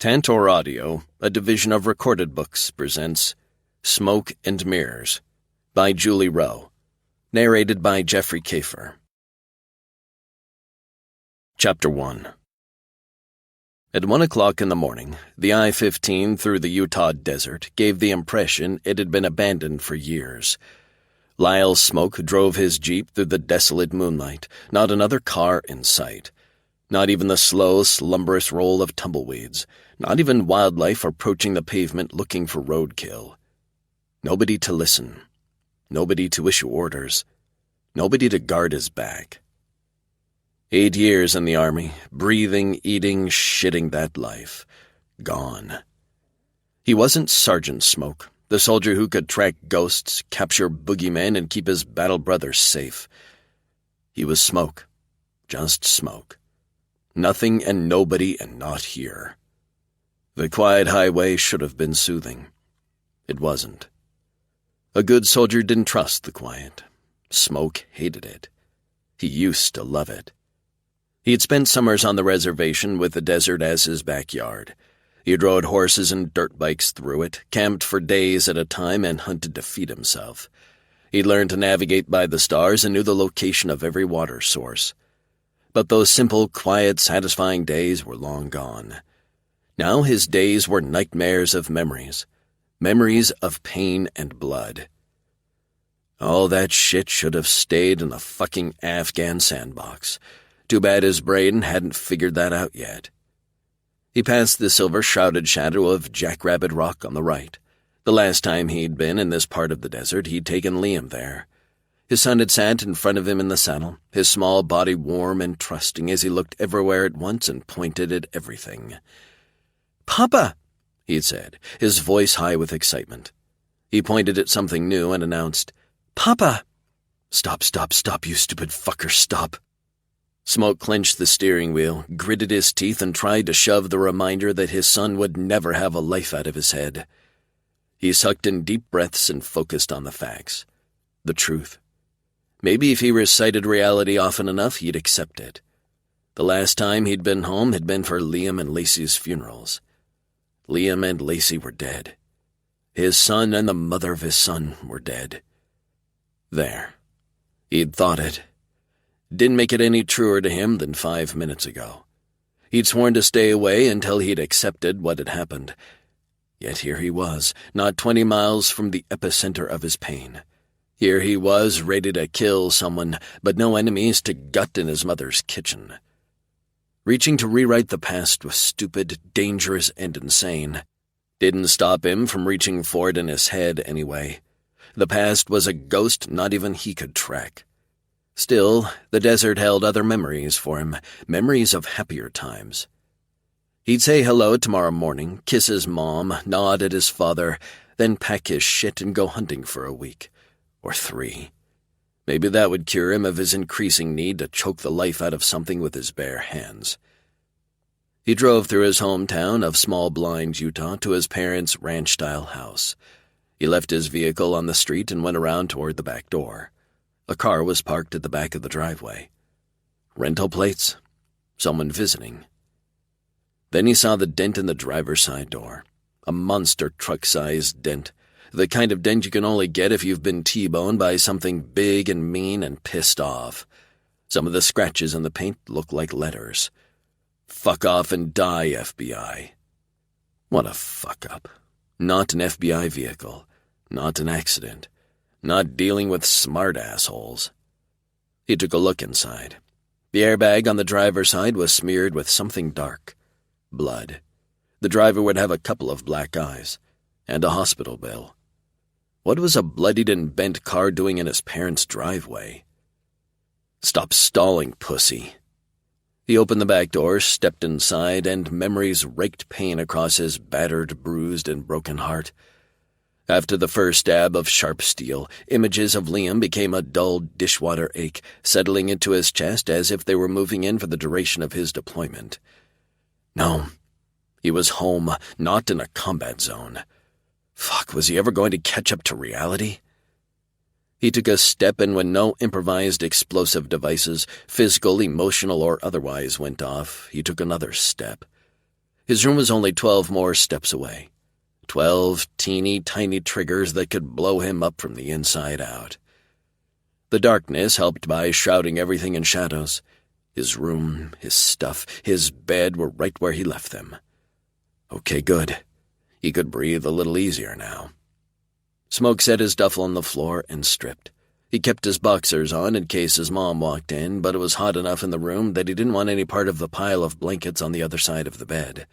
Tantor Audio, a division of Recorded Books, presents Smoke and Mirrors by Julie Rowe, narrated by Jeffrey Kafer. Chapter 1. At 1 o'clock in the morning, the I-15 through the Utah desert gave the impression it had been abandoned for years. Lyle Smoke drove his Jeep through the desolate moonlight, not another car in sight. Not even the slow, slumberous roll of tumbleweeds, not even wildlife approaching the pavement looking for roadkill. Nobody to listen, nobody to issue orders, nobody to guard his back. 8 years in the Army, breathing, eating, shitting that life. Gone. He wasn't Sergeant Smoke, the soldier who could track ghosts, capture boogeymen, and keep his battle brothers safe. He was Smoke. Just Smoke. Nothing and nobody and not here. The quiet highway should have been soothing. It wasn't. A good soldier didn't trust the quiet. Smoke hated it. He used to love it. He had spent summers on the reservation with the desert as his backyard. He'd rode horses and dirt bikes through it, camped for days at a time, and hunted to feed himself. He'd learned to navigate by the stars and knew the location of every water source. But those simple, quiet, satisfying days were long gone. Now his days were nightmares of memories of pain and blood. All that shit should have stayed in the fucking Afghan sandbox. Too bad his brain hadn't figured that out yet. He passed the silver-shrouded shadow of Jackrabbit Rock on the right. The last time he'd been in this part of the desert, he'd taken Liam there. His son had sat in front of him in the saddle, his small body warm and trusting as he looked everywhere at once and pointed at everything. "Papa!" he'd said, his voice high with excitement. He pointed at something new and announced, "Papa!" "Stop, you stupid fucker, stop." Smoke clenched the steering wheel, gritted his teeth, and tried to shove the reminder that his son would never have a life out of his head. He sucked in deep breaths and focused on the facts. The truth. Maybe if he recited reality often enough, he'd accept it. The last time he'd been home had been for Liam and Lacey's funerals. Liam and Lacey were dead. His son and the mother of his son were dead. There. He'd thought it. Didn't make it any truer to him than 5 minutes ago. He'd sworn to stay away until he'd accepted what had happened. Yet here he was, not 20 miles from the epicenter of his pain. Here he was, ready to kill someone, but no enemies to gut in his mother's kitchen. Reaching to rewrite the past was stupid, dangerous, and insane. Didn't stop him from reaching for it in his head, anyway. The past was a ghost not even he could track. Still, the desert held other memories for him, memories of happier times. He'd say hello tomorrow morning, kiss his mom, nod at his father, then pack his shit and go hunting for a week. Or 3. Maybe that would cure him of his increasing need to choke the life out of something with his bare hands. He drove through his hometown of Small Blind, Utah, to his parents' ranch-style house. He left his vehicle on the street and went around toward the back door. A car was parked at the back of the driveway. Rental plates? Someone visiting. Then he saw the dent in the driver's side door. A monster truck-sized dent. The kind of dent you can only get if you've been T-boned by something big and mean and pissed off. Some of the scratches in the paint look like letters. "Fuck off and die, FBI." What a fuck-up. Not an FBI vehicle. Not an accident. Not dealing with smart assholes. He took a look inside. The airbag on the driver's side was smeared with something dark. Blood. The driver would have a couple of black eyes. And a hospital bill. What was a bloodied and bent car doing in his parents' driveway? "Stop stalling, pussy." He opened the back door, stepped inside, and memories raked pain across his battered, bruised, and broken heart. After the first stab of sharp steel, images of Liam became a dull dishwater ache, settling into his chest as if they were moving in for the duration of his deployment. No, he was home, not in a combat zone. Fuck, was he ever going to catch up to reality? He took a step, and when no improvised explosive devices, physical, emotional, or otherwise, went off, he took another step. His room was only 12 more steps away. 12 teeny tiny triggers that could blow him up from the inside out. The darkness helped by shrouding everything in shadows. His room, his stuff, his bed were right where he left them. Okay, good. He could breathe a little easier now. Smoke set his duffel on the floor and stripped. He kept his boxers on in case his mom walked in, but it was hot enough in the room that he didn't want any part of the pile of blankets on the other side of the bed.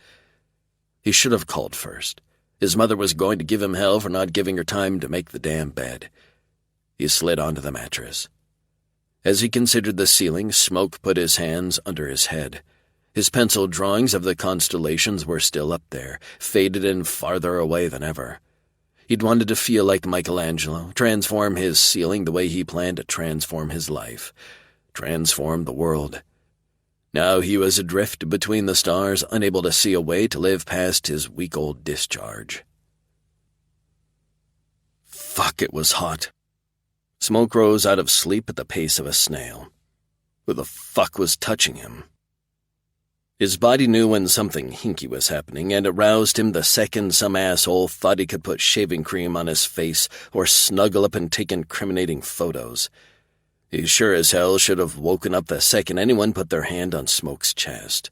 He should have called first. His mother was going to give him hell for not giving her time to make the damn bed. He slid onto the mattress. As he considered the ceiling, Smoke put his hands under his head. His pencil drawings of the constellations were still up there, faded and farther away than ever. He'd wanted to feel like Michelangelo, transform his ceiling the way he planned to transform his life, transform the world. Now he was adrift between the stars, unable to see a way to live past his week-old discharge. Fuck, it was hot. Smoke rose out of sleep at the pace of a snail. Who the fuck was touching him? His body knew when something hinky was happening, and it roused him the second some asshole thought he could put shaving cream on his face or snuggle up and take incriminating photos. He sure as hell should have woken up the second anyone put their hand on Smoke's chest.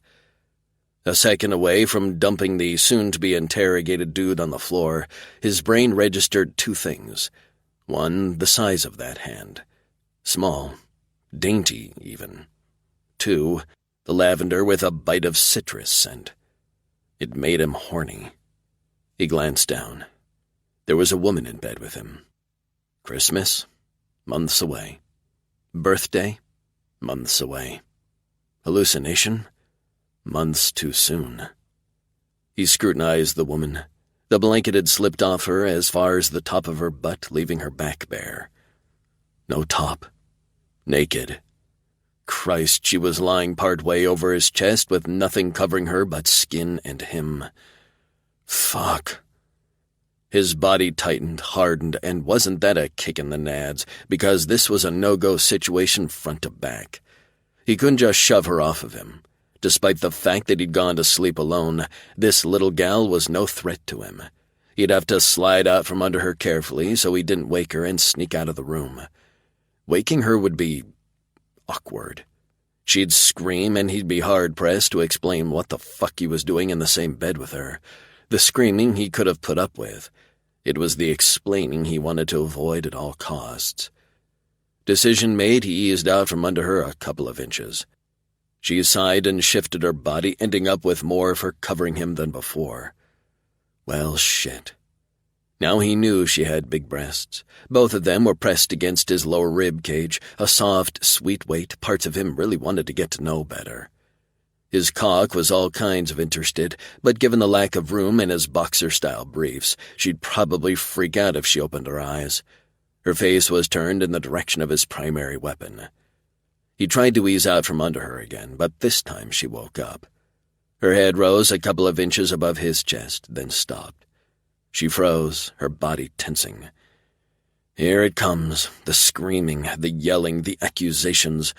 A second away from dumping the soon-to-be-interrogated dude on the floor, his brain registered two things. One, the size of that hand. Small. Dainty, even. Two, the lavender with a bite of citrus scent. It made him horny. He glanced down. There was a woman in bed with him. Christmas? Months away. Birthday? Months away. Hallucination? Months too soon. He scrutinized the woman. The blanket had slipped off her as far as the top of her butt, leaving her back bare. No top. Naked. Christ, she was lying part way over his chest with nothing covering her but skin and him. Fuck. His body tightened, hardened, and wasn't that a kick in the nads, because this was a no-go situation front to back. He couldn't just shove her off of him. Despite the fact that he'd gone to sleep alone, this little gal was no threat to him. He'd have to slide out from under her carefully so he didn't wake her and sneak out of the room. Waking her would be awkward. She'd scream and he'd be hard-pressed to explain what the fuck he was doing in the same bed with her. The screaming he could have put up with. It was the explaining he wanted to avoid at all costs. Decision made, he eased out from under her a couple of inches. She sighed and shifted her body, ending up with more of her covering him than before. Well, shit. Now he knew she had big breasts. Both of them were pressed against his lower rib cage, a soft, sweet weight parts of him really wanted to get to know better. His cock was all kinds of interested, but given the lack of room in his boxer-style briefs, she'd probably freak out if she opened her eyes. Her face was turned in the direction of his primary weapon. He tried to ease out from under her again, but this time she woke up. Her head rose a couple of inches above his chest, then stopped. She froze, her body tensing. Here it comes, the screaming, the yelling, the accusations.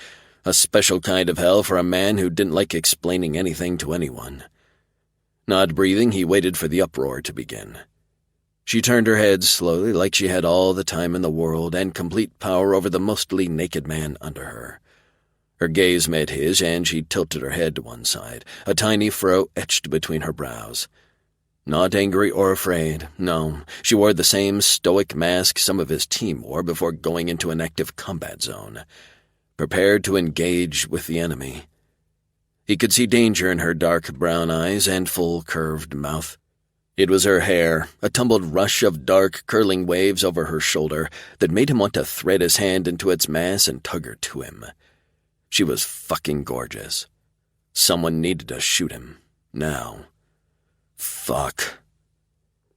A special kind of hell for a man who didn't like explaining anything to anyone. Not breathing, he waited for the uproar to begin. She turned her head slowly, like she had all the time in the world and complete power over the mostly naked man under her. Her gaze met his, and she tilted her head to one side, a tiny furrow etched between her brows. Not angry or afraid, no. She wore the same stoic mask some of his team wore before going into an active combat zone, prepared to engage with the enemy. He could see danger in her dark brown eyes and full curved mouth. It was her hair, a tumbled rush of dark curling waves over her shoulder, that made him want to thread his hand into its mass and tug her to him. She was fucking gorgeous. Someone needed to shoot him. Now. Fuck.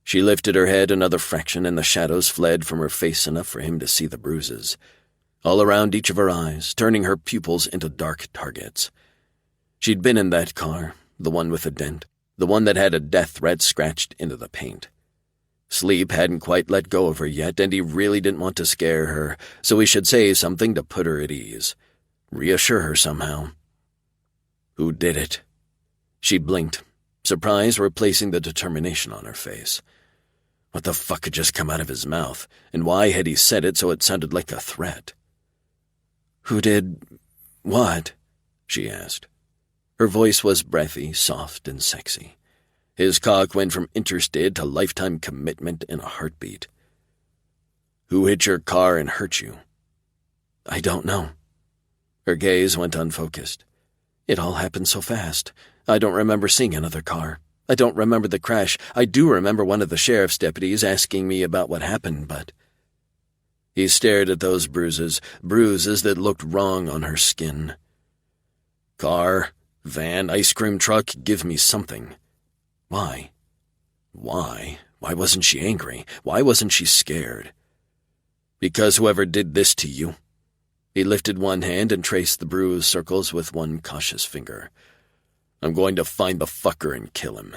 She lifted her head another fraction and the shadows fled from her face enough for him to see the bruises. All around each of her eyes, turning her pupils into dark targets. She'd been in that car, the one with the dent, the one that had a death threat scratched into the paint. Sleep hadn't quite let go of her yet, and he really didn't want to scare her, so he should say something to put her at ease. Reassure her somehow. Who did it? She blinked. surprise replacing the determination on her face. What the fuck had just come out of his mouth, and why had he said it so it sounded like a threat? "Who did what?" she asked. Her voice was breathy, soft, and sexy. His cock went from interested to lifetime commitment in a heartbeat. "Who hit your car and hurt you?" "I don't know." Her gaze went unfocused. "It all happened so fast. I don't remember seeing another car. I don't remember the crash. I do remember one of the sheriff's deputies asking me about what happened, but—" He stared at those bruises that looked wrong on her skin. "Car, van, ice cream truck, give me something." Why? Why? Why wasn't she angry? Why wasn't she scared? "Because whoever did this to you." He lifted one hand and traced the bruise circles with one cautious finger. "I'm going to find the fucker and kill him."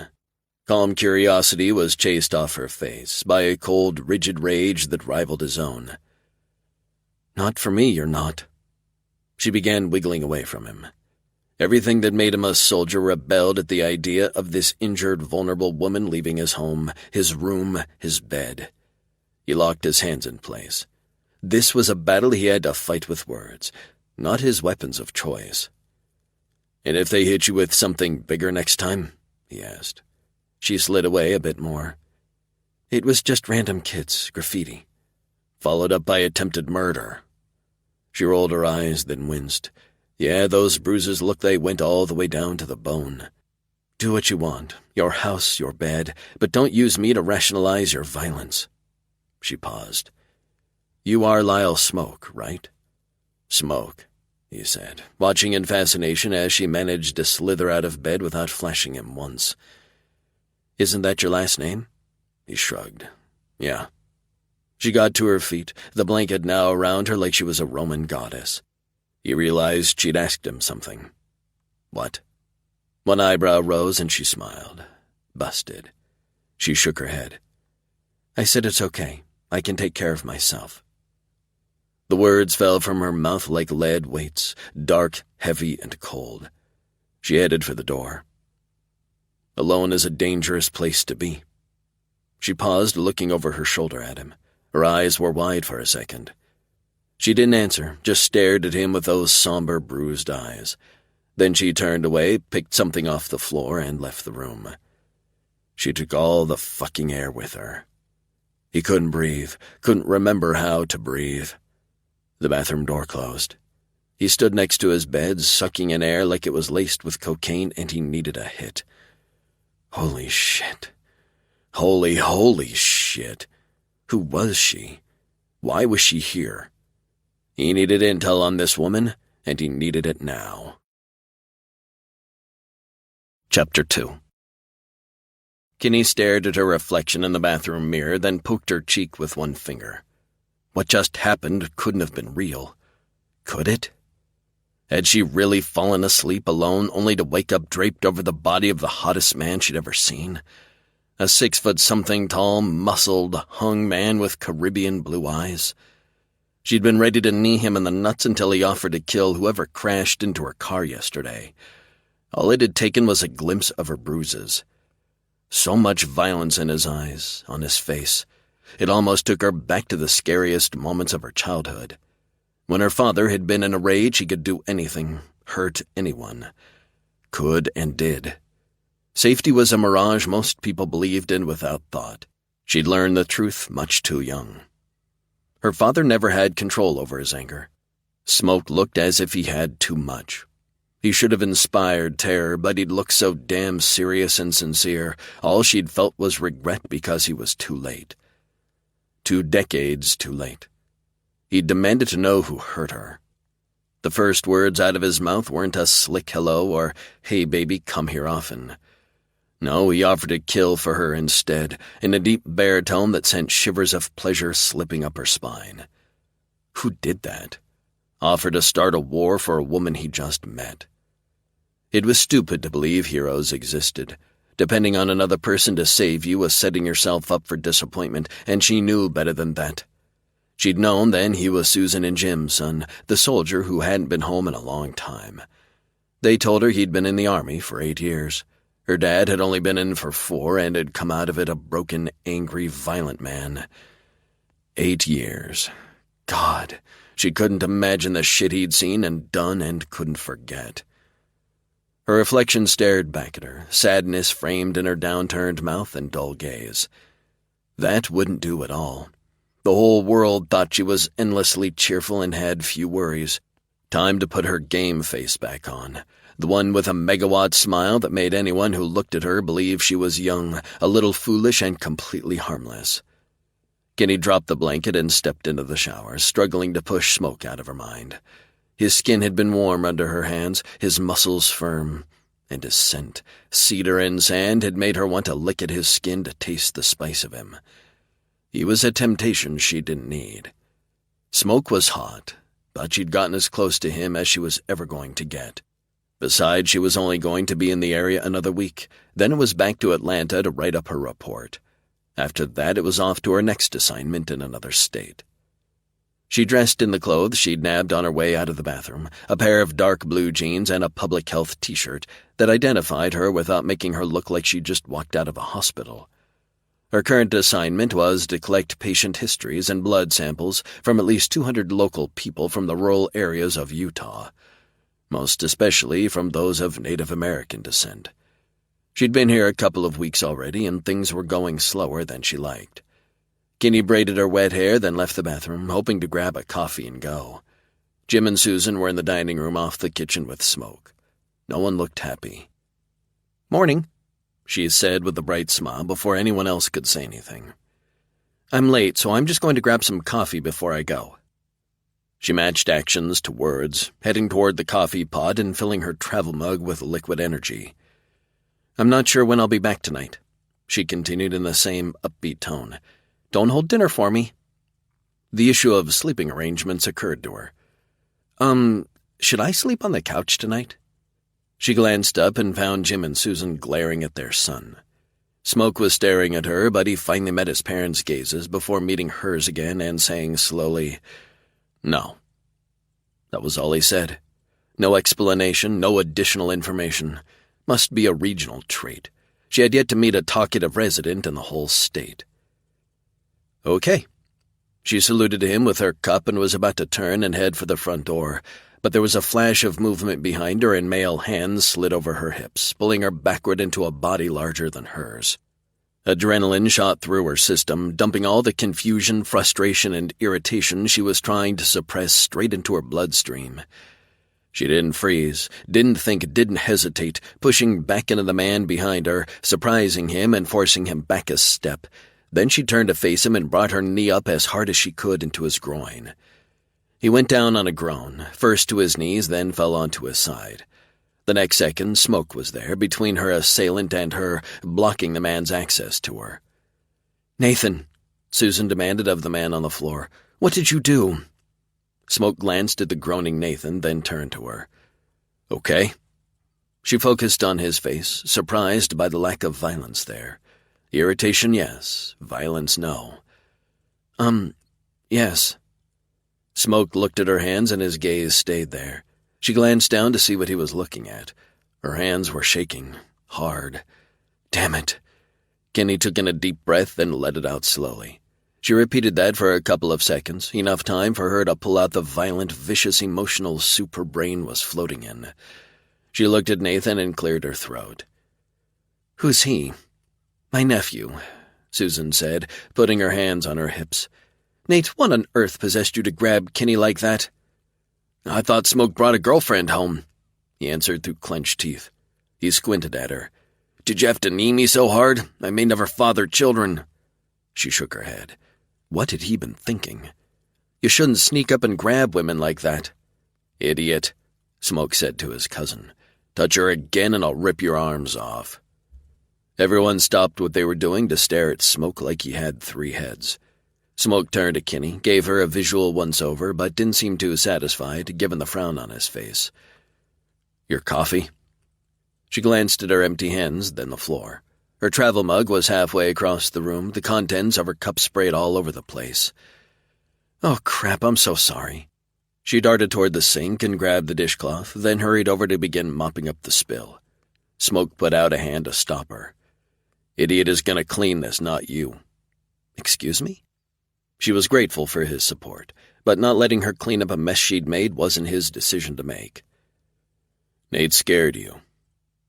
Calm curiosity was chased off her face by a cold, rigid rage that rivaled his own. "Not for me, you're not." She began wiggling away from him. Everything that made him a soldier rebelled at the idea of this injured, vulnerable woman leaving his home, his room, his bed. He locked his hands in place. This was a battle he had to fight with words, not his weapons of choice. "And if they hit you with something bigger next time?" he asked. She slid away a bit more. "It was just random kids, graffiti." "Followed up by attempted murder." She rolled her eyes, then winced. "Yeah, those bruises look they went all the way down to the bone." "Do what you want, your house, your bed, but don't use me to rationalize your violence." She paused. "You are Lyle Smoke, right?" "Smoke," he said, watching in fascination as she managed to slither out of bed without flashing him once. "Isn't that your last name?" He shrugged. "Yeah." She got to her feet, the blanket now around her like she was a Roman goddess. He realized she'd asked him something. "What?" One eyebrow rose and she smiled. Busted. She shook her head. "I said it's okay. I can take care of myself." The words fell from her mouth like lead weights, dark, heavy, and cold. She headed for the door. Alone is a dangerous place to be. She paused, looking over her shoulder at him. Her eyes were wide for a second. She didn't answer, just stared at him with those somber, bruised eyes. Then she turned away, picked something off the floor, and left the room. She took all the fucking air with her. He couldn't breathe, couldn't remember how to breathe. The bathroom door closed. He stood next to his bed, sucking in air like it was laced with cocaine, and he needed a hit. Holy shit. Holy shit. Who was she? Why was she here? He needed intel on this woman, and he needed it now. Chapter 2. Kinney stared at her reflection in the bathroom mirror, then poked her cheek with one finger. What just happened couldn't have been real. Could it? Had she really fallen asleep alone, only to wake up draped over the body of the hottest man she'd ever seen? A 6-foot-something tall, muscled, hung man with Caribbean blue eyes. She'd been ready to knee him in the nuts until he offered to kill whoever crashed into her car yesterday. All it had taken was a glimpse of her bruises. So much violence in his eyes, on his face. It almost took her back to the scariest moments of her childhood. When her father had been in a rage, he could do anything, hurt anyone. Could and did. Safety was a mirage most people believed in without thought. She'd learned the truth much too young. Her father never had control over his anger. Smoke looked as if he had too much. He should have inspired terror, but he'd looked so damn serious and sincere. All she'd felt was regret because he was too late. 2 decades too late. He demanded to know who hurt her. The first words out of his mouth weren't a slick hello or, "Hey baby, come here often." No, he offered to kill for her instead, in a deep baritone that sent shivers of pleasure slipping up her spine. Who did that? Offer to start a war for a woman he just met. It was stupid to believe heroes existed. Depending on another person to save you was setting yourself up for disappointment, and she knew better than that. She'd known then he was Susan and Jim's son, the soldier who hadn't been home in a long time. They told her he'd been in the army for 8 years. Her dad had only been in for 4 and had come out of it a broken, angry, violent man. 8 years. God, she couldn't imagine the shit he'd seen and done and couldn't forget. Her reflection stared back at her, sadness framed in her downturned mouth and dull gaze. That wouldn't do at all. The whole world thought she was endlessly cheerful and had few worries. Time to put her game face back on, the one with a megawatt smile that made anyone who looked at her believe she was young, a little foolish, and completely harmless. Kenny dropped the blanket and stepped into the shower, struggling to push smoke out of her mind. His skin had been warm under her hands, his muscles firm, and his scent, cedar and sand, had made her want to lick at his skin to taste the spice of him. He was a temptation she didn't need. Smoke was hot, but she'd gotten as close to him as she was ever going to get. Besides, she was only going to be in the area another week. Then it was back to Atlanta to write up her report. After that, it was off to her next assignment in another state. She dressed in the clothes she'd nabbed on her way out of the bathroom, a pair of dark blue jeans and a public health t-shirt that identified her without making her look like she'd just walked out of a hospital. Her current assignment was to collect patient histories and blood samples from at least 200 local people from the rural areas of Utah, most especially from those of Native American descent. She'd been here a couple of weeks already, and things were going slower than she liked. Kenny braided her wet hair, then left the bathroom, hoping to grab a coffee and go. Jim and Susan were in the dining room off the kitchen with smoke. No one looked happy. "Morning," she said with a bright smile before anyone else could say anything. "I'm late, so I'm just going to grab some coffee before I go." She matched actions to words, heading toward the coffee pot and filling her travel mug with liquid energy. "I'm not sure when I'll be back tonight," she continued in the same upbeat tone. "Don't hold dinner for me." The issue of sleeping arrangements occurred to her. Should I sleep on the couch tonight?" She glanced up and found Jim and Susan glaring at their son. Smoke was staring at her, but he finally met his parents' gazes before meeting hers again and saying slowly, "No." That was all he said. No explanation, no additional information. Must be a regional trait. She had yet to meet a talkative resident in the whole state. "Okay." She saluted him with her cup and was about to turn and head for the front door, but there was a flash of movement behind her and male hands slid over her hips, pulling her backward into a body larger than hers. Adrenaline shot through her system, dumping all the confusion, frustration, and irritation she was trying to suppress straight into her bloodstream. She didn't freeze, didn't think, didn't hesitate, pushing back into the man behind her, surprising him and forcing him back a step. Then she turned to face him and brought her knee up as hard as she could into his groin. He went down on a groan, first to his knees, then fell onto his side. The next second, Smoke was there, between her assailant and her, blocking the man's access to her. "Nathan," Susan demanded of the man on the floor, "what did you do?" Smoke glanced at the groaning Nathan, then turned to her. "Okay?" She focused on his face, surprised by the lack of violence there. Irritation, yes. Violence, no. Yes." Smoke looked at her hands and his gaze stayed there. She glanced down to see what he was looking at. Her hands were shaking. Hard. Damn it. Kenny took in a deep breath, then let it out slowly. She repeated that for a couple of seconds, enough time for her to pull out the violent, vicious, emotional soup her brain was floating in. She looked at Nathan and cleared her throat. "Who's he?" "My nephew," Susan said, putting her hands on her hips. "Nate, what on earth possessed you to grab Kenny like that?" "I thought Smoke brought a girlfriend home," he answered through clenched teeth. He squinted at her. "Did you have to knee me so hard? I may never father children." She shook her head. What had he been thinking? "You shouldn't sneak up and grab women like that." "Idiot," Smoke said to his cousin. "Touch her again and I'll rip your arms off." Everyone stopped what they were doing to stare at Smoke like he had 3 heads. Smoke turned to Kenny, gave her a visual once-over, but didn't seem too satisfied, given the frown on his face. "Your coffee?" She glanced at her empty hands, then the floor. Her travel mug was halfway across the room, the contents of her cup sprayed all over the place. "Oh, crap, I'm so sorry." She darted toward the sink and grabbed the dishcloth, then hurried over to begin mopping up the spill. Smoke put out a hand to stop her. "Idiot is going to clean this, not you." "Excuse me?" She was grateful for his support, but not letting her clean up a mess she'd made wasn't his decision to make. "Nate scared you."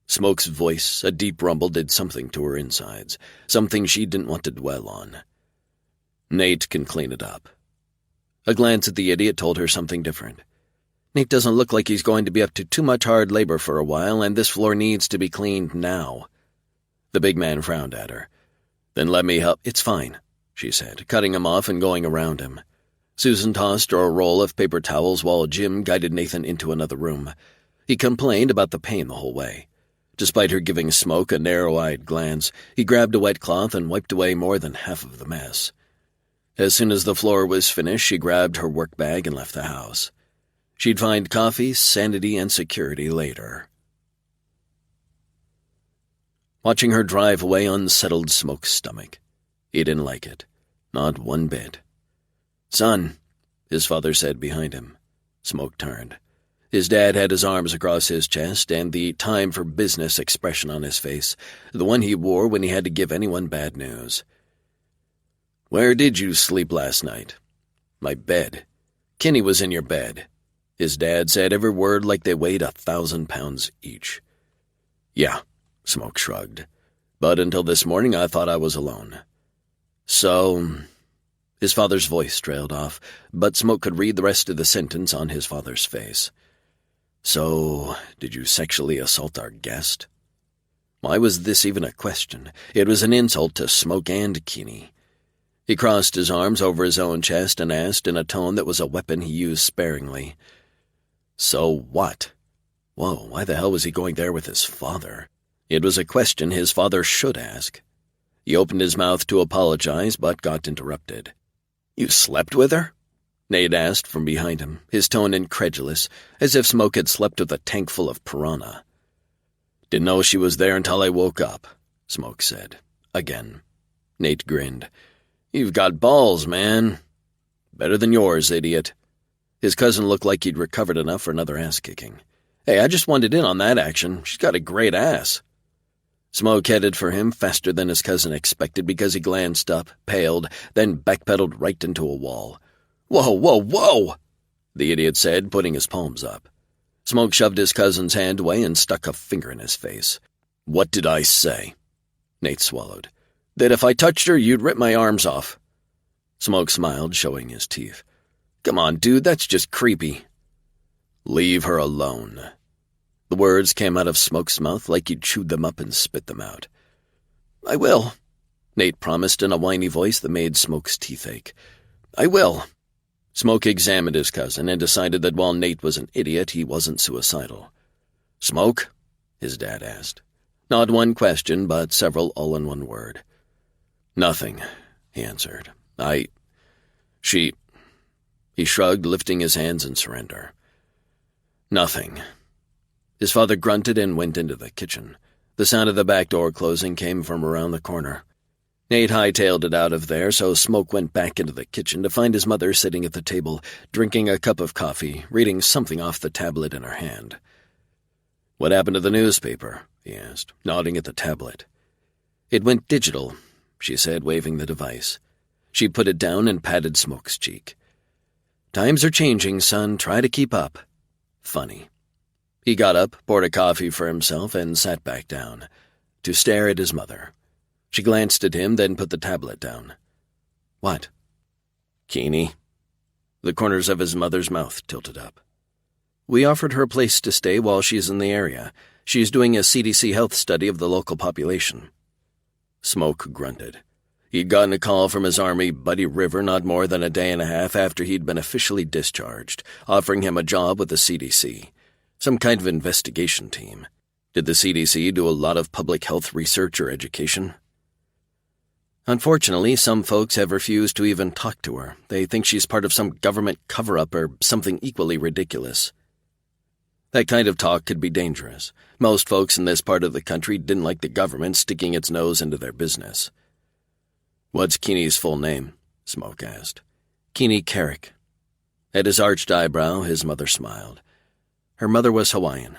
Smoke's voice, a deep rumble, did something to her insides, something she didn't want to dwell on. "Nate can clean it up." A glance at the idiot told her something different. "Nate doesn't look like he's going to be up to too much hard labor for a while, and this floor needs to be cleaned now." The big man frowned at her. "Then let me help." "It's fine," she said, cutting him off and going around him. Susan tossed her a roll of paper towels while Jim guided Nathan into another room. He complained about the pain the whole way. Despite her giving Smoke a narrow-eyed glance, he grabbed a wet cloth and wiped away more than half of the mess. As soon as the floor was finished, she grabbed her work bag and left the house. She'd find coffee, sanity, and security later. Watching her drive away unsettled Smoke's stomach. He didn't like it. Not one bit. "Son," his father said behind him. Smoke turned. His dad had his arms across his chest and the time-for-business expression on his face, the one he wore when he had to give anyone bad news. "Where did you sleep last night?" "My bed." "Kinney was in your bed." His dad said every word like they weighed 1,000 pounds each. "Yeah," Smoke shrugged. "But until this morning I thought I was alone." "So—" His father's voice trailed off, but Smoke could read the rest of the sentence on his father's face. "So, did you sexually assault our guest?" Why was this even a question? It was an insult to Smoke and Kinney. He crossed his arms over his own chest and asked in a tone that was a weapon he used sparingly. "So what?" Whoa, why the hell was he going there with his father? It was a question his father should ask. He opened his mouth to apologize, but got interrupted. "You slept with her?" Nate asked from behind him, his tone incredulous, as if Smoke had slept with a tank full of piranha. "Didn't know she was there until I woke up," Smoke said. Again. Nate grinned. "You've got balls, man." "Better than yours, idiot." His cousin looked like he'd recovered enough for another ass-kicking. "Hey, I just wanted in on that action. She's got a great ass." Smoke headed for him faster than his cousin expected because he glanced up, paled, then backpedaled right into a wall. "Whoa, whoa, whoa!" the idiot said, putting his palms up. Smoke shoved his cousin's hand away and stuck a finger in his face. "What did I say?" Nate swallowed. "That if I touched her, you'd rip my arms off." Smoke smiled, showing his teeth. "Come on, dude, that's just creepy." "Leave her alone." The words came out of Smoke's mouth like he'd chewed them up and spit them out. "I will," Nate promised in a whiny voice that made Smoke's teeth ache. "I will." Smoke examined his cousin and decided that while Nate was an idiot, he wasn't suicidal. "Smoke?" his dad asked. Not one question, but several all in one word. "Nothing," he answered. She... He shrugged, lifting his hands in surrender. "Nothing." His father grunted and went into the kitchen. The sound of the back door closing came from around the corner. Nate hightailed it out of there, so Smoke went back into the kitchen to find his mother sitting at the table, drinking a cup of coffee, reading something off the tablet in her hand. "What happened to the newspaper?" he asked, nodding at the tablet. "It went digital," she said, waving the device. She put it down and patted Smoke's cheek. "Times are changing, son. Try to keep up." Funny. He got up, poured a coffee for himself, and sat back down, to stare at his mother. She glanced at him, then put the tablet down. "What?" "Keeney." The corners of his mother's mouth tilted up. "We offered her a place to stay while she's in the area. She's doing a CDC health study of the local population." Smoke grunted. He'd gotten a call from his Army buddy River not more than a day and a half after he'd been officially discharged, offering him a job with the CDC. Some kind of investigation team. Did the CDC do a lot of public health research or education? "Unfortunately, some folks have refused to even talk to her. They think she's part of some government cover-up or something equally ridiculous." That kind of talk could be dangerous. Most folks in this part of the country didn't like the government sticking its nose into their business. "What's Keeney's full name?" Smoke asked. "Keeney Carrick." At his arched eyebrow, his mother smiled. Her mother was Hawaiian.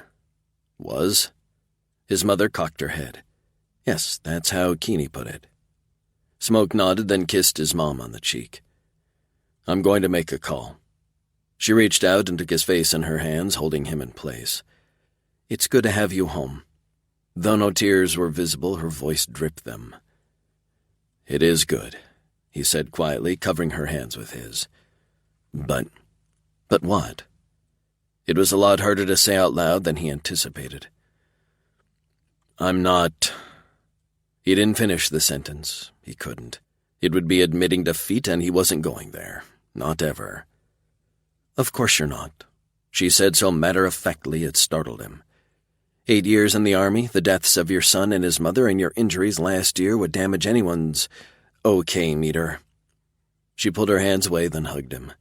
Was? His mother cocked her head. Yes, that's how Keeney put it. Smoke nodded, then kissed his mom on the cheek. I'm going to make a call. She reached out and took his face in her hands, holding him in place. It's good to have you home. Though no tears were visible, her voice dripped them. It is good, he said quietly, covering her hands with his. But what? It was a lot harder to say out loud than he anticipated. I'm not... He didn't finish the sentence. He couldn't. It would be admitting defeat, and he wasn't going there. Not ever. Of course you're not, she said so matter-of-factly it startled him. 8 years in the Army, the deaths of your son and his mother, and your injuries last year would damage anyone's okay meter. She pulled her hands away, then hugged him.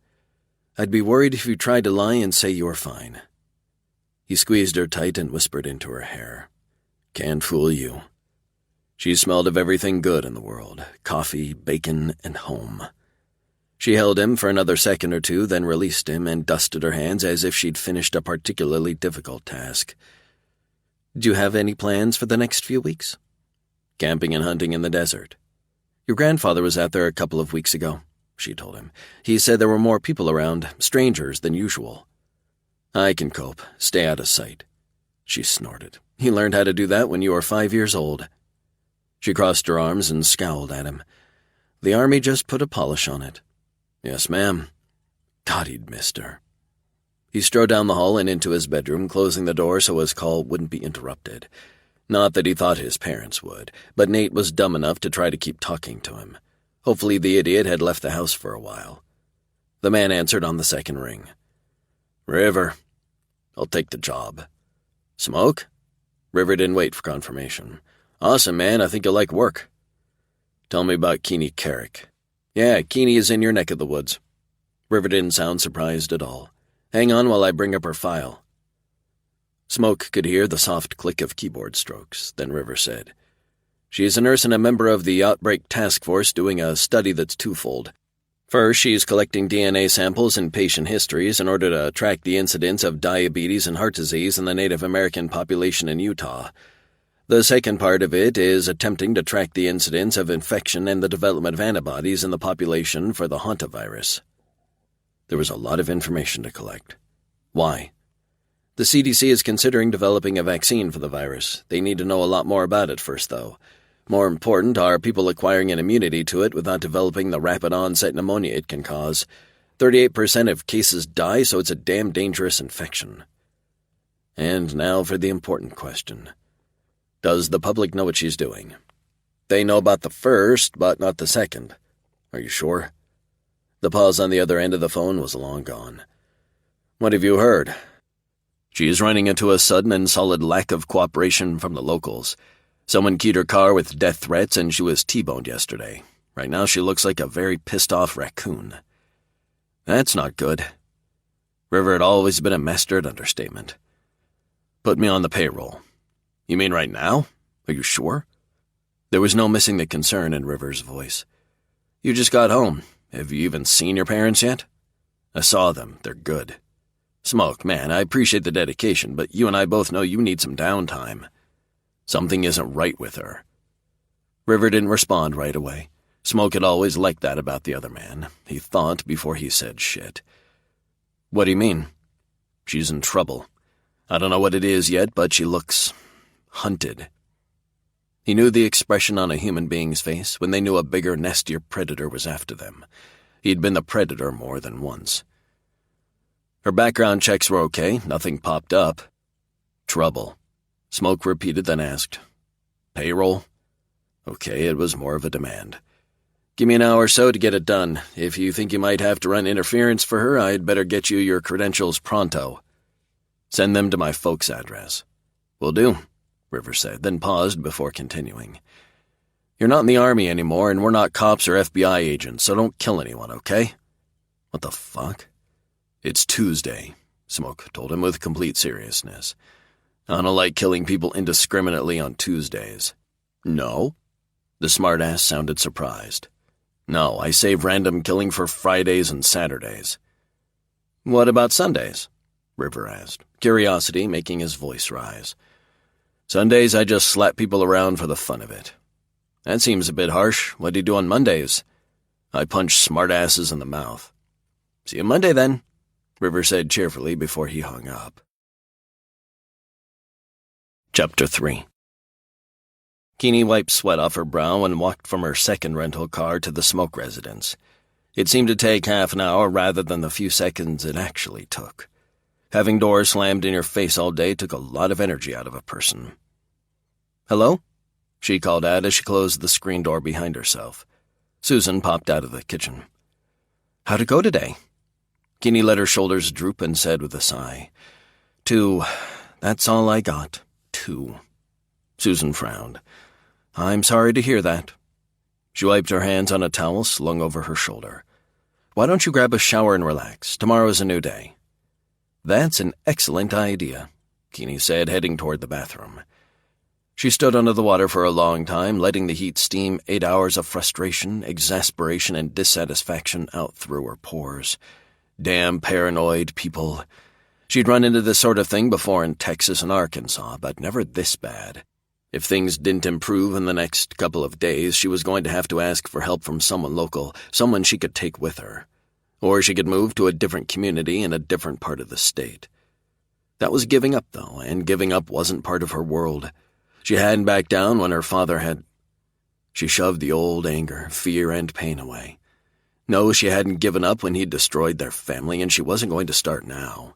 I'd be worried if you tried to lie and say you were fine. He squeezed her tight and whispered into her hair. Can't fool you. She smelled of everything good in the world, coffee, bacon, and home. She held him for another second or two, then released him and dusted her hands as if she'd finished a particularly difficult task. Do you have any plans for the next few weeks? Camping and hunting in the desert. Your grandfather was out there a couple of weeks ago, she told him. He said there were more people around, strangers than usual. I can cope. Stay out of sight. She snorted. You learned how to do that when you were 5 years old. She crossed her arms and scowled at him. The Army just put a polish on it. Yes, ma'am. God, he'd missed her. He strode down the hall and into his bedroom, closing the door so his call wouldn't be interrupted. Not that he thought his parents would, but Nate was dumb enough to try to keep talking to him. Hopefully the idiot had left the house for a while. The man answered on the second ring. River. I'll take the job. Smoke? River didn't wait for confirmation. Awesome, man. I think you'll like work. Tell me about Keeney Carrick. Yeah, Keeney is in your neck of the woods. River didn't sound surprised at all. Hang on while I bring up her file. Smoke could hear the soft click of keyboard strokes. Then River said, She's a nurse and a member of the Outbreak task force doing a study that's twofold. First, she's collecting DNA samples and patient histories in order to track the incidence of diabetes and heart disease in the Native American population in Utah. The second part of it is attempting to track the incidence of infection and the development of antibodies in the population for the hantavirus. There was a lot of information to collect. Why? The CDC is considering developing a vaccine for the virus. They need to know a lot more about it first, though. More important are people acquiring an immunity to it without developing the rapid onset pneumonia it can cause. 38% of cases die, so it's a damn dangerous infection. And now for the important question. Does the public know what she's doing? They know about the first, but not the second. Are you sure? The pause on the other end of the phone was long gone. What have you heard? She's running into a sudden and solid lack of cooperation from the locals. Someone keyed her car with death threats and she was T-boned yesterday. Right now she looks like a very pissed-off raccoon. That's not good. River had always been a master at understatement. Put me on the payroll. You mean right now? Are you sure? There was no missing the concern in River's voice. You just got home. Have you even seen your parents yet? I saw them. They're good. Smoke, man, I appreciate the dedication, but you and I both know you need some downtime. Something isn't right with her. River didn't respond right away. Smoke had always liked that about the other man. He thought before he said shit. What do you mean? She's in trouble. I don't know what it is yet, but she looks hunted. He knew the expression on a human being's face when they knew a bigger, nastier predator was after them. He'd been the predator more than once. Her background checks were okay. Nothing popped up. Trouble. Smoke repeated, then asked. Payroll? Okay, it was more of a demand. Give me an hour or so to get it done. If you think you might have to run interference for her, I'd better get you your credentials pronto. Send them to my folks' address. Will do, River said, then paused before continuing. You're not in the Army anymore, and we're not cops or FBI agents, so don't kill anyone, okay? What the fuck? It's Tuesday, Smoke told him with complete seriousness. I don't like killing people indiscriminately on Tuesdays. No? The smartass sounded surprised. No, I save random killing for Fridays and Saturdays. What about Sundays? River asked, curiosity making his voice rise. Sundays I just slap people around for the fun of it. That seems a bit harsh. What do you do on Mondays? I punch smartasses in the mouth. See you Monday, then, River said cheerfully before he hung up. Chapter 3. Keeney wiped sweat off her brow and walked from her second rental car to the Smoke residence. It seemed to take half an hour rather than the few seconds it actually took. Having doors slammed in your face all day took a lot of energy out of a person. "Hello?" she called out as she closed the screen door behind herself. Susan popped out of the kitchen. "How'd it go today?" Keeney let her shoulders droop and said with a sigh, "2. That's all I got. 2. Susan frowned. "I'm sorry to hear that." She wiped her hands on a towel slung over her shoulder. "Why don't you grab a shower and relax? Tomorrow's a new day." "That's an excellent idea," Keeney said, heading toward the bathroom. She stood under the water for a long time, letting the heat steam 8 hours of frustration, exasperation, and dissatisfaction out through her pores. Damn paranoid people. She'd run into this sort of thing before in Texas and Arkansas, but never this bad. If things didn't improve in the next couple of days, she was going to have to ask for help from someone local, someone she could take with her. Or she could move to a different community in a different part of the state. That was giving up, though, and giving up wasn't part of her world. She hadn't backed down when her father had. She shoved the old anger, fear, and pain away. No, she hadn't given up when he'd destroyed their family, and she wasn't going to start now.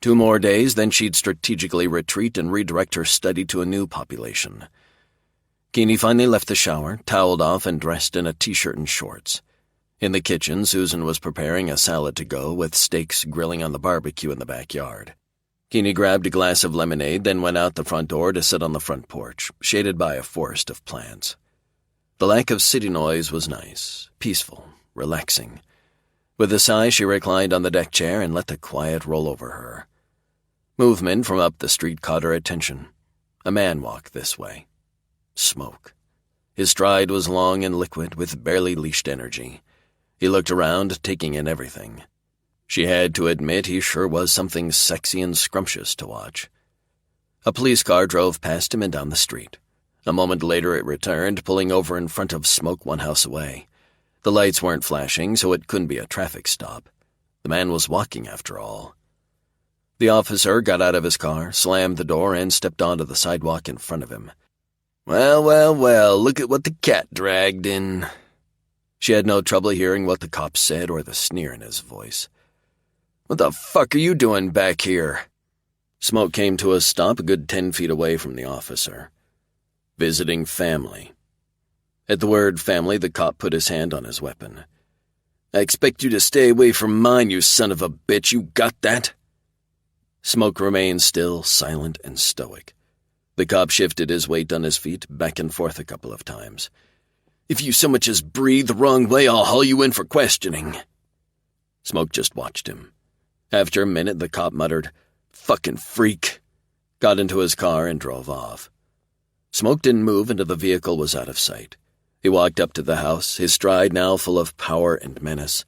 2 more days, then she'd strategically retreat and redirect her study to a new population. Keeney finally left the shower, toweled off, and dressed in a t-shirt and shorts. In the kitchen, Susan was preparing a salad to go with steaks grilling on the barbecue in the backyard. Keeney grabbed a glass of lemonade, then went out the front door to sit on the front porch, shaded by a forest of plants. The lack of city noise was nice, peaceful, relaxing. With a sigh, she reclined on the deck chair and let the quiet roll over her. Movement from up the street caught her attention. A man walked this way. Smoke. His stride was long and liquid, with barely leashed energy. He looked around, taking in everything. She had to admit he sure was something sexy and scrumptious to watch. A police car drove past him and down the street. A moment later it returned, pulling over in front of Smoke 1 house away. The lights weren't flashing, so it couldn't be a traffic stop. The man was walking, after all. The officer got out of his car, slammed the door, and stepped onto the sidewalk in front of him. Well, look at what the cat dragged in." She had no trouble hearing what the cop said or the sneer in his voice. "What the fuck are you doing back here?" Smoke came to a stop a good 10 feet away from the officer. "Visiting family." At the word family, the cop put his hand on his weapon. "I expect you to stay away from mine, you son of a bitch. You got that?" Smoke remained still, silent, and stoic. The cop shifted his weight on his feet, back and forth a couple of times. "If you so much as breathe the wrong way, I'll haul you in for questioning." Smoke just watched him. After a minute, the cop muttered, "Fucking freak," got into his car and drove off. Smoke didn't move until the vehicle was out of sight. He walked up to the house, his stride now full of power and menace.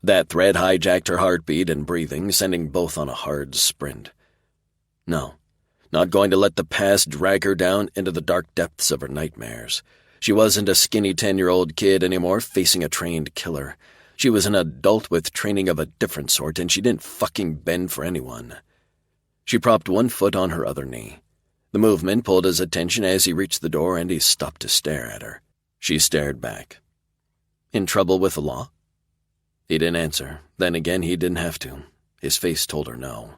That threat hijacked her heartbeat and breathing, sending both on a hard sprint. No, not going to let the past drag her down into the dark depths of her nightmares. She wasn't a skinny 10-year-old kid anymore facing a trained killer. She was an adult with training of a different sort, and she didn't fucking bend for anyone. She propped one foot on her other knee. The movement pulled his attention as he reached the door, and he stopped to stare at her. She stared back. "In trouble with the law?" He didn't answer. Then again, he didn't have to. His face told her no.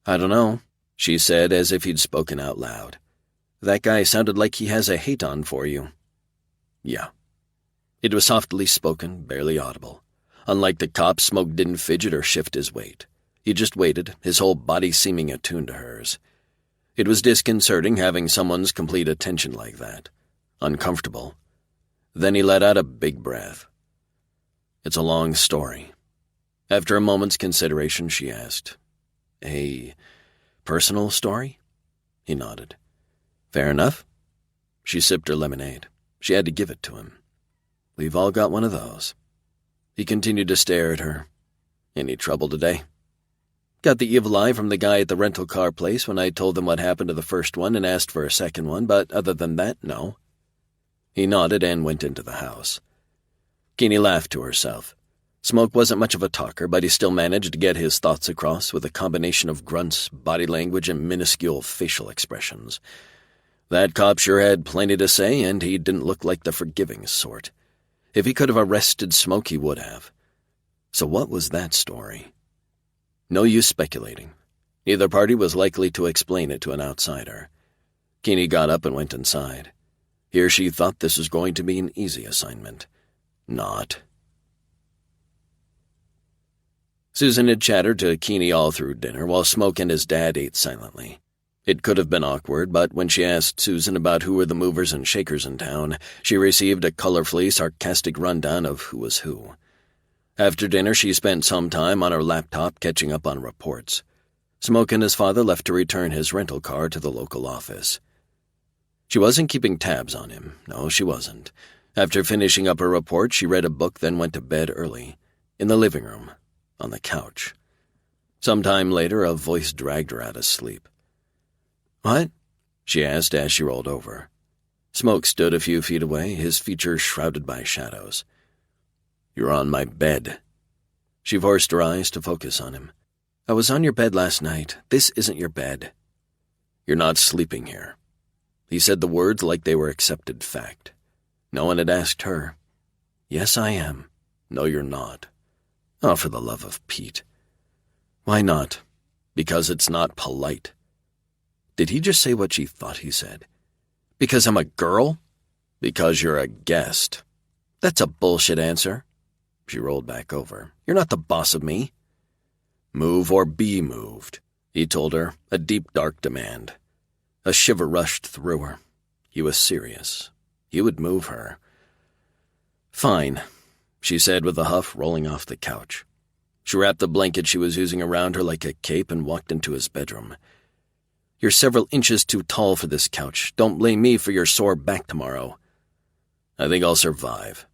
"I don't know," she said as if he'd spoken out loud. "That guy sounded like he has a hate-on for you." "Yeah." It was softly spoken, barely audible. Unlike the cop, Smoke didn't fidget or shift his weight. He just waited, his whole body seeming attuned to hers. It was disconcerting having someone's complete attention like that. Uncomfortable. Then he let out a big breath. "It's a long story." After a moment's consideration, she asked, "A personal story?" He nodded. "Fair enough." She sipped her lemonade. She had to give it to him. "We've all got one of those." He continued to stare at her. "Any trouble today?" Got the evil eye from the guy at the rental car place when I told them what happened to the first one and asked for a second one, but other than that, no." He nodded and went into the house. Keeney laughed to herself. Smoke wasn't much of a talker, but he still managed to get his thoughts across with a combination of grunts, body language, and minuscule facial expressions. That cop sure had plenty to say, and he didn't look like the forgiving sort. If he could have arrested Smoke, he would have. So what was that story? No use speculating. Neither party was likely to explain it to an outsider. Keeney got up and went inside. Here she thought this was going to be an easy assignment. Not. Susan had chattered to Keeney all through dinner, while Smoke and his dad ate silently. It could have been awkward, but when she asked Susan about who were the movers and shakers in town, she received a colorfully sarcastic rundown of who was who. After dinner, she spent some time on her laptop catching up on reports. Smoke and his father left to return his rental car to the local office. She wasn't keeping tabs on him. No, she wasn't. After finishing up her report, she read a book, then went to bed early. In the living room, on the couch. Sometime later, a voice dragged her out of sleep. "What?" she asked as she rolled over. Smoke stood a few feet away, his features shrouded by shadows. "You're on my bed." She forced her eyes to focus on him. "I was on your bed last night. This isn't your bed." "You're not sleeping here." He said the words like they were accepted fact. No one had asked her. "Yes, I am." "No, you're not." "Oh, for the love of Pete." "Why not?" "Because it's not polite." Did he just say what she thought he said? "Because I'm a girl?" "Because you're a guest." "That's a bullshit answer." She rolled back over. "You're not the boss of me." "Move or be moved," he told her, a deep, dark demand. A shiver rushed through her. He was serious. He would move her. "Fine," she said with a huff, rolling off the couch. She wrapped the blanket she was using around her like a cape and walked into his bedroom. "You're several inches too tall for this couch. Don't blame me for your sore back tomorrow." "I think I'll survive."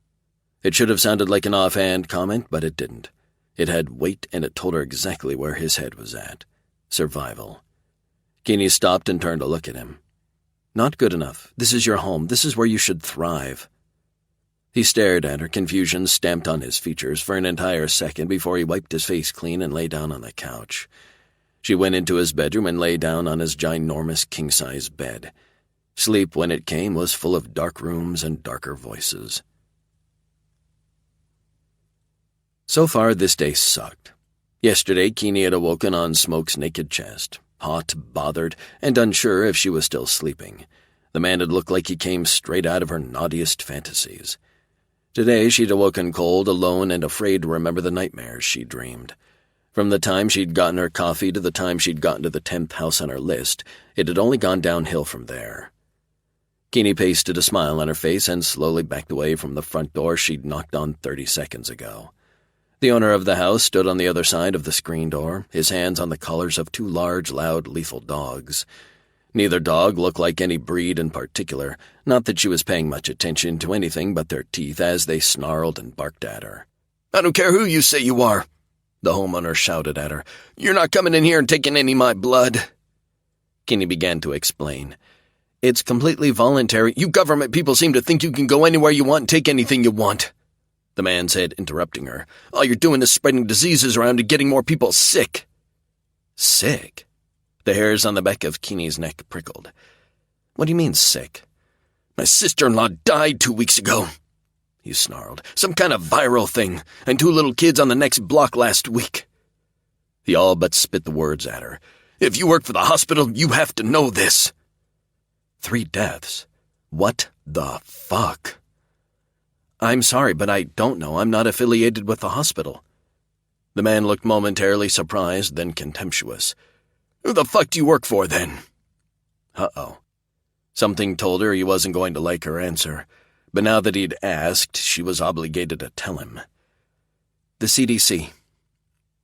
It should have sounded like an offhand comment, but it didn't. It had weight, and it told her exactly where his head was at. Survival. Keeney stopped and turned to look at him. "Not good enough. This is your home. This is where you should thrive." He stared at her, confusion stamped on his features, for an entire second before he wiped his face clean and lay down on the couch. She went into his bedroom and lay down on his ginormous king-size bed. Sleep, when it came, was full of dark rooms and darker voices. So far, this day sucked. Yesterday, Keeney had awoken on Smoke's naked chest, hot, bothered, and unsure if she was still sleeping. The man had looked like he came straight out of her naughtiest fantasies. Today, she'd awoken cold, alone, and afraid to remember the nightmares she dreamed. From the time she'd gotten her coffee to the time she'd gotten to the 10th house on her list, it had only gone downhill from there. Keeney pasted a smile on her face and slowly backed away from the front door she'd knocked on 30 seconds ago. The owner of the house stood on the other side of the screen door, his hands on the collars of two large, loud, lethal dogs. Neither dog looked like any breed in particular, not that she was paying much attention to anything but their teeth as they snarled and barked at her. "I don't care who you say you are," the homeowner shouted at her. "You're not coming in here and taking any of my blood." Keeney began to explain. "It's completely voluntary. You government people seem to think you can go anywhere you want and take anything you want," the man said, interrupting her. "All you're doing is spreading diseases around and getting more people sick." "Sick?" The hairs on the back of Keeney's neck prickled. "What do you mean, sick?" "My sister-in-law died 2 weeks ago," he snarled. "Some kind of viral thing, and 2 little kids on the next block last week." He all but spit the words at her. "If you work for the hospital, you have to know this." 3 deaths? What the fuck? "I'm sorry, but I don't know. I'm not affiliated with the hospital." The man looked momentarily surprised, then contemptuous. "Who the fuck do you work for, then?" Uh-oh. Something told her he wasn't going to like her answer, but now that he'd asked, she was obligated to tell him. "The CDC."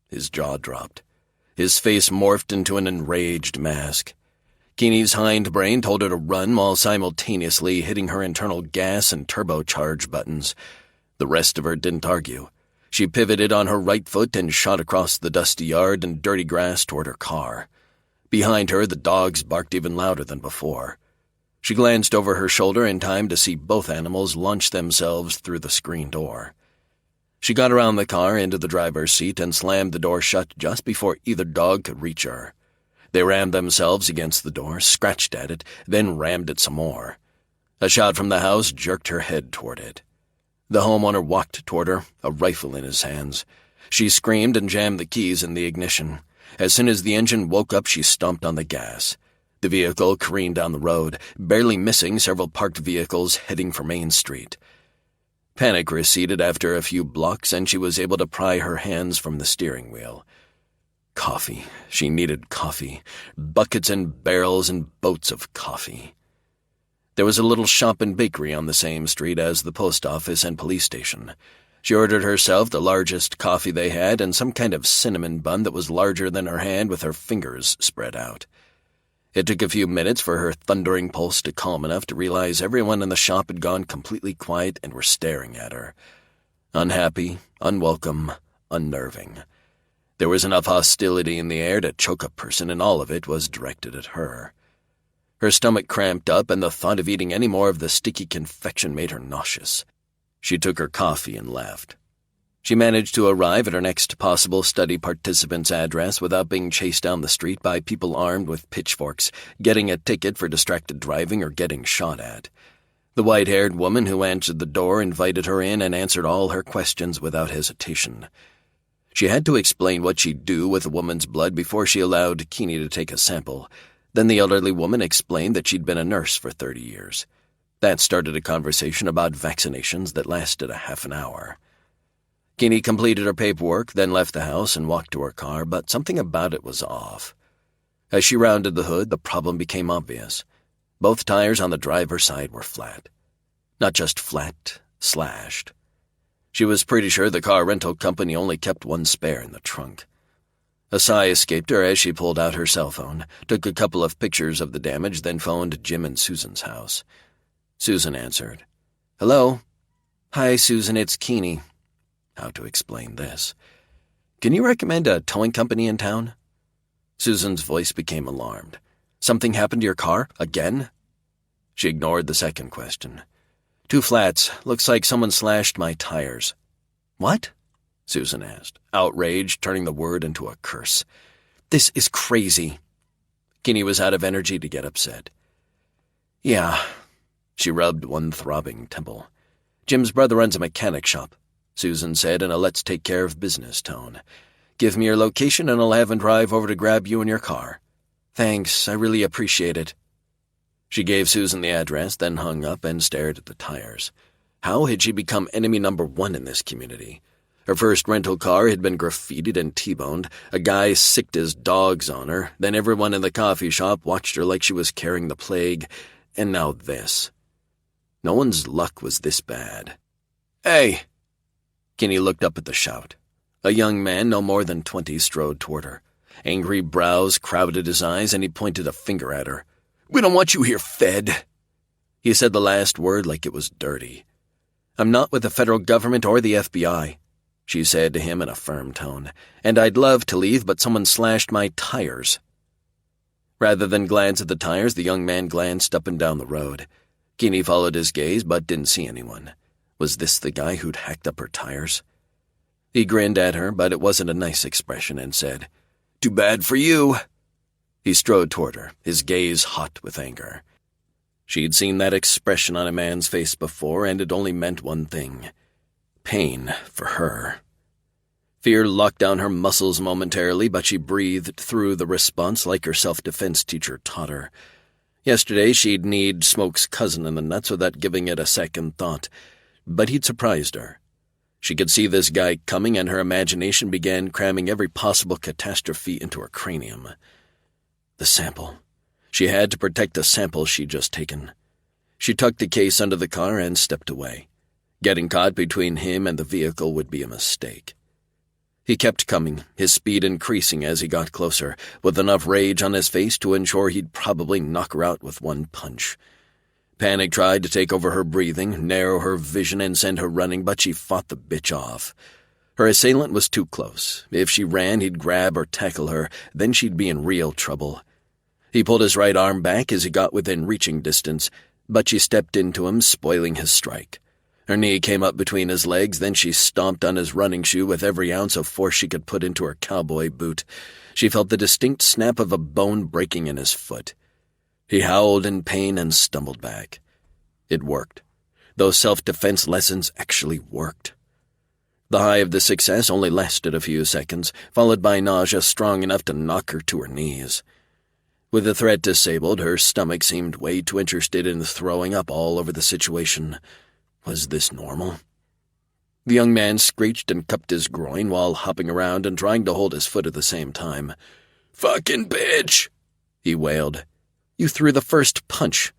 His jaw dropped. His face morphed into an enraged mask. Keeney's hindbrain told her to run while simultaneously hitting her internal gas and turbocharge buttons. The rest of her didn't argue. She pivoted on her right foot and shot across the dusty yard and dirty grass toward her car. Behind her, the dogs barked even louder than before. She glanced over her shoulder in time to see both animals launch themselves through the screen door. She got around the car into the driver's seat and slammed the door shut just before either dog could reach her. They rammed themselves against the door, scratched at it, then rammed it some more. A shout from the house jerked her head toward it. The homeowner walked toward her, a rifle in his hands. She screamed and jammed the keys in the ignition. As soon as the engine woke up, she stomped on the gas. The vehicle careened down the road, barely missing several parked vehicles heading for Main Street. Panic receded after a few blocks, and she was able to pry her hands from the steering wheel. Coffee. She needed coffee. Buckets and barrels and boats of coffee. There was a little shop and bakery on the same street as the post office and police station. She ordered herself the largest coffee they had and some kind of cinnamon bun that was larger than her hand with her fingers spread out. It took a few minutes for her thundering pulse to calm enough to realize everyone in the shop had gone completely quiet and were staring at her. Unhappy, unwelcome, unnerving. There was enough hostility in the air to choke a person, and all of it was directed at her. Her stomach cramped up, and the thought of eating any more of the sticky confection made her nauseous. She took her coffee and left. She managed to arrive at her next possible study participant's address without being chased down the street by people armed with pitchforks, getting a ticket for distracted driving, or getting shot at. The white-haired woman who answered the door invited her in and answered all her questions without hesitation. She had to explain what she'd do with the woman's blood before she allowed Keeney to take a sample. Then the elderly woman explained that she'd been a nurse for 30 years. That started a conversation about vaccinations that lasted a half an hour. Keeney completed her paperwork, then left the house and walked to her car, but something about it was off. As she rounded the hood, the problem became obvious. Both tires on the driver's side were flat. Not just flat, slashed. She was pretty sure the car rental company only kept one spare in the trunk. A sigh escaped her as she pulled out her cell phone, took a couple of pictures of the damage, then phoned Jim and Susan's house. Susan answered. "Hello?" "Hi, Susan, it's Keeney." How to explain this? "Can you recommend a towing company in town?" Susan's voice became alarmed. "Something happened to your car? Again?" She ignored the second question. "2 flats. Looks like someone slashed my tires." "What?" Susan asked, outraged, turning the word into a curse. "This is crazy." Keeney was out of energy to get upset. "Yeah." She rubbed one throbbing temple. "Jim's brother runs a mechanic shop," Susan said in a let's-take-care-of-business tone. "Give me your location and I'll have him drive over to grab you in your car." "Thanks, I really appreciate it." She gave Susan the address, then hung up and stared at the tires. How had she become enemy number 1 in this community? Her first rental car had been graffitied and T-boned. A guy sicked his dogs on her. Then everyone in the coffee shop watched her like she was carrying the plague. And now this. No one's luck was this bad. "Hey!" Kinney looked up at the shout. A young man, no more than 20, strode toward her. Angry brows crowded his eyes, and he pointed a finger at her. "We don't want you here, Fed." He said the last word like it was dirty. "I'm not with the federal government or the FBI," she said to him in a firm tone. "And I'd love to leave, but someone slashed my tires." Rather than glance at the tires, the young man glanced up and down the road. Keeney followed his gaze, but didn't see anyone. Was this the guy who'd hacked up her tires? He grinned at her, but it wasn't a nice expression, and said, "Too bad for you." He strode toward her, his gaze hot with anger. She'd seen that expression on a man's face before, and it only meant one thing. Pain for her. Fear locked down her muscles momentarily, but she breathed through the response like her self-defense teacher taught her. Yesterday she'd kneed Smoke's cousin in the nuts without giving it a second thought, but he'd surprised her. She could see this guy coming, and her imagination began cramming every possible catastrophe into her cranium. The sample. She had to protect the sample she'd just taken. She tucked the case under the car and stepped away. Getting caught between him and the vehicle would be a mistake. He kept coming, his speed increasing as he got closer, with enough rage on his face to ensure he'd probably knock her out with one punch. Panic tried to take over her breathing, narrow her vision, and send her running, but she fought the bitch off. Her assailant was too close. If she ran, he'd grab or tackle her, then she'd be in real trouble. He pulled his right arm back as he got within reaching distance, but she stepped into him, spoiling his strike. Her knee came up between his legs, then she stomped on his running shoe with every ounce of force she could put into her cowboy boot. She felt the distinct snap of a bone breaking in his foot. He howled in pain and stumbled back. It worked. Those self-defense lessons actually worked. The high of the success only lasted a few seconds, followed by nausea strong enough to knock her to her knees. With the threat disabled, her stomach seemed way too interested in throwing up all over the situation. Was this normal? The young man screeched and cupped his groin while hopping around and trying to hold his foot at the same time. "Fucking bitch!" he wailed. "You threw the first punch,"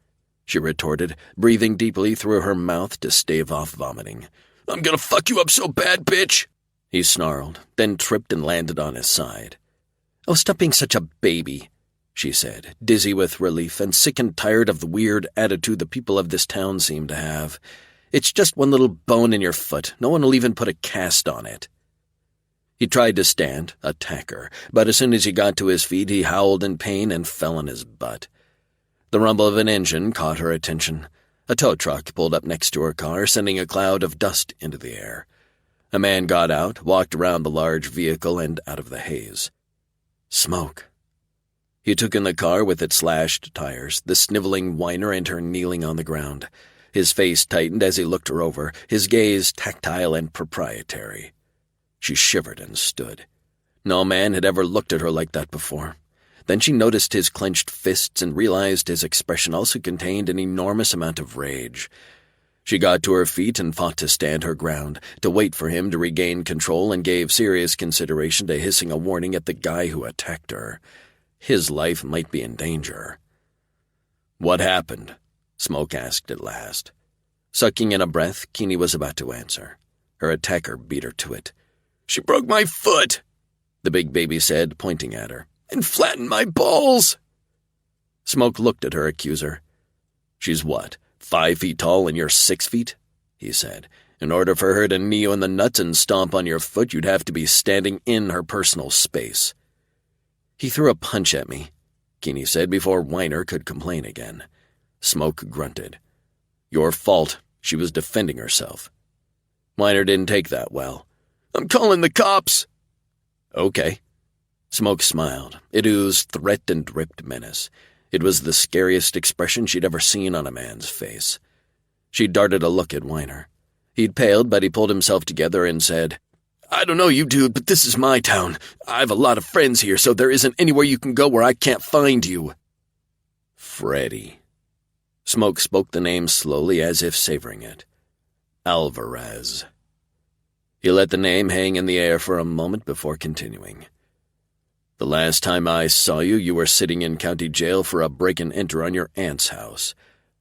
she retorted, breathing deeply through her mouth to stave off vomiting. "I'm gonna fuck you up so bad, bitch!" he snarled, then tripped and landed on his side. "Oh, stop being such a baby," she said, dizzy with relief and sick and tired of the weird attitude the people of this town seem to have. "It's just one little bone in your foot. No one will even put a cast on it." He tried to stand, attack her, but as soon as he got to his feet, he howled in pain and fell on his butt. The rumble of an engine caught her attention. A tow truck pulled up next to her car, sending a cloud of dust into the air. A man got out, walked around the large vehicle and out of the haze. Smoke. He took in the car with its slashed tires, the sniveling whiner and her kneeling on the ground. His face tightened as he looked her over, his gaze tactile and proprietary. She shivered and stood. No man had ever looked at her like that before. Then she noticed his clenched fists and realized his expression also contained an enormous amount of rage. She got to her feet and fought to stand her ground, to wait for him to regain control, and gave serious consideration to hissing a warning at the guy who attacked her. His life might be in danger. "What happened?" Smoke asked at last. Sucking in a breath, Keeney was about to answer. Her attacker beat her to it. "She broke my foot," the big baby said, pointing at her, "and flattened my balls." Smoke looked at her accuser. "She's what, 5 feet tall and you're 6 feet?" he said. "In order for her to knee you in the nuts and stomp on your foot, you'd have to be standing in her personal space." "He threw a punch at me," Keeney said before Weiner could complain again. Smoke grunted. "Your fault. She was defending herself." Weiner didn't take that well. "I'm calling the cops." "Okay." Smoke smiled. It oozed threat and dripped menace. It was the scariest expression she'd ever seen on a man's face. She darted a look at Weiner. He'd paled, but he pulled himself together and said, "I don't know you, dude, but this is my town. I've a lot of friends here, so there isn't anywhere you can go where I can't find you." "Freddie." Smoke spoke the name slowly as if savoring it. "Alvarez." He let the name hang in the air for a moment before continuing. "The last time I saw you, you were sitting in county jail for a break-and-enter on your aunt's house.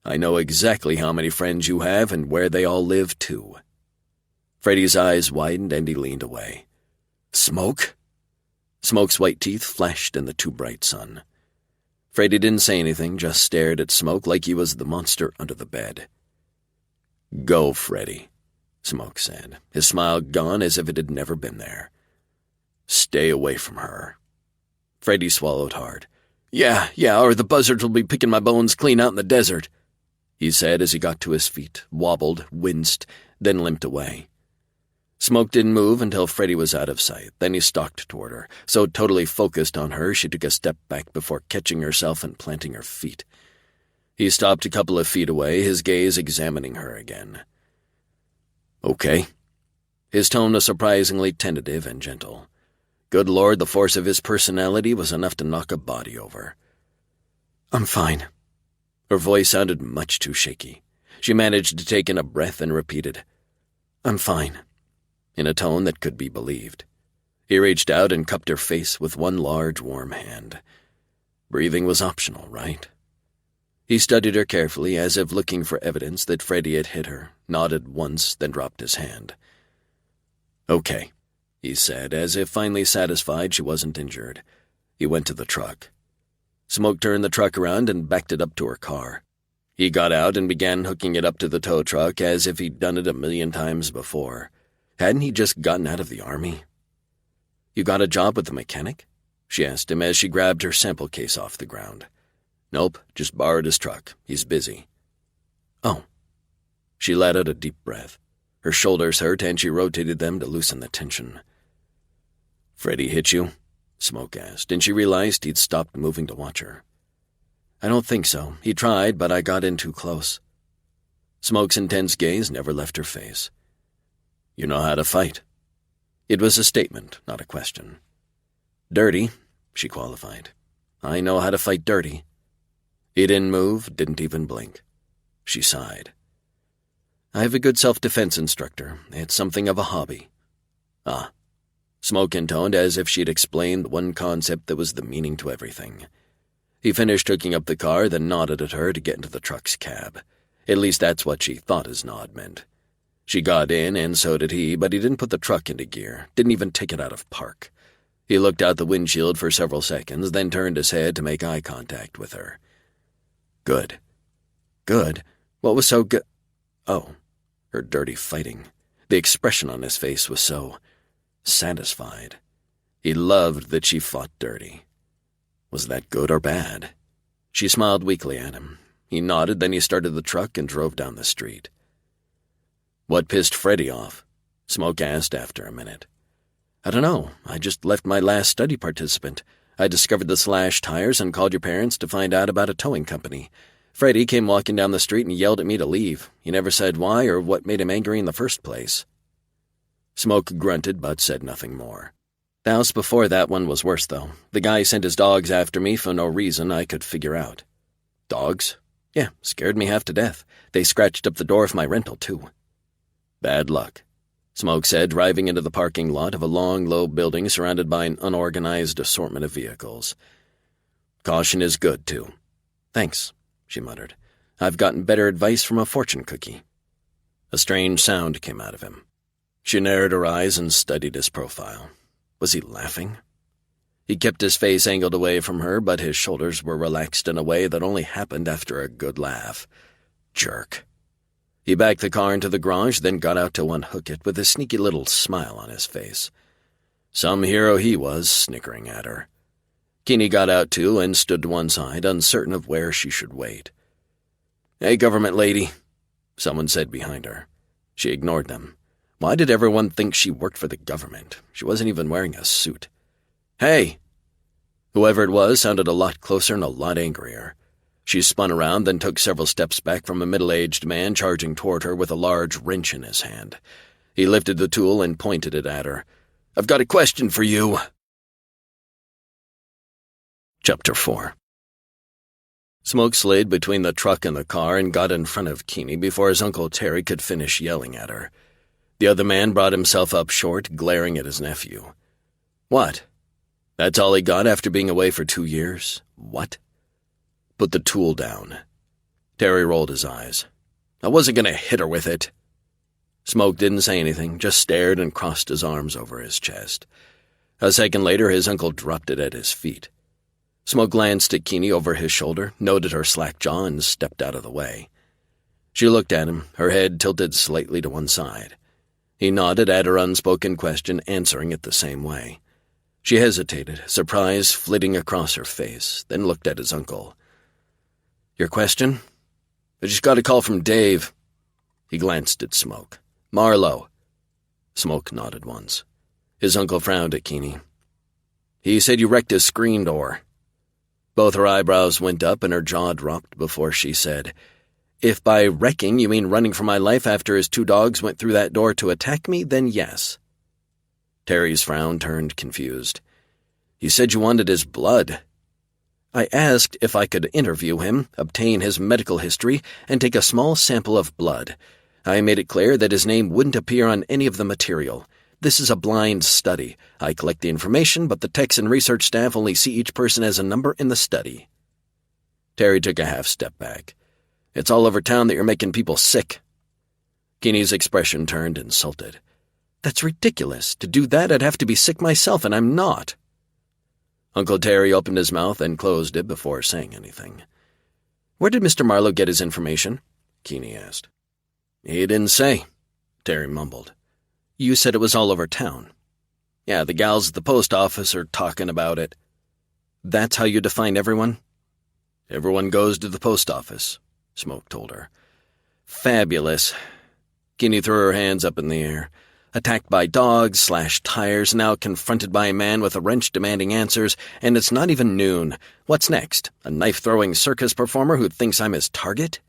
I know exactly how many friends you have and where they all live, too." Freddie's eyes widened and he leaned away. "Smoke?" Smoke's white teeth flashed in the too bright sun. Freddie didn't say anything, just stared at Smoke like he was the monster under the bed. "Go, Freddie," Smoke said, his smile gone as if it had never been there. "Stay away from her." Freddie swallowed hard. Yeah, or the buzzards will be picking my bones clean out in the desert," he said as he got to his feet, wobbled, winced, then limped away. Smoke didn't move until Freddie was out of sight. Then he stalked toward her. So totally focused on her, she took a step back before catching herself and planting her feet. He stopped a couple of feet away, his gaze examining her again. "Okay." His tone was surprisingly tentative and gentle. Good Lord, the force of his personality was enough to knock a body over. "I'm fine." Her voice sounded much too shaky. She managed to take in a breath and repeated, "I'm fine," in a tone that could be believed. He reached out and cupped her face with one large, warm hand. Breathing was optional, right? He studied her carefully, as if looking for evidence that Freddie had hit her, nodded once, then dropped his hand. "Okay," he said, as if finally satisfied she wasn't injured. He went to the truck. Smoke turned the truck around and backed it up to her car. He got out and began hooking it up to the tow truck as if he'd done it 1,000,000 times before. Hadn't he just gotten out of the army? "You got a job with the mechanic?" she asked him as she grabbed her sample case off the ground. "Nope, just borrowed his truck. He's busy." "Oh." She let out a deep breath. Her shoulders hurt and she rotated them to loosen the tension. "Freddie hit you?" Smoke asked, and she realized he'd stopped moving to watch her. "I don't think so. He tried, but I got in too close." Smoke's intense gaze never left her face. "You know how to fight?" It was a statement, not a question. "Dirty," she qualified. "I know how to fight dirty." He didn't move, didn't even blink. She sighed. "I have a good self-defense instructor. It's something of a hobby." "Ah." Smoke intoned as if she'd explained one concept that was the meaning to everything. He finished hooking up the car, then nodded at her to get into the truck's cab. At least that's what she thought his nod meant. She got in, and so did he, but he didn't put the truck into gear, didn't even take it out of park. He looked out the windshield for several seconds, then turned his head to make eye contact with her. "Good." "Good? What was so good?" Oh, her dirty fighting. The expression on his face was so satisfied. He loved that she fought dirty. Was that good or bad? She smiled weakly at him. He nodded, then he started the truck and drove down the street. "What pissed Freddie off?" Smoke asked after a minute. "I don't know. I just left my last study participant. I discovered the slashed tires and called your parents to find out about a towing company. Freddie came walking down the street and yelled at me to leave. He never said why or what made him angry in the first place." Smoke grunted but said nothing more. "The house before that one was worse, though. The guy sent his dogs after me for no reason I could figure out." "Dogs?" "Yeah, scared me half to death. They scratched up the door of my rental, too." "Bad luck," Smoke said, driving into the parking lot of a long, low building surrounded by an unorganized assortment of vehicles. "Caution is good, too." "Thanks," she muttered. "I've gotten better advice from a fortune cookie." A strange sound came out of him. She narrowed her eyes and studied his profile. Was he laughing? He kept his face angled away from her, but his shoulders were relaxed in a way that only happened after a good laugh. Jerk. He backed the car into the garage, then got out to unhook it with a sneaky little smile on his face. Some hero he was, snickering at her. Keeney got out too and stood to one side, uncertain of where she should wait. "Hey, government lady," someone said behind her. She ignored them. Why did everyone think she worked for the government? She wasn't even wearing a suit. "Hey!" Whoever it was sounded a lot closer and a lot angrier. She spun around, then took several steps back from a middle-aged man charging toward her with a large wrench in his hand. He lifted the tool and pointed it at her. "I've got a question for you." Chapter 4. Smoke slid between the truck and the car and got in front of Keeney before his Uncle Terry could finish yelling at her. The other man brought himself up short, glaring at his nephew. "What? That's all he got after being away for 2 years? What?" "Put the tool down." Terry rolled his eyes. "I wasn't going to hit her with it." Smoke didn't say anything, just stared and crossed his arms over his chest. A second later, his uncle dropped it at his feet. Smoke glanced at Keeney over his shoulder, noted her slack jaw, and stepped out of the way. She looked at him, her head tilted slightly to one side. He nodded at her unspoken question, answering it the same way. She hesitated, surprise flitting across her face, then looked at his uncle. "Your question?" "I just got a call from Dave." He glanced at Smoke. "Marlowe." Smoke nodded once. His uncle frowned at Keeney. "He said you wrecked his screen door." Both her eyebrows went up and her jaw dropped before she said, "If by wrecking you mean running for my life after his 2 dogs went through that door to attack me, then yes." Terry's frown turned confused. "You said you wanted his blood." "I asked if I could interview him, obtain his medical history, and take a small sample of blood. I made it clear that his name wouldn't appear on any of the material. This is a blind study. I collect the information, but the techs and research staff only see each person as a number in the study." Terry took a half step back. "It's all over town that you're making people sick." Keeney's expression turned insulted. "That's ridiculous. To do that, I'd have to be sick myself, and I'm not." Uncle Terry opened his mouth and closed it before saying anything. "Where did Mr. Marlowe get his information?" Keeney asked. "He didn't say," Terry mumbled. You said it was all over town. Yeah, the gals at the post office are talking about it. That's how you define everyone? Everyone goes to the post office, Smoke told her. Fabulous. Kinney threw her hands up in the air. Attacked by dogs, slashed tires, now confronted by a man with a wrench demanding answers, and it's not even noon. What's next? A knife-throwing circus performer who thinks I'm his target?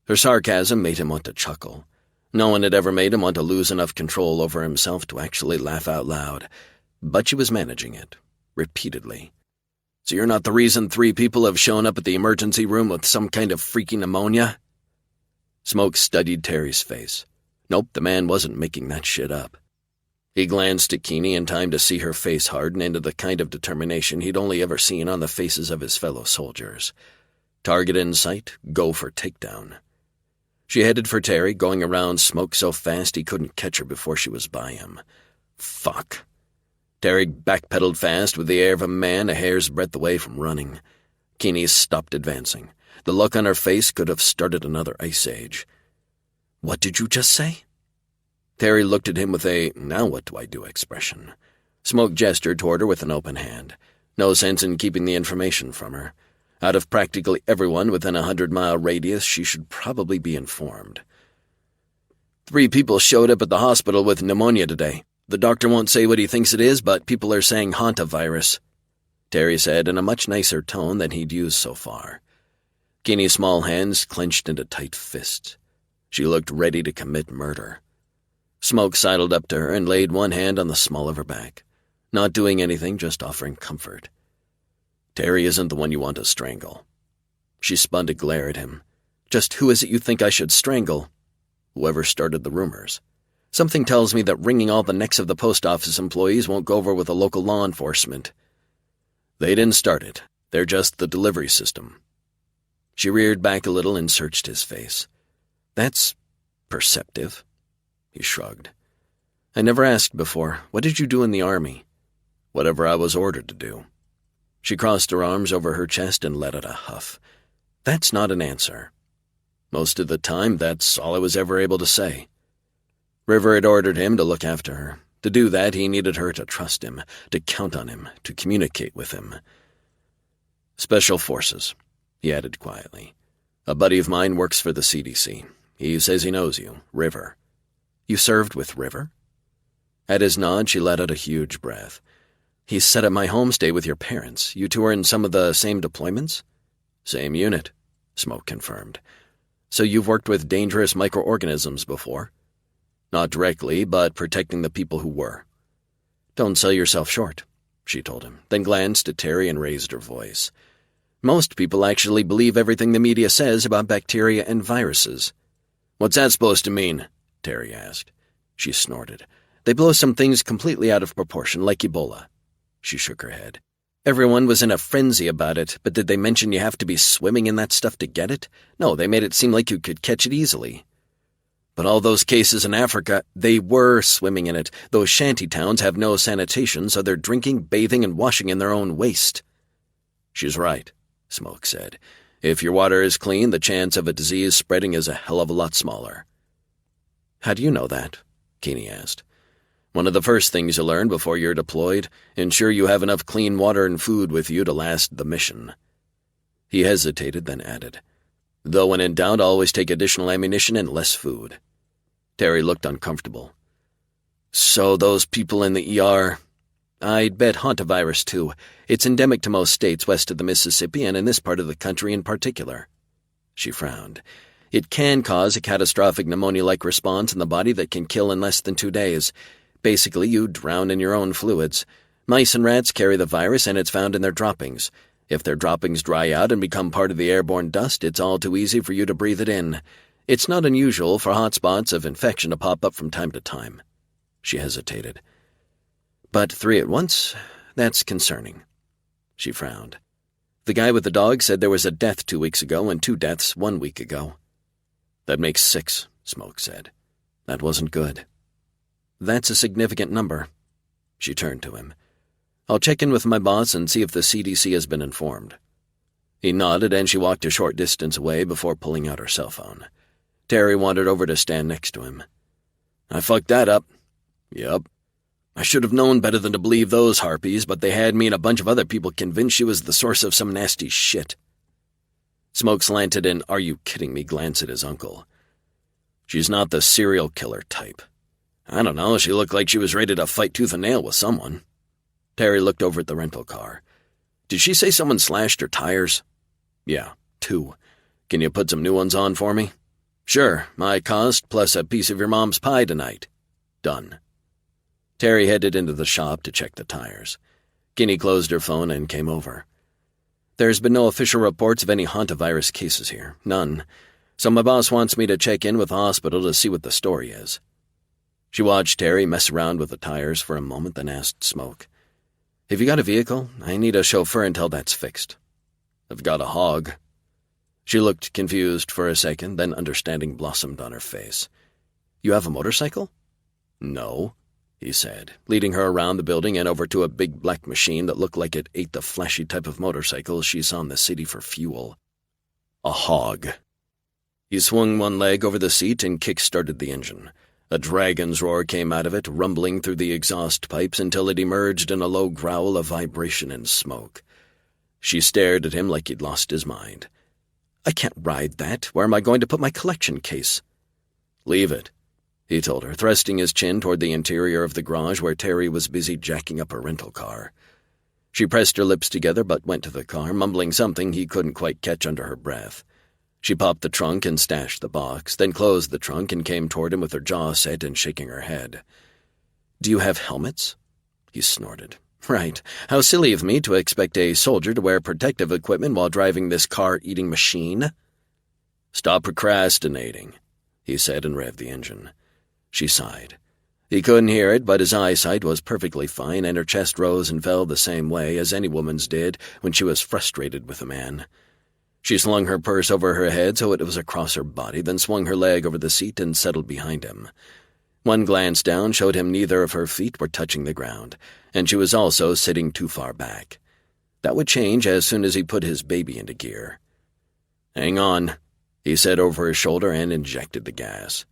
Her sarcasm made him want to chuckle. No one had ever made him want to lose enough control over himself to actually laugh out loud. But she was managing it, repeatedly. So you're not the reason 3 people have shown up at the emergency room with some kind of freaking pneumonia? Smoke studied Terry's face. Nope, the man wasn't making that shit up. He glanced at Keeney in time to see her face harden into the kind of determination he'd only ever seen on the faces of his fellow soldiers. Target in sight, go for takedown. She headed for Terry, going around Smoke so fast he couldn't catch her before she was by him. Fuck. Terry backpedaled fast with the air of a man a hair's breadth away from running. Keeney stopped advancing. The look on her face could have started another ice age. What did you just say? Terry looked at him with a now what do I do expression. Smoke gestured toward her with an open hand. No sense in keeping the information from her. Out of practically everyone within a 100-mile radius, she should probably be informed. 3 people showed up at the hospital with pneumonia today. The doctor won't say what he thinks it is, but people are saying hantavirus, Terry said in a much nicer tone than he'd used so far. Keeney's small hands clenched into tight fists. She looked ready to commit murder. Smoke sidled up to her and laid one hand on the small of her back, not doing anything, just offering comfort. Terry isn't the one you want to strangle. She spun to glare at him. Just who is it you think I should strangle? Whoever started the rumors. Something tells me that wringing all the necks of the post office employees won't go over with the local law enforcement. They didn't start it. They're just the delivery system. She reared back a little and searched his face. That's perceptive. He shrugged. I never asked before, what did you do in the army? Whatever I was ordered to do. She crossed her arms over her chest and let out a huff. That's not an answer. Most of the time, that's all I was ever able to say. River had ordered him to look after her. To do that, he needed her to trust him, to count on him, to communicate with him. Special Forces, he added quietly. A buddy of mine works for the CDC. He says he knows you, River. You served with River? At his nod, she let out a huge breath. He set up my homestay with your parents. You two were in some of the same deployments? Same unit, Smoke confirmed. So you've worked with dangerous microorganisms before? Not directly, but protecting the people who were. Don't sell yourself short, she told him, then glanced at Terry and raised her voice. Most people actually believe everything the media says about bacteria and viruses. What's that supposed to mean? Terry asked. She snorted. They blow some things completely out of proportion, like Ebola. She shook her head. Everyone was in a frenzy about it, but did they mention you have to be swimming in that stuff to get it? No, they made it seem like you could catch it easily. But all those cases in Africa, they were swimming in it. Those shanty towns have no sanitation, so they're drinking, bathing, and washing in their own waste. She's right, Smoke said. If your water is clean, the chance of a disease spreading is a hell of a lot smaller. How do you know that? Keeney asked. One of the first things you learn before you're deployed, ensure you have enough clean water and food with you to last the mission. He hesitated, then added, though when in doubt, always take additional ammunition and less food. Terry looked uncomfortable. So those people in the ER... I'd bet hantavirus, too. It's endemic to most states west of the Mississippi and in this part of the country in particular. She frowned. It can cause a catastrophic pneumonia-like response in the body that can kill in less than 2 days. Basically, you drown in your own fluids. Mice and rats carry the virus, and it's found in their droppings. If their droppings dry out and become part of the airborne dust, it's all too easy for you to breathe it in. It's not unusual for hot spots of infection to pop up from time to time. She hesitated. But 3 at once? That's concerning. She frowned. The guy with the dog said there was a death 2 weeks ago and 2 deaths 1 week ago. That makes 6, Smoke said. That wasn't good. That's a significant number. She turned to him. I'll check in with my boss and see if the CDC has been informed. He nodded and she walked a short distance away before pulling out her cell phone. Terry wandered over to stand next to him. I fucked that up. Yup. I should have known better than to believe those harpies, but they had me and a bunch of other people convinced she was the source of some nasty shit. Smoke slanted an are-you-kidding-me glance at his uncle. She's not the serial killer type. I don't know, she looked like she was ready to fight tooth and nail with someone. Terry looked over at the rental car. Did she say someone slashed her tires? Yeah, 2. Can you put some new ones on for me? Sure, my cost plus a piece of your mom's pie tonight. Done. Terry headed into the shop to check the tires. Kinney closed her phone and came over. There's been no official reports of any hantavirus cases here. None. So my boss wants me to check in with the hospital to see what the story is. She watched Terry mess around with the tires for a moment, then asked Smoke, Have you got a vehicle? I need a chauffeur until that's fixed. I've got a hog. She looked confused for a second, then understanding blossomed on her face. You have a motorcycle? No, he said, leading her around the building and over to a big black machine that looked like it ate the flashy type of motorcycles she saw in the city for fuel. A hog. He swung one leg over the seat and kick-started the engine. A dragon's roar came out of it, rumbling through the exhaust pipes until it emerged in a low growl of vibration and smoke. She stared at him like he'd lost his mind. I can't ride that. Where am I going to put my collection case? Leave it, he told her, thrusting his chin toward the interior of the garage where Terry was busy jacking up her rental car. She pressed her lips together but went to the car, mumbling something he couldn't quite catch under her breath. She popped the trunk and stashed the box, then closed the trunk and came toward him with her jaw set and shaking her head. Do you have helmets? He snorted. Right. How silly of me to expect a soldier to wear protective equipment while driving this car-eating machine. Stop procrastinating, he said and revved the engine. She sighed. He couldn't hear it, but his eyesight was perfectly fine, and her chest rose and fell the same way as any woman's did when she was frustrated with a man. She slung her purse over her head so it was across her body, then swung her leg over the seat and settled behind him. One glance down showed him neither of her feet were touching the ground, and she was also sitting too far back. That would change as soon as he put his baby into gear. Hang on, he said over his shoulder and injected the gas.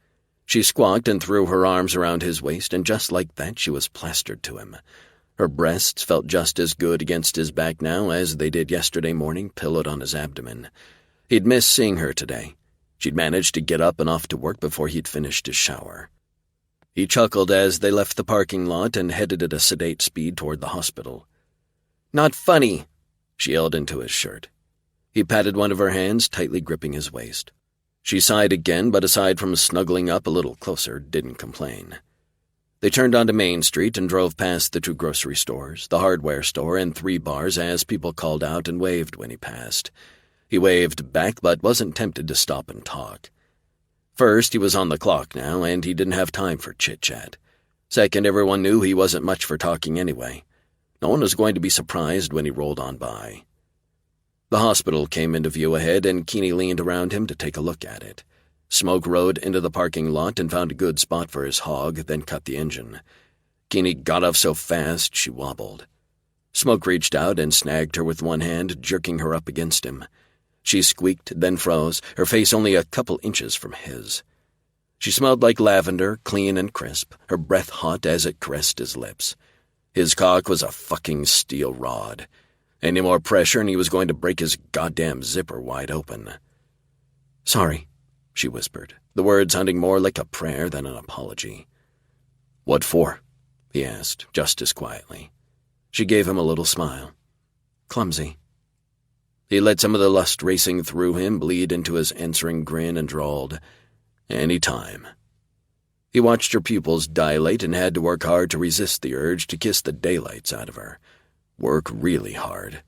She squawked and threw her arms around his waist, and just like that she was plastered to him. Her breasts felt just as good against his back now as they did yesterday morning, pillowed on his abdomen. He'd missed seeing her today. She'd managed to get up and off to work before he'd finished his shower. He chuckled as they left the parking lot and headed at a sedate speed toward the hospital. Not funny, she yelled into his shirt. He patted one of her hands, tightly gripping his waist. She sighed again, but aside from snuggling up a little closer, didn't complain. They turned onto Main Street and drove past the 2 grocery stores, the hardware store, and 3 bars as people called out and waved when he passed. He waved back but wasn't tempted to stop and talk. First, he was on the clock now, and he didn't have time for chit-chat. Second, everyone knew he wasn't much for talking anyway. No one was going to be surprised when he rolled on by. The hospital came into view ahead, and Keeney leaned around him to take a look at it. Smoke rode into the parking lot and found a good spot for his hog, then cut the engine. Keeney got off so fast she wobbled. Smoke reached out and snagged her with one hand, jerking her up against him. She squeaked, then froze, her face only a couple inches from his. She smelled like lavender, clean and crisp, her breath hot as it caressed his lips. His cock was a fucking steel rod. Any more pressure and he was going to break his goddamn zipper wide open. Sorry, she whispered, the words sounding more like a prayer than an apology. What for? He asked, just as quietly. She gave him a little smile. Clumsy. He let some of the lust racing through him bleed into his answering grin and drawled, Any time. He watched her pupils dilate and had to work hard to resist the urge to kiss the daylights out of her. Work really hard.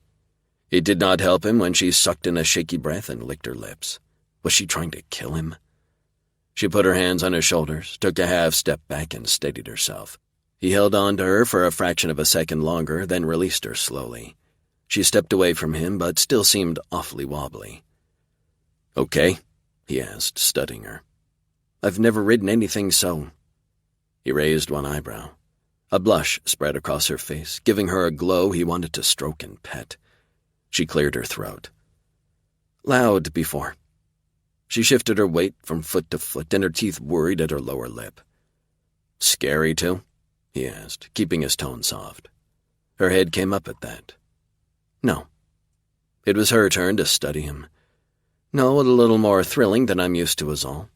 It did not help him when she sucked in a shaky breath and licked her lips. Was she trying to kill him? She put her hands on his shoulders, took a half step back and steadied herself. He held on to her for a fraction of a second longer, then released her slowly. She stepped away from him, but still seemed awfully wobbly. Okay, he asked, studying her. I've never ridden anything so. He raised one eyebrow. A blush spread across her face, giving her a glow he wanted to stroke and pet. She cleared her throat. Loud before. She shifted her weight from foot to foot, and her teeth worried at her lower lip. Scary, too? He asked, keeping his tone soft. Her head came up at that. No. It was her turn to study him. No, a little more thrilling than I'm used to is all.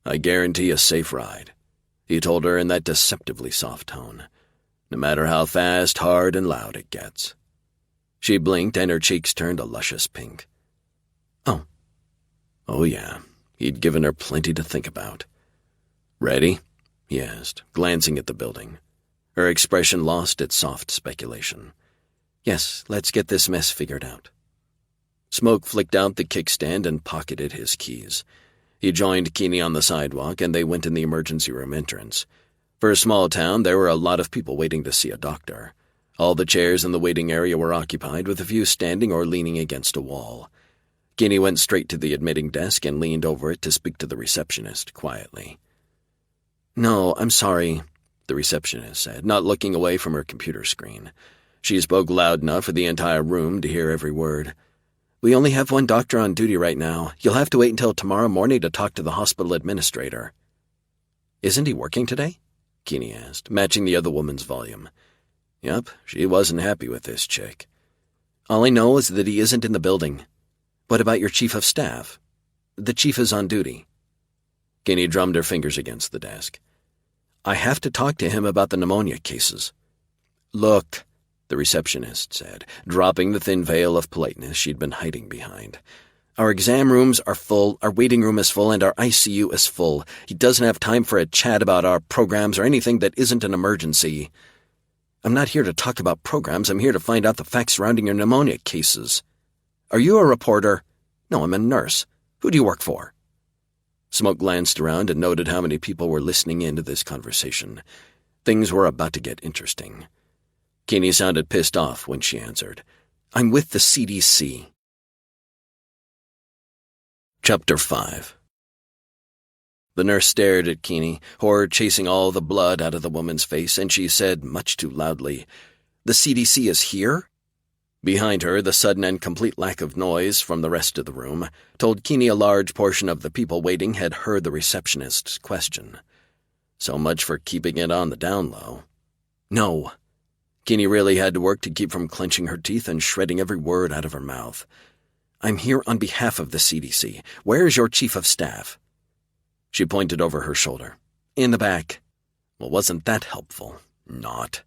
I guarantee a safe ride, he told her in that deceptively soft tone, no matter how fast, hard, and loud it gets. She blinked and her cheeks turned a luscious pink. Oh. Oh, yeah. He'd given her plenty to think about. Ready? He asked, glancing at the building. Her expression lost its soft speculation. Yes, let's get this mess figured out. Smoke flicked out the kickstand and pocketed his keys. He joined Keeney on the sidewalk, and they went in the emergency room entrance. For a small town, there were a lot of people waiting to see a doctor. All the chairs in the waiting area were occupied, with a few standing or leaning against a wall. Keeney went straight to the admitting desk and leaned over it to speak to the receptionist quietly. No, I'm sorry, the receptionist said, not looking away from her computer screen. She spoke loud enough for the entire room to hear every word. We only have one doctor on duty right now. You'll have to wait until tomorrow morning to talk to the hospital administrator. Isn't he working today? Keeney asked, matching the other woman's volume. Yep, she wasn't happy with this chick. All I know is that he isn't in the building. What about your chief of staff? The chief is on duty. Keeney drummed her fingers against the desk. I have to talk to him about the pneumonia cases. Look, the receptionist said, dropping the thin veil of politeness she'd been hiding behind. Our exam rooms are full, our waiting room is full, and our ICU is full. He doesn't have time for a chat about our programs or anything that isn't an emergency. I'm not here to talk about programs. I'm here to find out the facts surrounding your pneumonia cases. Are you a reporter? No, I'm a nurse. Who do you work for? Smoke glanced around and noted how many people were listening in to this conversation. Things were about to get interesting. Keeney sounded pissed off when she answered. I'm with the CDC. Chapter 5. The nurse stared at Keeney, horror chasing all the blood out of the woman's face, and she said, much too loudly, The CDC is here? Behind her, the sudden and complete lack of noise from the rest of the room told Keeney a large portion of the people waiting had heard the receptionist's question. So much for keeping it on the down low. No. Keeney really had to work to keep from clenching her teeth and shredding every word out of her mouth. I'm here on behalf of the CDC. Where is your chief of staff? She pointed over her shoulder. In the back. Well, wasn't that helpful? Not.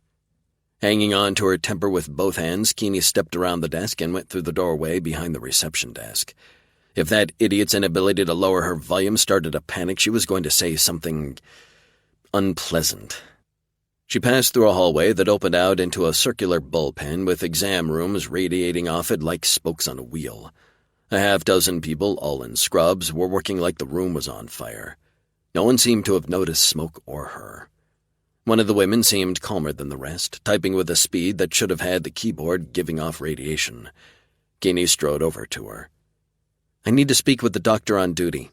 Hanging on to her temper with both hands, Keeney stepped around the desk and went through the doorway behind the reception desk. If that idiot's inability to lower her volume started a panic, she was going to say something unpleasant. She passed through a hallway that opened out into a circular bullpen with exam rooms radiating off it like spokes on a wheel. A half-dozen people, all in scrubs, were working like the room was on fire. No one seemed to have noticed Smoke or her. One of the women seemed calmer than the rest, typing with a speed that should have had the keyboard giving off radiation. Keeney strode over to her. I need to speak with the doctor on duty.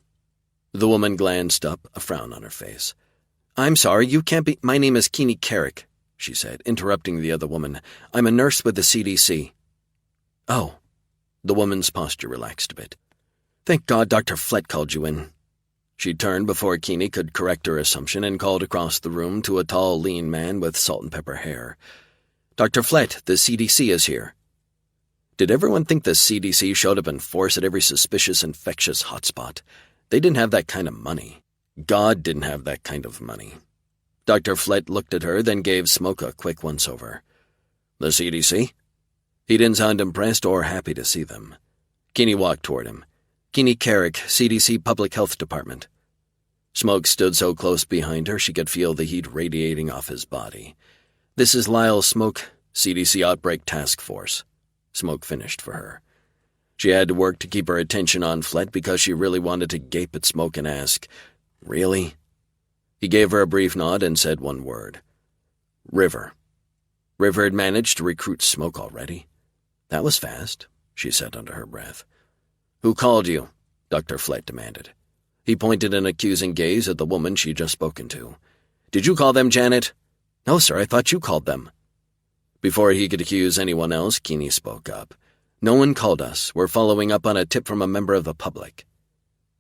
The woman glanced up, a frown on her face. I'm sorry, you can't be— My name is Keeney Carrick, she said, interrupting the other woman. I'm a nurse with the CDC. Oh. The woman's posture relaxed a bit. Thank God Dr. Flett called you in. She turned before Keeney could correct her assumption and called across the room to a tall, lean man with salt and pepper hair. Dr. Flett, the CDC is here. Did everyone think the CDC showed up in force at every suspicious infectious hotspot? They didn't have that kind of money. God didn't have that kind of money. Dr. Flett looked at her, then gave Smoke a quick once-over. The CDC? He didn't sound impressed or happy to see them. Keeney walked toward him. Keeney Carrick, CDC Public Health Department. Smoke stood so close behind her she could feel the heat radiating off his body. This is Lyle Smoke, CDC Outbreak Task Force. Smoke finished for her. She had to work to keep her attention on Flett because she really wanted to gape at Smoke and ask, Really? He gave her a brief nod and said one word. River. River had managed to recruit Smoke already. That was fast, she said under her breath. Who called you? Dr. Flett demanded. He pointed an accusing gaze at the woman she'd just spoken to. Did you call them, Janet? No, sir, I thought you called them. Before he could accuse anyone else, Keeney spoke up. No one called us. We're following up on a tip from a member of the public.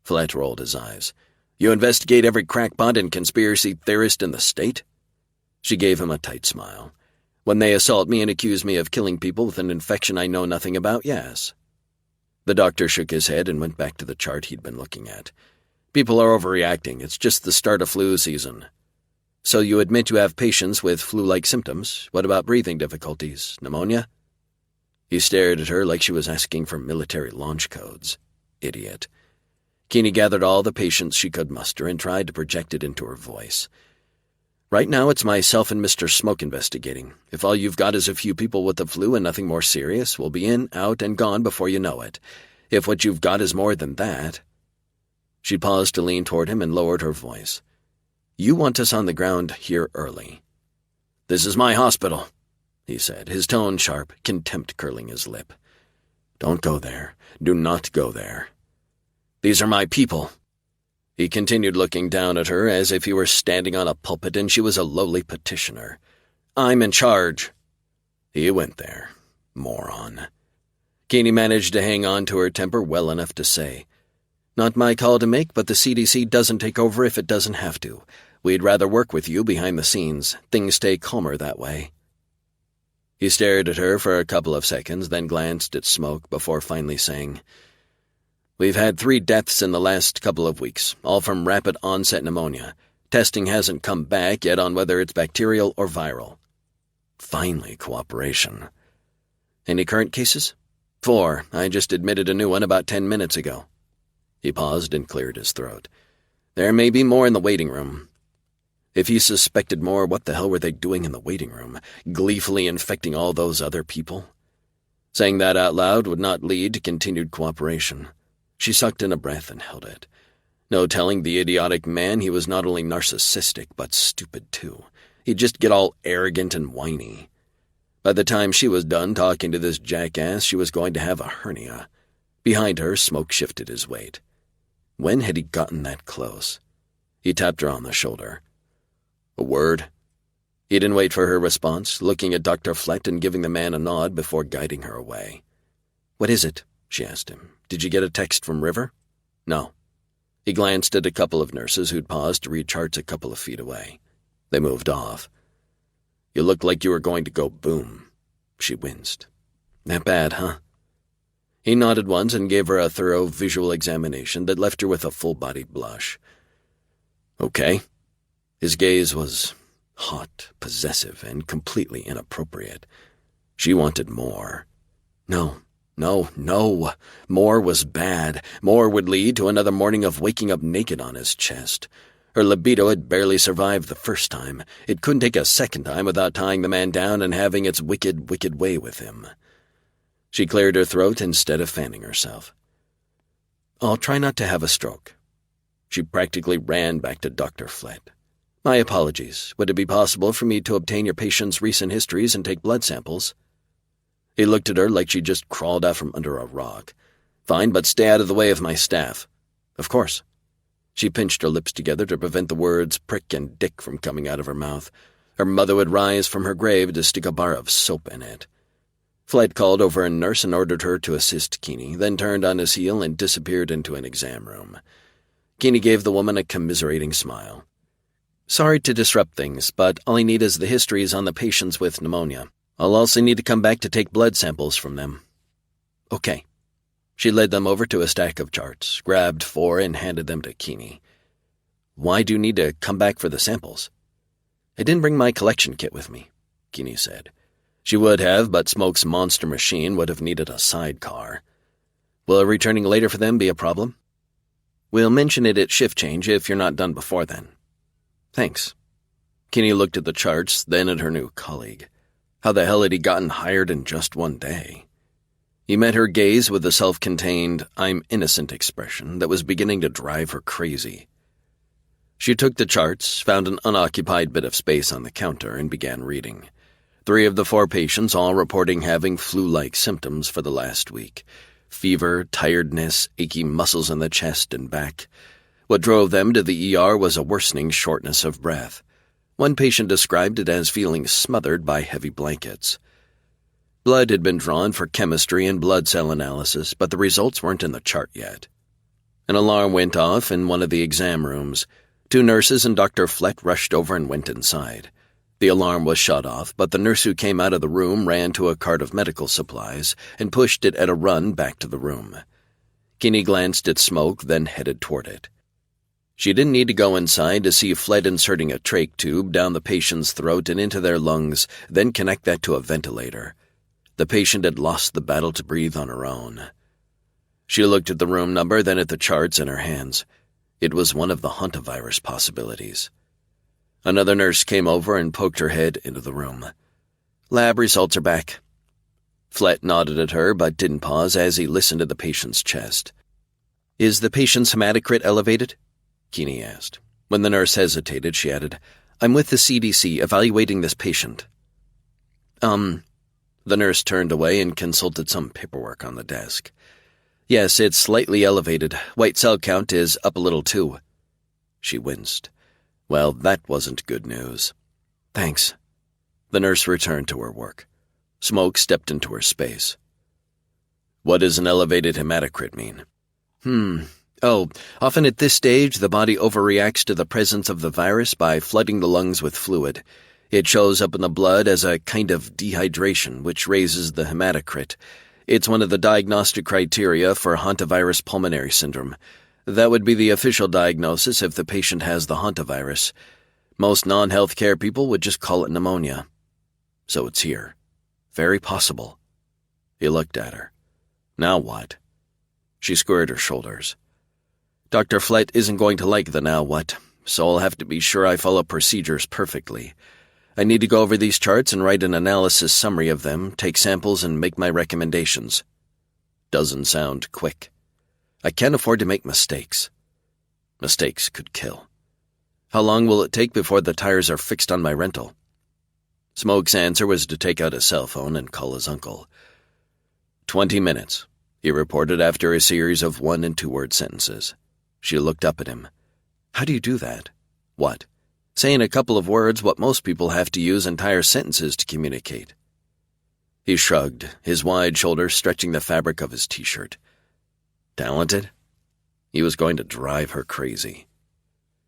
Flett rolled his eyes. You investigate every crackpot and conspiracy theorist in the state?" She gave him a tight smile. "When they assault me and accuse me of killing people with an infection I know nothing about, yes." The doctor shook his head and went back to the chart he'd been looking at. "People are overreacting. It's just the start of flu season." "So you admit you have patients with flu-like symptoms. What about breathing difficulties? Pneumonia?" He stared at her like she was asking for military launch codes. Idiot. Keeney gathered all the patience she could muster and tried to project it into her voice. "Right now it's myself and Mr. Smoke investigating. If all you've got is a few people with the flu and nothing more serious, we'll be in, out, and gone before you know it. If what you've got is more than that—" She paused to lean toward him and lowered her voice. "You want us on the ground here early." "This is my hospital," he said, his tone sharp, contempt curling his lip. "Don't go there. Do not go there." "These are my people." He continued looking down at her as if he were standing on a pulpit and she was a lowly petitioner. "I'm in charge." He went there. Moron. Keeney managed to hang on to her temper well enough to say, "Not my call to make, but the CDC doesn't take over if it doesn't have to. We'd rather work with you behind the scenes. Things stay calmer that way." He stared at her for a couple of seconds, then glanced at Smoke before finally saying, "We've had 3 deaths in the last couple of weeks, all from rapid-onset pneumonia. Testing hasn't come back yet on whether it's bacterial or viral." Finally, cooperation. "Any current cases?" 4. I just admitted a new one about 10 minutes ago." He paused and cleared his throat. "There may be more in the waiting room." If he suspected more, what the hell were they doing in the waiting room, gleefully infecting all those other people? Saying that out loud would not lead to continued cooperation. She sucked in a breath and held it. No telling the idiotic man he was not only narcissistic, but stupid too. He'd just get all arrogant and whiny. By the time she was done talking to this jackass, she was going to have a hernia. Behind her, Smoke shifted his weight. When had he gotten that close? He tapped her on the shoulder. "A word?" He didn't wait for her response, looking at Dr. Flett and giving the man a nod before guiding her away. "What is it?" she asked him. "Did you get a text from River?" "No." He glanced at a couple of nurses who'd paused to read charts a couple of feet away. They moved off. "You looked like you were going to go boom." She winced. "That bad, huh?" He nodded once and gave her a thorough visual examination that left her with a full-bodied blush. "Okay." His gaze was hot, possessive, and completely inappropriate. She wanted more. No. More was bad. More would lead to another morning of waking up naked on his chest. Her libido had barely survived the first time. It couldn't take a second time without tying the man down and having its wicked, wicked way with him. She cleared her throat instead of fanning herself. "I'll try not to have a stroke." She practically ran back to Dr. Flett. "My apologies. Would it be possible for me to obtain your patient's recent histories and take blood samples?" He looked at her like she just crawled out from under a rock. "Fine, but stay out of the way of my staff." "Of course." She pinched her lips together to prevent the words prick and dick from coming out of her mouth. Her mother would rise from her grave to stick a bar of soap in it. Flett called over a nurse and ordered her to assist Keeney, then turned on his heel and disappeared into an exam room. Keeney gave the woman a commiserating smile. "Sorry to disrupt things, but all I need is the histories on the patients with pneumonia. I'll also need to come back to take blood samples from them." "Okay." She led them over to a stack of charts, grabbed 4 and handed them to Keeney. "Why do you need to come back for the samples?" "I didn't bring my collection kit with me," Keeney said. She would have, but Smoke's monster machine would have needed a sidecar. "Will returning later for them be a problem?" "We'll mention it at shift change if you're not done before then." "Thanks." Keeney looked at the charts, then at her new colleague. How the hell had he gotten hired in just one day? He met her gaze with a self-contained, "I'm innocent" expression that was beginning to drive her crazy. She took the charts, found an unoccupied bit of space on the counter, and began reading. 3 of the 4 patients all reporting having flu-like symptoms for the last week. Fever, tiredness, achy muscles in the chest and back. What drove them to the ER was a worsening shortness of breath. One patient described it as feeling smothered by heavy blankets. Blood had been drawn for chemistry and blood cell analysis, but the results weren't in the chart yet. An alarm went off in one of the exam rooms. 2 nurses and Dr. Flett rushed over and went inside. The alarm was shut off, but the nurse who came out of the room ran to a cart of medical supplies and pushed it at a run back to the room. Kinney glanced at Smoke, then headed toward it. She didn't need to go inside to see Flett inserting a trach tube down the patient's throat and into their lungs, then connect that to a ventilator. The patient had lost the battle to breathe on her own. She looked at the room number, then at the charts in her hands. It was one of the hantavirus possibilities. Another nurse came over and poked her head into the room. "Lab results are back." Flett nodded at her, but didn't pause as he listened to the patient's chest. "Is the patient's hematocrit elevated?" Keeney asked. When the nurse hesitated, she added, "I'm with the CDC evaluating this patient." The nurse turned away and consulted some paperwork on the desk. "Yes, it's slightly elevated. White cell count is up a little, too." She winced. Well, that wasn't good news. "Thanks." The nurse returned to her work. Smoke stepped into her space. "What does an elevated hematocrit mean?" Often at this stage, the body overreacts to the presence of the virus by flooding the lungs with fluid. It shows up in the blood as a kind of dehydration, which raises the hematocrit. It's one of the diagnostic criteria for hantavirus pulmonary syndrome. That would be the official diagnosis if the patient has the hantavirus. Most non-healthcare people would just call it pneumonia. So it's here. Very possible. He looked at her. Now what? She squared her shoulders. Dr. Flett isn't going to like the now what, so I'll have to be sure I follow procedures perfectly. I need to go over these charts and write an analysis summary of them, take samples, and make my recommendations. Doesn't sound quick. I can't afford to make mistakes. Mistakes could kill. How long will it take before the tires are fixed on my rental? Smoke's answer was to take out his cell phone and call his uncle. 20 minutes, he reported after a series of 1- and 2-word sentences. She looked up at him. How do you do that? What? Say in a couple of words what most people have to use entire sentences to communicate. He shrugged, his wide shoulders stretching the fabric of his t-shirt. Talented? He was going to drive her crazy.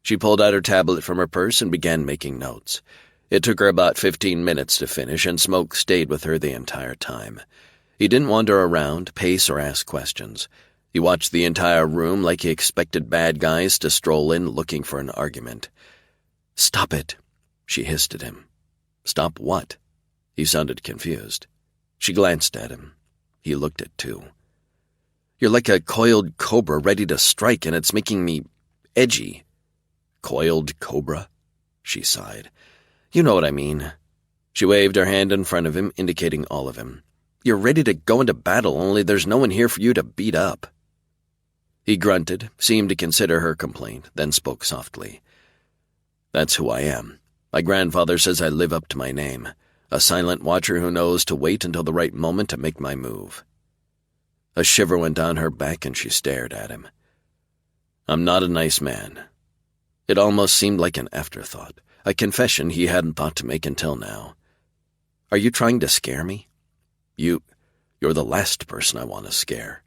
She pulled out her tablet from her purse and began making notes. It took her about 15 minutes to finish, and Smoke stayed with her the entire time. He didn't wander around, pace, or ask questions. He watched the entire room like he expected bad guys to stroll in looking for an argument. "Stop it," she hissed at him. "Stop what?" He sounded confused. She glanced at him. He looked at too. "You're like a coiled cobra ready to strike, and it's making me edgy." "Coiled cobra?" She sighed. "You know what I mean." She waved her hand in front of him, indicating all of him. "You're ready to go into battle, only there's no one here for you to beat up." He grunted, seemed to consider her complaint, then spoke softly. "That's who I am. My grandfather says I live up to my name, a silent watcher who knows to wait until the right moment to make my move." A shiver went down her back and she stared at him. "I'm not a nice man." It almost seemed like an afterthought, a confession he hadn't thought to make until now. "Are you trying to scare me?" You're the last person I want to scare."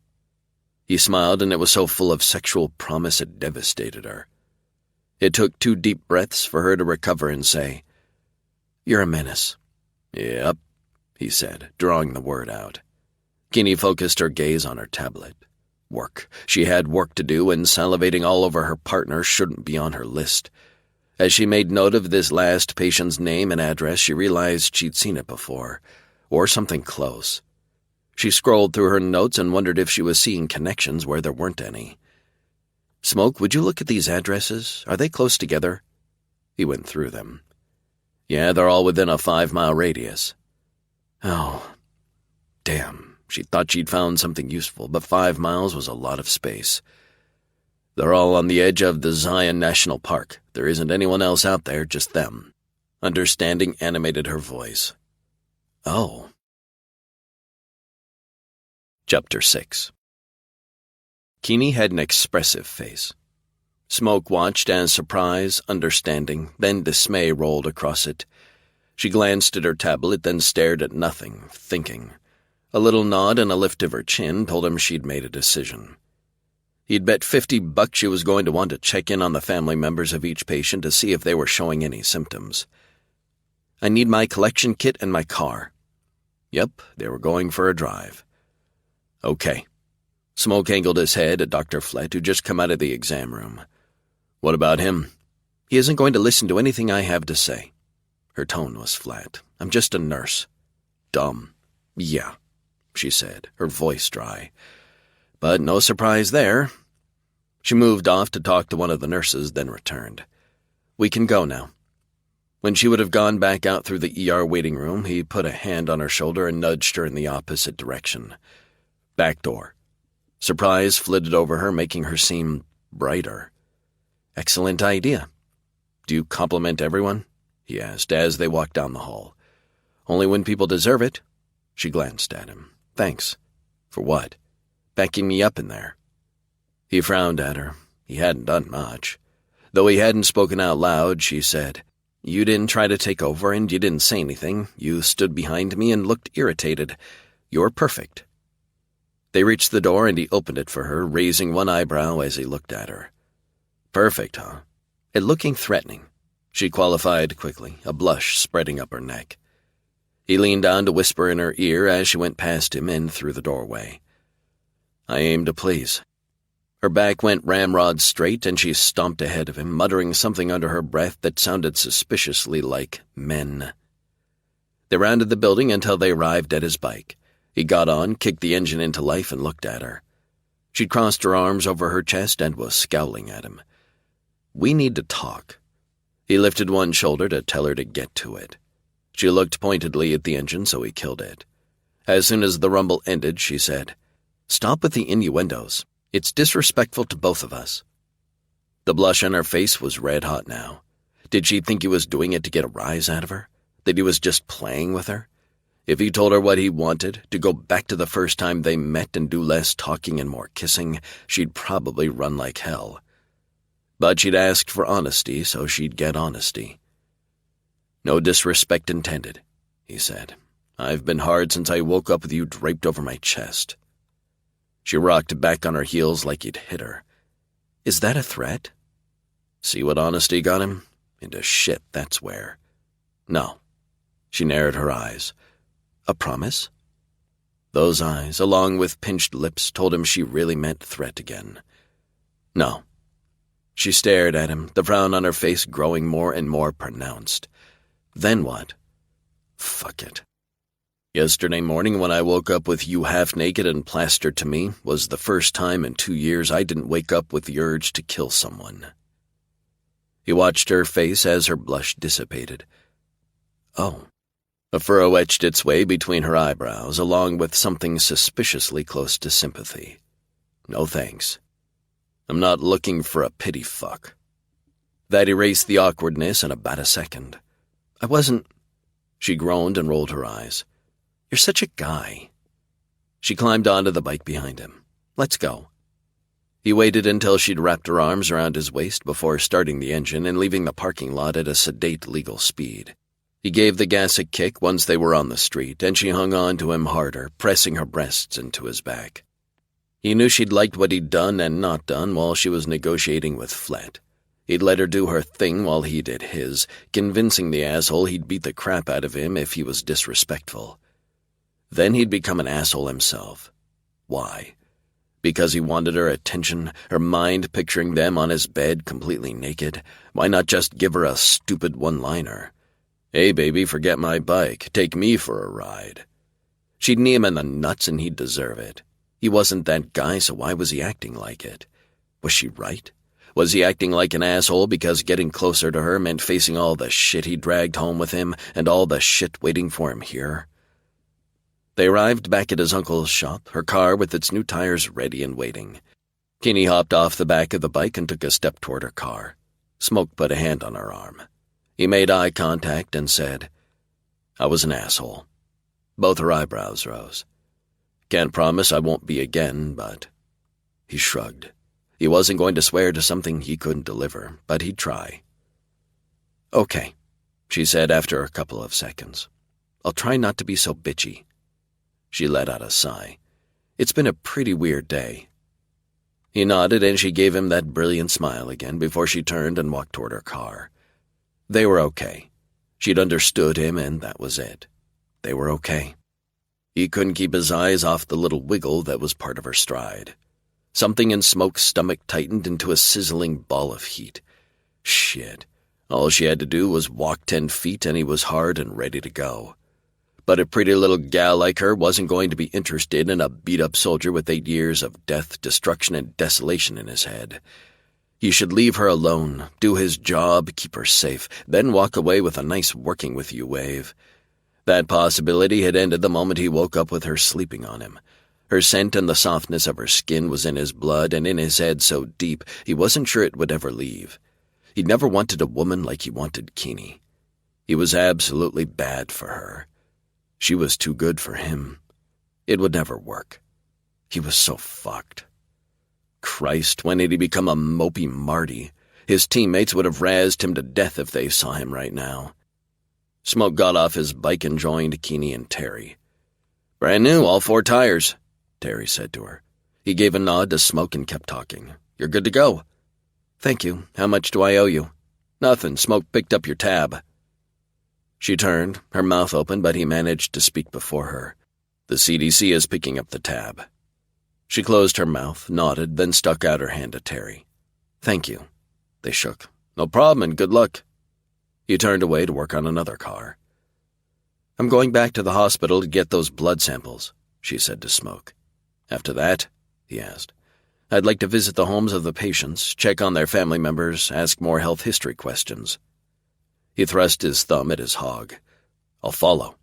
He smiled, and it was so full of sexual promise it devastated her. It took 2 deep breaths for her to recover and say, "You're a menace." "Yep," he said, drawing the word out. Kinney focused her gaze on her tablet. Work. She had work to do, and salivating all over her partner shouldn't be on her list. As she made note of this last patient's name and address, she realized she'd seen it before, or something close. She scrolled through her notes and wondered if she was seeing connections where there weren't any. "Smoke, would you look at these addresses? Are they close together?" He went through them. "Yeah, they're all within a 5-mile radius." Oh, damn. She thought she'd found something useful, but 5 miles was a lot of space. "They're all on the edge of the Zion National Park. There isn't anyone else out there, just them." Understanding animated her voice. "Oh." Chapter 6. Keeney had an expressive face. Smoke watched as surprise, understanding, then dismay rolled across it. She glanced at her tablet, then stared at nothing, thinking. A little nod and a lift of her chin told him she'd made a decision. He'd bet $50 she was going to want to check in on the family members of each patient to see if they were showing any symptoms. I need my collection kit and my car. Yep, they were going for a drive. Okay. Smoke angled his head at Dr. Flett, who'd just come out of the exam room. What about him? He isn't going to listen to anything I have to say. Her tone was flat. I'm just a nurse. Dumb. Yeah, she said, her voice dry. But no surprise there. She moved off to talk to one of the nurses, then returned. We can go now. When she would have gone back out through the ER waiting room, he put a hand on her shoulder and nudged her in the opposite direction. Back door. Surprise flitted over her, making her seem brighter. Excellent idea. Do you compliment everyone? He asked as they walked down the hall. Only when people deserve it. She glanced at him. Thanks. For what? Backing me up in there. He frowned at her. He hadn't done much. Though he hadn't spoken out loud, she said, You didn't try to take over and you didn't say anything. You stood behind me and looked irritated. You're perfect. They reached the door and he opened it for her, raising one eyebrow as he looked at her. Perfect, huh? It looking threatening. She qualified quickly, a blush spreading up her neck. He leaned down to whisper in her ear as she went past him and through the doorway. I aim to please. Her back went ramrod straight and she stomped ahead of him, muttering something under her breath that sounded suspiciously like men. They rounded the building until they arrived at his bike. He got on, kicked the engine into life, and looked at her. She'd crossed her arms over her chest and was scowling at him. We need to talk. He lifted one shoulder to tell her to get to it. She looked pointedly at the engine, so he killed it. As soon as the rumble ended, she said, Stop with the innuendos. It's disrespectful to both of us. The blush on her face was red-hot now. Did she think he was doing it to get a rise out of her? That he was just playing with her? If he told her what he wanted, to go back to the first time they met and do less talking and more kissing, she'd probably run like hell. But she'd asked for honesty, so she'd get honesty. No disrespect intended, he said. I've been hard since I woke up with you draped over my chest. She rocked back on her heels like he'd hit her. Is that a threat? See what honesty got him? Into shit, that's where. No. She narrowed her eyes. A promise? Those eyes, along with pinched lips, told him she really meant threat again. No. She stared at him, the frown on her face growing more and more pronounced. Then what? Fuck it. Yesterday morning when I woke up with you half-naked and plastered to me was the first time in 2 years I didn't wake up with the urge to kill someone. He watched her face as her blush dissipated. Oh. A furrow etched its way between her eyebrows, along with something suspiciously close to sympathy. No thanks. I'm not looking for a pity fuck. That erased the awkwardness in about a second. I wasn't... She groaned and rolled her eyes. You're such a guy. She climbed onto the bike behind him. Let's go. He waited until she'd wrapped her arms around his waist before starting the engine and leaving the parking lot at a sedate legal speed. He gave the gas a kick once they were on the street, and she hung on to him harder, pressing her breasts into his back. He knew she'd liked what he'd done and not done while she was negotiating with Flett. He'd let her do her thing while he did his, convincing the asshole he'd beat the crap out of him if he was disrespectful. Then he'd become an asshole himself. Why? Because he wanted her attention, her mind picturing them on his bed completely naked? Why not just give her a stupid one-liner? Hey, baby, forget my bike. Take me for a ride. She'd knee him in the nuts and he'd deserve it. He wasn't that guy, so why was he acting like it? Was she right? Was he acting like an asshole because getting closer to her meant facing all the shit he dragged home with him and all the shit waiting for him here? They arrived back at his uncle's shop, her car with its new tires ready and waiting. Keeney hopped off the back of the bike and took a step toward her car. Smoke put a hand on her arm. He made eye contact and said, I was an asshole. Both her eyebrows rose. Can't promise I won't be again, but... He shrugged. He wasn't going to swear to something he couldn't deliver, but he'd try. Okay, she said after a couple of seconds. I'll try not to be so bitchy. She let out a sigh. It's been a pretty weird day. He nodded, and she gave him that brilliant smile again before she turned and walked toward her car. They were okay. She'd understood him, and that was it. They were okay. He couldn't keep his eyes off the little wiggle that was part of her stride. Something in Smoke's stomach tightened into a sizzling ball of heat. Shit. All she had to do was walk 10 feet, and he was hard and ready to go. But a pretty little gal like her wasn't going to be interested in a beat-up soldier with 8 years of death, destruction, and desolation in his head. He should leave her alone, do his job, keep her safe, then walk away with a nice working with you wave. That possibility had ended the moment he woke up with her sleeping on him. Her scent and the softness of her skin was in his blood and in his head so deep he wasn't sure it would ever leave. He'd never wanted a woman like he wanted Keeney. He was absolutely bad for her. She was too good for him. It would never work. He was so fucked. Christ, when had he become a mopey Marty? His teammates would have razzed him to death if they saw him right now. Smoke got off his bike and joined Keeney and Terry. "Brand new, all 4 tires," Terry said to her. He gave a nod to Smoke and kept talking. "You're good to go." "Thank you. How much do I owe you?" "Nothing. Smoke picked up your tab." She turned, her mouth open, but he managed to speak before her. "The CDC is picking up the tab." She closed her mouth, nodded, then stuck out her hand to Terry. "Thank you." They shook. "No problem, and good luck." He turned away to work on another car. "I'm going back to the hospital to get those blood samples," she said to Smoke. "After that?" he asked. "I'd like to visit the homes of the patients, check on their family members, ask more health history questions." He thrust his thumb at his hog. "I'll follow."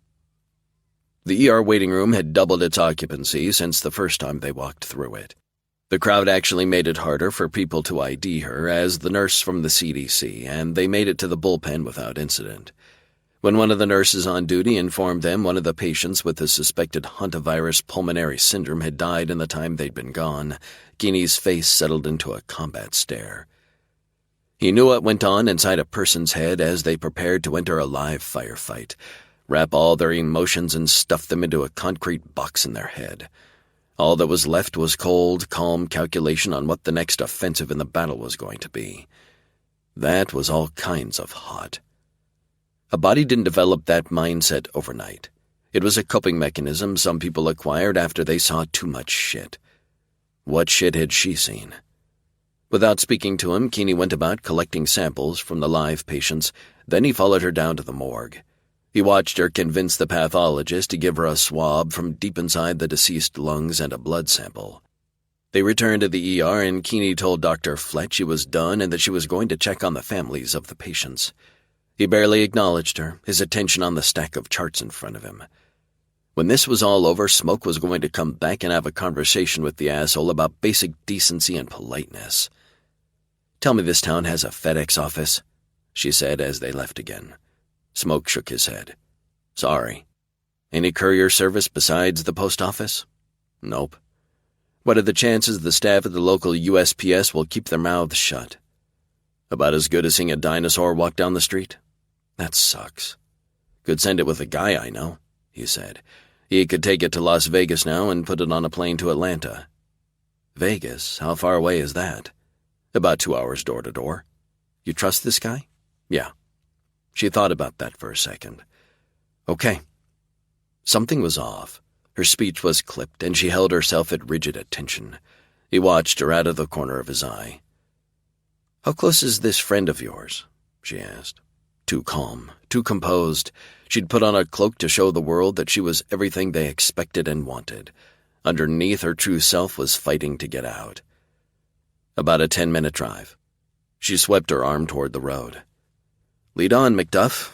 The ER waiting room had doubled its occupancy since the first time they walked through it. The crowd actually made it harder for people to ID her as the nurse from the CDC, and they made it to the bullpen without incident. When one of the nurses on duty informed them one of the patients with the suspected hantavirus pulmonary syndrome had died in the time they'd been gone, Keeney's face settled into a combat stare. He knew what went on inside a person's head as they prepared to enter a live firefight, wrap all their emotions and stuff them into a concrete box in their head. All that was left was cold, calm calculation on what the next offensive in the battle was going to be. That was all kinds of hot. A body didn't develop that mindset overnight. It was a coping mechanism some people acquired after they saw too much shit. What shit had she seen? Without speaking to him, Keeney went about collecting samples from the live patients, then he followed her down to the morgue. He watched her convince the pathologist to give her a swab from deep inside the deceased lungs and a blood sample. They returned to the ER, and Keeney told Dr. Fletch she was done and that she was going to check on the families of the patients. He barely acknowledged her, his attention on the stack of charts in front of him. When this was all over, Smoke was going to come back and have a conversation with the asshole about basic decency and politeness. "Tell me this town has a FedEx office," she said as they left again. Smoke shook his head. "Sorry. Any courier service besides the post office?" "Nope." "What are the chances the staff at the local USPS will keep their mouths shut?" "About as good as seeing a dinosaur walk down the street." "That sucks." "Could send it with a guy I know," he said. "He could take it to Las Vegas now and put it on a plane to Atlanta." "Vegas? How far away is that?" "About 2 hours door to door." "You trust this guy?" "Yeah." She thought about that for a second. "Okay." Something was off. Her speech was clipped, and she held herself at rigid attention. He watched her out of the corner of his eye. "How close is this friend of yours?" she asked. Too calm, too composed. She'd put on a cloak to show the world that she was everything they expected and wanted. Underneath, her true self was fighting to get out. "About a 10-minute drive." She swept her arm toward the road. "Lead on, Macduff."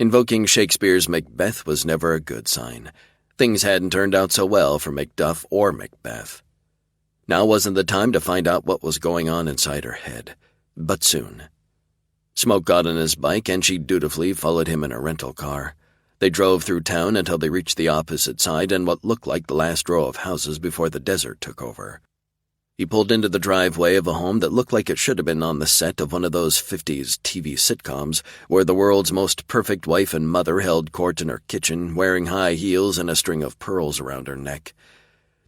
Invoking Shakespeare's Macbeth was never a good sign. Things hadn't turned out so well for Macduff or Macbeth. Now wasn't the time to find out what was going on inside her head, but soon. Smoke got on his bike, and she dutifully followed him in a rental car. They drove through town until they reached the opposite side and what looked like the last row of houses before the desert took over. He pulled into the driveway of a home that looked like it should have been on the set of one of those 50s TV sitcoms where the world's most perfect wife and mother held court in her kitchen, wearing high heels and a string of pearls around her neck.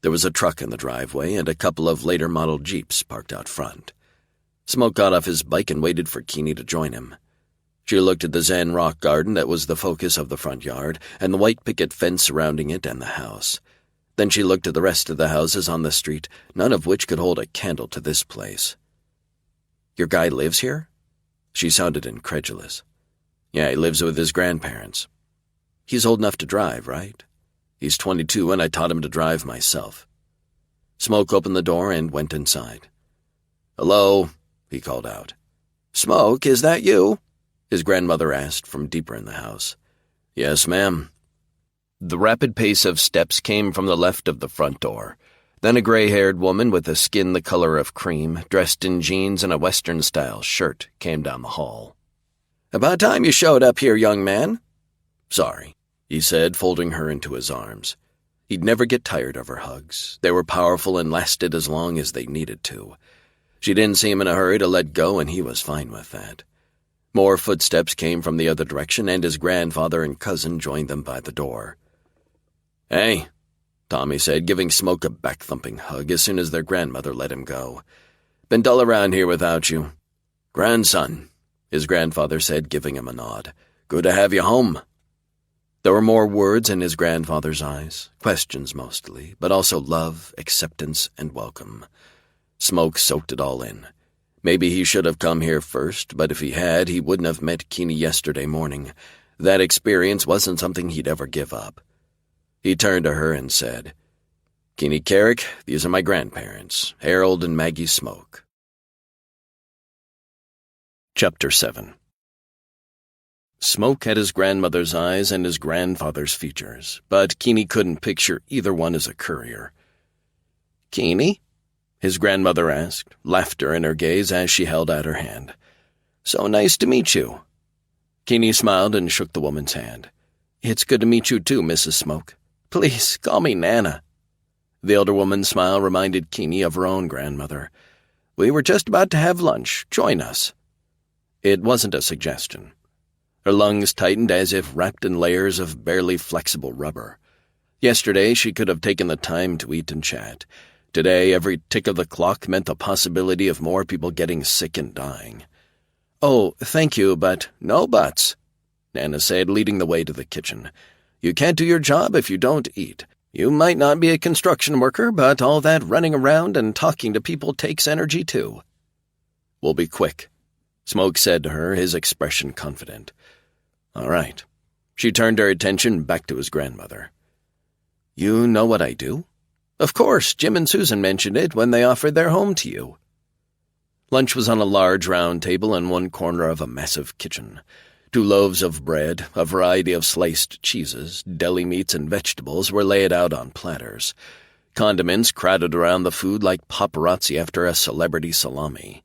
There was a truck in the driveway and a couple of later-model Jeeps parked out front. Smoke got off his bike and waited for Keeney to join him. She looked at the Zen rock garden that was the focus of the front yard and the white picket fence surrounding it and the house. Then she looked at the rest of the houses on the street, none of which could hold a candle to this place. "Your guy lives here?" She sounded incredulous. "Yeah, he lives with his grandparents." "He's old enough to drive, right?" "He's 22 and I taught him to drive myself." Smoke opened the door and went inside. "Hello," he called out. "Smoke, is that you?" his grandmother asked from deeper in the house. "Yes, ma'am." The rapid pace of steps came from the left of the front door. Then a gray-haired woman with a skin the color of cream, dressed in jeans and a Western-style shirt, came down the hall. "About time you showed up here, young man." "Sorry," he said, folding her into his arms. He'd never get tired of her hugs. They were powerful and lasted as long as they needed to. She didn't seem in a hurry to let go, and he was fine with that. More footsteps came from the other direction, and his grandfather and cousin joined them by the door. "Hey," Tommy said, giving Smoke a back-thumping hug as soon as their grandmother let him go. "Been dull around here without you." "Grandson," his grandfather said, giving him a nod. "Good to have you home." There were more words in his grandfather's eyes, questions mostly, but also love, acceptance, and welcome. Smoke soaked it all in. Maybe he should have come here first, but if he had, he wouldn't have met Keeney yesterday morning. That experience wasn't something he'd ever give up. He turned to her and said, "Keeney Carrick, these are my grandparents, Harold and Maggie Smoke." Chapter 7. Smoke had his grandmother's eyes and his grandfather's features, but Keeney couldn't picture either one as a courier. "Keeney?" his grandmother asked, laughter in her gaze as she held out her hand. "So nice to meet you." Keeney smiled and shook the woman's hand. "It's good to meet you too, Mrs. Smoke. Please, call me Nana." The older woman's smile reminded Keeney of her own grandmother. "We were just about to have lunch. Join us." It wasn't a suggestion. Her lungs tightened as if wrapped in layers of barely flexible rubber. Yesterday, she could have taken the time to eat and chat. Today, every tick of the clock meant the possibility of more people getting sick and dying. "Oh, thank you, but—" "No buts," Nana said, leading the way to the kitchen. "You can't do your job if you don't eat. You might not be a construction worker, but all that running around and talking to people takes energy, too." "We'll be quick," Smoke said to her, his expression confident. "All right." She turned her attention back to his grandmother. "You know what I do?" "Of course, Jim and Susan mentioned it when they offered their home to you." Lunch was on a large round table in one corner of a massive kitchen. 2 loaves of bread, a variety of sliced cheeses, deli meats, and vegetables were laid out on platters. Condiments crowded around the food like paparazzi after a celebrity salami.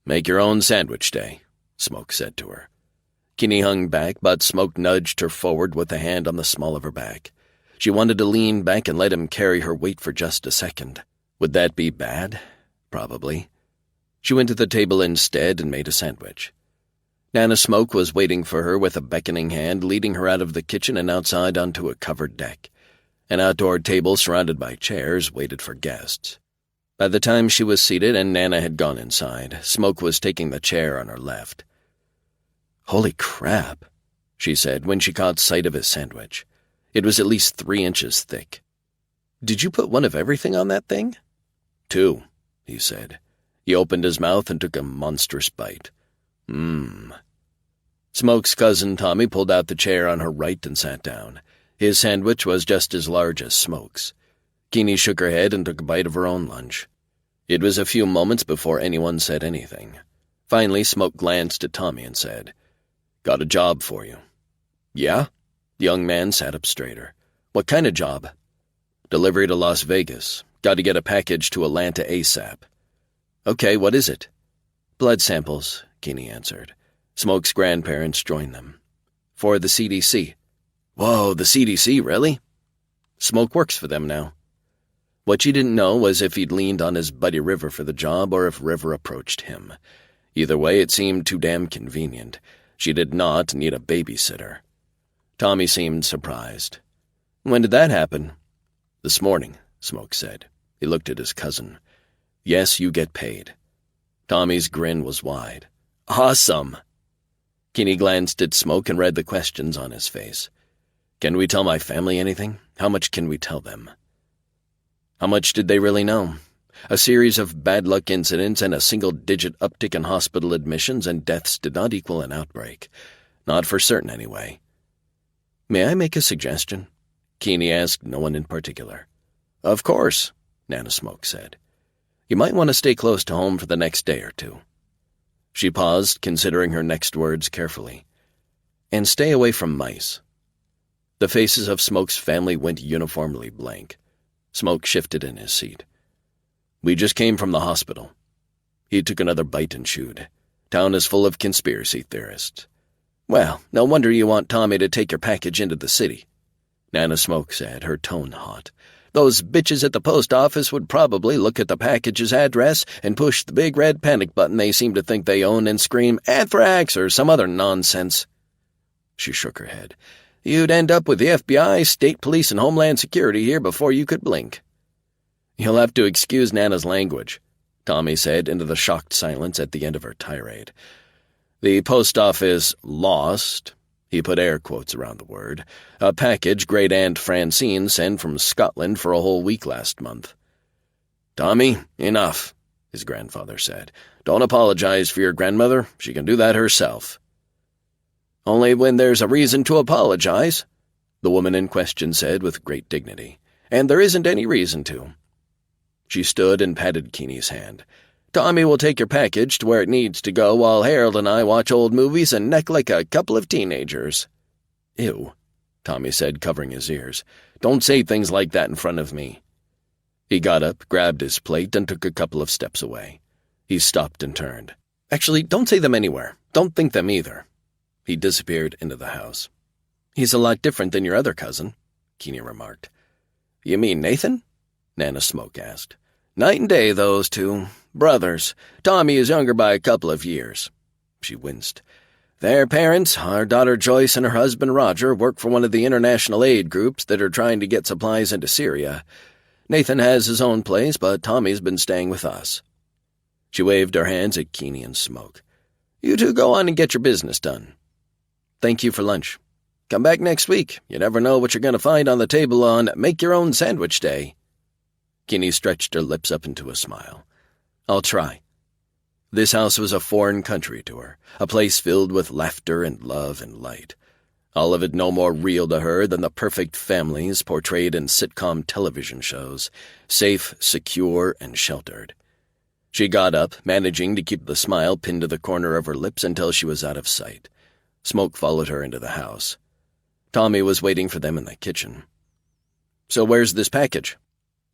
"Make your own sandwich day," Smoke said to her. Keeney hung back, but Smoke nudged her forward with a hand on the small of her back. She wanted to lean back and let him carry her weight for just a second. Would that be bad? Probably. She went to the table instead and made a sandwich. Nana Smoke was waiting for her with a beckoning hand, leading her out of the kitchen and outside onto a covered deck. An outdoor table surrounded by chairs waited for guests. By the time she was seated and Nana had gone inside, Smoke was taking the chair on her left. "Holy crap," she said when she caught sight of his sandwich. It was at least 3 inches thick. "Did you put one of everything on that thing?" "2, he said. He opened his mouth and took a monstrous bite. Smoke's cousin Tommy pulled out the chair on her right and sat down. His sandwich was just as large as Smoke's. Keeney shook her head and took a bite of her own lunch. It was a few moments before anyone said anything. Finally, Smoke glanced at Tommy and said, "Got a job for you." "Yeah?" The young man sat up straighter. "What kind of job?" "Delivery to Las Vegas. Got to get a package to Atlanta ASAP." "Okay, what is it?" "Blood samples," Keeney answered. Smoke's grandparents joined them. "For the CDC." "Whoa, the CDC, really?" "Smoke works for them now." What she didn't know was if he'd leaned on his buddy River for the job or if River approached him. Either way, it seemed too damn convenient. She did not need a babysitter. Tommy seemed surprised. "When did that happen?" "This morning," Smoke said. He looked at his cousin. "Yes, you get paid." Tommy's grin was wide. "Awesome!" Keeney glanced at Smoke and read the questions on his face. "Can we tell my family anything? How much can we tell them?" How much did they really know? A series of bad luck incidents and a single-digit uptick in hospital admissions and deaths did not equal an outbreak. Not for certain, anyway. "May I make a suggestion?" Keeney asked no one in particular. "Of course," Nana Smoke said. "You might want to stay close to home for the next day or two." She paused, considering her next words carefully. "And stay away from mice." The faces of Smoke's family went uniformly blank. Smoke shifted in his seat. "We just came from the hospital." He took another bite and chewed. "Town is full of conspiracy theorists." "Well, no wonder you want Tommy to take your package into the city," Nana Smoke said, her tone hot. "Those bitches at the post office would probably look at the package's address and push the big red panic button they seem to think they own and scream, 'Anthrax!' or some other nonsense." She shook her head. "You'd end up with the FBI, state police, and Homeland Security here before you could blink." "You'll have to excuse Nana's language," Tommy said into the shocked silence at the end of her tirade. "The post office lost," he put air quotes around the word, "a package Great Aunt Francine sent from Scotland for a whole week last month." "Tommy, enough," his grandfather said. "Don't apologize for your grandmother. She can do that herself." "Only when there's a reason to apologize," the woman in question said with great dignity. "And there isn't any reason to." She stood and patted Keeney's hand. "Tommy will take your package to where it needs to go while Harold and I watch old movies and neck like a couple of teenagers." "Ew," Tommy said, covering his ears. "Don't say things like that in front of me." He got up, grabbed his plate, and took a couple of steps away. He stopped and turned. "Actually, don't say them anywhere. Don't think them either." He disappeared into the house. "He's a lot different than your other cousin," Keeney remarked. "You mean Nathan?" Nana Smoke asked. "Night and day, those two. Brothers. Tommy is younger by a couple of years." She winced. "Their parents, our daughter Joyce and her husband Roger, work for one of the international aid groups that are trying to get supplies into Syria. Nathan has his own place, but Tommy's been staying with us." She waved her hands at Keeney and Smoke. "You two go on and get your business done. Thank you for lunch. Come back next week. You never know what you're going to find on the table on Make-Your-Own-Sandwich Day." Keeney stretched her lips up into a smile. "I'll try." This house was a foreign country to her, a place filled with laughter and love and light. All of it no more real to her than the perfect families portrayed in sitcom television shows, safe, secure, and sheltered. She got up, managing to keep the smile pinned to the corner of her lips until she was out of sight. Smoke followed her into the house. Tommy was waiting for them in the kitchen. "So where's this package?"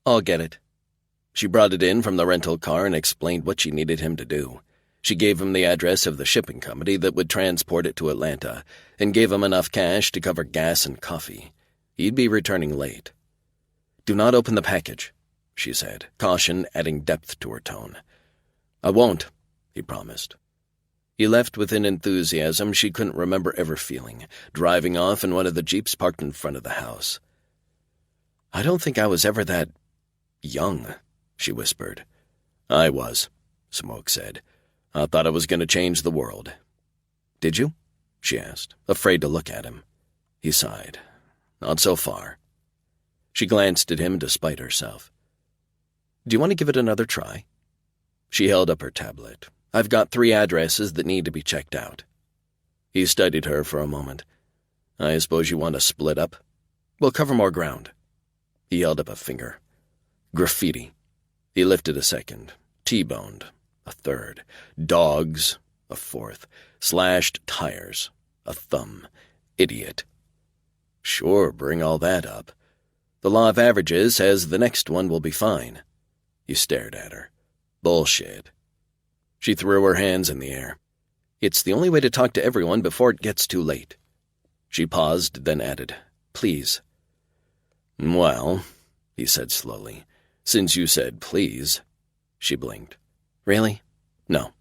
"I'll get it." She brought it in from the rental car and explained what she needed him to do. She gave him the address of the shipping company that would transport it to Atlanta, and gave him enough cash to cover gas and coffee. He'd be returning late. "Do not open the package," she said, caution adding depth to her tone. "I won't," he promised. He left with an enthusiasm she couldn't remember ever feeling, driving off in one of the jeeps parked in front of the house. "I don't think I was ever that young," she whispered. "I was," Smoke said. "I thought I was going to change the world." "Did you?" she asked, afraid to look at him. He sighed. "Not so far." She glanced at him despite herself. "Do you want to give it another try?" She held up her tablet. "I've got 3 addresses that need to be checked out." He studied her for a moment. "I suppose you want to split up? We'll cover more ground." He held up a finger. "Graffiti." He lifted a second. "T-boned." A third. "Dogs." A fourth. "Slashed tires." A thumb. "Idiot." "Sure, bring all that up. The law of averages says the next one will be fine." He stared at her. "Bullshit." She threw her hands in the air. "It's the only way to talk to everyone before it gets too late." She paused, then added, "Please." "Well," he said slowly, "since you said please." She blinked. "Really? No."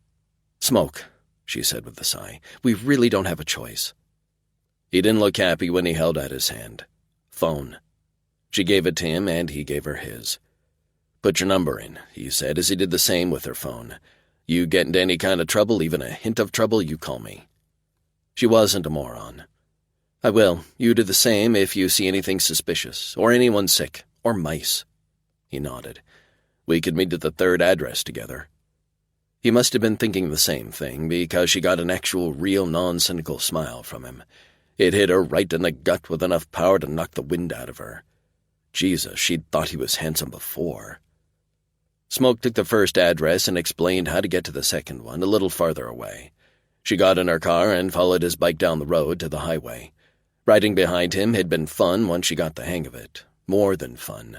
"Smoke," she said with a sigh. "We really don't have a choice." He didn't look happy when he held out his hand. "Phone." She gave it to him, and he gave her his. "Put your number in," he said, as he did the same with her phone. "You get into any kind of trouble, even a hint of trouble, you call me." She wasn't a moron. "I will. You do the same if you see anything suspicious, or anyone sick, or mice." He nodded. "We could meet at the 3rd address together." He must have been thinking the same thing, because she got an actual, real, non-cynical smile from him. It hit her right in the gut with enough power to knock the wind out of her. Jesus, she'd thought he was handsome before. Smoke took the 1st address and explained how to get to the 2nd one, a little farther away. She got in her car and followed his bike down the road to the highway. Riding behind him had been fun once she got the hang of it. More than fun.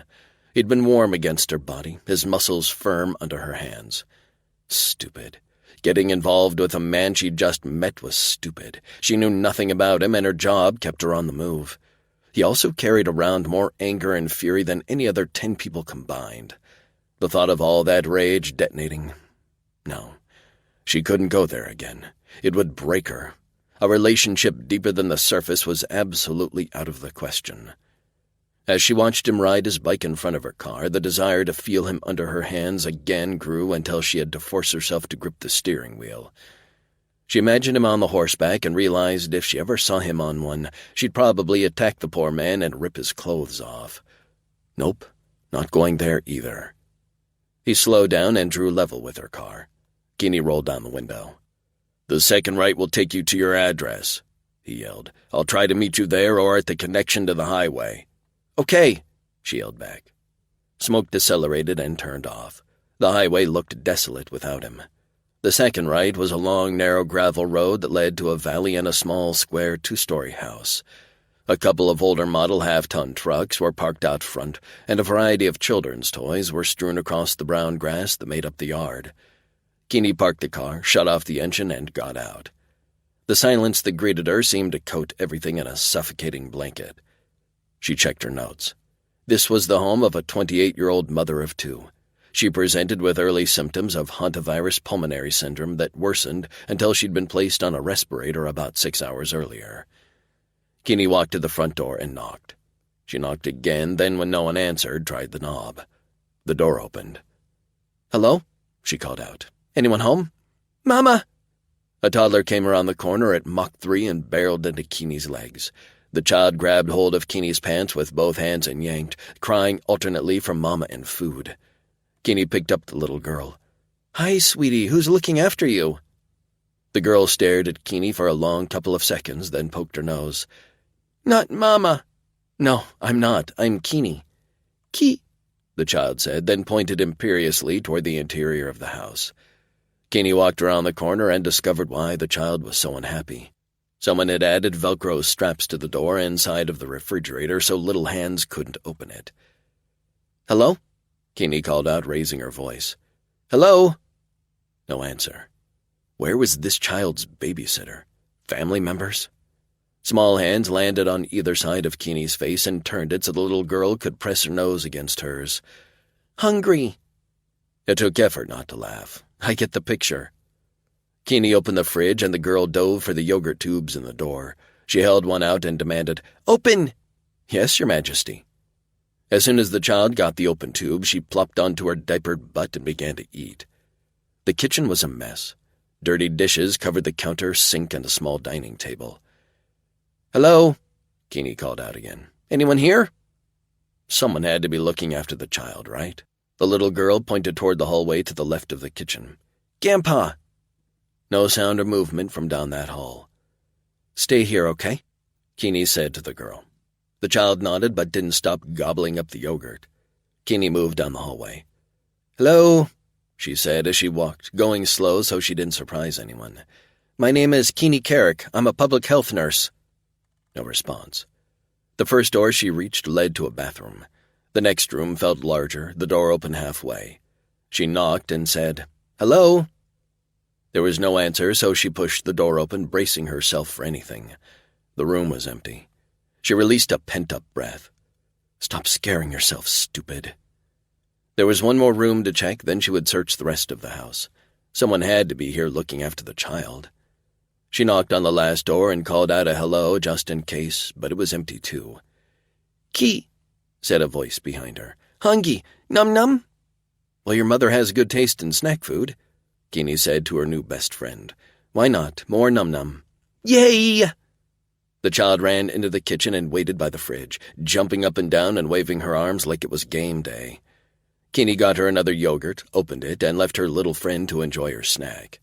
He'd been warm against her body, his muscles firm under her hands. Stupid. Getting involved with a man she'd just met was stupid. She knew nothing about him, and her job kept her on the move. He also carried around more anger and fury than any other 10 people combined. The thought of all that rage detonating. No, she couldn't go there again. It would break her. A relationship deeper than the surface was absolutely out of the question. As she watched him ride his bike in front of her car, the desire to feel him under her hands again grew until she had to force herself to grip the steering wheel. She imagined him on the horseback and realized if she ever saw him on one, she'd probably attack the poor man and rip his clothes off. Nope, not going there either. He slowed down and drew level with her car. Keeney rolled down the window. "The 2nd right will take you to your address," he yelled. "I'll try to meet you there or at the connection to the highway." "Okay," she yelled back. Smoke decelerated and turned off. The highway looked desolate without him. The 2nd right was a long, narrow gravel road that led to a valley and a small, square 2-story house. A couple of older model half-ton trucks were parked out front, and a variety of children's toys were strewn across the brown grass that made up the yard. Keeney parked the car, shut off the engine, and got out. The silence that greeted her seemed to coat everything in a suffocating blanket. She checked her notes. This was the home of a 28-year-old mother of 2. She presented with early symptoms of hantavirus pulmonary syndrome that worsened until she'd been placed on a respirator about 6 hours earlier. Keeney walked to the front door and knocked. She knocked again, then when no one answered, tried the knob. The door opened. "Hello?" she called out. "Anyone home?" "Mama!" A toddler came around the corner at Mach 3 and barreled into Keeney's legs. The child grabbed hold of Keeney's pants with both hands and yanked, crying alternately for Mama and food. Keeney picked up the little girl. "Hi, sweetie, who's looking after you?" The girl stared at Keeney for a long couple of seconds, then poked her nose. "Not Mama." "No, I'm not. I'm Keeney." The child said, then pointed imperiously toward the interior of the house. Keeney walked around the corner and discovered why the child was so unhappy. Someone had added Velcro straps to the door inside of the refrigerator so little hands couldn't open it. "Hello?" Keeney called out, raising her voice. "Hello?" No answer. Where was this child's babysitter? Family members? Small hands landed on either side of Keeney's face and turned it so the little girl could press her nose against hers. "Hungry." It took effort not to laugh. I get the picture. Keeney opened the fridge and the girl dove for the yogurt tubes in the door. She held one out and demanded, "Open!" "Yes, Your Majesty." As soon as the child got the open tube, she plopped onto her diapered butt and began to eat. The kitchen was a mess. Dirty dishes covered the counter, sink, and a small dining table. "Hello?" Keeney called out again. "Anyone here?" Someone had to be looking after the child, right? The little girl pointed toward the hallway to the left of the kitchen. "Grandpa!" No sound or movement from down that hall. "Stay here, okay?" Keeney said to the girl. The child nodded but didn't stop gobbling up the yogurt. Keeney moved down the hallway. "Hello?" she said as she walked, going slow so she didn't surprise anyone. "My name is Keeney Carrick. I'm a public health nurse." No response. The first door she reached led to a bathroom. The next room felt larger, the door open halfway. She knocked and said, "Hello?" There was no answer, so she pushed the door open, bracing herself for anything. The room was empty. She released a pent-up breath. "Stop scaring yourself, stupid." There was one more room to check, then she would search the rest of the house. Someone had to be here looking after the child. She knocked on the last door and called out a hello just in case, but it was empty too. "Key," said a voice behind her. "Hungry, num-num?" "Well, your mother has good taste in snack food," Keeney said to her new best friend. "Why not? More num-num." "Yay!" The child ran into the kitchen and waited by the fridge, jumping up and down and waving her arms like it was game day. Keeney got her another yogurt, opened it, and left her little friend to enjoy her snack.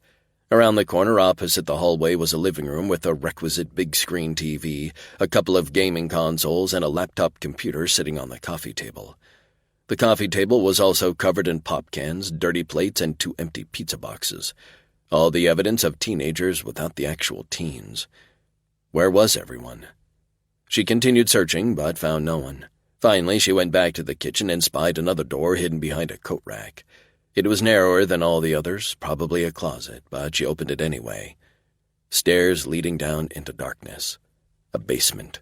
Around the corner opposite the hallway was a living room with a requisite big-screen TV, a couple of gaming consoles, and a laptop computer sitting on the coffee table. The coffee table was also covered in pop cans, dirty plates, and 2 empty pizza boxes. All the evidence of teenagers without the actual teens. Where was everyone? She continued searching, but found no one. Finally, she went back to the kitchen and spied another door hidden behind a coat rack. It was narrower than all the others, probably a closet, but she opened it anyway. Stairs leading down into darkness. A basement.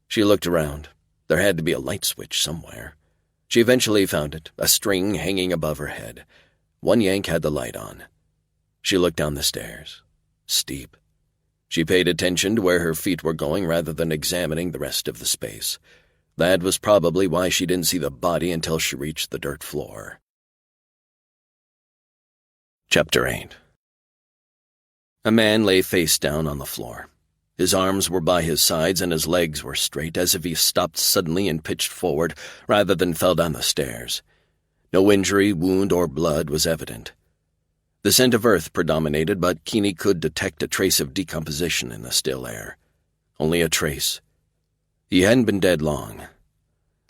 She looked around. There had to be a light switch somewhere. She eventually found it, a string hanging above her head. One yank had the light on. She looked down the stairs. Steep. She paid attention to where her feet were going rather than examining the rest of the space. That was probably why she didn't see the body until she reached the dirt floor. Chapter 8. A man lay face down on the floor. His arms were by his sides and his legs were straight, as if he stopped suddenly and pitched forward rather than fell down the stairs. No injury, wound, or blood was evident. The scent of earth predominated, but Keeney could detect a trace of decomposition in the still air. Only a trace. He hadn't been dead long.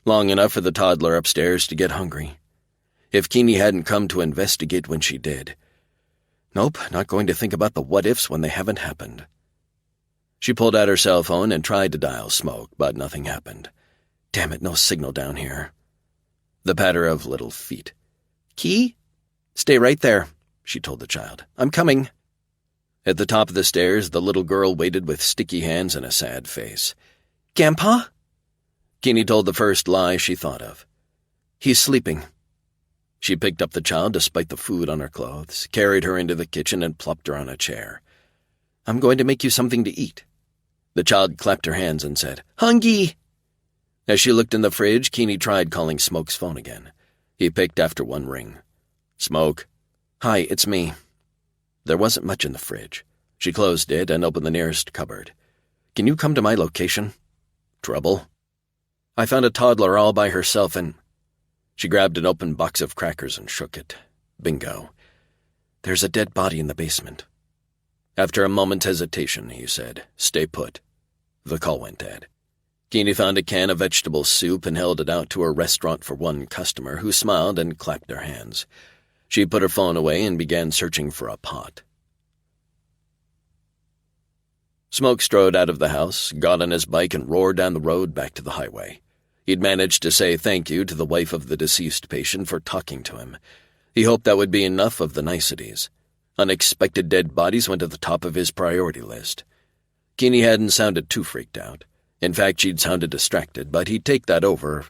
Long enough for the toddler upstairs to get hungry. If Keeney hadn't come to investigate when she did. Nope, not going to think about the what-ifs when they haven't happened. She pulled out her cell phone and tried to dial Smoke, but nothing happened. Damn it, no signal down here. The patter of little feet. "Key? Stay right there," she told the child. "I'm coming." At the top of the stairs, the little girl waited with sticky hands and a sad face. "Grandpa?" Keeney told the first lie she thought of. "He's sleeping." She picked up the child despite the food on her clothes, carried her into the kitchen, and plopped her on a chair. "I'm going to make you something to eat." The child clapped her hands and said, "Hungry." As she looked in the fridge, Keeney tried calling Smoke's phone again. He picked after one ring. "Smoke." "Hi, it's me." There wasn't much in the fridge. She closed it and opened the nearest cupboard. "Can you come to my location?" "Trouble?" "I found a toddler all by herself and—" She grabbed an open box of crackers and shook it. Bingo. "There's a dead body in the basement." After a moment's hesitation, he said, "Stay put." The call went dead. Keeney found a can of vegetable soup and held it out to her restaurant for one customer, who smiled and clapped their hands. She put her phone away and began searching for a pot. Smoke strode out of the house, got on his bike, and roared down the road back to the highway. He'd managed to say thank you to the wife of the deceased patient for talking to him. He hoped that would be enough of the niceties. Unexpected dead bodies went to the top of his priority list. Keeney hadn't sounded too freaked out. In fact, she'd sounded distracted, but he'd take that over.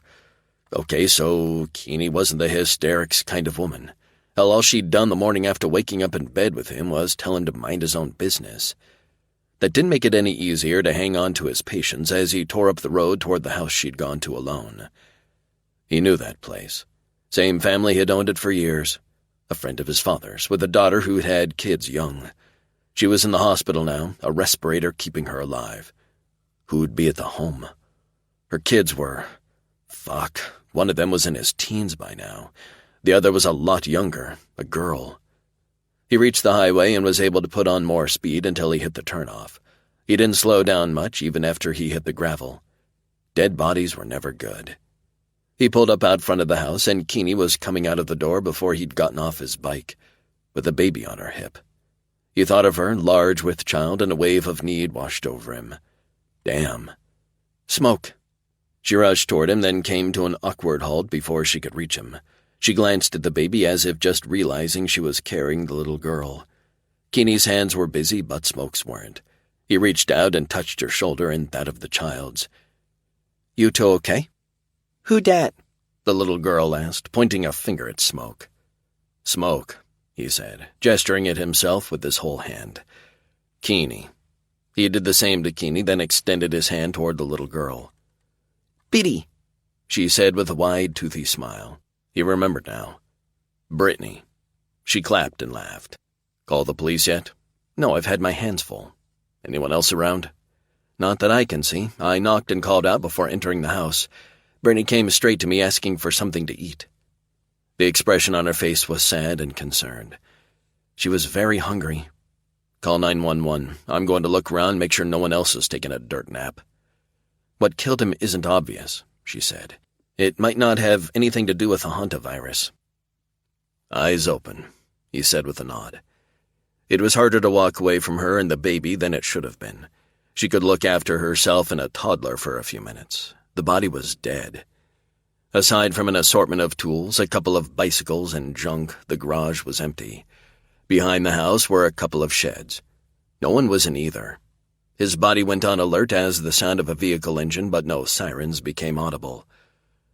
Okay, so Keeney wasn't the hysterics kind of woman. Hell, all she'd done the morning after waking up in bed with him was tell him to mind his own business. That didn't make it any easier to hang on to his patience as he tore up the road toward the house she'd gone to alone. He knew that place. Same family had owned it for years. A friend of his father's, with a daughter who'd had kids young. She was in the hospital now, a respirator keeping her alive. Who'd be at the home? Her kids were... Fuck, one of them was in his teens by now. The other was a lot younger, a girl. He reached the highway and was able to put on more speed until he hit the turnoff. He didn't slow down much even after he hit the gravel. Dead bodies were never good. He pulled up out front of the house, and Keeney was coming out of the door before he'd gotten off his bike, with a baby on her hip. He thought of her, large with child, and a wave of need washed over him. Damn. Smoke. She rushed toward him, then came to an awkward halt before she could reach him. She glanced at the baby as if just realizing she was carrying the little girl. Keeney's hands were busy, but Smoke's weren't. He reached out and touched her shoulder and that of the child's. "You two okay?" "Who dat?" the little girl asked, pointing a finger at Smoke. "Smoke," he said, gesturing at himself with his whole hand. "Keeney." He did the same to Keeney, then extended his hand toward the little girl. "Biddy." she said with a wide, toothy smile. He remembered now. Brittany. She clapped and laughed. Call the police yet? No, I've had my hands full. Anyone else around? Not that I can see. I knocked and called out before entering the house. Brittany came straight to me asking for something to eat. The expression on her face was sad and concerned. She was very hungry. Call 911. I'm going to look around and make sure no one else has taken a dirt nap. What killed him isn't obvious, she said. It might not have anything to do with the hantavirus. Eyes open, he said with a nod. It was harder to walk away from her and the baby than it should have been. She could look after herself and a toddler for a few minutes. The body was dead. Aside from an assortment of tools, a couple of bicycles and junk, the garage was empty. Behind the house were a couple of sheds. No one was in either. His body went on alert as the sound of a vehicle engine, but no sirens became audible.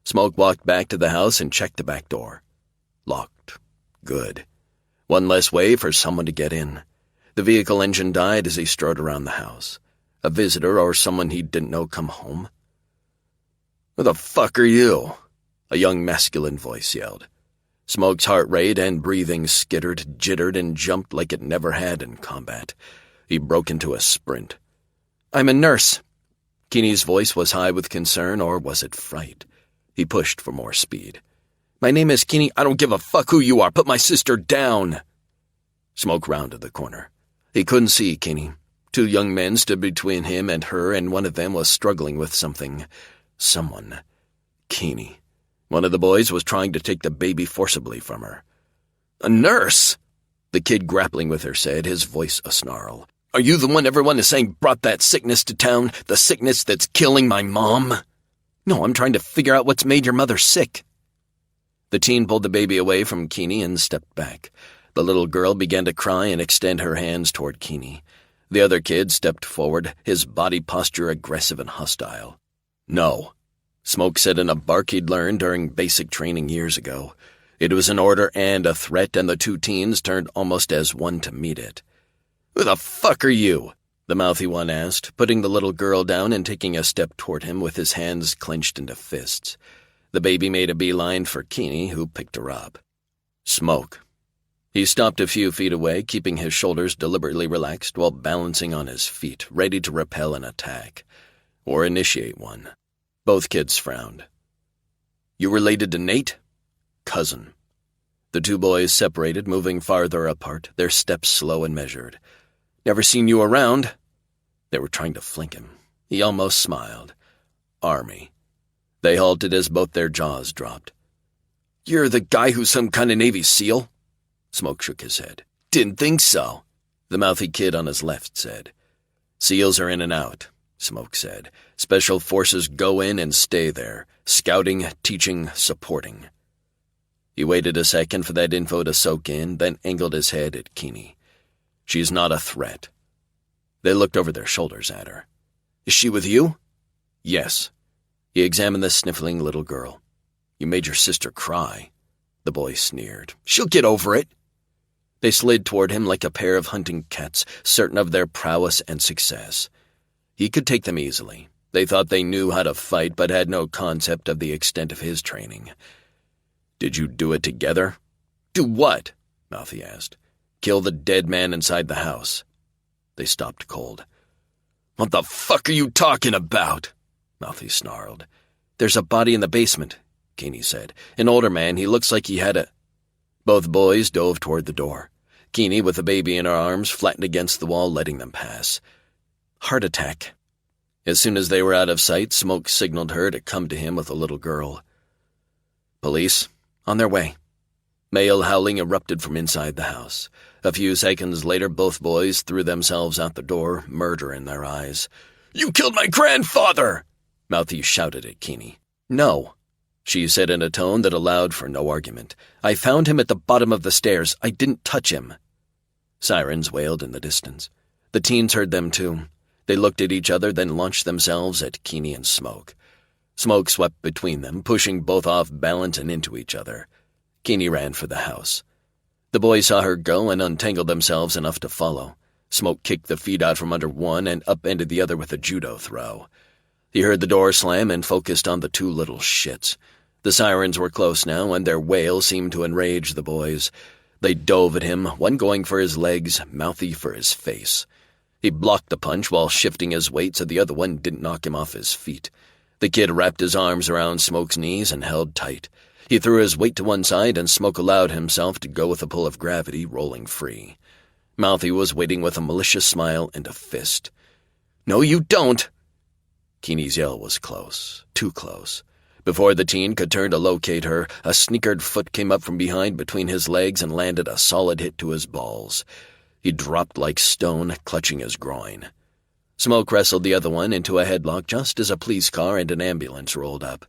Smoke walked back to the house and checked the back door. Locked. Good. One less way for someone to get in. The vehicle engine died as he strode around the house. A visitor or someone he didn't know come home? Who the fuck are you? A young masculine voice yelled. Smoke's heart rate and breathing skittered, jittered, and jumped like it never had in combat. He broke into a sprint. I'm a nurse. Keeney's voice was high with concern, or was it fright? He pushed for more speed. My name is Keeney. I don't give a fuck who you are. Put my sister down. Smoke rounded the corner. He couldn't see Keeney. Two young men stood between him and her, and one of them was struggling with something. Someone. Keeney. One of the boys was trying to take the baby forcibly from her. A nurse? The kid grappling with her said, his voice a snarl. Are you the one everyone is saying brought that sickness to town? The sickness that's killing my mom? No, I'm trying to figure out what's made your mother sick. The teen pulled the baby away from Keeney and stepped back. The little girl began to cry and extend her hands toward Keeney. The other kid stepped forward, his body posture aggressive and hostile. No. Smoke said in a bark he'd learned during basic training years ago. It was an order and a threat, and the two teens turned almost as one to meet it. Who the fuck are you? The mouthy one asked, putting the little girl down and taking a step toward him with his hands clenched into fists. The baby made a beeline for Keeney, who picked her up. Smoke. He stopped a few feet away, keeping his shoulders deliberately relaxed while balancing on his feet, ready to repel an attack. Or initiate one. Both kids frowned. You related to Nate? Cousin. The two boys separated, moving farther apart, their steps slow and measured. Never seen you around. They were trying to flank him. He almost smiled. Army. They halted as both their jaws dropped. You're the guy who's some kind of Navy SEAL? Smoke shook his head. Didn't think so, the mouthy kid on his left said. SEALs are in and out, Smoke said. Special forces go in and stay there, scouting, teaching, supporting. He waited a second for that info to soak in, then angled his head at Keeney. She's not a threat. They looked over their shoulders at her. Is she with you? Yes. He examined the sniffling little girl. You made your sister cry. The boy sneered. She'll get over it. They slid toward him like a pair of hunting cats, certain of their prowess and success. He could take them easily. They thought they knew how to fight, but had no concept of the extent of his training. Did you do it together? Do what? Mouthy asked. Kill the dead man inside the house. They stopped cold. What the fuck are you talking about? Mouthy snarled. There's a body in the basement, Keeney said. An older man, he looks like he had a... Both boys dove toward the door. Keeney, with the baby in her arms, flattened against the wall, letting them pass. Heart attack. As soon as they were out of sight, Smoke signaled her to come to him with a little girl. Police, on their way. Male howling erupted from inside the house. A few seconds later, both boys threw themselves out the door, murder in their eyes. You killed my grandfather! Mouthy shouted at Keeney. No, she said in a tone that allowed for no argument. I found him at the bottom of the stairs. I didn't touch him. Sirens wailed in the distance. The teens heard them too. They looked at each other, then launched themselves at Keeney and Smoke. Smoke swept between them, pushing both off balance and into each other. Keeney ran for the house. The boys saw her go and untangled themselves enough to follow. Smoke kicked the feet out from under one and upended the other with a judo throw. He heard the door slam and focused on the two little shits. The sirens were close now, and their wail seemed to enrage the boys. They dove at him, one going for his legs, Mouthy for his face. He blocked the punch while shifting his weight so the other one didn't knock him off his feet. The kid wrapped his arms around Smoke's knees and held tight. He threw his weight to one side, and Smoke allowed himself to go with the pull of gravity, rolling free. Mouthy was waiting with a malicious smile and a fist. "No, you don't!" Keeney's yell was close, too close. Before the teen could turn to locate her, a sneakered foot came up from behind between his legs and landed a solid hit to his balls. He dropped like stone, clutching his groin. Smoke wrestled the other one into a headlock just as a police car and an ambulance rolled up.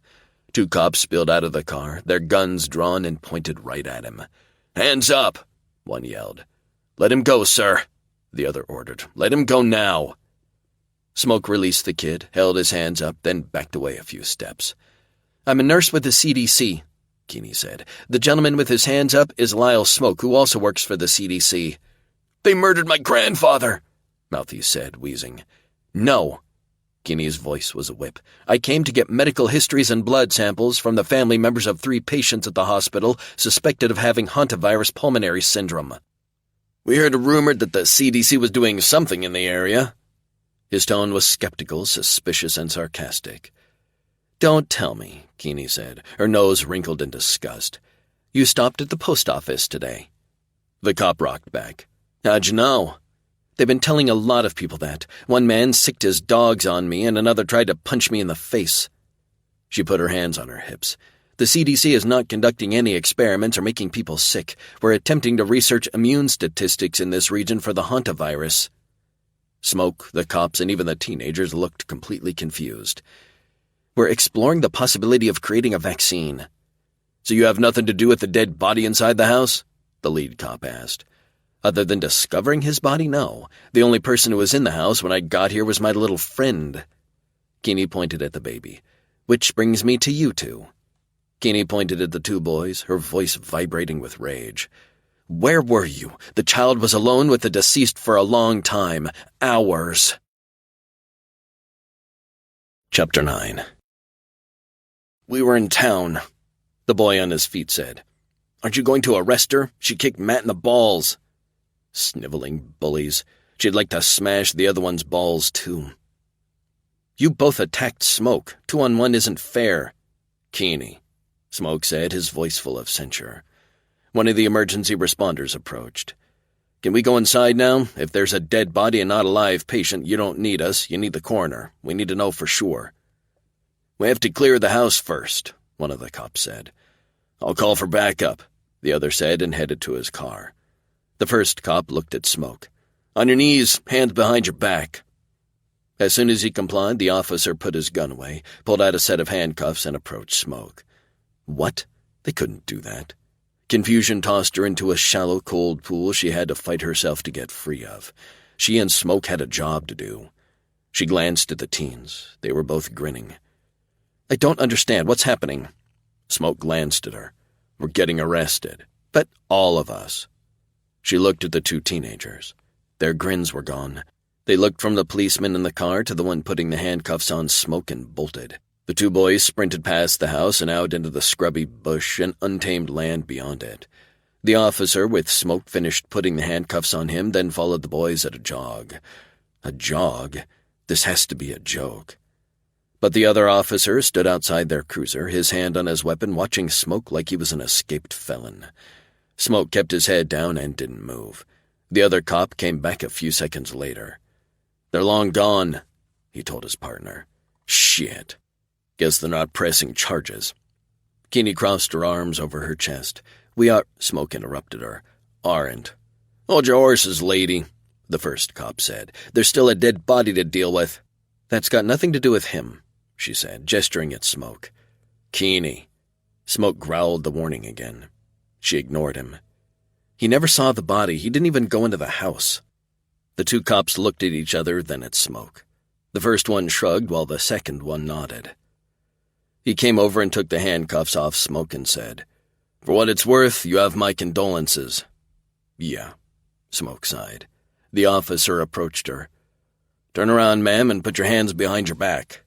Two cops spilled out of the car, their guns drawn and pointed right at him. "Hands up!" one yelled. "Let him go, sir," the other ordered. "Let him go now." Smoke released the kid, held his hands up, then backed away a few steps. "I'm a nurse with the CDC," Keeney said. "The gentleman with his hands up is Lyle Smoke, who also works for the CDC." "They murdered my grandfather," Mouthy said, wheezing. "No." Keeney's voice was a whip. "I came to get medical histories and blood samples from the family members of 3 patients at the hospital suspected of having hantavirus pulmonary syndrome. We heard a rumor that the CDC was doing something in the area." His tone was skeptical, suspicious, and sarcastic. "Don't tell me," Keeney said, her nose wrinkled in disgust. "You stopped at the post office today." The cop rocked back. "How'd you know?" "They've been telling a lot of people that. One man sicked his dogs on me, and another tried to punch me in the face." She put her hands on her hips. "The CDC is not conducting any experiments or making people sick. We're attempting to research immune statistics in this region for the hantavirus." Smoke, the cops, and even the teenagers looked completely confused. "We're exploring the possibility of creating a vaccine." "So you have nothing to do with the dead body inside the house?" the lead cop asked. "Other than discovering his body, no. The only person who was in the house when I got here was my little friend." Keeney pointed at the baby. "Which brings me to you two." Keeney pointed at the two boys, her voice vibrating with rage. "Where were you? The child was alone with the deceased for a long time. Hours." Chapter 9. "We were in town," the boy on his feet said. "Aren't you going to arrest her? She kicked Matt in the balls." Sniveling bullies. She'd like to smash the other one's balls, too. "You both attacked Smoke. 2-on-1 isn't fair." "Keeney," Smoke said, his voice full of censure. One of the emergency responders approached. "Can we go inside now? If there's a dead body and not a live patient, you don't need us. You need the coroner. We need to know for sure." "We have to clear the house first," one of the cops said. "I'll call for backup," the other said and headed to his car. The first cop looked at Smoke. "On your knees, hands behind your back." As soon as he complied, the officer put his gun away, pulled out a set of handcuffs, and approached Smoke. What? They couldn't do that. Confusion tossed her into a shallow, cold pool she had to fight herself to get free of. She and Smoke had a job to do. She glanced at the teens. They were both grinning. "I don't understand. What's happening?" Smoke glanced at her. "We're getting arrested. But all of us." She looked at the two teenagers. Their grins were gone. They looked from the policeman in the car to the one putting the handcuffs on Smoke and bolted. The two boys sprinted past the house and out into the scrubby bush and untamed land beyond it. The officer with Smoke finished putting the handcuffs on him, then followed the boys at a jog. A jog? This has to be a joke. But the other officer stood outside their cruiser, his hand on his weapon, watching Smoke like he was an escaped felon. Smoke kept his head down and didn't move. The other cop came back a few seconds later. "They're long gone," he told his partner. "Shit. Guess they're not pressing charges." Keeney crossed her arms over her chest. "We are—" Smoke interrupted her. "Aren't." "Hold your horses, lady," the first cop said. "There's still a dead body to deal with." "That's got nothing to do with him," she said, gesturing at Smoke. "Keeney." Smoke growled the warning again. She ignored him. "He never saw the body. He didn't even go into the house." The two cops looked at each other, then at Smoke. The first one shrugged while the second one nodded. He came over and took the handcuffs off Smoke and said, "For what it's worth, you have my condolences." "Yeah," Smoke sighed. The officer approached her. "Turn around, ma'am, and put your hands behind your back."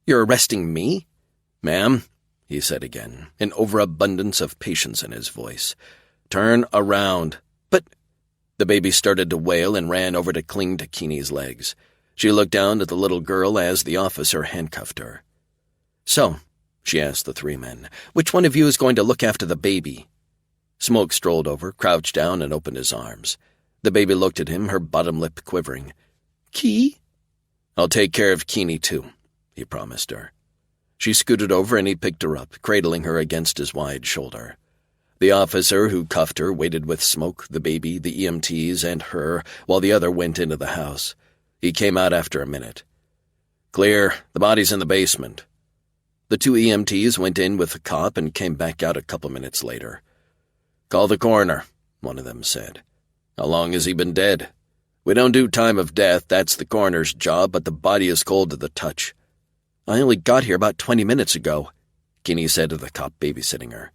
You're arresting me?" "Ma'am," he said again, an overabundance of patience in his voice. "Turn around." "But—" The baby started to wail and ran over to cling to Keeney's legs. She looked down at the little girl as the officer handcuffed her. "So," she asked the three men, "which one of you is going to look after the baby?" Smoke strolled over, crouched down, and opened his arms. The baby looked at him, her bottom lip quivering. "Key?" "I'll take care of Keeney, too," he promised her. She scooted over and he picked her up, cradling her against his wide shoulder. The officer who cuffed her waited with Smoke, the baby, the EMTs, and her, while the other went into the house. He came out after a minute. "Clear. The body's in the basement." The two EMTs went in with the cop and came back out a couple minutes later. "Call the coroner," one of them said. "How long has he been dead?" "We don't do time of death, that's the coroner's job, but the body is cold to the touch." "I only got here about 20 minutes ago," Keeney said to the cop babysitting her.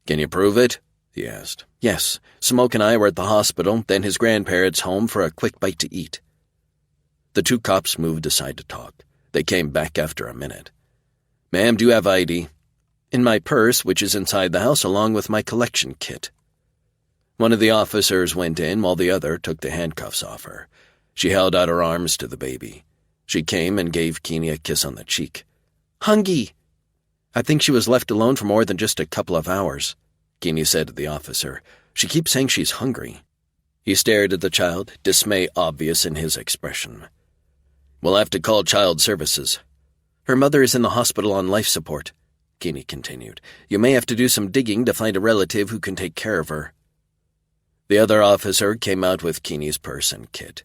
"Can you prove it?" he asked. "Yes. Smoke and I were at the hospital, then his grandparents' home for a quick bite to eat." The two cops moved aside to talk. They came back after a minute. "Ma'am, do you have ID?" "In my purse, which is inside the house, along with my collection kit." One of the officers went in while the other took the handcuffs off her. She held out her arms to the baby. She came and gave Keeney a kiss on the cheek. "Hungy!" "I think she was left alone for more than just a couple of hours," Keeney said to the officer. "She keeps saying she's hungry." He stared at the child, dismay obvious in his expression. "We'll have to call child services." "Her mother is in the hospital on life support," Keeney continued. "You may have to do some digging to find a relative who can take care of her." The other officer came out with Keeney's purse and kit.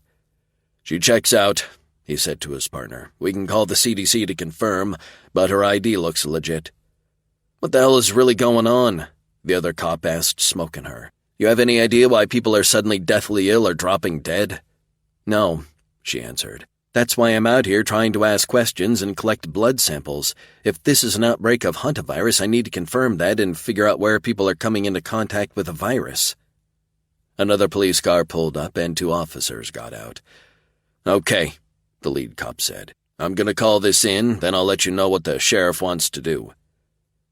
"She checks out," he said to his partner. "We can call the CDC to confirm, but her ID looks legit." "What the hell is really going on?" the other cop asked, Smoke and her. "You have any idea why people are suddenly deathly ill or dropping dead?" "No," she answered. "That's why I'm out here trying to ask questions and collect blood samples. If this is an outbreak of hantavirus, I need to confirm that and figure out where people are coming into contact with the virus." Another police car pulled up and two officers got out. "Okay," the lead cop said. "I'm going to call this in, then I'll let you know what the sheriff wants to do."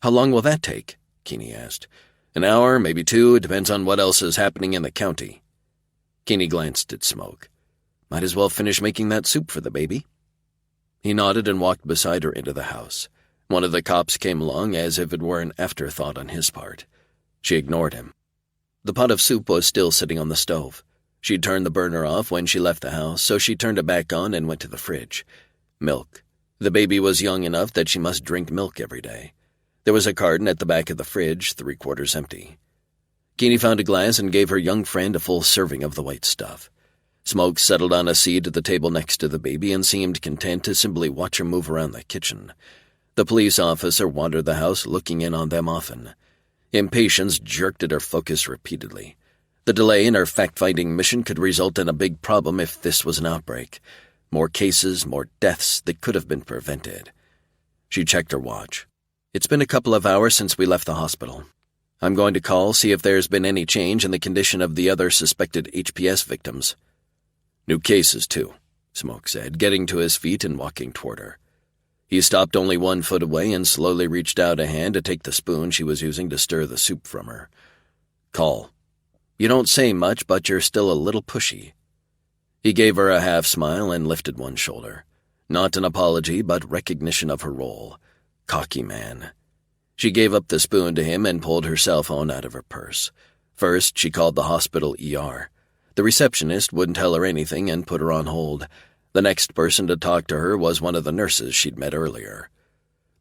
"How long will that take?" Keeney asked. "An hour, maybe 2, it depends on what else is happening in the county." Keeney glanced at Smoke. "Might as well finish making that soup for the baby." He nodded and walked beside her into the house. One of the cops came along as if it were an afterthought on his part. She ignored him. The pot of soup was still sitting on the stove. She'd turned the burner off when she left the house, so she turned it back on and went to the fridge. Milk. The baby was young enough that she must drink milk every day. There was a carton at the back of the fridge, 3/4 empty. Keeney found a glass and gave her young friend a full serving of the white stuff. Smoke settled on a seat at the table next to the baby and seemed content to simply watch her move around the kitchen. The police officer wandered the house, looking in on them often. Impatience jerked at her focus repeatedly. The delay in her fact-finding mission could result in a big problem if this was an outbreak. More cases, more deaths that could have been prevented. She checked her watch. "It's been a couple of hours since we left the hospital. I'm going to call, see if there's been any change in the condition of the other suspected HPS victims." "New cases, too," Smoke said, getting to his feet and walking toward her. He stopped only 1 foot away and slowly reached out a hand to take the spoon she was using to stir the soup from her. "Call." "You don't say much, but you're still a little pushy." He gave her a half-smile and lifted one shoulder. Not an apology, but recognition of her role. Cocky man. She gave up the spoon to him and pulled her cell phone out of her purse. First, she called the hospital ER. The receptionist wouldn't tell her anything and put her on hold. The next person to talk to her was one of the nurses she'd met earlier.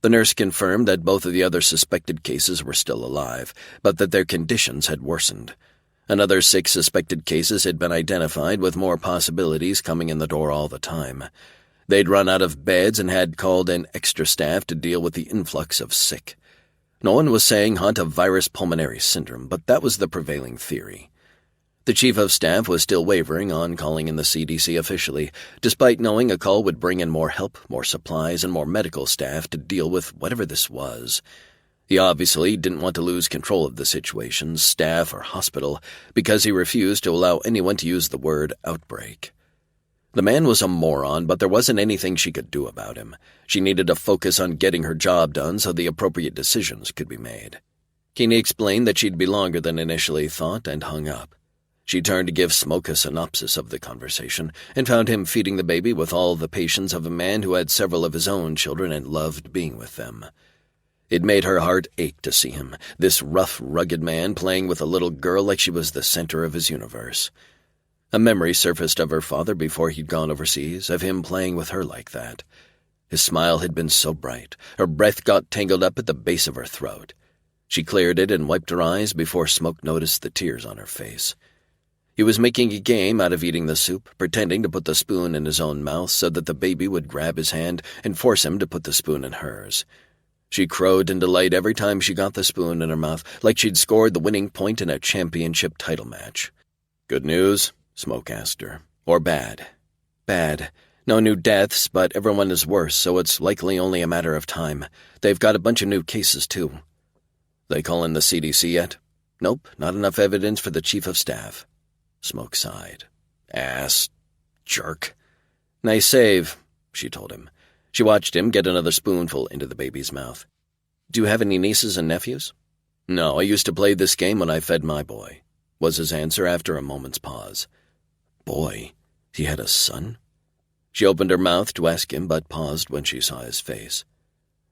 The nurse confirmed that both of the other suspected cases were still alive, but that their conditions had worsened. Another 6 suspected cases had been identified, with more possibilities coming in the door all the time. They'd run out of beds and had called in extra staff to deal with the influx of sick. No one was saying hantavirus pulmonary syndrome, but that was the prevailing theory. The chief of staff was still wavering on calling in the CDC officially, despite knowing a call would bring in more help, more supplies, and more medical staff to deal with whatever this was. He obviously didn't want to lose control of the situation, staff or hospital, because he refused to allow anyone to use the word outbreak. The man was a moron, but there wasn't anything she could do about him. She needed to focus on getting her job done so the appropriate decisions could be made. Keeney explained that she'd be longer than initially thought and hung up. She turned to give Smoke a synopsis of the conversation and found him feeding the baby with all the patience of a man who had several of his own children and loved being with them. It made her heart ache to see him, this rough, rugged man playing with a little girl like she was the center of his universe. A memory surfaced of her father before he'd gone overseas, of him playing with her like that. His smile had been so bright, her breath got tangled up at the base of her throat. She cleared it and wiped her eyes before Smoke noticed the tears on her face. He was making a game out of eating the soup, pretending to put the spoon in his own mouth so that the baby would grab his hand and force him to put the spoon in hers. She crowed in delight every time she got the spoon in her mouth, like she'd scored the winning point in a championship title match. "Good news?" Smoke asked her. "Or bad?" "Bad. No new deaths, but everyone is worse, so it's likely only a matter of time. They've got a bunch of new cases, too." "They call in the CDC yet?" "Nope, not enough evidence for the chief of staff." Smoke sighed. "Ass. Jerk." "Nice save," she told him. She watched him get another spoonful into the baby's mouth. "Do you have any nieces and nephews?" "No, I used to play this game when I fed my boy," was his answer after a moment's pause. Boy? He had a son? She opened her mouth to ask him, but paused when she saw his face.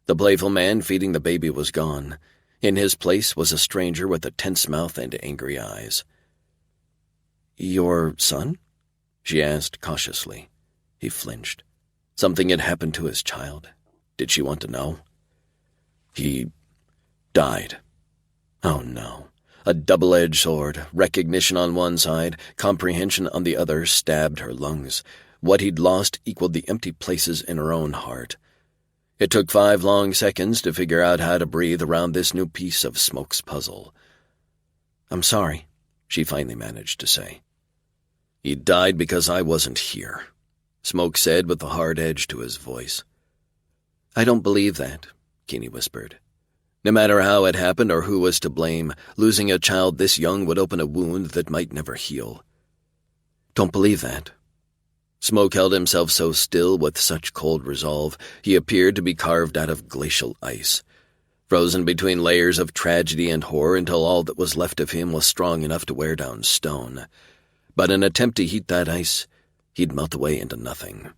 The playful man feeding the baby was gone. In his place was a stranger with a tense mouth and angry eyes. "Your son?" she asked cautiously. He flinched. Something had happened to his child. Did she want to know? "He died." Oh no. A double-edged sword, recognition on one side, comprehension on the other, stabbed her lungs. What he'd lost equaled the empty places in her own heart. It took 5 long seconds to figure out how to breathe around this new piece of Smoke's puzzle. "I'm sorry," she finally managed to say. "He died because I wasn't here," Smoke said with a hard edge to his voice. "I don't believe that," Keeney whispered. No matter how it happened or who was to blame, losing a child this young would open a wound that might never heal. "Don't believe that." Smoke held himself so still with such cold resolve, he appeared to be carved out of glacial ice, frozen between layers of tragedy and horror until all that was left of him was strong enough to wear down stone. But in an attempt to heat that ice, he'd melt away into nothing.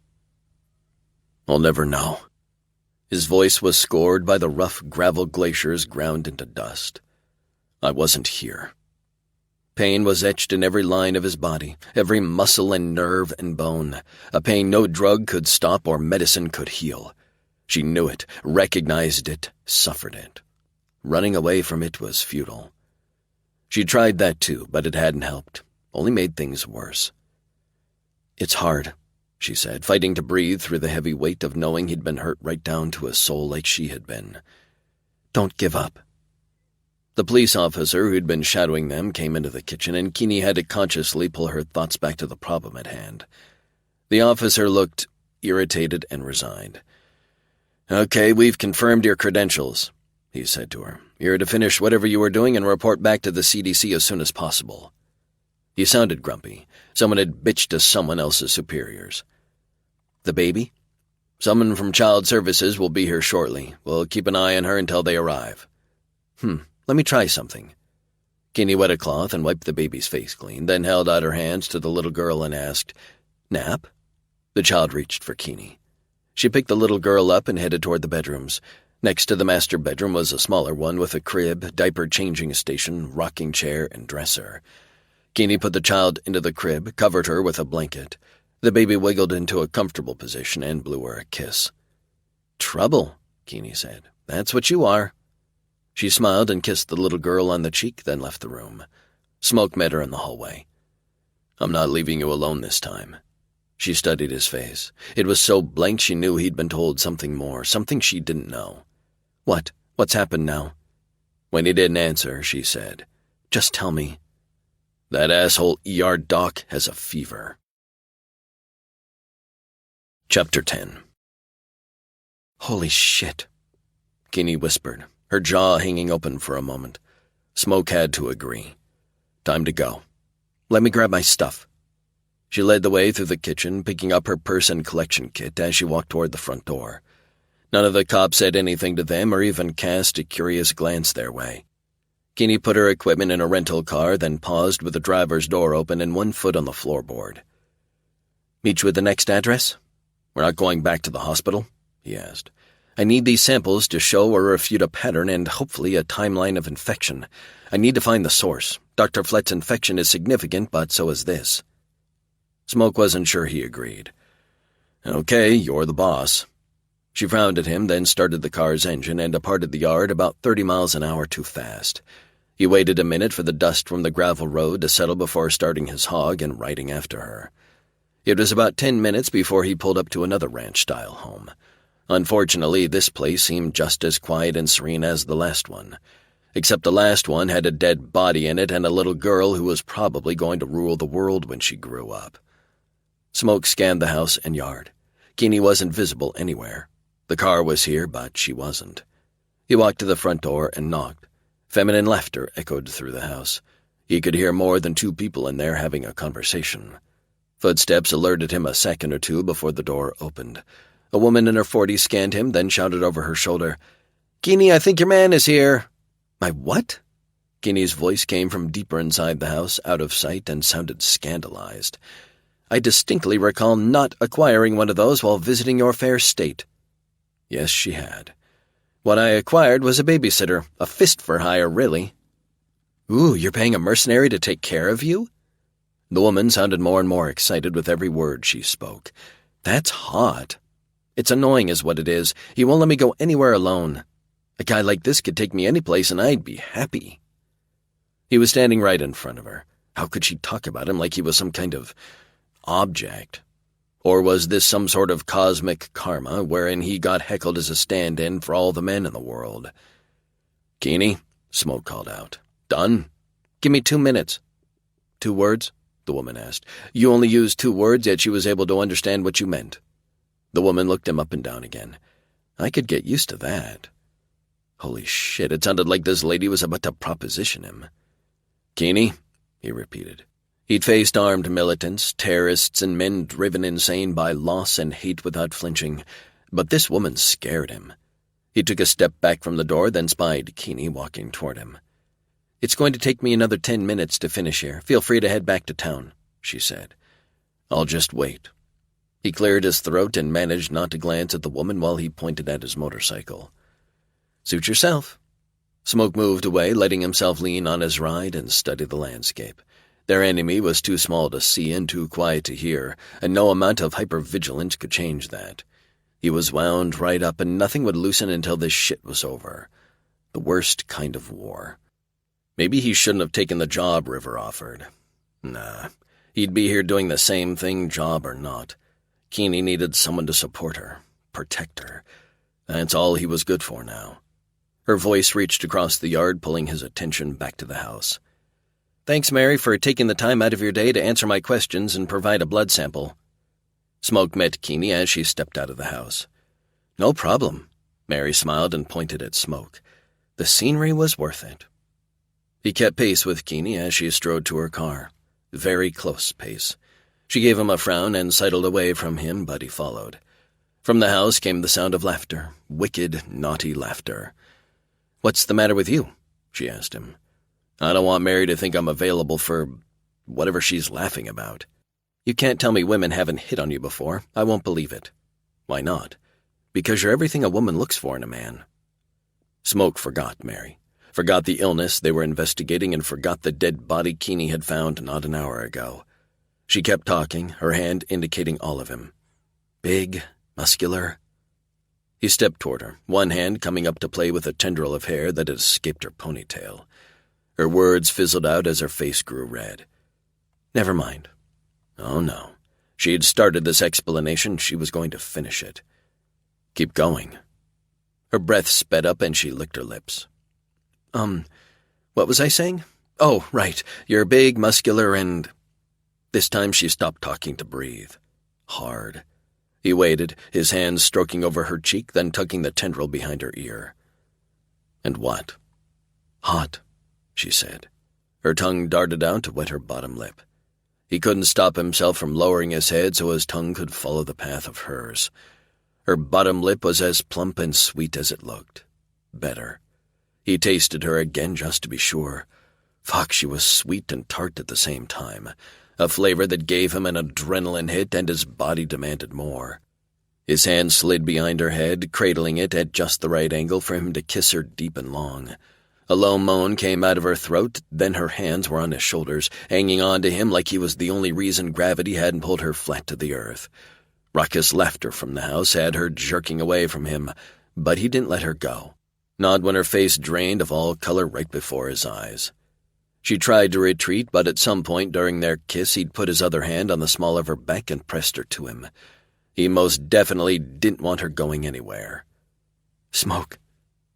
"I'll never know." His voice was scored by the rough gravel glaciers ground into dust. "I wasn't here." Pain was etched in every line of his body, every muscle and nerve and bone, a pain no drug could stop or medicine could heal. She knew it, recognized it, suffered it. Running away from it was futile. She tried that too, but it hadn't helped, only made things worse. "It's hard," she said, fighting to breathe through the heavy weight of knowing he'd been hurt right down to his soul like she had been. "Don't give up." The police officer who'd been shadowing them came into the kitchen, and Keeney had to consciously pull her thoughts back to the problem at hand. The officer looked irritated and resigned. "Okay, we've confirmed your credentials," he said to her. "You're to finish whatever you were doing and report back to the CDC as soon as possible." He sounded grumpy. Someone had bitched to someone else's superiors. "The baby?" "Someone from Child Services will be here shortly. We'll keep an eye on her until they arrive." Let me try something." Keeney wet a cloth and wiped the baby's face clean, then held out her hands to the little girl and asked, "Nap?" The child reached for Keeney. She picked the little girl up and headed toward the bedrooms. Next to the master bedroom was a smaller one with a crib, diaper-changing station, rocking chair, and dresser. Keeney put the child into the crib, covered her with a blanket. The baby wiggled into a comfortable position and blew her a kiss. "Trouble," Keeney said. "That's what you are." She smiled and kissed the little girl on the cheek, then left the room. Smoke met her in the hallway. "I'm not leaving you alone this time." She studied his face. It was so blank she knew he'd been told something more, something she didn't know. "What? What's happened now?" When he didn't answer, she said, "Just tell me." "That asshole ER doc has a fever." Chapter 10. "Holy shit," Keeney whispered, her jaw hanging open for a moment. Smoke had to agree. "Time to go." "Let me grab my stuff." She led the way through the kitchen, picking up her purse and collection kit as she walked toward the front door. None of the cops said anything to them or even cast a curious glance their way. Keeney put her equipment in a rental car, then paused with the driver's door open and one foot on the floorboard. "Meet you at the next address? We're not going back to the hospital?" he asked. "I need these samples to show or refute a pattern and hopefully a timeline of infection. I need to find the source. Dr. Flett's infection is significant, but so is this." Smoke wasn't sure he agreed. "Okay, you're the boss." She frowned at him, then started the car's engine and departed the yard about 30 miles an hour too fast. He waited a minute for the dust from the gravel road to settle before starting his hog and riding after her. It was about 10 minutes before he pulled up to another ranch-style home. Unfortunately, this place seemed just as quiet and serene as the last one, except the last one had a dead body in it and a little girl who was probably going to rule the world when she grew up. Smoke scanned the house and yard. Keeney wasn't visible anywhere. The car was here, but she wasn't. He walked to the front door and knocked. Feminine laughter echoed through the house. He could hear more than 2 people in there having a conversation. Footsteps alerted him a second or two before the door opened. A woman in her 40s scanned him, then shouted over her shoulder, "Keeney, I think your man is here." "My what?" Keeney's voice came from deeper inside the house, out of sight, and sounded scandalized. "I distinctly recall not acquiring one of those while visiting your fair state." Yes, she had. "What I acquired was a babysitter, a fist for hire, really." "Ooh, you're paying a mercenary to take care of you?" The woman sounded more and more excited with every word she spoke. "That's hot." "It's annoying is what it is. He won't let me go anywhere alone. A guy like this could take me anyplace and I'd be happy." He was standing right in front of her. How could she talk about him like he was some kind of object? Or was this some sort of cosmic karma wherein he got heckled as a stand-in for all the men in the world? "Keeney," Smoke called out. "Done?" "Give me 2 minutes." "2 words?" the woman asked. "You only used 2 words, yet she was able to understand what you meant." The woman looked him up and down again. I could get used to that. Holy shit, it sounded like this lady was about to proposition him. "Keeney," he repeated. He'd faced armed militants, terrorists, and men driven insane by loss and hate without flinching, but this woman scared him. He took a step back from the door, then spied Keeney walking toward him. "It's going to take me another 10 minutes to finish here. Feel free to head back to town," she said. "I'll just wait." He cleared his throat and managed not to glance at the woman while he pointed at his motorcycle. "Suit yourself." Smoke moved away, letting himself lean on his ride and study the landscape. Their enemy was too small to see and too quiet to hear, and no amount of hypervigilance could change that. He was wound right up, and nothing would loosen until this shit was over. The worst kind of war. Maybe he shouldn't have taken the job River offered. Nah, he'd be here doing the same thing, job or not. Keeney needed someone to support her, protect her. That's all he was good for now. Her voice reached across the yard, pulling his attention back to the house. "Thanks, Mary, for taking the time out of your day to answer my questions and provide a blood sample." Smoke met Keeney as she stepped out of the house. "No problem." Mary smiled and pointed at Smoke. The scenery was worth it. He kept pace with Keeney as she strode to her car. Very close pace. She gave him a frown and sidled away from him, but he followed. From the house came the sound of laughter, wicked, naughty laughter. "What's the matter with you?" she asked him. "I don't want Mary to think I'm available for whatever she's laughing about." "You can't tell me women haven't hit on you before. I won't believe it." "Why not?" "Because you're everything a woman looks for in a man." Smoke forgot Mary, forgot the illness they were investigating, and forgot the dead body Keeney had found not an hour ago. She kept talking, her hand indicating all of him. Big, muscular. He stepped toward her, one hand coming up to play with a tendril of hair that had escaped her ponytail. Her words fizzled out as her face grew red. Never mind. Oh, no. She had started this explanation. She was going to finish it. Keep going. Her breath sped up and she licked her lips. What was I saying? Oh, right. You're big, muscular, and... This time she stopped talking to breathe. Hard. He waited, his hands stroking over her cheek, then tucking the tendril behind her ear. And what? Hot, she said. Her tongue darted out to wet her bottom lip. He couldn't stop himself from lowering his head so his tongue could follow the path of hers. Her bottom lip was as plump and sweet as it looked. Better. He tasted her again just to be sure. Fuck, she was sweet and tart at the same time, a flavor that gave him an adrenaline hit and his body demanded more. His hand slid behind her head, cradling it at just the right angle for him to kiss her deep and long. A low moan came out of her throat, then her hands were on his shoulders, hanging on to him like he was the only reason gravity hadn't pulled her flat to the earth. Raucous laughter from the house had her jerking away from him, but he didn't let her go, not when her face drained of all color right before his eyes. She tried to retreat, but at some point during their kiss he'd put his other hand on the small of her back and pressed her to him. He most definitely didn't want her going anywhere. "Smoke,"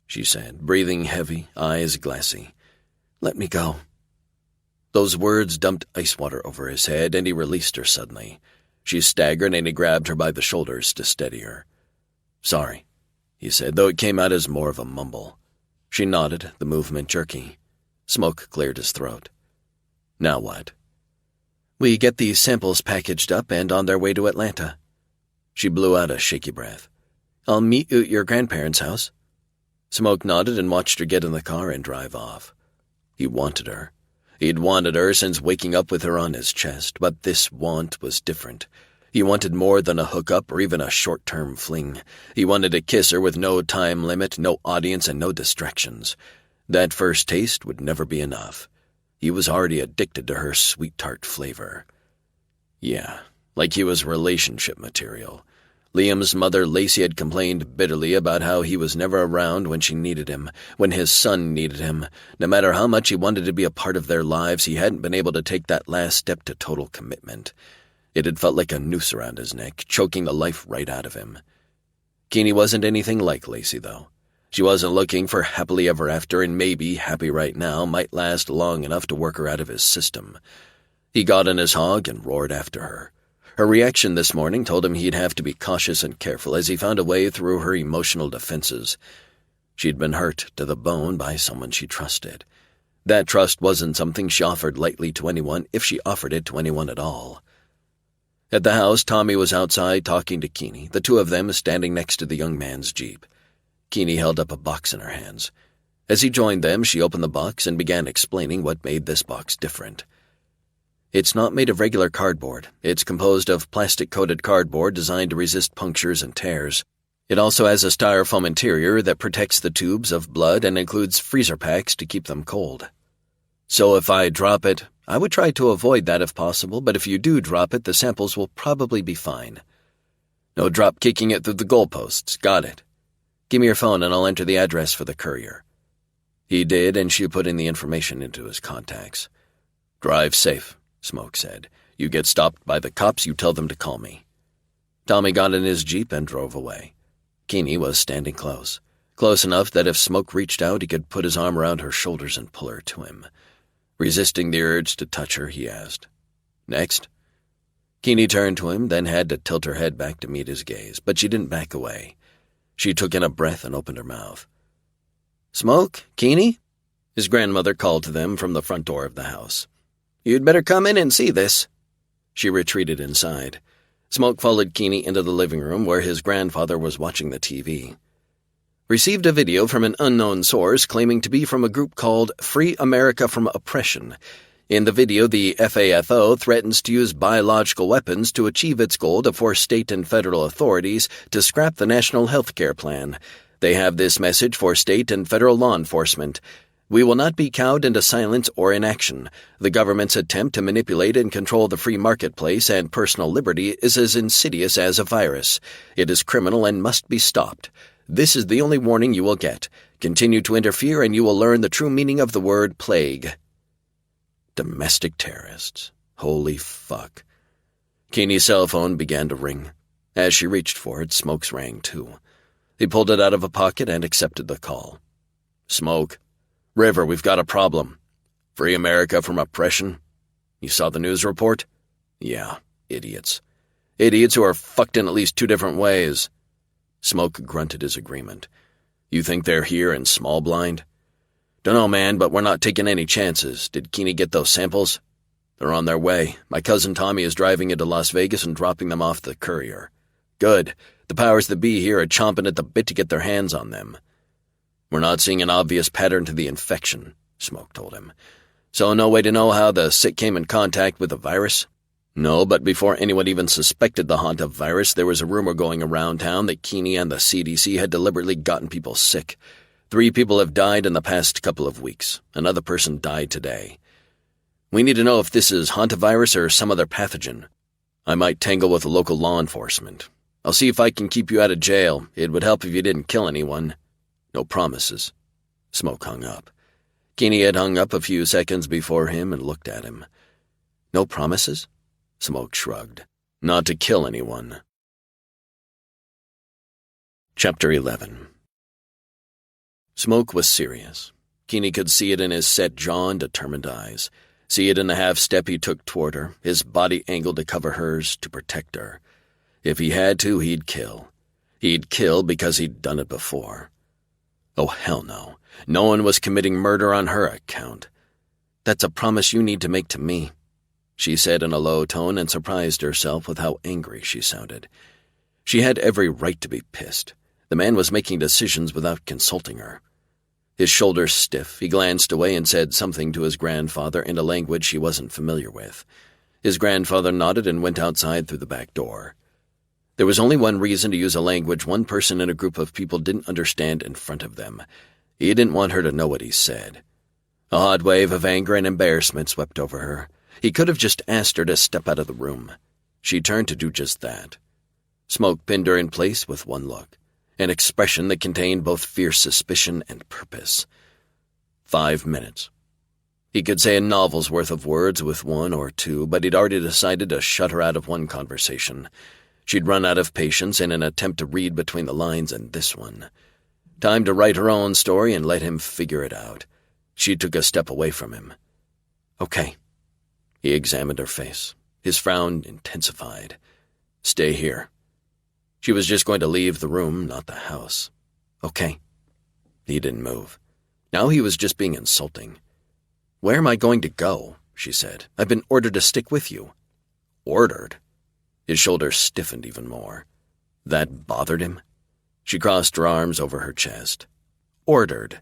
she said, breathing heavy, eyes glassy. "Let me go." Those words dumped ice water over his head, and he released her suddenly. She staggered, and he grabbed her by the shoulders to steady her. "Sorry," he said, though it came out as more of a mumble. She nodded, the movement jerky. Smoke cleared his throat. "Now what?" "We get these samples packaged up and on their way to Atlanta." She blew out a shaky breath. "I'll meet you at your grandparents' house." Smoke nodded and watched her get in the car and drive off. He wanted her. He'd wanted her since waking up with her on his chest, but this want was different. He wanted more than a hookup or even a short-term fling. He wanted to kiss her with no time limit, no audience, and no distractions. That first taste would never be enough. He was already addicted to her sweet tart flavor. Yeah, like he was relationship material. Liam's mother, Lacey, had complained bitterly about how he was never around when she needed him, when his son needed him. No matter how much he wanted to be a part of their lives, he hadn't been able to take that last step to total commitment. It had felt like a noose around his neck, choking the life right out of him. Keeney wasn't anything like Lacey, though. She wasn't looking for happily ever after, and maybe happy right now might last long enough to work her out of his system. He got on his hog and roared after her. Her reaction this morning told him he'd have to be cautious and careful as he found a way through her emotional defenses. She'd been hurt to the bone by someone she trusted. That trust wasn't something she offered lightly to anyone, if she offered it to anyone at all. At the house, Tommy was outside talking to Keeney, the two of them standing next to the young man's Jeep. Keeney held up a box in her hands. As he joined them, she opened the box and began explaining what made this box different. "It's not made of regular cardboard. It's composed of plastic-coated cardboard designed to resist punctures and tears. It also has a styrofoam interior that protects the tubes of blood and includes freezer packs to keep them cold. So if I drop it, I would try to avoid that if possible, but if you do drop it, the samples will probably be fine. No drop kicking it through the goalposts. Got it. Give me your phone and I'll enter the address for the courier." He did, and she put in the information into his contacts. "Drive safe," Smoke said. "You get stopped by the cops, you tell them to call me." Tommy got in his Jeep and drove away. Keeney was standing close enough that if Smoke reached out, he could put his arm around her shoulders and pull her to him. Resisting the urge to touch her, he asked, "Next?" Keeney turned to him, then had to tilt her head back to meet his gaze, but she didn't back away. She took in a breath and opened her mouth. "Smoke? Keeney?" His grandmother called to them from the front door of the house. "You'd better come in and see this." She retreated inside. Smoke followed Keeney into the living room where his grandfather was watching the TV. "Received a video from an unknown source claiming to be from a group called Free America from Oppression. In the video, the FAFO threatens to use biological weapons to achieve its goal to force state and federal authorities to scrap the National Health Care Plan. They have this message for state and federal law enforcement. We will not be cowed into silence or inaction. The government's attempt to manipulate and control the free marketplace and personal liberty is as insidious as a virus. It is criminal and must be stopped. This is the only warning you will get. Continue to interfere and you will learn the true meaning of the word plague." Domestic terrorists. Holy fuck. Keeney's cell phone began to ring. As she reached for it, Smoke's rang too. He pulled it out of a pocket and accepted the call. "Smoke. River, we've got a problem. Free America from oppression? You saw the news report?" "Yeah, idiots. Idiots who are fucked in at least 2 different ways." Smoke grunted his agreement. "You think they're here in small blind?" "Dunno, man, but we're not taking any chances. Did Keeney get those samples?" They're on their way. My cousin Tommy is driving into Las Vegas and dropping them off the courier. Good. The powers that be here are chomping at the bit to get their hands on them. We're not seeing an obvious pattern to the infection, Smoke told him. So no way to know how the sick came in contact with the virus? No, but before anyone even suspected the Hanta virus, there was a rumor going around town that Keeney and the CDC had deliberately gotten people sick. 3 people have died in the past couple of weeks. Another person died today. We need to know if this is hantavirus or some other pathogen. I might tangle with local law enforcement. I'll see if I can keep you out of jail. It would help if you didn't kill anyone. No promises. Smoke hung up. Keeney had hung up a few seconds before him and looked at him. No promises? Smoke shrugged. Not to kill anyone. Chapter 11. Smoke was serious. Keeney could see it in his set jaw and determined eyes. See it in the half-step he took toward her, his body angled to cover hers, to protect her. If he had to, he'd kill. He'd kill because he'd done it before. Oh, hell no. No one was committing murder on her account. That's a promise you need to make to me, she said in a low tone and surprised herself with how angry she sounded. She had every right to be pissed. The man was making decisions without consulting her. His shoulders stiff, he glanced away and said something to his grandfather in a language she wasn't familiar with. His grandfather nodded and went outside through the back door. There was only one reason to use a language one person in a group of people didn't understand in front of them. He didn't want her to know what he said. A hot wave of anger and embarrassment swept over her. He could have just asked her to step out of the room. She turned to do just that. Smoke pinned her in place with one look, an expression that contained both fierce suspicion and purpose. 5 minutes. He could say a novel's worth of words with 1 or 2, but he'd already decided to shut her out of one conversation. She'd run out of patience in an attempt to read between the lines in this one. Time to write her own story and let him figure it out. She took a step away from him. Okay. He examined her face. His frown intensified. Stay here. She was just going to leave the room, not the house. Okay. He didn't move. Now he was just being insulting. Where am I going to go? She said. I've been ordered to stick with you. Ordered? His shoulders stiffened even more. That bothered him? She crossed her arms over her chest. Ordered.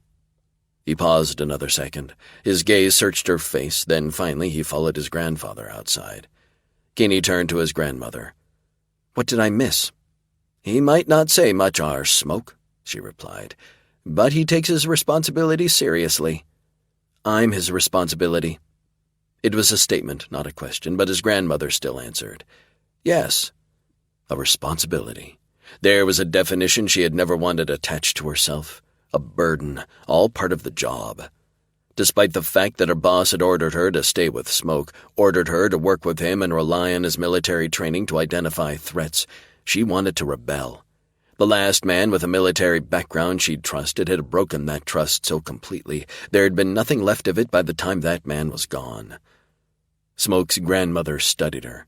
He paused another second. His gaze searched her face, then finally he followed his grandfather outside. Keeney turned to his grandmother. What did I miss? He might not say much, our Smoke, she replied, but he takes his responsibility seriously. I'm his responsibility. It was a statement, not a question, but his grandmother still answered. Yes. A responsibility. There was a definition she had never wanted attached to herself. A burden, all part of the job. Despite the fact that her boss had ordered her to stay with Smoke, ordered her to work with him and rely on his military training to identify threats, she wanted to rebel. The last man with a military background she'd trusted had broken that trust so completely there had been nothing left of it by the time that man was gone. Smoke's grandmother studied her.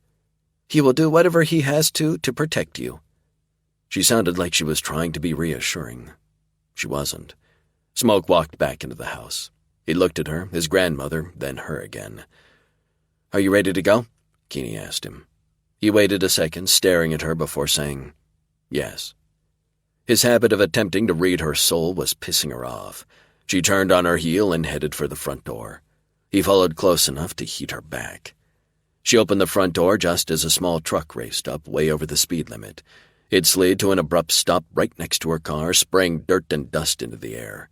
He will do whatever he has to protect you. She sounded like she was trying to be reassuring. She wasn't. Smoke walked back into the house. He looked at her, his grandmother, then her again. Are you ready to go? Keeney asked him. He waited a second, staring at her before saying, yes. His habit of attempting to read her soul was pissing her off. She turned on her heel and headed for the front door. He followed close enough to heat her back. She opened the front door just as a small truck raced up, way over the speed limit. It slid to an abrupt stop right next to her car, spraying dirt and dust into the air.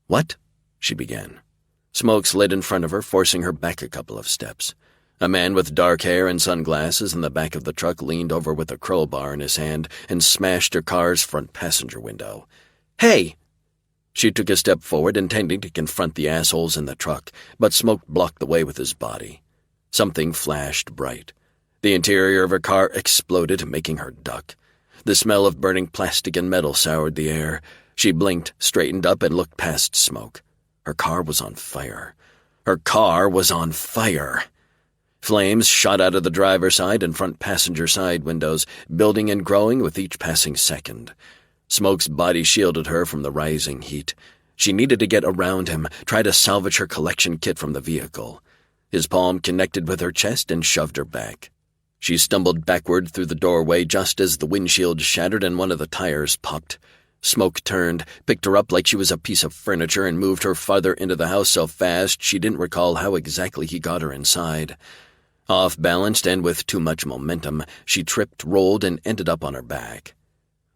What? She began. Smoke slid in front of her, forcing her back a couple of steps. A man with dark hair and sunglasses in the back of the truck leaned over with a crowbar in his hand and smashed her car's front passenger window. Hey! She took a step forward, intending to confront the assholes in the truck, but Smoke blocked the way with his body. Something flashed bright. The interior of her car exploded, making her duck. The smell of burning plastic and metal soured the air. She blinked, straightened up, and looked past Smoke. Her car was on fire. Her car was on fire! Flames shot out of the driver's side and front passenger side windows, building and growing with each passing second. Smoke's body shielded her from the rising heat. She needed to get around him, try to salvage her collection kit from the vehicle. His palm connected with her chest and shoved her back. She stumbled backward through the doorway just as the windshield shattered and one of the tires popped. Smoke turned, picked her up like she was a piece of furniture, and moved her farther into the house so fast she didn't recall how exactly he got her inside. Off-balanced and with too much momentum, she tripped, rolled, and ended up on her back.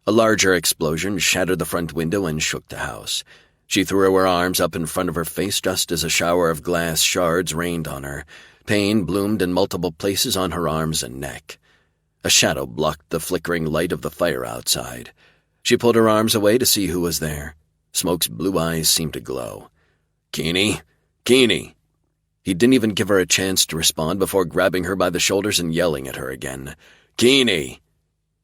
A larger explosion shattered the front window and shook the house. She threw her arms up in front of her face just as a shower of glass shards rained on her. Pain bloomed in multiple places on her arms and neck. A shadow blocked the flickering light of the fire outside. She pulled her arms away to see who was there. Smoke's blue eyes seemed to glow. "Keeney! Keeney!" He didn't even give her a chance to respond before grabbing her by the shoulders and yelling at her again. "Keeney!"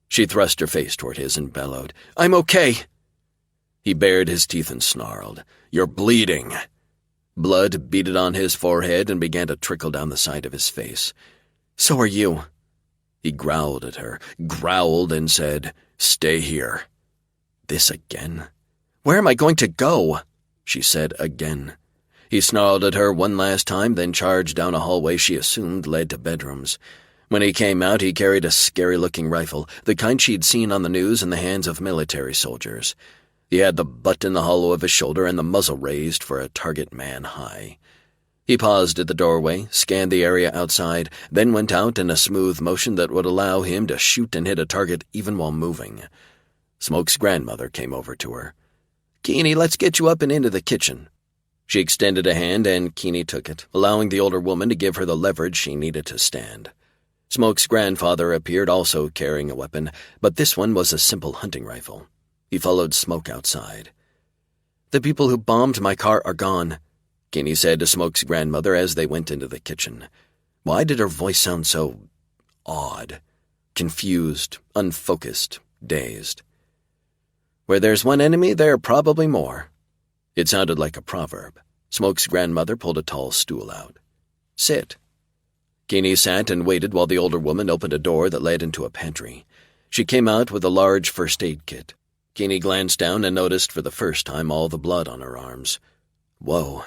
She thrust her face toward his and bellowed, "I'm okay." He bared his teeth and snarled, "You're bleeding." Blood beaded on his forehead and began to trickle down the side of his face. "So are you." He growled at her, growled and said, "Stay here." This again? "Where am I going to go?" she said again. He snarled at her one last time, then charged down a hallway she assumed led to bedrooms. When he came out, he carried a scary-looking rifle, the kind she'd seen on the news in the hands of military soldiers. He had the butt in the hollow of his shoulder and the muzzle raised for a target man-high. He paused at the doorway, scanned the area outside, then went out in a smooth motion that would allow him to shoot and hit a target even while moving. Smoke's grandmother came over to her. "Keeney, let's get you up and into the kitchen." She extended a hand, and Keeney took it, allowing the older woman to give her the leverage she needed to stand. Smoke's grandfather appeared, also carrying a weapon, but this one was a simple hunting rifle. He followed Smoke outside. "The people who bombed my car are gone," Keeney said to Smoke's grandmother as they went into the kitchen. Why did her voice sound so odd? Confused, unfocused, dazed. "Where there's one enemy, there are probably more." It sounded like a proverb. Smoke's grandmother pulled a tall stool out. "Sit." Keeney sat and waited while the older woman opened a door that led into a pantry. She came out with a large first aid kit. Keeney glanced down and noticed for the first time all the blood on her arms. Whoa.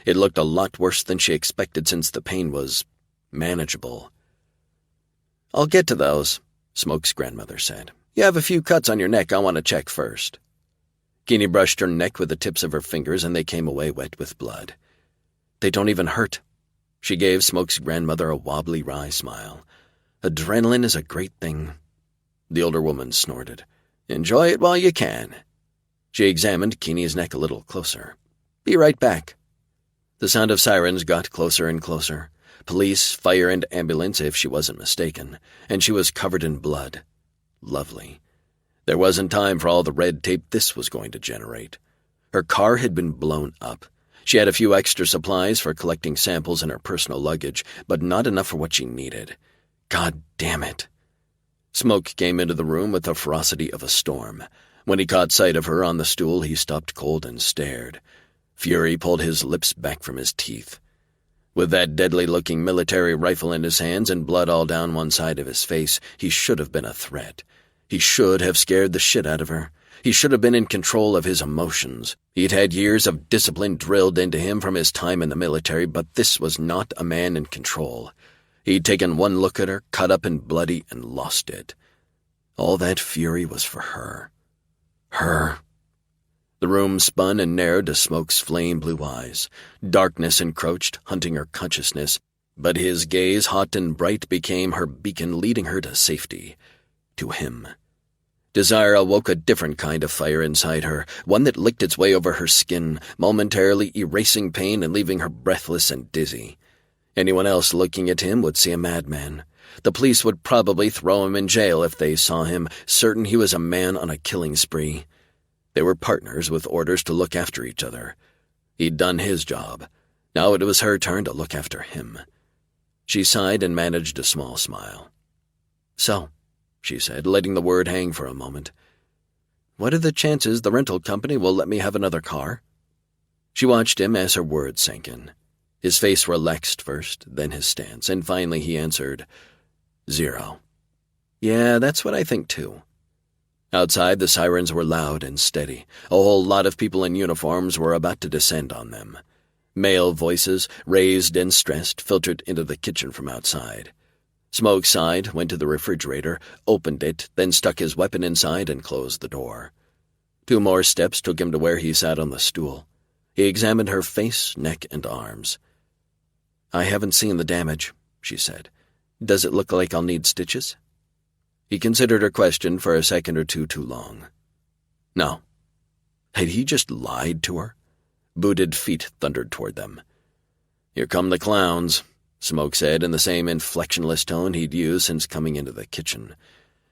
It looked a lot worse than she expected since the pain was manageable. "I'll get to those," Smoke's grandmother said. "You have a few cuts on your neck I want to check first." Keeney brushed her neck with the tips of her fingers, and they came away wet with blood. "They don't even hurt." She gave Smoke's grandmother a wobbly, wry smile. "Adrenaline is a great thing." The older woman snorted. "Enjoy it while you can." She examined Keeney's neck a little closer. "Be right back." The sound of sirens got closer and closer. Police, fire, and ambulance, if she wasn't mistaken, and she was covered in blood. Lovely. There wasn't time for all the red tape this was going to generate. Her car had been blown up. She had a few extra supplies for collecting samples in her personal luggage, but not enough for what she needed. God damn it. Smoke came into the room with the ferocity of a storm. When he caught sight of her on the stool, he stopped cold and stared. Fury pulled his lips back from his teeth. With that deadly-looking military rifle in his hands and blood all down one side of his face, he should have been a threat. He should have scared the shit out of her. He should have been in control of his emotions. He'd had years of discipline drilled into him from his time in the military, but this was not a man in control. He'd taken one look at her, cut up and bloody, and lost it. All that fury was for her. Her. The room spun and narrowed to Smoke's flame-blue eyes. Darkness encroached, hunting her consciousness, but his gaze, hot and bright, became her beacon, leading her to safety. To him. Desire awoke a different kind of fire inside her, one that licked its way over her skin, momentarily erasing pain and leaving her breathless and dizzy. Anyone else looking at him would see a madman. The police would probably throw him in jail if they saw him, certain he was a man on a killing spree. They were partners with orders to look after each other. He'd done his job. Now it was her turn to look after him. She sighed and managed a small smile. "So," she said, letting the word hang for a moment, "what are the chances the rental company will let me have another car?" She watched him as her words sank in. His face relaxed first, then his stance, and finally he answered, 0. "Yeah, that's what I think too." Outside, the sirens were loud and steady. A whole lot of people in uniforms were about to descend on them. Male voices, raised and stressed, filtered into the kitchen from outside. Smoke sighed, went to the refrigerator, opened it, then stuck his weapon inside and closed the door. 2 more steps took him to where he sat on the stool. He examined her face, neck, and arms. "I haven't seen the damage," she said. "Does it look like I'll need stitches?" He considered her question for a second or two too long. No. Had he just lied to her? Booted feet thundered toward them. "Here come the clowns," Smoke said in the same inflectionless tone he'd used since coming into the kitchen.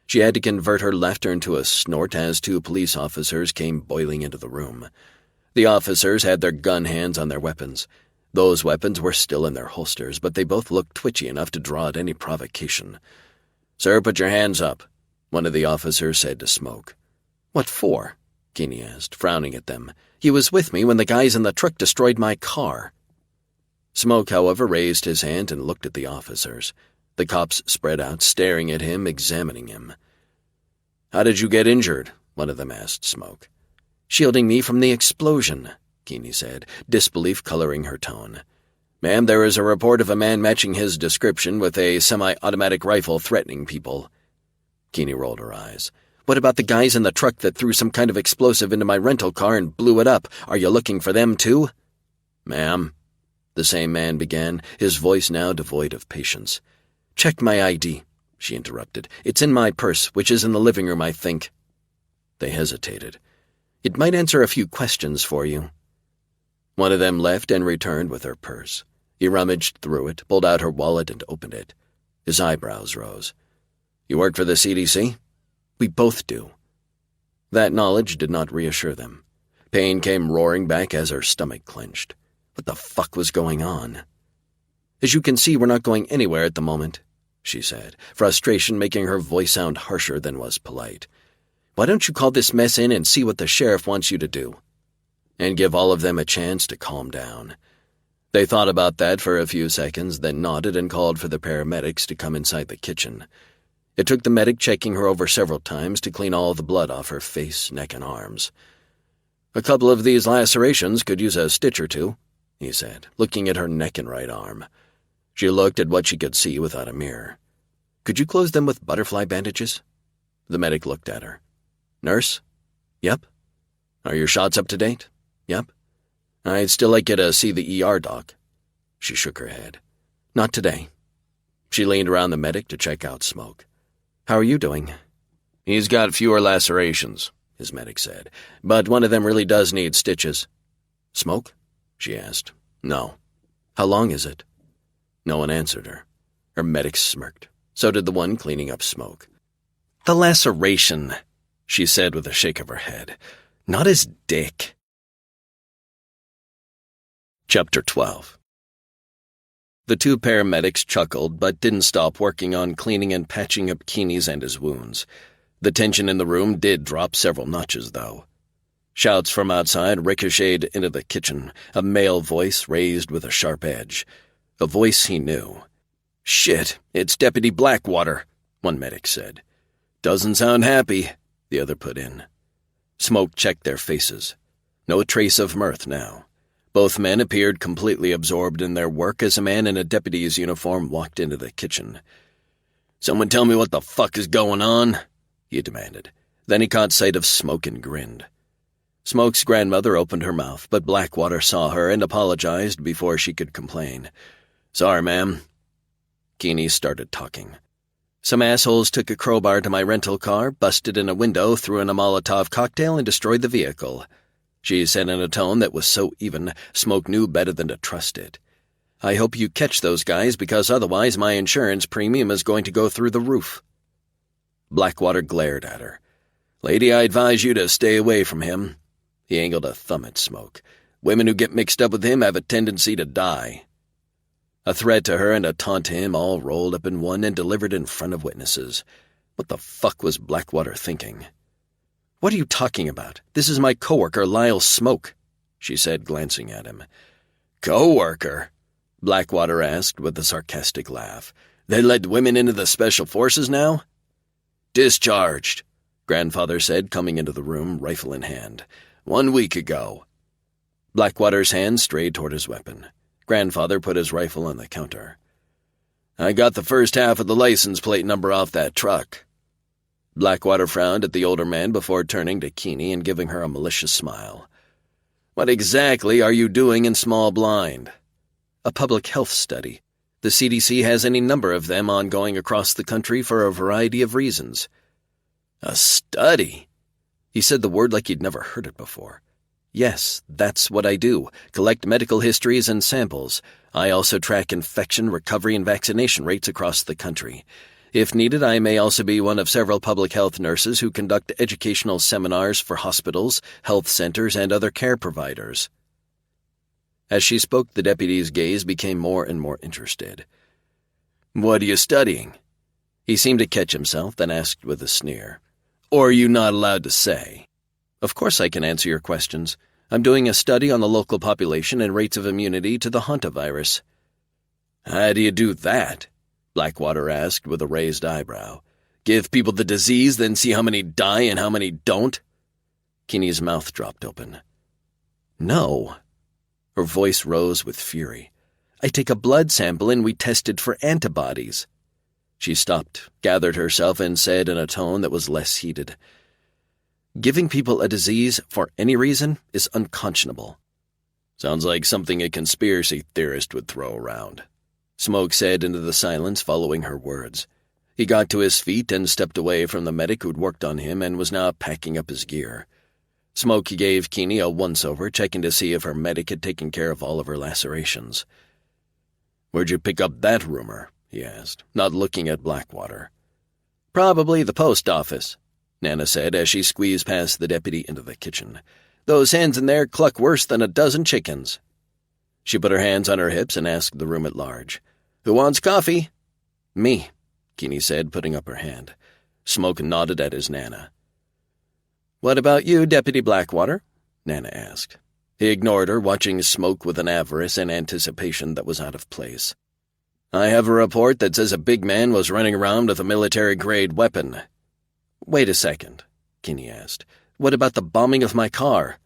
She had to convert her laughter into a snort as 2 police officers came boiling into the room. The officers had their gun hands on their weapons. Those weapons were still in their holsters, but they both looked twitchy enough to draw at any provocation. "Sir, put your hands up," one of the officers said to Smoke. "What for?" Keeney asked, frowning at them. "He was with me when the guys in the truck destroyed my car." Smoke, however, raised his hand and looked at the officers. The cops spread out, staring at him, examining him. "How did you get injured?" one of them asked Smoke. "Shielding me from the explosion," Keeney said, disbelief coloring her tone. "Ma'am, there is a report of a man matching his description with a semi-automatic rifle threatening people." Keeney rolled her eyes. "What about the guys in the truck that threw some kind of explosive into my rental car and blew it up? Are you looking for them too?" "Ma'am," the same man began, his voice now devoid of patience. "Check my ID," she interrupted. "It's in my purse, which is in the living room, I think." They hesitated. "It might answer a few questions for you." One of them left and returned with her purse. He rummaged through it, pulled out her wallet, and opened it. His eyebrows rose. "You work for the CDC?" "We both do." That knowledge did not reassure them. Pain came roaring back as her stomach clenched. What the fuck was going on? "As you can see, we're not going anywhere at the moment," she said, frustration making her voice sound harsher than was polite. "Why don't you call this mess in and see what the sheriff wants you to do?" And give all of them a chance to calm down. They thought about that for a few seconds, then nodded and called for the paramedics to come inside the kitchen. It took the medic checking her over several times to clean all the blood off her face, neck, and arms. "A couple of these lacerations could use a stitch or two," he said, looking at her neck and right arm. She looked at what she could see without a mirror. "Could you close them with butterfly bandages?" The medic looked at her. "Nurse?" "Yep." "Are your shots up to date?" "Yep." "I'd still like you to see the ER doc." She shook her head. "Not today." She leaned around the medic to check out Smoke. "How are you doing?" "He's got fewer lacerations," his medic said, "but one of them really does need stitches." "Smoke?" she asked. "No." "How long is it?" No one answered her. Her medic smirked. So did the one cleaning up Smoke. "The laceration," she said with a shake of her head. "Not his dick." Chapter 12. The 2 paramedics chuckled but didn't stop working on cleaning and patching up Keeney's and his wounds. The tension in the room did drop several notches, though. Shouts from outside ricocheted into the kitchen, a male voice raised with a sharp edge. A voice he knew. "Shit, it's Deputy Blackwater," one medic said. "Doesn't sound happy," the other put in. Smoke checked their faces. No trace of mirth now. Both men appeared completely absorbed in their work as a man in a deputy's uniform walked into the kitchen. "Someone tell me what the fuck is going on?" he demanded. Then he caught sight of Smoke and grinned. Smoke's grandmother opened her mouth, but Blackwater saw her and apologized before she could complain. "Sorry, ma'am." Keeney started talking. "Some assholes took a crowbar to my rental car, busted in a window, threw in a Molotov cocktail, and destroyed the vehicle," she said in a tone that was so even, Smoke knew better than to trust it. "I hope you catch those guys, because otherwise my insurance premium is going to go through the roof." Blackwater glared at her. "Lady, I advise you to stay away from him." He angled a thumb at Smoke. "Women who get mixed up with him have a tendency to die." A threat to her and a taunt to him all rolled up in one and delivered in front of witnesses. What the fuck was Blackwater thinking? "What are you talking about? This is my coworker, Lyle Smoke," she said, glancing at him. "Coworker?" Blackwater asked with a sarcastic laugh. "They let women into the special forces now?" "Discharged," Grandfather said, coming into the room, rifle in hand. 1 week ago." Blackwater's hand strayed toward his weapon. Grandfather put his rifle on the counter. I got the first half of the license plate number off that truck. Blackwater frowned at the older man before turning to Keeney and giving her a malicious smile. What exactly are you doing in Small Blind? A public health study. The CDC has any number of them ongoing across the country for a variety of reasons. A study? He said the word like he'd never heard it before. Yes, that's what I do. Collect medical histories and samples. I also track infection, recovery, and vaccination rates across the country. If needed, I may also be one of several public health nurses who conduct educational seminars for hospitals, health centers, and other care providers. As she spoke, the deputy's gaze became more and more interested. What are you studying? He seemed to catch himself, then asked with a sneer. Or are you not allowed to say? Of course I can answer your questions. I'm doing a study on the local population and rates of immunity to the hantavirus. How do you do that? Blackwater asked with a raised eyebrow. Give people the disease, then see how many die and how many don't? Keeney's mouth dropped open. No. Her voice rose with fury. I take a blood sample and we test it for antibodies. She stopped, gathered herself, and said in a tone that was less heated, Giving people a disease for any reason is unconscionable. Sounds like something a conspiracy theorist would throw around. Smoke said into the silence following her words. He got to his feet and stepped away from the medic who'd worked on him and was now packing up his gear. Smoke gave Keeney a once-over, checking to see if her medic had taken care of all of her lacerations. Where'd you pick up that rumor? He asked, not looking at Blackwater. Probably the post office, Nana said as she squeezed past the deputy into the kitchen. Those hens in there cluck worse than a dozen chickens. She put her hands on her hips and asked the room at large, Who wants coffee? Me, Keeney said, putting up her hand. Smoke nodded at his Nana. What about you, Deputy Blackwater? Nana asked. He ignored her, watching Smoke with an avarice and anticipation that was out of place. I have a report that says a big man was running around with a military-grade weapon. Wait a second, Keeney asked. What about the bombing of my car?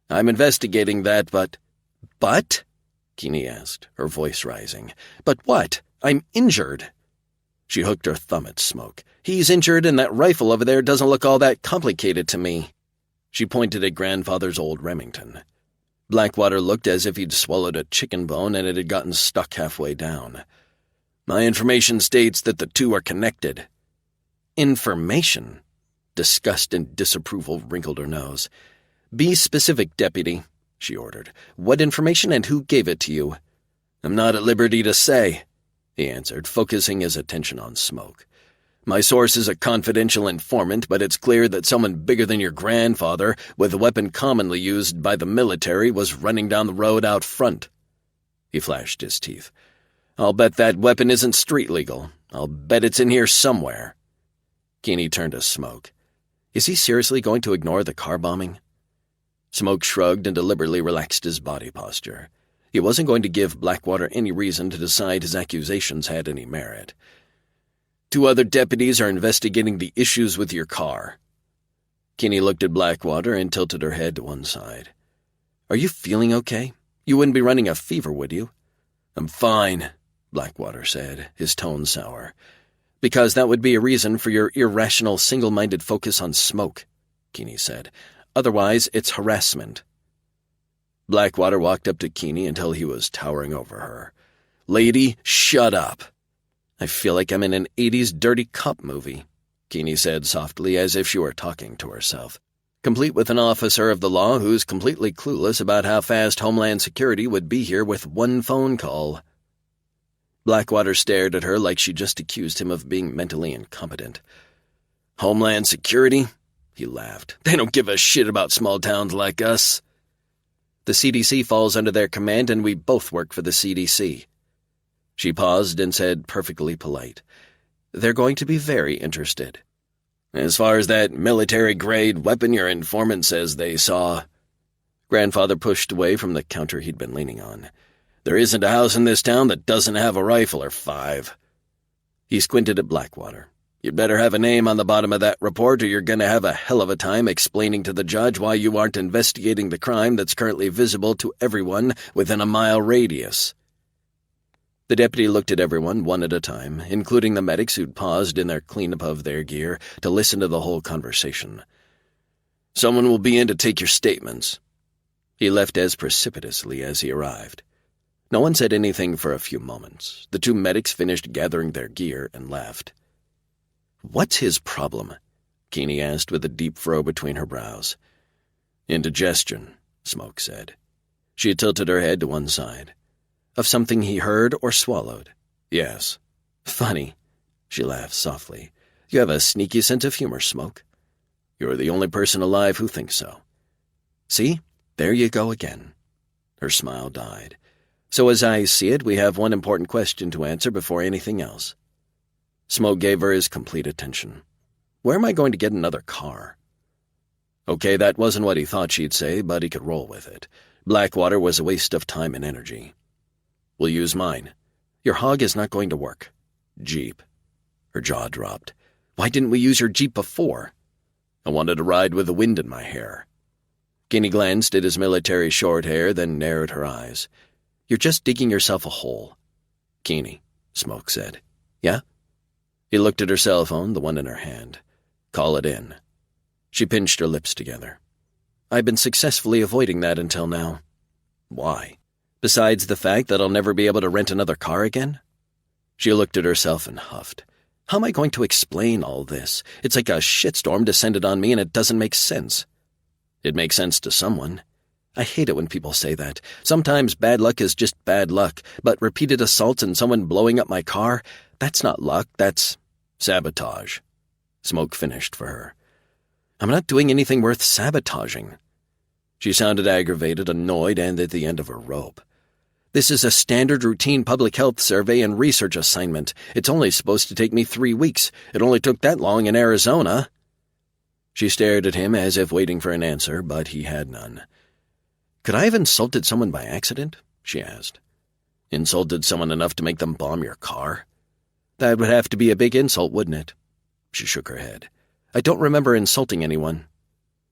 I'm investigating that, but... But? Keeney asked, her voice rising. But what? I'm injured. She hooked her thumb at Smoke. He's injured and that rifle over there doesn't look all that complicated to me. She pointed at Grandfather's old Remington. Blackwater looked as if he'd swallowed a chicken bone and it had gotten stuck halfway down. My information states that the two are connected. Information? Disgust and disapproval wrinkled her nose. Be specific, Deputy, she ordered. What information and who gave it to you? I'm not at liberty to say, he answered, focusing his attention on Smoke. My source is a confidential informant, but it's clear that someone bigger than your grandfather, with a weapon commonly used by the military, was running down the road out front. He flashed his teeth. I'll bet that weapon isn't street legal. I'll bet it's in here somewhere. Keeney turned to Smoke. Is he seriously going to ignore the car bombing? Smoke shrugged and deliberately relaxed his body posture. He wasn't going to give Blackwater any reason to decide his accusations had any merit. 2 other deputies are investigating the issues with your car. Keeney looked at Blackwater and tilted her head to one side. Are you feeling okay? You wouldn't be running a fever, would you? I'm fine, Blackwater said, his tone sour. Because that would be a reason for your irrational, single-minded focus on Smoke, Keeney said. Otherwise, it's harassment. Blackwater walked up to Keeney until he was towering over her. Lady, shut up. I feel like I'm in an 80s dirty cop movie, Keeney said softly as if she were talking to herself, complete with an officer of the law who's completely clueless about how fast Homeland Security would be here with one phone call. Blackwater stared at her like she just accused him of being mentally incompetent. Homeland Security? He laughed. They don't give a shit about small towns like us. The CDC falls under their command and we both work for the CDC. She paused and said, perfectly polite, They're going to be very interested. As far as that military-grade weapon your informant says they saw. Grandfather pushed away from the counter he'd been leaning on. There isn't a house in this town that doesn't have a rifle or 5. He squinted at Blackwater. You'd better have a name on the bottom of that report or you're going to have a hell of a time explaining to the judge why you aren't investigating the crime that's currently visible to everyone within a mile radius." The deputy looked at everyone one at a time, including the medics who'd paused in their cleanup of their gear to listen to the whole conversation. "Someone will be in to take your statements." He left as precipitously as he arrived. No one said anything for a few moments. The two medics finished gathering their gear and left. "What's his problem?" Keeney asked with a deep furrow between her brows. "Indigestion," Smoke said. She tilted her head to one side. "Of something he heard or swallowed?" "Yes." "Funny." She laughed softly. "You have a sneaky sense of humor, Smoke." "You're the only person alive who thinks so." "See? There you go again." Her smile died. "So as I see it, we have one important question to answer before anything else." Smoke gave her his complete attention. "Where am I going to get another car?" Okay, that wasn't what he thought she'd say, but he could roll with it. Blackwater was a waste of time and energy. "We'll use mine." "Your hog is not going to work." "Jeep." Her jaw dropped. "Why didn't we use your Jeep before?" "I wanted to ride with the wind in my hair." Keeney glanced at his military short hair, then narrowed her eyes. "You're just digging yourself a hole." "Keeney," Smoke said. "Yeah?" He looked at her cell phone, the one in her hand. "Call it in." She pinched her lips together. "I've been successfully avoiding that until now." "Why? Besides the fact that I'll never be able to rent another car again?" She looked at herself and huffed. "How am I going to explain all this? It's like a shitstorm descended on me and it doesn't make sense." "It makes sense to someone." I hate it when people say that. Sometimes bad luck is just bad luck, but repeated assaults and someone blowing up my car, that's not luck, that's sabotage. Smoke finished for her. "I'm not doing anything worth sabotaging." She sounded aggravated, annoyed, and at the end of her rope. "This is a standard routine public health survey and research assignment. It's only supposed to take me 3 weeks. It only took that long in Arizona." She stared at him as if waiting for an answer, but he had none. "Could I have insulted someone by accident?" she asked. "Insulted someone enough to make them bomb your car?" "That would have to be a big insult, wouldn't it?" She shook her head. "I don't remember insulting anyone."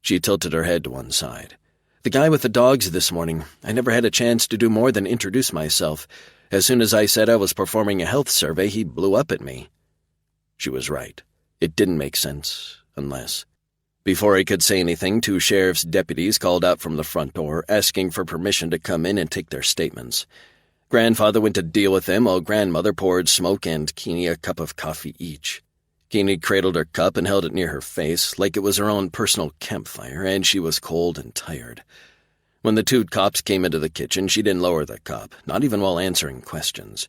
She tilted her head to one side. "The guy with the dogs this morning, I never had a chance to do more than introduce myself. As soon as I said I was performing a health survey, he blew up at me." She was right. It didn't make sense, unless... Before he could say anything, 2 sheriff's deputies called out from the front door, asking for permission to come in and take their statements. Grandfather went to deal with them while Grandmother poured Smoke and Keeney a cup of coffee each. Keeney cradled her cup and held it near her face, like it was her own personal campfire, and she was cold and tired. When the 2 cops came into the kitchen, she didn't lower the cup, not even while answering questions.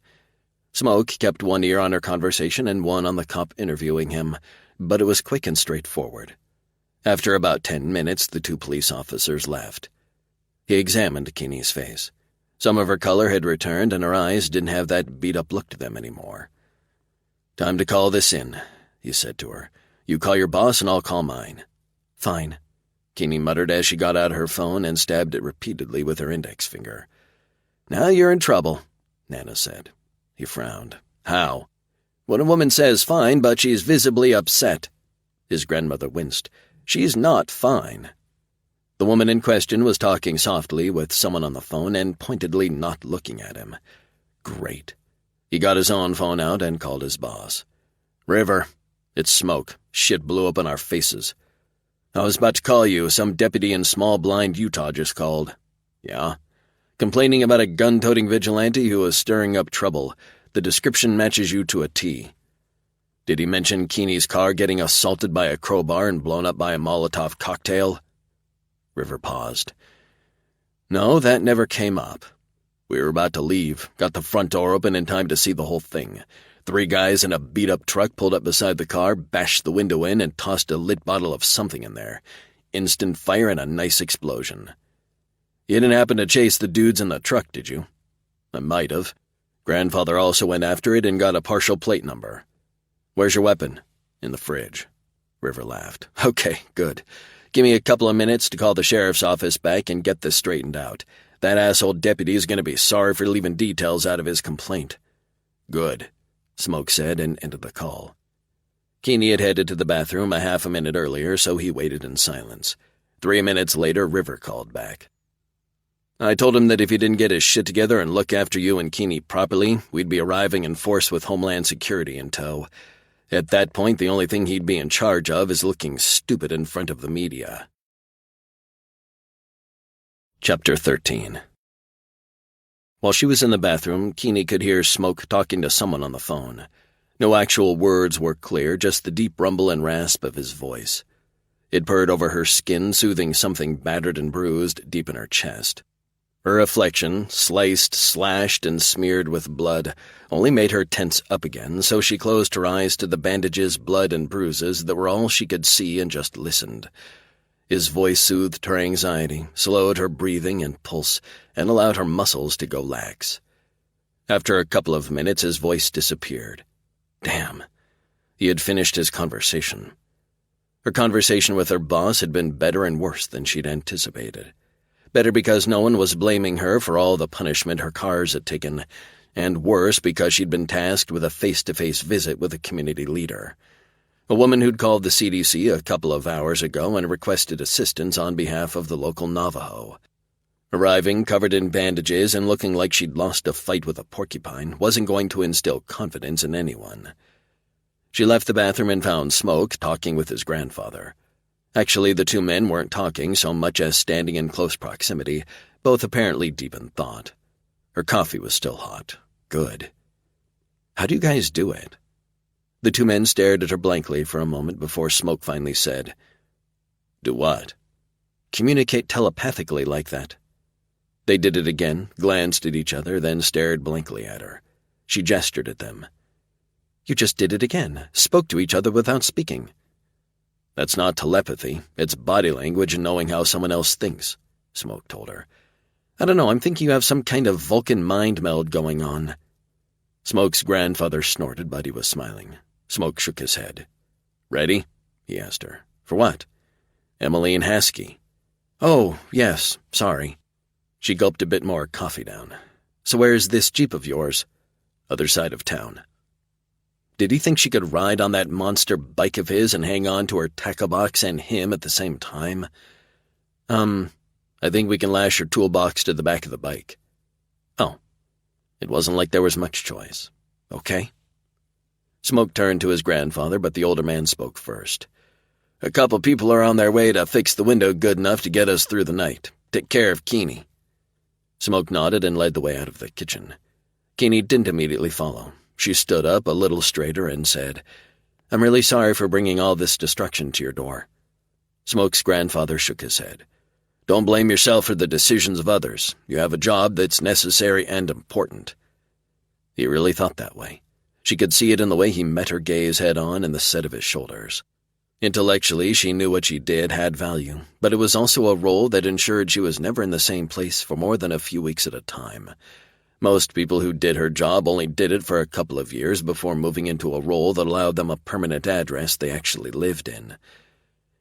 Smoke kept one ear on her conversation and one on the cop interviewing him, but it was quick and straightforward. After about 10 minutes, the 2 police officers left. He examined Keeney's face. Some of her color had returned, and her eyes didn't have that beat-up look to them anymore. "Time to call this in," he said to her. "You call your boss and I'll call mine." "Fine," Keeney muttered as she got out her phone and stabbed it repeatedly with her index finger. "Now you're in trouble," Nana said. He frowned. "How?" "When a woman says fine, but she's visibly upset." His grandmother winced. "She's not fine." The woman in question was talking softly with someone on the phone and pointedly not looking at him. Great. He got his own phone out and called his boss. "River, it's Smoke. Shit blew up in our faces." "I was about to call you. Some deputy in small blind Utah just called." "Yeah?" "Complaining about a gun-toting vigilante who was stirring up trouble. The description matches you to a T." "Did he mention Keeney's car getting assaulted by a crowbar and blown up by a Molotov cocktail?" River paused. "No, that never came up. We were about to leave, got the front door open in time to see the whole thing. 3 guys in a beat-up truck pulled up beside the car, bashed the window in, and tossed a lit bottle of something in there. Instant fire and a nice explosion. You didn't happen to chase the dudes in the truck, did you?" "I might have. Grandfather also went after it and got a partial plate number." "Where's your weapon?" "In the fridge." River laughed. "Okay, good. Give me a couple of minutes to call the sheriff's office back and get this straightened out. That asshole deputy is going to be sorry for leaving details out of his complaint." "Good," Smoke said and ended the call. Keeney had headed to the bathroom a half a minute earlier, so he waited in silence. 3 minutes later, River called back. I told him that if he didn't get his shit together and look after you and Keeney properly, we'd be arriving in force with Homeland Security in tow. At that point, the only thing he'd be in charge of is looking stupid in front of the media. Chapter 13. While she was in the bathroom, Keeney could hear Smoke talking to someone on the phone. No actual words were clear, just the deep rumble and rasp of his voice. It purred over her skin, soothing something battered and bruised deep in her chest. Her reflection, sliced, slashed, and smeared with blood, only made her tense up again, so she closed her eyes to the bandages, blood, and bruises that were all she could see and just listened. His voice soothed her anxiety, slowed her breathing and pulse, and allowed her muscles to go lax. After a couple of minutes, his voice disappeared. Damn. He had finished his conversation. Her conversation with her boss had been better and worse than she'd anticipated. Better because no one was blaming her for all the punishment her cars had taken, and worse because she'd been tasked with a face-to-face visit with a community leader. A woman who'd called the CDC a couple of hours ago and requested assistance on behalf of the local Navajo. Arriving covered in bandages and looking like she'd lost a fight with a porcupine wasn't going to instill confidence in anyone. She left the bathroom and found Smoke talking with his grandfather. Actually, the two men weren't talking so much as standing in close proximity, both apparently deep in thought. Her coffee was still hot. Good. How do you guys do it? The two men stared at her blankly for a moment before Smoke finally said, Do what? Communicate telepathically like that. They did it again, glanced at each other, then stared blankly at her. She gestured at them. You just did it again, spoke to each other without speaking. That's not telepathy, it's body language and knowing how someone else thinks, Smoke told her. I don't know, I'm thinking you have some kind of Vulcan mind meld going on. Smoke's grandfather snorted, but he was smiling. Smoke shook his head. Ready? He asked her. For what? Emmeline Haskey. Oh, yes, sorry. She gulped a bit more coffee down. So where's this Jeep of yours? Other side of town. Did he think she could ride on that monster bike of his and hang on to her tackle box and him at the same time? I think we can lash your toolbox to the back of the bike. Oh, it wasn't like there was much choice. Okay. Smoke turned to his grandfather, but the older man spoke first. A couple people are on their way to fix the window good enough to get us through the night. Take care of Keeney. Smoke nodded and led the way out of the kitchen. Keeney didn't immediately follow. She stood up a little straighter and said, I'm really sorry for bringing all this destruction to your door. Smoke's grandfather shook his head. Don't blame yourself for the decisions of others. You have a job that's necessary and important. He really thought that way. She could see it in the way he met her gaze head-on and the set of his shoulders. Intellectually, she knew what she did had value, but it was also a role that ensured she was never in the same place for more than a few weeks at a time. Most people who did her job only did it for a couple of years before moving into a role that allowed them a permanent address they actually lived in.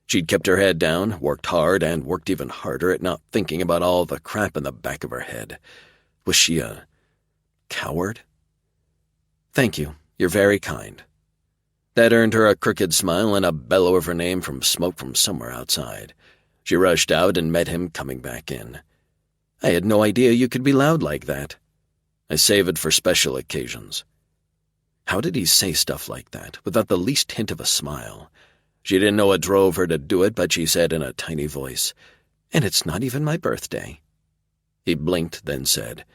She'd kept her head down, worked hard, and worked even harder at not thinking about all the crap in the back of her head. Was she a coward? Thank you. You're very kind. That earned her a crooked smile and a bellow of her name from Smoke from somewhere outside. She rushed out and met him coming back in. I had no idea you could be loud like that. I save it for special occasions. How did he say stuff like that, without the least hint of a smile? She didn't know what drove her to do it, but she said in a tiny voice, And it's not even my birthday. He blinked, then said,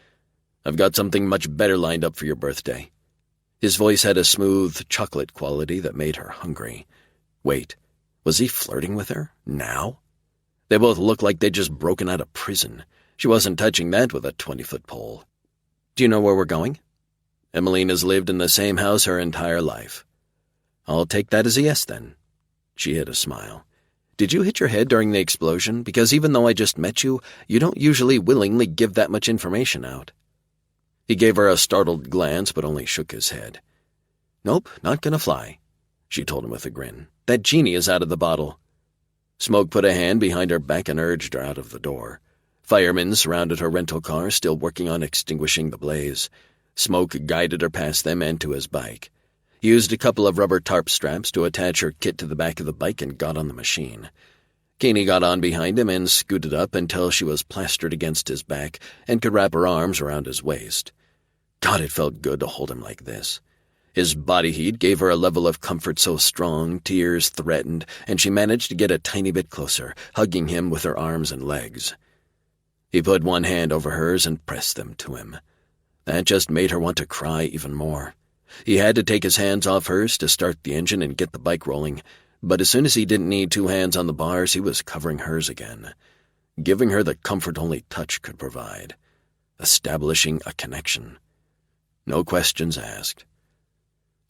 I've got something much better lined up for your birthday. His voice had a smooth chocolate quality that made her hungry. Wait, was he flirting with her? Now? They both looked like they'd just broken out of prison. She wasn't touching that with a 20-foot pole. Do you know where we're going? Emmeline has lived in the same house her entire life. I'll take that as a yes, then. She hid a smile. Did you hit your head during the explosion? Because even though I just met you, you don't usually willingly give that much information out. He gave her a startled glance, but only shook his head. Nope, not gonna fly, she told him with a grin. That genie is out of the bottle. Smoke put a hand behind her back and urged her out of the door. Firemen surrounded her rental car, still working on extinguishing the blaze. Smoke guided her past them and to his bike. He used a couple of rubber tarp straps to attach her kit to the back of the bike and got on the machine. Keeney got on behind him and scooted up until she was plastered against his back and could wrap her arms around his waist. God, it felt good to hold him like this. His body heat gave her a level of comfort so strong, tears threatened, and she managed to get a tiny bit closer, hugging him with her arms and legs. He put one hand over hers and pressed them to him. That just made her want to cry even more. He had to take his hands off hers to start the engine and get the bike rolling, but as soon as he didn't need two hands on the bars, he was covering hers again, giving her the comfort only touch could provide, establishing a connection. No questions asked.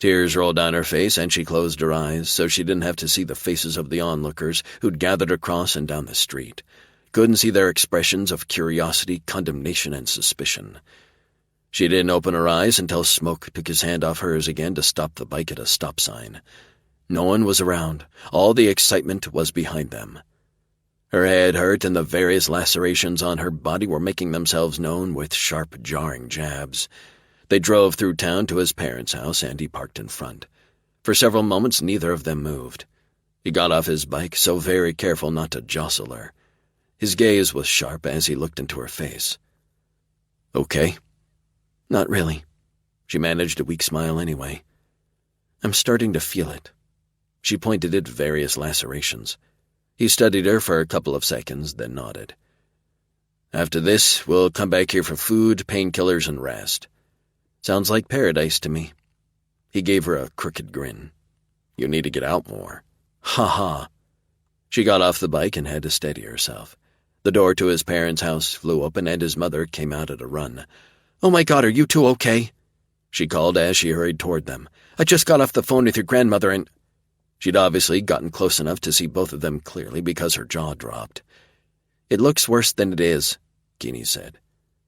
Tears rolled down her face, and she closed her eyes so she didn't have to see the faces of the onlookers who'd gathered across and down the street. Couldn't see their expressions of curiosity, condemnation, and suspicion. She didn't open her eyes until Smoke took his hand off hers again to stop the bike at a stop sign. No one was around. All the excitement was behind them. Her head hurt, and the various lacerations on her body were making themselves known with sharp, jarring jabs. They drove through town to his parents' house, and he parked in front. For several moments, neither of them moved. He got off his bike, so very careful not to jostle her. His gaze was sharp as he looked into her face. "Okay?" "Not really." She managed a weak smile anyway. "I'm starting to feel it." She pointed at various lacerations. He studied her for a couple of seconds, then nodded. "After this, we'll come back here for food, painkillers, and rest. Sounds like paradise to me." He gave her a crooked grin. "You need to get out more." "Ha ha." She got off the bike and had to steady herself. The door to his parents' house flew open, and his mother came out at a run. "Oh my God, are you two okay?" she called as she hurried toward them. "I just got off the phone with your grandmother and—" She'd obviously gotten close enough to see both of them clearly because her jaw dropped. "It looks worse than it is," Keeney said.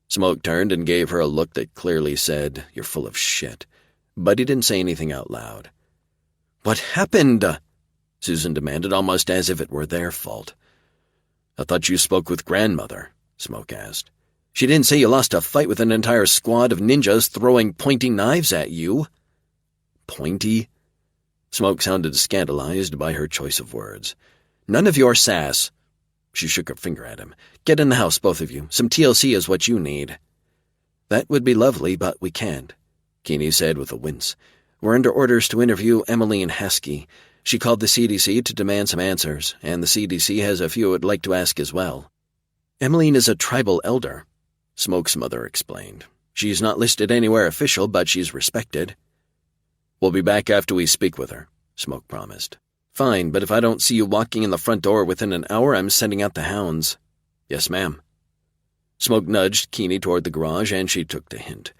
Smoke turned and gave her a look that clearly said, "You're full of shit," but he didn't say anything out loud. "What happened?" Susan demanded, almost as if it were their fault. "I thought you spoke with grandmother," Smoke asked. "She didn't say you lost a fight with an entire squad of ninjas throwing pointy knives at you." "Pointy?" Smoke sounded scandalized by her choice of words. "None of your sass." She shook her finger at him. "Get in the house, both of you. Some TLC is what you need." "That would be lovely, but we can't," Keeney said with a wince. "We're under orders to interview Emmeline Haskey. She called the CDC to demand some answers, and the CDC has a few it would like to ask as well." "Emmeline is a tribal elder," Smoke's mother explained. "She's not listed anywhere official, but she's respected." "We'll be back after we speak with her," Smoke promised. "Fine, but if I don't see you walking in the front door within an hour, I'm sending out the hounds." "Yes, ma'am." Smoke nudged Keeney toward the garage, and she took the hint.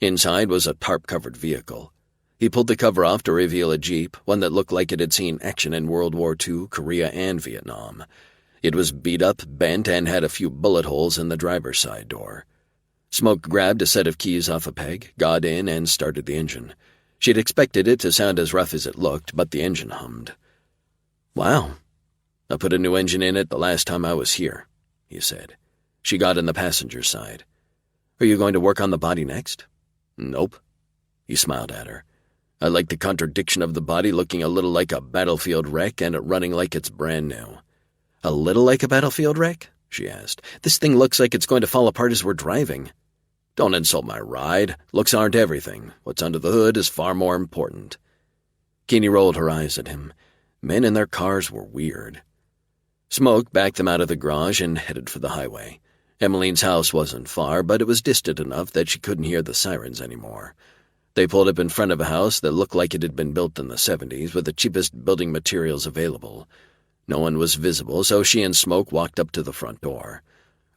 Inside was a tarp-covered vehicle. He pulled the cover off to reveal a Jeep, one that looked like it had seen action in World War II, Korea, and Vietnam. It was beat up, bent, and had a few bullet holes in the driver's side door. Smoke grabbed a set of keys off a peg, got in, and started the engine. She'd expected it to sound as rough as it looked, but the engine hummed. "Wow. I put a new engine in it the last time I was here," he said. She got in the passenger side. "Are you going to work on the body next?" "Nope." He smiled at her. "I like the contradiction of the body looking a little like a battlefield wreck and it running like it's brand new." "A little like a battlefield wreck?" she asked. "This thing looks like it's going to fall apart as we're driving." "Don't insult my ride. Looks aren't everything. What's under the hood is far more important." Keeney rolled her eyes at him. Men in their cars were weird. Smoke backed them out of the garage and headed for the highway. Emmeline's house wasn't far, but it was distant enough that she couldn't hear the sirens anymore. They pulled up in front of a house that looked like it had been built in the 70s with the cheapest building materials available. No one was visible, so she and Smoke walked up to the front door.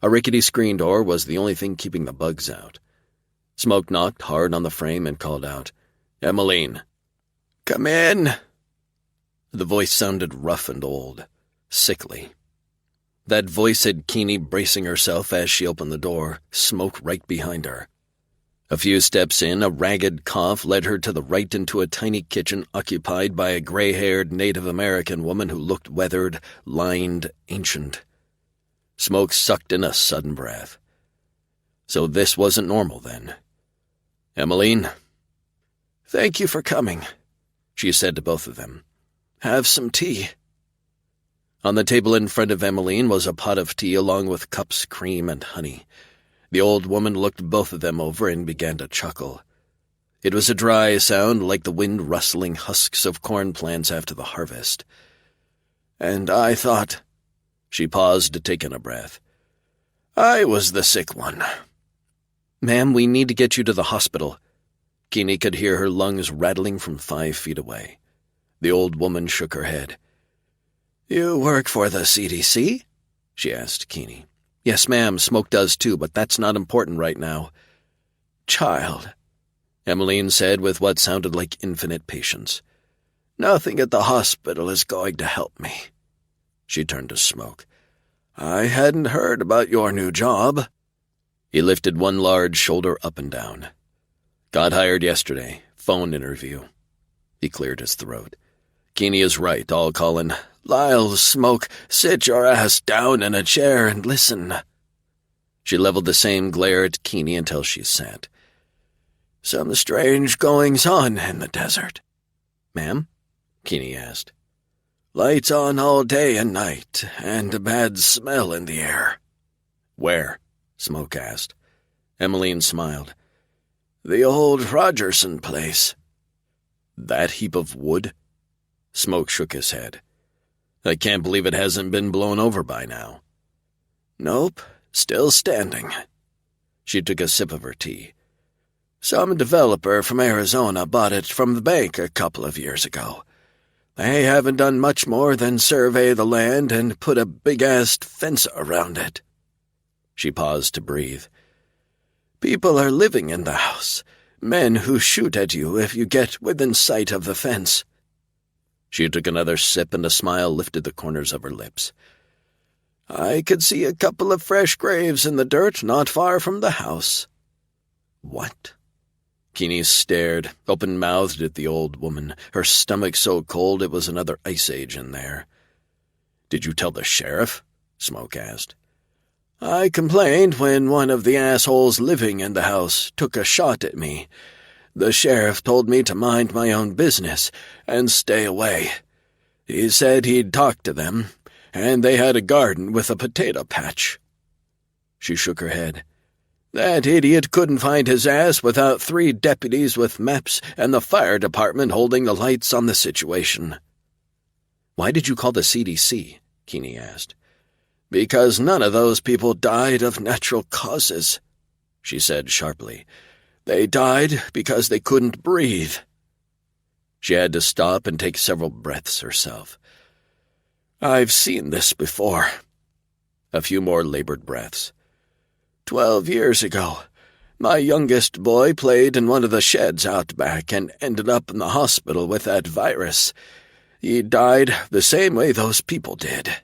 A rickety screen door was the only thing keeping the bugs out. Smoke knocked hard on the frame and called out, "Emmeline." "Come in." The voice sounded rough and old, sickly. That voice had Keeney bracing herself as she opened the door, Smoke right behind her. A few steps in, a ragged cough led her to the right into a tiny kitchen occupied by a gray-haired Native American woman who looked weathered, lined, ancient. Smoke sucked in a sudden breath. So this wasn't normal, then. "Emmeline." "Thank you for coming," she said to both of them. "Have some tea." On the table in front of Emmeline was a pot of tea along with cups, cream, and honey. The old woman looked both of them over and began to chuckle. It was a dry sound like the wind rustling husks of corn plants after the harvest. "And I thought—" She paused to take in a breath. "I was the sick one." "Ma'am, we need to get you to the hospital." Keeney could hear her lungs rattling from 5 feet away. The old woman shook her head. "You work for the CDC?" she asked Keeney. "Yes, ma'am, Smoke does too, but that's not important right now." "Child," Emmeline said with what sounded like infinite patience, "nothing at the hospital is going to help me." She turned to Smoke. "I hadn't heard about your new job." He lifted one large shoulder up and down. "Got hired yesterday. Phone interview." He cleared his throat. "Keeney is right. I'll call in. Lyle, Smoke, sit your ass down in a chair and listen." She leveled the same glare at Keeney until she sat. "Some strange goings-on in the desert." "Ma'am?" Keeney asked. "Lights on all day and night, and a bad smell in the air." "Where?" Smoke asked. Emmeline smiled. "The old Rogerson place." "That heap of wood?" Smoke shook his head. "I can't believe it hasn't been blown over by now." "Nope, still standing." She took a sip of her tea. "Some developer from Arizona bought it from the bank a couple of years ago. They haven't done much more than survey the land and put a big-ass fence around it." She paused to breathe. "People are living in the house, men who shoot at you if you get within sight of the fence." She took another sip and a smile lifted the corners of her lips. "I could see a couple of fresh graves in the dirt not far from the house." "What?" Keeney stared, open-mouthed at the old woman, her stomach so cold it was another ice age in there. "Did you tell the sheriff?" Smoke asked. "I complained when one of the assholes living in the house took a shot at me. The sheriff told me to mind my own business and stay away. He said he'd talk to them, and they had a garden with a potato patch." She shook her head. "That idiot couldn't find his ass without 3 deputies with maps and the fire department holding the lights on the situation." "Why did you call the CDC?" Keeney asked. "Because none of those people died of natural causes," she said sharply. "They died because they couldn't breathe." She had to stop and take several breaths herself. "I've seen this before." A few more labored breaths. 12 years ago, my youngest boy played in one of the sheds out back and ended up in the hospital with that virus. He died the same way those people did."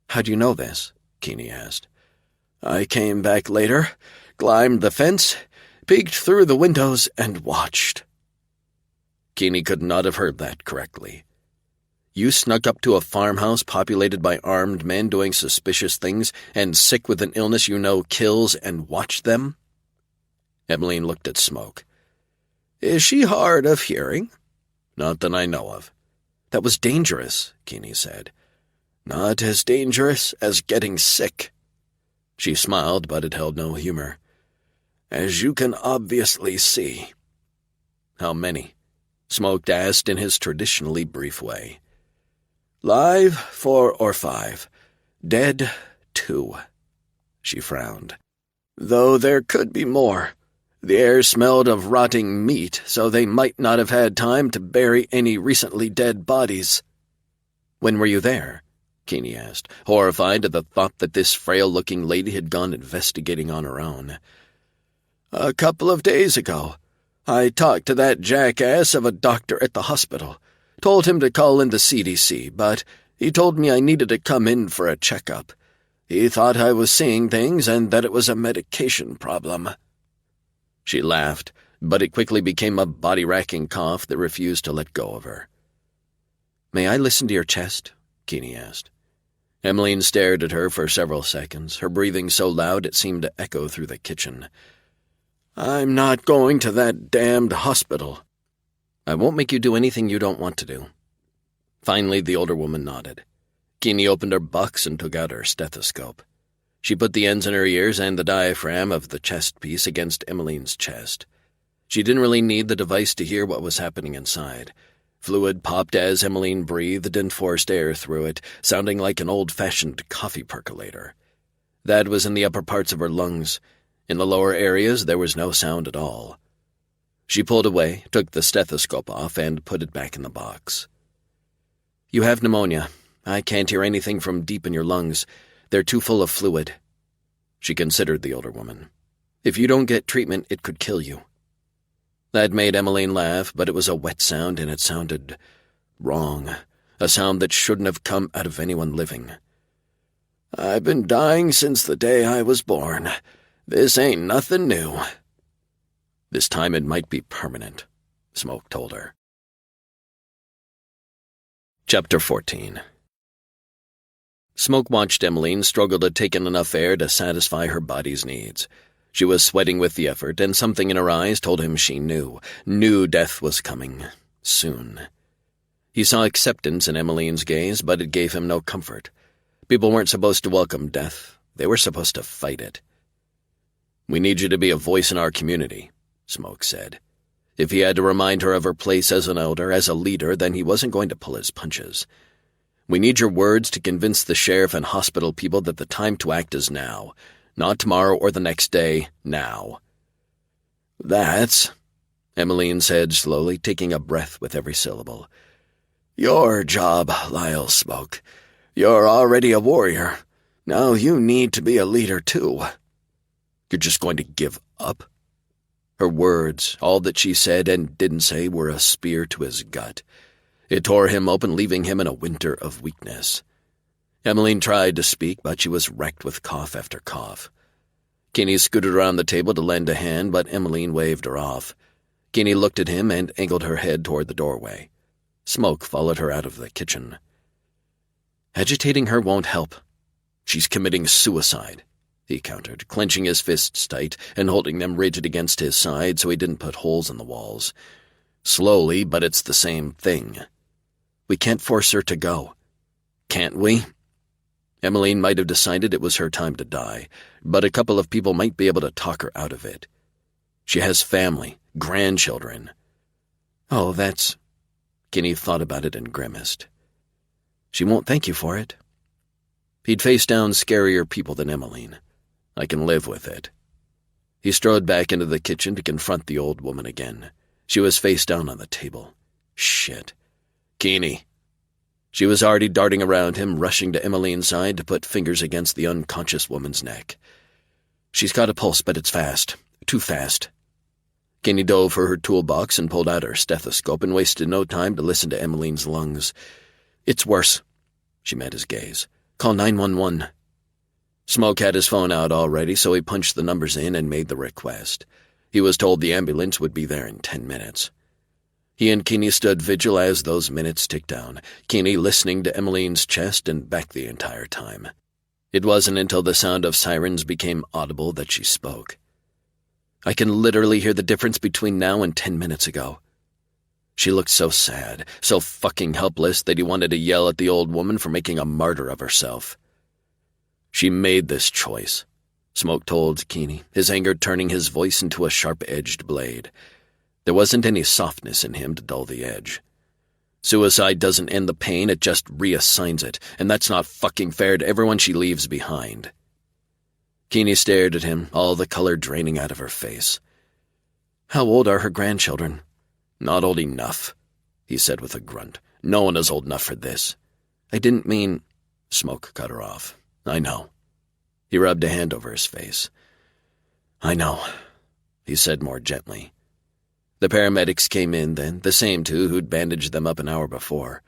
"How do you know this?" Keeney asked. "I came back later, climbed the fence, peeked through the windows, and watched." Keeney could not have heard that correctly. "You snuck up to a farmhouse populated by armed men doing suspicious things and sick with an illness you know kills and watched them?" Emmeline looked at Smoke. "Is she hard of hearing?" "Not that I know of." "That was dangerous," Keeney said. "Not as dangerous as getting sick." She smiled, but it held no humor. "As you can obviously see." "How many?" Smoke asked in his traditionally brief way. "Live, 4 or 5. Dead, 2. She frowned. "Though there could be more. The air smelled of rotting meat, so they might not have had time to bury any recently dead bodies." "When were you there?" Keeney asked, horrified at the thought that this frail-looking lady had gone investigating on her own. "A couple of days ago. I talked to that jackass of a doctor at the hospital. Told him to call in the CDC, but he told me I needed to come in for a checkup. He thought I was seeing things and that it was a medication problem." She laughed, but it quickly became a body-racking cough that refused to let go of her. "May I listen to your chest?" Keeney asked. Emmeline stared at her for several seconds, her breathing so loud it seemed to echo through the kitchen. "I'm not going to that damned hospital." I won't make you do anything you don't want to do." Finally, the older woman nodded. Keeney opened her box and took out her stethoscope. She put the ends in her ears and the diaphragm of the chest piece against Emmeline's chest. She didn't really need the device to hear what was happening inside. Fluid popped as Emmeline breathed and forced air through it, sounding like an old-fashioned coffee percolator. That was in the upper parts of her lungs. In the lower areas, there was no sound at all. She pulled away, took the stethoscope off, and put it back in the box. "You have pneumonia. I can't hear anything from deep in your lungs. They're too full of fluid." She considered the older woman. "If you don't get treatment, it could kill you." That made Emmeline laugh, but it was a wet sound, and it sounded wrong, a sound that shouldn't have come out of anyone living. "I've been dying since the day I was born. This ain't nothing new." "This time it might be permanent," Smoke told her. Chapter 14. Smoke watched Emmeline struggle to take in enough air to satisfy her body's needs. She was sweating with the effort, and something in her eyes told him she knew death was coming, soon. He saw acceptance in Emmeline's gaze, but it gave him no comfort. People weren't supposed to welcome death. They were supposed to fight it. "We need you to be a voice in our community," Smoke said. If he had to remind her of her place as an elder, as a leader, then he wasn't going to pull his punches. "We need your words to convince the sheriff and hospital people that the time to act is now. Not tomorrow or the next day, now." "That's," Emmeline said slowly, taking a breath with every syllable, "your job, Lyle Smoke. You're already a warrior. Now you need to be a leader, too." "You're just going to give up?" Her words, all that she said and didn't say, were a spear to his gut. It tore him open, leaving him in a winter of weakness. Emmeline tried to speak, but she was wrecked with cough after cough. Keeney scooted around the table to lend a hand, but Emmeline waved her off. Keeney looked at him and angled her head toward the doorway. Smoke followed her out of the kitchen. "Agitating her won't help. She's committing suicide," he countered, clenching his fists tight and holding them rigid against his side so he didn't put holes in the walls. "Slowly, but it's the same thing. We can't force her to go." "Can't we?" Emmeline might have decided it was her time to die, but a couple of people might be able to talk her out of it. She has family, grandchildren. "Oh, that's—" Kinney thought about it and grimaced. "She won't thank you for it." He'd faced down scarier people than Emmeline. "I can live with it." He strode back into the kitchen to confront the old woman again. She was face down on the table. Shit. "Keeney." She was already darting around him, rushing to Emmeline's side to put fingers against the unconscious woman's neck. "She's got a pulse, but it's fast. Too fast." Keeney dove for her toolbox and pulled out her stethoscope and wasted no time to listen to Emmeline's lungs. "It's worse." She met his gaze. "Call 911. Smoke had his phone out already, so he punched the numbers in and made the request. He was told the ambulance would be there in 10 minutes. He and Keeney stood vigil as those minutes ticked down, Keeney listening to Emmeline's chest and back the entire time. It wasn't until the sound of sirens became audible that she spoke. "I can literally hear the difference between now and 10 minutes ago." She looked so sad, so fucking helpless that he wanted to yell at the old woman for making a martyr of herself. "She made this choice," Smoke told Keeney, his anger turning his voice into a sharp-edged blade. There wasn't any softness in him to dull the edge. "Suicide doesn't end the pain, it just reassigns it, and that's not fucking fair to everyone she leaves behind." Keeney stared at him, all the color draining out of her face. "How old are her grandchildren?" "Not old enough," he said with a grunt. "No one is old enough for this." "I didn't mean—" Smoke cut her off. "I know." He rubbed a hand over his face. "I know," he said more gently. The paramedics came in then, the same two who'd bandaged them up an hour before.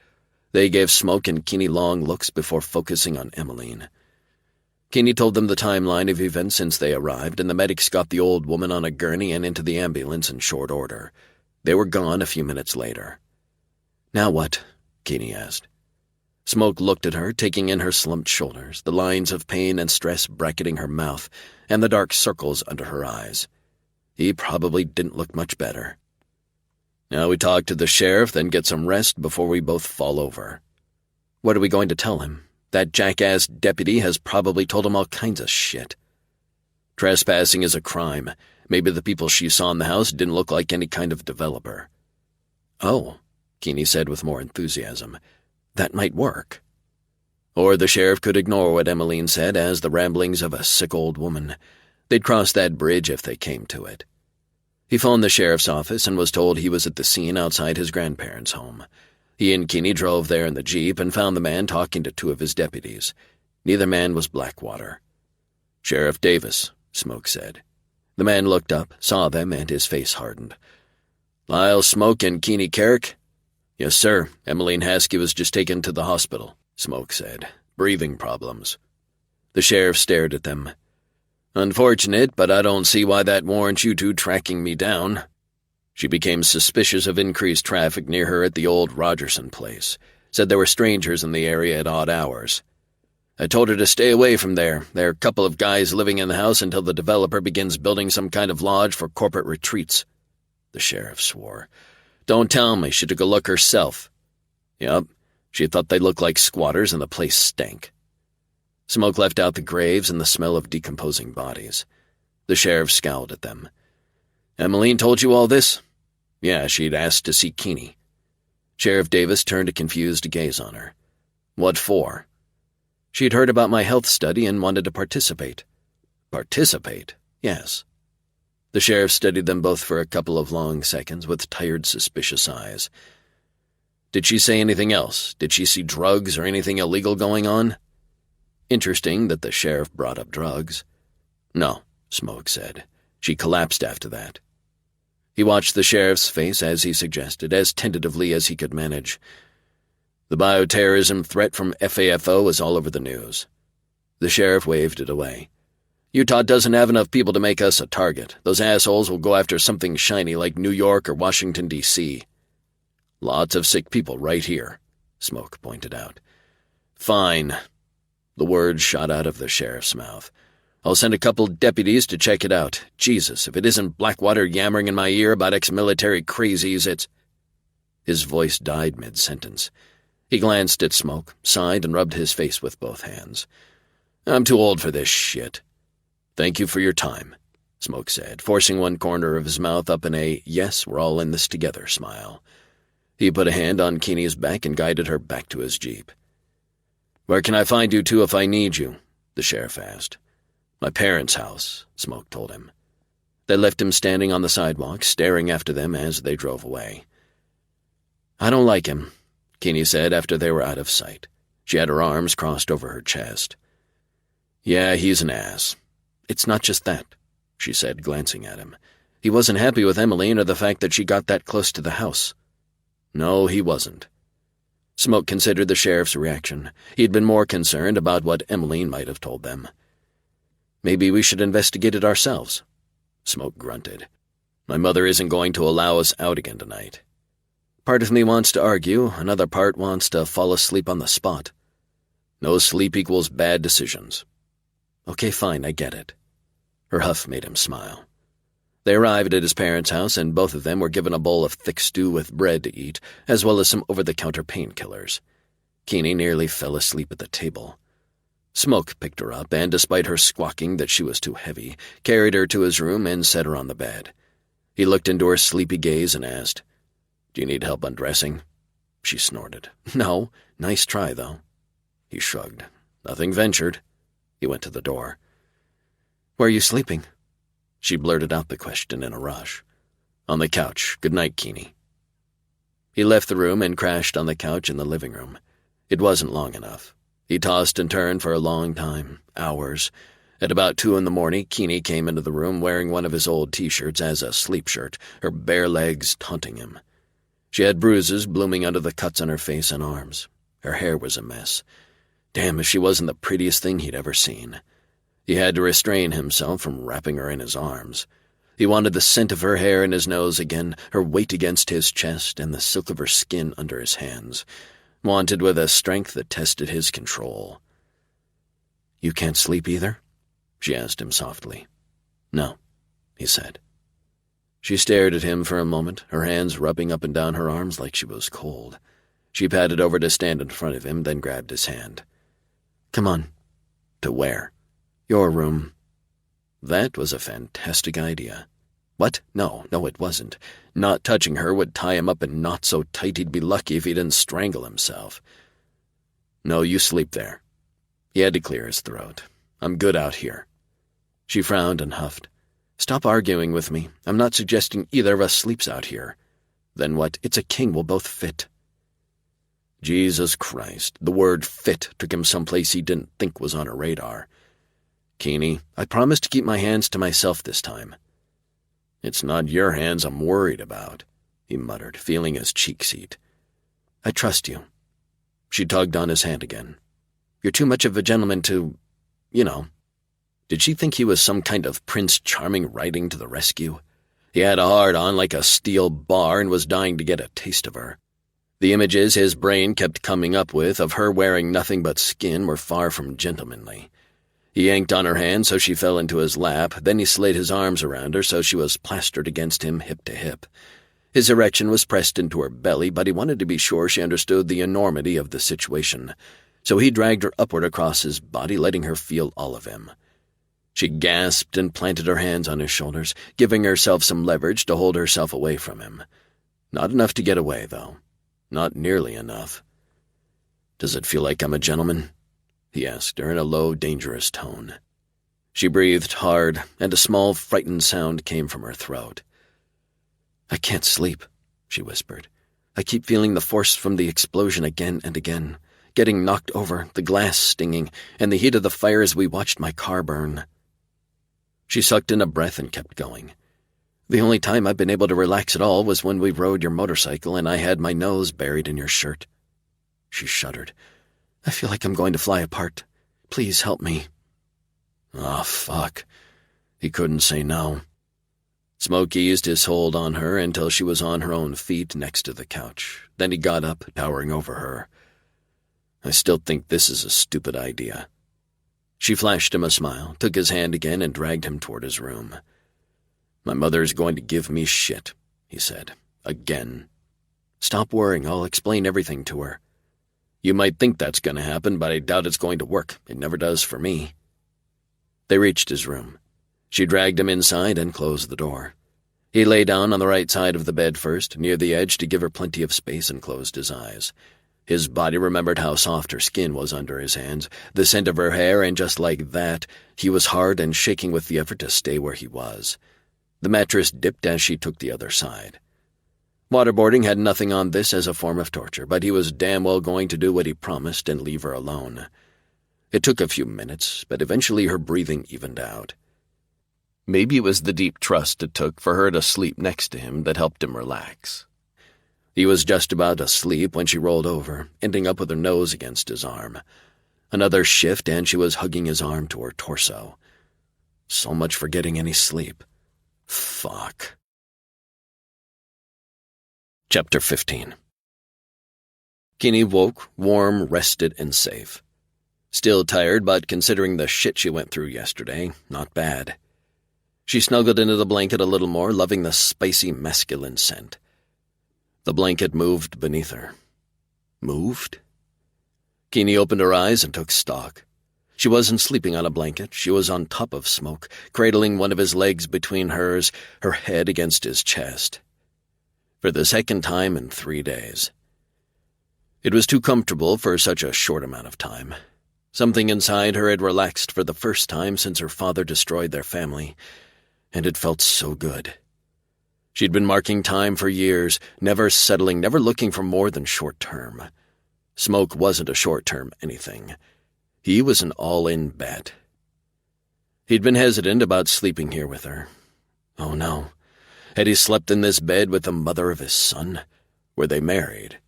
They gave Smoke and Keeney long looks before focusing on Emmeline. Keeney told them the timeline of events since they arrived, and the medics got the old woman on a gurney and into the ambulance in short order. They were gone a few minutes later. "Now what?" Keeney asked. Smoke looked at her, taking in her slumped shoulders, the lines of pain and stress bracketing her mouth, and the dark circles under her eyes. He probably didn't look much better. Now we talk to the sheriff, then get some rest before we both fall over." "What are we going to tell him? That jackass deputy has probably told him all kinds of shit." "Trespassing is a crime. Maybe the people she saw in the house didn't look like any kind of developer." "Oh," Keeney said with more enthusiasm. "That might work." Or the sheriff could ignore what Emmeline said as the ramblings of a sick old woman. They'd cross that bridge if they came to it. He phoned the sheriff's office and was told he was at the scene outside his grandparents' home. He and Keeney drove there in the Jeep and found the man talking to two of his deputies. Neither man was Blackwater. "Sheriff Davis," Smoke said. The man looked up, saw them, and his face hardened. "Lyle Smoke and Keeney Carrick?" "Yes, sir. Emmeline Haskey was just taken to the hospital," Smoke said. "Breathing problems." The sheriff stared at them. "Unfortunate, but I don't see why that warrants you two tracking me down." She became suspicious of increased traffic near her at the old Rogerson place. Said there were strangers in the area at odd hours. "I told her to stay away from there. There are a couple of guys living in the house until the developer begins building some kind of lodge for corporate retreats." The sheriff swore. "Don't tell me she took a look herself." "Yup. She thought they looked like squatters and the place stank." Smoke left out the graves and the smell of decomposing bodies. The sheriff scowled at them. "Emmeline told you all this?" "Yeah, she'd asked to see Keeney." Sheriff Davis turned a confused gaze on her. "What for?" "She'd heard about my health study and wanted to participate." "Participate?" "Yes." The sheriff studied them both for a couple of long seconds with tired, suspicious eyes. "Did she say anything else? Did she see drugs or anything illegal going on?" Interesting that the sheriff brought up drugs. "No," Smoke said. "She collapsed after that." He watched the sheriff's face as he suggested, as tentatively as he could manage. "The bioterrorism threat from FAFO is all over the news." The sheriff waved it away. "Utah doesn't have enough people to make us a target. Those assholes will go after something shiny like New York or Washington, D.C. "Lots of sick people right here," Smoke pointed out. "Fine." The words shot out of the sheriff's mouth. "I'll send a couple deputies to check it out. Jesus, if it isn't Blackwater yammering in my ear about ex-military crazies, it's—" His voice died mid-sentence. He glanced at Smoke, sighed, and rubbed his face with both hands. "I'm too old for this shit." "Thank you for your time," Smoke said, forcing one corner of his mouth up in a "yes, we're all in this together" smile. He put a hand on Keeney's back and guided her back to his Jeep. "Where can I find you two if I need you?" the sheriff asked. "My parents' house," Smoke told him. They left him standing on the sidewalk, staring after them as they drove away. "I don't like him," Keeney said after they were out of sight. She had her arms crossed over her chest. "Yeah, he's an ass." "It's not just that," she said, glancing at him. "He wasn't happy with Emmeline or the fact that she got that close to the house." "No, he wasn't." Smoke considered the sheriff's reaction. He'd been more concerned about what Emmeline might have told them. "Maybe we should investigate it ourselves." Smoke grunted. "My mother isn't going to allow us out again tonight." "Part of me wants to argue, another part wants to fall asleep on the spot." "No sleep equals bad decisions." "Okay, fine, I get it." Her huff made him smile. They arrived at his parents' house, and both of them were given a bowl of thick stew with bread to eat, as well as some over-the-counter painkillers. Keeney nearly fell asleep at the table. Smoke picked her up, and despite her squawking that she was too heavy, carried her to his room and set her on the bed. He looked into her sleepy gaze and asked, "Do you need help undressing?" She snorted. "No. Nice try, though." He shrugged. "Nothing ventured." He went to the door. "Where are you sleeping?" She blurted out the question in a rush. "On the couch. Good night, Keeney." He left the room and crashed on the couch in the living room. It wasn't long enough. He tossed and turned for a long time, hours. At about 2 a.m, Keeney came into the room wearing one of his old T-shirts as a sleep shirt, her bare legs taunting him. She had bruises blooming under the cuts on her face and arms. Her hair was a mess. Damn if she wasn't the prettiest thing he'd ever seen. He had to restrain himself from wrapping her in his arms. He wanted the scent of her hair in his nose again, her weight against his chest, and the silk of her skin under his hands. Wanted with a strength that tested his control. "You can't sleep either?" she asked him softly. "No," he said. She stared at him for a moment, her hands rubbing up and down her arms like she was cold. She padded over to stand in front of him, then grabbed his hand. "Come on." "To where?" "Your room." That was a fantastic idea. What? No, it wasn't. Not touching her would tie him up in knots so tight he'd be lucky if he didn't strangle himself. "No, you sleep there." He had to clear his throat. "I'm good out here." She frowned and huffed. "Stop arguing with me. I'm not suggesting either of us sleeps out here." "Then what? It's a king. We'll both fit." Jesus Christ, the word fit took him someplace he didn't think was on her radar. "Keeney, I promised to keep my hands to myself this time." "It's not your hands I'm worried about," he muttered, feeling his cheeks heat. "I trust you." She tugged on his hand again. "You're too much of a gentleman to, Did she think he was some kind of Prince Charming riding to the rescue? He had a hard-on like a steel bar and was dying to get a taste of her. The images his brain kept coming up with of her wearing nothing but skin were far from gentlemanly. He yanked on her hand so she fell into his lap, then he slid his arms around her so she was plastered against him hip to hip. His erection was pressed into her belly, but he wanted to be sure she understood the enormity of the situation, so he dragged her upward across his body, letting her feel all of him. She gasped and planted her hands on his shoulders, giving herself some leverage to hold herself away from him. Not enough to get away, though. Not nearly enough. "Does it feel like I'm a gentleman?" he asked her in a low, dangerous tone. She breathed hard, and a small, frightened sound came from her throat. "I can't sleep," she whispered. "I keep feeling the force from the explosion again and again, getting knocked over, the glass stinging, and the heat of the fire as we watched my car burn." She sucked in a breath and kept going. "The only time I've been able to relax at all was when we rode your motorcycle and I had my nose buried in your shirt." She shuddered. "I feel like I'm going to fly apart. Please help me." "Ah, fuck." He couldn't say no. Smoke eased his hold on her until she was on her own feet next to the couch. Then he got up, towering over her. "I still think this is a stupid idea." She flashed him a smile, took his hand again, and dragged him toward his room. "My mother's going to give me shit," he said. "Again." "Stop worrying. I'll explain everything to her." "You might think that's going to happen, but I doubt it's going to work. It never does for me." They reached his room. She dragged him inside and closed the door. He lay down on the right side of the bed first, near the edge to give her plenty of space, and closed his eyes. His body remembered how soft her skin was under his hands, the scent of her hair, and just like that, he was hard and shaking with the effort to stay where he was. The mattress dipped as she took the other side. Waterboarding had nothing on this as a form of torture, but he was damn well going to do what he promised and leave her alone. It took a few minutes, but eventually her breathing evened out. Maybe it was the deep trust it took for her to sleep next to him that helped him relax. He was just about to sleep when she rolled over, ending up with her nose against his arm. Another shift, and she was hugging his arm to her torso. So much for getting any sleep. Fuck. Chapter 15. Keeney woke, warm, rested, and safe. Still tired, but considering the shit she went through yesterday, not bad. She snuggled into the blanket a little more, loving the spicy masculine scent. The blanket moved beneath her. Moved? Keeney opened her eyes and took stock. She wasn't sleeping on a blanket. She was on top of Smoke, cradling one of his legs between hers, her head against his chest. For the second time in 3 days. It was too comfortable for such a short amount of time. Something inside her had relaxed for the first time since her father destroyed their family, and it felt so good. She'd been marking time for years, never settling, never looking for more than short-term. Smoke wasn't a short-term anything. He was an all-in bet. He'd been hesitant about sleeping here with her. Oh no. Had he slept in this bed with the mother of his son? Were they married?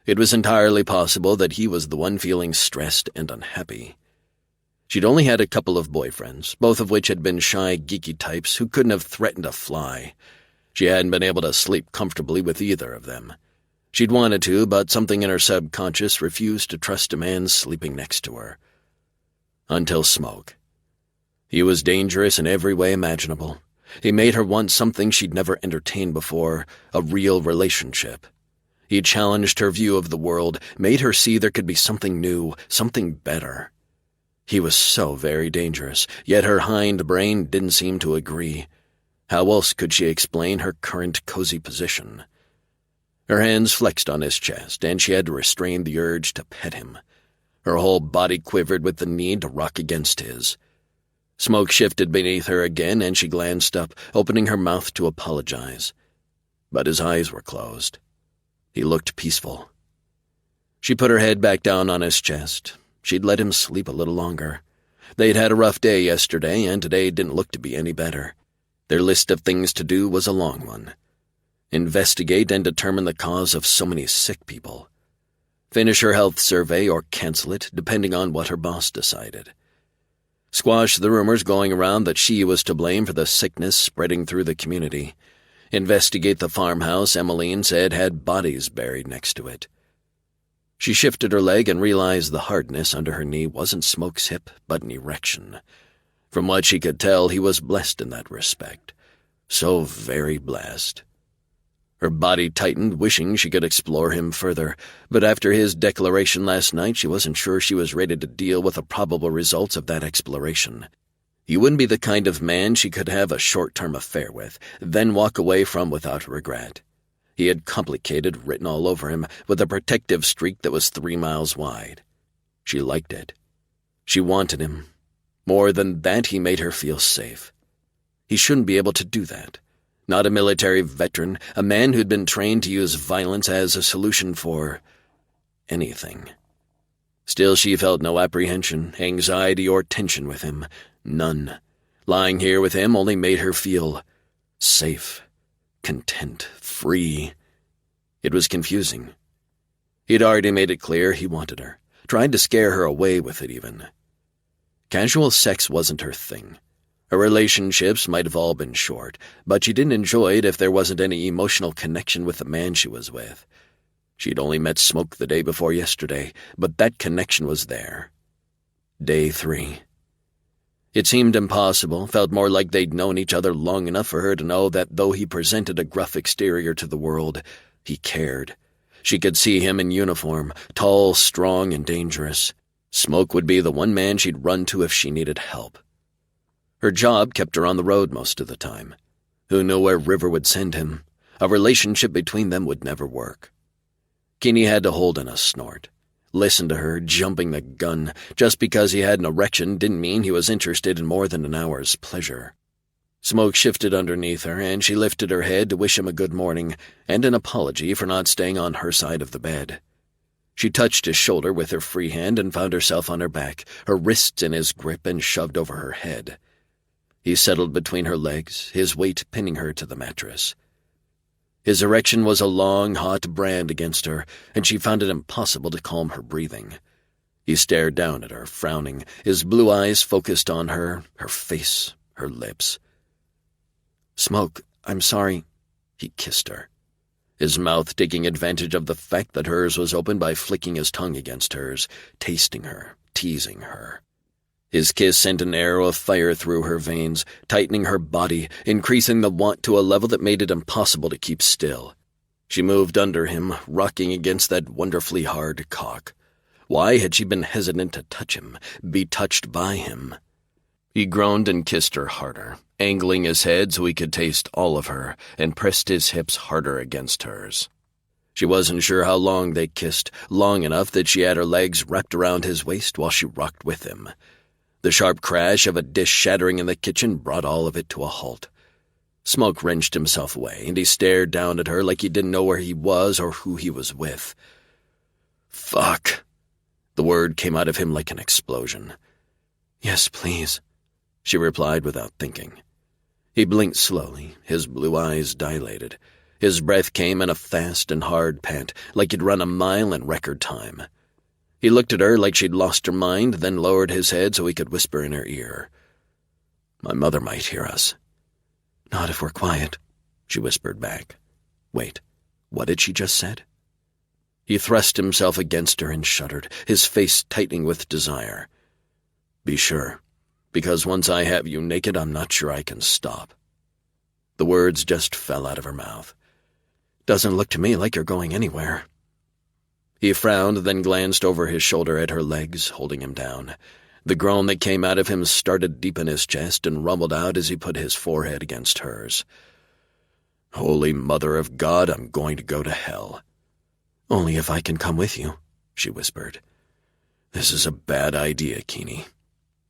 It was entirely possible that he was the one feeling stressed and unhappy. She'd only had a couple of boyfriends, both of which had been shy, geeky types who couldn't have threatened a fly. She hadn't been able to sleep comfortably with either of them. She'd wanted to, but something in her subconscious refused to trust a man sleeping next to her. Until Smoke. He was dangerous in every way imaginable. He made her want something she'd never entertained before, a real relationship. He challenged her view of the world, made her see there could be something new, something better. He was so very dangerous, yet her hind brain didn't seem to agree. How else could she explain her current cozy position? Her hands flexed on his chest, and she had to restrain the urge to pet him. Her whole body quivered with the need to rock against his. Smoke shifted beneath her again, and she glanced up, opening her mouth to apologize. But his eyes were closed. He looked peaceful. She put her head back down on his chest. She'd let him sleep a little longer. They'd had a rough day yesterday, and today didn't look to be any better. Their list of things to do was a long one. Investigate and determine the cause of so many sick people. Finish her health survey or cancel it, depending on what her boss decided. Squash the rumors going around that she was to blame for the sickness spreading through the community. Investigate the farmhouse Emmeline said had bodies buried next to it. She shifted her leg and realized the hardness under her knee wasn't Smoke's hip, but an erection. From what she could tell, he was blessed in that respect. So very blessed. Her body tightened, wishing she could explore him further, but after his declaration last night, she wasn't sure she was ready to deal with the probable results of that exploration. He wouldn't be the kind of man she could have a short-term affair with, then walk away from without regret. He had complicated written all over him, with a protective streak that was 3 miles wide. She liked it. She wanted him. More than that, he made her feel safe. He shouldn't be able to do that. Not a military veteran, a man who'd been trained to use violence as a solution for anything. Still, she felt no apprehension, anxiety, or tension with him. None. Lying here with him only made her feel safe, content, free. It was confusing. He'd already made it clear he wanted her, tried to scare her away with it even. Casual sex wasn't her thing. Her relationships might have all been short, but she didn't enjoy it if there wasn't any emotional connection with the man she was with. She'd only met Smoke the day before yesterday, but that connection was there. Day 3. It seemed impossible, felt more like they'd known each other long enough for her to know that though he presented a gruff exterior to the world, he cared. She could see him in uniform, tall, strong, and dangerous. Smoke would be the one man she'd run to if she needed help. Her job kept her on the road most of the time. Who knew where River would send him? A relationship between them would never work. Keeney had to hold in a snort. Listen to her, jumping the gun. Just because he had an erection didn't mean he was interested in more than an hour's pleasure. Smoke shifted underneath her, and she lifted her head to wish him a good morning and an apology for not staying on her side of the bed. She touched his shoulder with her free hand and found herself on her back, her wrists in his grip and shoved over her head. He settled between her legs, his weight pinning her to the mattress. His erection was a long, hot brand against her, and she found it impossible to calm her breathing. He stared down at her, frowning, his blue eyes focused on her face, her lips. "Smoke, I'm sorry." He kissed her, his mouth taking advantage of the fact that hers was open by flicking his tongue against hers, tasting her, teasing her. His kiss sent an arrow of fire through her veins, tightening her body, increasing the want to a level that made it impossible to keep still. She moved under him, rocking against that wonderfully hard cock. Why had she been hesitant to touch him, be touched by him? He groaned and kissed her harder, angling his head so he could taste all of her, and pressed his hips harder against hers. She wasn't sure how long they kissed, long enough that she had her legs wrapped around his waist while she rocked with him. The sharp crash of a dish shattering in the kitchen brought all of it to a halt. Smoke wrenched himself away, and he stared down at her like he didn't know where he was or who he was with. "Fuck." The word came out of him like an explosion. "Yes, please," she replied without thinking. He blinked slowly, his blue eyes dilated. His breath came in a fast and hard pant, like he'd run a mile in record time. He looked at her like she'd lost her mind, then lowered his head so he could whisper in her ear. "My mother might hear us." "Not if we're quiet," she whispered back. Wait, what had she just said? He thrust himself against her and shuddered, his face tightening with desire. "Be sure, because once I have you naked, I'm not sure I can stop." The words just fell out of her mouth. "Doesn't look to me like you're going anywhere." He frowned, then glanced over his shoulder at her legs, holding him down. The groan that came out of him started deep in his chest and rumbled out as he put his forehead against hers. "Holy Mother of God, I'm going to go to hell." "Only if I can come with you," she whispered. "This is a bad idea, Keeney."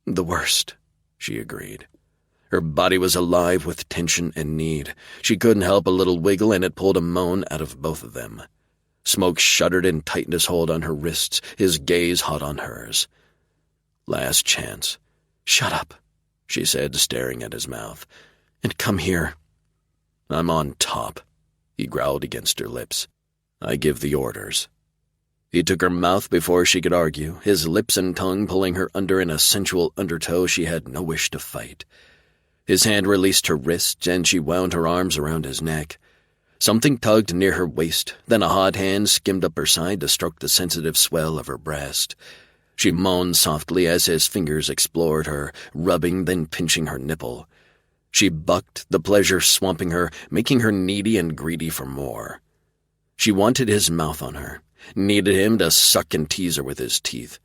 "The worst," she agreed. Her body was alive with tension and need. She couldn't help a little wiggle, and it pulled a moan out of both of them. Smoke shuddered and tightened his hold on her wrists, his gaze hot on hers. "Last chance." "Shut up," she said, staring at his mouth. "And come here." "I'm on top," he growled against her lips. "I give the orders." He took her mouth before she could argue, his lips and tongue pulling her under in a sensual undertow she had no wish to fight. His hand released her wrist, and she wound her arms around his neck. Something tugged near her waist, then a hot hand skimmed up her side to stroke the sensitive swell of her breast. She moaned softly as his fingers explored her, rubbing then pinching her nipple. She bucked, the pleasure swamping her, making her needy and greedy for more. She wanted his mouth on her, needed him to suck and tease her with his teeth.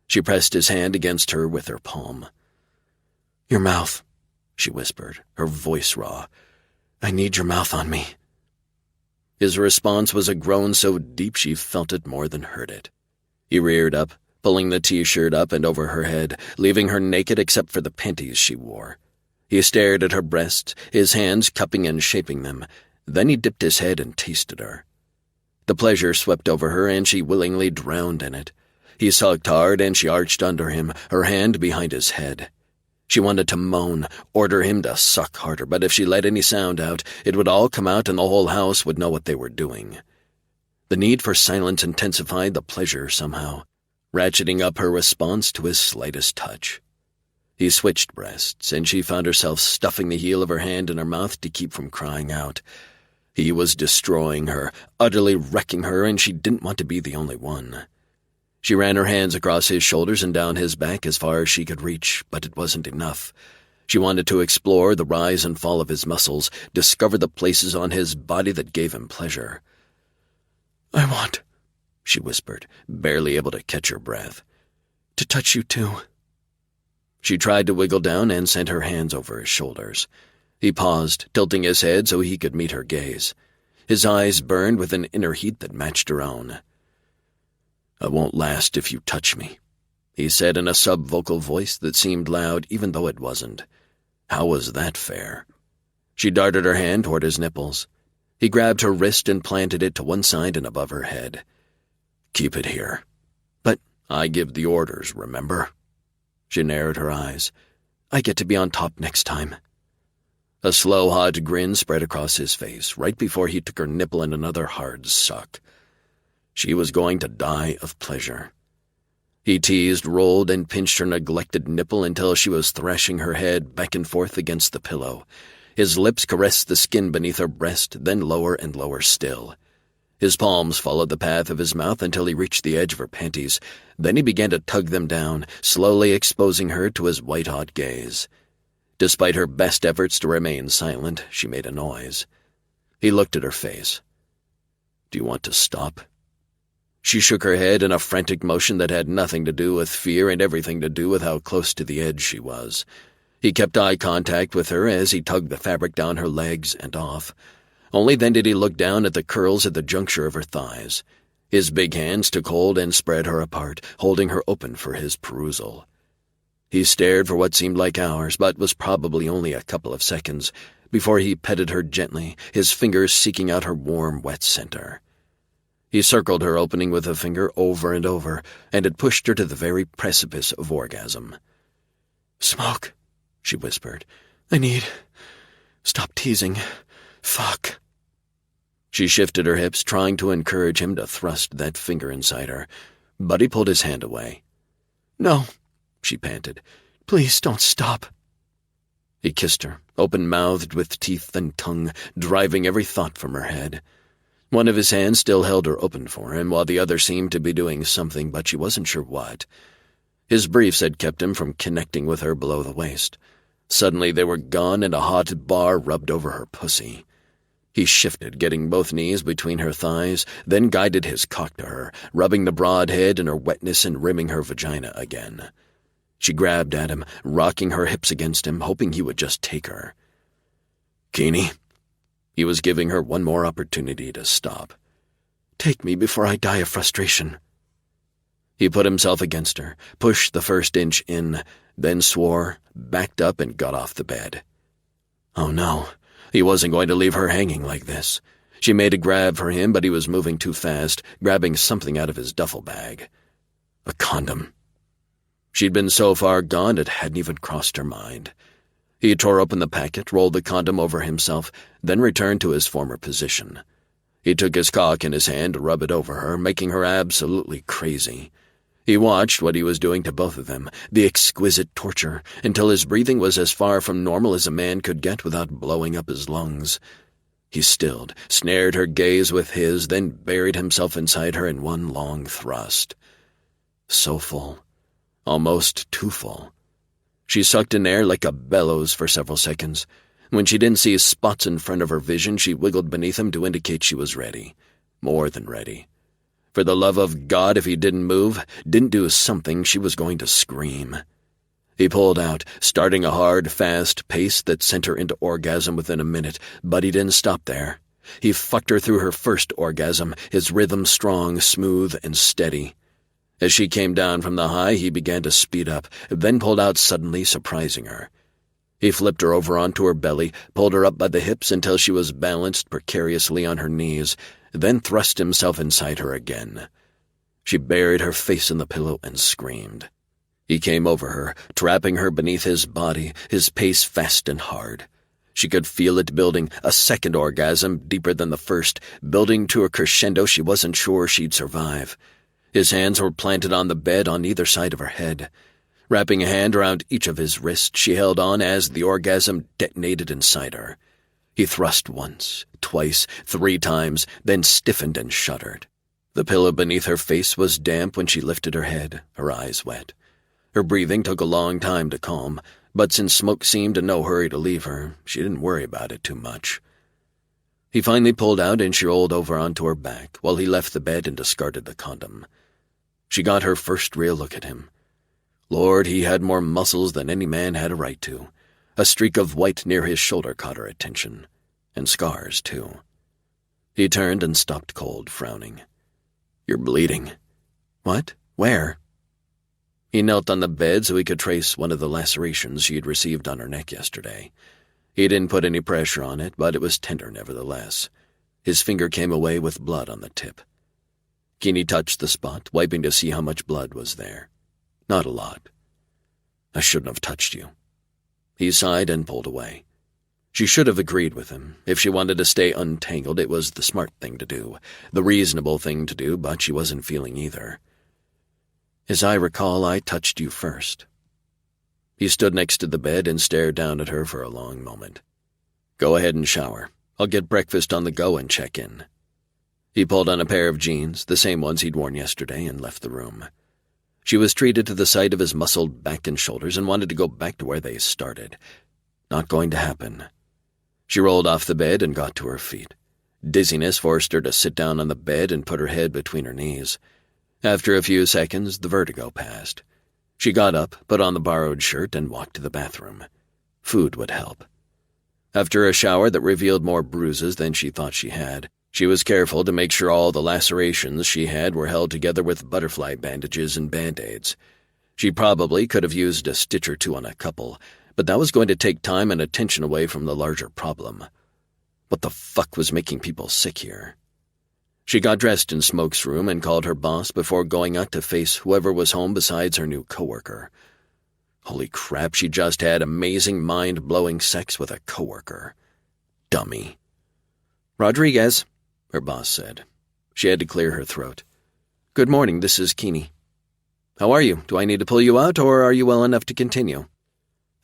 She pressed his hand against her with her palm. "Your mouth," she whispered, her voice raw. "I need your mouth on me." His response was a groan so deep she felt it more than heard it. He reared up, pulling the T-shirt up and over her head, leaving her naked except for the panties she wore. He stared at her breasts, his hands cupping and shaping them. Then he dipped his head and tasted her. The pleasure swept over her, and she willingly drowned in it. He sucked hard, and she arched under him, her hand behind his head. She wanted to moan, order him to suck harder, but if she let any sound out, it would all come out and the whole house would know what they were doing. The need for silence intensified the pleasure somehow, ratcheting up her response to his slightest touch. He switched breasts, and she found herself stuffing the heel of her hand in her mouth to keep from crying out. He was destroying her, utterly wrecking her, and she didn't want to be the only one. She ran her hands across his shoulders and down his back as far as she could reach, but it wasn't enough. She wanted to explore the rise and fall of his muscles, discover the places on his body that gave him pleasure. "I want," she whispered, barely able to catch her breath, "to touch you too." She tried to wiggle down and sent her hands over his shoulders. He paused, tilting his head so he could meet her gaze. His eyes burned with an inner heat that matched her own. "I won't last if you touch me," he said in a sub-vocal voice that seemed loud even though it wasn't. How was that fair? She darted her hand toward his nipples. He grabbed her wrist and planted it to one side and above her head. "Keep it here." "But I give the orders, remember?" She narrowed her eyes. "I get to be on top next time." A slow, hot grin spread across his face right before he took her nipple in another hard suck. She was going to die of pleasure. He teased, rolled, and pinched her neglected nipple until she was thrashing her head back and forth against the pillow. His lips caressed the skin beneath her breast, then lower and lower still. His palms followed the path of his mouth until he reached the edge of her panties. Then he began to tug them down, slowly exposing her to his white-hot gaze. Despite her best efforts to remain silent, she made a noise. He looked at her face. "Do you want to stop?" She shook her head in a frantic motion that had nothing to do with fear and everything to do with how close to the edge she was. He kept eye contact with her as he tugged the fabric down her legs and off. Only then did he look down at the curls at the juncture of her thighs. His big hands took hold and spread her apart, holding her open for his perusal. He stared for what seemed like hours, but was probably only a couple of seconds, before he petted her gently, his fingers seeking out her warm, wet center. He circled her opening with a finger over and over, and it pushed her to the very precipice of orgasm. "Smoke," she whispered. "I need... Stop teasing. Fuck." She shifted her hips, trying to encourage him to thrust that finger inside her, but he pulled his hand away. "No," she panted. "Please don't stop." He kissed her, open-mouthed with teeth and tongue, driving every thought from her head. One of his hands still held her open for him, while the other seemed to be doing something, but she wasn't sure what. His briefs had kept him from connecting with her below the waist. Suddenly they were gone and a hot bar rubbed over her pussy. He shifted, getting both knees between her thighs, then guided his cock to her, rubbing the broad head and her wetness and rimming her vagina again. She grabbed at him, rocking her hips against him, hoping he would just take her. "Keeney?" He was giving her one more opportunity to stop. "Take me before I die of frustration." He put himself against her, pushed the first inch in, then swore, backed up, and got off the bed. Oh no, he wasn't going to leave her hanging like this. She made a grab for him, but he was moving too fast, grabbing something out of his duffel bag. A condom. She'd been so far gone it hadn't even crossed her mind. He tore open the packet, rolled the condom over himself, then returned to his former position. He took his cock in his hand to rub it over her, making her absolutely crazy. He watched what he was doing to both of them, the exquisite torture, until his breathing was as far from normal as a man could get without blowing up his lungs. He stilled, snared her gaze with his, then buried himself inside her in one long thrust. So full. Almost too full. She sucked in air like a bellows for several seconds. When she didn't see spots in front of her vision, she wiggled beneath him to indicate she was ready. More than ready. For the love of God, if he didn't move, didn't do something, she was going to scream. He pulled out, starting a hard, fast pace that sent her into orgasm within a minute, but he didn't stop there. He fucked her through her first orgasm, his rhythm strong, smooth, and steady. As she came down from the high, he began to speed up, then pulled out suddenly, surprising her. He flipped her over onto her belly, pulled her up by the hips until she was balanced precariously on her knees, then thrust himself inside her again. She buried her face in the pillow and screamed. He came over her, trapping her beneath his body, his pace fast and hard. She could feel it building, a second orgasm, deeper than the first, building to a crescendo she wasn't sure she'd survive. His hands were planted on the bed on either side of her head. Wrapping a hand around each of his wrists, she held on as the orgasm detonated inside her. He thrust once, twice, 3 times, then stiffened and shuddered. The pillow beneath her face was damp when she lifted her head, her eyes wet. Her breathing took a long time to calm, but since Smoke seemed in no hurry to leave her, she didn't worry about it too much. He finally pulled out and she rolled over onto her back while he left the bed and discarded the condom. She got her first real look at him. Lord, he had more muscles than any man had a right to. A streak of white near his shoulder caught her attention. And scars, too. He turned and stopped cold, frowning. "You're bleeding." "What? Where?" He knelt on the bed so he could trace one of the lacerations she had received on her neck yesterday. He didn't put any pressure on it, but it was tender nevertheless. His finger came away with blood on the tip. Keeney touched the spot, wiping to see how much blood was there. Not a lot. "I shouldn't have touched you." He sighed and pulled away. She should have agreed with him. If she wanted to stay untangled, it was the smart thing to do, the reasonable thing to do, but she wasn't feeling either. "As I recall, I touched you first." He stood next to the bed and stared down at her for a long moment. "Go ahead and shower. I'll get breakfast on the go and check in." He pulled on a pair of jeans, the same ones he'd worn yesterday, and left the room. She was treated to the sight of his muscled back and shoulders and wanted to go back to where they started. Not going to happen. She rolled off the bed and got to her feet. Dizziness forced her to sit down on the bed and put her head between her knees. After a few seconds, the vertigo passed. She got up, put on the borrowed shirt, and walked to the bathroom. Food would help. After a shower that revealed more bruises than she thought she had, she was careful to make sure all the lacerations she had were held together with butterfly bandages and Band-Aids. She probably could have used a stitch or two on a couple, but that was going to take time and attention away from the larger problem. What the fuck was making people sick here? She got dressed in Smoke's room and called her boss before going out to face whoever was home besides her new coworker. Holy crap, she just had amazing mind-blowing sex with a coworker. Dummy. "Rodriguez," her boss said. She had to clear her throat. "Good morning, this is Keeney." "How are you? Do I need to pull you out, or are you well enough to continue?"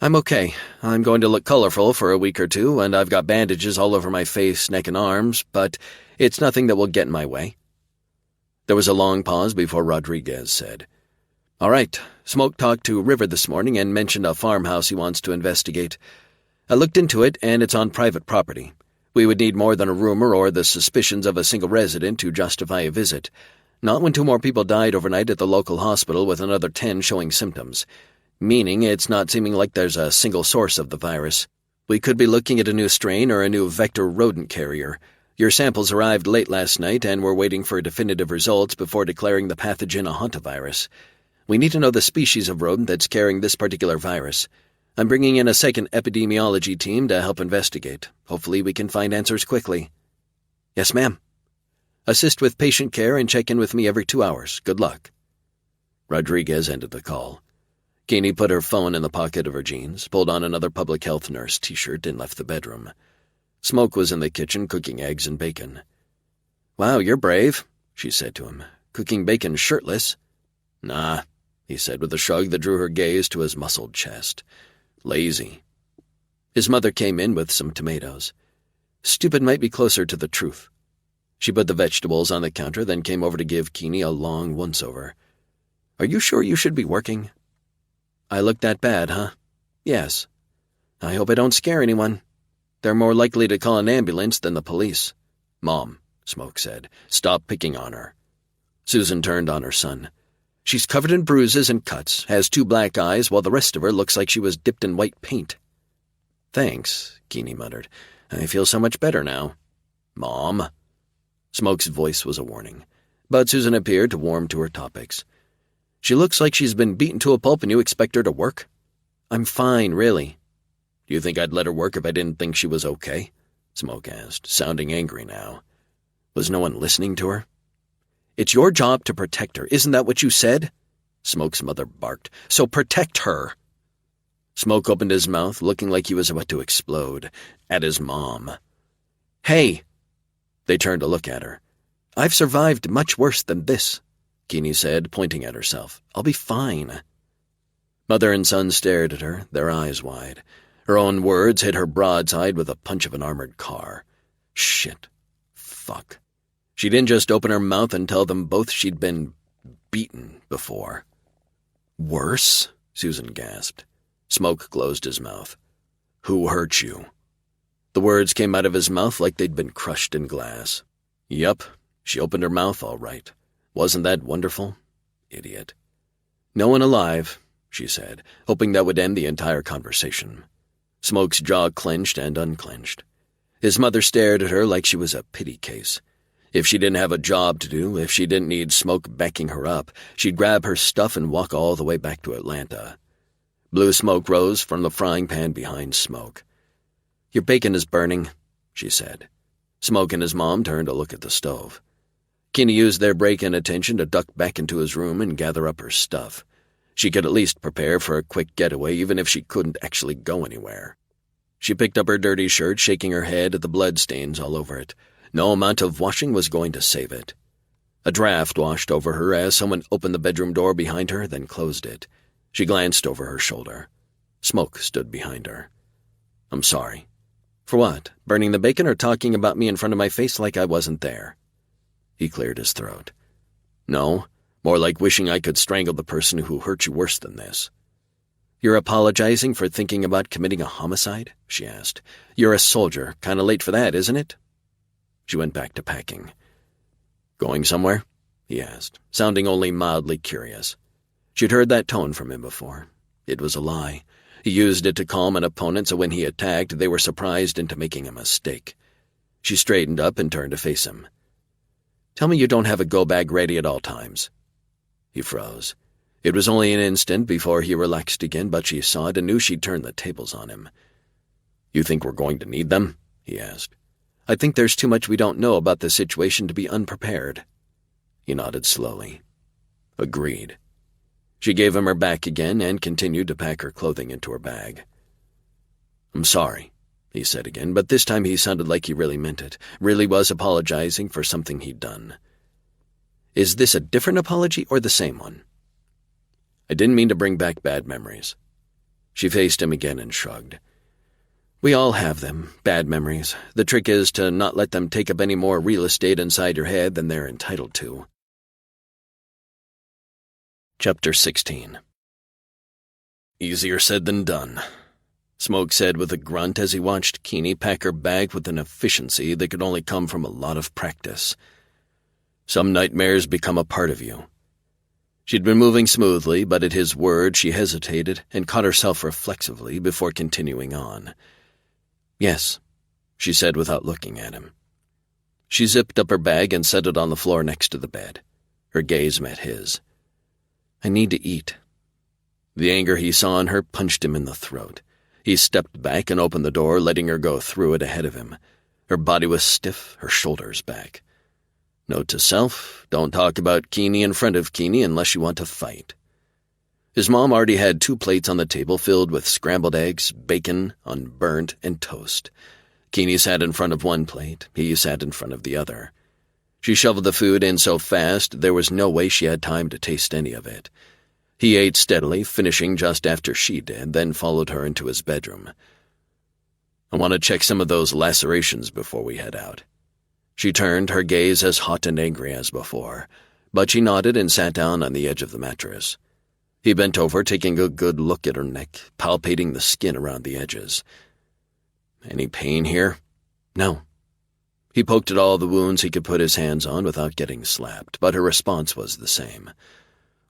"I'm okay. I'm going to look colorful for a week or two, and I've got bandages all over my face, neck, and arms, but it's nothing that will get in my way." There was a long pause before Rodriguez said, All right, Smoke talked to River this morning and mentioned a farmhouse he wants to investigate. I looked into it, and it's on private property. We would need more than a rumor or the suspicions of a single resident to justify a visit. Not when 2 more people died overnight at the local hospital with another 10 showing symptoms. Meaning it's not seeming like there's a single source of the virus. We could be looking at a new strain or a new vector rodent carrier. Your samples arrived late last night, and we're waiting for definitive results before declaring the pathogen a hantavirus. We need to know the species of rodent that's carrying this particular virus. I'm bringing in a second epidemiology team to help investigate. Hopefully we can find answers quickly. Yes, ma'am. Assist with patient care and check in with me every 2 hours. Good luck. Rodriguez ended the call. Keeney put her phone in the pocket of her jeans, pulled on another public health nurse t-shirt, and left the bedroom. Smoke was in the kitchen cooking eggs and bacon. Wow, you're brave, she said to him. Cooking bacon shirtless. Nah, he said with a shrug that drew her gaze to his muscled chest. Lazy. His mother came in with some tomatoes. Stupid might be closer to the truth. She put the vegetables on the counter, then came over to give Keeney a long once-over. Are you sure you should be working? I look that bad, huh? Yes. I hope I don't scare anyone. They're more likely to call an ambulance than the police. Mom, Smoke said, stop picking on her. Susan turned on her son. She's covered in bruises and cuts, has 2 black eyes, while the rest of her looks like she was dipped in white paint. Thanks, Keeney muttered. I feel so much better now. Mom. Smoke's voice was a warning, but Susan appeared to warm to her topics. She looks like she's been beaten to a pulp and you expect her to work? I'm fine, really. Do you think I'd let her work if I didn't think she was okay? Smoke asked, sounding angry now. Was no one listening to her? It's your job to protect her, isn't that what you said? Smoke's mother barked. So protect her. Smoke opened his mouth, looking like he was about to explode, at his mom. Hey! They turned to look at her. I've survived much worse than this, Keeney said, pointing at herself. I'll be fine. Mother and son stared at her, their eyes wide. Her own words hit her broadside with a punch of an armored car. Shit. Fuck. She didn't just open her mouth and tell them both she'd been beaten before. Worse? Susan gasped. Smoke closed his mouth. Who hurt you? The words came out of his mouth like they'd been crushed in glass. Yup, she opened her mouth all right. Wasn't that wonderful? Idiot. No one alive, she said, hoping that would end the entire conversation. Smoke's jaw clenched and unclenched. His mother stared at her like she was a pity case. If she didn't have a job to do, if she didn't need Smoke backing her up, she'd grab her stuff and walk all the way back to Atlanta. Blue smoke rose from the frying pan behind Smoke. Your bacon is burning, she said. Smoke and his mom turned to look at the stove. Keeney used their break in attention to duck back into his room and gather up her stuff. She could at least prepare for a quick getaway, even if she couldn't actually go anywhere. She picked up her dirty shirt, shaking her head at the bloodstains all over it. No amount of washing was going to save it. A draft washed over her as someone opened the bedroom door behind her, then closed it. She glanced over her shoulder. Smoke stood behind her. I'm sorry. For what? Burning the bacon or talking about me in front of my face like I wasn't there? He cleared his throat. No, more like wishing I could strangle the person who hurt you worse than this. You're apologizing for thinking about committing a homicide? She asked. You're a soldier. Kinda late for that, isn't it? She went back to packing. Going somewhere? He asked, sounding only mildly curious. She'd heard that tone from him before. It was a lie. He used it to calm an opponent so when he attacked, they were surprised into making a mistake. She straightened up and turned to face him. Tell me you don't have a go-bag ready at all times. He froze. It was only an instant before he relaxed again, but she saw it and knew she'd turned the tables on him. You think we're going to need them? He asked. I think there's too much we don't know about the situation to be unprepared. He nodded slowly. Agreed. She gave him her back again and continued to pack her clothing into her bag. I'm sorry, he said again, but this time he sounded like he really meant it, really was apologizing for something he'd done. Is this a different apology or the same one? I didn't mean to bring back bad memories. She faced him again and shrugged. We all have them, bad memories. The trick is to not let them take up any more real estate inside your head than they're entitled to. Chapter 16. Easier said than done, Smoke said with a grunt as he watched Keeney pack her bag with an efficiency that could only come from a lot of practice. Some nightmares become a part of you. She'd been moving smoothly, but at his word she hesitated and caught herself reflexively before continuing on. "Yes," she said without looking at him. She zipped up her bag and set it on the floor next to the bed. Her gaze met his. "I need to eat." The anger he saw in her punched him in the throat. He stepped back and opened the door, letting her go through it ahead of him. Her body was stiff, her shoulders back. Note to self, don't talk about Keeney in front of Keeney unless you want to fight. His mom already had 2 plates on the table filled with scrambled eggs, bacon, unburnt, and toast. Keeney sat in front of one plate, he sat in front of the other. She shoveled the food in so fast there was no way she had time to taste any of it. He ate steadily, finishing just after she did, then followed her into his bedroom. "I want to check some of those lacerations before we head out." She turned, her gaze as hot and angry as before, but she nodded and sat down on the edge of the mattress. He bent over, taking a good look at her neck, palpating the skin around the edges. "Any pain here?" "No." He poked at all the wounds he could put his hands on without getting slapped, but her response was the same.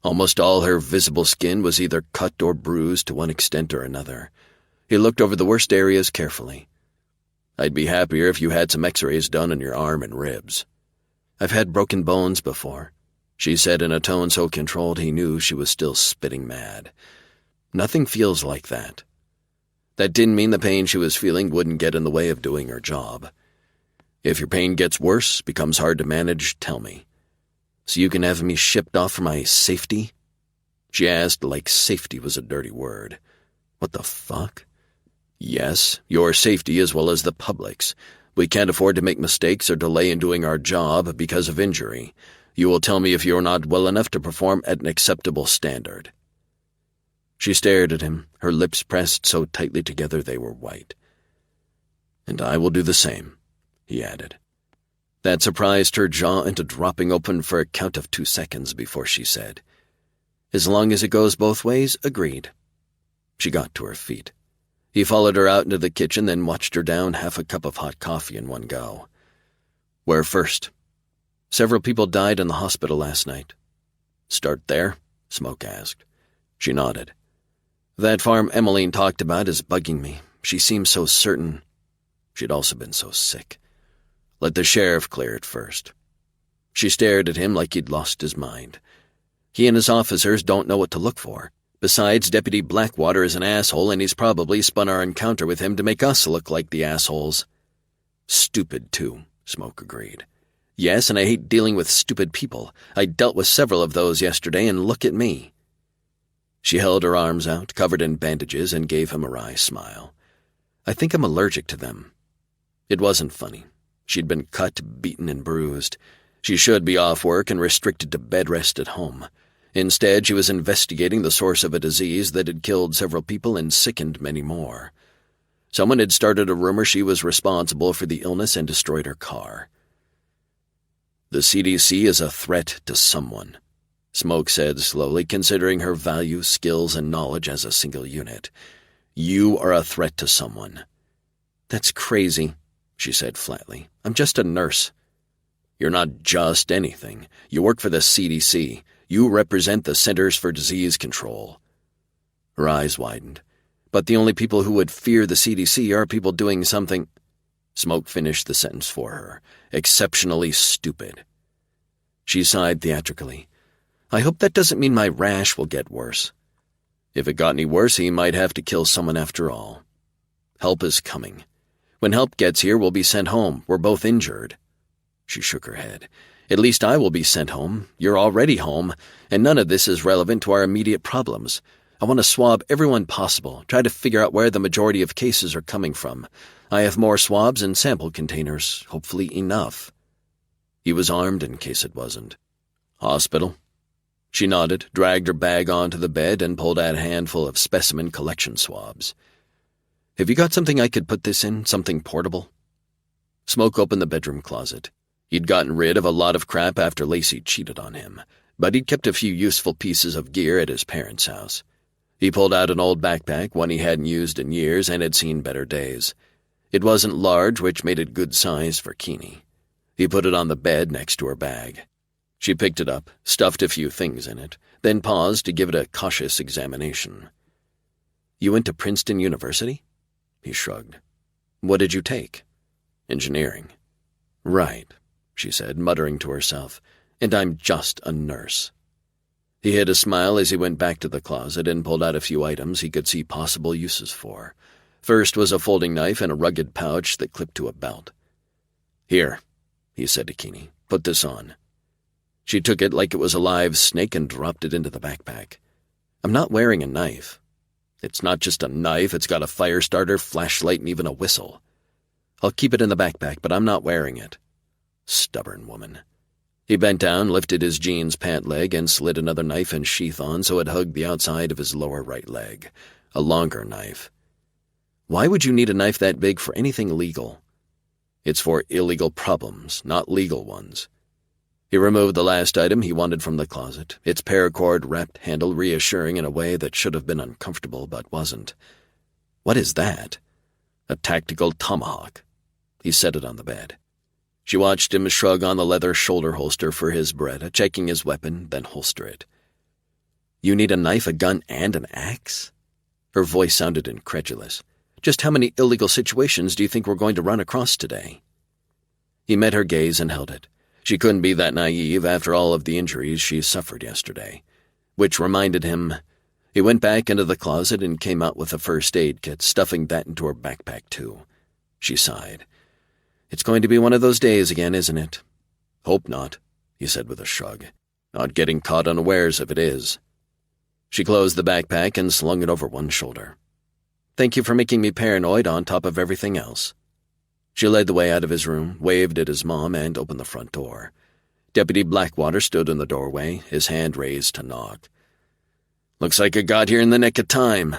Almost all her visible skin was either cut or bruised to one extent or another. He looked over the worst areas carefully. "I'd be happier if you had some x-rays done on your arm and ribs." "I've had broken bones before," she said in a tone so controlled he knew she was still spitting mad. "Nothing feels like that." That didn't mean the pain she was feeling wouldn't get in the way of doing her job. "If your pain gets worse, becomes hard to manage, tell me. So you can have me shipped off for my safety?" She asked like safety was a dirty word. What the fuck? "Yes, your safety as well as the public's. We can't afford to make mistakes or delay in doing our job because of injury. You will tell me if you're not well enough to perform at an acceptable standard." She stared at him, her lips pressed so tightly together they were white. "And I will do the same," he added. That surprised her jaw into dropping open for a count of 2 seconds before she said, "As long as it goes both ways, agreed." She got to her feet. He followed her out into the kitchen, then watched her down half a cup of hot coffee in one go. "Where first?" "Several people died in the hospital last night." "Start there?" Smoke asked. She nodded. "That farm Emmeline talked about is bugging me. She seems so certain." She'd also been so sick. "Let the sheriff clear it first." She stared at him like he'd lost his mind. "He and his officers don't know what to look for. Besides, Deputy Blackwater is an asshole, and he's probably spun our encounter with him to make us look like the assholes." "Stupid, too," Smoke agreed. "Yes, and I hate dealing with stupid people. I dealt with several of those yesterday, and look at me." She held her arms out, covered in bandages, and gave him a wry smile. "I think I'm allergic to them." It wasn't funny. She'd been cut, beaten, and bruised. She should be off work and restricted to bed rest at home. Instead, she was investigating the source of a disease that had killed several people and sickened many more. Someone had started a rumor she was responsible for the illness and destroyed her car. "The CDC is a threat to someone," Smoke said slowly, considering her value, skills, and knowledge as a single unit. "You are a threat to someone." "That's crazy," she said flatly. "I'm just a nurse." "You're not just anything. You work for the CDC. You represent the Centers for Disease Control." Her eyes widened. "But the only people who would fear the CDC are people doing something—" Smoke finished the sentence for her. "Exceptionally stupid." She sighed theatrically. "I hope that doesn't mean my rash will get worse." If it got any worse, he might have to kill someone after all. "Help is coming. When help gets here, we'll be sent home. We're both injured." She shook her head. "At least I will be sent home. You're already home, and none of this is relevant to our immediate problems. I want to swab everyone possible, try to figure out where the majority of cases are coming from. I have more swabs and sample containers, hopefully enough." He was armed in case it wasn't. "Hospital?" She nodded, dragged her bag onto the bed, and pulled out a handful of specimen collection swabs. "Have you got something I could put this in, something portable?" Smoke opened the bedroom closet. He'd gotten rid of a lot of crap after Lacey cheated on him. but he'd kept a few useful pieces of gear at his parents' house. He pulled out an old backpack, one he hadn't used in years and had seen better days. It wasn't large, which made it good size for Keeney. He put it on the bed next to her bag. She picked it up, stuffed a few things in it, then paused to give it a cautious examination. "You went to Princeton University?" He shrugged. "What did you take?" "Engineering." "Right," she said, muttering to herself, "and I'm just a nurse." He hid a smile as he went back to the closet and pulled out a few items he could see possible uses for. First was a folding knife and a rugged pouch that clipped to a belt. "Here," he said to Keeney, "put this on." She took it like it was a live snake and dropped it into the backpack. "I'm not wearing a knife." "It's not just a knife, it's got a fire starter, flashlight, and even a whistle." "I'll keep it in the backpack, but I'm not wearing it." Stubborn woman. He bent down, lifted his jeans pant leg, and slid another knife and sheath on so it hugged the outside of his lower right leg. A longer knife. "Why would you need a knife that big for anything legal?" "It's for illegal problems, not legal ones." He removed the last item he wanted from the closet, its paracord-wrapped handle reassuring in a way that should have been uncomfortable but wasn't. "What is that?" "A tactical tomahawk." He set it on the bed. She watched him shrug on the leather shoulder holster for his Beretta, checking his weapon, then holster it. "You need a knife, a gun, and an axe?" Her voice sounded incredulous. "Just how many illegal situations do you think we're going to run across today?" He met her gaze and held it. She couldn't be that naive after all of the injuries she suffered yesterday. Which reminded him, he went back into the closet and came out with a first aid kit, stuffing that into her backpack too. She sighed. "It's going to be one of those days again, isn't it?" "Hope not," he said with a shrug. "Not getting caught unawares if it is." She closed the backpack and slung it over one shoulder. "Thank you for making me paranoid on top of everything else." She led the way out of his room, waved at his mom, and opened the front door. Deputy Blackwater stood in the doorway, his hand raised to knock. "Looks like I got here in the nick of time,"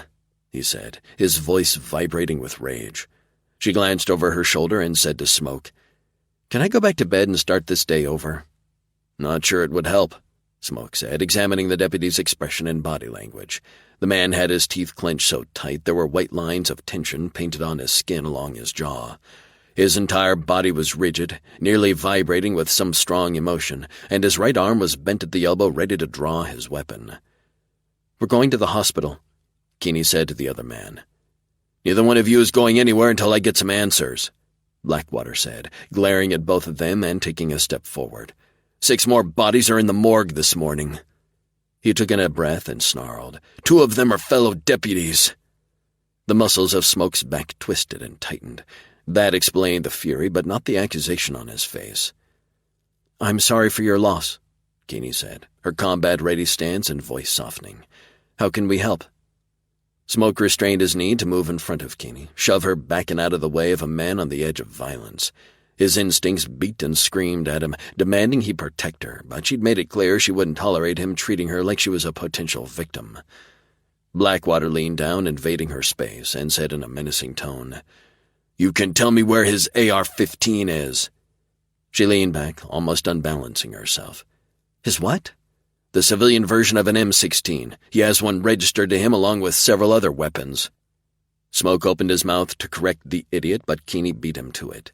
he said, his voice vibrating with rage. She glanced over her shoulder and said to Smoke, "Can I go back to bed and start this day over?" "Not sure it would help," Smoke said, examining the deputy's expression and body language. The man had his teeth clenched so tight there were white lines of tension painted on his skin along his jaw. His entire body was rigid, nearly vibrating with some strong emotion, and his right arm was bent at the elbow ready to draw his weapon. "We're going to the hospital," Keeney said to the other man. "Neither one of you is going anywhere until I get some answers," Blackwater said, glaring at both of them and taking a step forward. 6 more bodies are in the morgue this morning." He took in a breath and snarled, "2 of them are fellow deputies." The muscles of Smoke's back twisted and tightened. That explained the fury, but not the accusation on his face. "I'm sorry for your loss," Keeney said, her combat-ready stance and voice softening. "How can we help?" Smoke restrained his need to move in front of Keeney, shove her back and out of the way of a man on the edge of violence. His instincts beat and screamed at him, demanding he protect her, but she'd made it clear she wouldn't tolerate him treating her like she was a potential victim. Blackwater leaned down, invading her space, and said in a menacing tone, "You can tell me where his AR-15 is." She leaned back, almost unbalancing herself. "His what?" "The civilian version of an M16. He has one registered to him along with several other weapons." Smoke opened his mouth to correct the idiot, but Keeney beat him to it.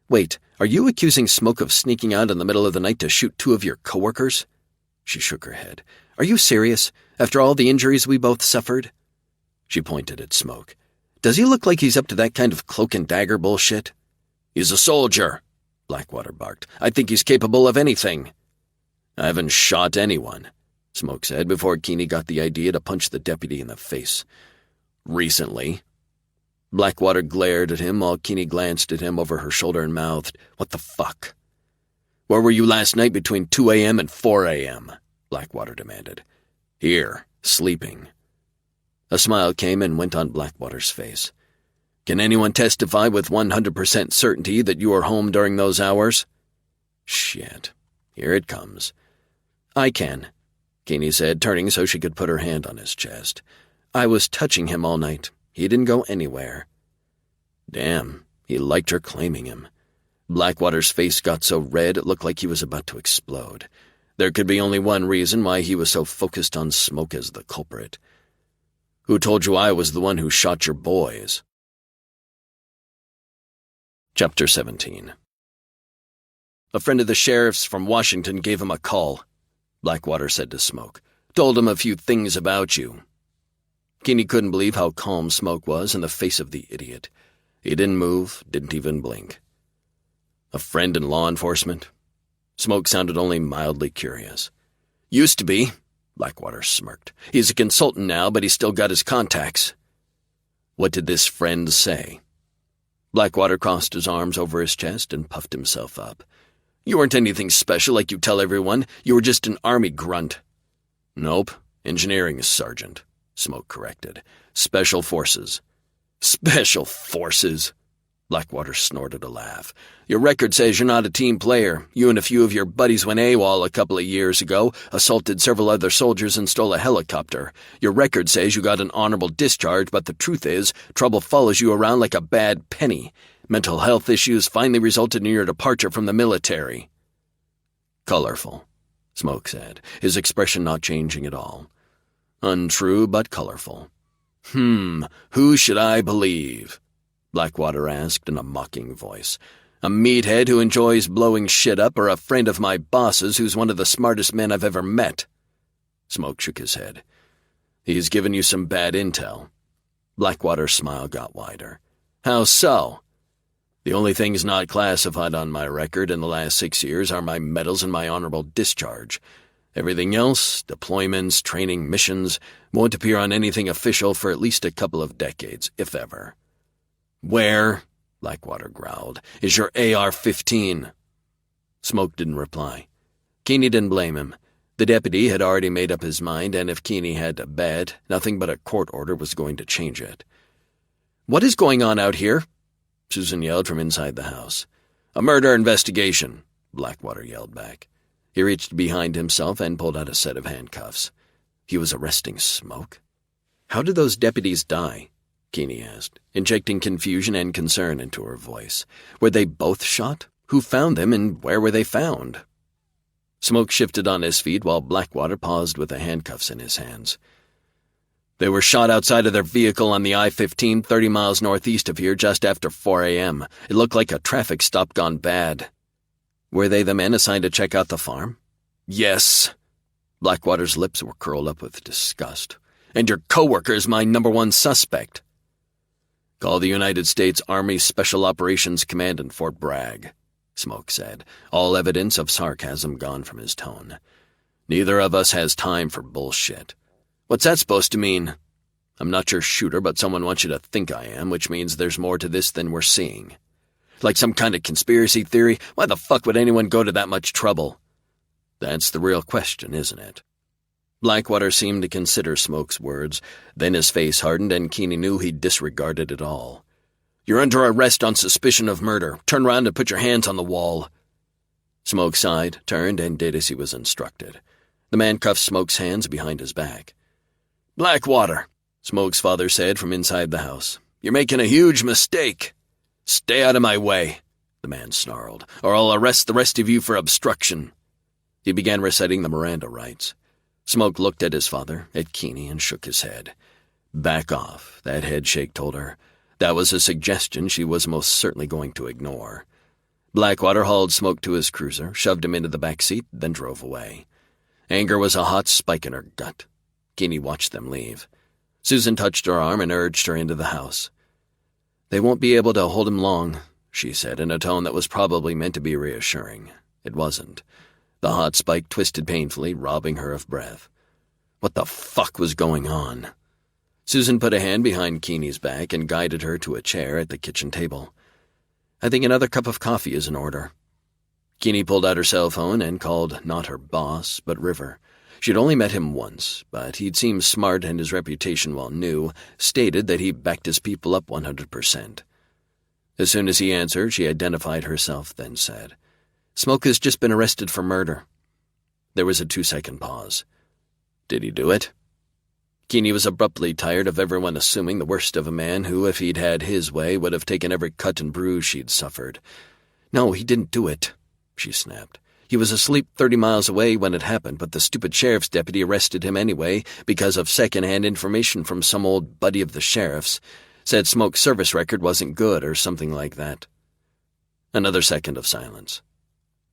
"Wait, are you accusing Smoke of sneaking out in the middle of the night to shoot 2 of your coworkers?" She shook her head. "Are you serious, after all the injuries we both suffered?" She pointed at Smoke. "Does he look like he's up to that kind of cloak-and-dagger bullshit?" "He's a soldier," Blackwater barked. "I think he's capable of anything." "I haven't shot anyone," Smoke said before Keeney got the idea to punch the deputy in the face. "Recently." Blackwater glared at him while Keeney glanced at him over her shoulder and mouthed, "What the fuck?" "Where were you last night between 2 a.m. and 4 a.m.? Blackwater demanded. "Here, sleeping." A smile came and went on Blackwater's face. "Can anyone testify with 100% certainty that you were home during those hours?" "Shit. Here it comes." "I can," Keeney said, turning so she could put her hand on his chest. "I was touching him all night. He didn't go anywhere." Damn, he liked her claiming him. Blackwater's face got so red it looked like he was about to explode. There could be only one reason why he was so focused on Smoke as the culprit. "Who told you I was the one who shot your boys?" Chapter 17. "A friend of the sheriff's from Washington gave him a call," Blackwater said to Smoke. "Told him a few things about you." Keeney couldn't believe how calm Smoke was in the face of the idiot. He didn't move, didn't even blink. A friend in law enforcement? Smoke sounded only mildly curious. "Used to be," Blackwater smirked. "He's a consultant now, but he's still got his contacts." What did this friend say? Blackwater crossed his arms over his chest and puffed himself up. "You weren't anything special like you tell everyone. You were just an army grunt." "Nope, engineering sergeant," Smoke corrected. "Special forces." "Special forces?" Blackwater snorted a laugh. "Your record says you're not a team player. You and a few of your buddies went AWOL a couple of years ago, assaulted several other soldiers, and stole a helicopter. Your record says you got an honorable discharge, but the truth is, trouble follows you around like a bad penny. Mental health issues finally resulted in your departure from the military." "Colorful," Smoke said, his expression not changing at all. "Untrue, but colorful." Who should I believe?" Blackwater asked in a mocking voice. "A meathead who enjoys blowing shit up, or a friend of my boss's who's one of the smartest men I've ever met?" Smoke shook his head. "He's given you some bad intel." Blackwater's smile got wider. "How so?" "The only things not classified on my record in the last 6 years are my medals and my honorable discharge. Everything else, deployments, training, missions, won't appear on anything official for at least a couple of decades, if ever." "Where," Blackwater growled, "is your AR-15? Smoke didn't reply. Keeney didn't blame him. The deputy had already made up his mind, and if Keeney had to bet, nothing but a court order was going to change it. "What is going on out here?" Susan yelled from inside the house. "A murder investigation," Blackwater yelled back. He reached behind himself and pulled out a set of handcuffs. He was arresting Smoke? "How did those deputies die?" Keeney asked, injecting confusion and concern into her voice. "Were they both shot? Who found them, and where were they found?" Smoke shifted on his feet while Blackwater paused with the handcuffs in his hands. "They were shot outside of their vehicle on the I-15 30 miles northeast of here just after 4 a.m. It looked like a traffic stop gone bad." "Were they the men assigned to check out the farm?" "Yes." Blackwater's lips were curled up with disgust. "And your coworker is my #1 suspect." "Call the United States Army Special Operations Command in Fort Bragg," Smoke said, all evidence of sarcasm gone from his tone. "Neither of us has time for bullshit." "What's that supposed to mean?" "I'm not your shooter, but someone wants you to think I am, which means there's more to this than we're seeing." "Like some kind of conspiracy theory? Why the fuck would anyone go to that much trouble?" "That's the real question, isn't it?" Blackwater seemed to consider Smoke's words, then his face hardened and Keeney knew he'd disregarded it all. "You're under arrest on suspicion of murder. Turn around and put your hands on the wall." Smoke sighed, turned, and did as he was instructed. The man cuffed Smoke's hands behind his back. "Blackwater," Smoke's father said from inside the house, "you're making a huge mistake." "Stay out of my way," the man snarled, "or I'll arrest the rest of you for obstruction." He began reciting the Miranda rights. Smoke looked at his father, at Keeney, and shook his head. Back off, that headshake told her. That was a suggestion she was most certainly going to ignore. Blackwater hauled Smoke to his cruiser, shoved him into the back seat, then drove away. Anger was a hot spike in her gut. Keeney watched them leave. Susan touched her arm and urged her into the house. "They won't be able to hold him long," she said in a tone that was probably meant to be reassuring. It wasn't. The hot spike twisted painfully, robbing her of breath. What the fuck was going on? Susan put a hand behind Keeney's back and guided her to a chair at the kitchen table. "I think another cup of coffee is in order." Keeney pulled out her cell phone and called not her boss, but River. She'd only met him once, but he'd seemed smart and his reputation, while new, stated that he backed his people up 100%. As soon as he answered, she identified herself, then said, "Smoke has just been arrested for murder." There was a 2-second pause. "Did he do it?" Keeney was abruptly tired of everyone assuming the worst of a man who, if he'd had his way, would have taken every cut and bruise she'd suffered. "No, he didn't do it," she snapped. He was asleep 30 miles away when it happened, but the stupid sheriff's deputy arrested him anyway because of second-hand information from some old buddy of the sheriff's. Said Smoke's service record wasn't good or something like that. Another second of silence.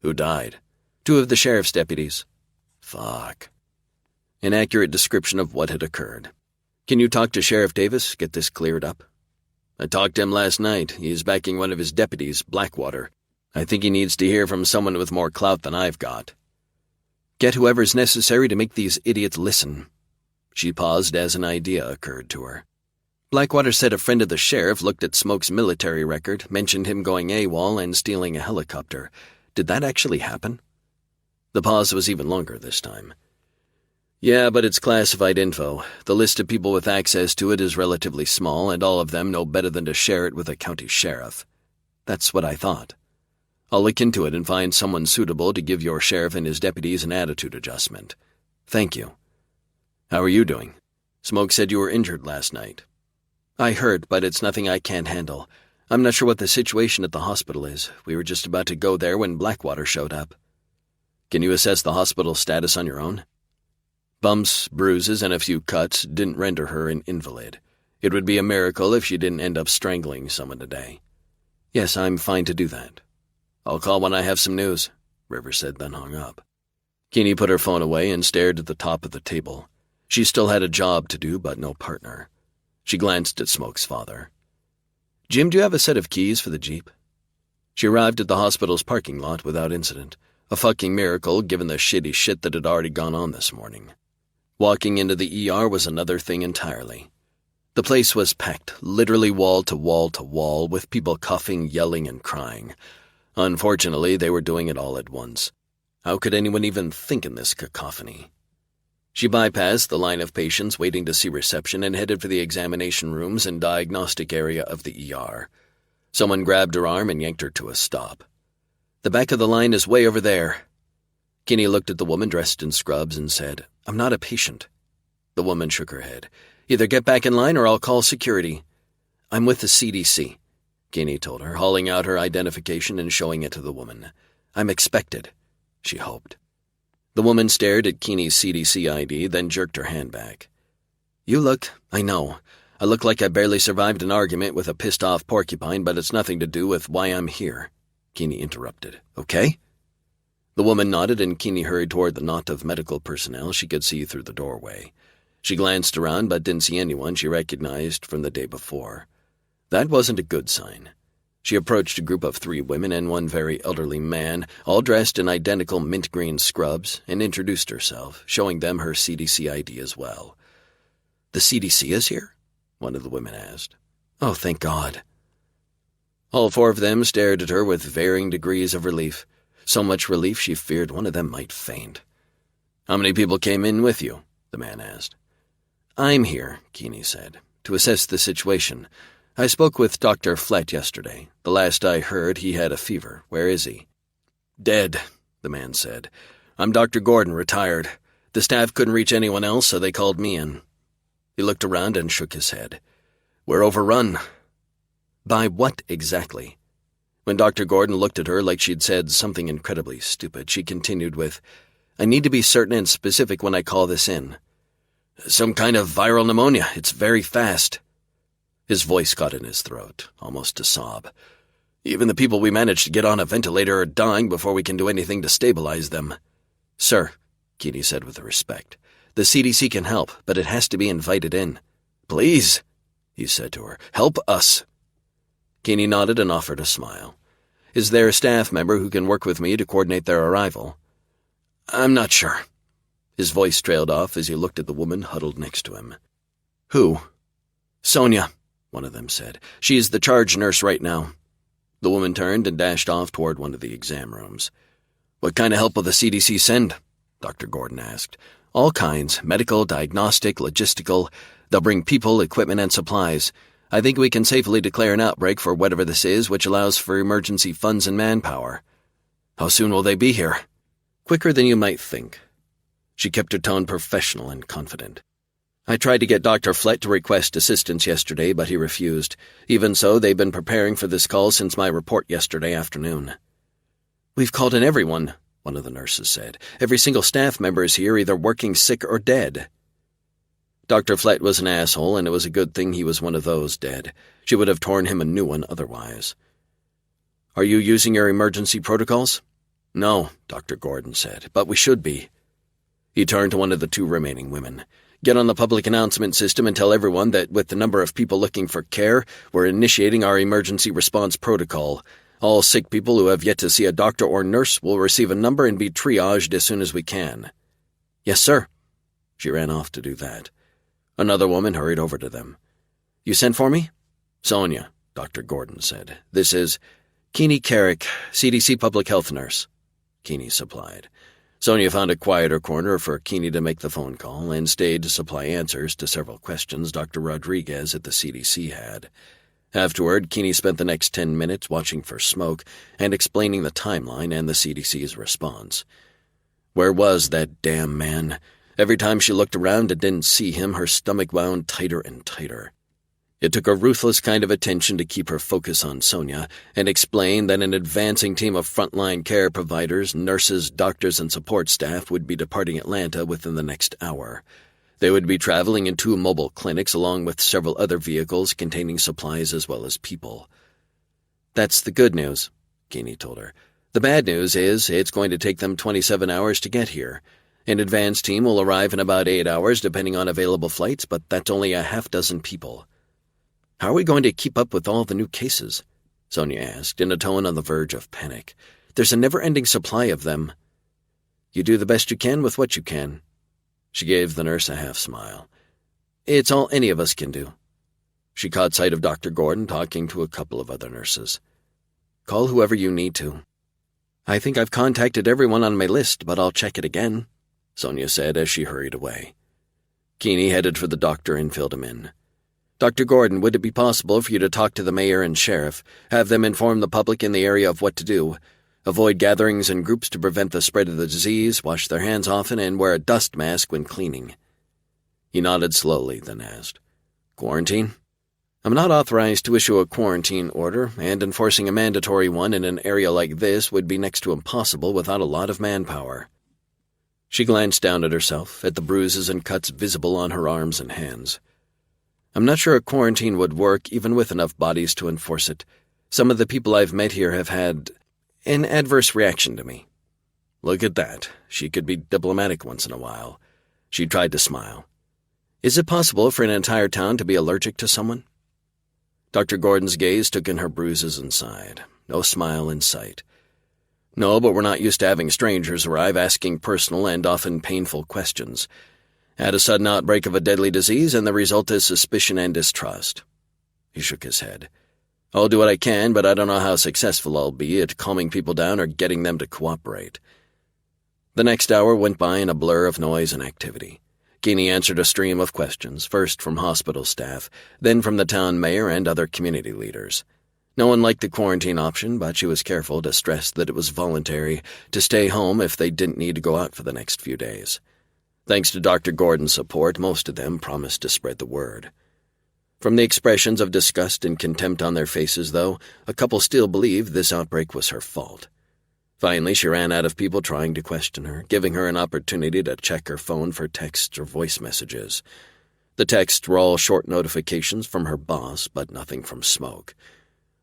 Who died? 2 of the sheriff's deputies. Fuck. An accurate description of what had occurred. Can you talk to Sheriff Davis, get this cleared up? I talked to him last night. He is backing one of his deputies, Blackwater. I think he needs to hear from someone with more clout than I've got. Get whoever's necessary to make these idiots listen. She paused as an idea occurred to her. Blackwater said a friend of the sheriff looked at Smoke's military record, mentioned him going AWOL and stealing a helicopter. Did that actually happen? The pause was even longer this time. Yeah, but it's classified info. The list of people with access to it is relatively small, and all of them know better than to share it with a county sheriff. That's what I thought. I'll look into it and find someone suitable to give your sheriff and his deputies an attitude adjustment. Thank you. How are you doing? Smoke said you were injured last night. I heard, but it's nothing I can't handle. I'm not sure what the situation at the hospital is. We were just about to go there when Blackwater showed up. Can you assess the hospital status on your own? Bumps, bruises, and a few cuts didn't render her an invalid. It would be a miracle if she didn't end up strangling someone today. Yes, I'm fine to do that. I'll call when I have some news, Rivers said, then hung up. Keeney put her phone away and stared at the top of the table. She still had a job to do, but no partner. She glanced at Smoke's father. Jim, do you have a set of keys for the Jeep? She arrived at the hospital's parking lot without incident. A fucking miracle given the shitty shit that had already gone on this morning. Walking into the ER was another thing entirely. The place was packed, literally wall to wall to wall, with people coughing, yelling, and crying. Unfortunately, they were doing it all at once. How could anyone even think in this cacophony? She bypassed the line of patients waiting to see reception and headed for the examination rooms and diagnostic area of the ER. Someone grabbed her arm and yanked her to a stop. The back of the line is way over there. Kinney looked at the woman dressed in scrubs and said, I'm not a patient. The woman shook her head. Either get back in line or I'll call security. I'm with the CDC, Kinney told her, hauling out her identification and showing it to the woman. I'm expected, she hoped. The woman stared at Keeney's CDC ID, then jerked her hand back. I look like I barely survived an argument with a pissed-off porcupine, but it's nothing to do with why I'm here, Keeney interrupted. Okay? The woman nodded, and Keeney hurried toward the knot of medical personnel she could see through the doorway. She glanced around but didn't see anyone she recognized from the day before. That wasn't a good sign. She approached a group of 3 women and one very elderly man, all dressed in identical mint-green scrubs, and introduced herself, showing them her CDC ID as well. The CDC is here? One of the women asked. Oh, thank God. All 4 of them stared at her with varying degrees of relief. So much relief she feared one of them might faint. How many people came in with you? The man asked. I'm here, Keeney said, to assess the situation. I spoke with Dr. Flett yesterday. The last I heard, he had a fever. Where is he? Dead, the man said. I'm Dr. Gordon, retired. The staff couldn't reach anyone else, so they called me in. He looked around and shook his head. We're overrun. By what exactly? When Dr. Gordon looked at her like she'd said something incredibly stupid, she continued with, I need to be certain and specific when I call this in. Some kind of viral pneumonia. It's very fast. His voice caught in his throat, almost a sob. Even the people we managed to get on a ventilator are dying before we can do anything to stabilize them. Sir, Keeney said with respect, the CDC can help, but it has to be invited in. Please, he said to her, help us. Keeney nodded and offered a smile. Is there a staff member who can work with me to coordinate their arrival? I'm not sure. His voice trailed off as he looked at the woman huddled next to him. Who? Sonia, one of them said. She's the charge nurse right now. The woman turned and dashed off toward one of the exam rooms. What kind of help will the CDC send? Dr. Gordon asked. All kinds, medical, diagnostic, logistical. They'll bring people, equipment, and supplies. I think we can safely declare an outbreak for whatever this is, which allows for emergency funds and manpower. How soon will they be here? Quicker than you might think. She kept her tone professional and confident. I tried to get Dr. Flett to request assistance yesterday, but he refused. Even so, they've been preparing for this call since my report yesterday afternoon. We've called in everyone, one of the nurses said. "Every single staff member is here either working sick or dead." Dr. Flett was an asshole, and it was a good thing he was one of those dead. She would have torn him a new one otherwise. "Are you using your emergency protocols?" "No," Dr. Gordon said, "but we should be." He turned to one of the two remaining women. "Get on the public announcement system and tell everyone that with the number of people looking for care, we're initiating our emergency response protocol. All sick people who have yet to see a doctor or nurse will receive a number and be triaged as soon as we can." "Yes, sir." She ran off to do that. Another woman hurried over to them. "You sent for me?" "Sonia," Dr. Gordon said. "This is Keeney Carrick, CDC public health nurse." Keeney supplied. Sonia found a quieter corner for Keeney to make the phone call and stayed to supply answers to several questions Dr. Rodriguez at the CDC had. Afterward, Keeney spent the next 10 minutes watching for smoke and explaining the timeline and the CDC's response. Where was that damn man? Every time she looked around and didn't see him, her stomach wound tighter and tighter. It took a ruthless kind of attention to keep her focus on Sonia and explain that an advancing team of frontline care providers, nurses, doctors, and support staff would be departing Atlanta within the next hour. They would be traveling in 2 mobile clinics along with several other vehicles containing supplies as well as people. "That's the good news," Keeney told her. "The bad news is it's going to take them 27 hours to get here. An advance team will arrive in about 8 hours depending on available flights, but that's only a half dozen people." "How are we going to keep up with all the new cases?" Sonia asked, in a tone on the verge of panic. "There's a never-ending supply of them." "You do the best you can with what you can." She gave the nurse a half-smile. "It's all any of us can do." She caught sight of Dr. Gordon talking to a couple of other nurses. "Call whoever you need to." "I think I've contacted everyone on my list, but I'll check it again," Sonia said as she hurried away. Keeney headed for the doctor and filled him in. "Dr. Gordon, would it be possible for you to talk to the mayor and sheriff, have them inform the public in the area of what to do? Avoid gatherings in groups to prevent the spread of the disease, wash their hands often, and wear a dust mask when cleaning." He nodded slowly, then asked, "Quarantine?" "I'm not authorized to issue a quarantine order, and enforcing a mandatory one in an area like this would be next to impossible without a lot of manpower." She glanced down at herself, at the bruises and cuts visible on her arms and hands. "I'm not sure a quarantine would work even with enough bodies to enforce it. Some of the people I've met here have had an adverse reaction to me." Look at that. She could be diplomatic once in a while. She tried to smile. "Is it possible for an entire town to be allergic to someone?" Dr. Gordon's gaze took in her bruises and sighed. No smile in sight. "No, but we're not used to having strangers arrive asking personal and often painful questions. Had a sudden outbreak of a deadly disease, and the result is suspicion and distrust." He shook his head. "I'll do what I can, but I don't know how successful I'll be at calming people down or getting them to cooperate." The next hour went by in a blur of noise and activity. Keeney answered a stream of questions, first from hospital staff, then from the town mayor and other community leaders. No one liked the quarantine option, but she was careful to stress that it was voluntary to stay home if they didn't need to go out for the next few days. Thanks to Dr. Gordon's support, most of them promised to spread the word. From the expressions of disgust and contempt on their faces, though, a couple still believed this outbreak was her fault. Finally, she ran out of people trying to question her, giving her an opportunity to check her phone for texts or voice messages. The texts were all short notifications from her boss, but nothing from Smoke.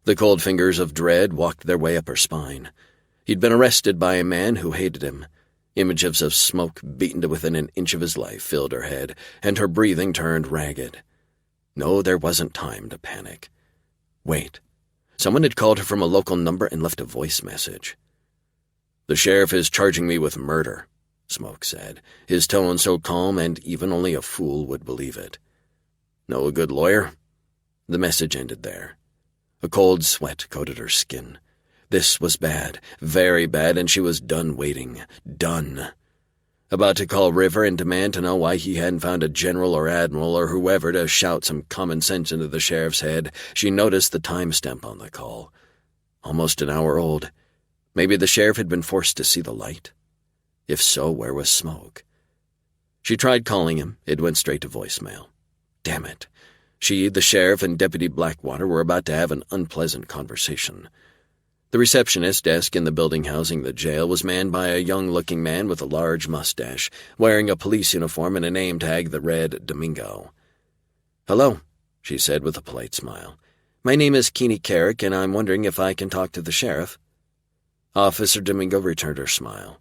The cold fingers of dread walked their way up her spine. He'd been arrested by a man who hated him. Images of Smoke beaten to within an inch of his life filled her head, and her breathing turned ragged. No, there wasn't time to panic. Wait. Someone had called her from a local number and left a voice message. "The sheriff is charging me with murder," Smoke said, his tone so calm and even only a fool would believe it. "Know a good lawyer?" The message ended there. A cold sweat coated her skin. This was bad, very bad, and she was done waiting. Done. About to call River and demand to know why he hadn't found a general or admiral or whoever to shout some common sense into the sheriff's head, she noticed the timestamp on the call. Almost an hour old. Maybe the sheriff had been forced to see the light. If so, where was Smoke? She tried calling him. It went straight to voicemail. Damn it. She, the sheriff, and Deputy Blackwater were about to have an unpleasant conversation. The receptionist desk in the building housing the jail was manned by a young-looking man with a large mustache, wearing a police uniform and a name tag that read Domingo. "Hello," she said with a polite smile. "My name is Keeney Carrick, and I'm wondering if I can talk to the sheriff." Officer Domingo returned her smile.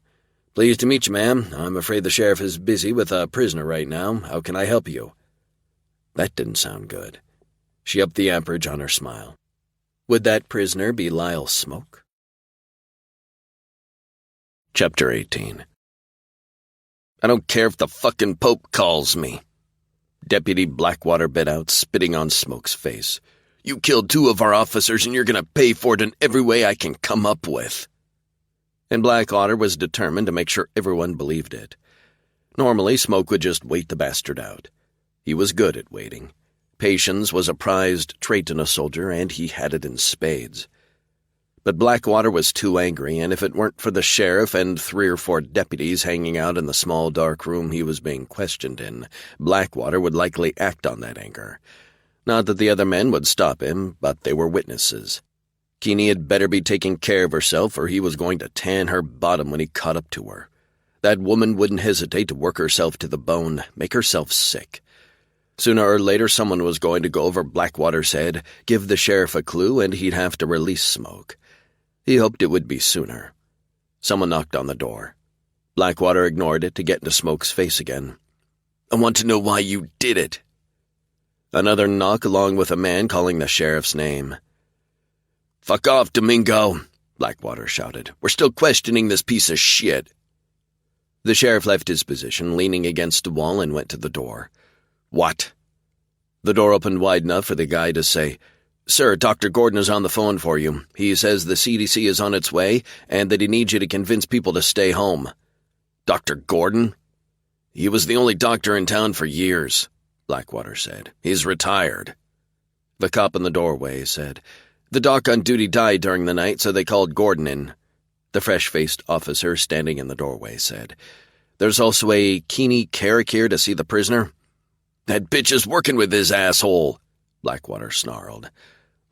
"Pleased to meet you, ma'am. I'm afraid the sheriff is busy with a prisoner right now. How can I help you?" That didn't sound good. She upped the amperage on her smile. Would that prisoner be Lyle Smoke? Chapter 18. "I don't care if the fucking Pope calls me." Deputy Blackwater bit out, spitting on Smoke's face. "You killed 2 of our officers, and you're gonna pay for it in every way I can come up with." And Blackwater was determined to make sure everyone believed it. Normally, Smoke would just wait the bastard out. He was good at waiting. Patience was a prized trait in a soldier, and he had it in spades. But Blackwater was too angry, and if it weren't for the sheriff and 3 or 4 deputies hanging out in the small dark room he was being questioned in, Blackwater would likely act on that anger. Not that the other men would stop him, but they were witnesses. Keeney had better be taking care of herself, or he was going to tan her bottom when he caught up to her. That woman wouldn't hesitate to work herself to the bone, make herself sick. Sooner or later, someone was going to go over Blackwater's head, give the sheriff a clue, and he'd have to release Smoke. He hoped it would be sooner. Someone knocked on the door. Blackwater ignored it to get into Smoke's face again. "I want to know why you did it." Another knock along with a man calling the sheriff's name. "Fuck off, Domingo," Blackwater shouted. "We're still questioning this piece of shit." The sheriff left his position, leaning against a wall, and went to the door. "What?" The door opened wide enough for the guy to say, "Sir, Dr. Gordon is on the phone for you. He says the CDC is on its way and that he needs you to convince people to stay home." "Dr. Gordon?" "He was the only doctor in town for years," Blackwater said. "He's retired." The cop in the doorway said, "The doc on duty died during the night, so they called Gordon in." The fresh-faced officer standing in the doorway said, "There's also a Keeney Carrick here to see the prisoner." "That bitch is working with his asshole," Blackwater snarled.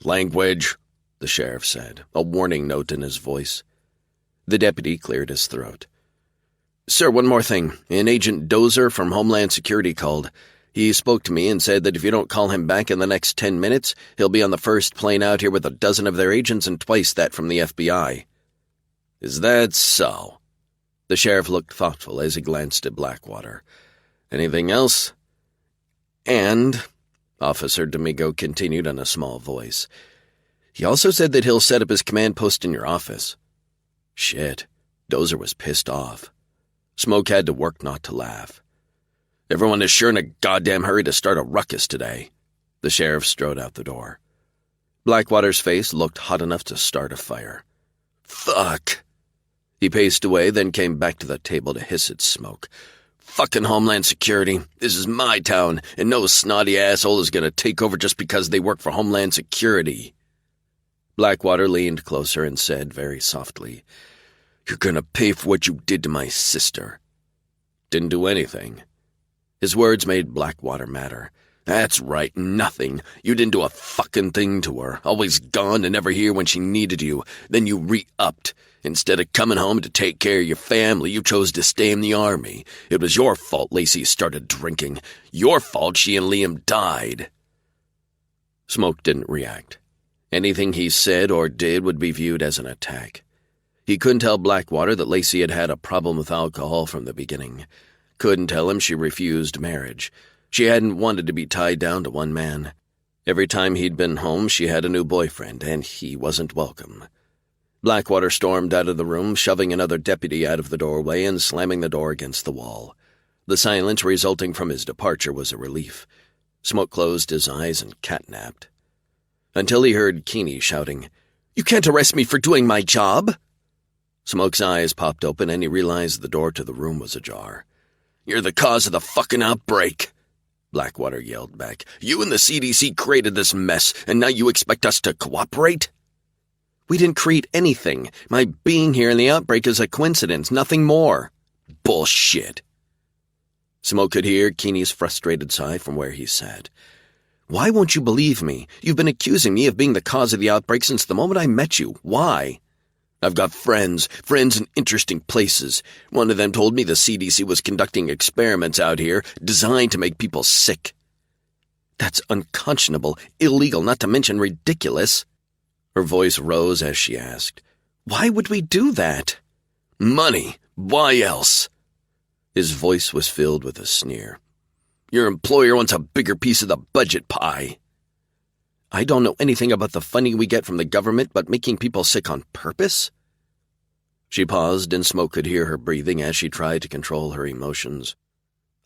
"Language," the sheriff said, a warning note in his voice. The deputy cleared his throat. "Sir, one more thing. An Agent Dozer from Homeland Security called. He spoke to me and said that if you don't call him back in the next 10 minutes, he'll be on the first plane out here with a dozen of their agents and twice that from the FBI. "Is that so?" The sheriff looked thoughtful as he glanced at Blackwater. "Anything else?" "And," Officer Domingo continued in a small voice, "he also said that he'll set up his command post in your office." Shit, Dozer was pissed off. Smoke had to work not to laugh. "Everyone is sure in a goddamn hurry to start a ruckus today." The sheriff strode out the door. Blackwater's face looked hot enough to start a fire. "Fuck." He paced away, then came back to the table to hiss at Smoke. "Fucking Homeland Security. This is my town, and no snotty asshole is gonna take over just because they work for Homeland Security." Blackwater leaned closer and said very softly, "You're gonna pay for what you did to my sister." "Didn't do anything." His words made Blackwater madder. "That's right, nothing. You didn't do a fucking thing to her. Always gone and never here when she needed you. Then you re-upped. Instead of coming home to take care of your family, you chose to stay in the army. It was your fault Lacey started drinking. Your fault she and Liam died." Smoke didn't react. Anything he said or did would be viewed as an attack. He couldn't tell Blackwater that Lacey had had a problem with alcohol from the beginning. Couldn't tell him she refused marriage. She hadn't wanted to be tied down to one man. Every time he'd been home, she had a new boyfriend, and he wasn't welcome. Blackwater stormed out of the room, shoving another deputy out of the doorway and slamming the door against the wall. The silence resulting from his departure was a relief. Smoke closed his eyes and catnapped. Until he heard Keeney shouting, "You can't arrest me for doing my job!" Smoke's eyes popped open and he realized the door to the room was ajar. "You're the cause of the fucking outbreak," Blackwater yelled back. "You and the CDC created this mess, and now you expect us to cooperate?" "We didn't create anything. My being here in the outbreak is a coincidence, nothing more." "Bullshit." Smoke could hear Keeney's frustrated sigh from where he sat. "Why won't you believe me? You've been accusing me of being the cause of the outbreak since the moment I met you. Why?" I've got friends in interesting places. One of them told me the CDC was conducting experiments out here designed to make people sick. That's unconscionable, illegal, not to mention ridiculous. Her voice rose as she asked, "Why would we do that?" "Money. Why else?" His voice was filled with a sneer. "Your employer wants a bigger piece of the budget pie." "I don't know anything about the funding we get from the government, but making people sick on purpose?" She paused, and Smoke could hear her breathing as she tried to control her emotions.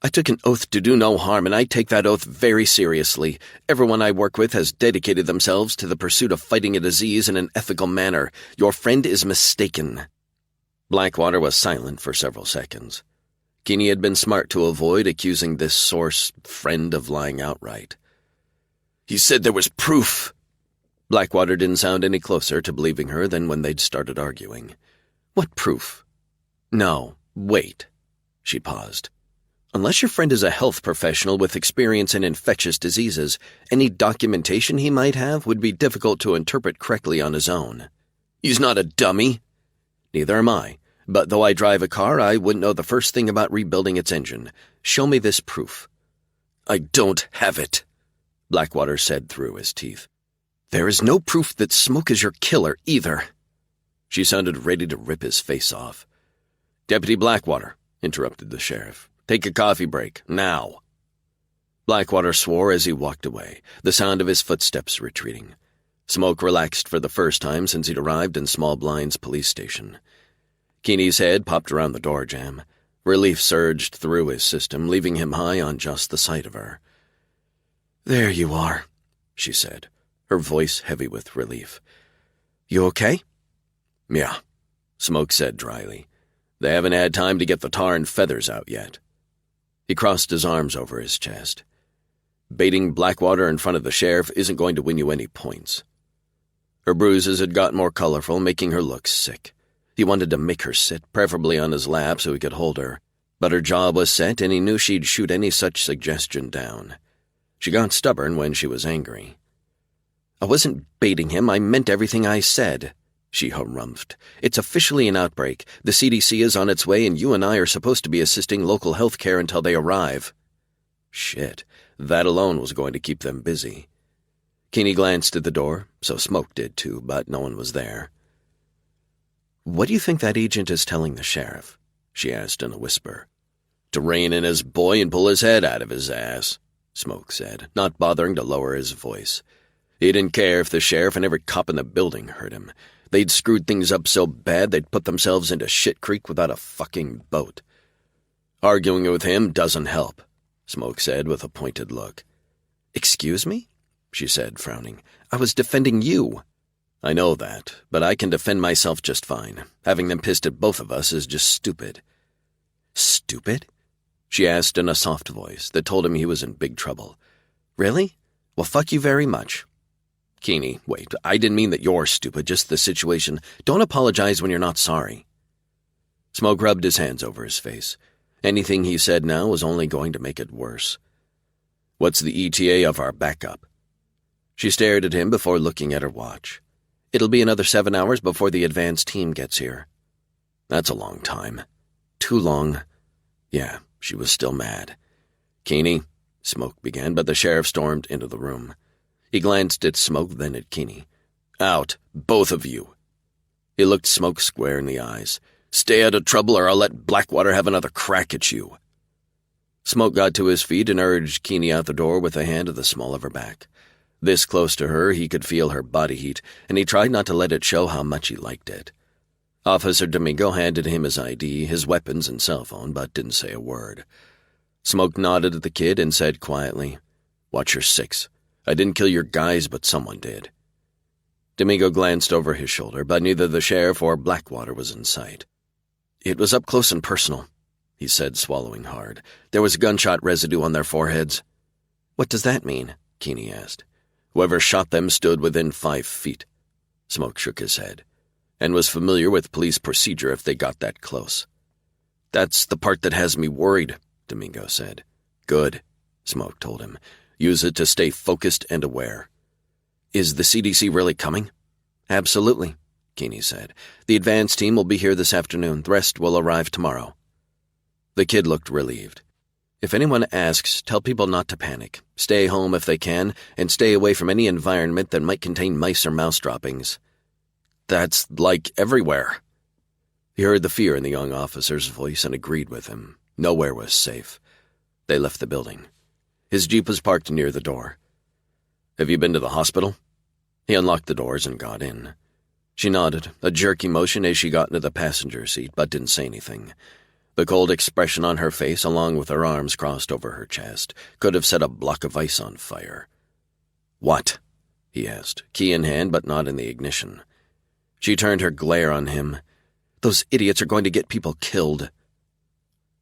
"I took an oath to do no harm, and I take that oath very seriously. Everyone I work with has dedicated themselves to the pursuit of fighting a disease in an ethical manner. Your friend is mistaken." Blackwater was silent for several seconds. Keeney had been smart to avoid accusing this source friend of lying outright. "He said there was proof." Blackwater didn't sound any closer to believing her than when they'd started arguing. "What proof?" "No, wait." She paused. "Unless your friend is a health professional with experience in infectious diseases, any documentation he might have would be difficult to interpret correctly on his own." "He's not a dummy." "Neither am I. But though I drive a car, I wouldn't know the first thing about rebuilding its engine. Show me this proof." "I don't have it," Blackwater said through his teeth. "There is no proof that Smoke is your killer, either." She sounded ready to rip his face off. "Deputy Blackwater," interrupted the sheriff. "Take a coffee break, now." Blackwater swore as he walked away, the sound of his footsteps retreating. Smoke relaxed for the first time since he'd arrived in Small Blind's police station. Keeney's head popped around the door jamb. Relief surged through his system, leaving him high on just the sight of her. "There you are," she said, her voice heavy with relief. "You okay?" "Yeah," Smoke said dryly. "They haven't had time to get the tar and feathers out yet." He crossed his arms over his chest. "Baiting Blackwater in front of the sheriff isn't going to win you any points." Her bruises had gotten more colorful, making her look sick. He wanted to make her sit, preferably on his lap so he could hold her, but her jaw was set and he knew she'd shoot any such suggestion down. She got stubborn when she was angry. "I wasn't baiting him, I meant everything I said," she harumphed. "It's officially an outbreak. The CDC is on its way and you and I are supposed to be assisting local health care until they arrive." Shit, that alone was going to keep them busy. Keeney glanced at the door, so Smoke did too, but no one was there. "What do you think that agent is telling the sheriff?" she asked in a whisper. "To rein in his boy and pull his head out of his ass," Smoke said, not bothering to lower his voice. He didn't care if the sheriff and every cop in the building heard him. They'd screwed things up so bad they'd put themselves into shit creek without a fucking boat. "Arguing with him doesn't help," Smoke said with a pointed look. "Excuse me?" she said, frowning. "I was defending you." "I know that, but I can defend myself just fine. Having them pissed at both of us is just stupid." "Stupid?" she asked in a soft voice that told him he was in big trouble. "Really? Well, fuck you very much." "Keeney, wait, I didn't mean that you're stupid, just the situation. Don't apologize when you're not sorry." Smoke rubbed his hands over his face. Anything he said now was only going to make it worse. "What's the ETA of our backup?" She stared at him before looking at her watch. "It'll be another 7 hours before the advance team gets here." "That's a long time." "Too long." Yeah, she was still mad. "Keeney," Smoke began, but the sheriff stormed into the room. He glanced at Smoke, then at Keeney. "Out, both of you." He looked Smoke square in the eyes. "Stay out of trouble or I'll let Blackwater have another crack at you." Smoke got to his feet and urged Keeney out the door with a hand at the small of her back. This close to her, he could feel her body heat, and he tried not to let it show how much he liked it. Officer Domingo handed him his ID, his weapons, and cell phone, but didn't say a word. Smoke nodded at the kid and said quietly, "Watch your six. I didn't kill your guys, but someone did." Domingo glanced over his shoulder, but neither the sheriff or Blackwater was in sight. "It was up close and personal," he said, swallowing hard. "There was gunshot residue on their foreheads." "What does that mean?" Keeney asked. "Whoever shot them stood within 5 feet. Smoke shook his head, and was familiar with police procedure if they got that close. "That's the part that has me worried," Domingo said. "Good," Smoke told him. "Use it to stay focused and aware." "Is the CDC really coming?" "Absolutely. Keeney said. "The advance team will be here this afternoon. The rest will arrive tomorrow." The kid looked relieved. "If anyone asks, tell people not to panic. Stay home if they can, and stay away from any environment that might contain mice or mouse droppings." "That's like everywhere." He heard the fear in the young officer's voice and agreed with him. Nowhere was safe. They left the building. His jeep was parked near the door. "Have you been to the hospital?" He unlocked the doors and got in. She nodded, a jerky motion as she got into the passenger seat, but didn't say anything. The cold expression on her face, along with her arms crossed over her chest, could have set a block of ice on fire. "What?" he asked, key in hand but not in the ignition. She turned her glare on him. "Those idiots are going to get people killed."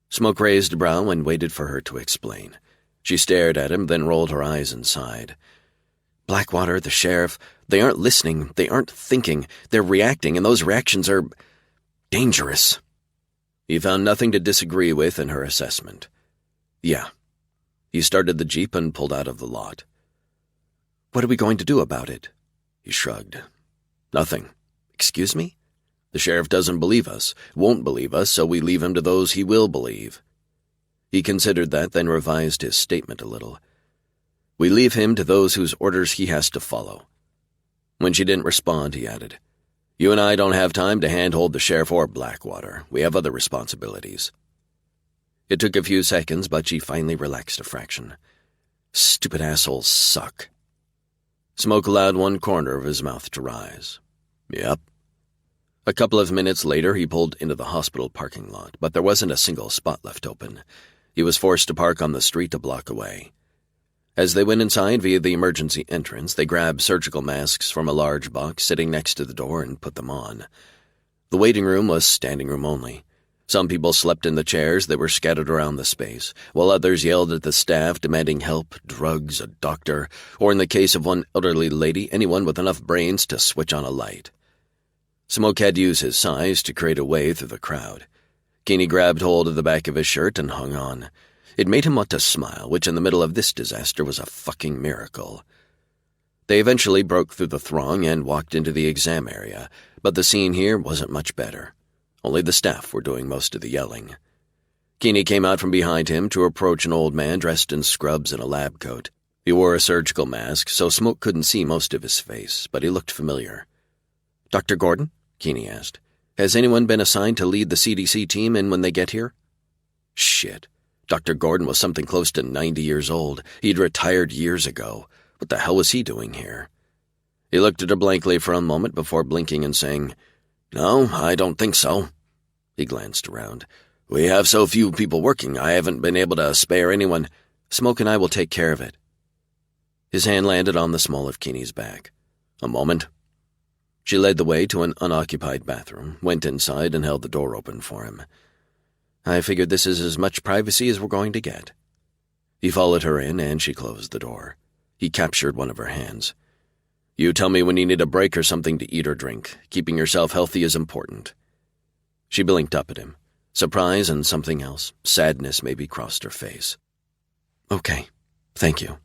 Smoke raised a brow and waited for her to explain. She stared at him, then rolled her eyes and sighed. "Blackwater, the sheriff, they aren't listening, they aren't thinking, they're reacting, and those reactions are dangerous." He found nothing to disagree with in her assessment. "Yeah." He started the jeep and pulled out of the lot. "What are we going to do about it?" He shrugged. "Nothing." "Excuse me?" "The sheriff doesn't believe us, won't believe us, so we leave him to those he will believe." He considered that, then revised his statement a little. "We leave him to those whose orders he has to follow." When she didn't respond, he added, "You and I don't have time to handhold the sheriff or Blackwater. We have other responsibilities." It took a few seconds, but she finally relaxed a fraction. "Stupid assholes suck." Smoke allowed one corner of his mouth to rise. "Yep." A couple of minutes later, he pulled into the hospital parking lot, but there wasn't a single spot left open. He was forced to park on the street a block away. As they went inside via the emergency entrance, they grabbed surgical masks from a large box sitting next to the door and put them on. The waiting room was standing room only. Some people slept in the chairs that were scattered around the space, while others yelled at the staff demanding help, drugs, a doctor, or in the case of one elderly lady, anyone with enough brains to switch on a light. Smoke had used his size to create a way through the crowd. Keeney grabbed hold of the back of his shirt and hung on. It made him want to smile, which in the middle of this disaster was a fucking miracle. They eventually broke through the throng and walked into the exam area, but the scene here wasn't much better. Only the staff were doing most of the yelling. Keeney came out from behind him to approach an old man dressed in scrubs and a lab coat. He wore a surgical mask, so Smoke couldn't see most of his face, but he looked familiar. "Dr. Gordon?" Keeney asked. "Has anyone been assigned to lead the CDC team in when they get here?" Shit. Dr. Gordon was something close to 90 years old. He'd retired years ago. What the hell was he doing here? He looked at her blankly for a moment before blinking and saying, "No, I don't think so." He glanced around. "We have so few people working, I haven't been able to spare anyone. Smoke and I will take care of it." His hand landed on the small of Keeney's back. "A moment." She led the way to an unoccupied bathroom, went inside, and held the door open for him. "I figured this is as much privacy as we're going to get." He followed her in, and she closed the door. He captured one of her hands. "You tell me when you need a break or something to eat or drink. Keeping yourself healthy is important." She blinked up at him. Surprise and something else, sadness maybe, crossed her face. "Okay, thank you."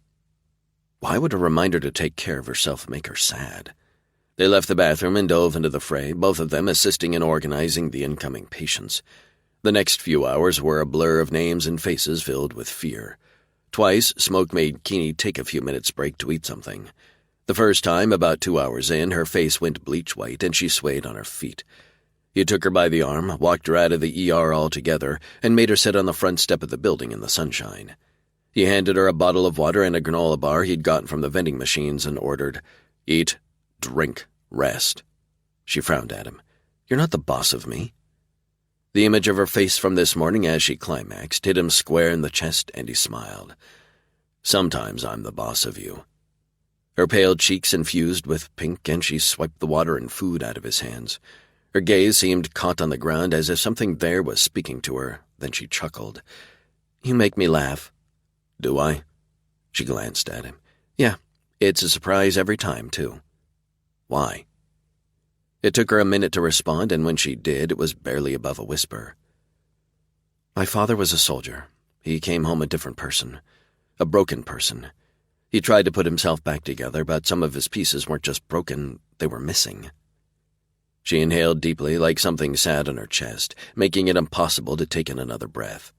Why would a reminder to take care of herself make her sad? They left the bathroom and dove into the fray, both of them assisting in organizing the incoming patients. The next few hours were a blur of names and faces filled with fear. Twice, Smoke made Keeney take a few minutes' break to eat something. The first time, about 2 hours in, her face went bleach white and she swayed on her feet. He took her by the arm, walked her out of the ER altogether, and made her sit on the front step of the building in the sunshine. He handed her a bottle of water and a granola bar he'd gotten from the vending machines and ordered, "Eat, drink, rest." She frowned at him. "You're not the boss of me." The image of her face from this morning as she climaxed hit him square in the chest, and he smiled. "Sometimes I'm the boss of you." Her pale cheeks infused with pink, and she swiped the water and food out of his hands. Her gaze seemed caught on the ground as if something there was speaking to her. Then she chuckled. "You make me laugh." "Do I?" She glanced at him. "Yeah, it's a surprise every time, too." "Why?" It took her a minute to respond, and when she did, it was barely above a whisper. "My father was a soldier. He came home a different person. A broken person. He tried to put himself back together, but some of his pieces weren't just broken, they were missing." She inhaled deeply, like something sat on her chest, making it impossible to take in another breath.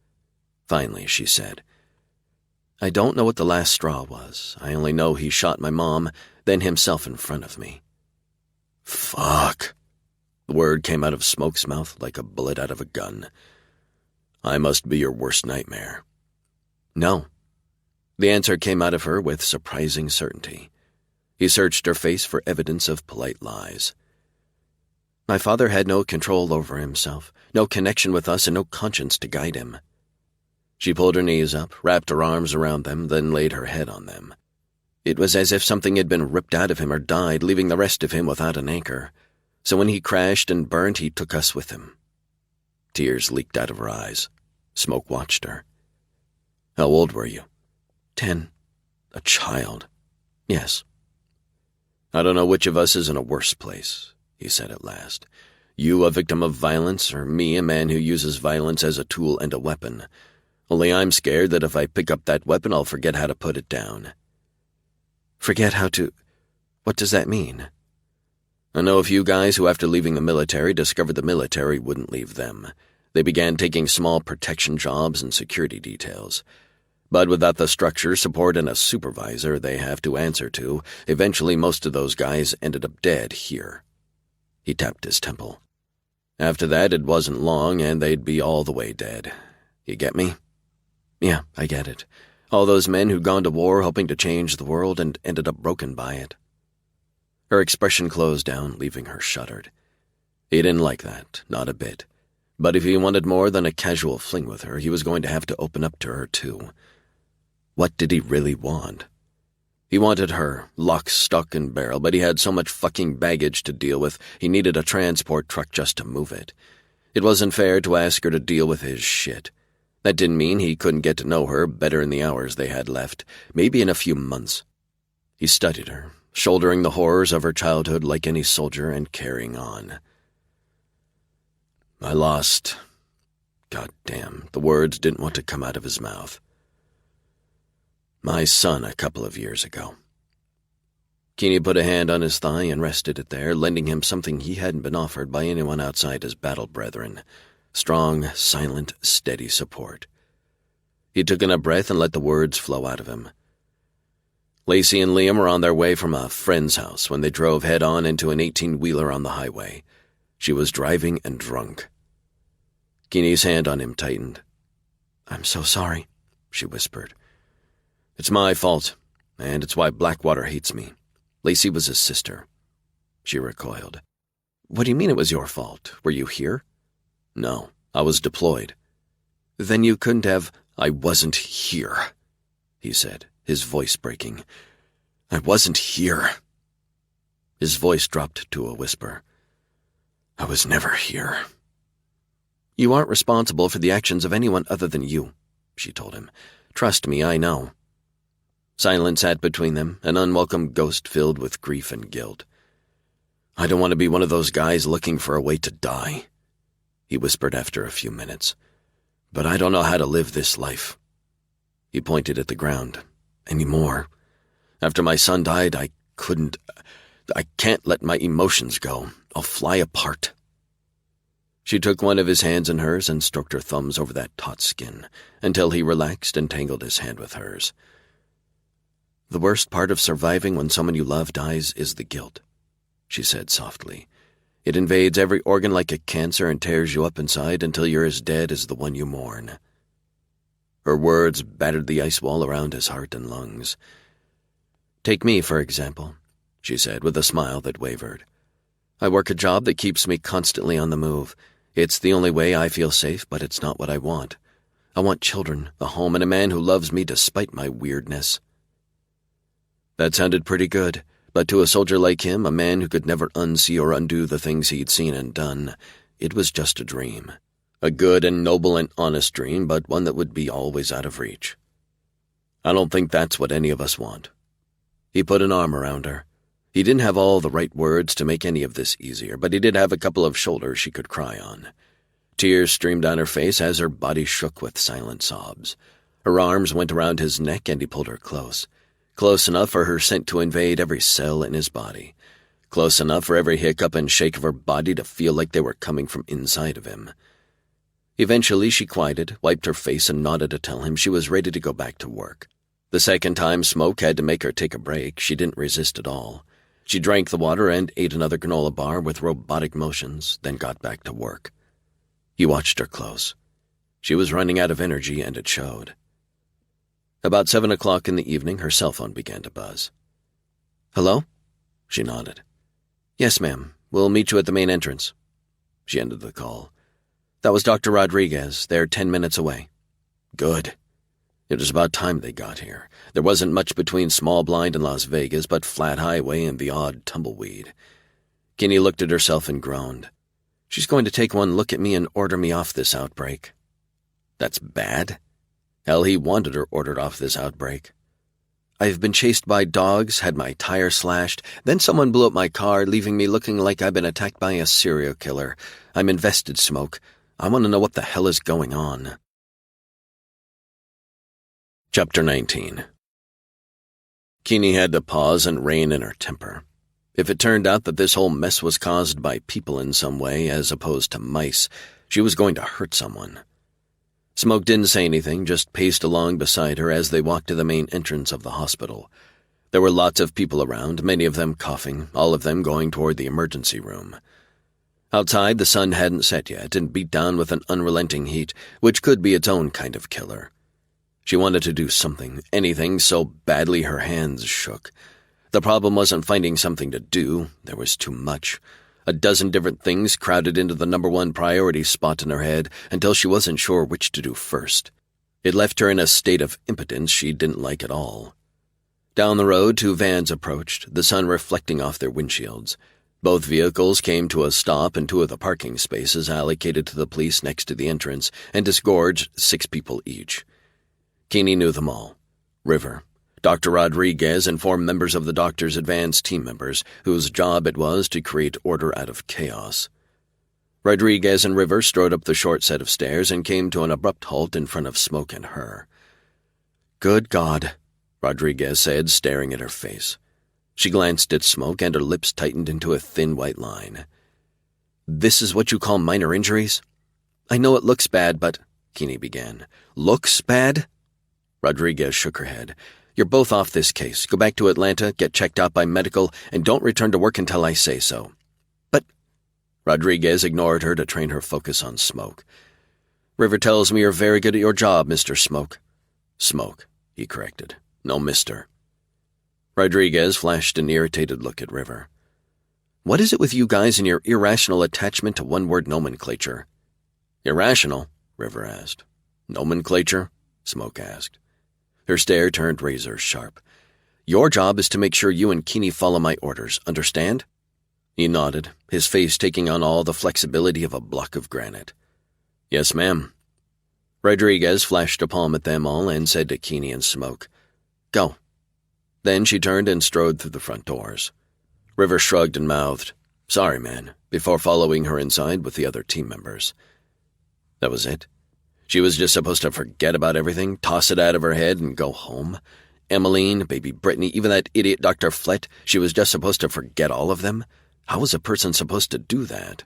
Finally, she said, "I don't know what the last straw was. I only know he shot my mom, then himself in front of me." "Fuck." The word came out of Smoke's mouth like a bullet out of a gun. "I must be your worst nightmare." "No." The answer came out of her with surprising certainty. He searched her face for evidence of polite lies. "My father had no control over himself, no connection with us, and no conscience to guide him." She pulled her knees up, wrapped her arms around them, then laid her head on them. It was as if something had been ripped out of him or died, leaving the rest of him without an anchor. So when he crashed and burned, he took us with him. Tears leaked out of her eyes. Smoke watched her. "How old were you?" 10. "A child." "Yes." "I don't know which of us is in a worse place," he said at last. "You, a victim of violence, or me, a man who uses violence as a tool and a weapon. Only I'm scared that if I pick up that weapon, I'll forget how to put it down." "Forget how to... What does that mean?" "I know a few guys who, after leaving the military, discovered the military wouldn't leave them. They began taking small protection jobs and security details. But without the structure, support, and a supervisor they have to answer to, eventually most of those guys ended up dead here." He tapped his temple. "After that, it wasn't long, and they'd be all the way dead. You get me?" "Yeah, I get it. All those men who'd gone to war hoping to change the world and ended up broken by it." Her expression closed down, leaving her shuddered. He didn't like that, not a bit. But if he wanted more than a casual fling with her, he was going to have to open up to her, too. What did he really want? He wanted her, lock, stock, and barrel, but he had so much fucking baggage to deal with, he needed a transport truck just to move it. It wasn't fair to ask her to deal with his shit. That didn't mean he couldn't get to know her better in the hours they had left, maybe in a few months. He studied her, shouldering the horrors of her childhood like any soldier and carrying on. "I lost..." God damn, the words didn't want to come out of his mouth. "My son a couple of years ago." Keeney put a hand on his thigh and rested it there, lending him something he hadn't been offered by anyone outside his battle brethren. Strong, silent, steady support. He took in a breath and let the words flow out of him. Lacey and Liam were on their way from a friend's house when they drove head-on into an 18-wheeler on the highway. She was driving and drunk. Keeney's hand on him tightened. "I'm so sorry," she whispered. "It's my fault, and it's why Blackwater hates me. Lacey was his sister." She recoiled. "What do you mean it was your fault? Were you here?" "No, I was deployed." "Then you couldn't have—" "I wasn't here," he said, his voice breaking. "I wasn't here." His voice dropped to a whisper. "I was never here." "You aren't responsible for the actions of anyone other than you," she told him. "Trust me, I know." Silence sat between them, an unwelcome ghost filled with grief and guilt. "I don't want to be one of those guys looking for a way to die," he whispered after a few minutes. "But I don't know how to live this life." He pointed at the ground. "Anymore. After my son died, I can't let my emotions go. I'll fly apart." She took one of his hands in hers and stroked her thumbs over that taut skin, until he relaxed and tangled his hand with hers. "The worst part of surviving when someone you love dies is the guilt," she said softly. "It invades every organ like a cancer and tears you up inside until you're as dead as the one you mourn." Her words battered the ice wall around his heart and lungs. "Take me, for example," she said with a smile that wavered. "I work a job that keeps me constantly on the move. It's the only way I feel safe, but it's not what I want. I want children, a home, and a man who loves me despite my weirdness." That sounded pretty good, but to a soldier like him, a man who could never unsee or undo the things he'd seen and done, it was just a dream. A good and noble and honest dream, but one that would be always out of reach. "I don't think that's what any of us want." He put an arm around her. He didn't have all the right words to make any of this easier, but he did have a couple of shoulders she could cry on. Tears streamed down her face as her body shook with silent sobs. Her arms went around his neck and he pulled her close enough for her scent to invade every cell in his body, close enough for every hiccup and shake of her body to feel like they were coming from inside of him. Eventually she quieted, wiped her face, and nodded to tell him she was ready to go back to work. The second time Smoke had to make her take a break, she didn't resist at all. She drank the water and ate another granola bar with robotic motions, then got back to work. He watched her close. She was running out of energy, and it showed. About 7 o'clock in the evening, her cell phone began to buzz. "Hello?" She nodded. "Yes, ma'am. We'll meet you at the main entrance." She ended the call. "That was Dr. Rodriguez. They're 10 minutes away." Good. It was about time they got here. There wasn't much between Small Blind and Las Vegas but flat highway and the odd tumbleweed. Kinney looked at herself and groaned. She's going to take one look at me and order me off this outbreak. That's bad. Hell, he wanted her ordered off this outbreak. I've been chased by dogs, had my tire slashed, then someone blew up my car, leaving me looking like I've been attacked by a serial killer. I'm invested, Smoke. I want to know what the hell is going on. Chapter 19. Keeney had to pause and rein in her temper. If it turned out that this whole mess was caused by people in some way as opposed to mice, she was going to hurt someone. Smoke didn't say anything, just paced along beside her as they walked to the main entrance of the hospital. There were lots of people around, many of them coughing, all of them going toward the emergency room. Outside, the sun hadn't set yet and beat down with an unrelenting heat, which could be its own kind of killer. She wanted to do something, anything, so badly her hands shook. The problem wasn't finding something to do. There was too much. A dozen different things crowded into the number one priority spot in her head until she wasn't sure which to do first. It left her in a state of impotence she didn't like at all. Down the road, 2 vans approached, the sun reflecting off their windshields. Both vehicles came to a stop in 2 of the parking spaces allocated to the police next to the entrance and disgorged 6 people each. Keeney knew them all. River, Dr. Rodriguez, and 4 members of the doctor's advanced team members, whose job it was to create order out of chaos. Rodriguez and River strode up the short set of stairs and came to an abrupt halt in front of Smoke and her. "Good God," Rodriguez said, staring at her face. She glanced at Smoke, and her lips tightened into a thin white line. "This is what you call minor injuries?" "I know it looks bad, but—" Keeney began. "Looks bad?" Rodriguez shook her head. "You're both off this case. Go back to Atlanta, get checked out by medical, and don't return to work until I say so." "But—" Rodriguez ignored her to train her focus on Smoke. "River tells me you're very good at your job, Mr. Smoke." "Smoke," he corrected. "No, mister." Rodriguez flashed an irritated look at River. "What is it with you guys and your irrational attachment to one-word nomenclature?" "Irrational?" River asked. "Nomenclature?" Smoke asked. Her stare turned razor sharp. "Your job is to make sure you and Keeney follow my orders, understand?" He nodded, his face taking on all the flexibility of a block of granite. "Yes, ma'am." Rodriguez flashed a palm at them all and said to Keeney and Smoke, "Go." Then she turned and strode through the front doors. River shrugged and mouthed, "Sorry, man," before following her inside with the other team members. That was it. She was just supposed to forget about everything, toss it out of her head, and go home. Emmeline, baby Brittany, even that idiot Dr. Flett, she was just supposed to forget all of them? How was a person supposed to do that?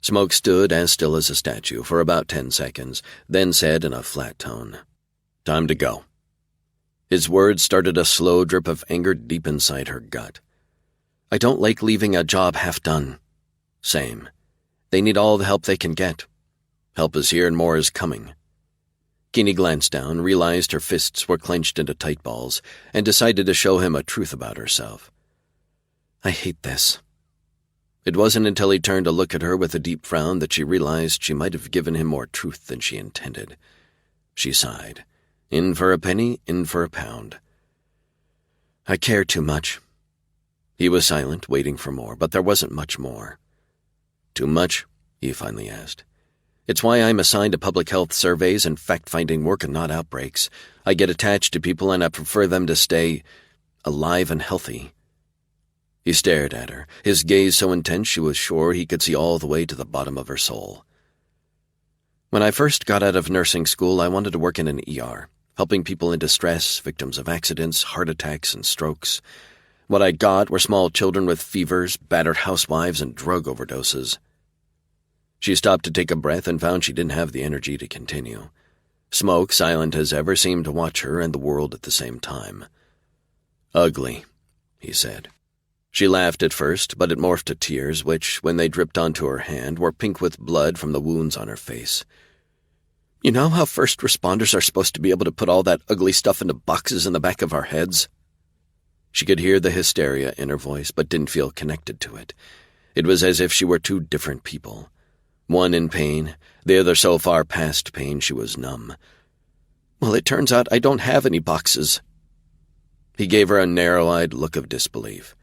Smoke stood as still as a statue for about 10 seconds, then said in a flat tone, "Time to go." His words started a slow drip of anger deep inside her gut. "I don't like leaving a job half done." "Same. They need all the help they can get. Help is here and more is coming." Keeney glanced down, realized her fists were clenched into tight balls, and decided to show him a truth about herself. "I hate this." It wasn't until he turned to look at her with a deep frown that she realized she might have given him more truth than she intended. She sighed. In for a penny, in for a pound. "I care too much." He was silent, waiting for more, but there wasn't much more. "Too much?" he finally asked. "It's why I'm assigned to public health surveys and fact-finding work and not outbreaks. I get attached to people and I prefer them to stay alive and healthy." He stared at her, his gaze so intense she was sure he could see all the way to the bottom of her soul. "When I first got out of nursing school, I wanted to work in an ER, helping people in distress, victims of accidents, heart attacks, and strokes. What I got were small children with fevers, battered housewives, and drug overdoses. She stopped to take a breath and found she didn't have the energy to continue. Smoke, silent as ever, seemed to watch her and the world at the same time. "Ugly," he said. She laughed at first, but it morphed to tears, which, when they dripped onto her hand, were pink with blood from the wounds on her face. "You know how first responders are supposed to be able to put all that ugly stuff into boxes in the back of our heads?" She could hear the hysteria in her voice, but didn't feel connected to it. It was as if she were two different people. One in pain, the other so far past pain she was numb. "Well, it turns out I don't have any boxes." He gave her a narrow-eyed look of disbelief.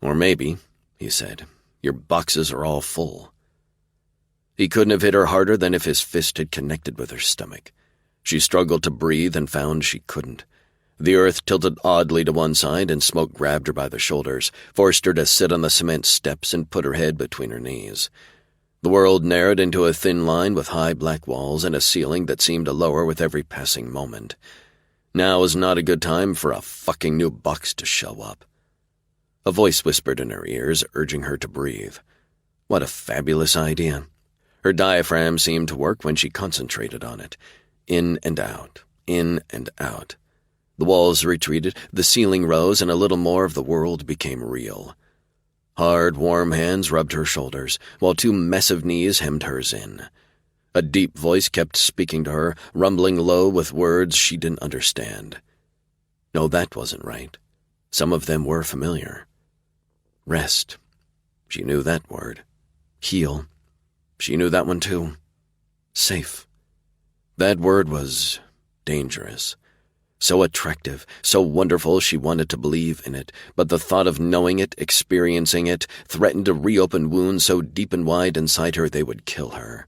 "Or maybe," he said, "your boxes are all full." He couldn't have hit her harder than if his fist had connected with her stomach. She struggled to breathe and found she couldn't. The earth tilted oddly to one side and Smoke grabbed her by the shoulders, forced her to sit on the cement steps and put her head between her knees. The world narrowed into a thin line with high black walls and a ceiling that seemed to lower with every passing moment. Now was not a good time for a fucking new box to show up. A voice whispered in her ears, urging her to breathe. What a fabulous idea. Her diaphragm seemed to work when she concentrated on it. In and out, in and out. The walls retreated, the ceiling rose, and a little more of the world became real. Hard, warm hands rubbed her shoulders, while two massive knees hemmed hers in. A deep voice kept speaking to her, rumbling low with words she didn't understand. No, that wasn't right. Some of them were familiar. Rest. She knew that word. Heal. She knew that one too. Safe. That word was dangerous. So attractive, so wonderful she wanted to believe in it, but the thought of knowing it, experiencing it, threatened to reopen wounds so deep and wide inside her they would kill her.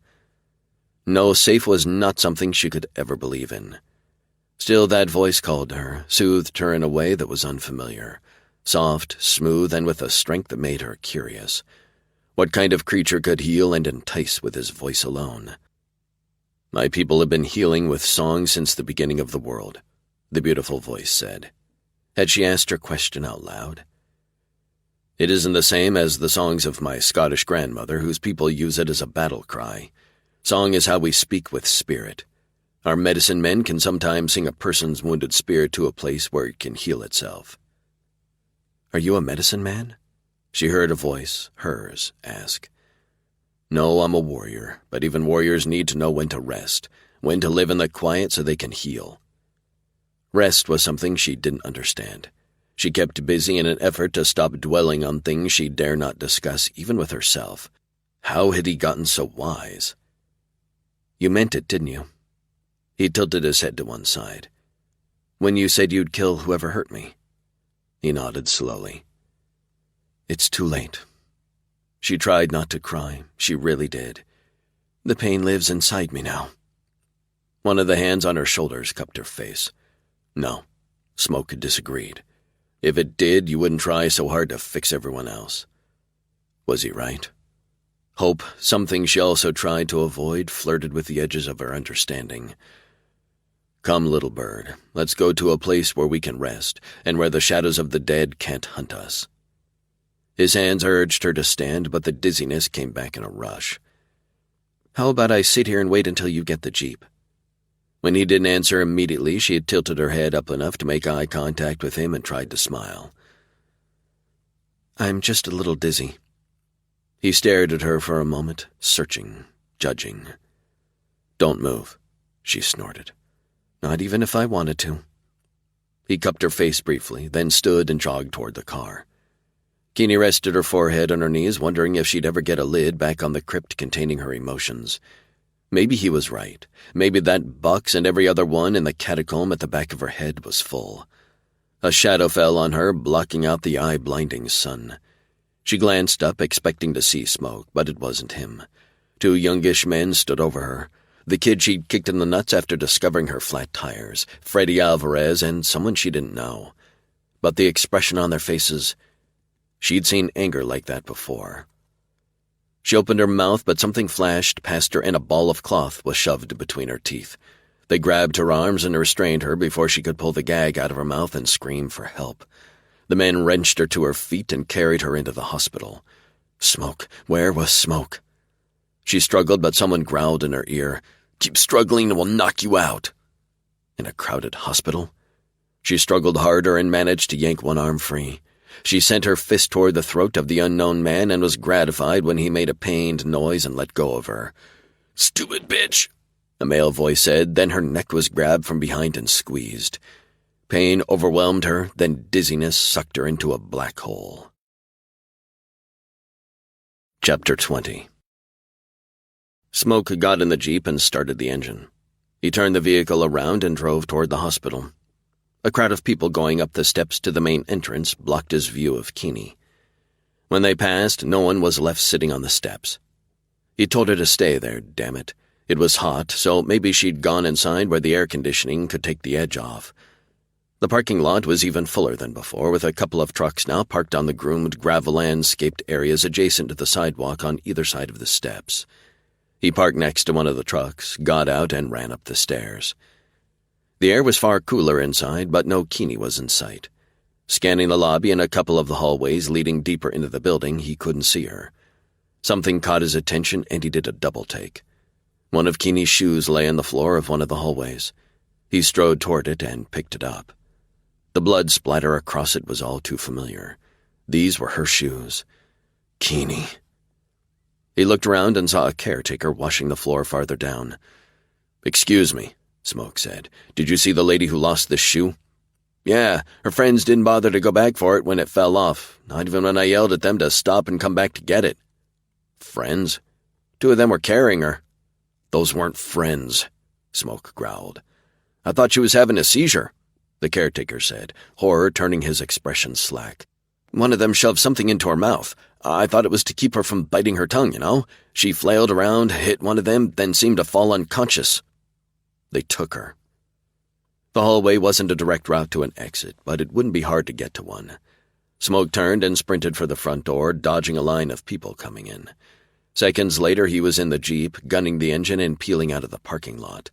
No, safe was not something she could ever believe in. Still, that voice called to her, soothed her in a way that was unfamiliar. Soft, smooth, and with a strength that made her curious. What kind of creature could heal and entice with his voice alone? My people have been healing with song since the beginning of the world, the beautiful voice said. Had she asked her question out loud? It isn't the same as the songs of my Scottish grandmother, whose people use it as a battle cry. Song is how we speak with spirit. Our medicine men can sometimes sing a person's wounded spirit to a place where it can heal itself. Are you a medicine man? She heard a voice, hers, ask. No, I'm a warrior, but even warriors need to know when to rest, when to live in the quiet so they can heal. Rest was something she didn't understand. She kept busy in an effort to stop dwelling on things she dare not discuss, even with herself. How had he gotten so wise? You meant it, didn't you? He tilted his head to one side. When you said you'd kill whoever hurt me. He nodded slowly. It's too late. She tried not to cry. She really did. The pain lives inside me now. One of the hands on her shoulders cupped her face. No, Smoke disagreed. If it did, you wouldn't try so hard to fix everyone else. Was he right? Hope, something she also tried to avoid, flirted with the edges of her understanding. Come, little bird, let's go to a place where we can rest, and where the shadows of the dead can't hunt us. His hands urged her to stand, but the dizziness came back in a rush. How about I sit here and wait until you get the jeep? When he didn't answer immediately, she had tilted her head up enough to make eye contact with him and tried to smile. I'm just a little dizzy. He stared at her for a moment, searching, judging. Don't move, she snorted. Not even if I wanted to. He cupped her face briefly, then stood and jogged toward the car. Keeney rested her forehead on her knees, wondering if she'd ever get a lid back on the crypt containing her emotions. Maybe he was right. Maybe that box and every other one in the catacomb at the back of her head was full. A shadow fell on her, blocking out the eye-blinding sun. She glanced up, expecting to see Smoke, but it wasn't him. Two youngish men stood over her. The kid she'd kicked in the nuts after discovering her flat tires, Freddie Alvarez, and someone she didn't know. But the expression on their faces... She'd seen anger like that before. She opened her mouth, but something flashed past her and a ball of cloth was shoved between her teeth. They grabbed her arms and restrained her before she could pull the gag out of her mouth and scream for help. The men wrenched her to her feet and carried her into the hospital. Smoke. Where was Smoke? She struggled, but someone growled in her ear, "Keep struggling and we'll knock you out." In a crowded hospital? She struggled harder and managed to yank one arm free. She sent her fist toward the throat of the unknown man and was gratified when he made a pained noise and let go of her. "Stupid bitch," a male voice said, then her neck was grabbed from behind and squeezed. Pain overwhelmed her, then dizziness sucked her into a black hole. Chapter 20. Smoke got in the Jeep and started the engine. He turned the vehicle around and drove toward the hospital. A crowd of people going up the steps to the main entrance blocked his view of Keeney. When they passed, no one was left sitting on the steps. He told her to stay there, damn it. It was hot, so maybe she'd gone inside where the air conditioning could take the edge off. The parking lot was even fuller than before, with a couple of trucks now parked on the groomed, gravel-landscaped areas adjacent to the sidewalk on either side of the steps. He parked next to one of the trucks, got out, and ran up the stairs. The air was far cooler inside, but no Keeney was in sight. Scanning the lobby and a couple of the hallways leading deeper into the building, he couldn't see her. Something caught his attention, and he did a double-take. One of Keeney's shoes lay on the floor of one of the hallways. He strode toward it and picked it up. The blood splatter across it was all too familiar. These were her shoes. Keeney. He looked around and saw a caretaker washing the floor farther down. "Excuse me," Smoke said. "Did you see the lady who lost this shoe?" "Yeah, her friends didn't bother to go back for it when it fell off, not even when I yelled at them to stop and come back to get it." "Friends? 2 of them were carrying her." "Those weren't friends," Smoke growled. "I thought she was having a seizure," the caretaker said, horror turning his expression slack. "One of them shoved something into her mouth. I thought it was to keep her from biting her tongue, you know. She flailed around, hit one of them, then seemed to fall unconscious. They took her." The hallway wasn't a direct route to an exit, but it wouldn't be hard to get to one. Smoke turned and sprinted for the front door, dodging a line of people coming in. Seconds later, he was in the Jeep, gunning the engine and peeling out of the parking lot.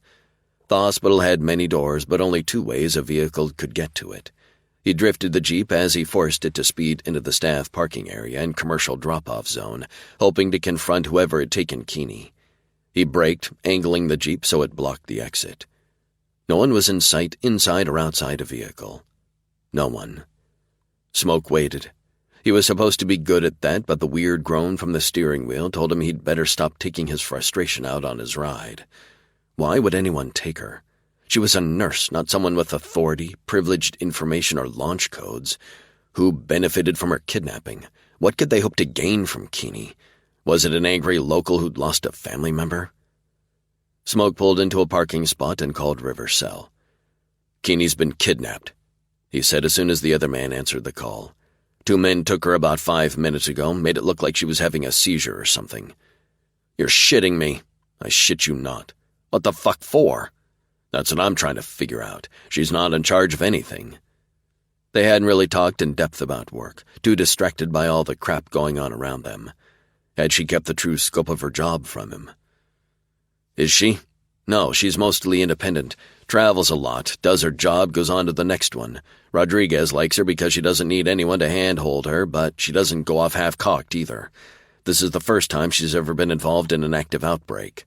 The hospital had many doors, but only 2 ways a vehicle could get to it. He drifted the Jeep as he forced it to speed into the staff parking area and commercial drop-off zone, hoping to confront whoever had taken Keeney. He braked, angling the Jeep so it blocked the exit. No one was in sight inside or outside a vehicle. No one. Smoke waited. He was supposed to be good at that, but the weird groan from the steering wheel told him he'd better stop taking his frustration out on his ride. Why would anyone take her? She was a nurse, not someone with authority, privileged information, or launch codes. Who benefited from her kidnapping? What could they hope to gain from Keeney? Was it an angry local who'd lost a family member? Smoke pulled into a parking spot and called Rivercell. "Keeney's been kidnapped," he said as soon as the other man answered the call. 2 men took her about 5 minutes ago, made it look like she was having a seizure or something. "You're shitting me." "I shit you not." "What the fuck for?" "That's what I'm trying to figure out. She's not in charge of anything." They hadn't really talked in depth about work, too distracted by all the crap going on around them. Had she kept the true scope of her job from him? "Is she?" "No, she's mostly independent. Travels a lot, does her job, goes on to the next one. Rodriguez likes her because she doesn't need anyone to handhold her, but she doesn't go off half-cocked either. This is the first time she's ever been involved in an active outbreak."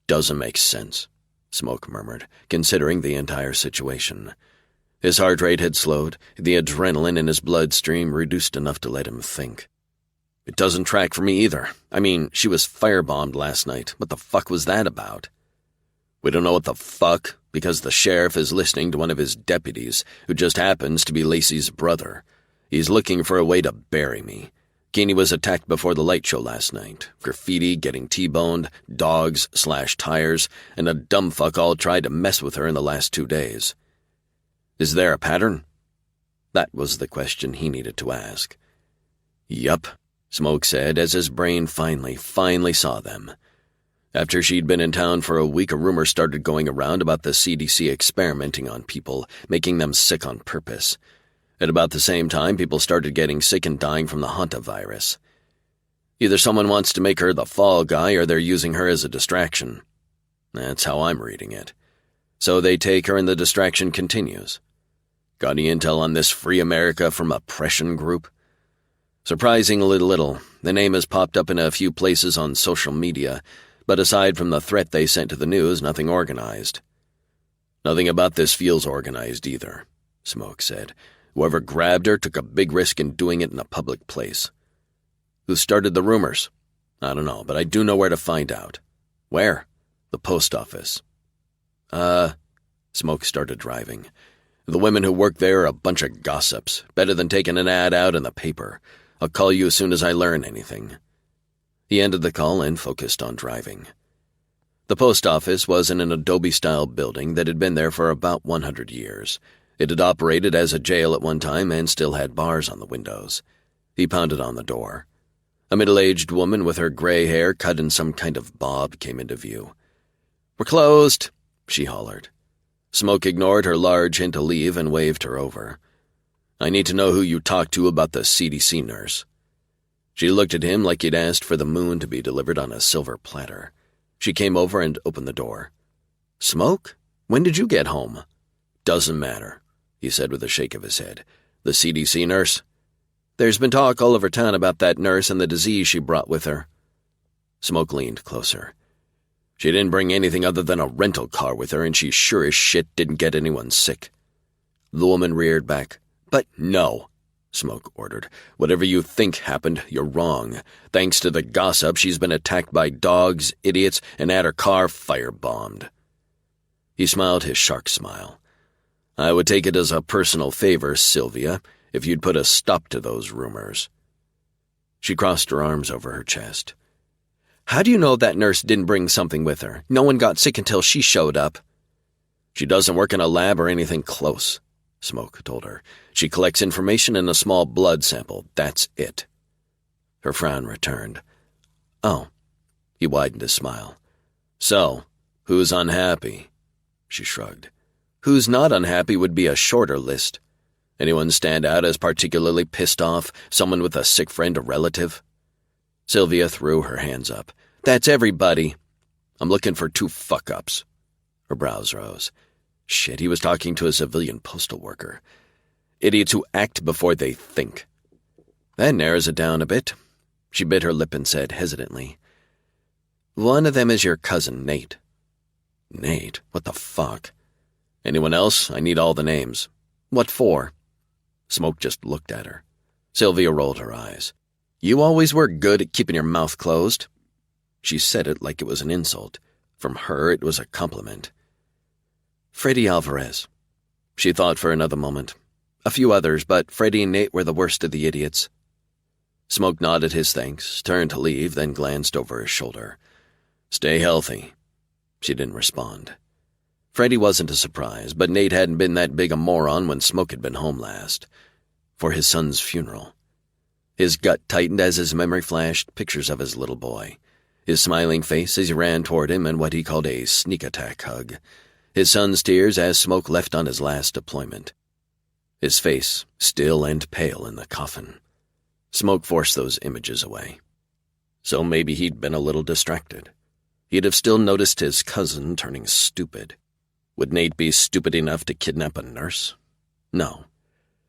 "Doesn't make sense," Smoke murmured, considering the entire situation. His heart rate had slowed, the adrenaline in his bloodstream reduced enough to let him think. "It doesn't track for me either. I mean, she was firebombed last night. What the fuck was that about?" "We don't know what the fuck, because the sheriff is listening to one of his deputies, who just happens to be Lacey's brother. He's looking for a way to bury me. Keeney was attacked before the light show last night. Graffiti, getting T-boned, dogs, slashed tires, and a dumb fuck all tried to mess with her in the last 2 days." "Is there a pattern?" That was the question he needed to ask. "Yup," Smoke said as his brain finally saw them. After she'd been in town for a week, a rumor started going around about the CDC experimenting on people, making them sick on purpose. At about the same time, people started getting sick and dying from the hantavirus. Either someone wants to make her the fall guy or they're using her as a distraction. That's how I'm reading it. So they take her and the distraction continues. Got any intel on this Free America from Oppression group? Surprisingly little. The name has popped up in a few places on social media, but aside from the threat they sent to the news, nothing organized. Nothing about this feels organized either, Smoke said. Whoever grabbed her took a big risk in doing it in a public place. Who started the rumors? I don't know, but I do know where to find out. Where? The post office. Smoke started driving. The women who work there are a bunch of gossips. Better than taking an ad out in the paper. I'll call you as soon as I learn anything. He ended the call and focused on driving. The post office was in an adobe-style building that had been there for about 100 years. It had operated as a jail at one time and still had bars on the windows. He pounded on the door. A middle-aged woman with her gray hair cut in some kind of bob came into view. "We're closed," she hollered. Smoke ignored her large hint to leave and waved her over. "I need to know who you talked to about the CDC nurse." She looked at him like he'd asked for the moon to be delivered on a silver platter. She came over and opened the door. "Smoke? When did you get home?" "Doesn't matter," he said with a shake of his head. "The CDC nurse?" "There's been talk all over town about that nurse and the disease she brought with her." Smoke leaned closer. "She didn't bring anything other than a rental car with her, and she sure as shit didn't get anyone sick." The woman reared back. "But no," Smoke ordered. "Whatever you think happened, you're wrong. Thanks to the gossip, she's been attacked by dogs, idiots, and had her car firebombed." He smiled his shark smile. "I would take it as a personal favor, Sylvia, if you'd put a stop to those rumors." She crossed her arms over her chest. "How do you know that nurse didn't bring something with her? No one got sick until she showed up." "She doesn't work in a lab or anything close," Smoke told her. "She collects information in a small blood sample. That's it." Her frown returned. "Oh." He widened his smile. "So, who's unhappy?" She shrugged. "Who's not unhappy would be a shorter list. Anyone stand out as particularly pissed off? Someone with a sick friend or relative?" Sylvia threw her hands up. "That's everybody. I'm looking for 2 fuck-ups." Her brows rose. Shit, he was talking to a civilian postal worker. "Idiots who act before they think." That narrows it down a bit. She bit her lip and said hesitantly, "One of them is your cousin, Nate." "Nate? What the fuck?" "Anyone else? I need all the names." "What for?" Smoke just looked at her. Sylvia rolled her eyes. "You always were good at keeping your mouth closed." She said it like it was an insult. From her, it was a compliment. "Freddie Alvarez." She thought for another moment. "A few others, but Freddie and Nate were the worst of the idiots." Smoke nodded his thanks, turned to leave, then glanced over his shoulder. "Stay healthy." She didn't respond. Freddie wasn't a surprise, but Nate hadn't been that big a moron when Smoke had been home last. For his son's funeral. His gut tightened as his memory flashed pictures of his little boy. His smiling face as he ran toward him in what he called a sneak attack hug. His son's tears as Smoke left on his last deployment. His face, still and pale in the coffin. Smoke forced those images away. So maybe he'd been a little distracted. He'd have still noticed his cousin turning stupid. Would Nate be stupid enough to kidnap a nurse? No.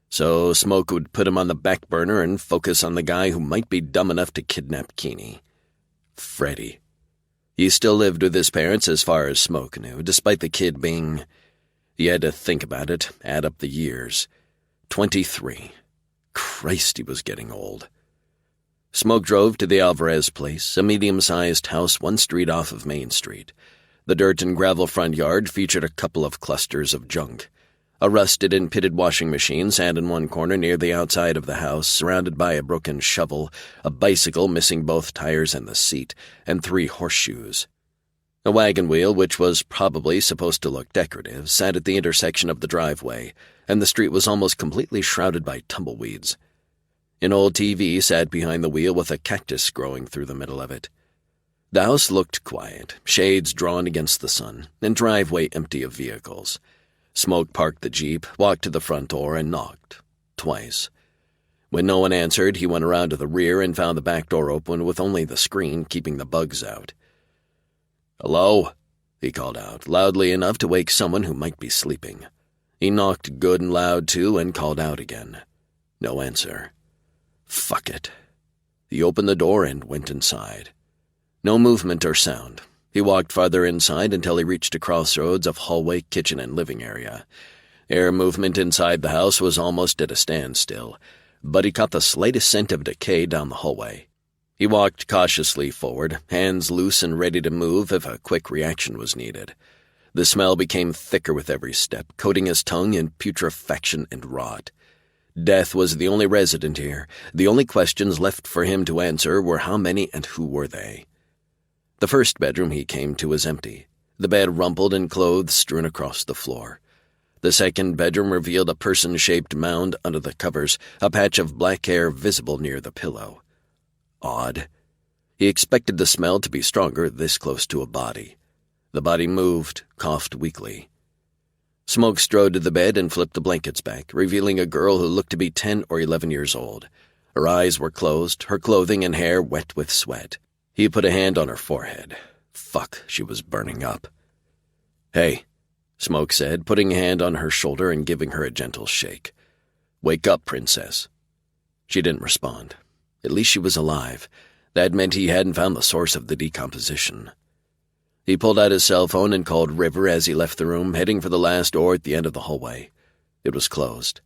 So Smoke would put him on the back burner and focus on the guy who might be dumb enough to kidnap Keeney. Freddie. He still lived with his parents as far as Smoke knew, despite the kid being... He had to think about it, add up the years. 23. Christ, he was getting old. Smoke drove to the Alvarez place, a medium-sized house 1 street off of Main Street. The dirt and gravel front yard featured a couple of clusters of junk. A rusted and pitted washing machine sat in one corner near the outside of the house, surrounded by a broken shovel, a bicycle missing both tires and the seat, and 3 horseshoes. A wagon wheel, which was probably supposed to look decorative, sat at the intersection of the driveway, and the street was almost completely shrouded by tumbleweeds. An old TV sat behind the wheel with a cactus growing through the middle of it. The house looked quiet, shades drawn against the sun, and driveway empty of vehicles. Smoke parked the Jeep, walked to the front door, and knocked. Twice. When no one answered, he went around to the rear and found the back door open with only the screen keeping the bugs out. "Hello?" he called out, loudly enough to wake someone who might be sleeping. He knocked good and loud, too, and called out again. No answer. Fuck it. He opened the door and went inside. No movement or sound. He walked farther inside until he reached a crossroads of hallway, kitchen, and living area. Air movement inside the house was almost at a standstill, but he caught the slightest scent of decay down the hallway. He walked cautiously forward, hands loose and ready to move if a quick reaction was needed. The smell became thicker with every step, coating his tongue in putrefaction and rot. Death was the only resident here. The only questions left for him to answer were how many and who were they. The first bedroom he came to was empty, the bed rumpled and clothes strewn across the floor. The second bedroom revealed a person-shaped mound under the covers, a patch of black hair visible near the pillow. Odd. He expected the smell to be stronger this close to a body. The body moved, coughed weakly. Smoke strode to the bed and flipped the blankets back, revealing a girl who looked to be 10 or 11 years old. Her eyes were closed, her clothing and hair wet with sweat. He put a hand on her forehead. Fuck, she was burning up. "Hey," Smoke said, putting a hand on her shoulder and giving her a gentle shake. "Wake up, princess." She didn't respond. At least she was alive. That meant he hadn't found the source of the decomposition. He pulled out his cell phone and called River as he left the room, heading for the last door at the end of the hallway. It was closed.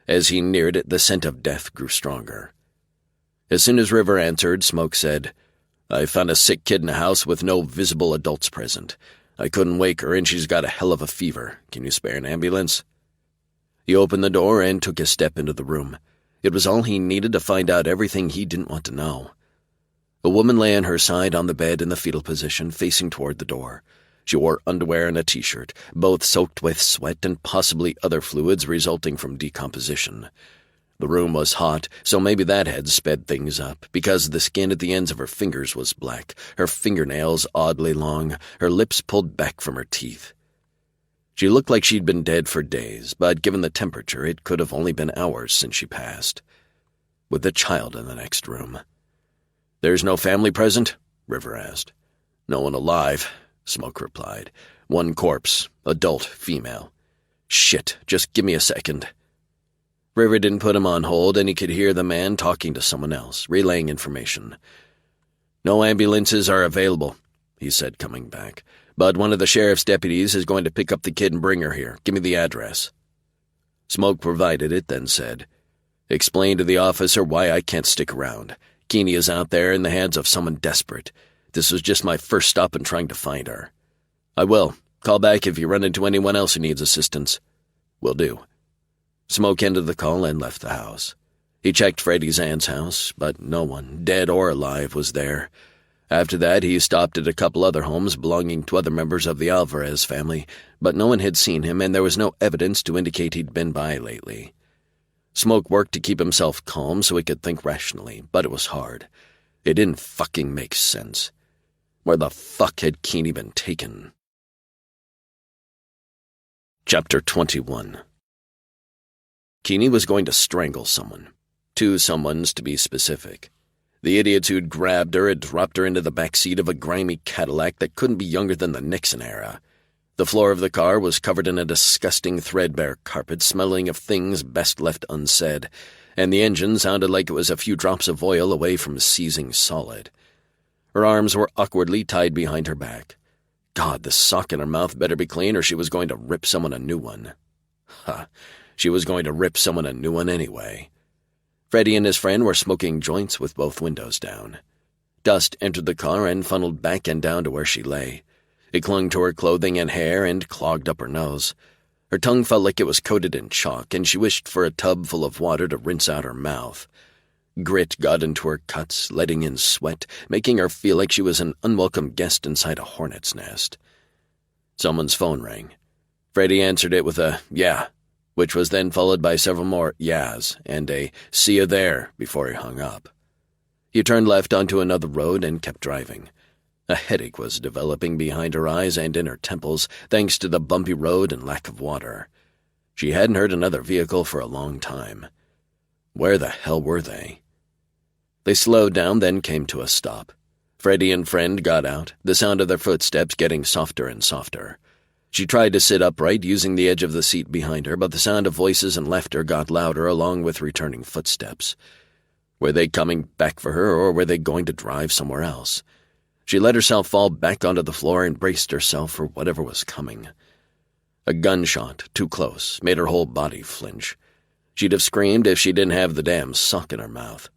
As he neared it, the scent of death grew stronger. As soon as River answered, Smoke said, "I found a sick kid in a house with no visible adults present. I couldn't wake her, and she's got a hell of a fever. Can you spare an ambulance?" He opened the door and took a step into the room. It was all he needed to find out everything he didn't want to know. A woman lay on her side on the bed in the fetal position, facing toward the door. She wore underwear and a t-shirt, both soaked with sweat and possibly other fluids resulting from decomposition. The room was hot, so maybe that had sped things up, because the skin at the ends of her fingers was black, her fingernails oddly long, her lips pulled back from her teeth. She looked like she'd been dead for days, but given the temperature, it could have only been hours since she passed. With the child in the next room. "There's no family present?" River asked. "No one alive," Smoke replied. "One corpse, adult, female." "Shit, just give me a second." River didn't put him on hold, and he could hear the man talking to someone else, relaying information. "No ambulances are available," he said, coming back. "But one of the sheriff's deputies is going to pick up the kid and bring her here. Give me the address." Smoke provided it, then said, "Explain to the officer why I can't stick around. Keeney is out there in the hands of someone desperate. This was just my first stop in trying to find her." "I will. Call back if you run into anyone else who needs assistance." "Will do." Smoke ended the call and left the house. He checked Freddie's aunt's house, but no one, dead or alive, was there. After that, he stopped at a couple other homes belonging to other members of the Alvarez family, but no one had seen him, and there was no evidence to indicate he'd been by lately. Smoke worked to keep himself calm so he could think rationally, but it was hard. It didn't fucking make sense. Where the fuck had Keeney been taken? Chapter 21. Keeney was going to strangle someone. 2 someones, to be specific. The idiots who'd grabbed her had dropped her into the back seat of a grimy Cadillac that couldn't be younger than the Nixon era. The floor of the car was covered in a disgusting threadbare carpet smelling of things best left unsaid, and the engine sounded like it was a few drops of oil away from seizing solid. Her arms were awkwardly tied behind her back. God, the sock in her mouth better be clean or she was going to rip someone a new one. She was going to rip someone a new one anyway. Freddie and his friend were smoking joints with both windows down. Dust entered the car and funneled back and down to where she lay. It clung to her clothing and hair and clogged up her nose. Her tongue felt like it was coated in chalk, and she wished for a tub full of water to rinse out her mouth. Grit got into her cuts, letting in sweat, making her feel like she was an unwelcome guest inside a hornet's nest. Someone's phone rang. Freddie answered it with a "yeah," which was then followed by several more "yeahs" and a "see you there" before he hung up. He turned left onto another road and kept driving. A headache was developing behind her eyes and in her temples, thanks to the bumpy road and lack of water. She hadn't heard another vehicle for a long time. Where the hell were they? They slowed down, then came to a stop. Freddie and friend got out, the sound of their footsteps getting softer and softer. She tried to sit upright, using the edge of the seat behind her, but the sound of voices and laughter got louder along with returning footsteps. Were they coming back for her, or were they going to drive somewhere else? She let herself fall back onto the floor and braced herself for whatever was coming. A gunshot, too close, made her whole body flinch. She'd have screamed if she didn't have the damn sock in her mouth.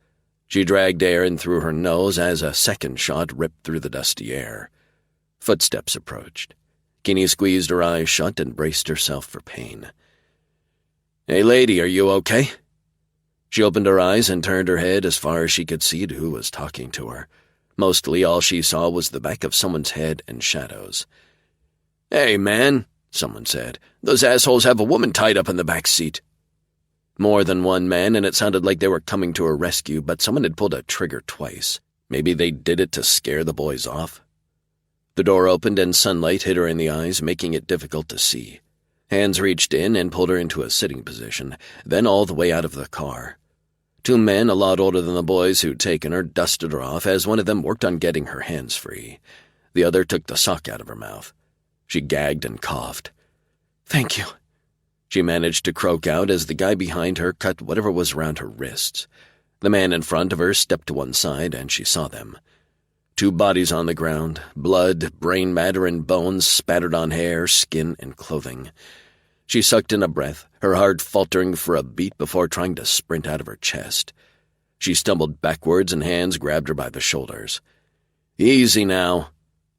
She dragged air in through her nose as a second shot ripped through the dusty air. Footsteps approached. Keeney squeezed her eyes shut and braced herself for pain. "Hey, lady, are you okay?" She opened her eyes and turned her head as far as she could see to who was talking to her. Mostly all she saw was the back of someone's head and shadows. "Hey, man," someone said. "Those assholes have a woman tied up in the back seat." More than one man, and it sounded like they were coming to her rescue, but someone had pulled a trigger twice. Maybe they did it to scare the boys off. The door opened and sunlight hit her in the eyes, making it difficult to see. Hands reached in and pulled her into a sitting position, then all the way out of the car. Two men, a lot older than the boys who'd taken her, dusted her off as one of them worked on getting her hands free. The other took the sock out of her mouth. She gagged and coughed. "Thank you," she managed to croak out as the guy behind her cut whatever was around her wrists. The man in front of her stepped to one side, and she saw them. Two bodies on the ground, blood, brain matter, and bones spattered on hair, skin, and clothing. She sucked in a breath, her heart faltering for a beat before trying to sprint out of her chest. She stumbled backwards and hands grabbed her by the shoulders. "Easy now,"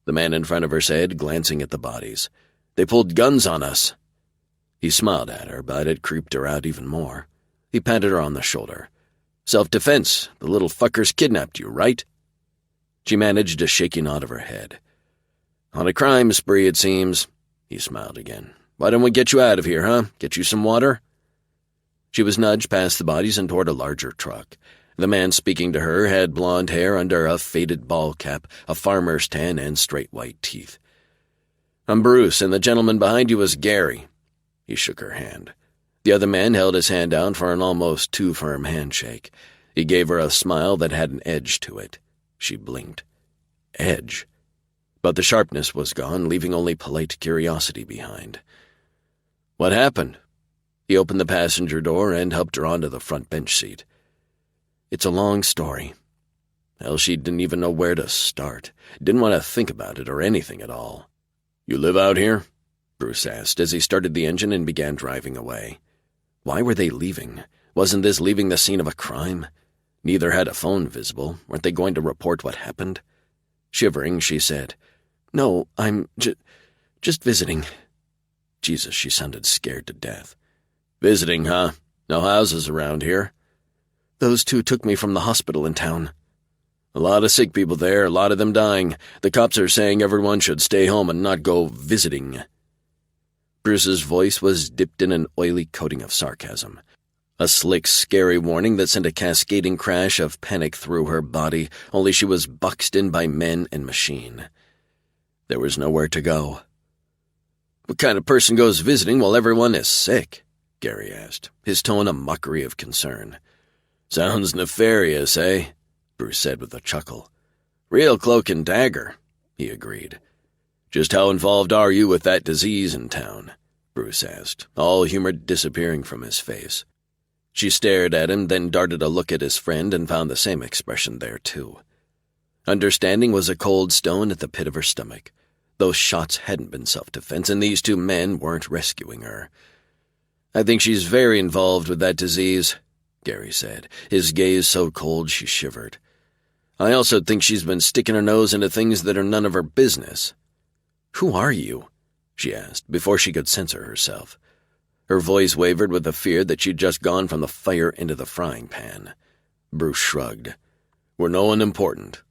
the man in front of her said, glancing at the bodies. "They pulled guns on us." He smiled at her, but it creeped her out even more. He patted her on the shoulder. "Self-defense. The little fuckers kidnapped you, right?" She managed a shaky nod of her head. "On a crime spree, it seems." He smiled again. "Why don't we get you out of here, huh? Get you some water?" She was nudged past the bodies and toward a larger truck. The man speaking to her had blonde hair under a faded ball cap, a farmer's tan, and straight white teeth. "I'm Bruce, and the gentleman behind you is Gary." He shook her hand. The other man held his hand out for an almost too firm handshake. He gave her a smile that had an edge to it. She blinked. Edge. But the sharpness was gone, leaving only polite curiosity behind. "What happened?" He opened the passenger door and helped her onto the front bench seat. "It's a long story." Hell, she didn't even know where to start. Didn't want to think about it or anything at all. "You live out here?" Bruce asked as he started the engine and began driving away. Why were they leaving? Wasn't this leaving the scene of a crime? Neither had a phone visible. Weren't they going to report what happened? Shivering, she said, "No, I'm just visiting." Jesus, she sounded scared to death. "Visiting, huh? No houses around here?" "Those two took me from the hospital in town." "A lot of sick people there, a lot of them dying. The cops are saying everyone should stay home and not go visiting." Bruce's voice was dipped in an oily coating of sarcasm. A slick, scary warning that sent a cascading crash of panic through her body, only she was boxed in by men and machine. There was nowhere to go. "What kind of person goes visiting while everyone is sick?" Gary asked, his tone a mockery of concern. "Sounds nefarious, eh?" Bruce said with a chuckle. "Real cloak and dagger," he agreed. "Just how involved are you with that disease in town?" Bruce asked, all humor disappearing from his face. She stared at him, then darted a look at his friend and found the same expression there, too. Understanding was a cold stone at the pit of her stomach. Those shots hadn't been self-defense, and these two men weren't rescuing her. "I think she's very involved with that disease," Gary said, his gaze so cold she shivered. "I also think she's been sticking her nose into things that are none of her business." "Who are you?" she asked, before she could censor herself. Her voice wavered with the fear that she'd just gone from the fire into the frying pan. Bruce shrugged. "We're no one important."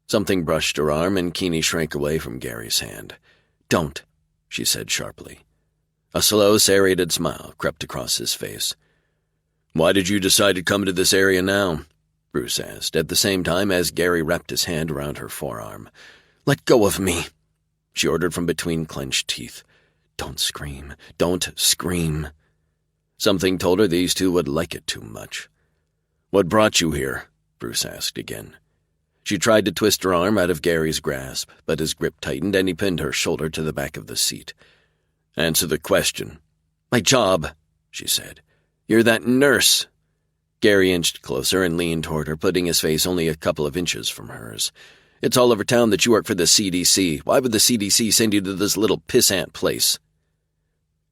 Something brushed her arm, and Keeney shrank away from Gary's hand. "Don't," she said sharply. A slow, serrated smile crept across his face. "Why did you decide to come to this area now?" Bruce asked, at the same time as Gary wrapped his hand around her forearm. "Let go of me," she ordered from between clenched teeth. "Don't scream. Don't scream." Something told her these two would like it too much. "What brought you here?" Bruce asked again. She tried to twist her arm out of Gary's grasp, but his grip tightened and he pinned her shoulder to the back of the seat. Answer the question. My job, she said. You're that nurse. Gary inched closer and leaned toward her, putting his face only a couple of inches from hers. It's all over town that you work for the CDC. Why would the CDC send you to this little pissant place?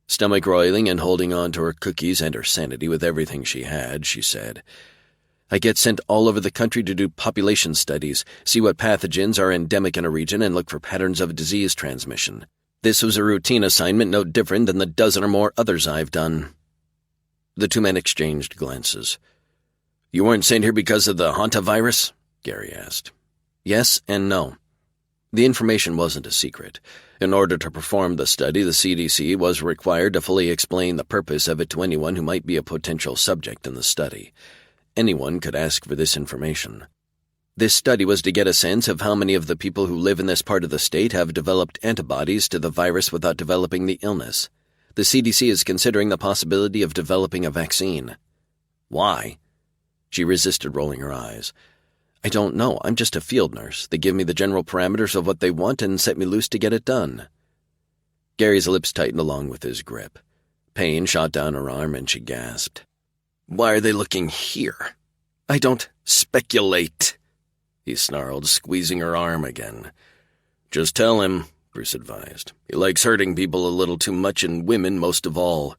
Stomach roiling and holding on to her cookies and her sanity with everything she had, she said, I get sent all over the country to do population studies, see what pathogens are endemic in a region, and look for patterns of disease transmission. This was a routine assignment no different than the dozen or more others I've done. The two men exchanged glances. You weren't sent here because of the hantavirus? Gary asked. Yes and no. The information wasn't a secret. In order to perform the study, the CDC was required to fully explain the purpose of it to anyone who might be a potential subject in the study. Anyone could ask for this information. This study was to get a sense of how many of the people who live in this part of the state have developed antibodies to the virus without developing the illness. The CDC is considering the possibility of developing a vaccine. Why? She resisted rolling her eyes. I don't know. I'm just a field nurse. They give me the general parameters of what they want and set me loose to get it done. Gary's lips tightened along with his grip. Pain shot down her arm and she gasped. Why are they looking here? I don't speculate, he snarled, squeezing her arm again. Just tell him, Bruce advised. He likes hurting people a little too much and women most of all.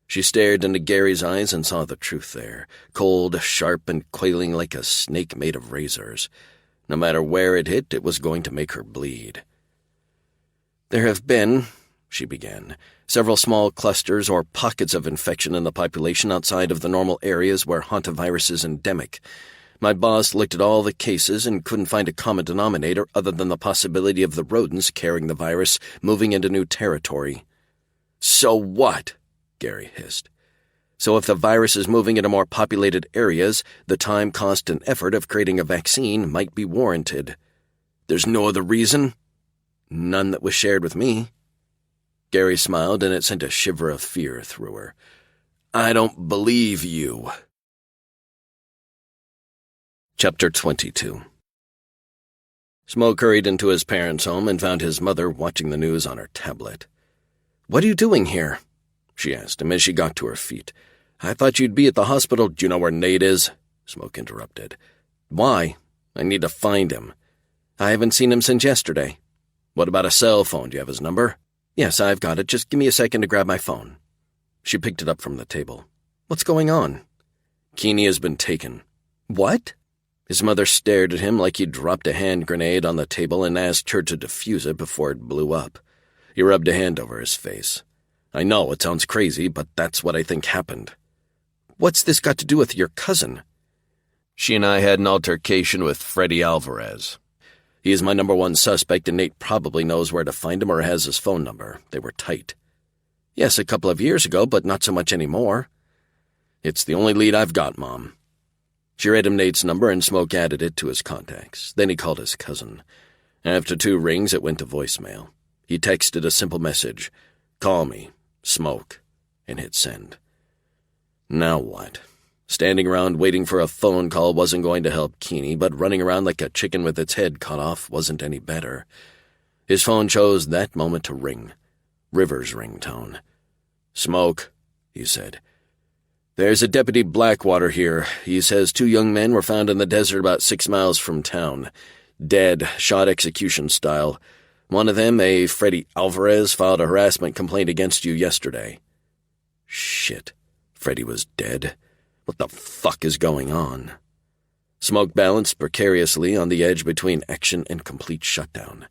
She stared into Gary's eyes and saw the truth there, cold, sharp, and coiling like a snake made of razors. No matter where it hit, it was going to make her bleed. There have been, she began, several small clusters or pockets of infection in the population outside of the normal areas where hantavirus is endemic. My boss looked at all the cases and couldn't find a common denominator other than the possibility of the rodents carrying the virus moving into new territory. So what? Gary hissed. So if the virus is moving into more populated areas, the time, cost, and effort of creating a vaccine might be warranted. There's no other reason? None that was shared with me. Gary smiled, and it sent a shiver of fear through her. I don't believe you. Chapter 22. Smoke hurried into his parents' home and found his mother watching the news on her tablet. What are you doing here? She asked him as she got to her feet. I thought you'd be at the hospital. Do you know where Nate is? Smoke interrupted. Why? I need to find him. I haven't seen him since yesterday. What about a cell phone? Do you have his number? Yes, I've got it. Just give me a second to grab my phone. She picked it up from the table. What's going on? Keeney has been taken. What? His mother stared at him like he'd dropped a hand grenade on the table and asked her to defuse it before it blew up. He rubbed a hand over his face. I know, it sounds crazy, but that's what I think happened. What's this got to do with your cousin? She and I had an altercation with Freddie Alvarez. He is my number one suspect, and Nate probably knows where to find him or has his phone number. They were tight. Yes, a couple of years ago, but not so much anymore. It's the only lead I've got, Mom. She read him Nate's number, and Smoke added it to his contacts. Then he called his cousin. After 2 rings, it went to voicemail. He texted a simple message. Call me. Smoke, and hit send. Now what? Standing around waiting for a phone call wasn't going to help Keeney, but running around like a chicken with its head cut off wasn't any better. His phone chose that moment to ring. River's ringtone. Smoke, he said. There's a Deputy Blackwater here. He says 2 young men were found in the desert about 6 miles from town. Dead, shot execution style. One of them, a Freddie Alvarez, filed a harassment complaint against you yesterday. Shit. Freddie was dead. What the fuck is going on? Smoke balanced precariously on the edge between action and complete shutdown.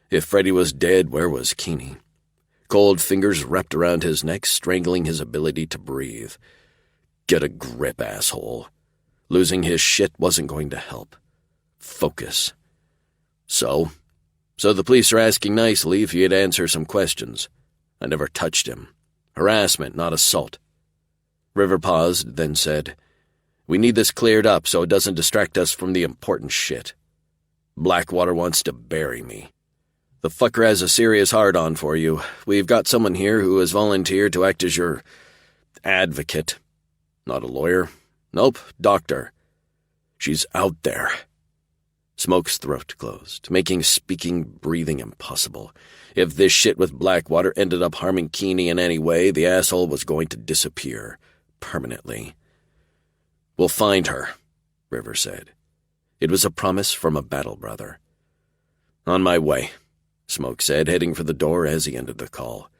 If Freddie was dead, where was Keeney? Cold fingers wrapped around his neck, strangling his ability to breathe. Get a grip, asshole. Losing his shit wasn't going to help. Focus. So the police are asking nicely if you'd answer some questions. I never touched him. Harassment, not assault. River paused, then said, We need this cleared up so it doesn't distract us from the important shit. Blackwater wants to bury me. The fucker has a serious hard-on for you. We've got someone here who has volunteered to act as your advocate. Not a lawyer. Nope, doctor. She's out there. Smoke's throat closed, making speaking, breathing impossible. If this shit with Blackwater ended up harming Keeney in any way, the asshole was going to disappear. Permanently. "We'll find her," River said. It was a promise from a battle brother. "On my way," Smoke said, heading for the door as he ended the call.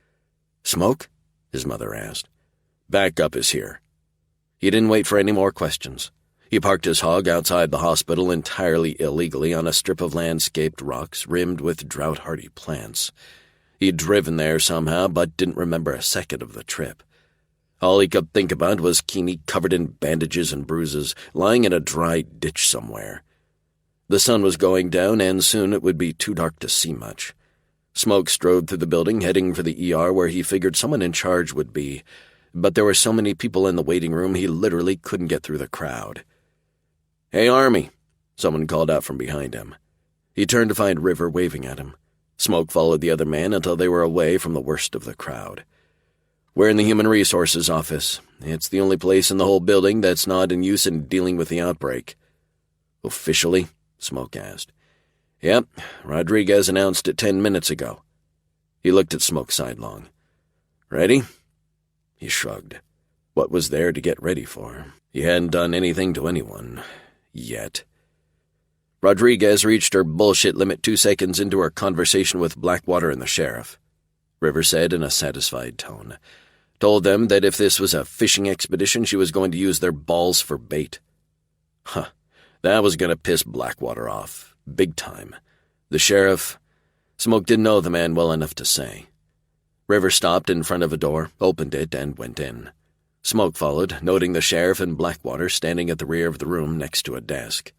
"Smoke?" his mother asked. "Backup is here." He didn't wait for any more questions. He parked his hog outside the hospital entirely illegally on a strip of landscaped rocks rimmed with drought-hardy plants. He'd driven there somehow, but didn't remember a second of the trip. All he could think about was Keeney covered in bandages and bruises, lying in a dry ditch somewhere. The sun was going down, and soon it would be too dark to see much. Smoke strode through the building, heading for the ER where he figured someone in charge would be, but there were so many people in the waiting room he literally couldn't get through the crowd. "Hey, Army," someone called out from behind him. He turned to find River waving at him. Smoke followed the other man until they were away from the worst of the crowd. "We're in the Human Resources office. It's the only place in the whole building that's not in use in dealing with the outbreak." "Officially?" Smoke asked. "Yep, Rodriguez announced it 10 minutes ago." He looked at Smoke sidelong. "Ready?" He shrugged. What was there to get ready for? He hadn't done anything to anyone. Yet. Rodriguez reached her bullshit limit 2 seconds into her conversation with Blackwater and the sheriff. River said in a satisfied tone. Told them that if this was a fishing expedition, she was going to use their balls for bait. Huh. That was going to piss Blackwater off. Big time. The sheriff... Smoke didn't know the man well enough to say. River stopped in front of a door, opened it, and went in. Smoke followed, noting the sheriff and Blackwater standing at the rear of the room next to a desk.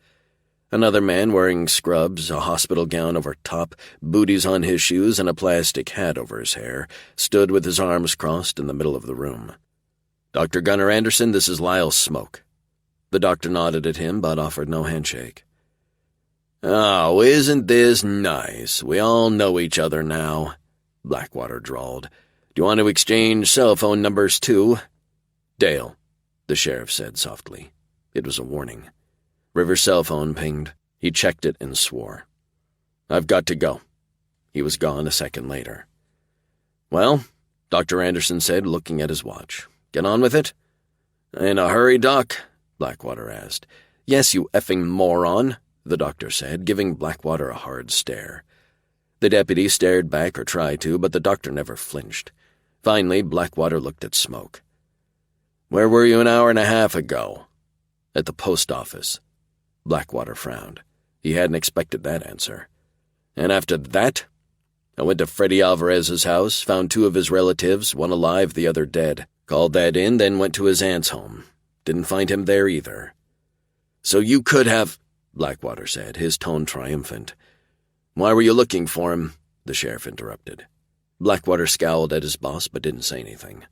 Another man wearing scrubs, a hospital gown over top, booties on his shoes, and a plastic hat over his hair, stood with his arms crossed in the middle of the room. "Dr. Gunnar Anderson, this is Lyle Smoke." The doctor nodded at him, but offered no handshake. "Oh, isn't this nice? We all know each other now," Blackwater drawled. "Do you want to exchange cell phone numbers, too?" "Dale," the sheriff said softly. It was a warning. River's cell phone pinged. He checked it and swore. "I've got to go." He was gone a second later. "Well," Dr. Anderson said, looking at his watch. "Get on with it?" "In a hurry, Doc?" Blackwater asked. "Yes, you effing moron," the doctor said, giving Blackwater a hard stare. The deputy stared back or tried to, but the doctor never flinched. Finally, Blackwater looked at Smoke. "Where were you an hour and a half ago?" "At the post office." Blackwater frowned. He hadn't expected that answer. "And after that?" "I went to Freddie Alvarez's house, found 2 of his relatives, one alive, the other dead. Called that in, then went to his aunt's home. Didn't find him there either." "So you could have," Blackwater said, his tone triumphant. "Why were you looking for him?" the sheriff interrupted. Blackwater scowled at his boss but didn't say anything.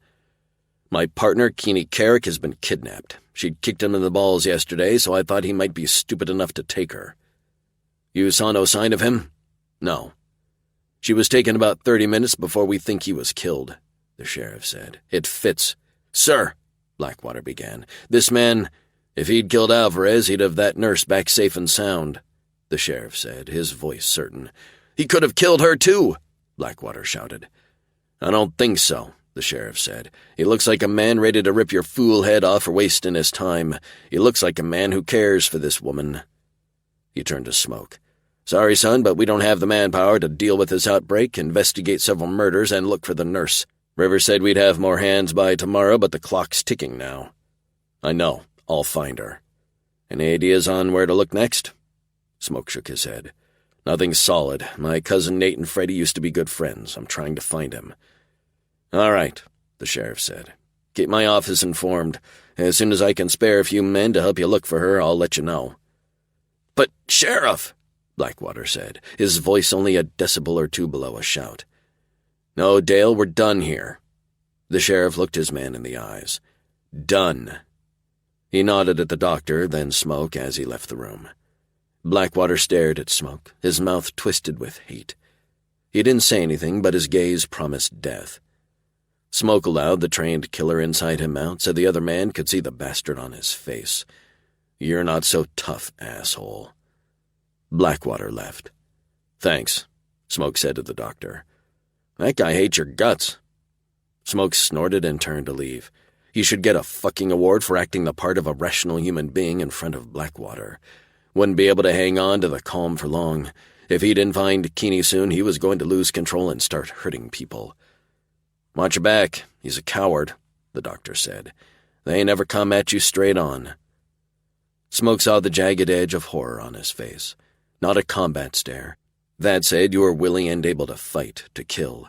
"My partner, Keeney Carrick, has been kidnapped. She'd kicked him in the balls yesterday, so I thought he might be stupid enough to take her." "You saw no sign of him?" "No." "She was taken about 30 minutes before we think he was killed," the sheriff said. "It fits." "Sir," Blackwater began, "this man, if he'd killed Alvarez, he'd have that nurse back safe and sound," the sheriff said, his voice certain. "He could have killed her, too," Blackwater shouted. "I don't think so," the sheriff said. "He looks like a man ready to rip your fool head off for wasting his time. He looks like a man who cares for this woman." He turned to Smoke. "Sorry, son, but we don't have the manpower to deal with this outbreak, investigate several murders, and look for the nurse. River said we'd have more hands by tomorrow, but the clock's ticking now." "I know. I'll find her." "Any ideas on where to look next?" Smoke shook his head. "Nothing solid. My cousin Nate and Freddie used to be good friends. I'm trying to find him." "All right," the sheriff said. "Keep my office informed. As soon as I can spare a few men to help you look for her, I'll let you know." "But, Sheriff," Blackwater said, his voice only a decibel or 2 below a shout. "No, Dale, we're done here." The sheriff looked his man in the eyes. "Done." He nodded at the doctor, then Smoke as he left the room. Blackwater stared at Smoke, his mouth twisted with hate. He didn't say anything, but his gaze promised death. Smoke allowed the trained killer inside him out so the other man could see the bastard on his face. "You're not so tough, asshole." Blackwater left. "Thanks," Smoke said to the doctor. "That guy hates your guts." Smoke snorted and turned to leave. He should get a fucking award for acting the part of a rational human being in front of Blackwater. Wouldn't be able to hang on to the calm for long. If he didn't find Keeney soon, he was going to lose control and start hurting people. "Watch your back. He's a coward," the doctor said. "They ain't never come at you straight on." Smoke saw the jagged edge of horror on his face. Not a combat stare. That said, you were willing and able to fight, to kill.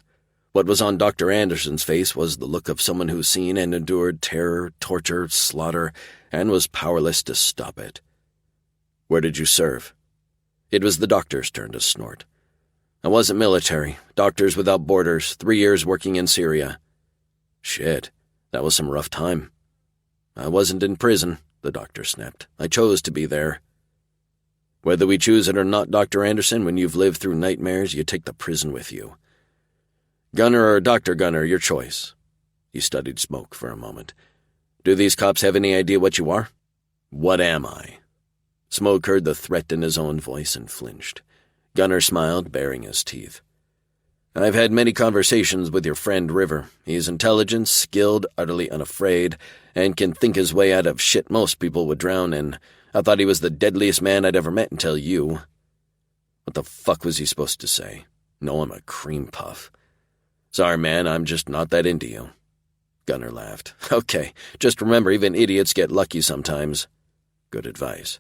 What was on Dr. Anderson's face was the look of someone who's seen and endured terror, torture, slaughter, and was powerless to stop it. "Where did you serve?" It was the doctor's turn to snort. "I wasn't military. Doctors Without Borders, 3 years working in Syria." "Shit, that was some rough time." "I wasn't in prison," the doctor snapped. "I chose to be there." "Whether we choose it or not, Dr. Anderson, when you've lived through nightmares, you take the prison with you. Gunner or Dr. Gunner, your choice." He studied Smoke for a moment. "Do these cops have any idea what you are?" "What am I?" Smoke heard the threat in his own voice and flinched. Gunner smiled, baring his teeth. "I've had many conversations with your friend River. He's intelligent, skilled, utterly unafraid, and can think his way out of shit most people would drown in. I thought he was the deadliest man I'd ever met until you." What the fuck was he supposed to say? "No, I'm a cream puff." "Sorry, man, I'm just not that into you." Gunner laughed. "Okay, just remember, even idiots get lucky sometimes." Good advice.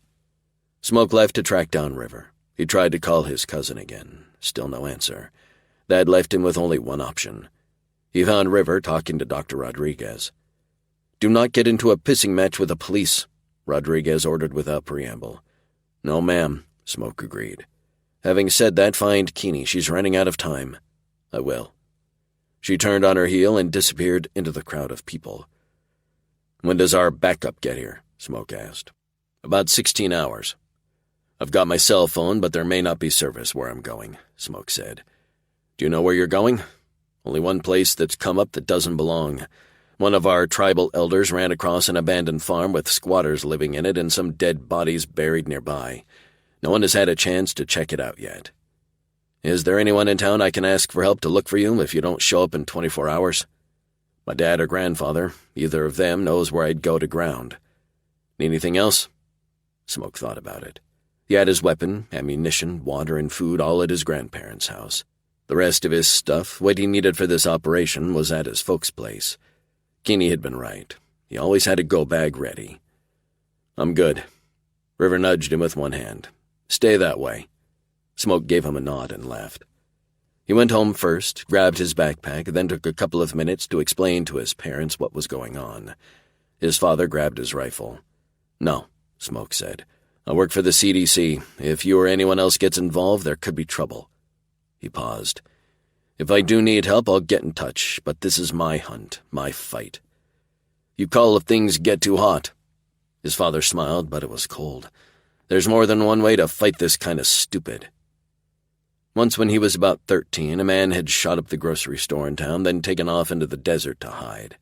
Smoke left to track down River. He tried to call his cousin again. Still no answer. That left him with only one option. He found River talking to Dr. Rodriguez. "Do not get into a pissing match with the police," Rodriguez ordered without preamble. "No, ma'am," Smoke agreed. "Having said that, find Keeney. She's running out of time." "I will." She turned on her heel and disappeared into the crowd of people. "When does our backup get here?" Smoke asked. "About 16 hours. I've got my cell phone, but there may not be service where I'm going," Smoke said. "Do you know where you're going?" "Only one place that's come up that doesn't belong. One of our tribal elders ran across an abandoned farm with squatters living in it and some dead bodies buried nearby. No one has had a chance to check it out yet. Is there anyone in town I can ask for help to look for you if you don't show up in 24 hours? My dad or grandfather, either of them, knows where I'd go to ground. Need anything else?" Smoke thought about it. He had his weapon, ammunition, water, and food all at his grandparents' house. The rest of his stuff, what he needed for this operation, was at his folks' place. Keeney had been right. He always had a go-bag ready. "I'm good." River nudged him with one hand. "Stay that way." Smoke gave him a nod and left. He went home first, grabbed his backpack, then took a couple of minutes to explain to his parents what was going on. His father grabbed his rifle. "No," Smoke said. "I work for the CDC. If you or anyone else gets involved, there could be trouble." He paused. "If I do need help, I'll get in touch, but this is my hunt, my fight. You call if things get too hot." His father smiled, but it was cold. "There's more than one way to fight this kind of stupid." Once when he was about 13, a man had shot up the grocery store in town, then taken off into the desert to hide.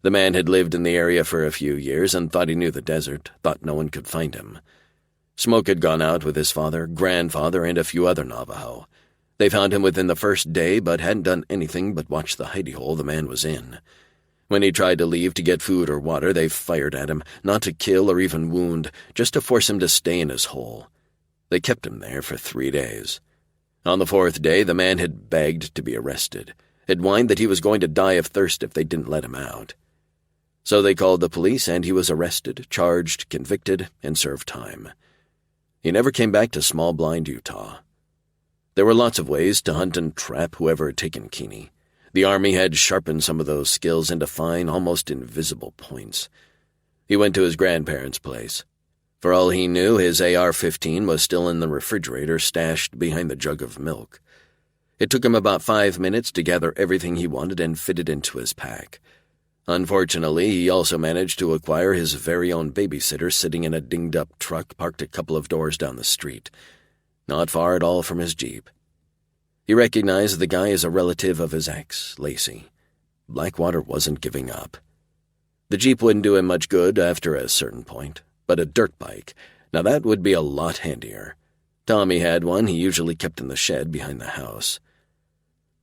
The man had lived in the area for a few years and thought he knew the desert, thought no one could find him. Smoke had gone out with his father, grandfather, and a few other Navajo. They found him within the first day, but hadn't done anything but watch the hidey hole the man was in. When he tried to leave to get food or water, they fired at him, not to kill or even wound, just to force him to stay in his hole. They kept him there for 3 days. On the 4th day, the man had begged to be arrested, had whined that he was going to die of thirst if they didn't let him out. So they called the police, and he was arrested, charged, convicted, and served time. He never came back to Small Blind, Utah. There were lots of ways to hunt and trap whoever had taken Keeney. The Army had sharpened some of those skills into fine, almost invisible points. He went to his grandparents' place. For all he knew, his AR-15 was still in the refrigerator, stashed behind the jug of milk. It took him about 5 minutes to gather everything he wanted and fit it into his pack. Unfortunately, he also managed to acquire his very own babysitter sitting in a dinged-up truck parked a couple of doors down the street, not far at all from his Jeep. He recognized the guy as a relative of his ex, Lacey. Blackwater wasn't giving up. The Jeep wouldn't do him much good after a certain point, but a dirt bike, now that would be a lot handier. Tommy had one he usually kept in the shed behind the house.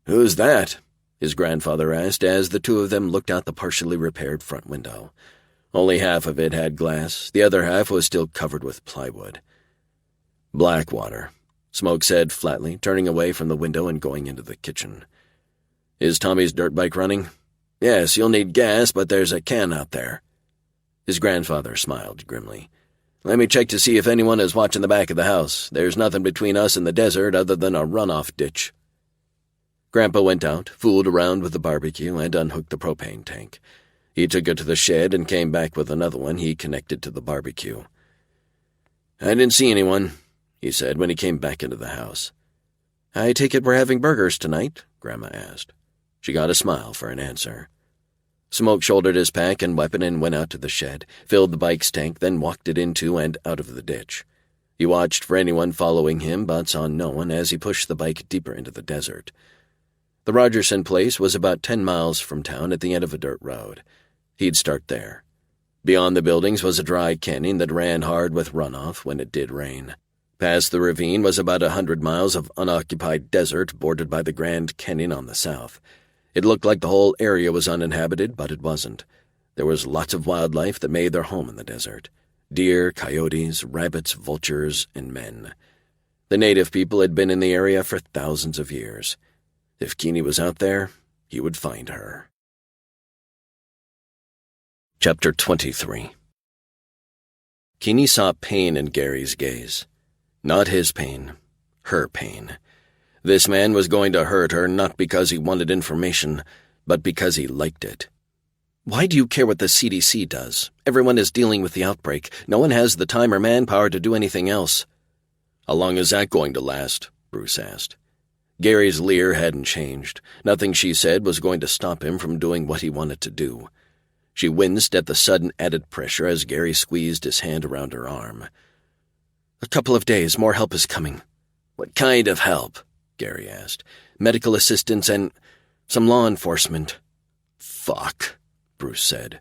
"Who's that?" his grandfather asked as the two of them looked out the partially repaired front window. Only half of it had glass, the other half was still covered with plywood. "Blackwater," Smoke said flatly, turning away from the window and going into the kitchen. "Is Tommy's dirt bike running?" "Yes, you'll need gas, but there's a can out there." His grandfather smiled grimly. "Let me check to see if anyone is watching the back of the house. There's nothing between us and the desert other than a runoff ditch." Grandpa went out, fooled around with the barbecue, and unhooked the propane tank. He took it to the shed and came back with another one he connected to the barbecue. "I didn't see anyone," he said when he came back into the house. "I take it we're having burgers tonight?" Grandma asked. She got a smile for an answer. Smoke shouldered his pack and weapon and went out to the shed, filled the bike's tank, then walked it into and out of the ditch. He watched for anyone following him, but saw no one as he pushed the bike deeper into the desert. The Rogerson place was about 10 miles from town at the end of a dirt road. He'd start there. Beyond the buildings was a dry canyon that ran hard with runoff when it did rain. Past the ravine was about 100 miles of unoccupied desert bordered by the Grand Canyon on the south. It looked like the whole area was uninhabited, but it wasn't. There was lots of wildlife that made their home in the desert. Deer, coyotes, rabbits, vultures, and men. The native people had been in the area for thousands of years. If Keeney was out there, he would find her. Chapter 23. Keeney saw pain in Gary's gaze. Not his pain, her pain. This man was going to hurt her not because he wanted information, but because he liked it. "Why do you care what the CDC does? Everyone is dealing with the outbreak. No one has the time or manpower to do anything else." "How long is that going to last?" Bruce asked. Gary's leer hadn't changed. Nothing she said was going to stop him from doing what he wanted to do. She winced at the sudden added pressure as Gary squeezed his hand around her arm. "A couple of days, more help is coming." "What kind of help?" Gary asked. "Medical assistance and some law enforcement." "Fuck," Bruce said.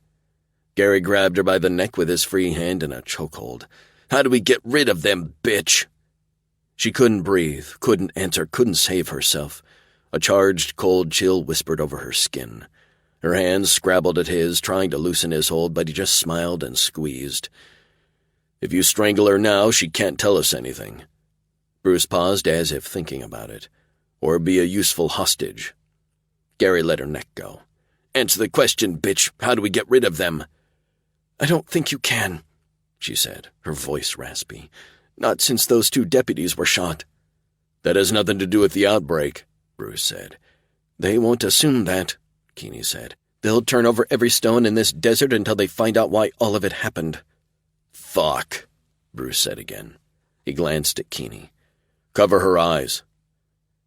Gary grabbed her by the neck with his free hand in a chokehold. "How do we get rid of them, bitch?" She couldn't breathe, couldn't answer, couldn't save herself. A charged, cold chill whispered over her skin. Her hands scrabbled at his, trying to loosen his hold, but he just smiled and squeezed. "If you strangle her now, she can't tell us anything." Bruce paused as if thinking about it. "Or be a useful hostage." Gary let her neck go. "Answer the question, bitch. How do we get rid of them?" "I don't think you can," she said, her voice raspy. "Not since those 2 deputies were shot." "That has nothing to do with the outbreak," Bruce said. "They won't assume that," Keeney said. "They'll turn over every stone in this desert until they find out why all of it happened." "Fuck," Bruce said again. He glanced at Keeney. "Cover her eyes."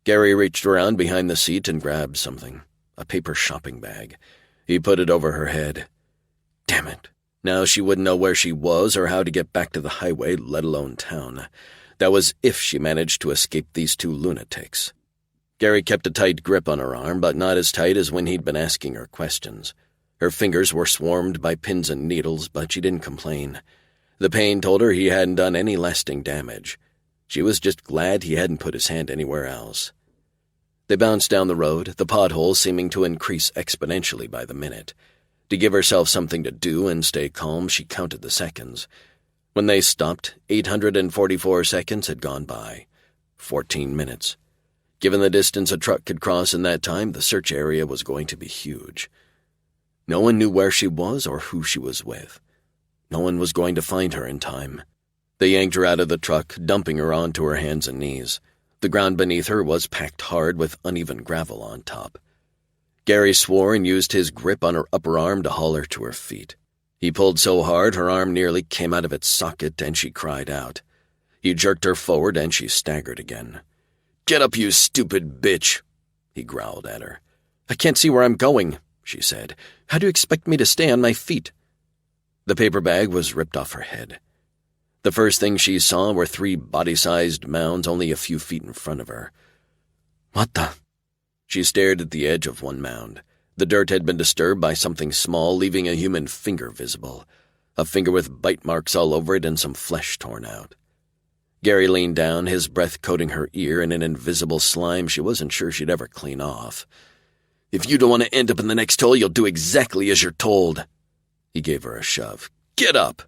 Gary reached around behind the seat and grabbed something, a paper shopping bag. He put it over her head. Damn it. Now she wouldn't know where she was or how to get back to the highway, let alone town. That was if she managed to escape these 2 lunatics. Gary kept a tight grip on her arm, but not as tight as when he'd been asking her questions. Her fingers were swarmed by pins and needles, but she didn't complain. The pain told her he hadn't done any lasting damage. She was just glad he hadn't put his hand anywhere else. They bounced down the road, the potholes seeming to increase exponentially by the minute. To give herself something to do and stay calm, she counted the seconds. When they stopped, 844 seconds had gone by. 14 minutes. Given the distance a truck could cross in that time, the search area was going to be huge. No one knew where she was or who she was with. No one was going to find her in time. They yanked her out of the truck, dumping her onto her hands and knees. The ground beneath her was packed hard with uneven gravel on top. Gary swore and used his grip on her upper arm to haul her to her feet. He pulled so hard her arm nearly came out of its socket and she cried out. He jerked her forward and she staggered again. "Get up, you stupid bitch," he growled at her. "I can't see where I'm going," she said. "How do you expect me to stay on my feet?" The paper bag was ripped off her head. The first thing she saw were 3 body-sized mounds only a few feet in front of her. "What the?" She stared at the edge of one mound. The dirt had been disturbed by something small, leaving a human finger visible. A finger with bite marks all over it and some flesh torn out. Gary leaned down, his breath coating her ear in an invisible slime she wasn't sure she'd ever clean off. "If you don't want to end up in the next hole, you'll do exactly as you're told." He gave her a shove. "Get up!"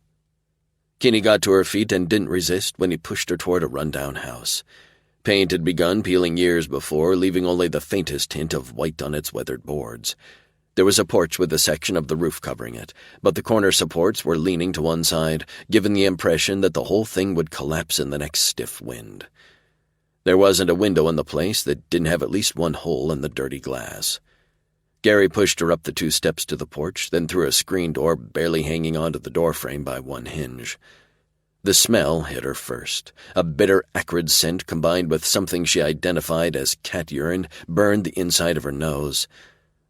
Kinney got to her feet and didn't resist when he pushed her toward a rundown house. Paint had begun peeling years before, leaving only the faintest hint of white on its weathered boards. There was a porch with a section of the roof covering it, but the corner supports were leaning to one side, giving the impression that the whole thing would collapse in the next stiff wind. There wasn't a window in the place that didn't have at least one hole in the dirty glass. Gary pushed her up the 2 steps to the porch, then through a screen door barely hanging onto the doorframe by one hinge. The smell hit her first. A bitter, acrid scent combined with something she identified as cat urine burned the inside of her nose.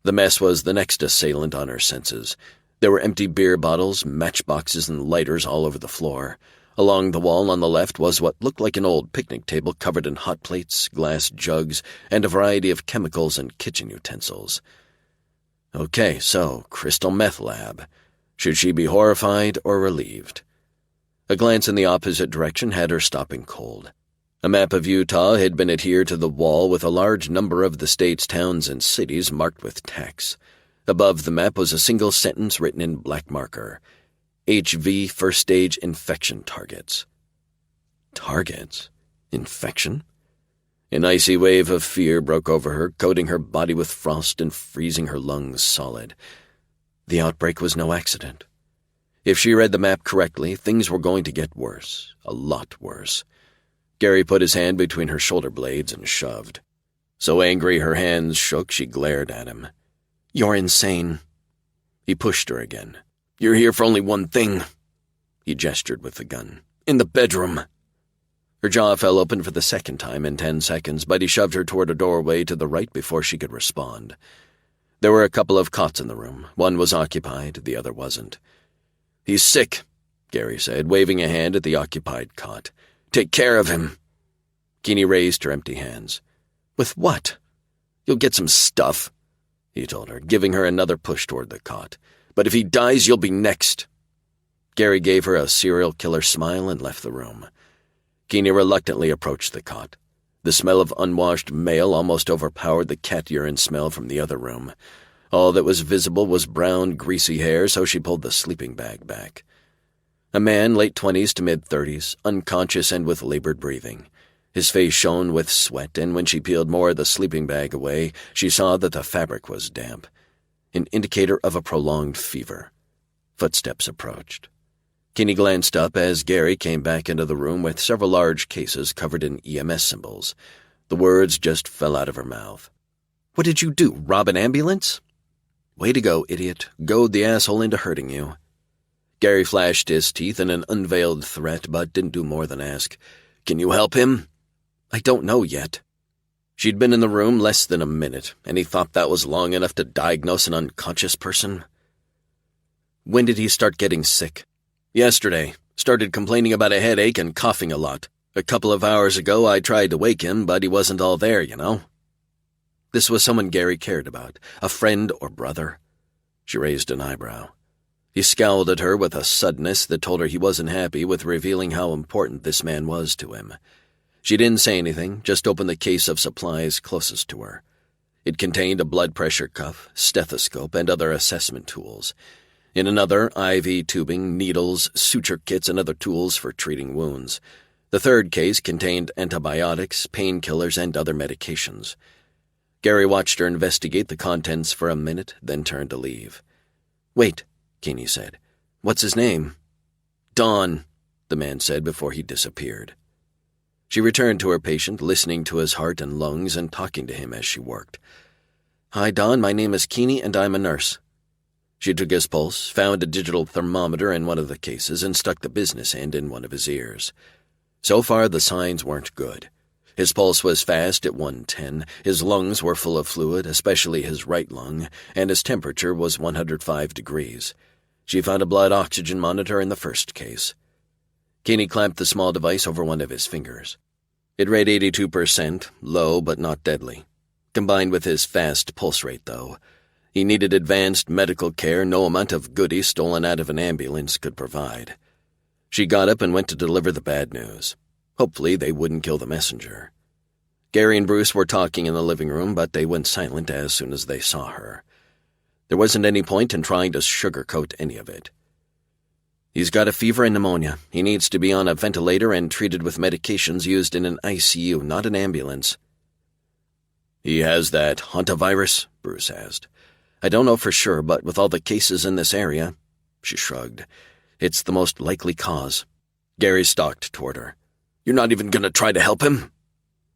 The mess was the next assailant on her senses. There were empty beer bottles, matchboxes, and lighters all over the floor. Along the wall on the left was what looked like an old picnic table covered in hot plates, glass jugs, and a variety of chemicals and kitchen utensils. Okay, so, crystal meth lab. Should she be horrified or relieved? A glance in the opposite direction had her stopping cold. A map of Utah had been adhered to the wall with a large number of the state's towns and cities marked with text. Above the map was a single sentence written in black marker. HV first-stage infection targets. Targets? Infection? An icy wave of fear broke over her, coating her body with frost and freezing her lungs solid. The outbreak was no accident. If she read the map correctly, things were going to get worse, a lot worse. Gary put his hand between her shoulder blades and shoved. So angry her hands shook, she glared at him. "You're insane." He pushed her again. "You're here for only one thing." He gestured with the gun. "In the bedroom." Her jaw fell open for the second time in 10 seconds, but he shoved her toward a doorway to the right before she could respond. There were a couple of cots in the room. One was occupied, the other wasn't. "He's sick," Gary said, waving a hand at the occupied cot. "Take care of him." Keeney raised her empty hands. "With what?" "You'll get some stuff," he told her, giving her another push toward the cot. "But if he dies, you'll be next." Gary gave her a serial killer smile and left the room. Keeney reluctantly approached the cot. The smell of unwashed male almost overpowered the cat urine smell from the other room. All that was visible was brown, greasy hair, so she pulled the sleeping bag back. A man, late 20s to mid-30s, unconscious and with labored breathing. His face shone with sweat, and when she peeled more of the sleeping bag away, she saw that the fabric was damp, an indicator of a prolonged fever. Footsteps approached. Kinney glanced up as Gary came back into the room with several large cases covered in EMS symbols. The words just fell out of her mouth. "What did you do, rob an ambulance?" "Way to go, idiot. Goad the asshole into hurting you." Gary flashed his teeth in an unveiled threat, but didn't do more than ask, "Can you help him?" "I don't know yet." She'd been in the room less than a minute, and he thought that was long enough to diagnose an unconscious person. "When did he start getting sick?" "Yesterday. Started complaining about a headache and coughing a lot. A couple of hours ago I tried to wake him, but he wasn't all there, you know." This was someone Gary cared about, a friend or brother. She raised an eyebrow. He scowled at her with a suddenness that told her he wasn't happy with revealing how important this man was to him. She didn't say anything, just opened the case of supplies closest to her. It contained a blood pressure cuff, stethoscope, and other assessment tools. In another, IV tubing, needles, suture kits, and other tools for treating wounds. The third case contained antibiotics, painkillers, and other medications. Gary watched her investigate the contents for a minute, then turned to leave. "Wait," Keeney said. "What's his name?" "Don," the man said before he disappeared. She returned to her patient, listening to his heart and lungs and talking to him as she worked. "Hi, Don, my name is Keeney, and I'm a nurse." She took his pulse, found a digital thermometer in one of the cases, and stuck the business end in one of his ears. So far, the signs weren't good. His pulse was fast at 110, his lungs were full of fluid, especially his right lung, and his temperature was 105 degrees. She found a blood oxygen monitor in the first case. Keeney clamped the small device over one of his fingers. It read 82%, low but not deadly. Combined with his fast pulse rate, though, he needed advanced medical care no amount of goodies stolen out of an ambulance could provide. She got up and went to deliver the bad news. Hopefully they wouldn't kill the messenger. Gary and Bruce were talking in the living room, but they went silent as soon as they saw her. There wasn't any point in trying to sugarcoat any of it. He's got a fever and pneumonia. He needs to be on a ventilator and treated with medications used in an ICU, not an ambulance. He has that hantavirus? Bruce asked. I don't know for sure, but with all the cases in this area, she shrugged, it's the most likely cause. Gary stalked toward her. You're not even going to try to help him?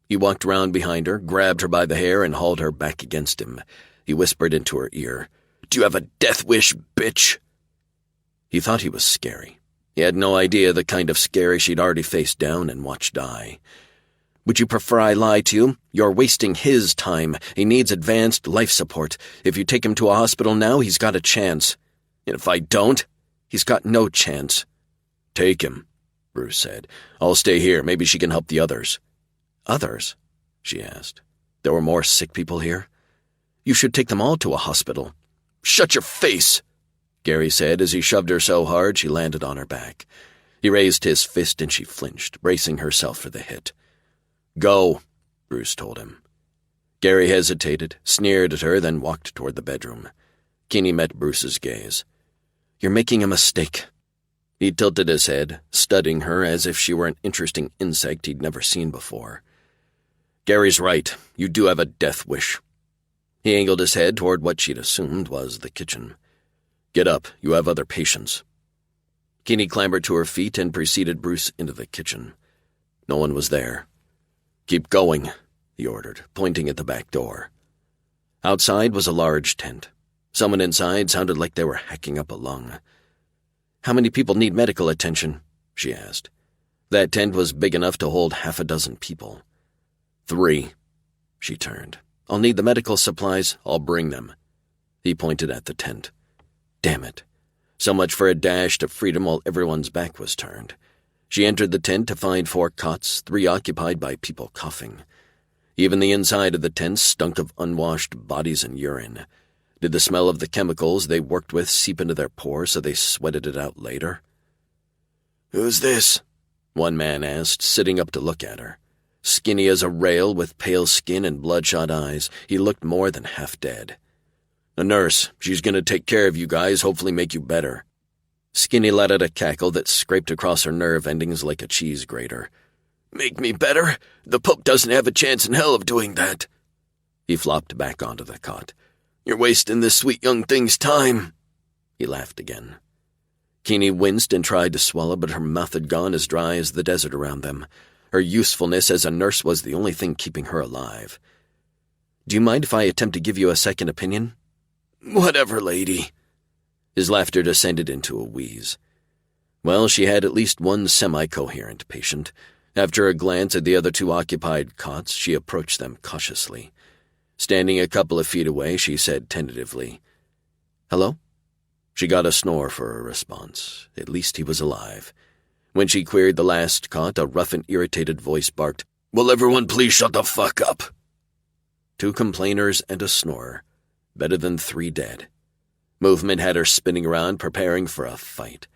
He walked around behind her, grabbed her by the hair, and hauled her back against him. He whispered into her ear, Do you have a death wish, bitch? He thought he was scary. He had no idea the kind of scary she'd already faced down and watched die. Would you prefer I lie to you? You're wasting his time. He needs advanced life support. If you take him to a hospital now, he's got a chance. And if I don't, he's got no chance. Take him, Bruce said. I'll stay here. Maybe she can help the others. Others? She asked. There were more sick people here? You should take them all to a hospital. Shut your face, Gary said as he shoved her so hard she landed on her back. He raised his fist and she flinched, bracing herself for the hit. Go, Bruce told him. Gary hesitated, sneered at her, then walked toward the bedroom. Keeney met Bruce's gaze. You're making a mistake. He tilted his head, studying her as if she were an interesting insect he'd never seen before. Gary's right. You do have a death wish. He angled his head toward what she'd assumed was the kitchen. Get up. You have other patients. Keeney clambered to her feet and preceded Bruce into the kitchen. No one was there. Keep going, he ordered, pointing at the back door. Outside was a large tent. Someone inside sounded like they were hacking up a lung. How many people need medical attention? She asked. That tent was big enough to hold 6 people. 3. She turned. I'll need the medical supplies. I'll bring them. He pointed at the tent. Damn it. So much for a dash to freedom while everyone's back was turned. She entered the tent to find 4 cots, 3 occupied by people coughing. Even the inside of the tent stunk of unwashed bodies and urine. Did the smell of the chemicals they worked with seep into their pores so they sweated it out later? Who's this? One man asked, sitting up to look at her. Skinny as a rail with pale skin and bloodshot eyes, he looked more than half dead. A nurse. She's going to take care of you guys, hopefully make you better. Skinny let out a cackle that scraped across her nerve endings like a cheese grater. Make me better? The Pope doesn't have a chance in hell of doing that. He flopped back onto the cot. You're wasting this sweet young thing's time. He laughed again. Keeney winced and tried to swallow, but her mouth had gone as dry as the desert around them. Her usefulness as a nurse was the only thing keeping her alive. Do you mind if I attempt to give you a second opinion? Whatever, lady. His laughter descended into a wheeze. Well, she had at least one semi-coherent patient. After a glance at the other 2 occupied cots, she approached them cautiously. Standing a couple of feet away, she said tentatively, Hello? She got a snore for a response. At least he was alive. When she queried the last cot, a rough and irritated voice barked, Will everyone please shut the fuck up? 2 complainers and a snorer. Better than 3 dead. Movement had her spinning around, preparing for a fight.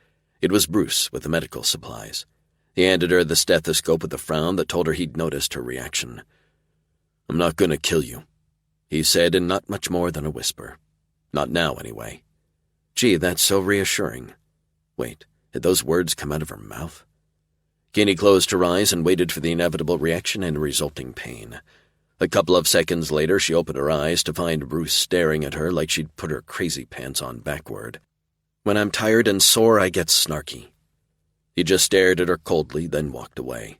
It was Bruce with the medical supplies. He handed her the stethoscope with a frown that told her he'd noticed her reaction. I'm not going to kill you, he said in not much more than a whisper. Not now, anyway. Gee, that's so reassuring. Wait, had those words come out of her mouth? Keeney closed her eyes and waited for the inevitable reaction and resulting pain. A couple of seconds later, she opened her eyes to find Bruce staring at her like she'd put her crazy pants on backward. When I'm tired and sore, I get snarky. He just stared at her coldly, then walked away.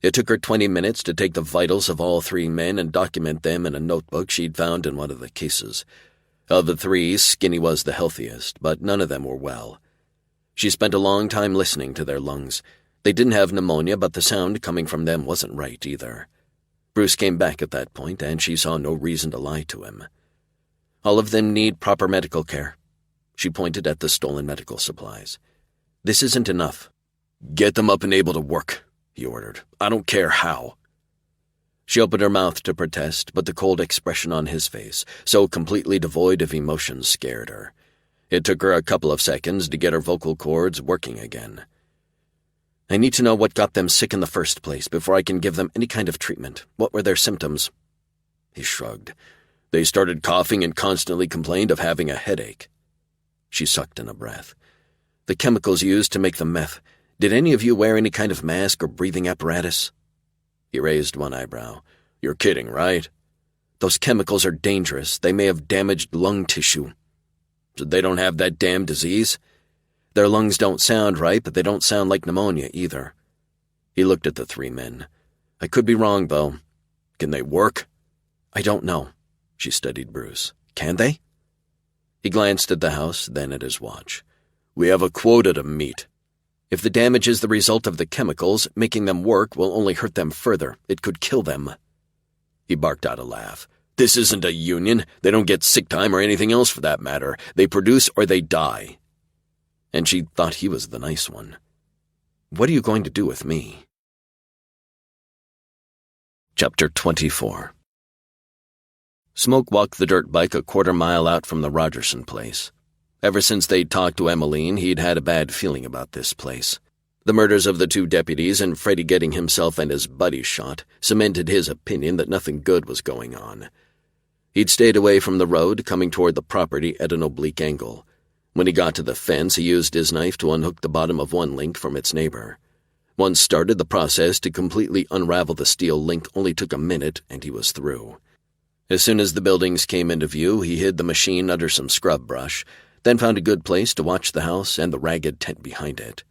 It took her 20 minutes to take the vitals of all 3 men and document them in a notebook she'd found in one of the cases. Of the 3, Skinny was the healthiest, but none of them were well. She spent a long time listening to their lungs. They didn't have pneumonia, but the sound coming from them wasn't right either. Bruce came back at that point, and she saw no reason to lie to him. All of them need proper medical care. She pointed at the stolen medical supplies. This isn't enough. Get them up and able to work, he ordered. I don't care how. She opened her mouth to protest, but the cold expression on his face, so completely devoid of emotion, scared her. It took her a couple of seconds to get her vocal cords working again. I need to know what got them sick in the first place before I can give them any kind of treatment. What were their symptoms?" He shrugged. "They started coughing and constantly complained of having a headache." She sucked in a breath. "The chemicals used to make the meth. Did any of you wear any kind of mask or breathing apparatus?" He raised one eyebrow. "You're kidding, right?" "Those chemicals are dangerous. They may have damaged lung tissue." "So they don't have that damn disease?" "Their lungs don't sound right, but they don't sound like pneumonia either." He looked at the three men. "I could be wrong, though. Can they work?" "I don't know." She studied Bruce. "Can they?" He glanced at the house, then at his watch. "We have a quota to meet." "If the damage is the result of the chemicals, making them work will only hurt them further. It could kill them." He barked out a laugh. "This isn't a union. They don't get sick time or anything else for that matter. They produce or they die." And she thought he was the nice one. "What are you going to do with me?" Chapter 24. Smoke walked the dirt bike a quarter-mile out from the Rogerson place. Ever since they'd talked to Emmeline, he'd had a bad feeling about this place. The murders of the two deputies and Freddie getting himself and his buddy shot cemented his opinion that nothing good was going on. He'd stayed away from the road, coming toward the property at an oblique angle. When he got to the fence, he used his knife to unhook the bottom of one link from its neighbor. Once started, the process to completely unravel the steel link only took a minute, and he was through. As soon as the buildings came into view, he hid the machine under some scrub brush, then found a good place to watch the house and the ragged tent behind it.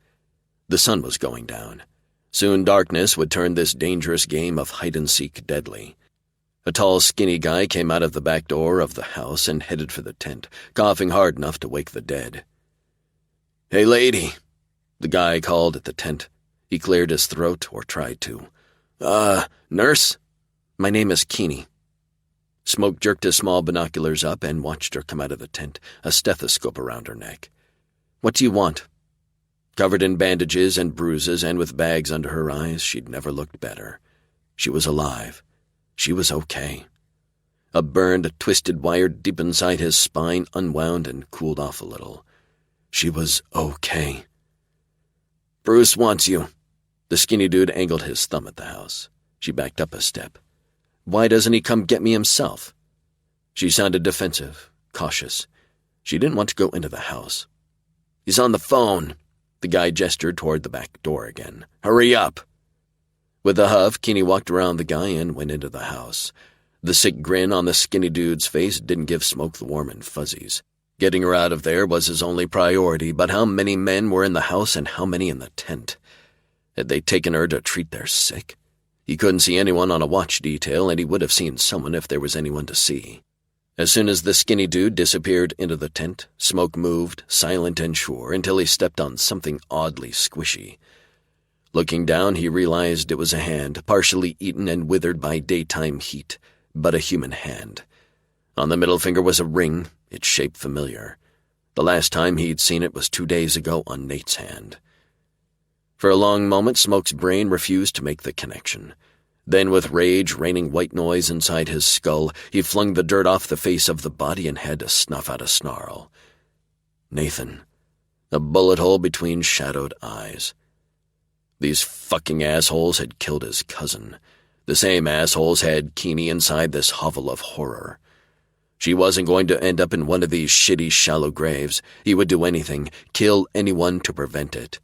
The sun was going down. Soon darkness would turn this dangerous game of hide-and-seek deadly. A tall, skinny guy came out of the back door of the house and headed for the tent, coughing hard enough to wake the dead. "Hey, lady," the guy called at the tent. He cleared his throat, or tried to. Nurse?" "My name is Keeney." Smoke jerked his small binoculars up and watched her come out of the tent, a stethoscope around her neck. "What do you want?" Covered in bandages and bruises and with bags under her eyes, she'd never looked better. She was alive. She was okay. A burned, twisted wire deep inside his spine unwound and cooled off a little. She was okay. "Bruce wants you." The skinny dude angled his thumb at the house. She backed up a step. "Why doesn't he come get me himself?" She sounded defensive, cautious. She didn't want to go into the house. "He's on the phone." The guy gestured toward the back door again. "Hurry up." With a huff, Keeney walked around the guy and went into the house. The sick grin on the skinny dude's face didn't give Smoke the warm and fuzzies. Getting her out of there was his only priority, but how many men were in the house and how many in the tent? Had they taken her to treat their sick? He couldn't see anyone on a watch detail, and he would have seen someone if there was anyone to see. As soon as the skinny dude disappeared into the tent, Smoke moved, silent and sure, until he stepped on something oddly squishy. Looking down, he realized it was a hand, partially eaten and withered by daytime heat, but a human hand. On the middle finger was a ring, its shape familiar. The last time he'd seen it was 2 days ago on Nate's hand. For a long moment, Smoke's brain refused to make the connection. Then, with rage raining white noise inside his skull, he flung the dirt off the face of the body and had to snuff out a snarl. Nathan. A bullet hole between shadowed eyes. These fucking assholes had killed his cousin. The same assholes had Keeney inside this hovel of horror. She wasn't going to end up in one of these shitty, shallow graves. He would do anything, kill anyone to prevent it.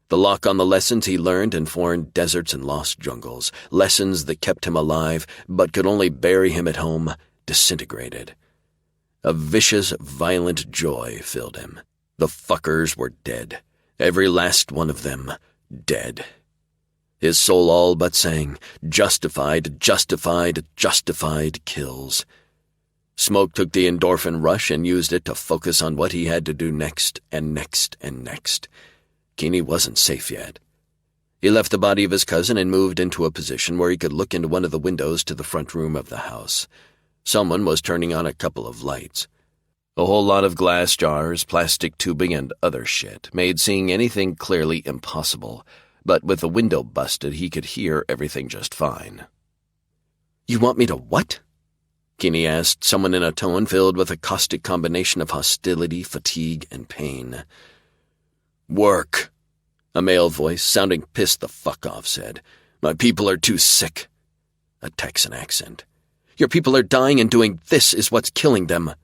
The lock on the lessons he learned in foreign deserts and lost jungles, lessons that kept him alive but could only bury him at home, disintegrated. A vicious, violent joy filled him. The fuckers were dead. Every last one of them. Dead. His soul all but sang, justified, justified, justified kills. Smoke took the endorphin rush and used it to focus on what he had to do next and next and next. Keeney wasn't safe yet. He left the body of his cousin and moved into a position where he could look into one of the windows to the front room of the house. Someone was turning on a couple of lights. A whole lot of glass jars, plastic tubing, and other shit made seeing anything clearly impossible, but with the window busted, he could hear everything just fine. "You want me to what?" Keeney asked, someone in a tone filled with a caustic combination of hostility, fatigue, and pain. "Work," A male voice, sounding pissed the fuck off, said, "My people are too sick." A Texan accent. "Your people are dying and doing this is what's killing them."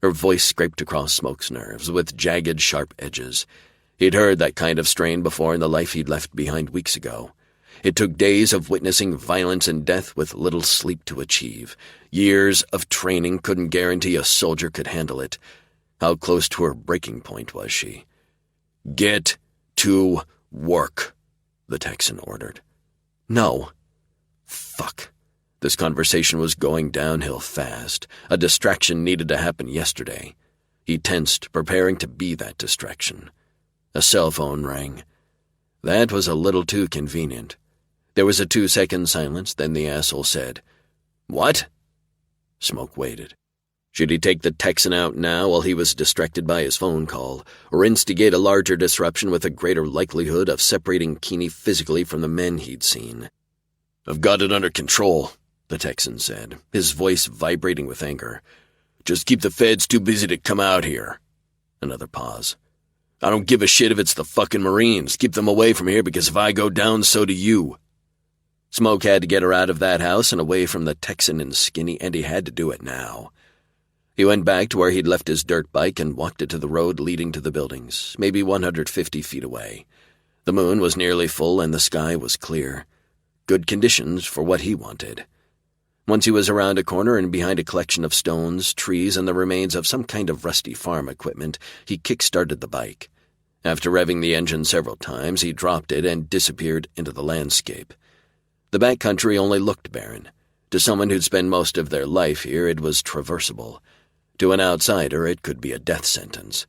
Her voice scraped across Smoke's nerves with jagged, sharp edges. He'd heard that kind of strain before in the life he'd left behind weeks ago. It took days of witnessing violence and death with little sleep to achieve. Years of training couldn't guarantee a soldier could handle it. How close to her breaking point was she? "Get to work," the Texan ordered. "No." Fuck. This conversation was going downhill fast. A distraction needed to happen yesterday. He tensed, preparing to be that distraction. A cell phone rang. That was a little too convenient. There was a 2-second silence, then the asshole said, "What?" Smoke waited. Should he take the Texan out now while he was distracted by his phone call, or instigate a larger disruption with a greater likelihood of separating Keeney physically from the men he'd seen? "I've got it under control," the Texan said, his voice vibrating with anger. "Just keep the feds too busy to come out here." Another pause. "I don't give a shit if it's the fucking Marines. Keep them away from here, because if I go down, so do you." Smoke had to get her out of that house and away from the Texan and Skinny, and he had to do it now. He went back to where he'd left his dirt bike and walked it to the road leading to the buildings, maybe 150 feet away. The moon was nearly full and the sky was clear. Good conditions for what he wanted. Once he was around a corner and behind a collection of stones, trees, and the remains of some kind of rusty farm equipment, he kick-started the bike. After revving the engine several times, he dropped it and disappeared into the landscape. The backcountry only looked barren. To someone who'd spent most of their life here, it was traversable. To an outsider, it could be a death sentence.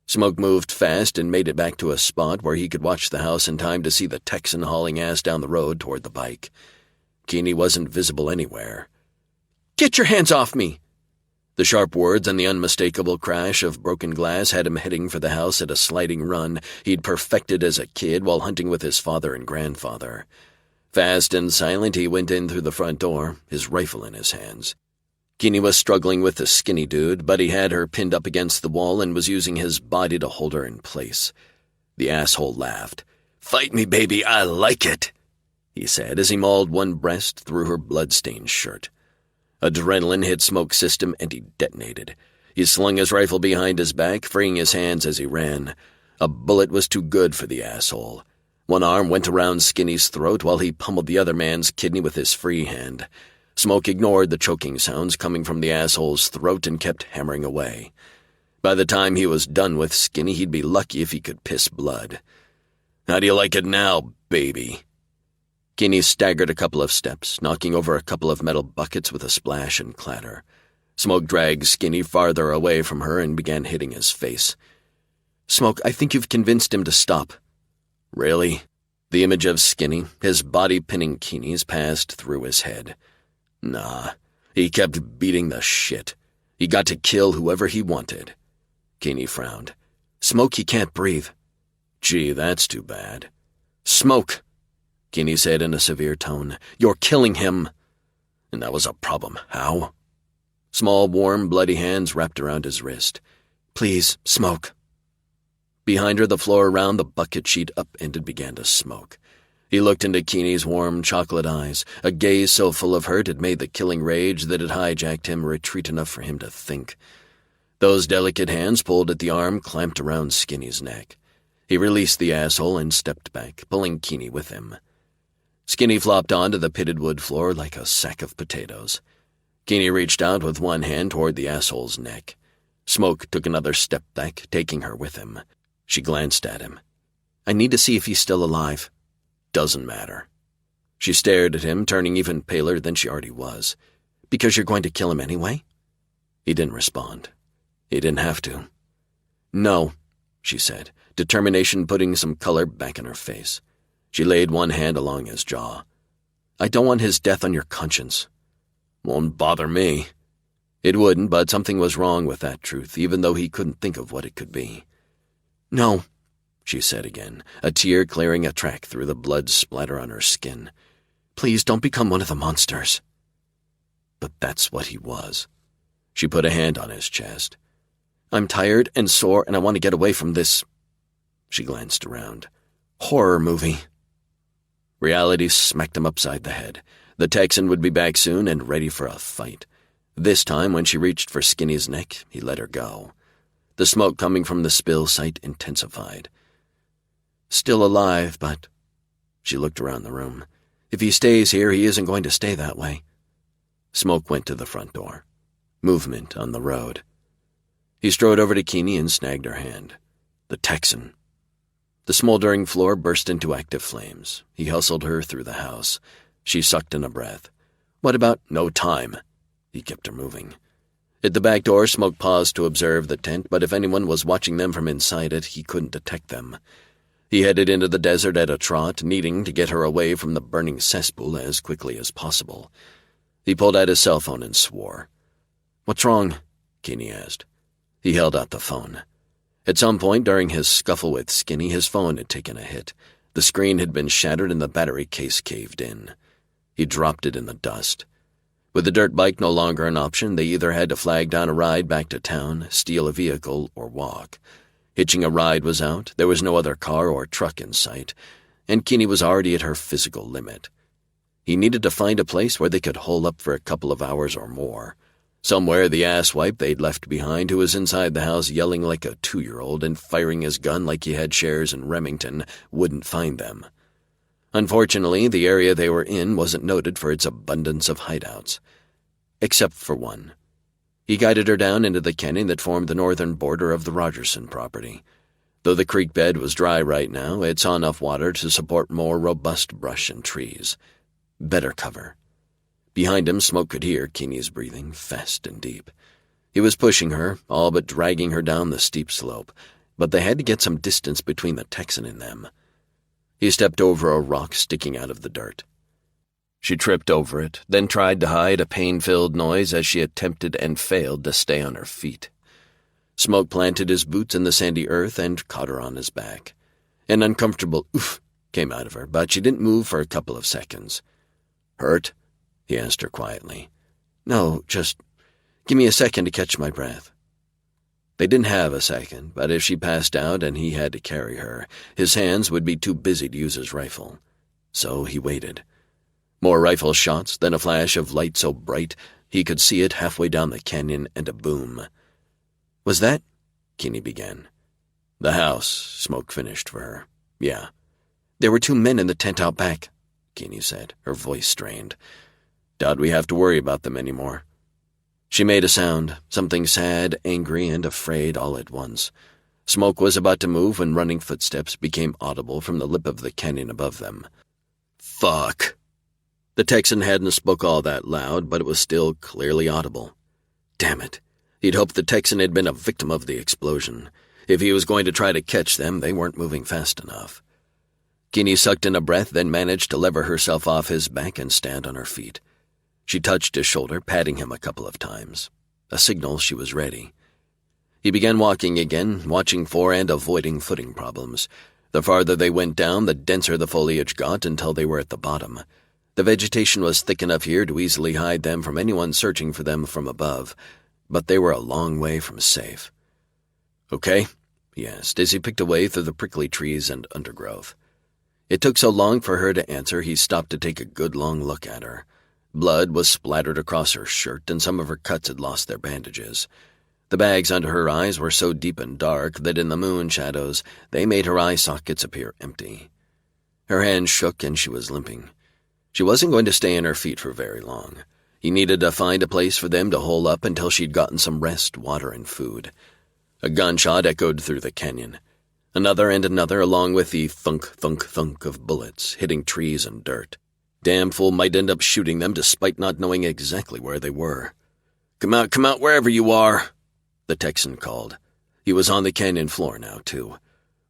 Smoke moved fast and made it back to a spot where he could watch the house in time to see the Texan hauling ass down the road toward the bike. Keeney wasn't visible anywhere. "Get your hands off me!" The sharp words and the unmistakable crash of broken glass had him heading for the house at a sliding run he'd perfected as a kid while hunting with his father and grandfather. Fast and silent, he went in through the front door, his rifle in his hands. Keeney was struggling with the Skinny dude, but he had her pinned up against the wall and was using his body to hold her in place. The asshole laughed. "Fight me, baby, I like it," he said as he mauled one breast through her blood-stained shirt. Adrenaline hit Smoke's system and he detonated. He slung his rifle behind his back, freeing his hands as he ran. A bullet was too good for the asshole. One arm went around Skinny's throat while he pummeled the other man's kidney with his free hand. Smoke ignored the choking sounds coming from the asshole's throat and kept hammering away. By the time he was done with Skinny, he'd be lucky if he could piss blood. "How do you like it now, baby?" Keeney staggered a couple of steps, knocking over a couple of metal buckets with a splash and clatter. Smoke dragged Skinny farther away from her and began hitting his face. "Smoke, I think you've convinced him to stop." "Really?" The image of Skinny, his body pinning Keeney's, passed through his head. "Nah, he kept beating the shit. He got to kill whoever he wanted." Keeney frowned. "Smoke, he can't breathe." "Gee, that's too bad." "Smoke," Keeney said in a severe tone, "you're killing him." And that was a problem. How? Small, warm, bloody hands wrapped around his wrist. "Please, Smoke." Behind her, the floor around the bucket sheet upended began to smoke. He looked into Keeney's warm chocolate eyes, a gaze so full of hurt it made the killing rage that had hijacked him retreat enough for him to think. Those delicate hands pulled at the arm clamped around Skinny's neck. He released the asshole and stepped back, pulling Keeney with him. Skinny flopped onto the pitted wood floor like a sack of potatoes. Keeney reached out with one hand toward the asshole's neck. Smoke took another step back, taking her with him. She glanced at him. "I need to see if he's still alive." "Doesn't matter." She stared at him, turning even paler than she already was. "Because you're going to kill him anyway?" He didn't respond. He didn't have to. "No," she said, determination putting some color back in her face. She laid one hand along his jaw. "I don't want his death on your conscience." "Won't bother me." It wouldn't, but something was wrong with that truth, even though he couldn't think of what it could be. "No," she said again, a tear clearing a track through the blood splatter on her skin. "Please don't become one of the monsters." But that's what he was. She put a hand on his chest. "I'm tired and sore and I want to get away from this." She glanced around. Horror movie. Reality smacked him upside the head. The Texan would be back soon and ready for a fight. This time, when she reached for Skinny's neck, he let her go. The smoke coming from the spill site intensified. Still alive, but... She looked around the room. If he stays here, he isn't going to stay that way. Smoke went to the front door. Movement on the road. He strode over to Keeney and snagged her hand. The Texan. The smoldering floor burst into active flames. He hustled her through the house. She sucked in a breath. What about no time? He kept her moving. At the back door, Smoke paused to observe the tent, but if anyone was watching them from inside it, he couldn't detect them. He headed into the desert at a trot, needing to get her away from the burning cesspool as quickly as possible. He pulled out his cell phone and swore. "What's wrong?" Keeney asked. He held out the phone. At some point during his scuffle with Skinny, his phone had taken a hit. The screen had been shattered and the battery case caved in. He dropped it in the dust. With the dirt bike no longer an option, they either had to flag down a ride back to town, steal a vehicle, or walk. Hitching a ride was out, there was no other car or truck in sight, and Keeney was already at her physical limit. He needed to find a place where they could hole up for a couple of hours or more. Somewhere the asswipe they'd left behind, who was inside the house yelling like a 2-year-old and firing his gun like he had shares in Remington, wouldn't find them. Unfortunately, the area they were in wasn't noted for its abundance of hideouts. Except for one. He guided her down into the canyon that formed the northern border of the Rogerson property. Though the creek bed was dry right now, it saw enough water to support more robust brush and trees. Better cover. Behind him, Smoke could hear Keeney's breathing, fast and deep. He was pushing her, all but dragging her down the steep slope, but they had to get some distance between the Texan and them. He stepped over a rock sticking out of the dirt. She tripped over it, then tried to hide a pain-filled noise as she attempted and failed to stay on her feet. Smoke planted his boots in the sandy earth and caught her on his back. An uncomfortable oof came out of her, but she didn't move for a couple of seconds. "Hurt?" he asked her quietly. "No, just give me a second to catch my breath." They didn't have a second, but if she passed out and he had to carry her, his hands would be too busy to use his rifle. So he waited. More rifle shots, then a flash of light so bright he could see it halfway down the canyon, and a boom. "Was that?" Keeney began. "The house," Smoke finished for her. "Yeah." "There were 2 men in the tent out back," Keeney said, her voice strained. "Doubt we have to worry about them anymore." She made a sound, something sad, angry, and afraid all at once. Smoke was about to move when running footsteps became audible from the lip of the canyon above them. "Fuck." The Texan hadn't spoke all that loud, but it was still clearly audible. Damn it. He'd hoped the Texan had been a victim of the explosion. If he was going to try to catch them, they weren't moving fast enough. Keeney sucked in a breath, then managed to lever herself off his back and stand on her feet. She touched his shoulder, patting him a couple of times. A signal she was ready. He began walking again, watching for and avoiding footing problems. The farther they went down, the denser the foliage got until they were at the bottom. The vegetation was thick enough here to easily hide them from anyone searching for them from above, but they were a long way from safe. "Okay?" he asked, as he picked away through the prickly trees and undergrowth. It took so long for her to answer, he stopped to take a good long look at her. Blood was splattered across her shirt, and some of her cuts had lost their bandages. The bags under her eyes were so deep and dark that in the moon shadows they made her eye sockets appear empty. Her hands shook and she was limping. She wasn't going to stay on her feet for very long. He needed to find a place for them to hole up until she'd gotten some rest, water, and food. A gunshot echoed through the canyon. Another and another, along with the thunk, thunk, thunk of bullets hitting trees and dirt. Damn fool might end up shooting them despite not knowing exactly where they were. Come out, wherever you are," the Texan called. He was on the canyon floor now, too.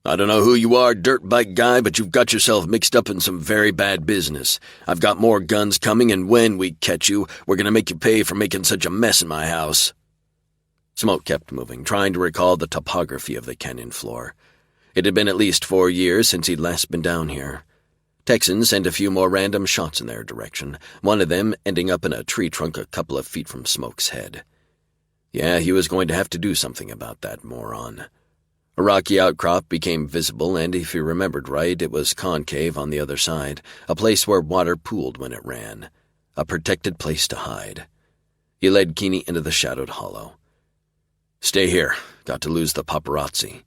"I don't know who you are, dirt bike guy, but you've got yourself mixed up in some very bad business. I've got more guns coming, and when we catch you, we're going to make you pay for making such a mess in my house." Smoke kept moving, trying to recall the topography of the canyon floor. It had been at least 4 years since he'd last been down here. Texans sent a few more random shots in their direction, one of them ending up in a tree trunk a couple of feet from Smoke's head. Yeah, he was going to have to do something about that moron. A rocky outcrop became visible, and if he remembered right, it was concave on the other side, a place where water pooled when it ran, a protected place to hide. He led Keeney into the shadowed hollow. "Stay here. Got to lose the paparazzi."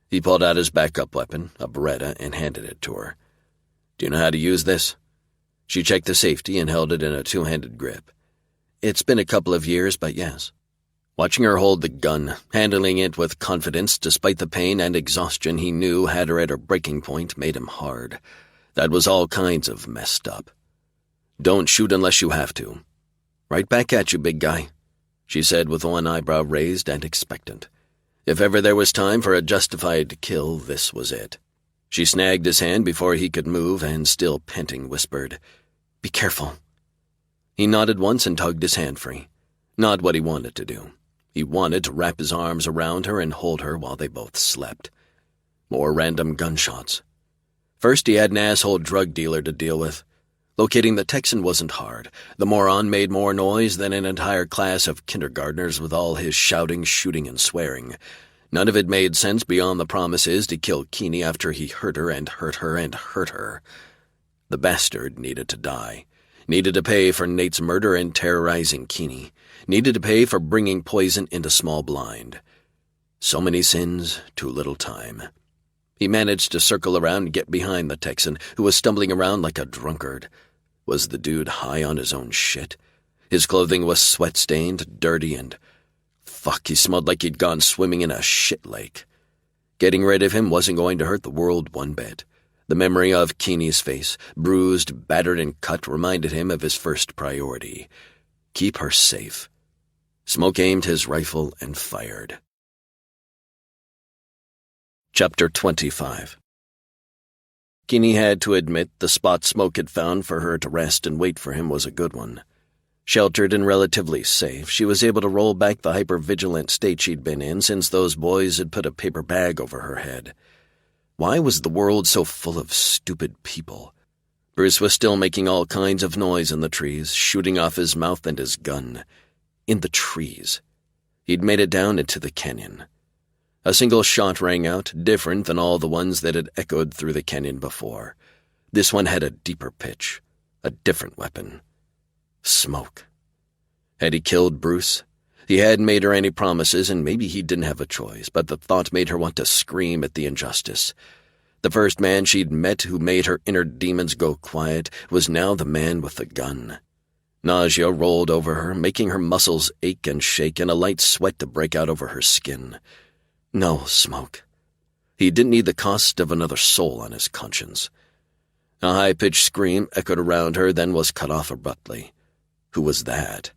He pulled out his backup weapon, a Beretta, and handed it to her. "Do you know how to use this?" She checked the safety and held it in a two-handed grip. "It's been a couple of years, but yes." Watching her hold the gun, handling it with confidence despite the pain and exhaustion he knew had her at her breaking point, made him hard. That was all kinds of messed up. "Don't shoot unless you have to." "Right back at you, big guy," she said with one eyebrow raised and expectant. If ever there was time for a justified kill, this was it. She snagged his hand before he could move and, still panting, whispered, "Be careful." He nodded once and tugged his hand free. Not what he wanted to do. He wanted to wrap his arms around her and hold her while they both slept. More random gunshots. First, he had an asshole drug dealer to deal with. Locating the Texan wasn't hard. The moron made more noise than an entire class of kindergartners with all his shouting, shooting, and swearing. None of it made sense beyond the promises to kill Keeney after he hurt her and hurt her and hurt her. The bastard needed to die. Needed to pay for Nate's murder and terrorizing Keeney. Needed to pay for bringing poison into Small Blind. So many sins, too little time. He managed to circle around and get behind the Texan, who was stumbling around like a drunkard. Was the dude high on his own shit? His clothing was sweat-stained, dirty, and... fuck, he smelled like he'd gone swimming in a shit lake. Getting rid of him wasn't going to hurt the world one bit. The memory of Keeney's face, bruised, battered, and cut, reminded him of his first priority. Keep her safe. Smoke aimed his rifle and fired. Chapter 25. Keeney had to admit the spot Smoke had found for her to rest and wait for him was a good one. Sheltered and relatively safe, she was able to roll back the hyper-vigilant state she'd been in since those boys had put a paper bag over her head. Why was the world so full of stupid people? Bruce was still making all kinds of noise in the trees, shooting off his mouth and his gun. In the trees. He'd made it down into the canyon. A single shot rang out, different than all the ones that had echoed through the canyon before. This one had a deeper pitch, a different weapon. Smoke. Had he killed Bruce? He hadn't made her any promises, and maybe he didn't have a choice, but the thought made her want to scream at the injustice. The first man she'd met who made her inner demons go quiet was now the man with the gun. Nausea rolled over her, making her muscles ache and shake and a light sweat to break out over her skin. No, Smoke. He didn't need the cost of another soul on his conscience. A high-pitched scream echoed around her, then was cut off abruptly. Who was that?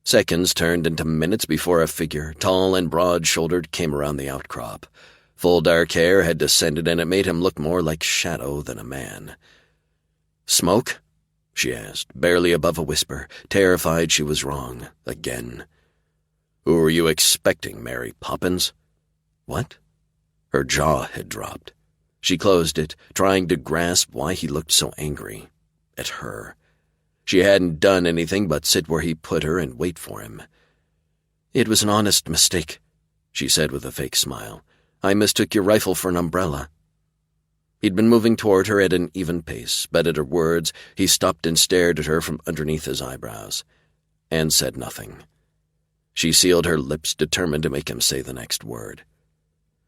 Seconds turned into minutes before a figure, tall and broad-shouldered, came around the outcrop. Full dark hair had descended, and it made him look more like shadow than a man. "Smoke?" she asked, barely above a whisper, terrified she was wrong, again. "Who were you expecting, Mary Poppins?" "What?" Her jaw had dropped. She closed it, trying to grasp why he looked so angry. At her. She hadn't done anything but sit where he put her and wait for him. "It was an honest mistake," she said with a fake smile. "I mistook your rifle for an umbrella." He'd been moving toward her at an even pace, but at her words, he stopped and stared at her from underneath his eyebrows, and said nothing. She sealed her lips, determined to make him say the next word.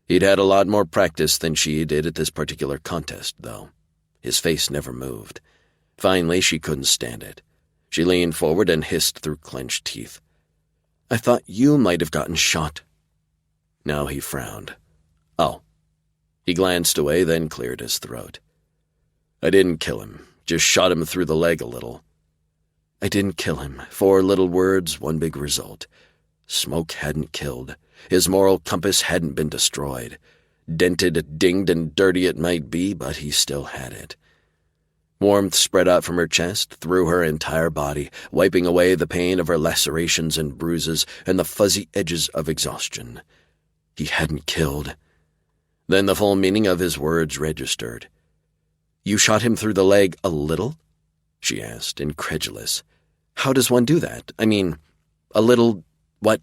He'd had a lot more practice than she did at this particular contest, though. His face never moved. Finally, she couldn't stand it. She leaned forward and hissed through clenched teeth. "I thought you might have gotten shot." Now he frowned. "Oh." He glanced away, then cleared his throat. "I didn't kill him, just shot him through the leg a little." "I didn't kill him. 4 little words, one big result. Smoke hadn't killed. His moral compass hadn't been destroyed. Dented, dinged, and dirty it might be, but he still had it. Warmth spread out from her chest, through her entire body, wiping away the pain of her lacerations and bruises and the fuzzy edges of exhaustion. He hadn't killed. Then the full meaning of his words registered. "You shot him through the leg a little?" she asked, incredulous. "How does one do that? I mean, a little... what?"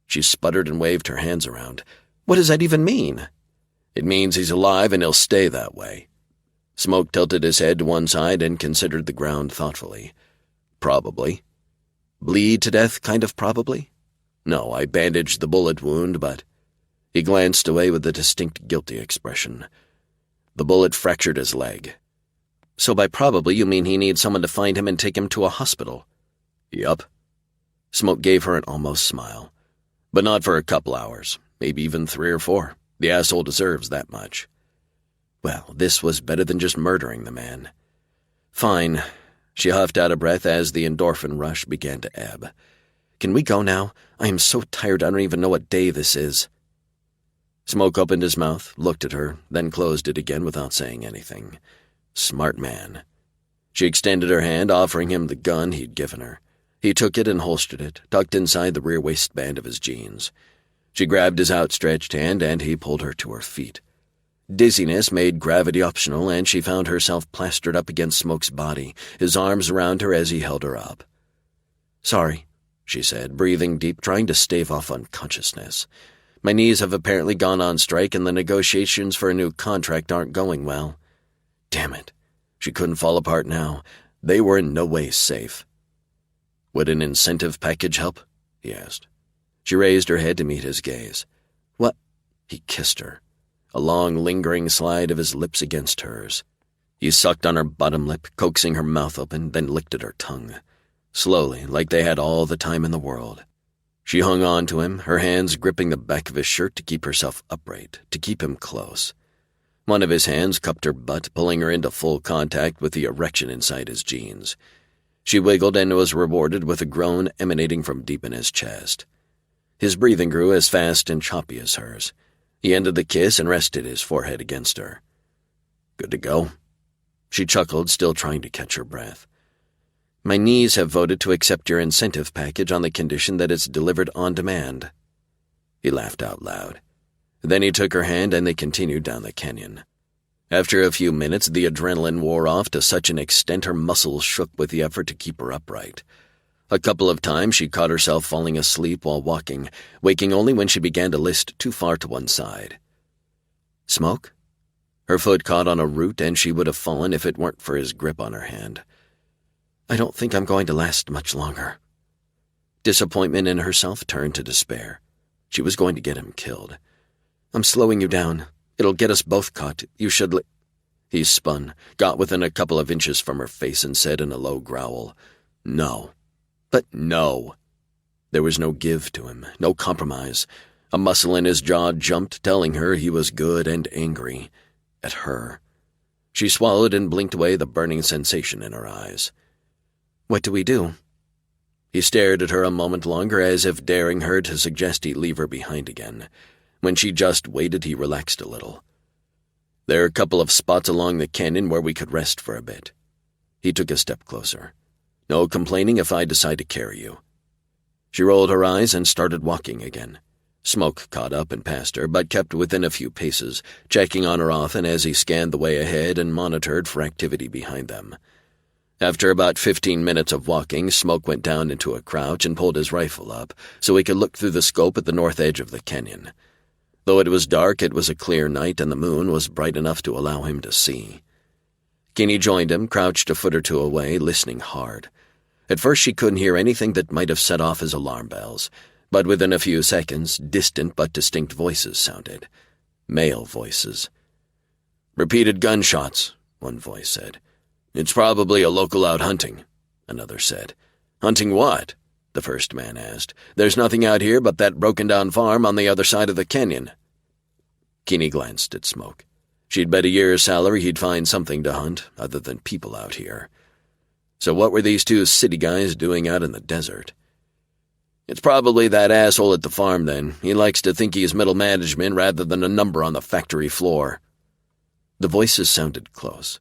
She sputtered and waved her hands around. What does that even mean?" "It means he's alive and he'll stay that way." Smoke tilted his head to one side and considered the ground thoughtfully. "Probably." "Bleed to death, kind of probably?" "No, I bandaged the bullet wound, but—" He glanced away with a distinct guilty expression. "The bullet fractured his leg." "So by probably you mean he needs someone to find him and take him to a hospital?" "Yup." Smoke gave her an almost smile. "But not for a couple hours, maybe even 3 or 4. The asshole deserves that much." Well, this was better than just murdering the man. "Fine." She huffed out of breath as the endorphin rush began to ebb. "Can we go now? I am so tired I don't even know what day this is." Smoke opened his mouth, looked at her, then closed it again without saying anything. Smart man. She extended her hand, offering him the gun he'd given her. He took it and holstered it, tucked inside the rear waistband of his jeans. She grabbed his outstretched hand, and he pulled her to her feet. Dizziness made gravity optional, and she found herself plastered up against Smoke's body, his arms around her as he held her up. "Sorry," she said, breathing deep, trying to stave off unconsciousness. "My knees have apparently gone on strike, and the negotiations for a new contract aren't going well." Damn it. She couldn't fall apart now. They were in no way safe. "Would an incentive package help?" he asked. She raised her head to meet his gaze. "What?" He kissed her. A long, lingering slide of his lips against hers. He sucked on her bottom lip, coaxing her mouth open, then licked at her tongue. Slowly, like they had all the time in the world. She hung on to him, her hands gripping the back of his shirt to keep herself upright, to keep him close. One of his hands cupped her butt, pulling her into full contact with the erection inside his jeans. She wiggled and was rewarded with a groan emanating from deep in his chest. His breathing grew as fast and choppy as hers. He ended the kiss and rested his forehead against her. "Good to go?" She chuckled, still trying to catch her breath. "My knees have voted to accept your incentive package on the condition that it's delivered on demand." He laughed out loud. Then he took her hand and they continued down the canyon. After a few minutes, the adrenaline wore off to such an extent her muscles shook with the effort to keep her upright. A couple of times she caught herself falling asleep while walking, waking only when she began to list too far to one side. "Smoke?" Her foot caught on a root and she would have fallen if it weren't for his grip on her hand. "I don't think I'm going to last much longer." Disappointment in herself turned to despair. She was going to get him killed. "I'm slowing you down. It'll get us both caught. You should He spun, got within a couple of inches from her face and said in a low growl, "No." But no. There was no give to him, no compromise. A muscle in his jaw jumped, telling her he was good and angry. At her. She swallowed and blinked away the burning sensation in her eyes. "What do we do?" He stared at her a moment longer, as if daring her to suggest he leave her behind again. When she just waited, he relaxed a little. "There are a couple of spots along the canyon where we could rest for a bit." He took a step closer. "No complaining if I decide to carry you." She rolled her eyes and started walking again. Smoke caught up and passed her, but kept within a few paces, checking on her often as he scanned the way ahead and monitored for activity behind them. After about 15 minutes of walking, Smoke went down into a crouch and pulled his rifle up so he could look through the scope at the north edge of the canyon. Though it was dark, it was a clear night and the moon was bright enough to allow him to see. Kinney joined him, crouched a foot or two away, listening hard. At first she couldn't hear anything that might have set off his alarm bells, but within a few seconds, distant but distinct voices sounded. Male voices. "Repeated gunshots," one voice said. "It's probably a local out hunting," another said. "Hunting what?" the first man asked. "There's nothing out here but that broken-down farm on the other side of the canyon." Kinney glanced at Smoke. She'd bet a year's salary he'd find something to hunt, other than people out here. So what were these two city guys doing out in the desert? "It's probably that asshole at the farm, then. He likes to think he's middle management rather than a number on the factory floor." The voices sounded close.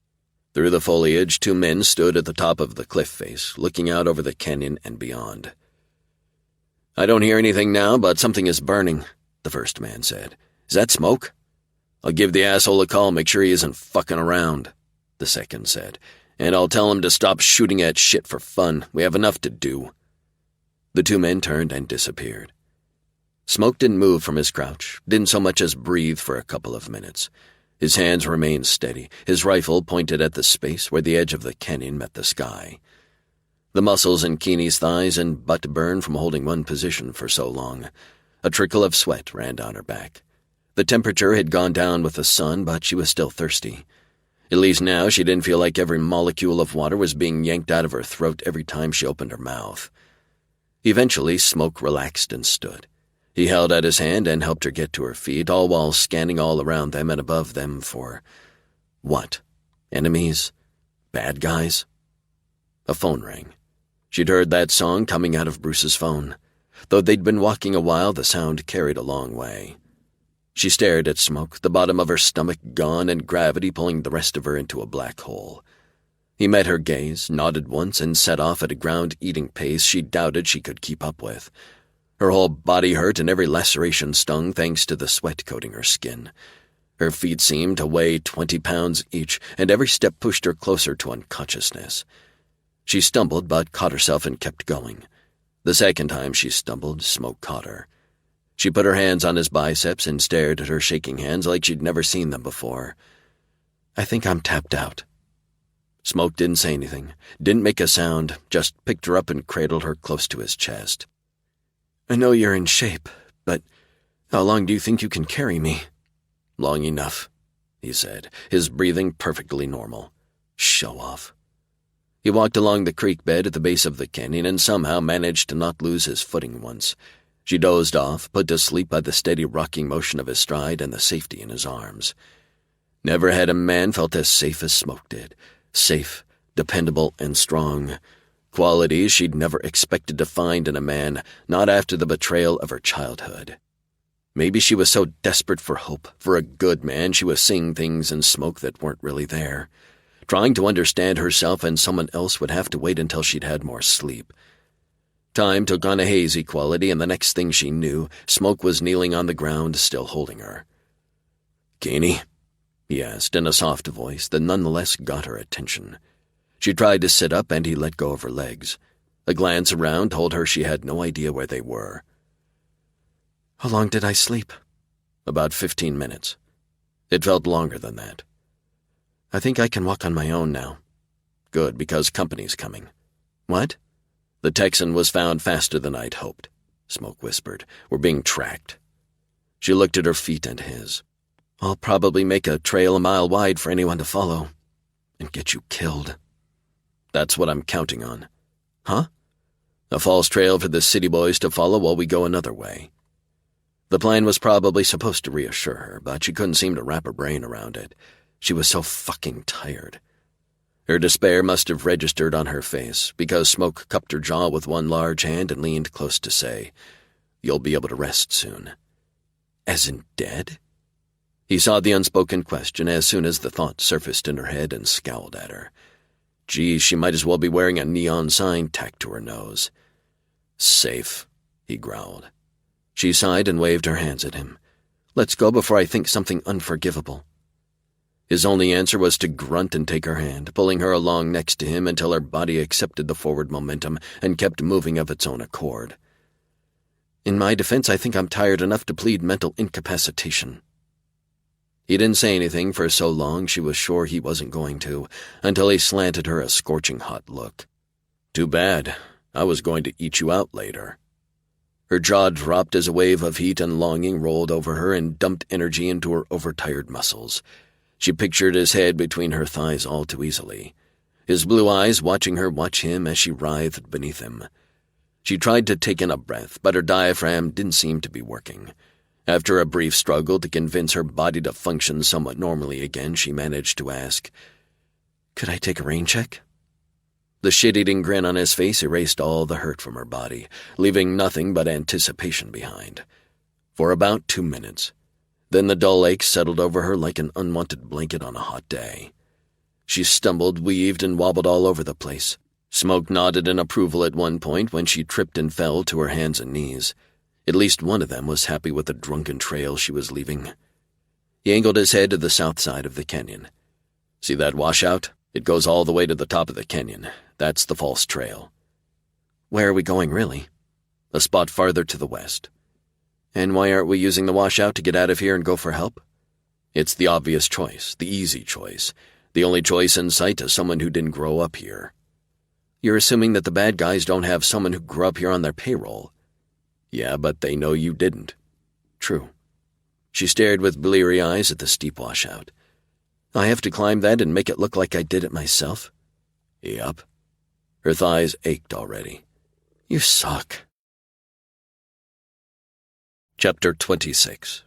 Through the foliage, two men stood at the top of the cliff face, looking out over the canyon and beyond. "I don't hear anything now, but something is burning," the first man said. "Is that Smoke?" "I'll give the asshole a call, make sure he isn't fucking around," the second said. "And I'll tell him to stop shooting at shit for fun. We have enough to do." The two men turned and disappeared. Smoke didn't move from his crouch, didn't so much as breathe for a couple of minutes. His hands remained steady, his rifle pointed at the space where the edge of the canyon met the sky. The muscles in Keeney's thighs and butt burned from holding one position for so long. A trickle of sweat ran down her back. The temperature had gone down with the sun, but she was still thirsty. At least now she didn't feel like every molecule of water was being yanked out of her throat every time she opened her mouth. Eventually, Smoke relaxed and stood. He held out his hand and helped her get to her feet, all while scanning all around them and above them for... what? Enemies? Bad guys? A phone rang. She'd heard that song coming out of Bruce's phone. Though they'd been walking a while, the sound carried a long way. She stared at Smoke, the bottom of her stomach gone and gravity pulling the rest of her into a black hole. He met her gaze, nodded once, and set off at a ground-eating pace she doubted she could keep up with. Her whole body hurt and every laceration stung thanks to the sweat coating her skin. Her feet seemed to weigh 20 pounds each, and every step pushed her closer to unconsciousness. She stumbled but caught herself and kept going. The second time she stumbled, Smoke caught her. She put her hands on his biceps and stared at her shaking hands like she'd never seen them before. "I think I'm tapped out." Smoke didn't say anything, didn't make a sound, just picked her up and cradled her close to his chest. "I know you're in shape, but how long do you think you can carry me?" "Long enough," he said, his breathing perfectly normal. Show off. He walked along the creek bed at the base of the canyon and somehow managed to not lose his footing once. She dozed off, put to sleep by the steady rocking motion of his stride and the safety in his arms. Never had a man felt as safe as Smoke did. Safe, dependable, and strong. Qualities she'd never expected to find in a man, not after the betrayal of her childhood. Maybe she was so desperate for hope, for a good man, she was seeing things in Smoke that weren't really there. Trying to understand herself and someone else would have to wait until she'd had more sleep. Time took on a hazy quality, and the next thing she knew, Smoke was kneeling on the ground, still holding her. "Keeney?" he asked in a soft voice that nonetheless got her attention. She tried to sit up, and he let go of her legs. A glance around told her she had no idea where they were. "How long did I sleep?" "About 15 minutes. It felt longer than that." "I think I can walk on my own now." "Good, because company's coming." "What?" "The Texan was found faster than I'd hoped," Smoke whispered. "We're being tracked." She looked at her feet and his. "I'll probably make a trail a mile wide for anyone to follow. And get you killed." "That's what I'm counting on." "Huh?" "A false trail for the city boys to follow while we go another way." The plan was probably supposed to reassure her, but she couldn't seem to wrap her brain around it. She was so fucking tired. Her despair must have registered on her face, because Smoke cupped her jaw with one large hand and leaned close to say, "You'll be able to rest soon." "As in dead?" He saw the unspoken question as soon as the thought surfaced in her head and scowled at her. Geez, she might as well be wearing a neon sign tacked to her nose. "Safe," he growled. She sighed and waved her hands at him. "Let's go before I think something unforgivable." His only answer was to grunt and take her hand, pulling her along next to him until her body accepted the forward momentum and kept moving of its own accord. "In my defense, I think I'm tired enough to plead mental incapacitation." He didn't say anything for so long she was sure he wasn't going to, until he slanted her a scorching hot look. "Too bad. I was going to eat you out later." Her jaw dropped as a wave of heat and longing rolled over her and dumped energy into her overtired muscles. She pictured his head between her thighs all too easily, his blue eyes watching her watch him as she writhed beneath him. She tried to take in a breath, but her diaphragm didn't seem to be working. After a brief struggle to convince her body to function somewhat normally again, she managed to ask, "Could I take a rain check?" The shit-eating grin on his face erased all the hurt from her body, leaving nothing but anticipation behind. For about 2 minutes. Then the dull ache settled over her like an unwanted blanket on a hot day. She stumbled, weaved, and wobbled all over the place. Smoke nodded in approval at one point when she tripped and fell to her hands and knees. At least one of them was happy with the drunken trail she was leaving. He angled his head to the south side of the canyon. "See that washout? It goes all the way to the top of the canyon. That's the false trail." "Where are we going, really?" "A spot farther to the west." And why aren't we using the washout to get out of here and go for help? It's the obvious choice, the easy choice, the only choice in sight to someone who didn't grow up here. You're assuming that the bad guys don't have someone who grew up here on their payroll. Yeah, but they know you didn't. True. She stared with bleary eyes at the steep washout. I have to climb that and make it look like I did it myself? Yup. Her thighs ached already. You suck. Chapter 26.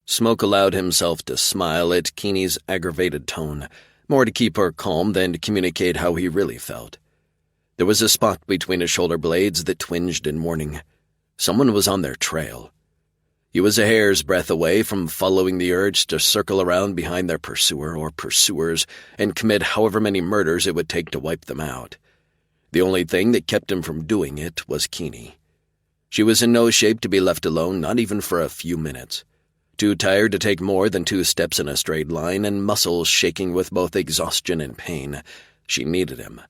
Smoke allowed himself to smile at Keeney's aggravated tone, more to keep her calm than to communicate how he really felt. There was a spot between his shoulder blades that twinged in warning. Someone was on their trail. He was a hair's breadth away from following the urge to circle around behind their pursuer or pursuers and commit however many murders it would take to wipe them out. The only thing that kept him from doing it was Keeney. She was in no shape to be left alone, not even for a few minutes. Too tired to take more than 2 steps in a straight line and muscles shaking with both exhaustion and pain. She needed him.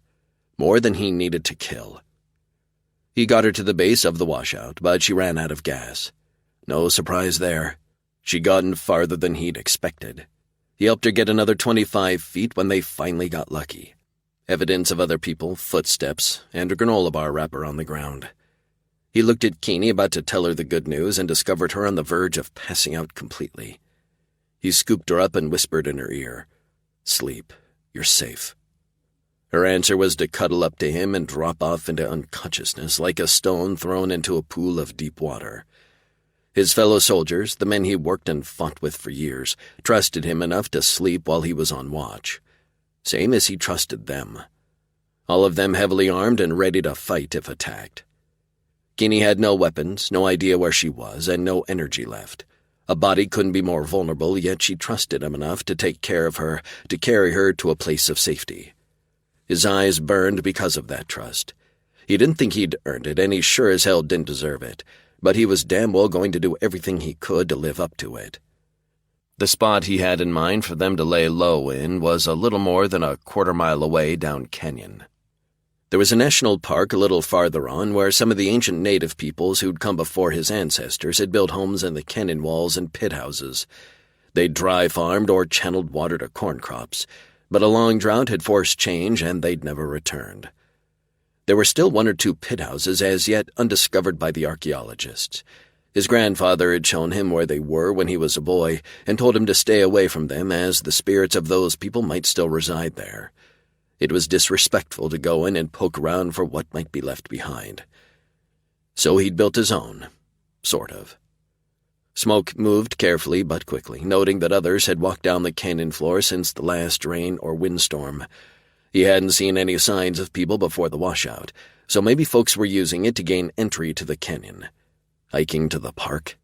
More than he needed to kill. He got her to the base of the washout, but she ran out of gas. No surprise there. She'd gotten farther than he'd expected. He helped her get another 25 feet when they finally got lucky. Evidence of other people, footsteps, and a granola bar wrapper on the ground. He looked at Keeney, about to tell her the good news, and discovered her on the verge of passing out completely. He scooped her up and whispered in her ear, "Sleep. You're safe." Her answer was to cuddle up to him and drop off into unconsciousness like a stone thrown into a pool of deep water. His fellow soldiers, the men he worked and fought with for years, trusted him enough to sleep while he was on watch. Same as he trusted them. All of them heavily armed and ready to fight if attacked. Keeney had no weapons, no idea where she was, and no energy left. A body couldn't be more vulnerable, yet she trusted him enough to take care of her, to carry her to a place of safety. His eyes burned because of that trust. He didn't think he'd earned it, and he sure as hell didn't deserve it, but he was damn well going to do everything he could to live up to it. The spot he had in mind for them to lay low in was a little more than a quarter-mile away down canyon. There was a national park a little farther on where some of the ancient native peoples who'd come before his ancestors had built homes in the canyon walls and pit houses. They'd dry-farmed or channeled water to corn crops, but a long drought had forced change and they'd never returned. There were still 1 or 2 pit houses as yet undiscovered by the archaeologists. His grandfather had shown him where they were when he was a boy and told him to stay away from them as the spirits of those people might still reside there. It was disrespectful to go in and poke around for what might be left behind. So he'd built his own. Sort of. Smoke moved carefully but quickly, noting that others had walked down the canyon floor since the last rain or windstorm. He hadn't seen any signs of people before the washout, so maybe folks were using it to gain entry to the canyon. Hiking to the park?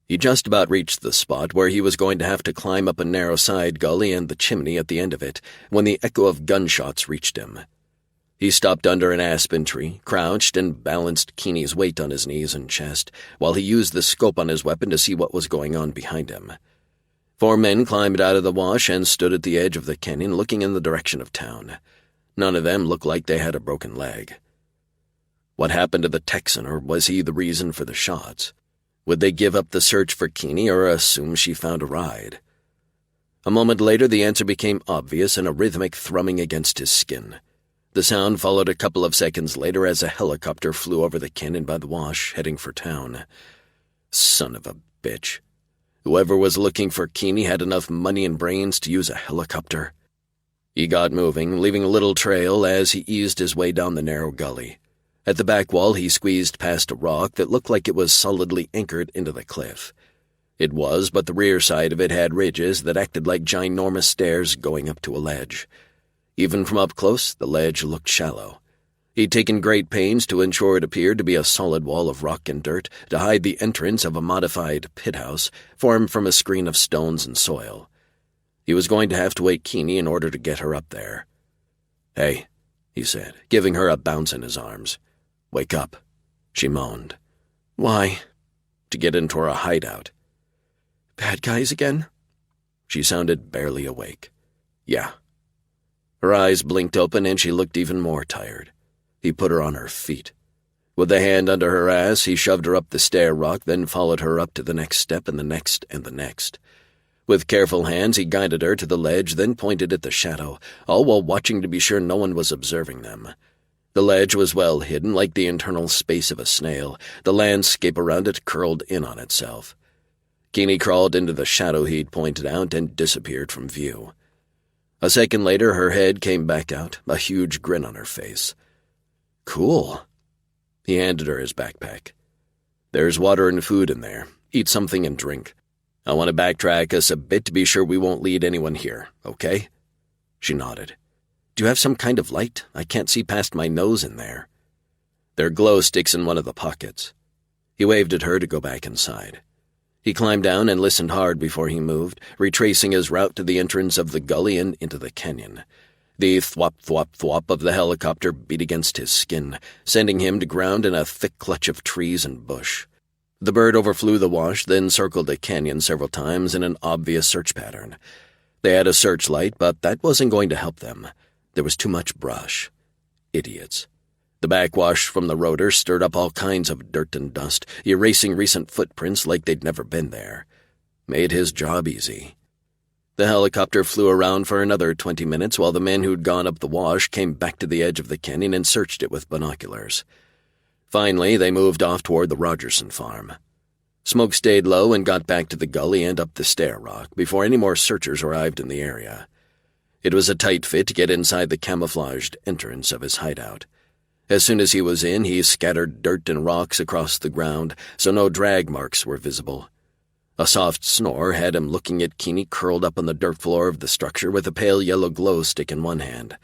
He just about reached the spot where he was going to have to climb up a narrow side gully and the chimney at the end of it when the echo of gunshots reached him. He stopped under an aspen tree, crouched, and balanced Keeney's weight on his knees and chest while he used the scope on his weapon to see what was going on behind him. 4 men climbed out of the wash and stood at the edge of the canyon looking in the direction of town. None of them looked like they had a broken leg. What happened to the Texan, or was he the reason for the shots? Would they give up the search for Keeney or assume she found a ride? A moment later, the answer became obvious in a rhythmic thrumming against his skin. The sound followed a couple of seconds later as a helicopter flew over the canyon by the wash, heading for town. Son of a bitch. Whoever was looking for Keeney had enough money and brains to use a helicopter. He got moving, leaving a little trail as he eased his way down the narrow gully. At the back wall, he squeezed past a rock that looked like it was solidly anchored into the cliff. It was, but the rear side of it had ridges that acted like ginormous stairs going up to a ledge. Even from up close, the ledge looked shallow. He'd taken great pains to ensure it appeared to be a solid wall of rock and dirt to hide the entrance of a modified pit house formed from a screen of stones and soil. He was going to have to wake Keeney in order to get her up there. "Hey," he said, giving her a bounce in his arms. "Wake up," she moaned. "Why?" "To get into a hideout." "Bad guys again?" She sounded barely awake. "Yeah." Her eyes blinked open and she looked even more tired. He put her on her feet. With a hand under her ass, he shoved her up the stair rock, then followed her up to the next step and the next and the next. With careful hands, he guided her to the ledge, then pointed at the shadow, all while watching to be sure no one was observing them. The ledge was well hidden, like the internal space of a snail. The landscape around it curled in on itself. Keeney crawled into the shadow he'd pointed out and disappeared from view. A second later, her head came back out, a huge grin on her face. "Cool." He handed her his backpack. "There's water and food in there. Eat something and drink. I want to backtrack us a bit to be sure we won't lead anyone here, okay?" She nodded. "Do you have some kind of light? I can't see past my nose in there." "There are glow sticks in one of the pockets." He waved at her to go back inside. He climbed down and listened hard before he moved, retracing his route to the entrance of the gully and into the canyon. The thwop, thwop, thwop of the helicopter beat against his skin, sending him to ground in a thick clutch of trees and bush. The bird overflew the wash, then circled the canyon several times in an obvious search pattern. They had a searchlight, but that wasn't going to help them. There was too much brush. Idiots. The backwash from the rotor stirred up all kinds of dirt and dust, erasing recent footprints like they'd never been there. Made his job easy. The helicopter flew around for another 20 minutes while the men who'd gone up the wash came back to the edge of the canyon and searched it with binoculars. Finally, they moved off toward the Rogerson farm. Smoke stayed low and got back to the gully and up the stair rock before any more searchers arrived in the area. It was a tight fit to get inside the camouflaged entrance of his hideout. As soon as he was in, he scattered dirt and rocks across the ground, so no drag marks were visible. A soft snore had him looking at Keeney curled up on the dirt floor of the structure with a pale yellow glow stick in one hand.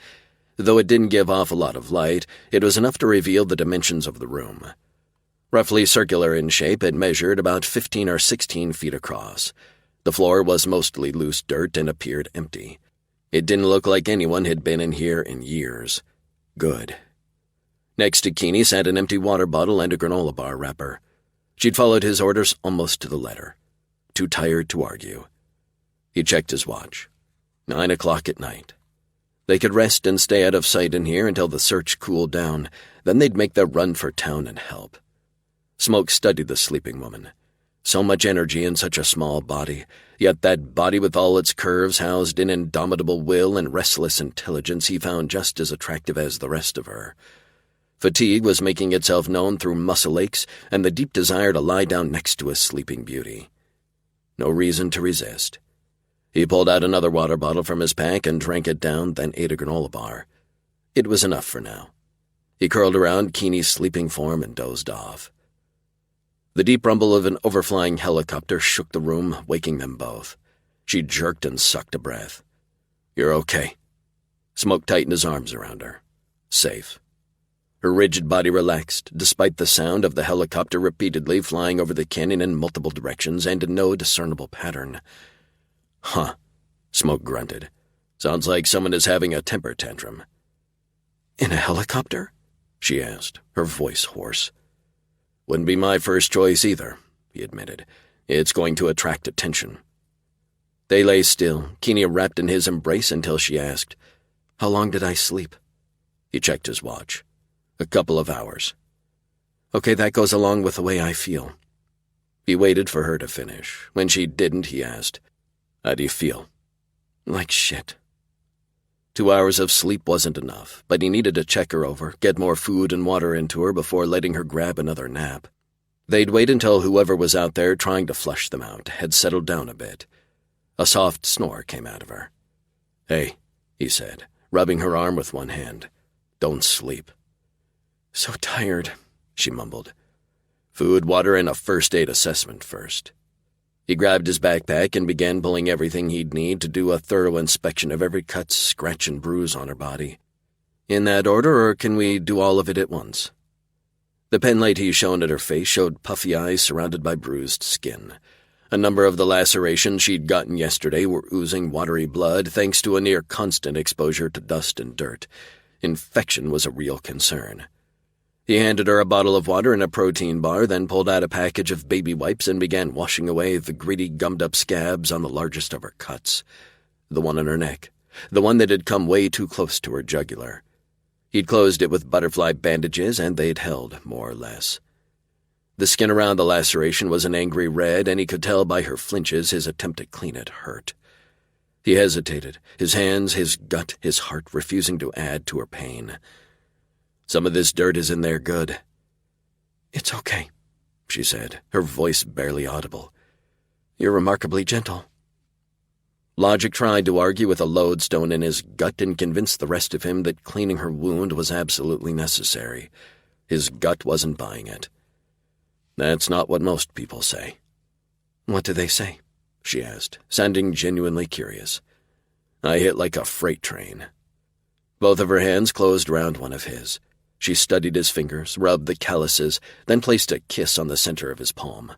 Though it didn't give off a lot of light, it was enough to reveal the dimensions of the room. Roughly circular in shape, it measured about 15 or 16 feet across. The floor was mostly loose dirt and appeared empty. It didn't look like anyone had been in here in years. Good. Next to Keeney sat an empty water bottle and a granola bar wrapper. She'd followed his orders almost to the letter. Too tired to argue. He checked his watch. 9 o'clock at night. They could rest and stay out of sight in here until the search cooled down. Then they'd make their run for town and help. Smoke studied the sleeping woman. So much energy in such a small body, yet that body with all its curves housed in indomitable will and restless intelligence he found just as attractive as the rest of her. Fatigue was making itself known through muscle aches and the deep desire to lie down next to a sleeping beauty. No reason to resist. He pulled out another water bottle from his pack and drank it down, then ate a granola bar. It was enough for now. He curled around Keeney's sleeping form and dozed off. The deep rumble of an overflying helicopter shook the room, waking them both. She jerked and sucked a breath. "You're okay." Smoke tightened his arms around her. Safe. Her rigid body relaxed, despite the sound of the helicopter repeatedly flying over the canyon in multiple directions and in no discernible pattern. "Huh," Smoke grunted. "Sounds like someone is having a temper tantrum." "In a helicopter?" she asked, her voice hoarse. "Wouldn't be my first choice either," he admitted. "It's going to attract attention." They lay still, Keeney wrapped in his embrace until she asked, "How long did I sleep?" He checked his watch. "A couple of hours." "Okay, that goes along with the way I feel." He waited for her to finish. When she didn't, he asked, "How do you feel?" "Like shit." 2 hours of sleep wasn't enough, but he needed to check her over, get more food and water into her before letting her grab another nap. They'd wait until whoever was out there trying to flush them out had settled down a bit. A soft snore came out of her. "Hey," he said, rubbing her arm with one hand. "Don't sleep." "So tired," she mumbled. "Food, water, and a first aid assessment first." He grabbed his backpack and began pulling everything he'd need to do a thorough inspection of every cut, scratch, and bruise on her body. "In that order, or can we do all of it at once?" The penlight he shone at her face showed puffy eyes surrounded by bruised skin. A number of the lacerations she'd gotten yesterday were oozing watery blood thanks to a near-constant exposure to dust and dirt. Infection was a real concern. He handed her a bottle of water and a protein bar, then pulled out a package of baby wipes and began washing away the greedy, gummed-up scabs on the largest of her cuts. The one on her neck. The one that had come way too close to her jugular. He'd closed it with butterfly bandages, and they'd held, more or less. The skin around the laceration was an angry red, and he could tell by her flinches his attempt to clean it hurt. He hesitated, his hands, his gut, his heart refusing to add to her pain. "Some of this dirt is in there good." "It's okay," she said, her voice barely audible. "You're remarkably gentle." Logic tried to argue with a lodestone in his gut and convince the rest of him that cleaning her wound was absolutely necessary. His gut wasn't buying it. "That's not what most people say." "What do they say?" she asked, sounding genuinely curious. "I hit like a freight train." Both of her hands closed round one of his. She studied his fingers, rubbed the calluses, then placed a kiss on the center of his palm.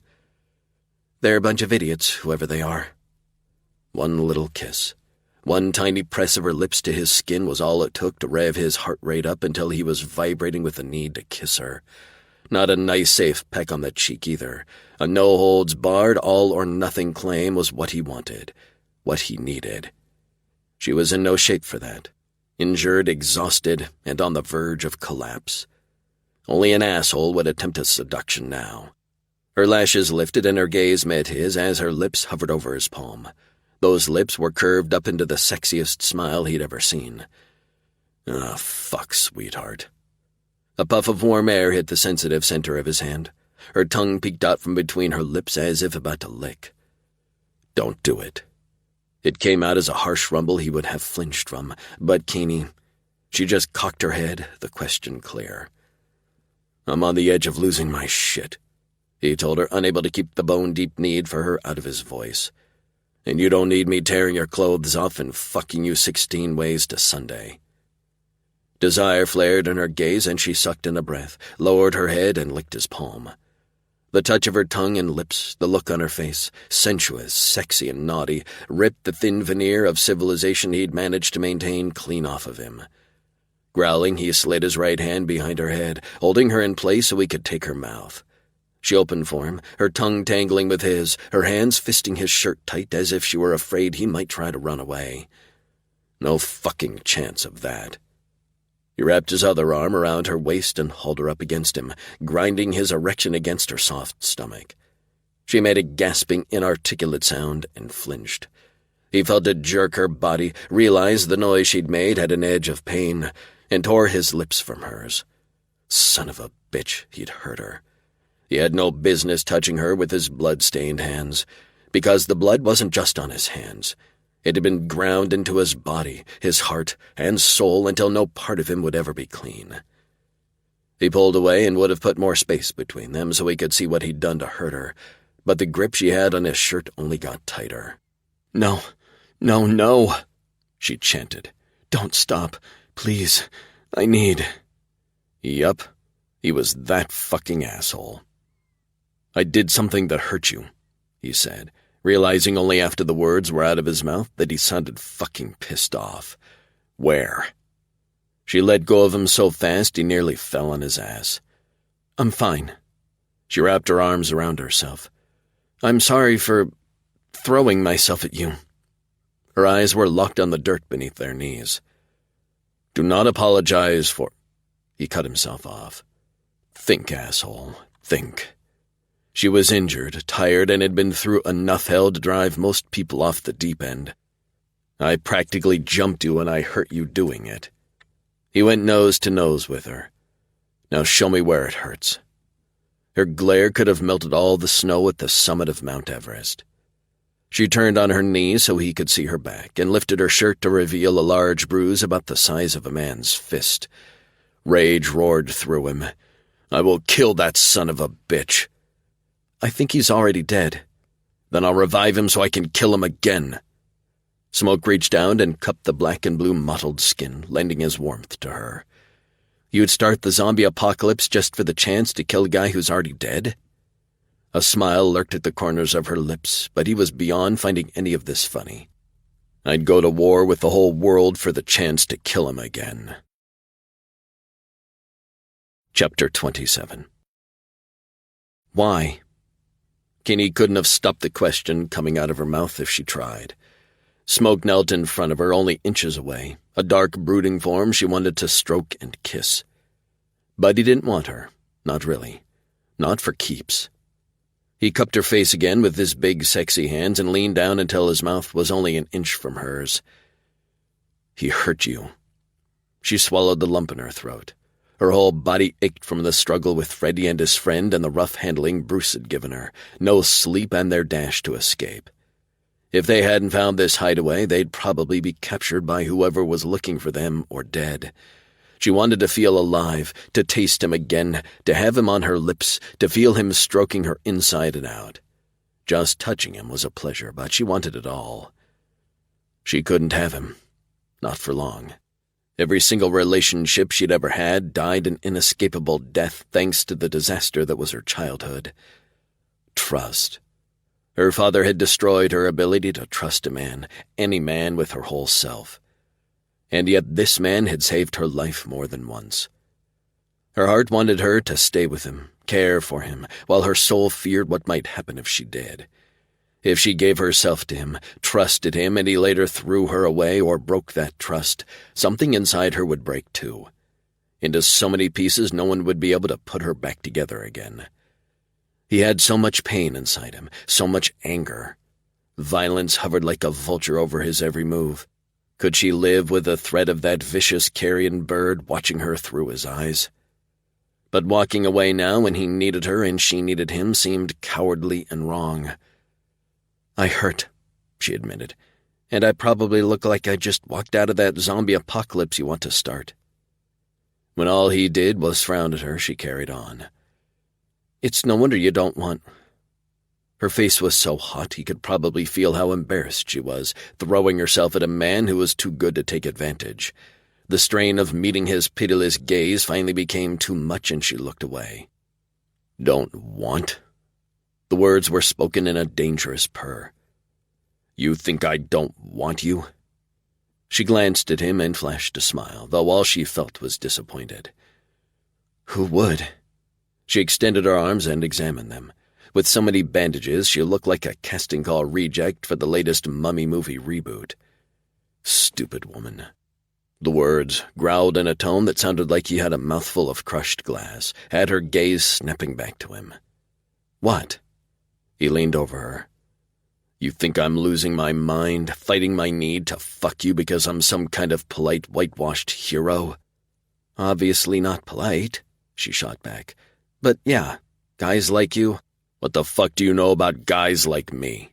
"They're a bunch of idiots, whoever they are." One little kiss. One tiny press of her lips to his skin was all it took to rev his heart rate up until he was vibrating with the need to kiss her. Not a nice, safe peck on the cheek either. A no-holds-barred, all-or-nothing claim was what he wanted, what he needed. She was in no shape for that. Injured, exhausted, and on the verge of collapse. Only an asshole would attempt a seduction now. Her lashes lifted and her gaze met his as her lips hovered over his palm. Those lips were curved up into the sexiest smile he'd ever seen. "Ah, fuck, sweetheart." A puff of warm air hit the sensitive center of his hand. Her tongue peeked out from between her lips as if about to lick. "Don't do it." It came out as a harsh rumble he would have flinched from, but Keeney, she just cocked her head, the question clear. "I'm on the edge of losing my shit," he told her, unable to keep the bone-deep need for her out of his voice. "And you don't need me tearing your clothes off and fucking you 16 ways to Sunday." Desire flared in her gaze, and she sucked in a breath, lowered her head, and licked his palm. The touch of her tongue and lips, the look on her face, sensuous, sexy, and naughty, ripped the thin veneer of civilization he'd managed to maintain clean off of him. Growling, he slid his right hand behind her head, holding her in place so he could take her mouth. She opened for him, her tongue tangling with his, her hands fisting his shirt tight as if she were afraid he might try to run away. No fucking chance of that. He wrapped his other arm around her waist and hauled her up against him, grinding his erection against her soft stomach. She made a gasping, inarticulate sound and flinched. He felt it jerk her body, realized the noise she'd made had an edge of pain, and tore his lips from hers. Son of a bitch, he'd hurt her. He had no business touching her with his blood-stained hands, because the blood wasn't just on his hands. It had been ground into his body, his heart, and soul until no part of him would ever be clean. He pulled away and would have put more space between them so he could see what he'd done to hurt her, but the grip she had on his shirt only got tighter. "No, no, no," she chanted. "Don't stop. Please. I need—" Yup, he was that fucking asshole. "I did something that hurt you," he said, realizing only after the words were out of his mouth that he sounded fucking pissed off. "Where?" She let go of him so fast he nearly fell on his ass. "I'm fine." She wrapped her arms around herself. "I'm sorry for throwing myself at you." Her eyes were locked on the dirt beneath their knees. "Do not apologize for—" He cut himself off. "Think, asshole, think." She was injured, tired, and had been through enough hell to drive most people off the deep end. "I practically jumped you and I hurt you doing it." He went nose to nose with her. "Now show me where it hurts." Her glare could have melted all the snow at the summit of Mount Everest. She turned on her knees so he could see her back and lifted her shirt to reveal a large bruise about the size of a man's fist. Rage roared through him. "I will kill that son of a bitch." "I think he's already dead." "Then I'll revive him so I can kill him again." Smoke reached down and cupped the black and blue mottled skin, lending his warmth to her. "You'd start the zombie apocalypse just for the chance to kill a guy who's already dead?" A smile lurked at the corners of her lips, but he was beyond finding any of this funny. "I'd go to war with the whole world for the chance to kill him again." Chapter 27. "Why?" Kinney couldn't have stopped the question coming out of her mouth if she tried. Smoke knelt in front of her, only inches away, a dark, brooding form she wanted to stroke and kiss. But he didn't want her. Not really. Not for keeps. He cupped her face again with his big, sexy hands and leaned down until his mouth was only an inch from hers. He hurt you. She swallowed the lump in her throat. Her whole body ached from the struggle with Freddie and his friend and the rough handling Bruce had given her, no sleep and their dash to escape. If they hadn't found this hideaway, they'd probably be captured by whoever was looking for them or dead. She wanted to feel alive, to taste him again, to have him on her lips, to feel him stroking her inside and out. Just touching him was a pleasure, but she wanted it all. She couldn't have him. Not for long. Every single relationship she'd ever had died an inescapable death thanks to the disaster that was her childhood. Trust. Her father had destroyed her ability to trust a man, any man, with her whole self. And yet this man had saved her life more than once. Her heart wanted her to stay with him, care for him, while her soul feared what might happen if she did. If she gave herself to him, trusted him, and he later threw her away or broke that trust, something inside her would break too. Into so many pieces no one would be able to put her back together again. He had so much pain inside him, so much anger. Violence hovered like a vulture over his every move. Could she live with the threat of that vicious carrion bird watching her through his eyes? But walking away now when he needed her and she needed him seemed cowardly and wrong. "I hurt," she admitted, "and I probably look like I just walked out of that zombie apocalypse you want to start." When all he did was frown at her, she carried on. "It's no wonder you don't want—" Her face was so hot he could probably feel how embarrassed she was, throwing herself at a man who was too good to take advantage. The strain of meeting his pitiless gaze finally became too much and she looked away. "Don't want?" The words were spoken in a dangerous purr. "You think I don't want you?" She glanced at him and flashed a smile, though all she felt was disappointed. "Who would?" She extended her arms and examined them. With so many bandages, she looked like a casting call reject for the latest Mummy movie reboot. Stupid woman. The words, growled in a tone that sounded like he had a mouthful of crushed glass, had her gaze snapping back to him. "What?" He leaned over her. "You think I'm losing my mind, fighting my need to fuck you because I'm some kind of polite, whitewashed hero?" "Obviously not polite," she shot back. "But yeah, guys like you." "What the fuck do you know about guys like me?"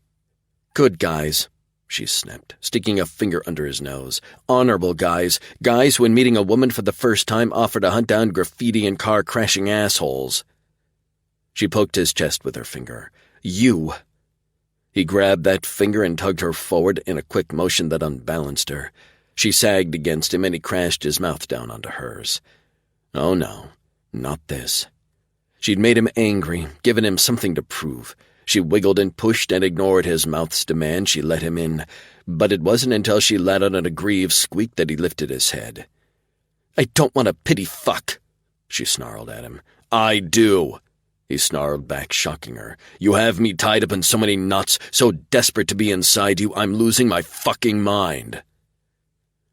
"Good guys," she snapped, sticking a finger under his nose. "Honorable guys. Guys who, when meeting a woman for the first time, offer to hunt down graffiti and car-crashing assholes." She poked his chest with her finger. "You." He grabbed that finger and tugged her forward in a quick motion that unbalanced her. She sagged against him and he crashed his mouth down onto hers. Oh no, not this. She'd made him angry, given him something to prove. She wiggled and pushed and ignored his mouth's demand. She let him in, but it wasn't until she let out an aggrieved squeak that he lifted his head. "I don't want a pity fuck," she snarled at him. "I do," he snarled back, shocking her. "You have me tied up in so many knots, so desperate to be inside you, I'm losing my fucking mind."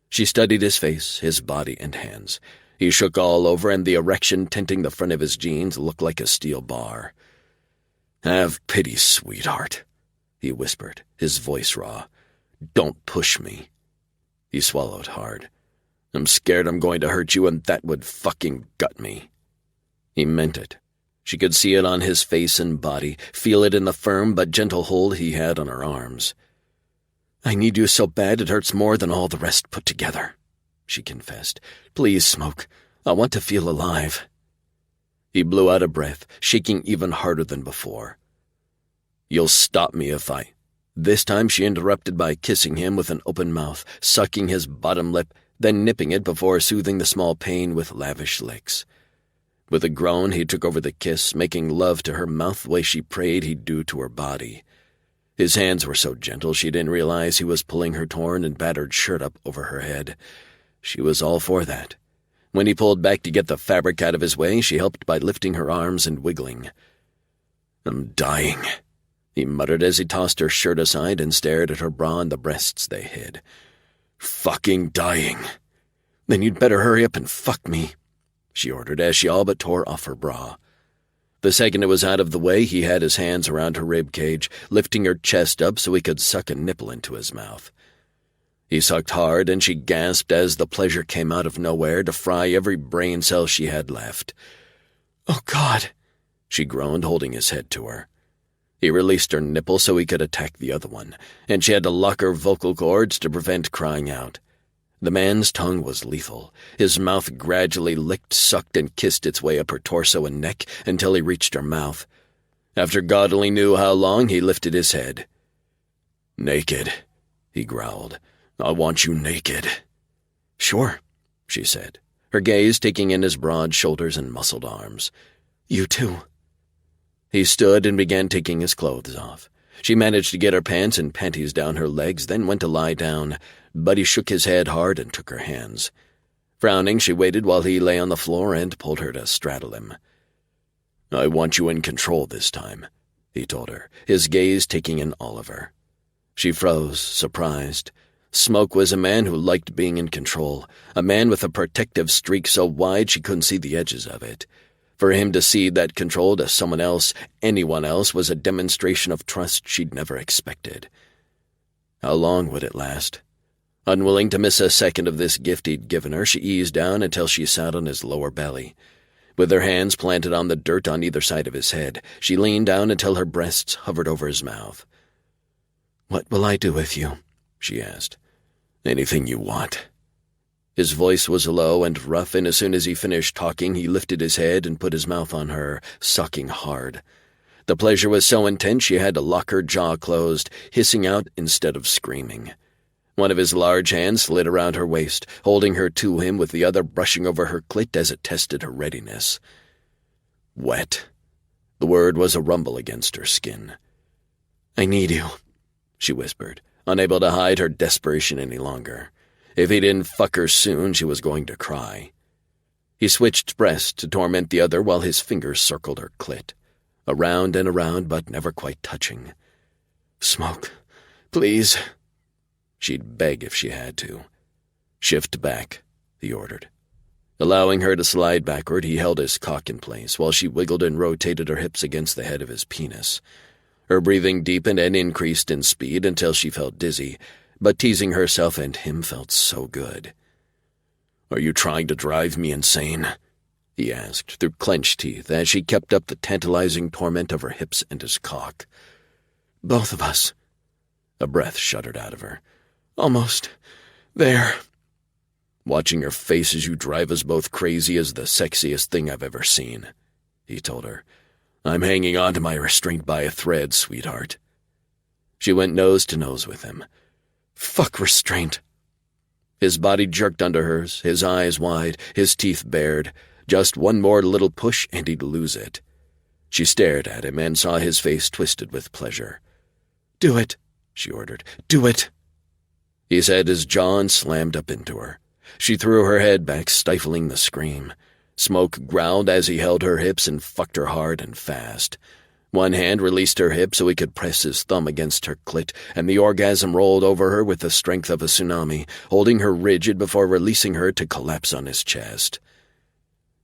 She studied his face, his body, and hands. He shook all over, and the erection tinting the front of his jeans looked like a steel bar. "Have pity, sweetheart," he whispered, his voice raw. "Don't push me." He swallowed hard. "I'm scared I'm going to hurt you, and that would fucking gut me." He meant it. She could see it on his face and body, feel it in the firm but gentle hold he had on her arms. "I need you so bad it hurts more than all the rest put together," she confessed. "Please, Smoke. I want to feel alive." He blew out a breath, shaking even harder than before. "You'll stop me if I—" This time she interrupted by kissing him with an open mouth, sucking his bottom lip, then nipping it before soothing the small pain with lavish licks. With a groan, he took over the kiss, making love to her mouth the way she prayed he'd do to her body. His hands were so gentle she didn't realize he was pulling her torn and battered shirt up over her head. She was all for that. When he pulled back to get the fabric out of his way, she helped by lifting her arms and wiggling. "I'm dying," he muttered as he tossed her shirt aside and stared at her bra and the breasts they hid. "Fucking dying." "Then you'd better hurry up and fuck me," she ordered as she all but tore off her bra. The second it was out of the way, he had his hands around her rib cage, lifting her chest up so he could suck a nipple into his mouth. He sucked hard, and she gasped as the pleasure came out of nowhere to fry every brain cell she had left. "Oh, God," she groaned, holding his head to her. He released her nipple so he could attack the other one, and she had to lock her vocal cords to prevent crying out. The man's tongue was lethal. His mouth gradually licked, sucked, and kissed its way up her torso and neck until he reached her mouth. After God only knew how long, he lifted his head. "Naked," he growled. "I want you naked." "Sure," she said, her gaze taking in his broad shoulders and muscled arms. "You too." He stood and began taking his clothes off. She managed to get her pants and panties down her legs, then went to lie down, but he shook his head hard and took her hands. Frowning, she waited while he lay on the floor and pulled her to straddle him. "I want you in control this time," he told her, his gaze taking in all of her. She froze, surprised. Smoke was a man who liked being in control, a man with a protective streak so wide she couldn't see the edges of it. For him to cede that control to someone else, anyone else, was a demonstration of trust she'd never expected. How long would it last? Unwilling to miss a second of this gift he'd given her, she eased down until she sat on his lower belly. With her hands planted on the dirt on either side of his head, she leaned down until her breasts hovered over his mouth. "What will I do with you?" she asked. "Anything you want." His voice was low and rough, and as soon as he finished talking, he lifted his head and put his mouth on her, sucking hard. The pleasure was so intense she had to lock her jaw closed, hissing out instead of screaming. One of his large hands slid around her waist, holding her to him, with the other brushing over her clit as it tested her readiness. "Wet." The word was a rumble against her skin. "I need you," she whispered, unable to hide her desperation any longer. If he didn't fuck her soon, she was going to cry. He switched breasts to torment the other while his fingers circled her clit, around and around, but never quite touching. "Smoke, please." She'd beg if she had to. "Shift back," he ordered. Allowing her to slide backward, he held his cock in place while she wiggled and rotated her hips against the head of his penis. Her breathing deepened and increased in speed until she felt dizzy, but teasing herself and him felt so good. "Are you trying to drive me insane?" he asked through clenched teeth as she kept up the tantalizing torment of her hips and his cock. "Both of us." A breath shuddered out of her. "Almost there." "Watching your face as you drive us both crazy is the sexiest thing I've ever seen," he told her. "I'm hanging on to my restraint by a thread, sweetheart." She went nose to nose with him. "Fuck restraint." His body jerked under hers, his eyes wide, his teeth bared. Just one more little push and he'd lose it. She stared at him and saw his face twisted with pleasure. "Do it," she ordered. "Do it." He said, his jaw slammed up into her. She threw her head back, stifling the scream. Smoke growled as he held her hips and fucked her hard and fast. One hand released her hip so he could press his thumb against her clit, and the orgasm rolled over her with the strength of a tsunami, holding her rigid before releasing her to collapse on his chest.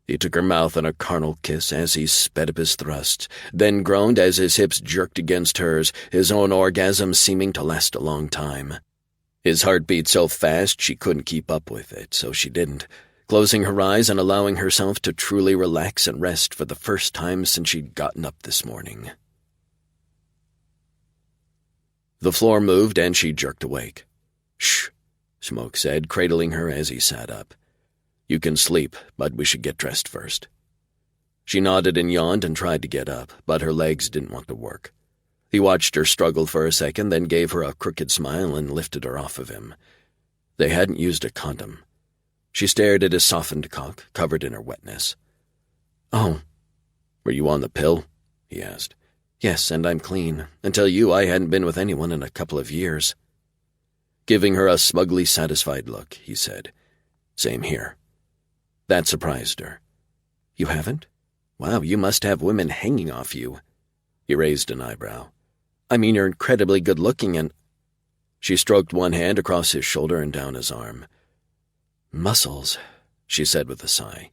He took her mouth in a carnal kiss as he sped up his thrusts, then groaned as his hips jerked against hers, his own orgasm seeming to last a long time. His heart beat so fast she couldn't keep up with it, so she didn't, closing her eyes and allowing herself to truly relax and rest for the first time since she'd gotten up this morning. The floor moved and she jerked awake. "Shh," Smoke said, cradling her as he sat up. "You can sleep, but we should get dressed first." She nodded and yawned and tried to get up, but her legs didn't want to work. He watched her struggle for a second, then gave her a crooked smile and lifted her off of him. They hadn't used a condom. She stared at his softened cock, covered in her wetness. "Oh, were you on the pill?" he asked. "Yes, and I'm clean. Until you, I hadn't been with anyone in a couple of years." Giving her a smugly satisfied look, he said, "Same here." That surprised her. "You haven't? Wow, you must have women hanging off you." He raised an eyebrow. I mean, you're incredibly good-looking and—" She stroked one hand across his shoulder and down his arm. "Muscles," she said with a sigh.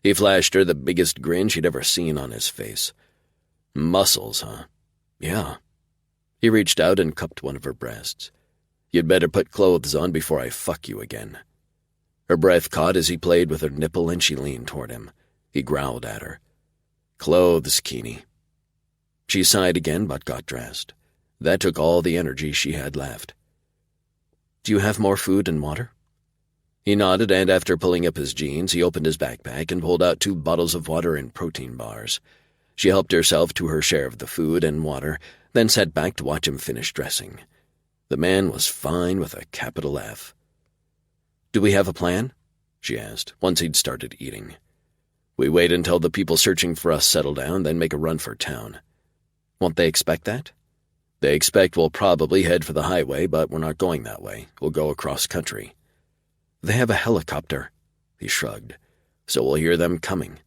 He flashed her the biggest grin she'd ever seen on his face. "Muscles, huh? Yeah." He reached out and cupped one of her breasts. "You'd better put clothes on before I fuck you again." Her breath caught as he played with her nipple and she leaned toward him. He growled at her. "Clothes, Keeney." She sighed again but got dressed. That took all the energy she had left. "Do you have more food and water?" He nodded, and after pulling up his jeans, he opened his backpack and pulled out 2 bottles of water and protein bars. She helped herself to her share of the food and water, then sat back to watch him finish dressing. The man was fine with a capital F. "Do we have a plan?" she asked, once he'd started eating. "We wait until the people searching for us settle down, then make a run for town." "Won't they expect that?" "They expect we'll probably head for the highway, but we're not going that way. We'll go across country." "They have a helicopter." He shrugged. "So we'll hear them coming."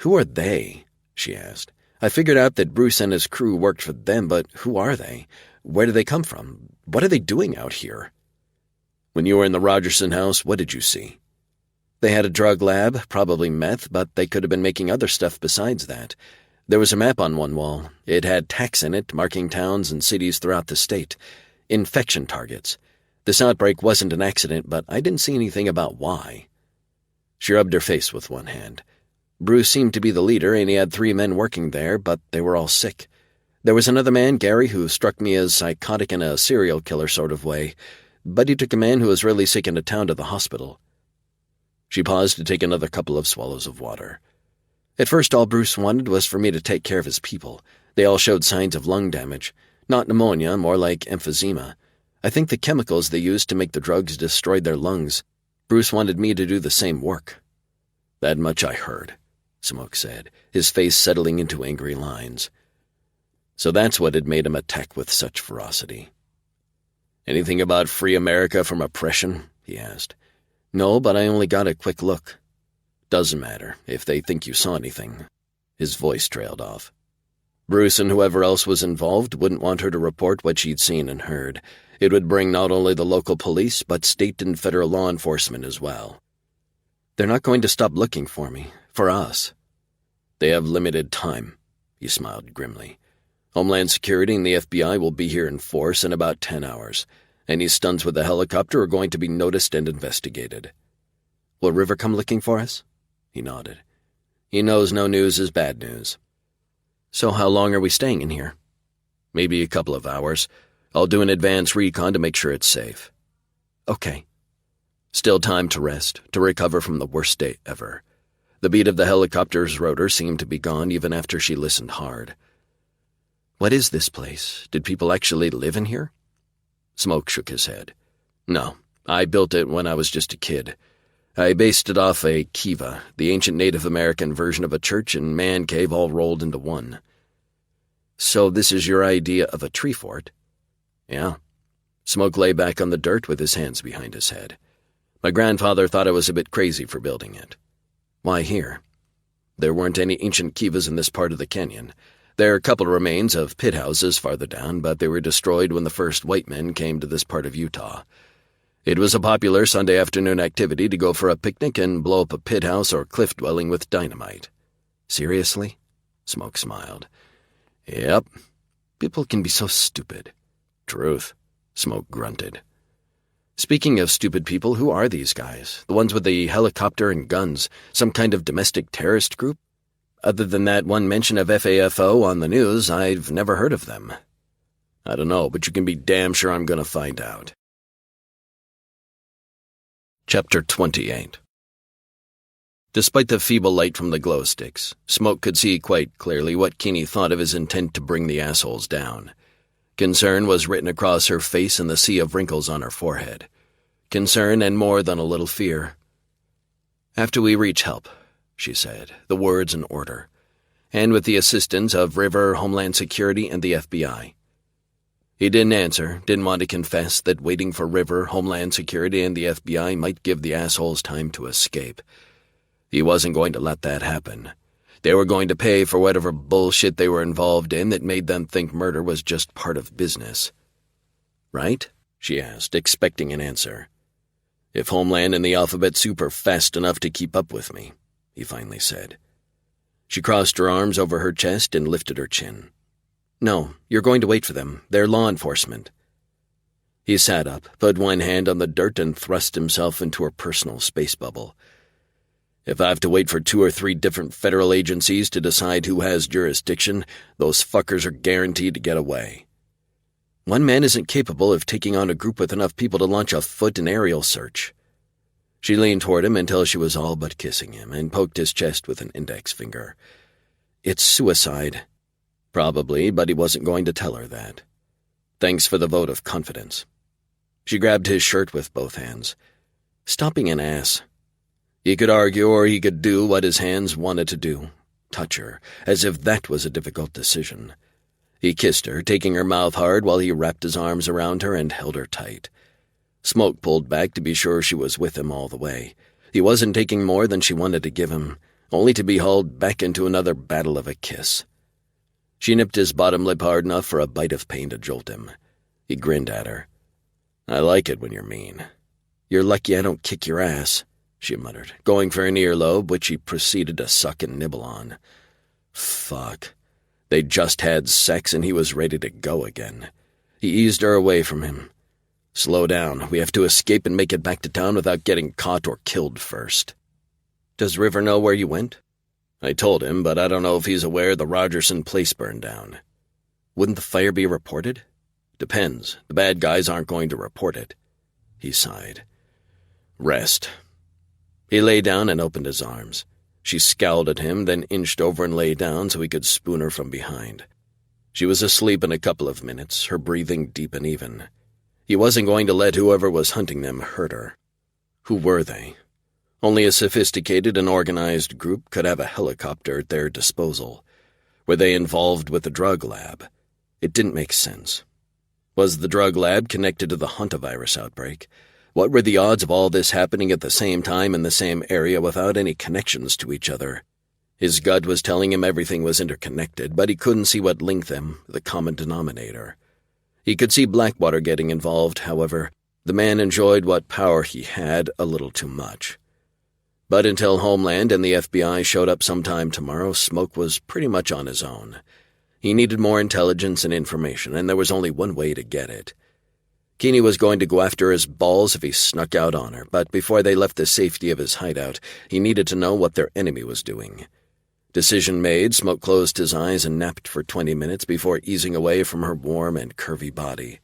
"Who are they?" she asked. "I figured out that Bruce and his crew worked for them, but who are they? Where do they come from? What are they doing out here?" "When you were in the Rogerson house, what did you see?" "They had a drug lab, probably meth, but they could have been making other stuff besides that. There was a map on one wall. It had tacks in it, marking towns and cities throughout the state. Infection targets. This outbreak wasn't an accident, but I didn't see anything about why." She rubbed her face with one hand. "Bruce seemed to be the leader, and he had 3 men working there, but they were all sick. There was another man, Gary, who struck me as psychotic in a serial killer sort of way, but he took a man who was really sick into town to the hospital." She paused to take another couple of swallows of water. "At first all Bruce wanted was for me to take care of his people. They all showed signs of lung damage. Not pneumonia, more like emphysema. I think the chemicals they used to make the drugs destroyed their lungs. Bruce wanted me to do the same work." "That much I heard," Smoke said, his face settling into angry lines. "So that's what had made him attack with such ferocity." "Anything about free America from oppression?" he asked. "No, but I only got a quick look." "Doesn't matter, if they think you saw anything." His voice trailed off. Bruce and whoever else was involved wouldn't want her to report what she'd seen and heard. It would bring not only the local police, but state and federal law enforcement as well. "They're not going to stop looking for me. For us." "They have limited time," he smiled grimly. "Homeland Security and the FBI will be here in force in about 10 hours. Any stunts with the helicopter are going to be noticed and investigated." "Will River come looking for us?" He nodded. "He knows no news is bad news." "So how long are we staying in here?" "Maybe a couple of hours. I'll do an advance recon to make sure it's safe." "Okay." Still time to rest, to recover from the worst day ever. The beat of the helicopter's rotor seemed to be gone even after she listened hard. "What is this place? Did people actually live in here?" Smoke shook his head. "No, I built it when I was just a kid. I based it off a kiva, the ancient Native American version of a church and man cave all rolled into one." "So this is your idea of a tree fort?" "Yeah." Smoke lay back on the dirt with his hands behind his head. "My grandfather thought I was a bit crazy for building it." "Why here?" "There weren't any ancient kivas in this part of the canyon. There are a couple remains of pit houses farther down, but they were destroyed when the first white men came to this part of Utah. It was a popular Sunday afternoon activity to go for a picnic and blow up a pit house or cliff dwelling with dynamite." "Seriously?" Smoke smiled. "Yep. People can be so stupid." "Truth," Smoke grunted. "Speaking of stupid people, who are these guys? The ones with the helicopter and guns? Some kind of domestic terrorist group? Other than that one mention of FAFO on the news, I've never heard of them." "I don't know, but you can be damn sure I'm going to find out." Chapter 28. Despite the feeble light from the glow sticks, Smoke could see quite clearly what Keeney thought of his intent to bring the assholes down. Concern was written across her face in the sea of wrinkles on her forehead. Concern and more than a little fear. "After we reach help," she said, the words in order, "and with the assistance of River, Homeland Security, and the FBI." He didn't answer, didn't want to confess that waiting for River, Homeland Security, and the FBI might give the assholes time to escape. He wasn't going to let that happen. They were going to pay for whatever bullshit they were involved in that made them think murder was just part of business. Right? She asked, expecting an answer. If Homeland and the alphabet soup are fast enough to keep up with me, he finally said. She crossed her arms over her chest and lifted her chin. No, you're going to wait for them. They're law enforcement. He sat up, put one hand on the dirt, and thrust himself into her personal space bubble. If I have to wait for 2 or 3 different federal agencies to decide who has jurisdiction, those fuckers are guaranteed to get away. One man isn't capable of taking on a group with enough people to launch a foot and aerial search. She leaned toward him until she was all but kissing him and poked his chest with an index finger. It's suicide. Probably, but he wasn't going to tell her that. Thanks for the vote of confidence. She grabbed his shirt with both hands. Stop being an ass. He could argue or he could do what his hands wanted to do. Touch her, as if that was a difficult decision. He kissed her, taking her mouth hard while he wrapped his arms around her and held her tight. Smoke pulled back to be sure she was with him all the way. He wasn't taking more than she wanted to give him, only to be hauled back into another battle of a kiss. She nipped his bottom lip hard enough for a bite of pain to jolt him. He grinned at her. I like it when you're mean. You're lucky I don't kick your ass, she muttered, going for an earlobe, which he proceeded to suck and nibble on. Fuck. They'd just had sex and he was ready to go again. He eased her away from him. Slow down. We have to escape and make it back to town without getting caught or killed first. Does River know where you went? I told him, but I don't know if he's aware the Rogerson place burned down. Wouldn't the fire be reported? Depends. The bad guys aren't going to report it. He sighed. Rest. He lay down and opened his arms. She scowled at him, then inched over and lay down so he could spoon her from behind. She was asleep in a couple of minutes, her breathing deep and even. He wasn't going to let whoever was hunting them hurt her. Who were they? Only a sophisticated and organized group could have a helicopter at their disposal. Were they involved with the drug lab? It didn't make sense. Was the drug lab connected to the hantavirus outbreak? What were the odds of all this happening at the same time in the same area without any connections to each other? His gut was telling him everything was interconnected, but he couldn't see what linked them, the common denominator. He could see Blackwater getting involved, however. The man enjoyed what power he had a little too much. But until Homeland and the FBI showed up sometime tomorrow, Smoke was pretty much on his own. He needed more intelligence and information, and there was only one way to get it. Keeney was going to go after his balls if he snuck out on her, but before they left the safety of his hideout, he needed to know what their enemy was doing. Decision made, Smoke closed his eyes and napped for 20 minutes before easing away from her warm and curvy body.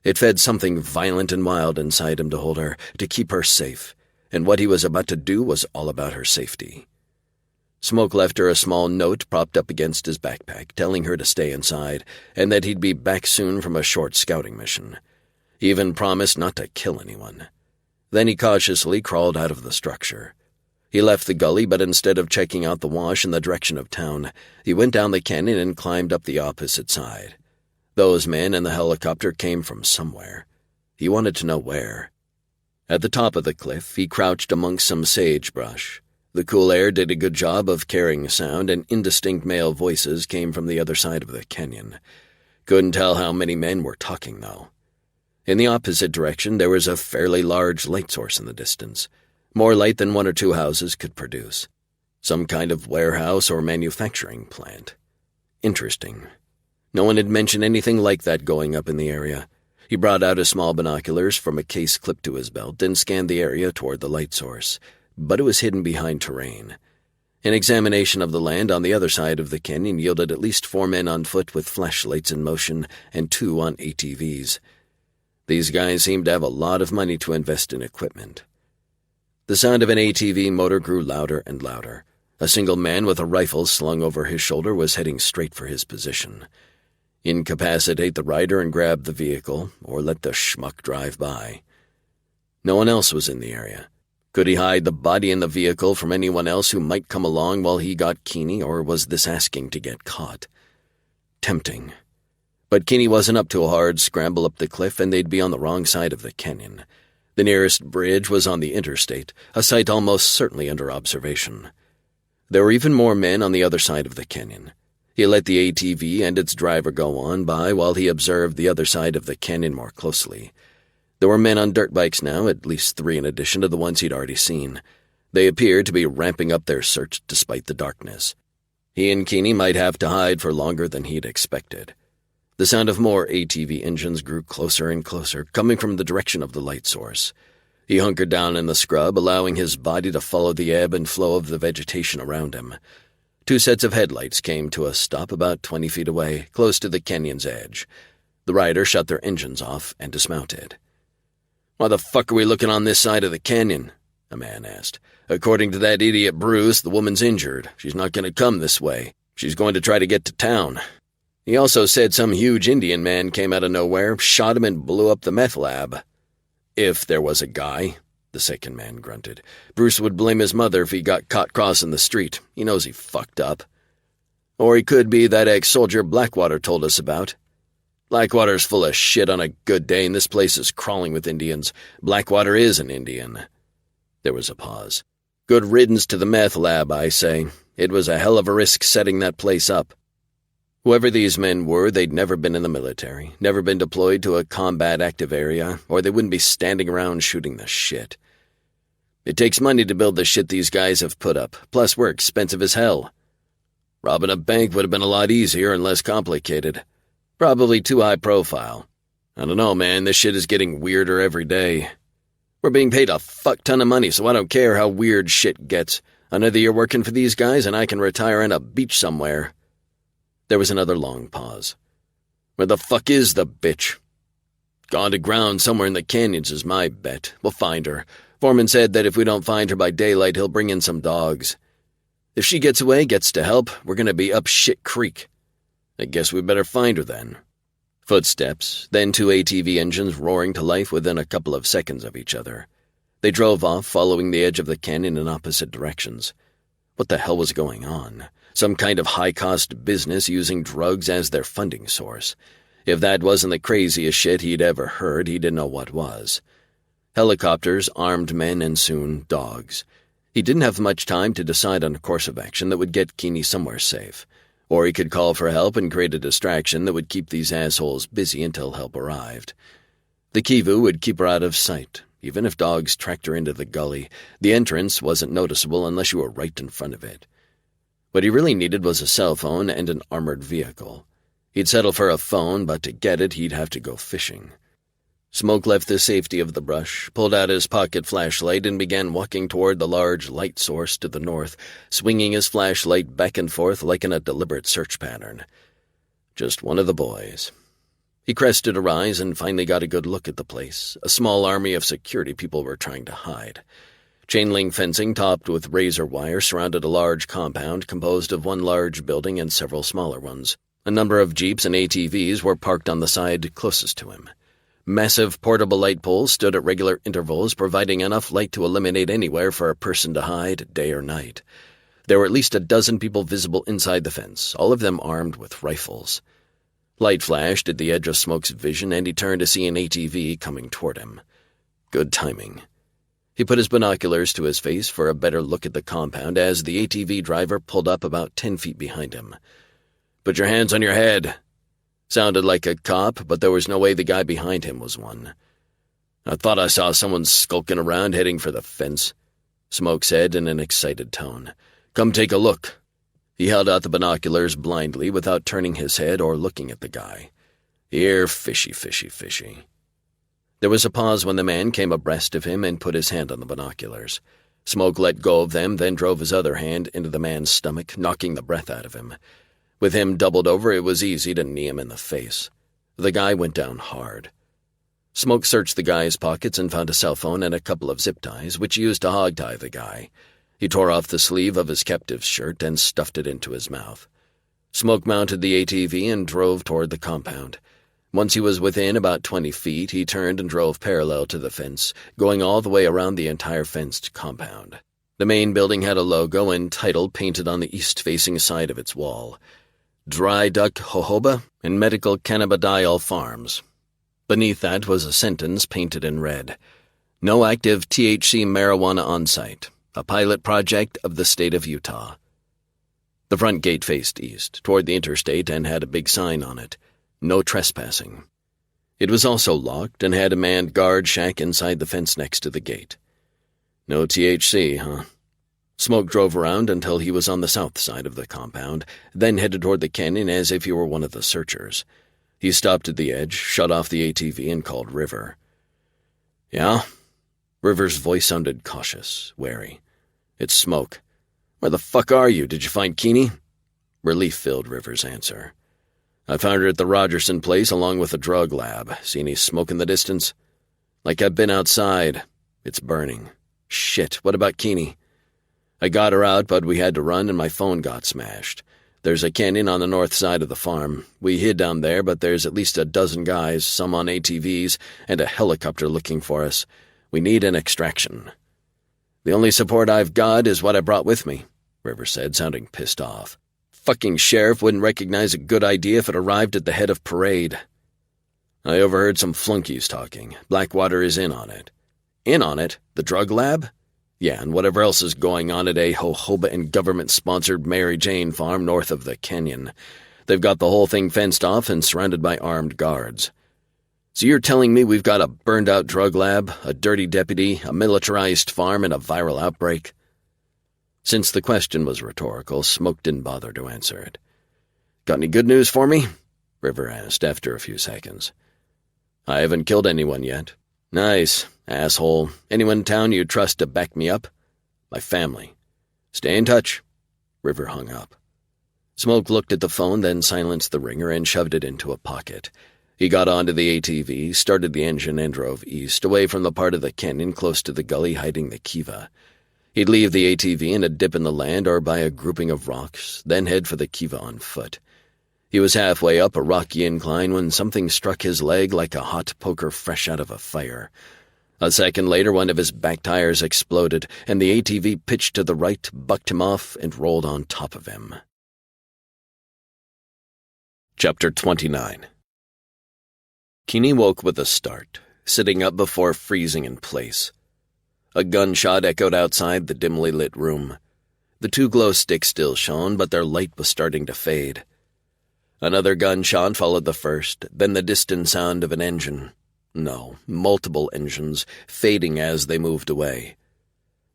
It fed something violent and wild inside him to hold her, to keep her safe, and what he was about to do was all about her safety. Smoke left her a small note propped up against his backpack, telling her to stay inside, and that he'd be back soon from a short scouting mission. He even promised not to kill anyone. Then he cautiously crawled out of the structure. He left the gully, but instead of checking out the wash in the direction of town, he went down the canyon and climbed up the opposite side. Those men in the helicopter came from somewhere. He wanted to know where. At the top of the cliff, he crouched amongst some sagebrush. The cool air did a good job of carrying sound, and indistinct male voices came from the other side of the canyon. Couldn't tell how many men were talking, though. In the opposite direction, there was a fairly large light source in the distance, more light than 1 or 2 houses could produce. Some kind of warehouse or manufacturing plant. Interesting. No one had mentioned anything like that going up in the area. He brought out his small binoculars from a case clipped to his belt and scanned the area toward the light source, but it was hidden behind terrain. An examination of the land on the other side of the canyon yielded at least 4 men on foot with flashlights in motion and 2 on ATVs. These guys seemed to have a lot of money to invest in equipment. The sound of an ATV motor grew louder and louder. A single man with a rifle slung over his shoulder was heading straight for his position. Incapacitate the rider and grab the vehicle, or let the schmuck drive by. No one else was in the area. Could he hide the body in the vehicle from anyone else who might come along while he got Keeney, or was this asking to get caught? Tempting. But Keeney wasn't up to a hard scramble up the cliff, and they'd be on the wrong side of the canyon. The nearest bridge was on the interstate, a site almost certainly under observation. There were even more men on the other side of the canyon. He let the ATV and its driver go on by while he observed the other side of the canyon more closely. There were men on dirt bikes now, at least 3 in addition to the ones he'd already seen. They appeared to be ramping up their search despite the darkness. He and Keeney might have to hide for longer than he'd expected. The sound of more ATV engines grew closer and closer, coming from the direction of the light source. He hunkered down in the scrub, allowing his body to follow the ebb and flow of the vegetation around him. 2 sets of headlights came to a stop about 20 feet away, close to the canyon's edge. The rider shut their engines off and dismounted. "Why the fuck are we looking on this side of the canyon?" a man asked. "According to that idiot Bruce, the woman's injured. She's not going to come this way. She's going to try to get to town. He also said some huge Indian man came out of nowhere, shot him and blew up the meth lab." "If there was a guy," the second man grunted. "Bruce would blame his mother if he got caught crossing the street. He knows he fucked up. Or he could be that ex-soldier Blackwater told us about. Blackwater's full of shit on a good day, and this place is crawling with Indians. Blackwater is an Indian." There was a pause. "Good riddance to the meth lab, I say. It was a hell of a risk setting that place up." Whoever these men were, they'd never been in the military, never been deployed to a combat-active area, or they wouldn't be standing around shooting the shit. "It takes money to build the shit these guys have put up, plus we're expensive as hell. Robbing a bank would have been a lot easier and less complicated. Probably too high profile. I don't know, man, this shit is getting weirder every day. We're being paid a fuck ton of money, so I don't care how weird shit gets. Another year working for these guys and I can retire on a beach somewhere." There was another long pause. "Where the fuck is the bitch?" "Gone to ground somewhere in the canyons is my bet. We'll find her. Foreman said that if we don't find her by daylight, he'll bring in some dogs. If she gets away, gets to help, we're gonna be up shit creek. I guess we better find her then." Footsteps, then 2 ATV engines roaring to life within a couple of seconds of each other. They drove off, following the edge of the canyon in opposite directions. What the hell was going on? Some kind of high-cost business using drugs as their funding source. If that wasn't the craziest shit he'd ever heard, he didn't know what was. Helicopters, armed men, and soon dogs. He didn't have much time to decide on a course of action that would get Keeney somewhere safe. Or he could call for help and create a distraction that would keep these assholes busy until help arrived. The Kivu would keep her out of sight. Even if dogs tracked her into the gully, the entrance wasn't noticeable unless you were right in front of it. What he really needed was a cell phone and an armored vehicle. He'd settle for a phone, but to get it, he'd have to go fishing. Smoke left the safety of the brush, pulled out his pocket flashlight, and began walking toward the large light source to the north, swinging his flashlight back and forth like in a deliberate search pattern. Just one of the boys. He crested a rise and finally got a good look at the place. A small army of security people were trying to hide. Chain-link fencing topped with razor wire surrounded a large compound composed of one large building and several smaller ones. A number of jeeps and ATVs were parked on the side closest to him. Massive portable light poles stood at regular intervals, providing enough light to illuminate anywhere for a person to hide, day or night. There were at least a dozen people visible inside the fence, all of them armed with rifles. Light flashed at the edge of Smoke's vision, and he turned to see an ATV coming toward him. Good timing. He put his binoculars to his face for a better look at the compound as the ATV driver pulled up about 10 feet behind him. "Put your hands on your head." Sounded like a cop, but there was no way the guy behind him was one. "I thought I saw someone skulking around heading for the fence," Smoke said in an excited tone. "Come take a look." He held out the binoculars blindly without turning his head or looking at the guy. "Here, fishy, fishy, fishy." There was a pause when the man came abreast of him and put his hand on the binoculars. Smoke let go of them, then drove his other hand into the man's stomach, knocking the breath out of him. With him doubled over, it was easy to knee him in the face. The guy went down hard. Smoke searched the guy's pockets and found a cell phone and a couple of zip ties, which he used to hog-tie the guy. He tore off the sleeve of his captive's shirt and stuffed it into his mouth. Smoke mounted the ATV and drove toward the compound. Once he was within about 20 feet, he turned and drove parallel to the fence, going all the way around the entire fenced compound. The main building had a logo and title painted on the east-facing side of its wall: Dry Duck Jojoba and Medical Cannabidiol Farms. Beneath that was a sentence painted in red: No active THC marijuana on site. A pilot project of the state of Utah. The front gate faced east, toward the interstate, and had a big sign on it, "No trespassing." It was also locked and had a manned guard shack inside the fence next to the gate. No THC, huh? Smoke drove around until he was on the south side of the compound, then headed toward the canyon as if he were one of the searchers. He stopped at the edge, shut off the ATV, and called River. "Yeah?" River's voice sounded cautious, wary. "It's Smoke. Where the fuck are you? Did you find Keeney?" Relief filled River's answer. "I found her at the Rogerson place along with the drug lab. See any smoke in the distance?" "Like I've been outside. It's burning. Shit, what about Keeney?" "I got her out, but we had to run and my phone got smashed. There's a canyon on the north side of the farm. We hid down there, but there's at least a dozen guys, some on ATVs, and a helicopter looking for us. We need an extraction." "The only support I've got is what I brought with me," River said, sounding pissed off. "Fucking sheriff wouldn't recognize a good idea if it arrived at the head of parade." "I overheard some flunkies talking. Blackwater is in on it." "In on it? The drug lab?" "Yeah, and whatever else is going on at a jojoba and government-sponsored Mary Jane farm north of the canyon. They've got the whole thing fenced off and surrounded by armed guards." "So you're telling me we've got a burned-out drug lab, a dirty deputy, a militarized farm, and a viral outbreak?" Since the question was rhetorical, Smoke didn't bother to answer it. "Got any good news for me?" River asked after a few seconds. "I haven't killed anyone yet." "Nice, asshole. Anyone in town you trust to back me up?" "My family." "Stay in touch." River hung up. Smoke looked at the phone, then silenced the ringer and shoved it into a pocket. He got onto the ATV, started the engine, and drove east, away from the part of the canyon close to the gully hiding the kiva. He'd leave the ATV in a dip in the land or by a grouping of rocks, then head for the kiva on foot. He was halfway up a rocky incline when something struck his leg like a hot poker fresh out of a fire. A second later, one of his back tires exploded, and the ATV pitched to the right, bucked him off, and rolled on top of him. Chapter 29. Keeney woke with a start, sitting up before freezing in place. A gunshot echoed outside the dimly lit room. The two glow sticks still shone, but their light was starting to fade. Another gunshot followed the first, then the distant sound of an engine. No, multiple engines, fading as they moved away.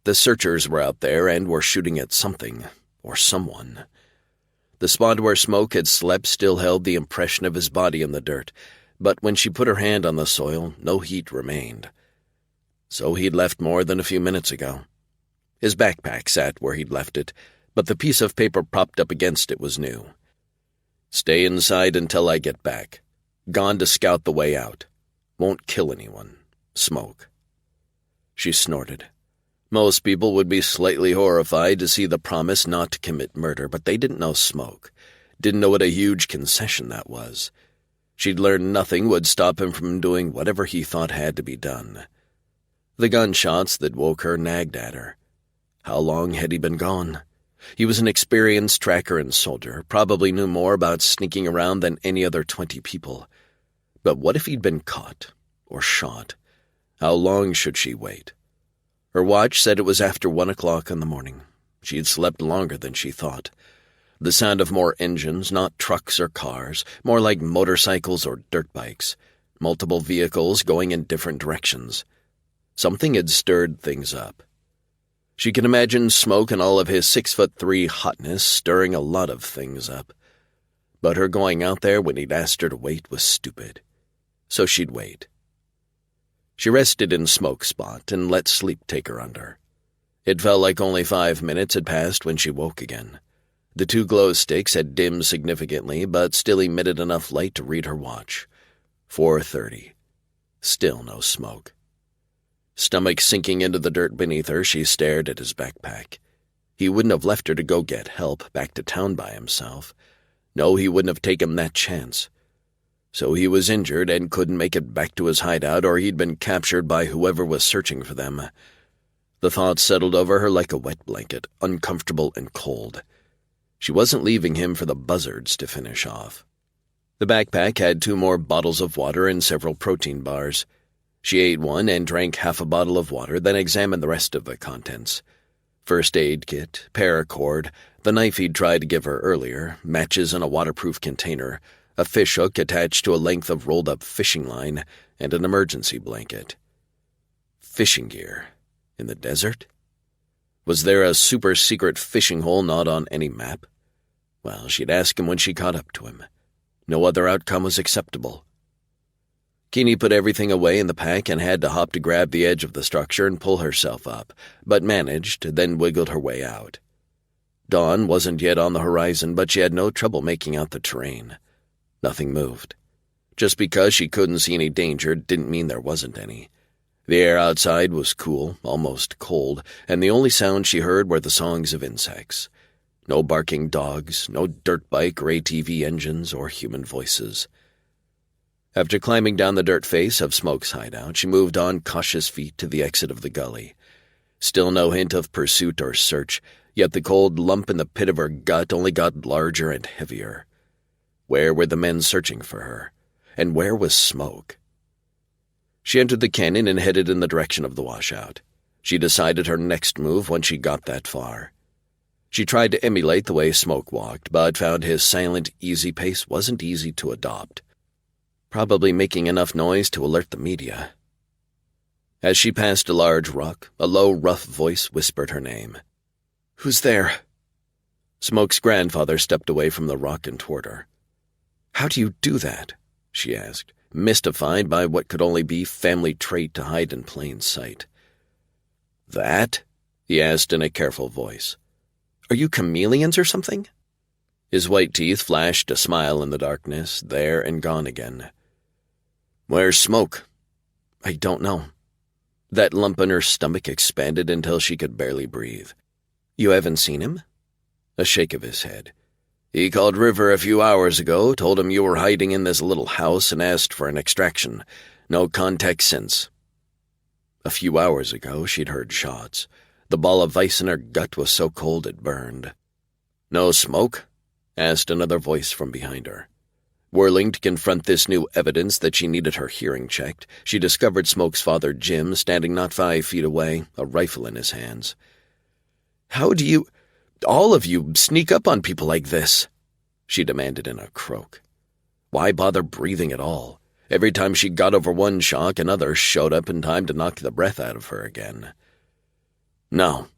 The searchers were out there and were shooting at something, or someone. The spot where Smoke had slept still held the impression of his body in the dirt, but when she put her hand on the soil, no heat remained. So he'd left more than a few minutes ago. His backpack sat where he'd left it, but the piece of paper propped up against it was new. "Stay inside until I get back. Gone to scout the way out. Won't kill anyone. Smoke." She snorted. Most people would be slightly horrified to see the promise not to commit murder, but they didn't know Smoke. Didn't know what a huge concession that was. She'd learned nothing would stop him from doing whatever he thought had to be done. The gunshots that woke her nagged at her. How long had he been gone? He was an experienced tracker and soldier, probably knew more about sneaking around than any other 20 people. But what if he'd been caught, or shot? How long should she wait? Her watch said it was after 1 o'clock in the morning. She'd slept longer than she thought. The sound of more engines, not trucks or cars, more like motorcycles or dirt bikes. Multiple vehicles going in different directions. Something had stirred things up. She could imagine Smoke and all of his 6'3" hotness stirring a lot of things up. But her going out there when he'd asked her to wait was stupid. So she'd wait. She rested in Smoke's spot and let sleep take her under. It felt like only 5 minutes had passed when she woke again. The two glow sticks had dimmed significantly, but still emitted enough light to read her watch. 4:30. Still no Smoke. Stomach sinking into the dirt beneath her, she stared at his backpack. He wouldn't have left her to go get help back to town by himself. No, he wouldn't have taken that chance. So he was injured and couldn't make it back to his hideout, or he'd been captured by whoever was searching for them. The thought settled over her like a wet blanket, uncomfortable and cold. She wasn't leaving him for the buzzards to finish off. The backpack had 2 more bottles of water and several protein bars. She ate one and drank half a bottle of water, then examined the rest of the contents. First aid kit, paracord, The knife he'd tried to give her earlier, matches in a waterproof container, a fish hook attached to a length of rolled-up fishing line, and an emergency blanket. Fishing gear. In the desert? Was there a super-secret fishing hole not on any map? Well, she'd ask him when she caught up to him. No other outcome was acceptable. Keeney put everything away in the pack and had to hop to grab the edge of the structure and pull herself up, but managed, then wiggled her way out. Dawn wasn't yet on the horizon, but she had no trouble making out the terrain. Nothing moved. Just because she couldn't see any danger didn't mean there wasn't any. The air outside was cool, almost cold, and the only sounds she heard were the songs of insects. No barking dogs, no dirt bike or ATV engines or human voices. After climbing down the dirt face of Smoke's hideout, she moved on cautious feet to the exit of the gully. Still no hint of pursuit or search, yet the cold lump in the pit of her gut only got larger and heavier. Where were the men searching for her? And where was Smoke? She entered the canyon and headed in the direction of the washout. She decided her next move when she got that far. She tried to emulate the way Smoke walked, but found his silent, easy pace wasn't easy to adopt. Probably making enough noise to alert the media. As she passed a large rock, a low, rough voice whispered her name. "Who's there?" Smoke's grandfather stepped away from the rock and toward her. "How do you do that?" she asked, mystified by what could only be family trait to hide in plain sight. "That?" he asked in a careful voice. "Are you chameleons or something?" His white teeth flashed a smile in the darkness, there and gone again. "Where's Smoke?" "I don't know." That lump in her stomach expanded until she could barely breathe. "You haven't seen him?" A shake of his head. "He called River a few hours ago, told him you were hiding in this little house and asked for an extraction. No contact since." A few hours ago, she'd heard shots. The ball of ice in her gut was so cold it burned. "No Smoke?" asked another voice from behind her. Whirling to confront this new evidence that she needed her hearing checked, she discovered Smoke's father, Jim, standing not 5 feet away, a rifle in his hands. "How do you, all of you, sneak up on people like this?" she demanded in a croak. Why bother breathing at all? Every time she got over one shock, another showed up in time to knock the breath out of her again. "No,"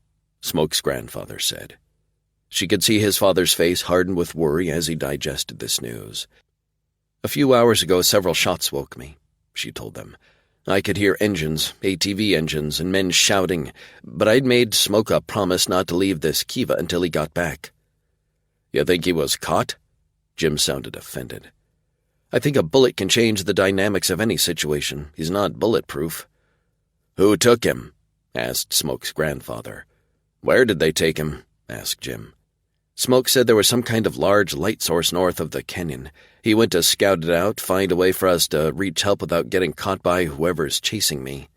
Smoke's grandfather said. She could see his father's face harden with worry as he digested this news. "A few hours ago, several shots woke me," she told them. "I could hear engines, ATV engines, and men shouting, but I'd made Smoke a promise not to leave this kiva until he got back." "You think he was caught?" Jim sounded offended. "I think a bullet can change the dynamics of any situation. He's not bulletproof." "Who took him?" asked Smoke's grandfather. "Where did they take him?" asked Jim. "Smoke said there was some kind of large light source north of the canyon. He went to scout it out, find a way for us to reach help without getting caught by whoever's chasing me."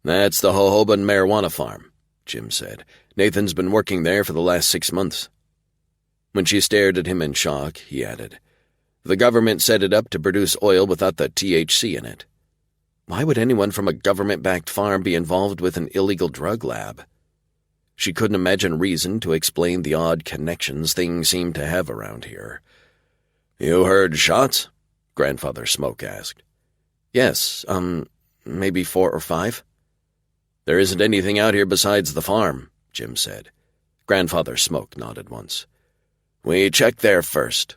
"That's the Hohoban marijuana farm," Jim said. "Nathan's been working there for the last 6 months." When she stared at him in shock, he added, "The government set it up to produce oil without the THC in it." Why would anyone from a government-backed farm be involved with an illegal drug lab? She couldn't imagine reason to explain the odd connections things seemed to have around here. "You heard shots?" Grandfather Smoke asked. "Yes, maybe 4 or 5. "There isn't anything out here besides the farm," Jim said. Grandfather Smoke nodded once. "We checked there first."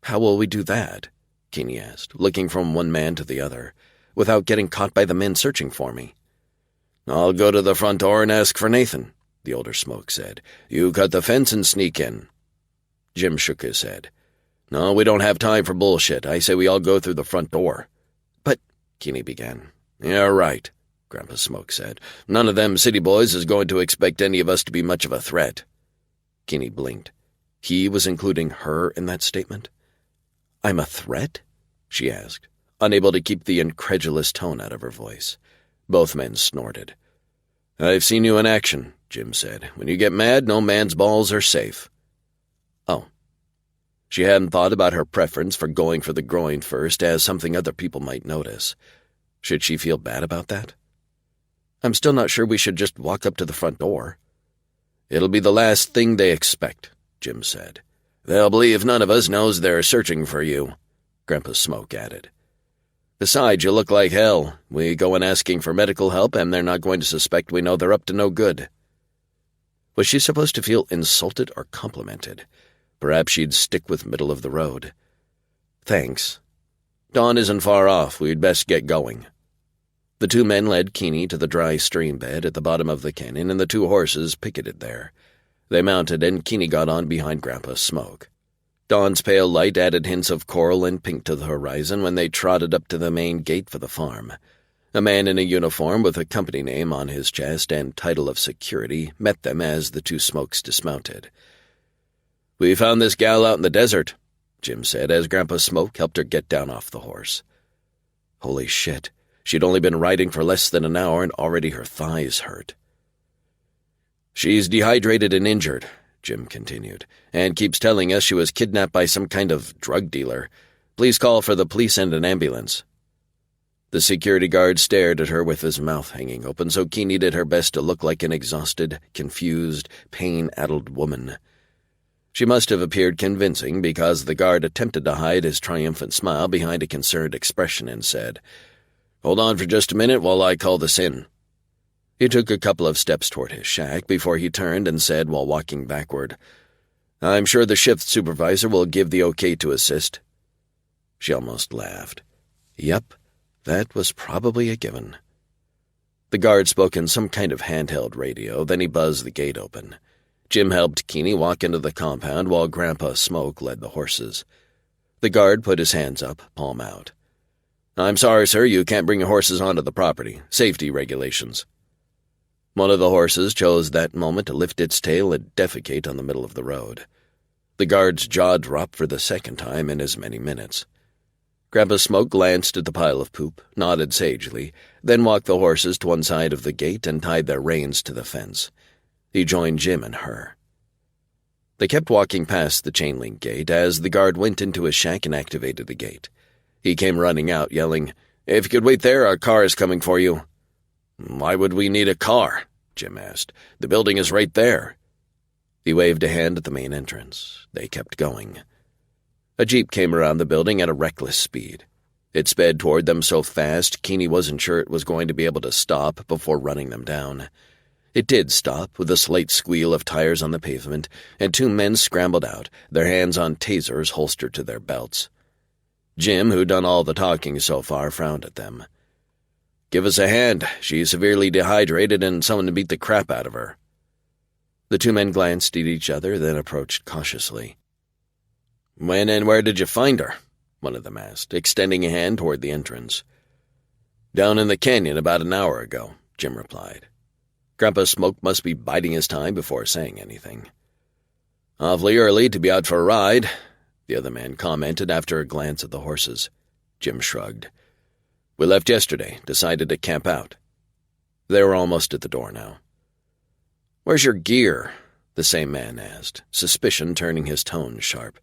"How will we do that?" Keeney asked, looking from one man to the other, "without getting caught by the men searching for me?" "I'll go to the front door and ask for Nathan," the older Smoke said. "You cut the fence and sneak in." Jim shook his head. "No, we don't have time for bullshit. I say we all go through the front door." "But," Keeney began. "You're right," Grandpa Smoke said. "None of them city boys is going to expect any of us to be much of a threat." Keeney blinked. He was including her in that statement? "I'm a threat?" she asked, unable to keep the incredulous tone out of her voice. Both men snorted. "I've seen you in action," Jim said. "When you get mad, no man's balls are safe." Oh. She hadn't thought about her preference for going for the groin first as something other people might notice. Should she feel bad about that? "I'm still not sure we should just walk up to the front door." "It'll be the last thing they expect," Jim said. "They'll believe none of us knows they're searching for you," Grandpa Smoke added. "Besides, you look like hell. We go in asking for medical help, and they're not going to suspect we know they're up to no good." Was she supposed to feel insulted or complimented? Perhaps she'd stick with middle of the road. "Thanks. Dawn isn't far off. We'd best get going." The two men led Keeney to the dry stream bed at the bottom of the canyon, and the two horses picketed there. They mounted, and Keeney got on behind Grandpa Smoke. Dawn's pale light added hints of coral and pink to the horizon when they trotted up to the main gate for the farm. A man in a uniform with a company name on his chest and title of security met them as the two Smokes dismounted. "We found this gal out in the desert," Jim said as Grandpa Smoke helped her get down off the horse. Holy shit, she'd only been riding for less than an hour and already her thighs hurt. "She's dehydrated and injured," Jim continued, "and keeps telling us she was kidnapped by some kind of drug dealer. Please call for the police and an ambulance." The security guard stared at her with his mouth hanging open, so Keeney did her best to look like an exhausted, confused, pain-addled woman. She must have appeared convincing because the guard attempted to hide his triumphant smile behind a concerned expression and said, "Hold on for just a minute while I call this in." He took a couple of steps toward his shack before he turned and said while walking backward, "I'm sure the shift supervisor will give the okay to assist." She almost laughed. Yep, that was probably a given. The guard spoke in some kind of handheld radio, then he buzzed the gate open. Jim helped Keeney walk into the compound while Grandpa Smoke led the horses. The guard put his hands up, palm out. "I'm sorry, sir, you can't bring your horses onto the property. Safety regulations." One of the horses chose that moment to lift its tail and defecate on the middle of the road. The guard's jaw dropped for the second time in as many minutes. Grandpa Smoke glanced at the pile of poop, nodded sagely, then walked the horses to one side of the gate and tied their reins to the fence. He joined Jim and her. They kept walking past the chain-link gate as the guard went into his shack and activated the gate. He came running out, yelling, "If you could wait there, our car is coming for you." "Why would we need a car?" Jim asked. "The building is right there." He waved a hand at the main entrance. They kept going. A jeep came around the building at a reckless speed. It sped toward them so fast, Keeney wasn't sure it was going to be able to stop before running them down. It did stop, with a slight squeal of tires on the pavement, and two men scrambled out, their hands on tasers holstered to their belts. Jim, who'd done all the talking so far, frowned at them. "Give us a hand. She's severely dehydrated and someone to beat the crap out of her." The two men glanced at each other, then approached cautiously. "When and where did you find her?" one of them asked, extending a hand toward the entrance. "Down in the canyon about an hour ago," Jim replied. Grandpa Smoke must be biding his time before saying anything. "Awfully early to be out for a ride," the other man commented after a glance at the horses. Jim shrugged. "We left yesterday, decided to camp out." They were almost at the door now. "Where's your gear?" the same man asked, suspicion turning his tone sharp.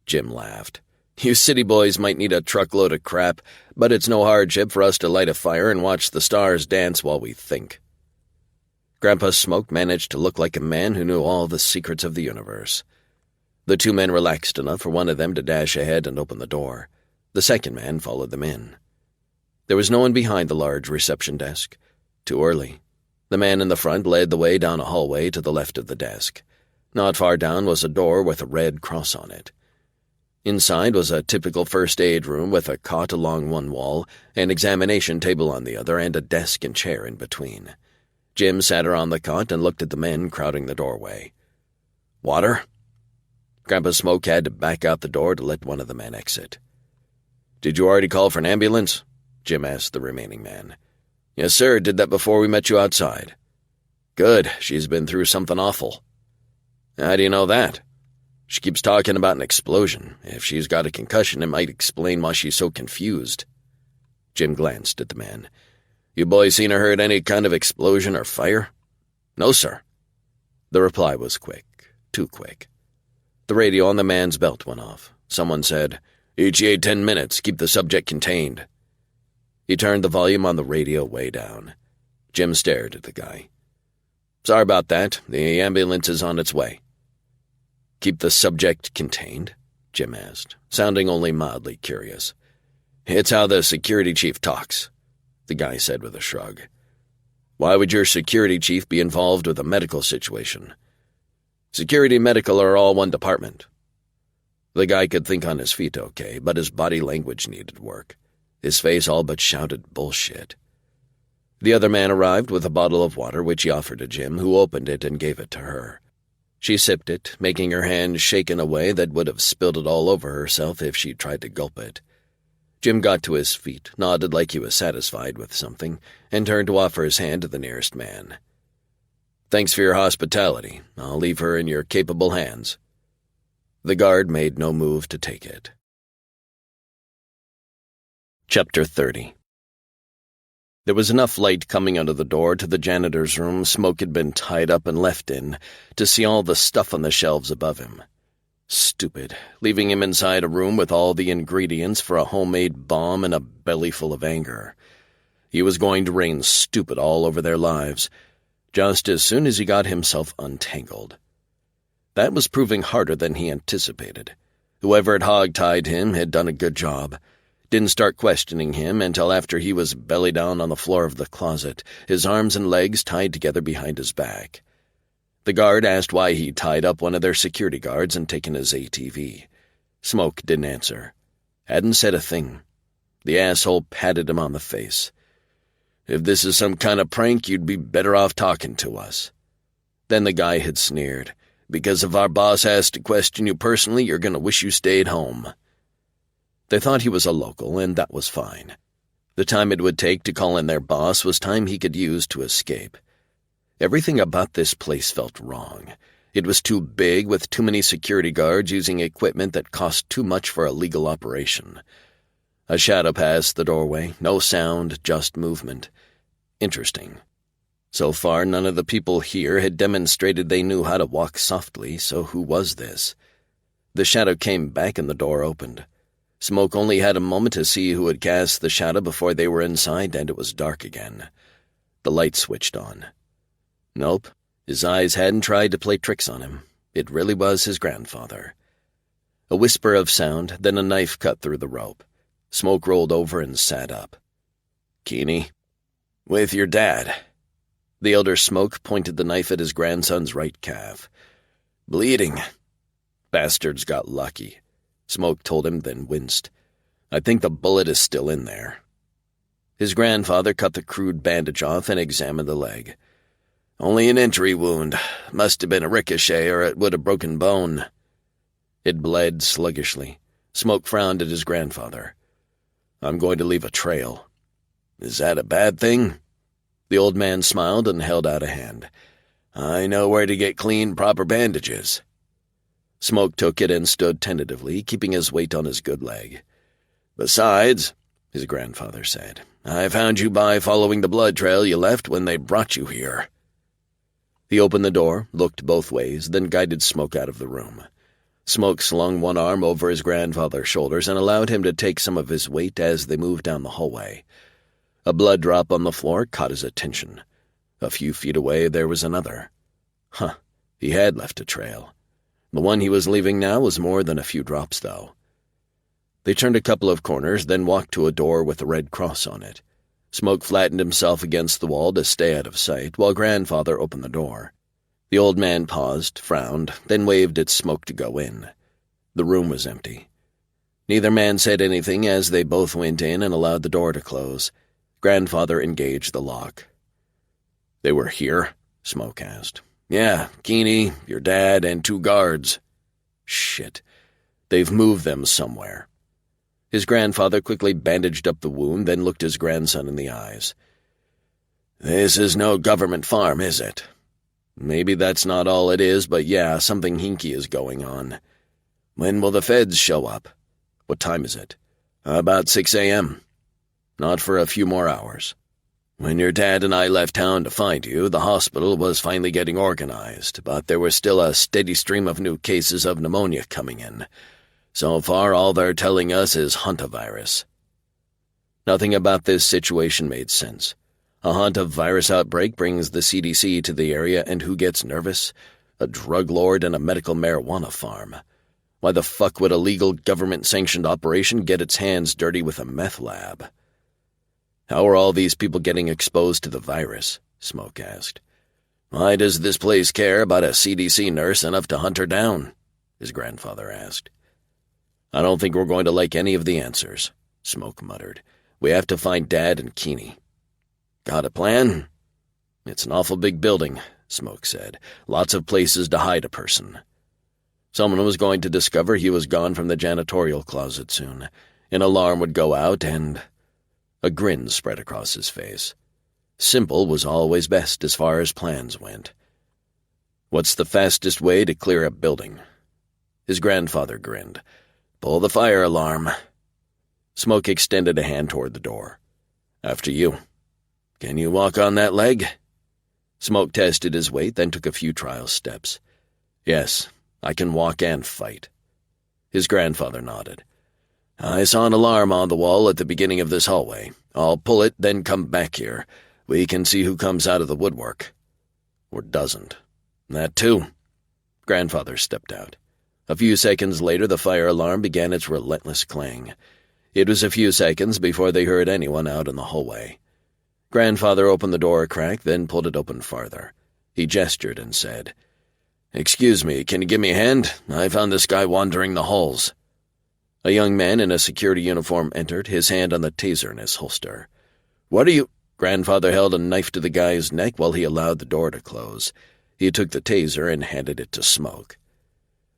Jim laughed. "You city boys might need a truckload of crap, but it's no hardship for us to light a fire and watch the stars dance while we think." Grandpa Smoke managed to look like a man who knew all the secrets of the universe. The two men relaxed enough for one of them to dash ahead and open the door. The second man followed them in. There was no one behind the large reception desk. Too early. The man in the front led the way down a hallway to the left of the desk. Not far down was a door with a red cross on it. Inside was a typical first aid room with a cot along one wall, an examination table on the other, and a desk and chair in between. Jim sat her on the cot and looked at the men crowding the doorway. "Water?" Grandpa Smoke had to back out the door to let one of the men exit. "Did you already call for an ambulance?" Jim asked the remaining man. "Yes, sir, did that before we met you outside." "Good, she's been through something awful." "How do you know that?" "She keeps talking about an explosion. If she's got a concussion, it might explain why she's so confused." Jim glanced at the man. "You boys seen or heard any kind of explosion or fire?" "No, sir." The reply was quick, too quick. The radio on the man's belt went off. Someone said, "ETA 10 minutes, keep the subject contained." He turned the volume on the radio way down. Jim stared at the guy. Sorry about that. The ambulance is on its way." "Keep the subject contained?" Jim asked, sounding only mildly curious. "It's how the security chief talks," the guy said with a shrug. "Why would your security chief be involved with a medical situation? Security and medical are all one department." The guy could think on his feet okay, but his body language needed work. His face all but shouted bullshit. The other man arrived with a bottle of water, which he offered to Jim, who opened it and gave it to her. She sipped it, making her hand shake in a way that would have spilled it all over herself if she tried to gulp it. Jim got to his feet, nodded like he was satisfied with something, and turned to offer his hand to the nearest man. "Thanks for your hospitality. I'll leave her in your capable hands." The guard made no move to take it. Chapter 30. There was enough light coming out of the door to the janitor's room Smoke had been tied up and left in to see all the stuff on the shelves above him. Stupid, leaving him inside a room with all the ingredients for a homemade bomb and a belly full of anger. He was going to rain stupid all over their lives, just as soon as he got himself untangled. That was proving harder than he anticipated. Whoever had hog-tied him had done a good job. Didn't start questioning him until after he was belly down on the floor of the closet, his arms and legs tied together behind his back. The guard asked why he'd tied up one of their security guards and taken his ATV. Smoke didn't answer. Hadn't said a thing. The asshole patted him on the face. "If this is some kind of prank, you'd be better off talking to us." Then the guy had sneered, "Because if our boss has to question you personally, you're going to wish you stayed home." They thought he was a local, and that was fine. The time it would take to call in their boss was time he could use to escape. Everything about this place felt wrong. It was too big, with too many security guards using equipment that cost too much for a legal operation. A shadow passed the doorway, no sound, just movement. Interesting. So far, none of the people here had demonstrated they knew how to walk softly, so who was this? The shadow came back and the door opened. Smoke only had a moment to see who had cast the shadow before they were inside, and it was dark again. The light switched on. Nope, his eyes hadn't tried to play tricks on him. It really was his grandfather. A whisper of sound, then a knife cut through the rope. Smoke rolled over and sat up. "Keeney?" "With your dad." The elder Smoke pointed the knife at his grandson's right calf. "Bleeding." "Bastards got lucky," Smoke told him, then winced. "I think the bullet is still in there." His grandfather cut the crude bandage off and examined the leg. "Only an entry wound. Must have been a ricochet or it would have broken bone." It bled sluggishly. Smoke frowned at his grandfather. "I'm going to leave a trail." "Is that a bad thing?" The old man smiled and held out a hand. "I know where to get clean, proper bandages." Smoke took it and stood tentatively, keeping his weight on his good leg. "Besides," his grandfather said, "I found you by following the blood trail you left when they brought you here." He opened the door, looked both ways, then guided Smoke out of the room. Smoke slung one arm over his grandfather's shoulders and allowed him to take some of his weight as they moved down the hallway. A blood drop on the floor caught his attention. A few feet away there was another. He had left a trail. The one he was leaving now was more than a few drops, though. They turned a couple of corners, then walked to a door with a red cross on it. Smoke flattened himself against the wall to stay out of sight, while Grandfather opened the door. The old man paused, frowned, then waved at Smoke to go in. The room was empty. Neither man said anything as they both went in and allowed the door to close. Grandfather engaged the lock. "They were here?" Smoke asked. "Yeah, Keeney, your dad, and 2 guards. "Shit. They've moved them somewhere." His grandfather quickly bandaged up the wound, then looked his grandson in the eyes. "This is no government farm, is it?" "Maybe that's not all it is, but yeah, something hinky is going on." "When will the feds show up?" "What time is it?" "About 6 a.m. "Not for a few more hours." "When your dad and I left town to find you, the hospital was finally getting organized, but there was still a steady stream of new cases of pneumonia coming in. So far, all they're telling us is hantavirus." Nothing about this situation made sense. A Hanta virus outbreak brings the CDC to the area, and who gets nervous? A drug lord and a medical marijuana farm. Why the fuck would a legal government-sanctioned operation get its hands dirty with a meth lab? How are all these people getting exposed to the virus? Smoke asked. Why does this place care about a CDC nurse enough to hunt her down? His grandfather asked. I don't think we're going to like any of the answers, Smoke muttered. We have to find Dad and Keeney. Got a plan? It's an awful big building, Smoke said. Lots of places to hide a person. Someone was going to discover he was gone from the janitorial closet soon. An alarm would go out and... A grin spread across his face. Simple was always best as far as plans went. What's the fastest way to clear a building? His grandfather grinned. Pull the fire alarm. Smoke extended a hand toward the door. After you. Can you walk on that leg? Smoke tested his weight, then took a few trial steps. Yes, I can walk and fight. His grandfather nodded. I saw an alarm on the wall at the beginning of this hallway. I'll pull it, then come back here. We can see who comes out of the woodwork. Or doesn't. That too. Grandfather stepped out. A few seconds later, the fire alarm began its relentless clang. It was a few seconds before they heard anyone out in the hallway. Grandfather opened the door a crack, then pulled it open farther. He gestured and said, Excuse me, can you give me a hand? I found this guy wandering the halls. A young man in a security uniform entered, his hand on the taser in his holster. What are you... Grandfather held a knife to the guy's neck while he allowed the door to close. He took the taser and handed it to Smoke.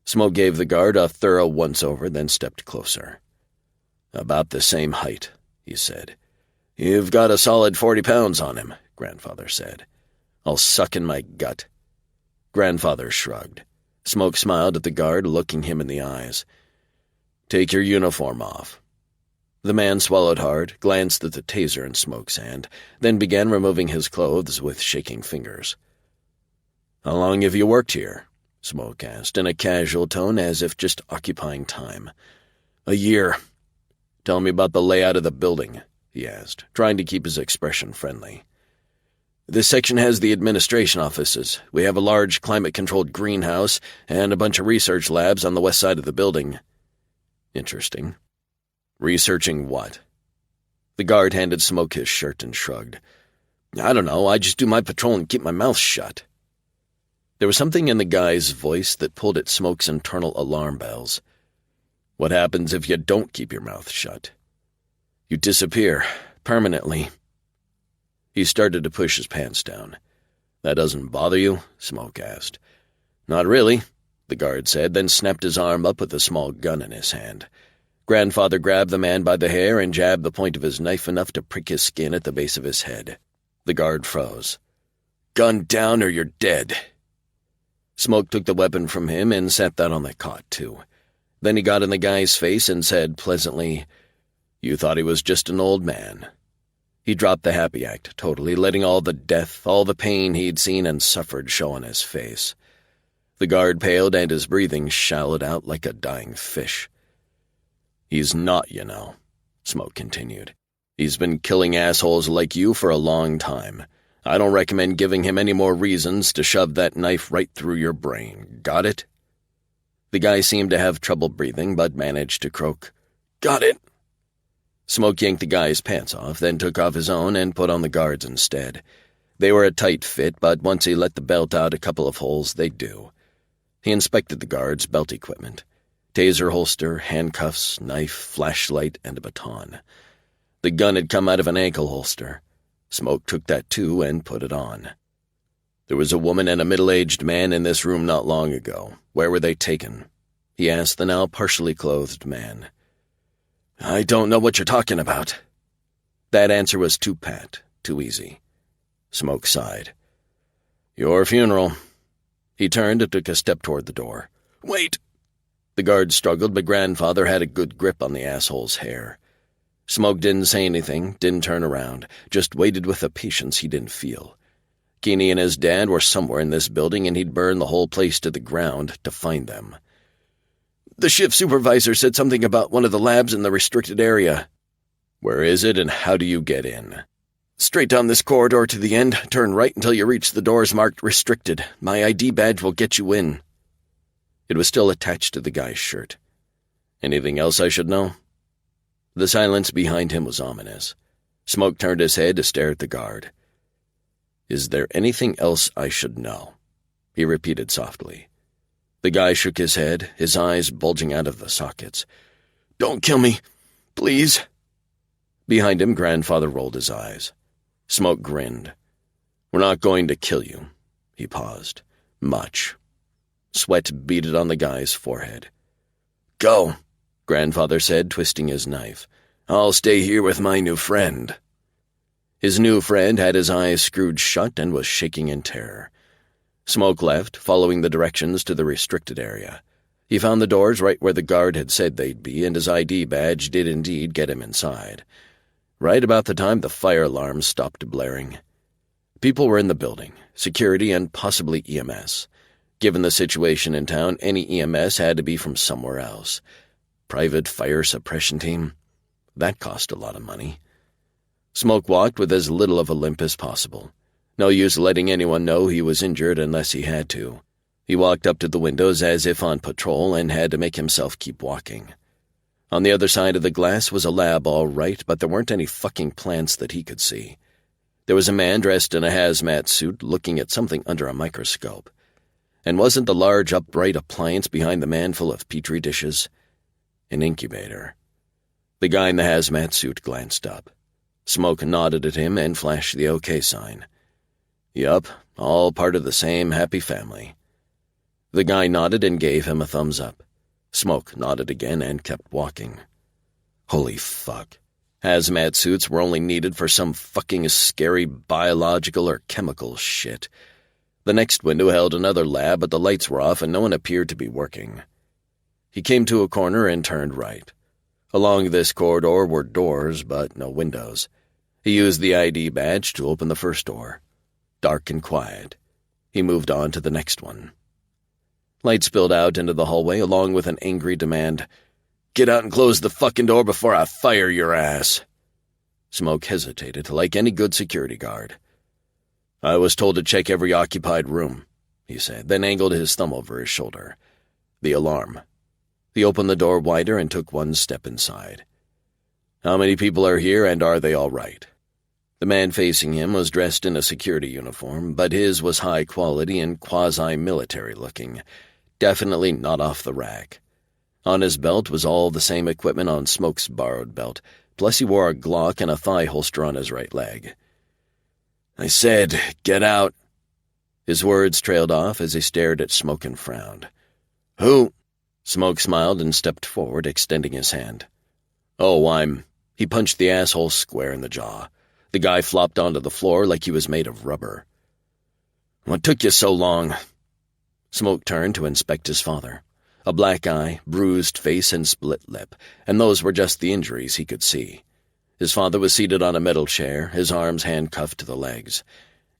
Smoke gave the guard a thorough once-over, then stepped closer. About the same height, he said. You've got a solid 40 pounds on him, Grandfather said. I'll suck in my gut. Grandfather shrugged. Smoke smiled at the guard, looking him in the eyes. Take your uniform off. The man swallowed hard, glanced at the taser in Smoke's hand, then began removing his clothes with shaking fingers. How long have you worked here? Smoke asked, in a casual tone as if just occupying time. A year. Tell me about the layout of the building, he asked, trying to keep his expression friendly. This section has the administration offices. We have a large climate-controlled greenhouse and a bunch of research labs on the west side of the building. Interesting. Researching what? The guard handed Smoke his shirt and shrugged. I don't know, I just do my patrol and keep my mouth shut. There was something in the guy's voice that pulled at Smoke's internal alarm bells. What happens if you don't keep your mouth shut? You disappear, permanently. He started to push his pants down. That doesn't bother you? Smoke asked. Not really, the guard said, then snapped his arm up with a small gun in his hand. Grandfather grabbed the man by the hair and jabbed the point of his knife enough to prick his skin at the base of his head. The guard froze. Gun down or you're dead. Smoke took the weapon from him and sat that on the cot, too. Then he got in the guy's face and said pleasantly, You thought he was just an old man. He dropped the happy act totally, letting all the death, all the pain he'd seen and suffered show on his face. The guard paled and his breathing shallowed out like a dying fish. He's not, you know, Smoke continued. He's been killing assholes like you for a long time. I don't recommend giving him any more reasons to shove that knife right through your brain. Got it? The guy seemed to have trouble breathing, but managed to croak, Got it. Smoke yanked the guy's pants off, then took off his own and put on the guard's instead. They were a tight fit, but once he let the belt out a couple of holes, they'd do. He inspected the guard's belt equipment. Taser holster, handcuffs, knife, flashlight, and a baton. The gun had come out of an ankle holster. Smoke took that too and put it on. There was a woman and a middle-aged man in this room not long ago. Where were they taken? He asked the now partially clothed man. I don't know what you're talking about. That answer was too pat, too easy. Smoke sighed. Your funeral. He turned and took a step toward the door. Wait! The guard struggled, but Grandfather had a good grip on the asshole's hair. Smoke didn't say anything, didn't turn around, just waited with a patience he didn't feel. Keeney and his dad were somewhere in this building, and he'd burn the whole place to the ground to find them. The shift supervisor said something about one of the labs in the restricted area. Where is it, and how do you get in? Straight down this corridor to the end, turn right until you reach the doors marked restricted. My ID badge will get you in. It was still attached to the guy's shirt. Anything else I should know? The silence behind him was ominous. Smoke turned his head to stare at the guard. Is there anything else I should know? He repeated softly. The guy shook his head, his eyes bulging out of the sockets. Don't kill me, please. Behind him, Grandfather rolled his eyes. Smoke grinned. We're not going to kill you. He paused. Much. Sweat beaded on the guy's forehead. Go, Grandfather said, twisting his knife. I'll stay here with my new friend. His new friend had his eyes screwed shut and was shaking in terror. Smoke left, following the directions to the restricted area. He found the doors right where the guard had said they'd be, and his ID badge did indeed get him inside. Right about the time the fire alarm stopped blaring. People were in the building, security and possibly EMS. Given the situation in town, any EMS had to be from somewhere else. Private fire suppression team? That cost a lot of money. Smoke walked with as little of a limp as possible. No use letting anyone know he was injured unless he had to. He walked up to the windows as if on patrol and had to make himself keep walking. On the other side of the glass was a lab all right, but there weren't any fucking plants that he could see. There was a man dressed in a hazmat suit looking at something under a microscope. And wasn't the large upright appliance behind the man full of petri dishes? An incubator. The guy in the hazmat suit glanced up. Smoke nodded at him and flashed the OK sign. Yup, all part of the same happy family. The guy nodded and gave him a thumbs up. Smoke nodded again and kept walking. Holy fuck. Hazmat suits were only needed for some fucking scary biological or chemical shit. The next window held another lab, but the lights were off and no one appeared to be working. He came to a corner and turned right. Along this corridor were doors, but no windows. He used the ID badge to open the first door. Dark and quiet. He moved on to the next one. Light spilled out into the hallway along with an angry demand. Get out and close the fucking door before I fire your ass. Smoke hesitated, like any good security guard. I was told to check every occupied room, he said, then angled his thumb over his shoulder. The alarm. He opened the door wider and took one step inside. How many people are here, and are they all right? The man facing him was dressed in a security uniform, but his was high quality and quasi-military looking. Definitely not off the rack. On his belt was all the same equipment on Smoke's borrowed belt, plus he wore a Glock and a thigh holster on his right leg. I said, get out. His words trailed off as he stared at Smoke and frowned. Who? Smoke smiled and stepped forward, extending his hand. Oh, He punched the asshole square in the jaw. The guy flopped onto the floor like he was made of rubber. What took you so long? Smoke turned to inspect his father. A black eye, bruised face, and split lip, and those were just the injuries he could see. His father was seated on a metal chair, his arms handcuffed to the legs.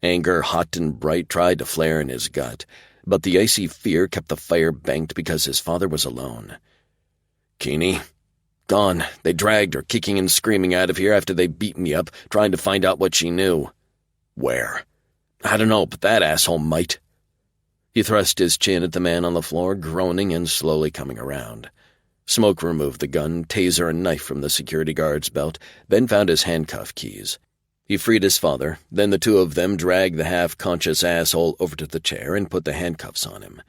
Anger, hot and bright, tried to flare in his gut, but the icy fear kept the fire banked because his father was alone. Keeney? Gone. They dragged her, kicking and screaming out of here after they beat me up, trying to find out what she knew. Where? I don't know, but that asshole might. He thrust his chin at the man on the floor, groaning and slowly coming around. Smoke removed the gun, taser, and knife from the security guard's belt, then found his handcuff keys. He freed his father, then the two of them dragged the half-conscious asshole over to the chair and put the handcuffs on him.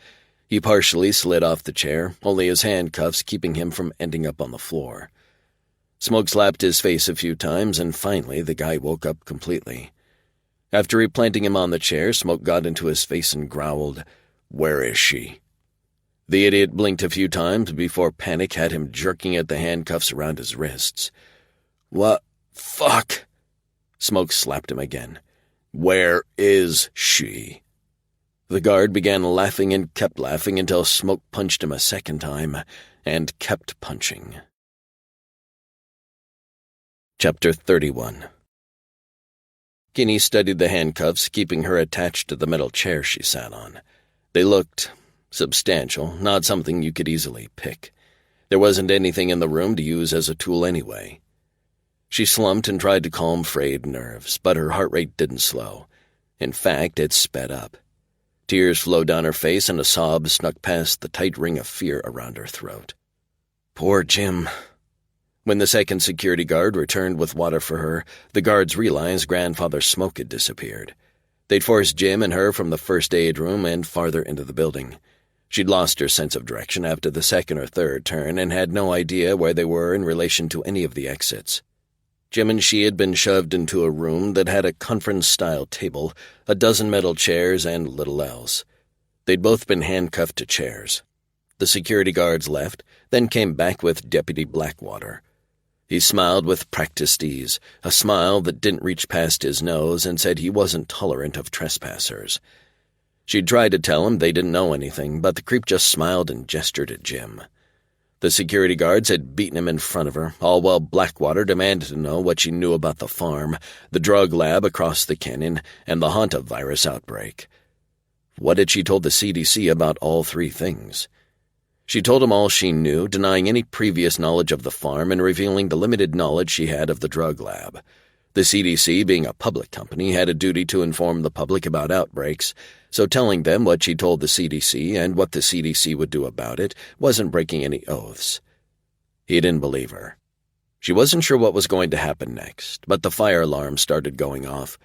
He partially slid off the chair, only his handcuffs keeping him from ending up on the floor. Smoke slapped his face a few times, and finally the guy woke up completely. After replanting him on the chair, Smoke got into his face and growled, Where is she? The idiot blinked a few times before panic had him jerking at the handcuffs around his wrists. What? Fuck! Smoke slapped him again. Where is she? The guard began laughing and kept laughing until Smoke punched him a second time, and kept punching. Chapter 31. Kinney studied the handcuffs, keeping her attached to the metal chair she sat on. They looked substantial, not something you could easily pick. There wasn't anything in the room to use as a tool anyway. She slumped and tried to calm frayed nerves, but her heart rate didn't slow. In fact, it sped up. Tears flowed down her face and a sob snuck past the tight ring of fear around her throat. Poor Jim. When the second security guard returned with water for her, the guards realized Grandfather Smoke had disappeared. They'd forced Jim and her from the first aid room and farther into the building. She'd lost her sense of direction after the second or third turn and had no idea where they were in relation to any of the exits. Jim and she had been shoved into a room that had a conference-style table, a dozen metal chairs, and little else. They'd both been handcuffed to chairs. The security guards left, then came back with Deputy Blackwater. He smiled with practiced ease, a smile that didn't reach past his nose, and said he wasn't tolerant of trespassers. She'd tried to tell him they didn't know anything, but the creep just smiled and gestured at Jim. The security guards had beaten him in front of her, all while Blackwater demanded to know what she knew about the farm, the drug lab across the canyon, and the hantavirus outbreak. What had she told the CDC about all three things? She told him all she knew, denying any previous knowledge of the farm and revealing the limited knowledge she had of the drug lab. The CDC, being a public company, had a duty to inform the public about outbreaks, so telling them what she told the CDC and what the CDC would do about it wasn't breaking any oaths. He didn't believe her. She wasn't sure what was going to happen next, but the fire alarm started going off.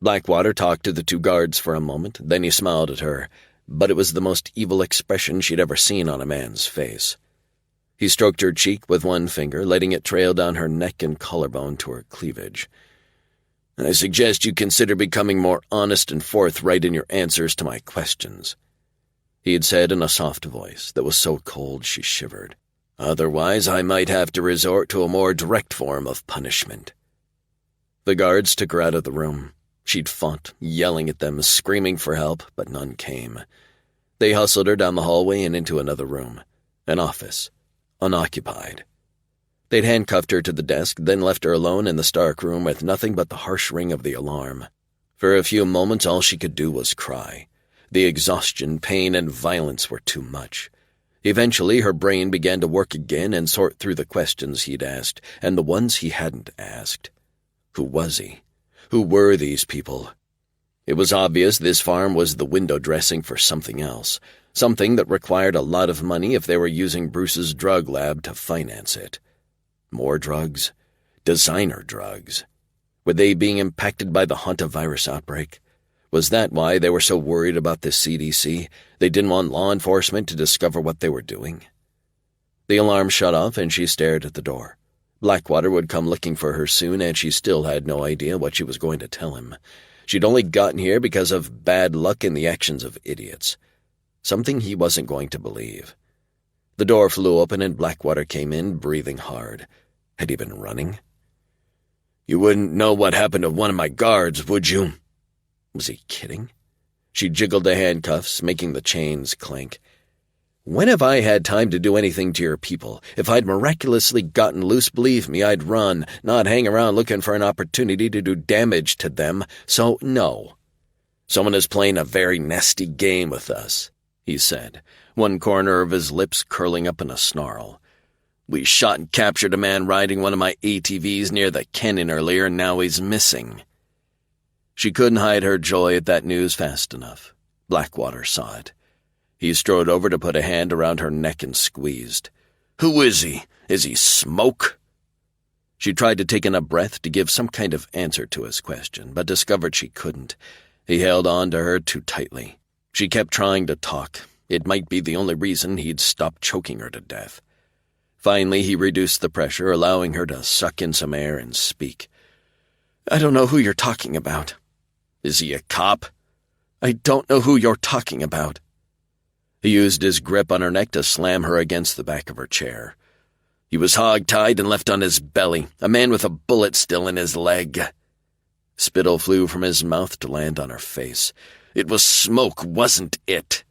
Blackwater talked to the two guards for a moment, then he smiled at her, but it was the most evil expression she'd ever seen on a man's face. He stroked her cheek with one finger, letting it trail down her neck and collarbone to her cleavage. I suggest you consider becoming more honest and forthright in your answers to my questions, he had said in a soft voice that was so cold she shivered. Otherwise, I might have to resort to a more direct form of punishment. The guards took her out of the room. She'd fought, yelling at them, screaming for help, but none came. They hustled her down the hallway and into another room, an office, unoccupied. They'd handcuffed her to the desk, then left her alone in the stark room with nothing but the harsh ring of the alarm. For a few moments, all she could do was cry. The exhaustion, pain, and violence were too much. Eventually, her brain began to work again and sort through the questions he'd asked, and the ones he hadn't asked. Who was he? Who were these people? It was obvious this farm was the window dressing for something else, something that required a lot of money if they were using Bruce's drug lab to finance it. More drugs? Designer drugs? Were they being impacted by the hantavirus outbreak? Was that why they were so worried about the CDC? They didn't want law enforcement to discover what they were doing? The alarm shut off and she stared at the door. Blackwater would come looking for her soon, and she still had no idea what she was going to tell him. She'd only gotten here because of bad luck and the actions of idiots. Something he wasn't going to believe. The door flew open and Blackwater came in, breathing hard. Had he been running? You wouldn't know what happened to one of my guards, would you? Was he kidding? She jiggled the handcuffs, making the chains clink. When have I had time to do anything to your people? If I'd miraculously gotten loose, believe me, I'd run, not hang around looking for an opportunity to do damage to them. So, no. Someone is playing a very nasty game with us, he said, one corner of his lips curling up in a snarl. We shot and captured a man riding one of my ATVs near the canyon earlier, and now he's missing. She couldn't hide her joy at that news fast enough. Blackwater saw it. He strode over to put a hand around her neck and squeezed. Who is he? Is he Smoke? She tried to take in a breath to give some kind of answer to his question, but discovered she couldn't. He held on to her too tightly. She kept trying to talk. It might be the only reason he'd stopped choking her to death. Finally, he reduced the pressure, allowing her to suck in some air and speak. I don't know who you're talking about. Is he a cop? I don't know who you're talking about. He used his grip on her neck to slam her against the back of her chair. He was hog-tied and left on his belly, a man with a bullet still in his leg. Spittle flew from his mouth to land on her face. It was Smoke, wasn't it?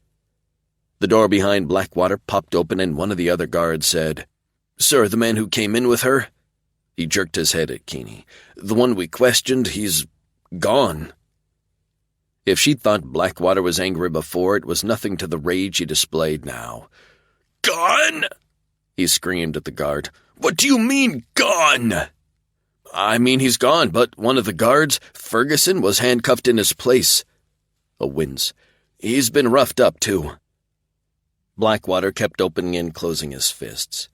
The door behind Blackwater popped open and one of the other guards said, Sir, the man who came in with her? He jerked his head at Keeney. The one we questioned, he's gone. If she'd thought Blackwater was angry before, it was nothing to the rage he displayed now. Gone? He screamed at the guard. What do you mean, gone? I mean, he's gone, but one of the guards, Ferguson, was handcuffed in his place. A wince. He's been roughed up, too. Blackwater kept opening and closing his fists.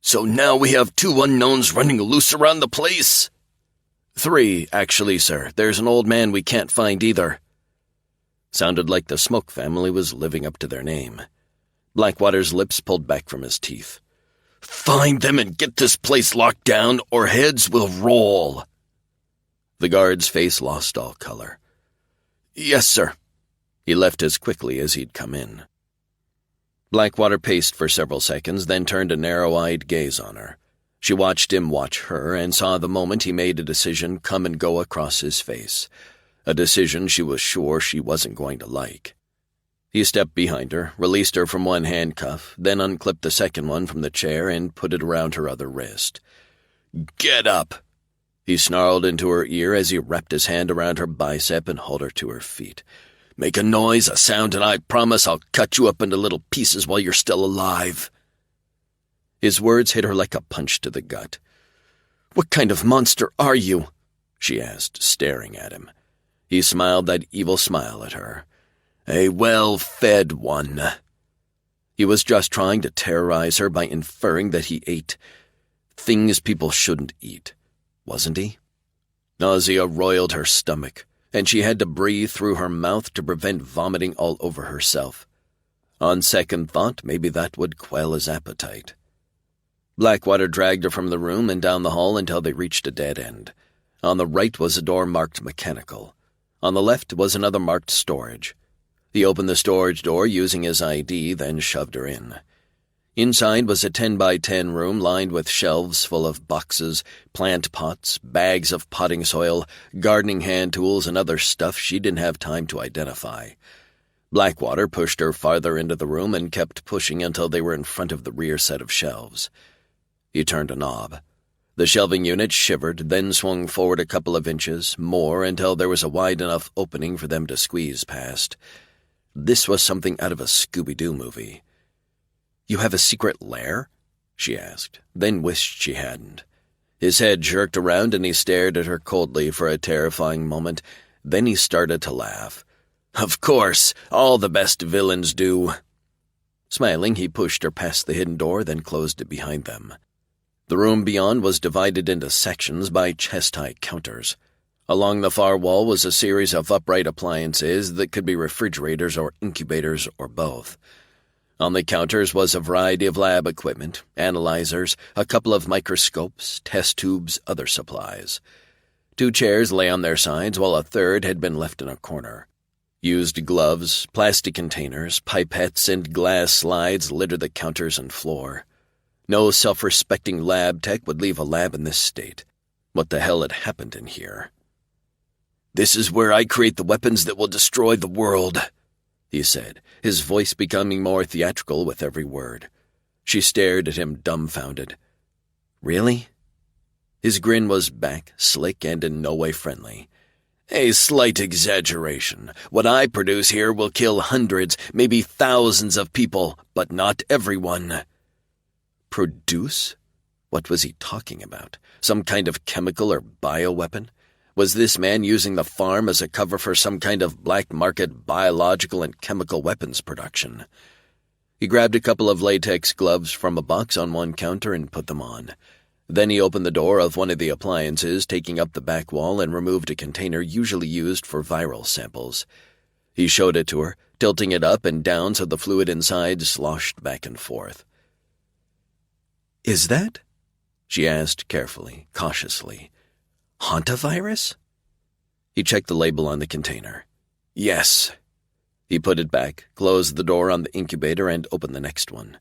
So now we have 2 unknowns running loose around the place? 3, actually, sir. There's an old man we can't find either. Sounded like the Smoke family was living up to their name. Blackwater's lips pulled back from his teeth. Find them and get this place locked down, or heads will roll. The guard's face lost all color. Yes, sir. He left as quickly as he'd come in. Blackwater paced for several seconds, then turned a narrow-eyed gaze on her. She watched him watch her and saw the moment he made a decision come and go across his face, a decision she was sure she wasn't going to like. He stepped behind her, released her from one handcuff, then unclipped the second one from the chair and put it around her other wrist. Get up! He snarled into her ear as he wrapped his hand around her bicep and hauled her to her feet. Make a noise, a sound, and I promise I'll cut you up into little pieces while you're still alive. His words hit her like a punch to the gut. What kind of monster are you? She asked, staring at him. He smiled that evil smile at her. A well-fed one. He was just trying to terrorize her by inferring that he ate things people shouldn't eat, wasn't he? Nausea roiled her stomach, and she had to breathe through her mouth to prevent vomiting all over herself. On second thought, maybe that would quell his appetite. Blackwater dragged her from the room and down the hall until they reached a dead end. On the right was a door marked mechanical. On the left was another marked storage. He opened the storage door using his ID, then shoved her in. Inside was a 10-by-10 room lined with shelves full of boxes, plant pots, bags of potting soil, gardening hand tools, and other stuff she didn't have time to identify. Blackwater pushed her farther into the room and kept pushing until they were in front of the rear set of shelves. He turned a knob. The shelving unit shivered, then swung forward a couple of inches, more, until there was a wide enough opening for them to squeeze past. This was something out of a Scooby-Doo movie. You have a secret lair? She asked, then wished she hadn't. His head jerked around and he stared at her coldly for a terrifying moment. Then he started to laugh. Of course, all the best villains do. Smiling, he pushed her past the hidden door, then closed it behind them. The room beyond was divided into sections by chest-high counters. Along the far wall was a series of upright appliances that could be refrigerators or incubators or both. On the counters was a variety of lab equipment, analyzers, a couple of microscopes, test tubes, other supplies. 2 chairs lay on their sides, while a third had been left in a corner. Used gloves, plastic containers, pipettes, and glass slides littered the counters and floor. No self-respecting lab tech would leave a lab in this state. What the hell had happened in here? This is where I create the weapons that will destroy the world, he said, his voice becoming more theatrical with every word. She stared at him dumbfounded. Really? His grin was back, slick and in no way friendly. A slight exaggeration. What I produce here will kill hundreds, maybe thousands of people, but not everyone. Produce? What was he talking about? Some kind of chemical or bioweapon? Was this man using the farm as a cover for some kind of black market biological and chemical weapons production? He grabbed a couple of latex gloves from a box on one counter and put them on. Then he opened the door of one of the appliances, taking up the back wall, and removed a container usually used for viral samples. He showed it to her, tilting it up and down so the fluid inside sloshed back and forth. Is that? She asked carefully, cautiously. Hantavirus? He checked the label on the container. Yes. He put it back, closed the door on the incubator, and opened the next one.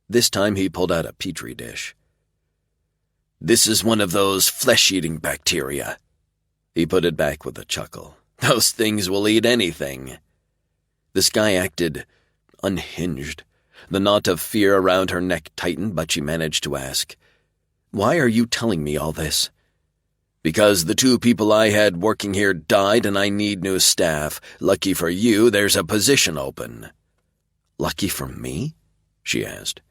This time he pulled out a petri dish. This is one of those flesh-eating bacteria. He put it back with a chuckle. Those things will eat anything. This guy acted unhinged. The knot of fear around her neck tightened, but she managed to ask, Why are you telling me all this? Because the 2 people I had working here died and I need new staff. Lucky for you, there's a position open. Lucky for me? She asked.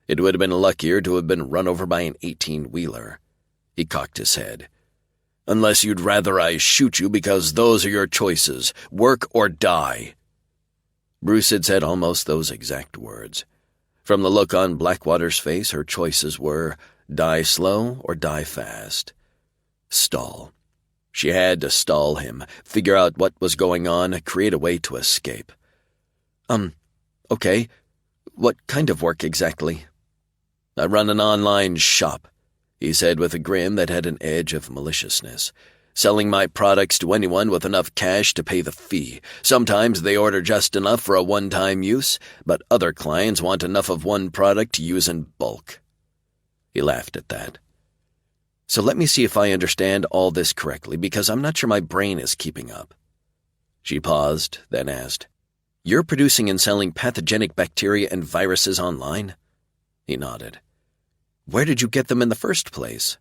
It would have been luckier to have been run over by an 18-wheeler. He cocked his head. Unless you'd rather I shoot you because those are your choices, work or die." Bruce had said almost those exact words. From the look on Blackwater's face, her choices were die slow or die fast. Stall. She had to stall him, figure out what was going on, create a way to escape. Okay. What kind of work exactly?" "I run an online shop," he said with a grin that had an edge of maliciousness. "Selling my products to anyone with enough cash to pay the fee. Sometimes they order just enough for a one-time use, but other clients want enough of one product to use in bulk." He laughed at that. "So let me see if I understand all this correctly, because I'm not sure my brain is keeping up." She paused, then asked, "You're producing and selling pathogenic bacteria and viruses online?" He nodded. "Where did you get them in the first place?"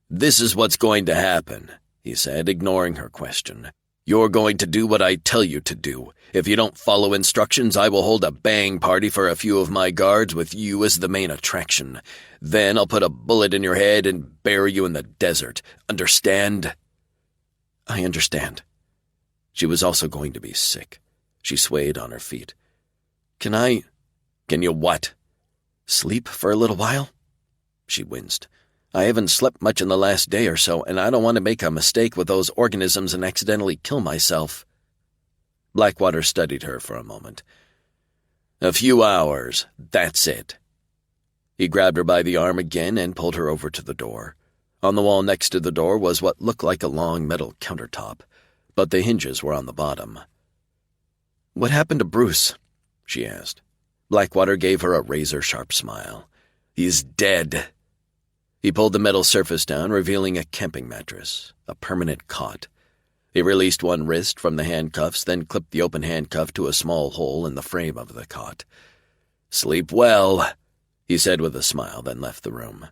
"This is what's going to happen," he said, ignoring her question. "You're going to do what I tell you to do. If you don't follow instructions, I will hold a bang party for a few of my guards with you as the main attraction. Then I'll put a bullet in your head and bury you in the desert. Understand?" "I understand." She was also going to be sick. She swayed on her feet. Can you what?" "Sleep for a little while?" She winced. "I haven't slept much in the last day or so, and I don't want to make a mistake with those organisms and accidentally kill myself." Blackwater studied her for a moment. "A few hours, that's it." He grabbed her by the arm again and pulled her over to the door. On the wall next to the door was what looked like a long metal countertop, but the hinges were on the bottom. "What happened to Bruce?" she asked. Blackwater gave her a razor-sharp smile. "He's dead." He pulled the metal surface down, revealing a camping mattress, a permanent cot. He released one wrist from the handcuffs, then clipped the open handcuff to a small hole in the frame of the cot. "Sleep well," he said with a smile, then left the room.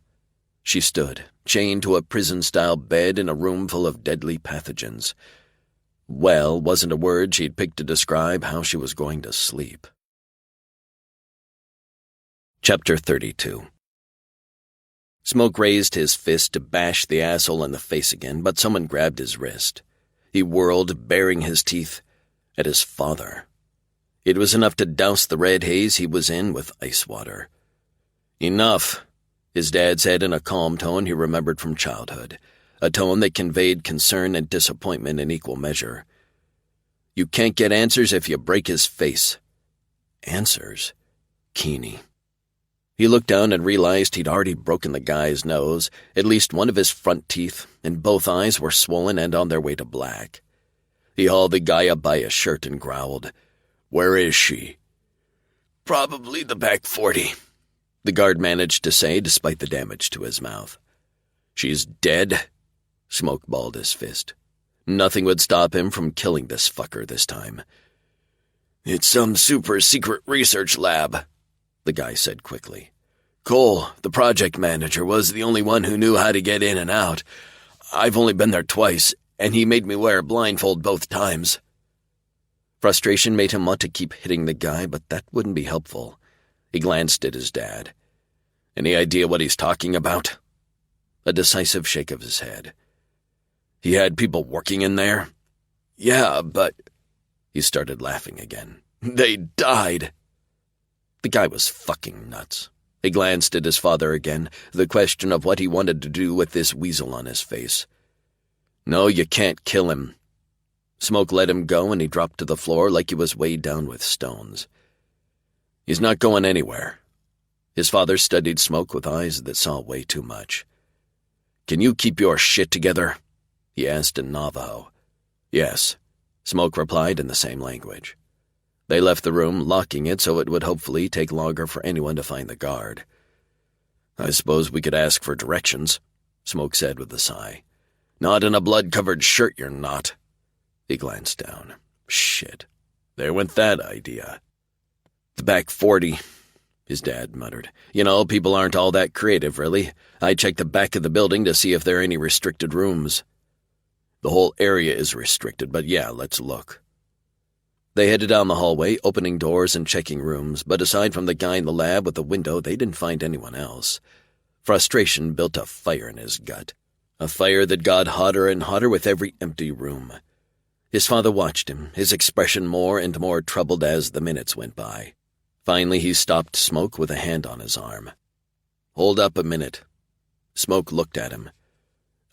She stood, chained to a prison-style bed in a room full of deadly pathogens. Well wasn't a word she'd picked to describe how she was going to sleep. Chapter 32. Smoke raised his fist to bash the asshole in the face again, but someone grabbed his wrist. He whirled, baring his teeth, at his father. It was enough to douse the red haze he was in with ice water. "Enough," his dad said in a calm tone he remembered from childhood, a tone that conveyed concern and disappointment in equal measure. "You can't get answers if you break his face." Answers? Keeney. He looked down and realized he'd already broken the guy's nose, at least one of his front teeth, and both eyes were swollen and on their way to black. He hauled the guy up by his shirt and growled, "Where is she?" "Probably the back 40, the guard managed to say despite the damage to his mouth. "She's dead?" Smoke balled his fist. Nothing would stop him from killing this fucker this time. "It's some super-secret research lab," the guy said quickly. "Cole, the project manager, was the only one who knew how to get in and out. I've only been there twice, and he made me wear a blindfold both times." Frustration made him want to keep hitting the guy, but that wouldn't be helpful. He glanced at his dad. "Any idea what he's talking about?" A decisive shake of his head. "He had people working in there?" "Yeah, but—" He started laughing again. "They died." The guy was fucking nuts. He glanced at his father again, the question of what he wanted to do with this weasel on his face. "No, you can't kill him." Smoke let him go and he dropped to the floor like he was weighed down with stones. "He's not going anywhere." His father studied Smoke with eyes that saw way too much. "Can you keep your shit together?" he asked in Navajo. "Yes," Smoke replied in the same language. They left the room, locking it so it would hopefully take longer for anyone to find the guard. "I suppose we could ask for directions," Smoke said with a sigh. "Not in a blood-covered shirt, you're not." He glanced down. "Shit. There went that idea." "The back 40, his dad muttered. "You know, people aren't all that creative, really. I checked the back of the building to see if there are any restricted rooms." "The whole area is restricted, but yeah, let's look." They headed down the hallway, opening doors and checking rooms, but aside from the guy in the lab with the window, they didn't find anyone else. Frustration built a fire in his gut. A fire that got hotter and hotter with every empty room. His father watched him, his expression more and more troubled as the minutes went by. Finally, he stopped Smoke with a hand on his arm. "Hold up a minute." Smoke looked at him.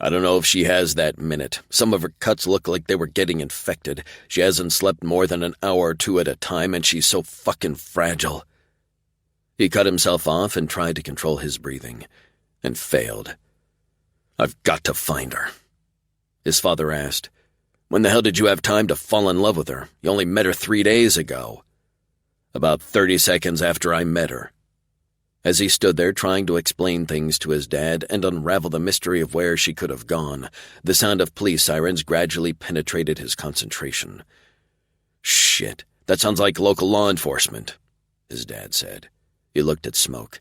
"I don't know if she has that minute. Some of her cuts look like they were getting infected. She hasn't slept more than an hour or two at a time, and she's so fucking fragile." He cut himself off and tried to control his breathing, and failed. "I've got to find her." His father asked, "When the hell did you have time to fall in love with her? You only met her 3 days ago." "About 30 seconds after I met her." As he stood there trying to explain things to his dad and unravel the mystery of where she could have gone, the sound of police sirens gradually penetrated his concentration. "Shit, that sounds like local law enforcement," his dad said. He looked at Smoke.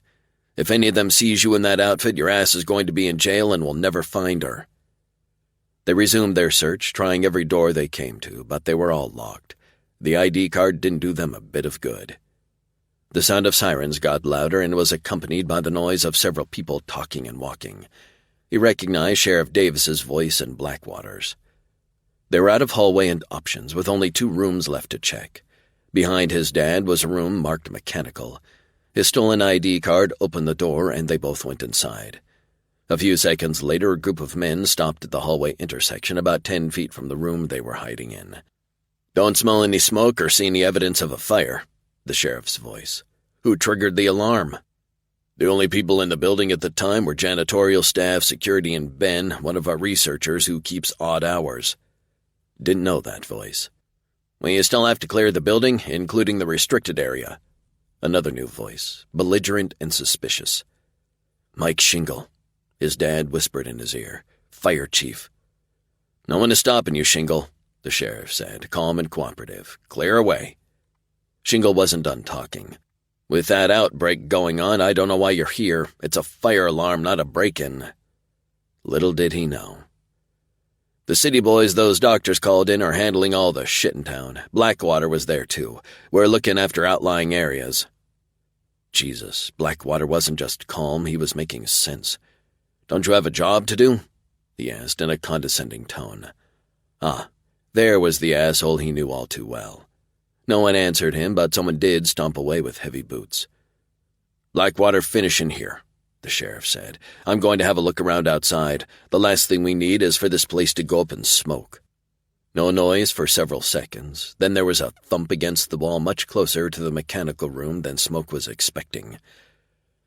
"If any of them sees you in that outfit, your ass is going to be in jail and we'll never find her." They resumed their search, trying every door they came to, but they were all locked. The ID card didn't do them a bit of good. The sound of sirens got louder and was accompanied by the noise of several people talking and walking. He recognized Sheriff Davis's voice and Blackwater's. They were out of hallway and options, with only 2 rooms left to check. Behind his dad was a room marked mechanical. His stolen ID card opened the door, and they both went inside. A few seconds later, a group of men stopped at the hallway intersection about 10 feet from the room they were hiding in. "Don't smell any smoke or see any evidence of a fire," the sheriff's voice. "Who triggered the alarm?" "The only people in the building at the time were janitorial staff, security, and Ben, one of our researchers who keeps odd hours." Didn't know that voice. "Well, you still have to clear the building, including the restricted area." Another new voice, belligerent and suspicious. "Mike Shingle," his dad whispered in his ear. "Fire chief." "No one is stopping you, Shingle," the sheriff said, calm and cooperative. "Clear away." Shingle wasn't done talking. "With that outbreak going on, I don't know why you're here. It's a fire alarm, not a break-in." Little did he know. "The city boys those doctors called in are handling all the shit in town. Blackwater was there, too. We're looking after outlying areas." Jesus, Blackwater wasn't just calm, he was making sense. "Don't you have a job to do?" he asked in a condescending tone. Ah, there was the asshole he knew all too well. No one answered him, but someone did stomp away with heavy boots. "Blackwater, finish in here," the sheriff said. "I'm going to have a look around outside. The last thing we need is for this place to go up in smoke." No noise for several seconds. Then there was a thump against the wall much closer to the mechanical room than Smoke was expecting.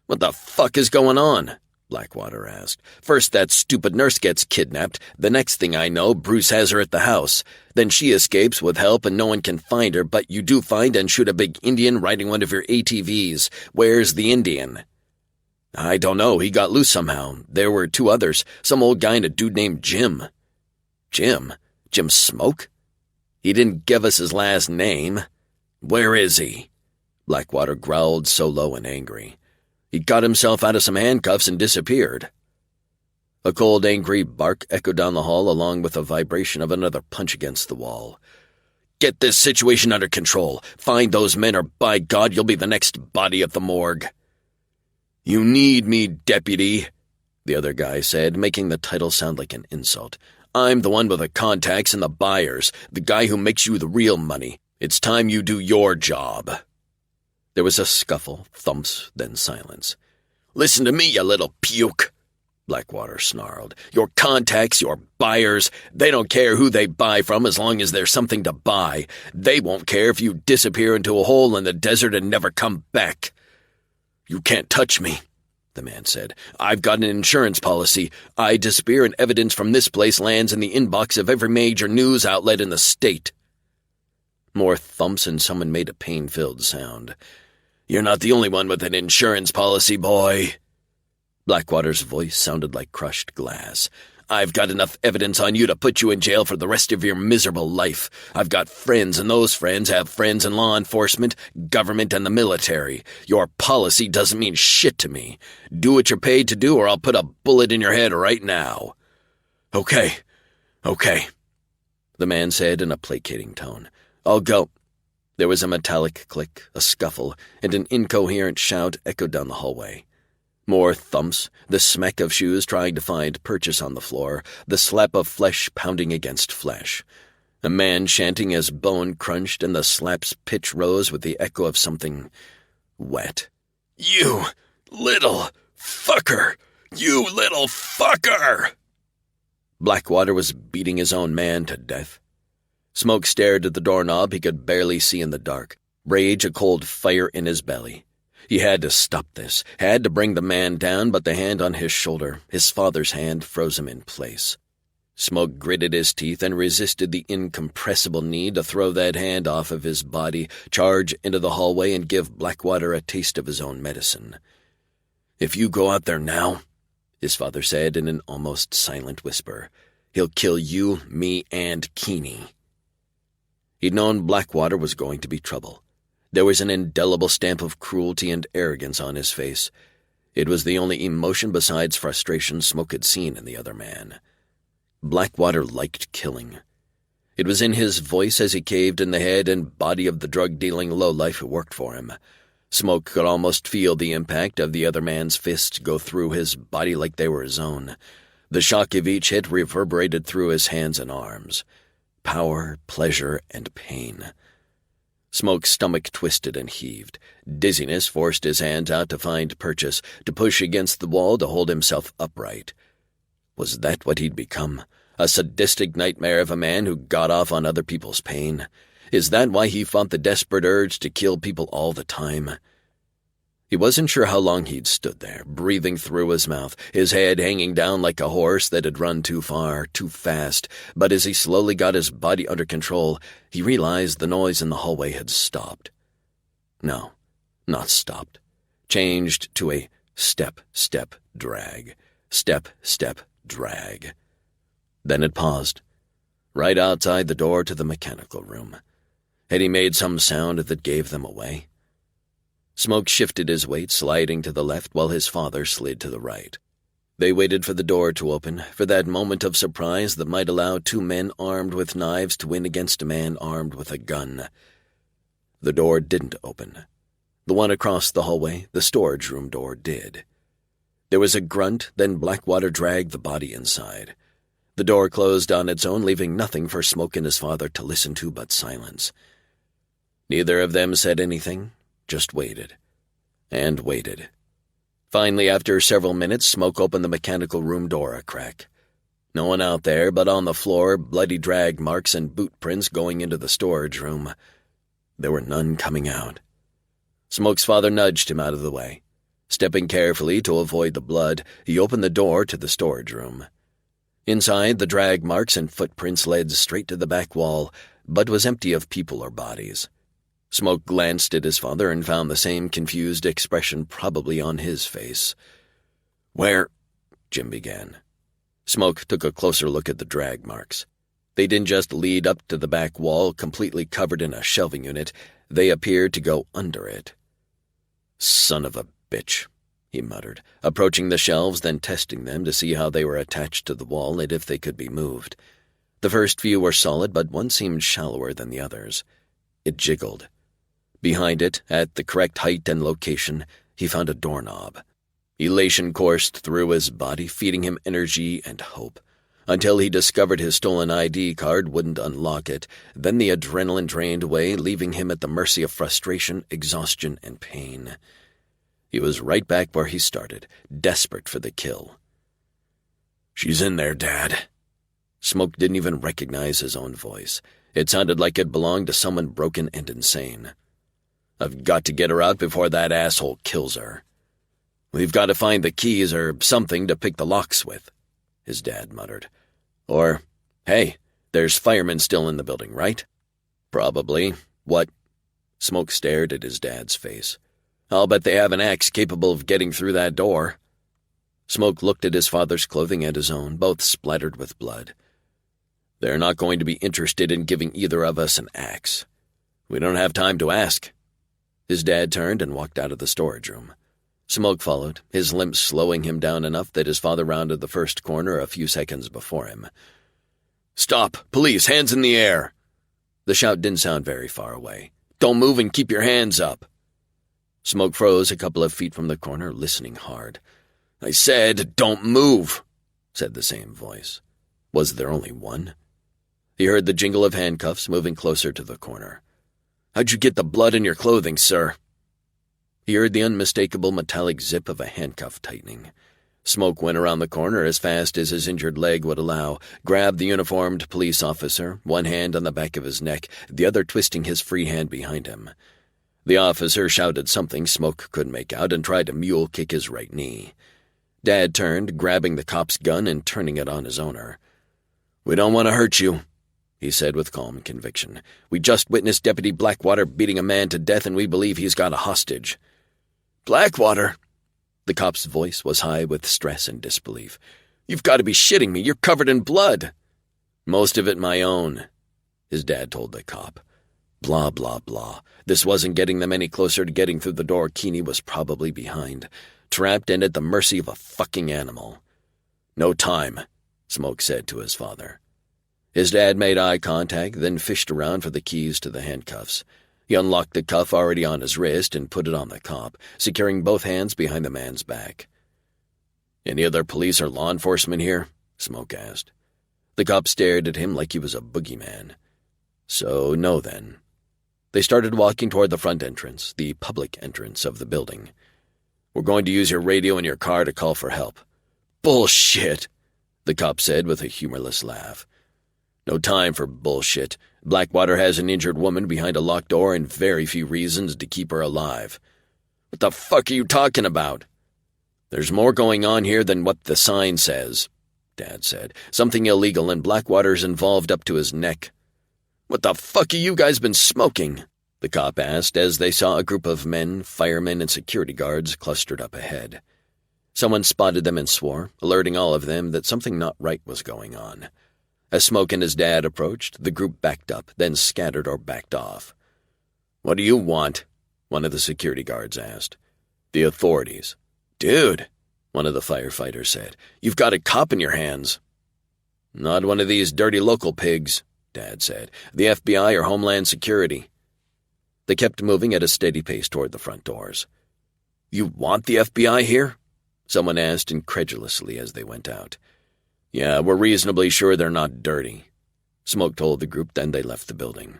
"What the fuck is going on?" Blackwater asked. "First that stupid nurse gets kidnapped. The next thing I know, Bruce has her at the house. Then she escapes with help and no one can find her, but you do find and shoot a big Indian riding one of your ATVs. Where's the Indian?" "I don't know. He got loose somehow. There were 2 others, some old guy and a dude named Jim." "Jim? Jim Smoke?" "He didn't give us his last name." "Where is he?" Blackwater growled so low and angry. "He got himself out of some handcuffs and disappeared." A cold, angry bark echoed down the hall along with the vibration of another punch against the wall. "Get this situation under control. Find those men or by God you'll be the next body at the morgue." "You need me, deputy," the other guy said, making the title sound like an insult. "I'm the one with the contacts and the buyers, the guy who makes you the real money. It's time you do your job." There was a scuffle, thumps, then silence. "Listen to me, you little puke," Blackwater snarled. "Your contacts, your buyers, they don't care who they buy from as long as there's something to buy. They won't care if you disappear into a hole in the desert and never come back." "You can't touch me," the man said. "I've got an insurance policy. I disappear and evidence from this place lands in the inbox of every major news outlet in the state." More thumps and someone made a pain-filled sound. "You're not the only one with an insurance policy, boy." Blackwater's voice sounded like crushed glass. "I've got enough evidence on you to put you in jail for the rest of your miserable life. I've got friends, and those friends have friends in law enforcement, government, and the military. Your policy doesn't mean shit to me. Do what you're paid to do, or I'll put a bullet in your head right now." Okay, the man said in a placating tone. "I'll go." There was a metallic click, a scuffle, and an incoherent shout echoed down the hallway. More thumps, the smack of shoes trying to find purchase on the floor, the slap of flesh pounding against flesh. A man chanting as bone crunched and the slap's pitch rose with the echo of something wet. "You little fucker! You little fucker!" Blackwater was beating his own man to death. Smoke stared at the doorknob he could barely see in the dark, rage a cold fire in his belly. He had to stop this, had to bring the man down, but the hand on his shoulder, his father's hand, froze him in place. Smoke gritted his teeth and resisted the incompressible need to throw that hand off of his body, charge into the hallway, and give Blackwater a taste of his own medicine. "If you go out there now," his father said in an almost silent whisper, "he'll kill you, me, and Keeney." He'd known Blackwater was going to be trouble. There was an indelible stamp of cruelty and arrogance on his face. It was the only emotion besides frustration Smoke had seen in the other man. Blackwater liked killing. It was in his voice as he caved in the head and body of the drug-dealing lowlife who worked for him. Smoke could almost feel the impact of the other man's fists go through his body like they were his own. The shock of each hit reverberated through his hands and arms. Power, pleasure, and pain. Smoke's stomach twisted and heaved. Dizziness forced his hands out to find purchase, to push against the wall to hold himself upright. Was that what he'd become? A sadistic nightmare of a man who got off on other people's pain? Is that why he fought the desperate urge to kill people all the time? He wasn't sure how long he'd stood there, breathing through his mouth, his head hanging down like a horse that had run too far, too fast, but as he slowly got his body under control, he realized the noise in the hallway had stopped. No, not stopped. Changed to a step, step, drag. Step, step, drag. Then it paused, right outside the door to the mechanical room. Had he made some sound that gave them away? Smoke shifted his weight, sliding to the left while his father slid to the right. They waited for the door to open, for that moment of surprise that might allow two men armed with knives to win against a man armed with a gun. The door didn't open. The one across the hallway, the storage room door, did. There was a grunt, then Blackwater dragged the body inside. The door closed on its own, leaving nothing for Smoke and his father to listen to but silence. Neither of them said anything, just waited. And waited. Finally, after several minutes, Smoke opened the mechanical room door a crack. No one out there, but on the floor, bloody drag marks and boot prints going into the storage room. There were none coming out. Smoke's father nudged him out of the way. Stepping carefully to avoid the blood, he opened the door to the storage room. Inside, the drag marks and footprints led straight to the back wall, but was empty of people or bodies. Smoke glanced at his father and found the same confused expression probably on his face. "Where?" Jim began. Smoke took a closer look at the drag marks. They didn't just lead up to the back wall, completely covered in a shelving unit. They appeared to go under it. "Son of a bitch," he muttered, approaching the shelves, then testing them to see how they were attached to the wall and if they could be moved. The first few were solid, but one seemed shallower than the others. It jiggled. Behind it, at the correct height and location, he found a doorknob. Elation coursed through his body, feeding him energy and hope, until he discovered his stolen ID card wouldn't unlock it. Then the adrenaline drained away, leaving him at the mercy of frustration, exhaustion, and pain. He was right back where he started, desperate for the kill. "She's in there, Dad." Smoke didn't even recognize his own voice. It sounded like it belonged to someone broken and insane. "I've got to get her out before that asshole kills her. We've got to find the keys or something to pick the locks with," his dad muttered. "Or, hey, there's firemen still in the building, right?" "Probably. What?" Smoke stared at his dad's face. "I'll bet they have an axe capable of getting through that door." Smoke looked at his father's clothing and his own, both splattered with blood. "They're not going to be interested in giving either of us an axe. We don't have time to ask." His dad turned and walked out of the storage room. Smoke followed, his limp slowing him down enough that his father rounded the first corner a few seconds before him. "Stop! Police! Hands in the air!" The shout didn't sound very far away. "Don't move and keep your hands up!" Smoke froze a couple of feet from the corner, listening hard. "I said, don't move," said the same voice. Was there only one? He heard the jingle of handcuffs moving closer to the corner. "How'd you get the blood in your clothing, sir?" He heard the unmistakable metallic zip of a handcuff tightening. Smoke went around the corner as fast as his injured leg would allow, grabbed the uniformed police officer, one hand on the back of his neck, the other twisting his free hand behind him. The officer shouted something Smoke couldn't make out and tried to mule kick his right knee. Dad turned, grabbing the cop's gun and turning it on his owner. "We don't want to hurt you," he said with calm conviction. "We just witnessed Deputy Blackwater beating a man to death, and we believe he's got a hostage." "Blackwater?" The cop's voice was high with stress and disbelief. "You've got to be shitting me. You're covered in blood." "Most of it my own," his dad told the cop. Blah, blah, blah. This wasn't getting them any closer to getting through the door Keeney was probably behind, trapped and at the mercy of a fucking animal. "No time," Smoke said to his father. His dad made eye contact, then fished around for the keys to the handcuffs. He unlocked the cuff already on his wrist and put it on the cop, securing both hands behind the man's back. "Any other police or law enforcement here?" Smoke asked. The cop stared at him like he was a boogeyman. "So, no then." They started walking toward the front entrance, the public entrance of the building. "We're going to use your radio in your car to call for help." "Bullshit," the cop said with a humorless laugh. "No time for bullshit. Blackwater has an injured woman behind a locked door and very few reasons to keep her alive." "What the fuck are you talking about?" "There's more going on here than what the sign says," Dad said. "Something illegal, and Blackwater's involved up to his neck." "What the fuck have you guys been smoking?" the cop asked as they saw a group of men, firemen, and security guards clustered up ahead. Someone spotted them and swore, alerting all of them that something not right was going on. As Smoke and his dad approached, the group backed up, then scattered or backed off. "What do you want?" one of the security guards asked. "The authorities." "Dude," one of the firefighters said, "you've got a cop in your hands." "Not one of these dirty local pigs," Dad said. "The FBI or Homeland Security." They kept moving at a steady pace toward the front doors. "You want the FBI here?" someone asked incredulously as they went out. "Yeah, we're reasonably sure they're not dirty," Smoke told the group, then they left the building.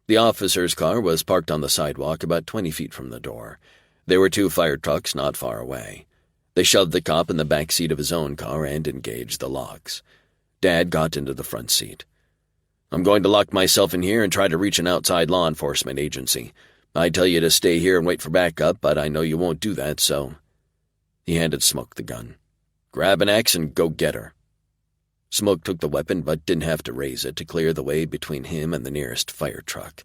The officer's car was parked on the sidewalk about 20 feet from the door. There were 2 fire trucks not far away. They shoved the cop in the back seat of his own car and engaged the locks. Dad got into the front seat. "I'm going to lock myself in here and try to reach an outside law enforcement agency. I tell you to stay here and wait for backup, but I know you won't do that, so—" He handed Smoke the gun. "Grab an axe and go get her." Smoke took the weapon but didn't have to raise it to clear the way between him and the nearest fire truck.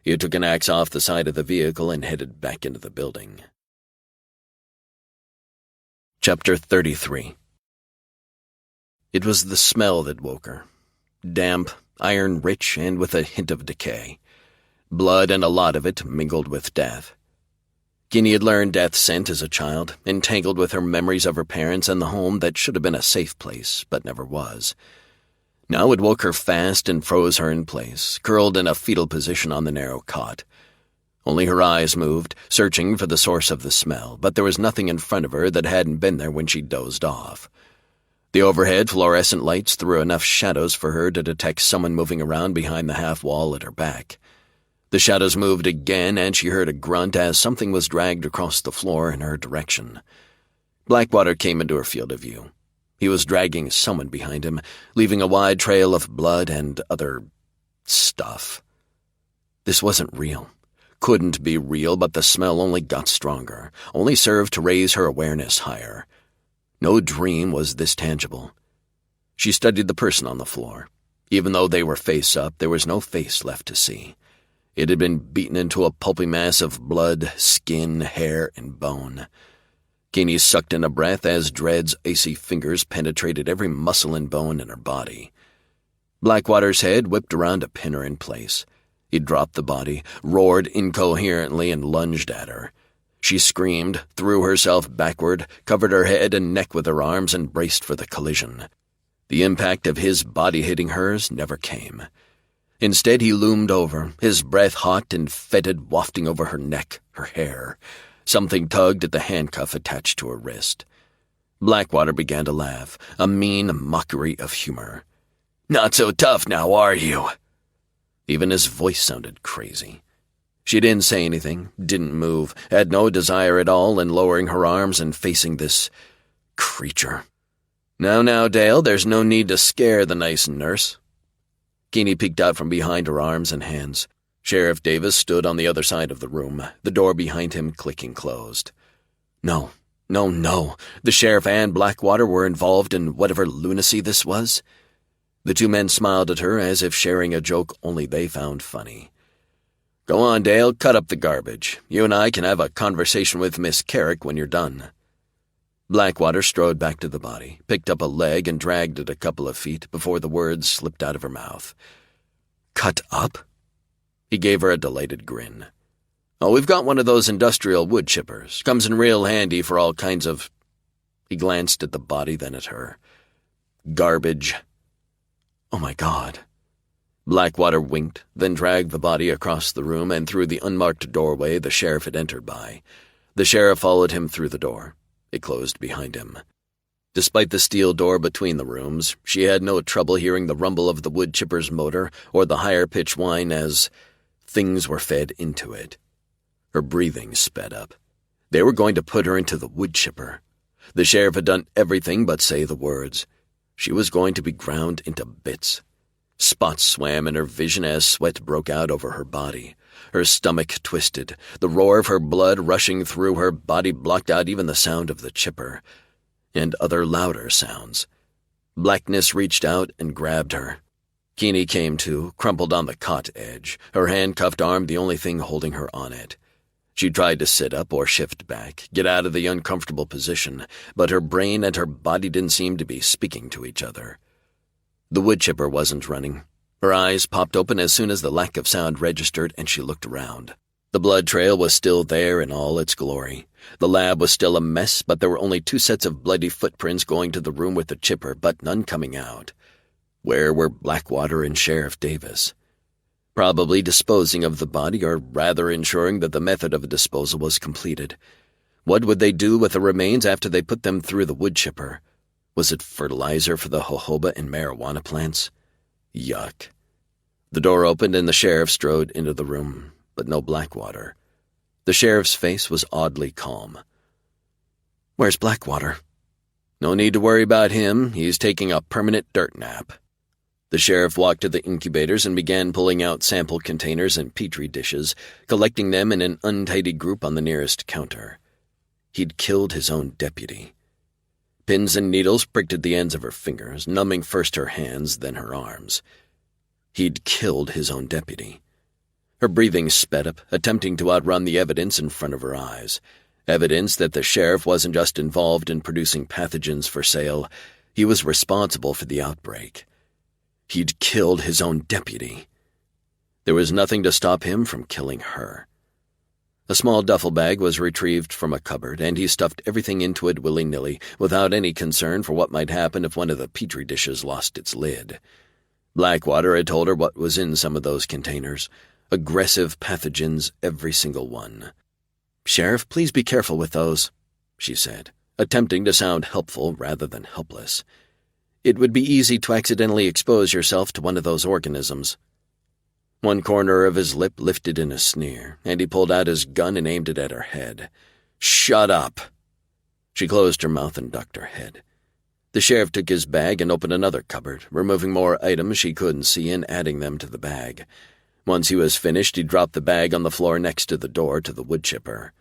He took an axe off the side of the vehicle and headed back into the building. Chapter 33. It was the smell that woke her. Damp, iron-rich, and with a hint of decay. Blood and a lot of it mingled with death. Guinea had learned death's scent as a child, entangled with her memories of her parents and the home that should have been a safe place, but never was. Now it woke her fast and froze her in place, curled in a fetal position on the narrow cot. Only her eyes moved, searching for the source of the smell, but there was nothing in front of her that hadn't been there when she dozed off. The overhead fluorescent lights threw enough shadows for her to detect someone moving around behind the half-wall at her back. The shadows moved again, and she heard a grunt as something was dragged across the floor in her direction. Blackwater came into her field of view. He was dragging someone behind him, leaving a wide trail of blood and other stuff. This wasn't real. Couldn't be real, but the smell only got stronger, only served to raise her awareness higher. No dream was this tangible. She studied the person on the floor. Even though they were face up, there was no face left to see. It had been beaten into a pulpy mass of blood, skin, hair, and bone. Guinea sucked in a breath as Dread's icy fingers penetrated every muscle and bone in her body. Blackwater's head whipped around to pin her in place. He dropped the body, roared incoherently, and lunged at her. She screamed, threw herself backward, covered her head and neck with her arms, and braced for the collision. The impact of his body hitting hers never came. Instead, he loomed over, his breath hot and fetid, wafting over her neck, her hair. Something tugged at the handcuff attached to her wrist. Blackwater began to laugh, a mean mockery of humor. "Not so tough now, are you?" Even his voice sounded crazy. She didn't say anything, didn't move, had no desire at all in lowering her arms and facing this creature. Now, Dale, there's no need to scare the nice nurse." Keeney peeked out from behind her arms and hands. Sheriff Davis stood on the other side of the room, the door behind him clicking closed. No. The sheriff and Blackwater were involved in whatever lunacy this was. The two men smiled at her as if sharing a joke only they found funny. "Go on, Dale, cut up the garbage. You and I can have a conversation with Miss Carrick when you're done." Blackwater strode back to the body, picked up a leg and dragged it a couple of feet before the words slipped out of her mouth. "Cut up?" He gave her a delighted grin. "Oh, we've got one of those industrial wood chippers. Comes in real handy for all kinds of—" He glanced at the body, then at her. "Garbage." "Oh, my God." Blackwater winked, then dragged the body across the room and through the unmarked doorway the sheriff had entered by. The sheriff followed him through the door. It closed behind him. Despite the steel door between the rooms, she had no trouble hearing the rumble of the wood chipper's motor or the higher-pitched whine as things were fed into it. Her breathing sped up. They were going to put her into the wood chipper. The sheriff had done everything but say the words. She was going to be ground into bits. Spots swam in her vision as sweat broke out over her body. Her stomach twisted. The roar of her blood rushing through her body blocked out even the sound of the chipper, and other louder sounds. Blackness reached out and grabbed her. Keeney came to, crumpled on the cot edge, her handcuffed arm the only thing holding her on it. She tried to sit up or shift back, get out of the uncomfortable position, but her brain and her body didn't seem to be speaking to each other. The wood chipper wasn't running. Her eyes popped open as soon as the lack of sound registered and she looked around. The blood trail was still there in all its glory. The lab was still a mess, but there were only 2 sets of bloody footprints going to the room with the chipper, but none coming out. Where were Blackwater and Sheriff Davis? Probably disposing of the body, or rather ensuring that the method of disposal was completed. What would they do with the remains after they put them through the wood chipper? Was it fertilizer for the jojoba and marijuana plants? Yuck. The door opened and the sheriff strode into the room, but no Blackwater. The sheriff's face was oddly calm. "Where's Blackwater?" "No need to worry about him. He's taking a permanent dirt nap." The sheriff walked to the incubators and began pulling out sample containers and petri dishes, collecting them in an untidy group on the nearest counter. He'd killed his own deputy. Pins and needles pricked at the ends of her fingers, numbing first her hands, then her arms. He'd killed his own deputy. Her breathing sped up, attempting to outrun the evidence in front of her eyes. Evidence that the sheriff wasn't just involved in producing pathogens for sale, he was responsible for the outbreak. He'd killed his own deputy. There was nothing to stop him from killing her. A small duffel bag was retrieved from a cupboard, and he stuffed everything into it willy-nilly, without any concern for what might happen if one of the petri dishes lost its lid. Blackwater had told her what was in some of those containers. Aggressive pathogens, every single one. "Sheriff, please be careful with those," she said, attempting to sound helpful rather than helpless. "It would be easy to accidentally expose yourself to one of those organisms." One corner of his lip lifted in a sneer, and he pulled out his gun and aimed it at her head. "Shut up!" She closed her mouth and ducked her head. The sheriff took his bag and opened another cupboard, removing more items she couldn't see and adding them to the bag. Once he was finished, he dropped the bag on the floor next to the door to the wood chipper.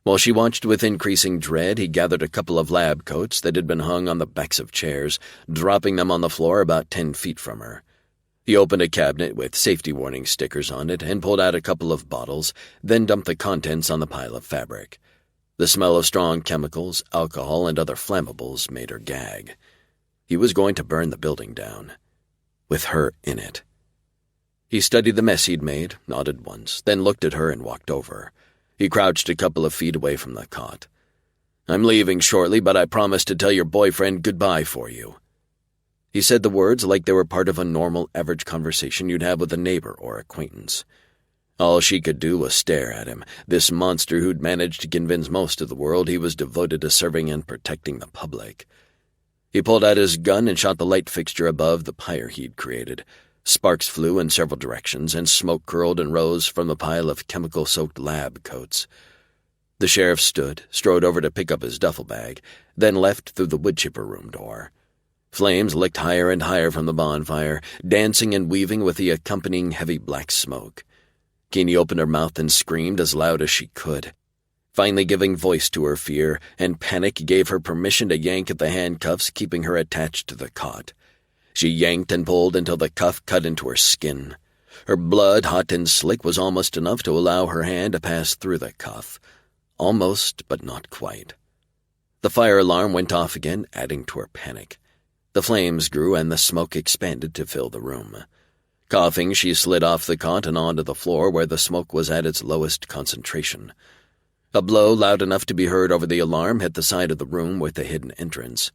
While she watched with increasing dread, he gathered a couple of lab coats that had been hung on the backs of chairs, dropping them on the floor about 10 feet from her. He opened a cabinet with safety warning stickers on it and pulled out a couple of bottles, then dumped the contents on the pile of fabric. The smell of strong chemicals, alcohol, and other flammables made her gag. He was going to burn the building down, with her in it. He studied the mess he'd made, nodded once, then looked at her and walked over. He crouched a couple of feet away from the cot. "I'm leaving shortly, but I promised to tell your boyfriend goodbye for you." He said the words like they were part of a normal, average conversation you'd have with a neighbor or acquaintance. All she could do was stare at him, this monster who'd managed to convince most of the world he was devoted to serving and protecting the public. He pulled out his gun and shot the light fixture above the pyre he'd created. Sparks flew in several directions, and smoke curled and rose from the pile of chemical-soaked lab coats. The sheriff strode over to pick up his duffel bag, then left through the woodchipper room door. Flames licked higher and higher from the bonfire, dancing and weaving with the accompanying heavy black smoke. Keeney opened her mouth and screamed as loud as she could, finally giving voice to her fear, and panic gave her permission to yank at the handcuffs keeping her attached to the cot. She yanked and pulled until the cuff cut into her skin. Her blood, hot and slick, was almost enough to allow her hand to pass through the cuff. Almost, but not quite. The fire alarm went off again, adding to her panic. The flames grew and the smoke expanded to fill the room. Coughing, she slid off the cot and onto the floor where the smoke was at its lowest concentration. A blow loud enough to be heard over the alarm hit the side of the room with the hidden entrance.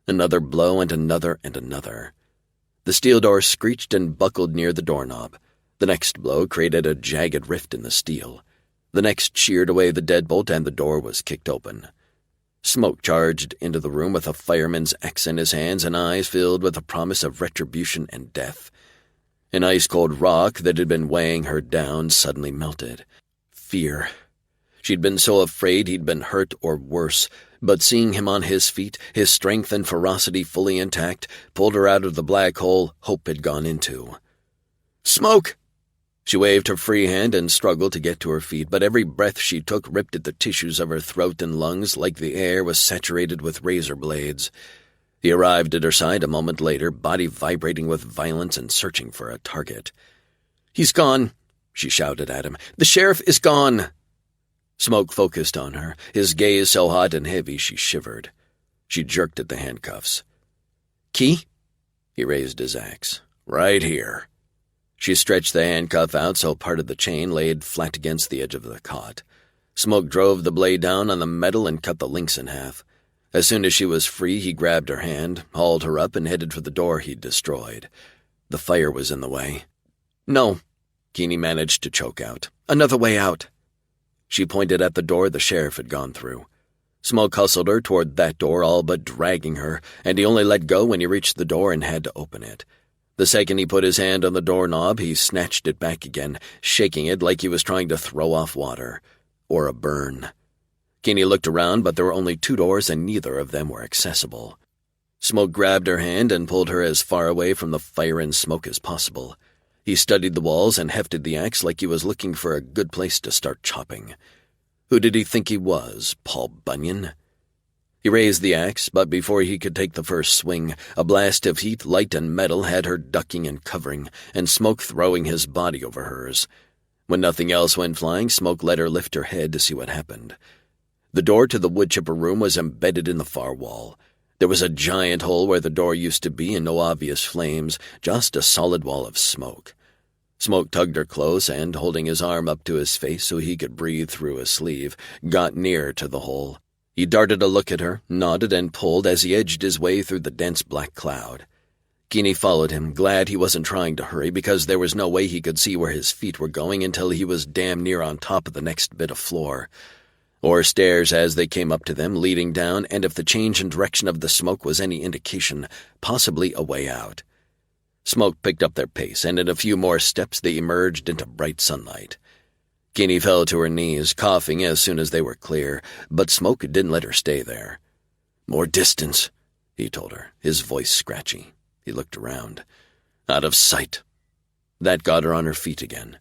Another blow and another and another. The steel door screeched and buckled near the doorknob. The next blow created a jagged rift in the steel. The next sheared away the deadbolt and the door was kicked open. Smoke charged into the room with a fireman's axe in his hands and eyes filled with the promise of retribution and death. An ice-cold rock that had been weighing her down suddenly melted. Fear. She'd been so afraid he'd been hurt or worse, but seeing him on his feet, his strength and ferocity fully intact, pulled her out of the black hole hope had gone into. "Smoke!" She waved her free hand and struggled to get to her feet, but every breath she took ripped at the tissues of her throat and lungs like the air was saturated with razor blades. He arrived at her side a moment later, body vibrating with violence and searching for a target. "He's gone," she shouted at him. "The sheriff is gone." Smoke focused on her, his gaze so hot and heavy she shivered. She jerked at the handcuffs. "Key?" He raised his axe. "Right here." She stretched the handcuff out so part of the chain laid flat against the edge of the cot. Smoke drove the blade down on the metal and cut the links in half. As soon as she was free, he grabbed her hand, hauled her up, and headed for the door he'd destroyed. The fire was in the way. "No," Keeney managed to choke out. "Another way out." She pointed at the door the sheriff had gone through. Smoke hustled her toward that door, all but dragging her, and he only let go when he reached the door and had to open it. The second he put his hand on the doorknob, he snatched it back again, shaking it like he was trying to throw off water. Or a burn. Keeney looked around, but there were only 2 doors and neither of them were accessible. Smoke grabbed her hand and pulled her as far away from the fire and smoke as possible. He studied the walls and hefted the axe like he was looking for a good place to start chopping. Who did he think he was, Paul Bunyan? He raised the axe, but before he could take the first swing, a blast of heat, light, and metal had her ducking and covering, and Smoke throwing his body over hers. When nothing else went flying, Smoke let her lift her head to see what happened. The door to the woodchipper room was embedded in the far wall. There was a giant hole where the door used to be and no obvious flames, just a solid wall of smoke. Smoke tugged her close and, holding his arm up to his face so he could breathe through his sleeve, got near to the hole. He darted a look at her, nodded, and pulled as he edged his way through the dense black cloud. Keeney followed him, glad he wasn't trying to hurry because there was no way he could see where his feet were going until he was damn near on top of the next bit of floor. Or stairs as they came up to them, leading down, and if the change in direction of the smoke was any indication, possibly a way out. Smoke picked up their pace, and in a few more steps they emerged into bright sunlight. Keeney fell to her knees, coughing as soon as they were clear, but Smoke didn't let her stay there. "More distance," he told her, his voice scratchy. He looked around. "Out of sight." That got her on her feet again.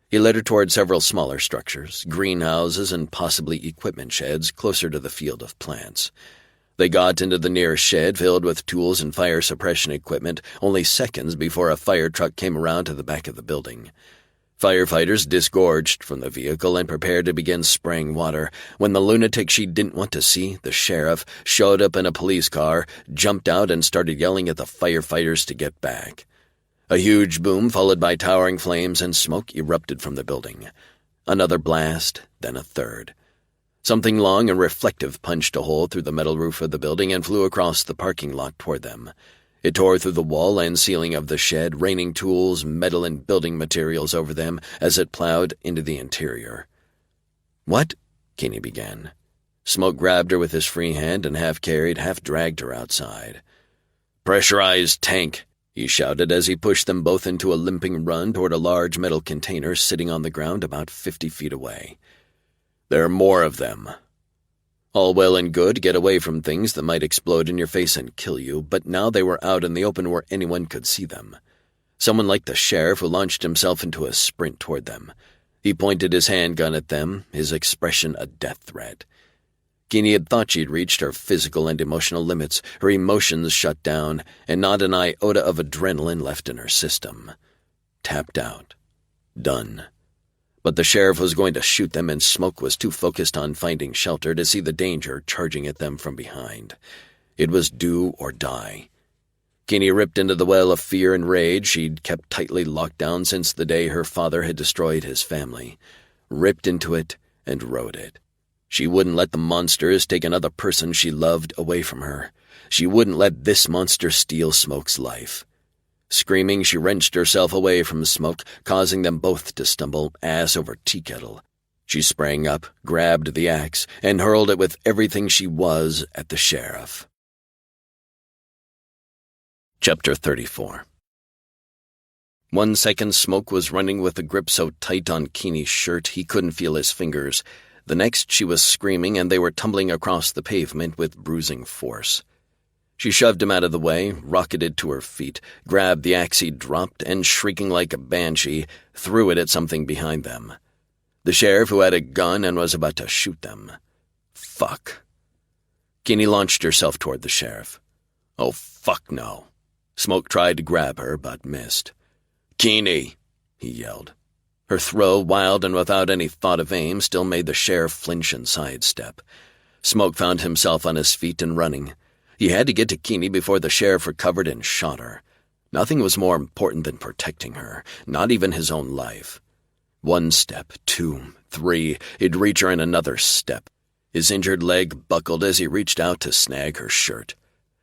He led her toward several smaller structures, greenhouses and possibly equipment sheds closer to the field of plants. They got into the nearest shed filled with tools and fire suppression equipment only seconds before a fire truck came around to the back of the building. Firefighters disgorged from the vehicle and prepared to begin spraying water when the lunatic she didn't want to see, the sheriff, showed up in a police car, jumped out, and started yelling at the firefighters to get back. A huge boom followed by towering flames and smoke erupted from the building. Another blast, then a third. Something long and reflective punched a hole through the metal roof of the building and flew across the parking lot toward them. It tore through the wall and ceiling of the shed, raining tools, metal, and building materials over them as it plowed into the interior. "What?" Keeney began. Smoke grabbed her with his free hand and half-carried, half-dragged her outside. "Pressurized tank," he shouted as he pushed them both into a limping run toward a large metal container sitting on the ground about 50 feet away. "There are more of them." All well and good to get away from things that might explode in your face and kill you, but now they were out in the open where anyone could see them. Someone like the sheriff who launched himself into a sprint toward them. He pointed his handgun at them, his expression a death threat. Keeney had thought she'd reached her physical and emotional limits, her emotions shut down, and not an iota of adrenaline left in her system. Tapped out. Done. But the sheriff was going to shoot them, and Smoke was too focused on finding shelter to see the danger charging at them from behind. It was do or die. Keeney ripped into the well of fear and rage she'd kept tightly locked down since the day her father had destroyed his family. Ripped into it and rode it. She wouldn't let the monsters take another person she loved away from her. She wouldn't let this monster steal Smoke's life. Screaming, she wrenched herself away from Smoke, causing them both to stumble, ass over tea kettle. She sprang up, grabbed the axe, and hurled it with everything she was at the sheriff. Chapter 34. 1 second, Smoke was running with a grip so tight on Keeney's shirt he couldn't feel his fingers. The next, she was screaming, and they were tumbling across the pavement with bruising force. She shoved him out of the way, rocketed to her feet, grabbed the axe he'd dropped, and shrieking like a banshee, threw it at something behind them. The sheriff, who had a gun and was about to shoot them. Fuck. Keeney launched herself toward the sheriff. Oh, fuck no. Smoke tried to grab her, but missed. "Keeney!" he yelled. Her throw, wild and without any thought of aim, still made the sheriff flinch and sidestep. Smoke found himself on his feet and running. He had to get to Keeney before the sheriff recovered and shot her. Nothing was more important than protecting her, not even his own life. 1 step, 2, 3, he'd reach her in another step. His injured leg buckled as he reached out to snag her shirt.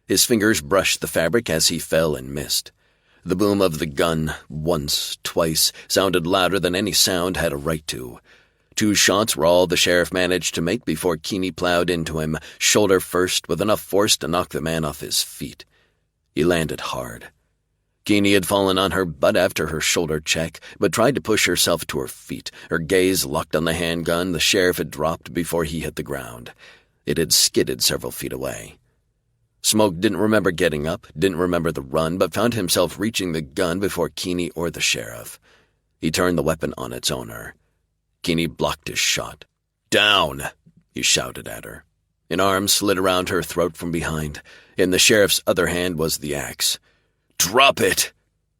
His fingers brushed the fabric as he fell and missed. The boom of the gun, once, twice, sounded louder than any sound had a right to. 2 shots were all the sheriff managed to make before Keeney plowed into him, shoulder first, with enough force to knock the man off his feet. He landed hard. Keeney had fallen on her butt after her shoulder check, but tried to push herself to her feet, her gaze locked on the handgun the sheriff had dropped before he hit the ground. It had skidded several feet away. Smoke didn't remember getting up, didn't remember the run, but found himself reaching the gun before Keeney or the sheriff. He turned the weapon on its owner. Keeney blocked his shot. "Down!" he shouted at her. An arm slid around her throat from behind. In the sheriff's other hand was the axe. "Drop it!"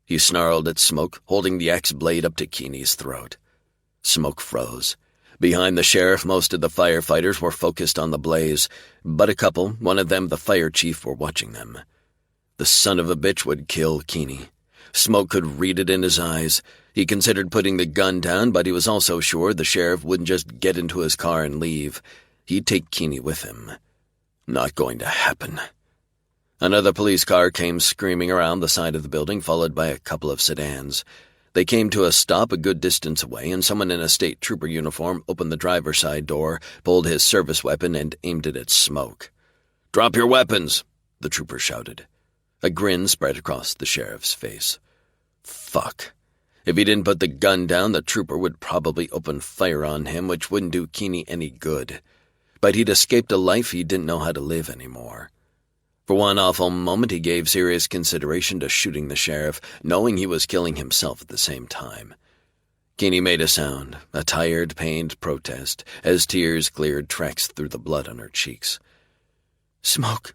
he snarled at Smoke, holding the axe blade up to Keeney's throat. Smoke froze. Behind the sheriff, most of the firefighters were focused on the blaze, but a couple, one of them the fire chief, were watching them. The son of a bitch would kill Keeney. Smoke could read it in his eyes. He considered putting the gun down, but he was also sure the sheriff wouldn't just get into his car and leave. He'd take Keeney with him. Not going to happen. Another police car came screaming around the side of the building, followed by a couple of sedans. They came to a stop a good distance away, and someone in a state trooper uniform opened the driver's side door, pulled his service weapon, and aimed it at Smoke. "Drop your weapons!" the trooper shouted. A grin spread across the sheriff's face. Fuck. If he didn't put the gun down, the trooper would probably open fire on him, which wouldn't do Keeney any good. But he'd escaped a life he didn't know how to live anymore. For one awful moment, he gave serious consideration to shooting the sheriff, knowing he was killing himself at the same time. Keeney made a sound, a tired, pained protest, as tears cleared tracks through the blood on her cheeks. "Smoke,"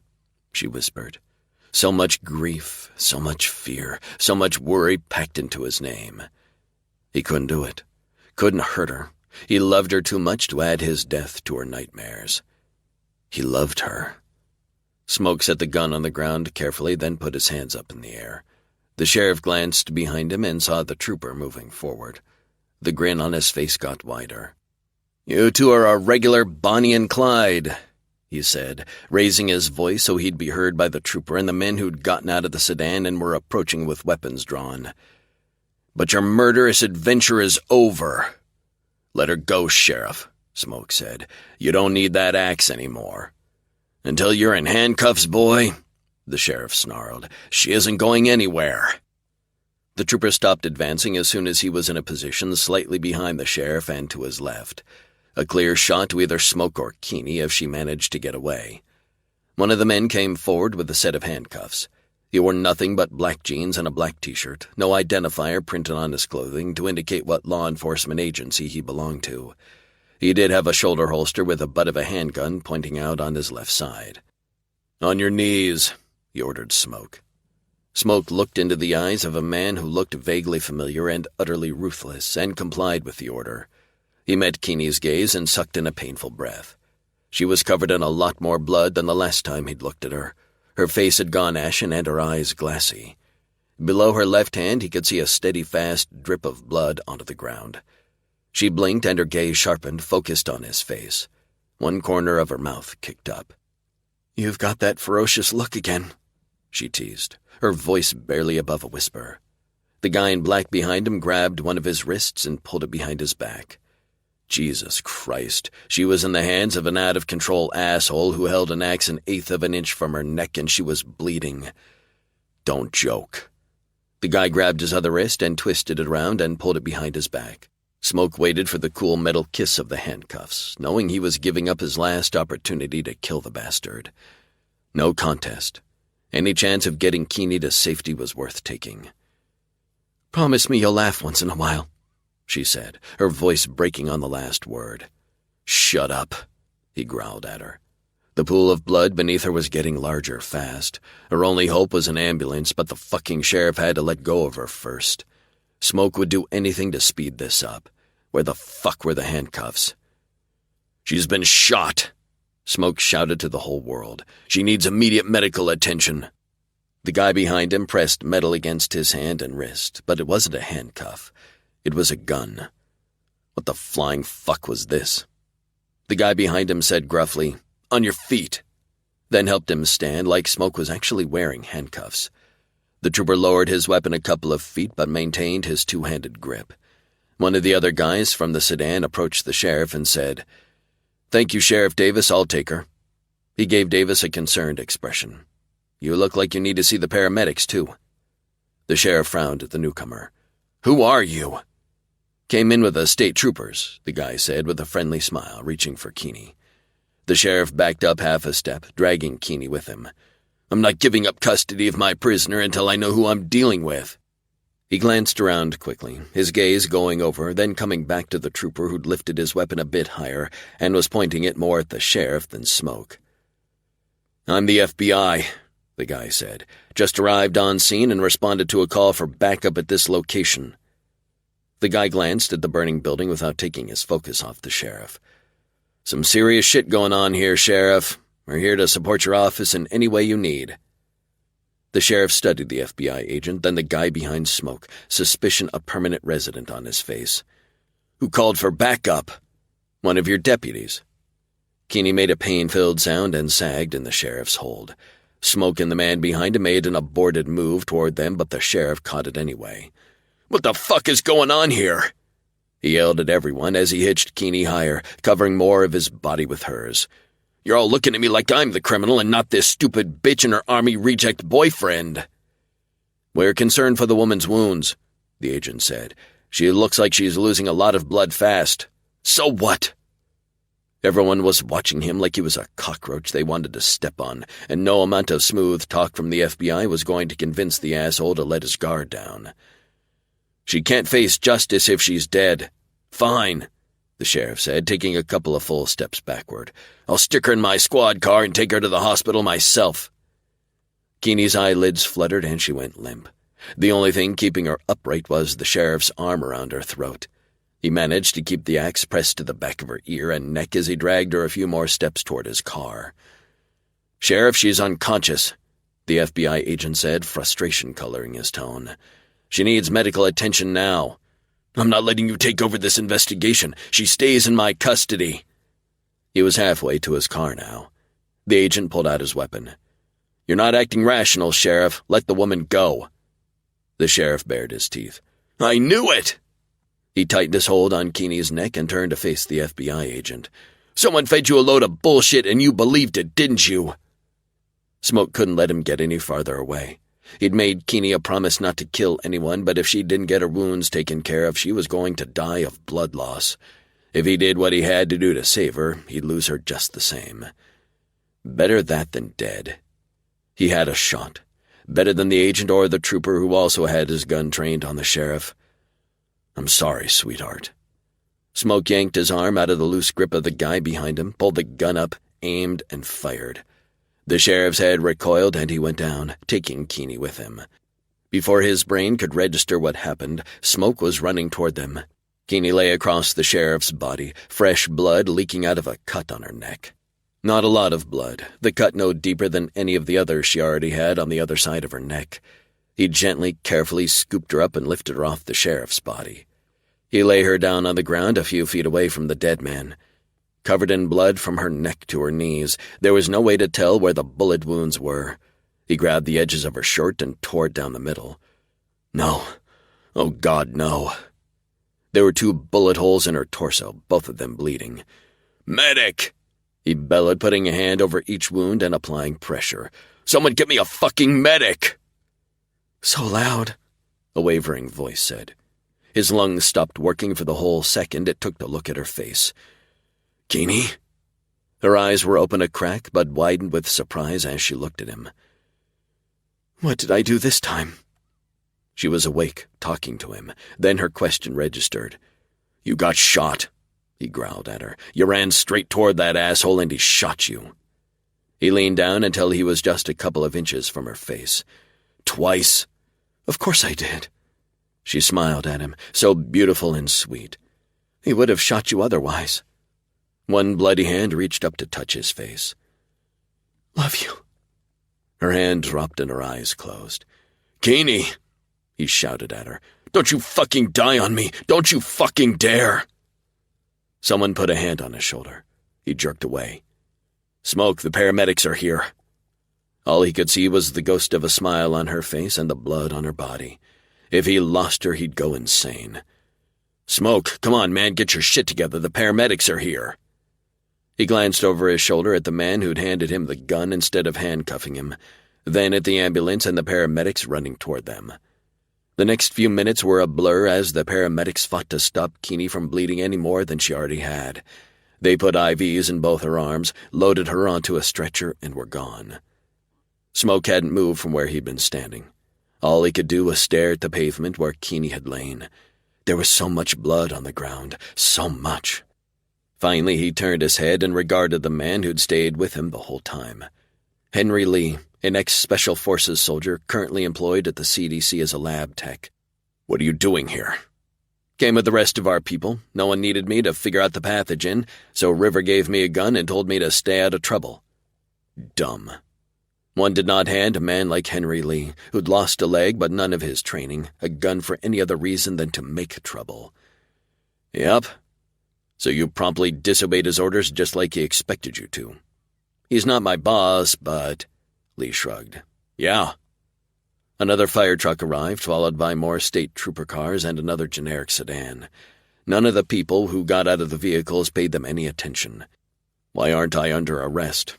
she whispered. So much grief, so much fear, so much worry packed into his name. He couldn't do it. Couldn't hurt her. He loved her too much to add his death to her nightmares. He loved her. Smoke set the gun on the ground carefully, then put his hands up in the air. The sheriff glanced behind him and saw the trooper moving forward. The grin on his face got wider. "You two are a regular Bonnie and Clyde," he said, raising his voice so he'd be heard by the trooper and the men who'd gotten out of the sedan and were approaching with weapons drawn. "But your murderous adventure is over." "Let her go, Sheriff," Smoke said. "You don't need that axe anymore." "Until you're in handcuffs, boy," the sheriff snarled. "She isn't going anywhere." The trooper stopped advancing as soon as he was in a position slightly behind the sheriff and to his left. A clear shot to either Smoke or Keeney if she managed to get away. One of the men came forward with a set of handcuffs. He wore nothing but black jeans and a black t-shirt, no identifier printed on his clothing to indicate what law enforcement agency he belonged to. He did have a shoulder holster with the butt of a handgun pointing out on his left side. "On your knees," he ordered Smoke. Smoke looked into the eyes of a man who looked vaguely familiar and utterly ruthless, and complied with the order. He met Keeney's gaze and sucked in a painful breath. She was covered in a lot more blood than the last time he'd looked at her. Her face had gone ashen and her eyes glassy. Below her left hand he could see a steady, fast drip of blood onto the ground. She blinked and her gaze sharpened, focused on his face. One corner of her mouth kicked up. "You've got that ferocious look again," she teased, her voice barely above a whisper. The guy in black behind him grabbed one of his wrists and pulled it behind his back. Jesus Christ, she was in the hands of an out-of-control asshole who held an axe an eighth of an inch from her neck and she was bleeding. "Don't joke." The guy grabbed his other wrist and twisted it around and pulled it behind his back. Smoke waited for the cool metal kiss of the handcuffs, knowing he was giving up his last opportunity to kill the bastard. No contest. Any chance of getting Keeney to safety was worth taking. "Promise me you'll laugh once in a while," she said, her voice breaking on the last word. "Shut up," he growled at her. The pool of blood beneath her was getting larger fast. Her only hope was an ambulance, but the fucking sheriff had to let go of her first. Smoke would do anything to speed this up. Where the fuck were the handcuffs? "She's been shot," Smoke shouted to the whole world. "She needs immediate medical attention." The guy behind him pressed metal against his hand and wrist, but it wasn't a handcuff. It was a gun. What the flying fuck was this? The guy behind him said gruffly, "On your feet," then helped him stand like Smoke was actually wearing handcuffs. The trooper lowered his weapon a couple of feet but maintained his two-handed grip. One of the other guys from the sedan approached the sheriff and said, "Thank you, Sheriff Davis, I'll take her." He gave Davis a concerned expression. "You look like you need to see the paramedics, too." The sheriff frowned at the newcomer. "Who are you?" "Came in with the state troopers," the guy said with a friendly smile, reaching for Keeney. The sheriff backed up half a step, dragging Keeney with him. "I'm not giving up custody of my prisoner until I know who I'm dealing with." He glanced around quickly, his gaze going over, then coming back to the trooper who'd lifted his weapon a bit higher and was pointing it more at the sheriff than Smoke. "I'm the FBI," the guy said. "Just arrived on scene and responded to a call for backup at this location." The guy glanced at the burning building without taking his focus off the sheriff. "Some serious shit going on here, Sheriff. We're here to support your office in any way you need." The sheriff studied the FBI agent, then the guy behind Smoke, suspicion a permanent resident on his face. "Who called for backup?" "One of your deputies." Keeney made a pain-filled sound and sagged in the sheriff's hold. Smoke and the man behind him made an aborted move toward them, but the sheriff caught it anyway. "What the fuck is going on here?" He yelled at everyone as he hitched Keeney higher, covering more of his body with hers. "You're all looking at me like I'm the criminal and not this stupid bitch and her army reject boyfriend." "We're concerned for the woman's wounds," the agent said. "She looks like she's losing a lot of blood fast." "So what?" Everyone was watching him like he was a cockroach they wanted to step on, and no amount of smooth talk from the FBI was going to convince the asshole to let his guard down. "She can't face justice if she's dead." "Fine," the sheriff said, taking a couple of full steps backward. "I'll stick her in my squad car and take her to the hospital myself." Keeney's eyelids fluttered and she went limp. The only thing keeping her upright was the sheriff's arm around her throat. He managed to keep the axe pressed to the back of her ear and neck as he dragged her a few more steps toward his car. "Sheriff, she's unconscious," the FBI agent said, frustration coloring his tone. "She needs medical attention now." "I'm not letting you take over this investigation. She stays in my custody." He was halfway to his car now. The agent pulled out his weapon. "You're not acting rational, Sheriff. Let the woman go." The sheriff bared his teeth. "I knew it!" He tightened his hold on Keeney's neck and turned to face the FBI agent. "Someone fed you a load of bullshit and you believed it, didn't you?" Smoke couldn't let him get any farther away. He'd made Keeney a promise not to kill anyone, but if she didn't get her wounds taken care of, she was going to die of blood loss. If he did what he had to do to save her, he'd lose her just the same. Better that than dead. He had a shot. Better than the agent or the trooper who also had his gun trained on the sheriff. "I'm sorry, sweetheart." Smoke yanked his arm out of the loose grip of the guy behind him, pulled the gun up, aimed, and fired. The sheriff's head recoiled and he went down, taking Keeney with him. Before his brain could register what happened, Smoke was running toward them. Keeney lay across the sheriff's body, fresh blood leaking out of a cut on her neck. Not a lot of blood, the cut no deeper than any of the others she already had on the other side of her neck. He gently, carefully scooped her up and lifted her off the sheriff's body. He lay her down on the ground a few feet away from the dead man. Covered in blood from her neck to her knees, there was no way to tell where the bullet wounds were. He grabbed the edges of her shirt and tore it down the middle. No. Oh, God, no. There were 2 bullet holes in her torso, both of them bleeding. "Medic!" he bellowed, putting a hand over each wound and applying pressure. "Someone get me a fucking medic!" "So loud," a wavering voice said. His lungs stopped working for the whole second it took to look at her face. "Keeney?" Her eyes were open a crack, but widened with surprise as she looked at him. "What did I do this time?" She was awake, talking to him. Then her question registered. "You got shot," he growled at her. "You ran straight toward that asshole and he shot you." He leaned down until he was just a couple of inches from her face. "Twice." "Of course I did." She smiled at him, so beautiful and sweet. "He would have shot you otherwise." One bloody hand reached up to touch his face. "Love you." Her hand dropped and her eyes closed. "Keeney!" he shouted at her. "Don't you fucking die on me! Don't you fucking dare!" Someone put a hand on his shoulder. He jerked away. "Smoke, the paramedics are here." All he could see was the ghost of a smile on her face and the blood on her body. If he lost her, he'd go insane. "Smoke, come on, man, get your shit together. The paramedics are here." He glanced over his shoulder at the man who'd handed him the gun instead of handcuffing him, then at the ambulance and the paramedics running toward them. The next few minutes were a blur as the paramedics fought to stop Keeney from bleeding any more than she already had. They put IVs in both her arms, loaded her onto a stretcher, and were gone. Smoke hadn't moved from where he'd been standing. All he could do was stare at the pavement where Keeney had lain. There was so much blood on the ground, so much. Finally, he turned his head and regarded the man who'd stayed with him the whole time. Henry Lee, an ex-Special Forces soldier currently employed at the CDC as a lab tech. "What are you doing here?" "Came with the rest of our people. No one needed me to figure out the pathogen, so River gave me a gun and told me to stay out of trouble." Dumb. One did not hand a man like Henry Lee, who'd lost a leg but none of his training, a gun for any other reason than to make trouble. "Yep. So you promptly disobeyed his orders just like he expected you to." "He's not my boss, but—" Lee shrugged. "Yeah." Another fire truck arrived, followed by more state trooper cars and another generic sedan. None of the people who got out of the vehicles paid them any attention. "Why aren't I under arrest?"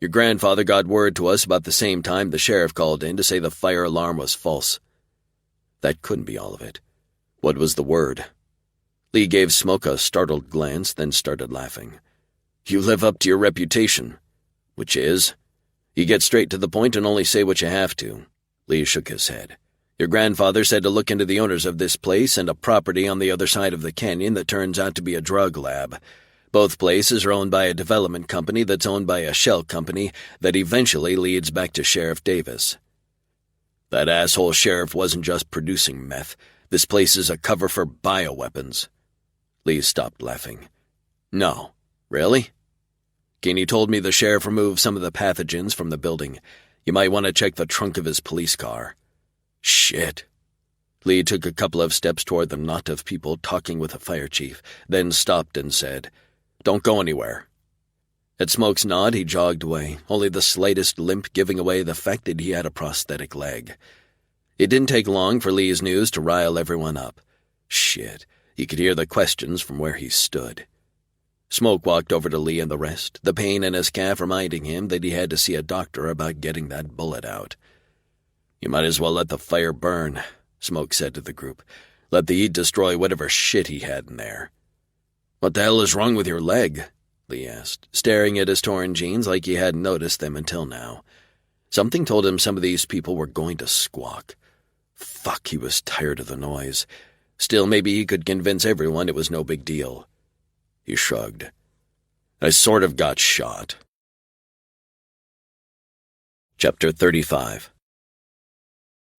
"Your grandfather got word to us about the same time the sheriff called in to say the fire alarm was false." That couldn't be all of it. What was the word? Lee gave Smoke a startled glance, then started laughing. "You live up to your reputation." "Which is?" "You get straight to the point and only say what you have to." Lee shook his head. "Your grandfather said to look into the owners of this place and a property on the other side of the canyon that turns out to be a drug lab. Both places are owned by a development company that's owned by a shell company that eventually leads back to Sheriff Davis. That asshole sheriff wasn't just producing meth. This place is a cover for bioweapons." Lee stopped laughing. "No. Really?" "Keeney told me the sheriff removed some of the pathogens from the building. You might want to check the trunk of his police car." "Shit." Lee took a couple of steps toward the knot of people talking with the fire chief, then stopped and said, "Don't go anywhere." At Smoke's nod, he jogged away, only the slightest limp giving away the fact that he had a prosthetic leg. It didn't take long for Lee's news to rile everyone up. Shit, he could hear the questions from where he stood. Smoke walked over to Lee and the rest, the pain in his calf reminding him that he had to see a doctor about getting that bullet out. "You might as well let the fire burn," Smoke said to the group. "Let the heat destroy whatever shit he had in there." "What the hell is wrong with your leg?" Lee asked, staring at his torn jeans like he hadn't noticed them until now. Something told him some of these people were going to squawk. Fuck, he was tired of the noise. Still, maybe he could convince everyone it was no big deal. He shrugged. "I sort of got shot." Chapter 35.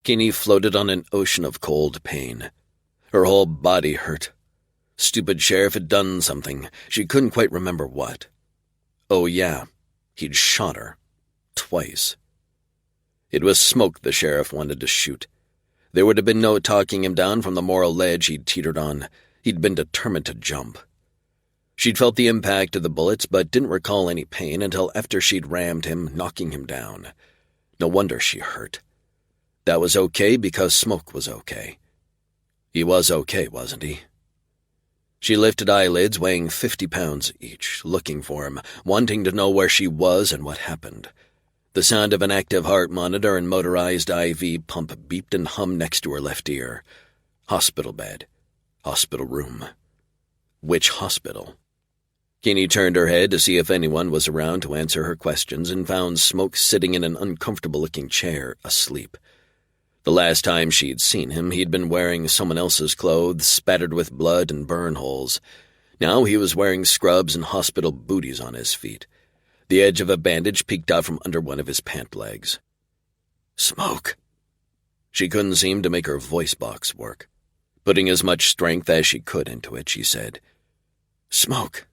Keeney floated on an ocean of cold pain. Her whole body hurt. Stupid sheriff had done something. She couldn't quite remember what. Oh yeah, he'd shot her. Twice. It was Smoke the sheriff wanted to shoot. There would have been no talking him down from the moral ledge he'd teetered on. He'd been determined to jump. She'd felt the impact of the bullets, but didn't recall any pain until after she'd rammed him, knocking him down. No wonder she hurt. That was okay because Smoke was okay. He was okay, wasn't he? She lifted eyelids weighing 50 pounds each, looking for him, wanting to know where she was and what happened. The sound of an active heart monitor and motorized IV pump beeped and hummed next to her left ear. Hospital bed. Hospital room. Which hospital? Keeney turned her head to see if anyone was around to answer her questions and found Smoke sitting in an uncomfortable-looking chair, asleep. The last time she'd seen him, he'd been wearing someone else's clothes, spattered with blood and burn holes. Now he was wearing scrubs and hospital booties on his feet. The edge of a bandage peeked out from under one of his pant legs. "Smoke!" She couldn't seem to make her voice box work. Putting as much strength as she could into it, she said, "Smoke."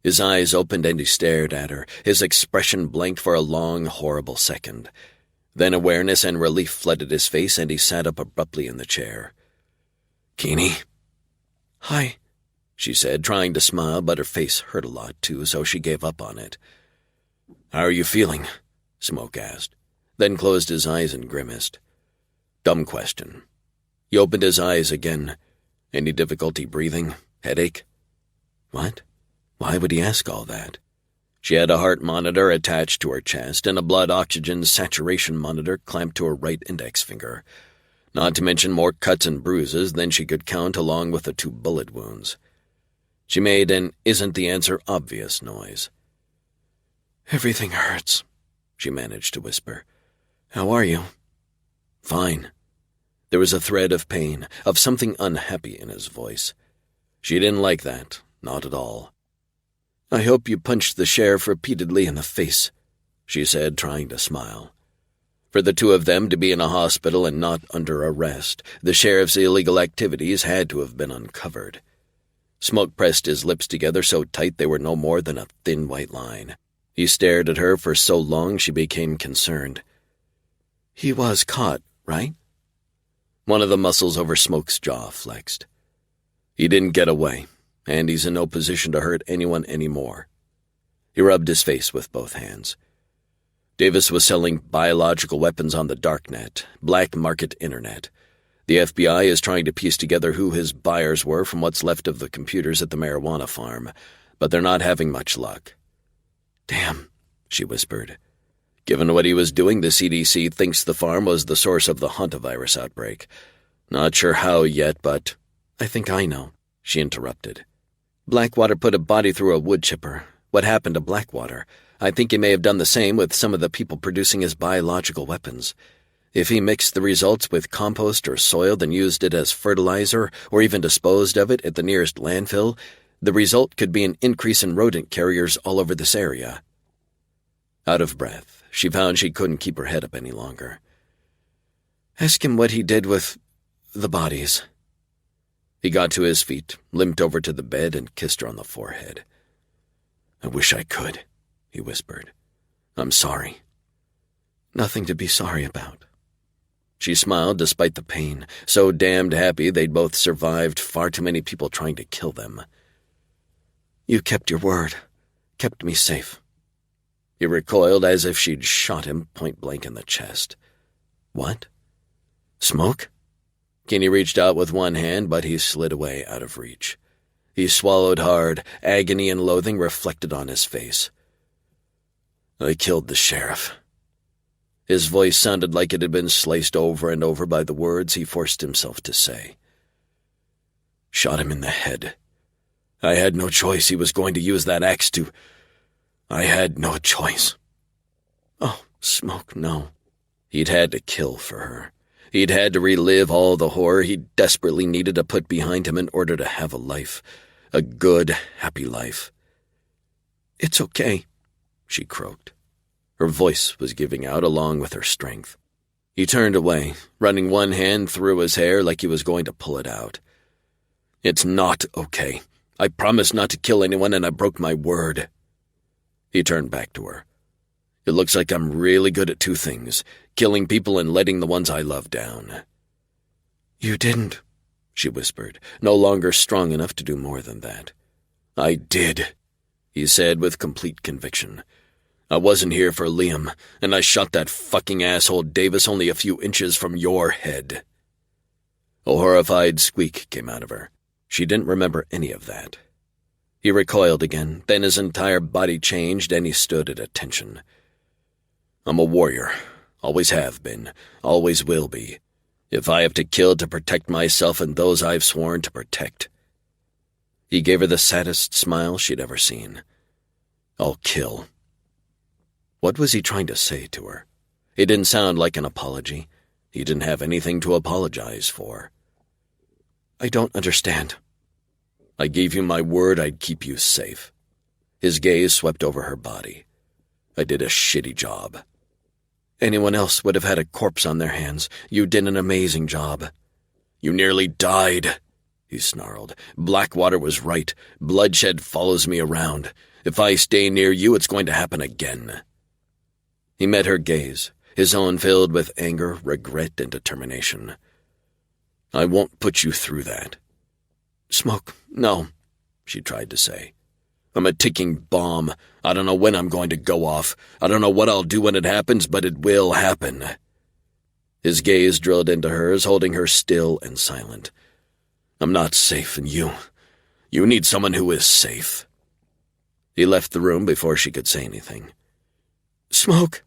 His eyes opened and he stared at her, his expression blank for a long, horrible second. Then awareness and relief flooded his face, and he sat up abruptly in the chair. "Keeney?" "Hi," she said, trying to smile, but her face hurt a lot, too, so she gave up on it. "How are you feeling?" Smoke asked, then closed his eyes and grimaced. Dumb question. He opened his eyes again. Any difficulty breathing? Headache? What? Why would he ask all that? She had a heart monitor attached to her chest and a blood oxygen saturation monitor clamped to her right index finger, not to mention more cuts and bruises than she could count along with the 2 bullet wounds. She made an isn't-the-answer-obvious noise. "Everything hurts," she managed to whisper. "How are you?" "Fine." There was a thread of pain, of something unhappy in his voice. She didn't like that, not at all. "I hope you punched the sheriff repeatedly in the face," she said, trying to smile. For the 2 of them to be in a hospital and not under arrest, the sheriff's illegal activities had to have been uncovered. Smoke pressed his lips together so tight they were no more than a thin white line. He stared at her for so long she became concerned. "He was caught, right?" One of the muscles over Smoke's jaw flexed. "He didn't get away, and he's in no position to hurt anyone anymore." He rubbed his face with both hands. Davis was selling biological weapons on the darknet, black market internet. The FBI is trying to piece together who his buyers were from what's left of the computers at the marijuana farm, but they're not having much luck. "Damn," she whispered. "Given what he was doing, the CDC thinks the farm was the source of the hantavirus outbreak. Not sure how yet, but—" "I think I know," she interrupted. "Blackwater put a body through a wood chipper. What happened to Blackwater? I think he may have done the same with some of the people producing his biological weapons. If he mixed the results with compost or soil, then used it as fertilizer, or even disposed of it at the nearest landfill, the result could be an increase in rodent carriers all over this area." Out of breath, she found she couldn't keep her head up any longer. "Ask him what he did with the bodies." He got to his feet, limped over to the bed, and kissed her on the forehead. "I wish I could," he whispered. "I'm sorry." "Nothing to be sorry about." She smiled despite the pain, so damned happy they'd both survived far too many people trying to kill them. "You kept your word. kept me safe." He recoiled as if she'd shot him point-blank in the chest. "What? Smoke?" Keeney reached out with one hand, but he slid away out of reach. He swallowed hard, agony and loathing reflected on his face. "I killed the sheriff." His voice sounded like it had been sliced over and over by the words he forced himself to say. "Shot him in the head. I had no choice. He was going to use that axe to... I had no choice." "Oh, Smoke, no." He'd had to kill for her. He'd had to relive all the horror he desperately needed to put behind him in order to have a life. A good, happy life. "It's okay," she croaked. Her voice was giving out along with her strength. He turned away, running one hand through his hair like he was going to pull it out. "It's not okay. I promised not to kill anyone and I broke my word." He turned back to her. "It looks like I'm really good at two things, killing people and letting the ones I love down." "You didn't," she whispered, no longer strong enough to do more than that. "I did," he said with complete conviction. "I wasn't here for Liam, and I shot that fucking asshole Davis only a few inches from your head." A horrified squeak came out of her. She didn't remember any of that. He recoiled again, then his entire body changed and he stood at attention. "I'm a warrior. Always have been. Always will be. If I have to kill to protect myself and those I've sworn to protect." He gave her the saddest smile she'd ever seen. "I'll kill." What was he trying to say to her? It didn't sound like an apology. He didn't have anything to apologize for. "I don't understand." "I gave you my word I'd keep you safe." His gaze swept over her body. "I did a shitty job." "Anyone else would have had a corpse on their hands. You did an amazing job." "You nearly died," he snarled. "Blackwater was right. Bloodshed follows me around. If I stay near you, it's going to happen again." He met her gaze, his own filled with anger, regret, and determination. "I won't put you through that." "Smoke, no," she tried to say. "I'm a ticking bomb. I don't know when I'm going to go off. I don't know what I'll do when it happens, but it will happen." His gaze drilled into hers, holding her still and silent. "I'm not safe, and you need someone who is safe." He left the room before she could say anything. "Smoke,"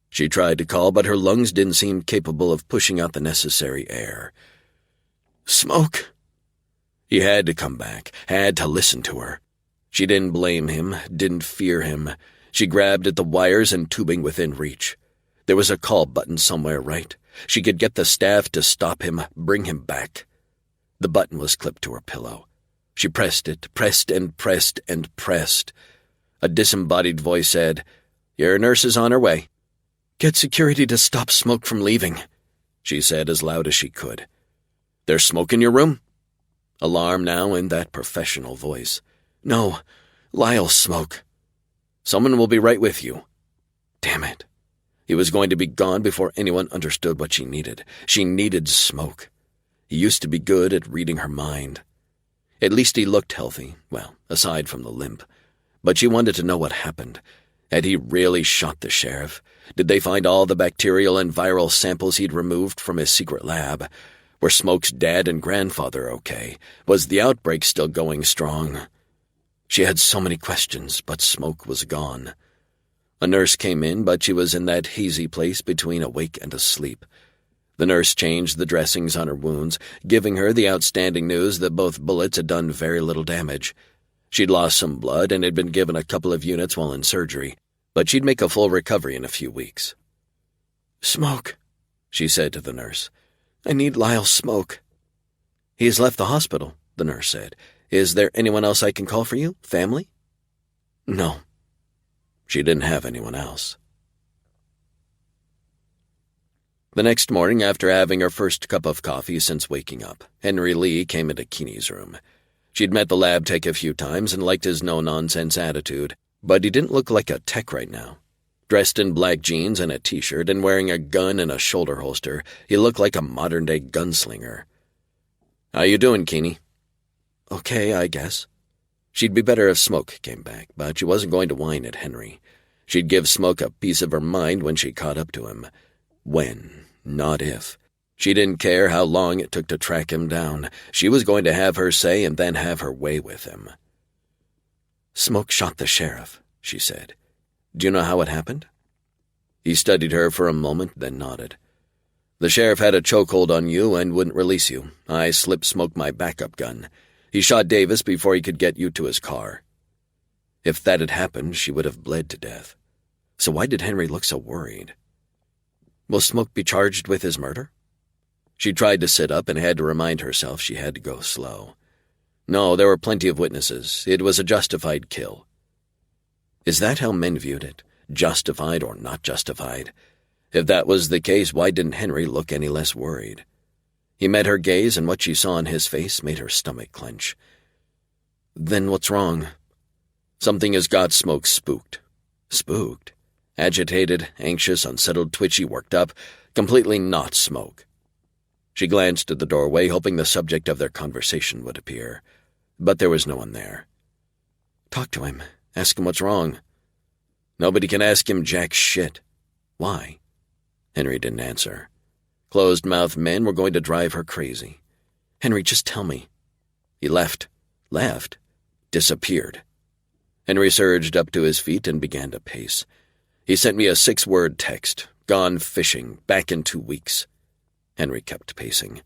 she tried to call, but her lungs didn't seem capable of pushing out the necessary air. "Smoke." He had to come back, had to listen to her. She didn't blame him, didn't fear him. She grabbed at the wires and tubing within reach. There was a call button somewhere, right? She could get the staff to stop him, bring him back. The button was clipped to her pillow. She pressed it, pressed and pressed and pressed. A disembodied voice said, "Your nurse is on her way." "Get security to stop Smoke from leaving," she said as loud as she could. "There's smoke in your room?" Alarm now in that professional voice. "No, Lyle's Smoke." "Someone will be right with you." Damn it. He was going to be gone before anyone understood what she needed. She needed Smoke. He used to be good at reading her mind. At least he looked healthy, well, aside from the limp. But she wanted to know what happened. Had he really shot the sheriff? Did they find all the bacterial and viral samples he'd removed from his secret lab? Were Smoke's dad and grandfather okay? Was the outbreak still going strong? She had so many questions, but Smoke was gone. A nurse came in, but she was in that hazy place between awake and asleep. The nurse changed the dressings on her wounds, giving her the outstanding news that both bullets had done very little damage. She'd lost some blood and had been given a couple of units while in surgery, but she'd make a full recovery in a few weeks. "Smoke," she said to the nurse. "I need Lyle Smoke." "He's left the hospital," the nurse said. "Is there anyone else I can call for you? Family?" No. She didn't have anyone else. The next morning, after having her first cup of coffee since waking up, Henry Lee came into Keeney's room. She'd met the lab tech a few times and liked his no-nonsense attitude, but he didn't look like a tech right now. Dressed in black jeans and a t-shirt and wearing a gun and a shoulder holster, he looked like a modern-day gunslinger. "How you doing, Keeney?" "Okay, I guess." She'd be better if Smoke came back, but she wasn't going to whine at Henry. She'd give Smoke a piece of her mind when she caught up to him. When, not if. She didn't care how long it took to track him down. She was going to have her say and then have her way with him. "Smoke shot the sheriff," she said. "Do you know how it happened?" He studied her for a moment, then nodded. "The sheriff had a chokehold on you and wouldn't release you. I slipped Smoke my backup gun. He shot Davis before he could get you to his car." If that had happened, she would have bled to death. So why did Henry look so worried? Will Smoke be charged with his murder? She tried to sit up and had to remind herself she had to go slow. No, there were plenty of witnesses. It was a justified kill. Is that how men viewed it? Justified or not justified? If that was the case, why didn't Henry look any less worried? He met her gaze, and what she saw in his face made her stomach clench. "Then what's wrong?" "Something has got Smoke spooked." Spooked? Agitated, anxious, unsettled, twitchy, worked up, completely not Smoke. She glanced at the doorway, hoping the subject of their conversation would appear. But there was no one there. "Talk to him. Ask him what's wrong." "Nobody can ask him jack shit." "Why?" Henry didn't answer. Closed-mouthed men were going to drive her crazy. "Henry, just tell me." He left. Left? Disappeared. Henry surged up to his feet and began to pace. "He sent me a 6-word text. Gone fishing. Back in 2 weeks. Henry kept pacing.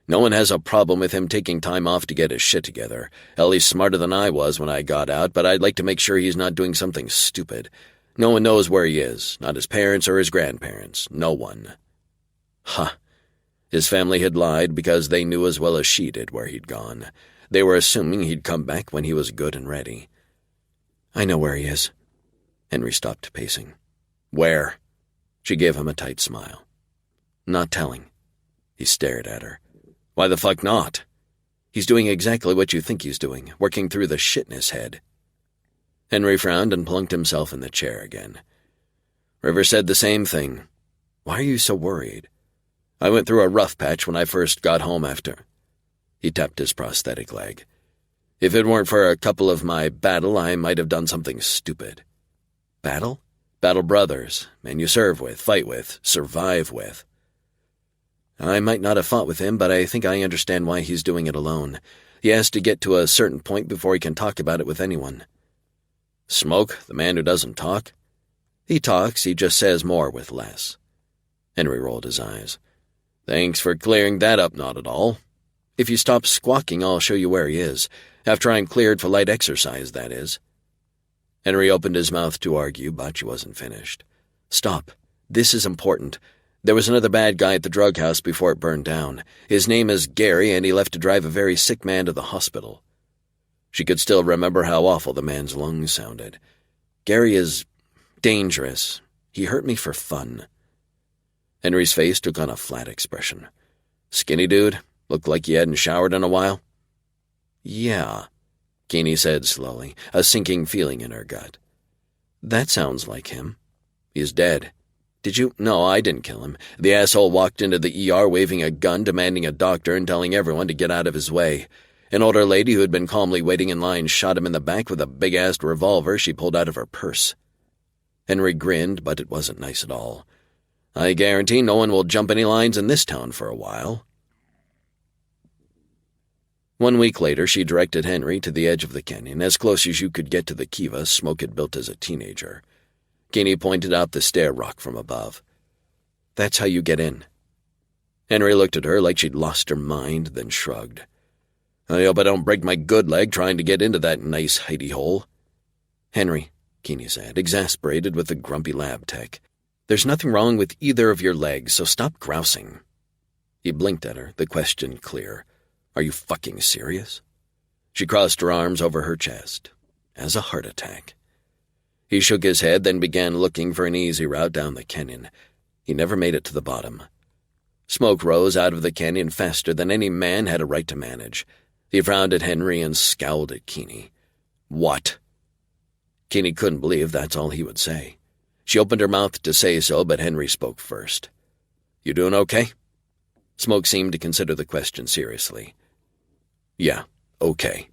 "No one has a problem with him taking time off to get his shit together. Hell, he's smarter than I was when I got out, but I'd like to make sure he's not doing something stupid. No one knows where he is. Not his parents or his grandparents. No one." Huh. His family had lied because they knew as well as she did where he'd gone. They were assuming he'd come back when he was good and ready. "I know where he is." Henry stopped pacing. "Where?" She gave him a tight smile. "Not telling." He stared at her. "Why the fuck not?" "He's doing exactly what you think he's doing, working through the shit in his head." Henry frowned and plunked himself in the chair again. "River said the same thing. Why are you so worried?" "I went through a rough patch when I first got home after." He tapped his prosthetic leg. "If it weren't for a couple of my battle, I might have done something stupid." "Battle?" "Battle brothers. Men you serve with, fight with, survive with." "I might not have fought with him, but I think I understand why he's doing it alone. He has to get to a certain point before he can talk about it with anyone." "Smoke, the man who doesn't talk?" "He talks, he just says more with less." Henry rolled his eyes. "Thanks for clearing that up, not at all. If you stop squawking, I'll show you where he is. After I'm cleared for light exercise, that is." Henry opened his mouth to argue, but she wasn't finished. "Stop. This is important. There was another bad guy at the drug house before it burned down. His name is Gary, and he left to drive a very sick man to the hospital." She could still remember how awful the man's lungs sounded. "Gary is dangerous. He hurt me for fun." Henry's face took on a flat expression. "Skinny dude? Looked like he hadn't showered in a while?" "Yeah," Keeney said slowly, a sinking feeling in her gut. "That sounds like him. He's dead." "Did you—" "No, I didn't kill him. The asshole walked into the ER waving a gun, demanding a doctor, and telling everyone to get out of his way. An older lady who had been calmly waiting in line shot him in the back with a big-assed revolver she pulled out of her purse." Henry grinned, but it wasn't nice at all. "I guarantee no one will jump any lines in this town for a while." 1 week later, she directed Henry to the edge of the canyon, as close as you could get to the kiva Smoke had built as a teenager. Keeney pointed out the stair rock from above. "That's how you get in." Henry looked at her like she'd lost her mind, then shrugged. "I hope I don't break my good leg trying to get into that nice hidey hole." "Henry," Keeney said, exasperated with the grumpy lab tech, "there's nothing wrong with either of your legs, so stop grousing." He blinked at her, the question clear. "Are you fucking serious?" She crossed her arms over her chest. "As a heart attack." He shook his head, then began looking for an easy route down the canyon. He never made it to the bottom. Smoke rose out of the canyon faster than any man had a right to manage. He frowned at Henry and scowled at Keeney. "What?" Keeney couldn't believe that's all he would say. She opened her mouth to say so, but Henry spoke first. "You doing okay?" Smoke seemed to consider the question seriously. "Yeah, okay."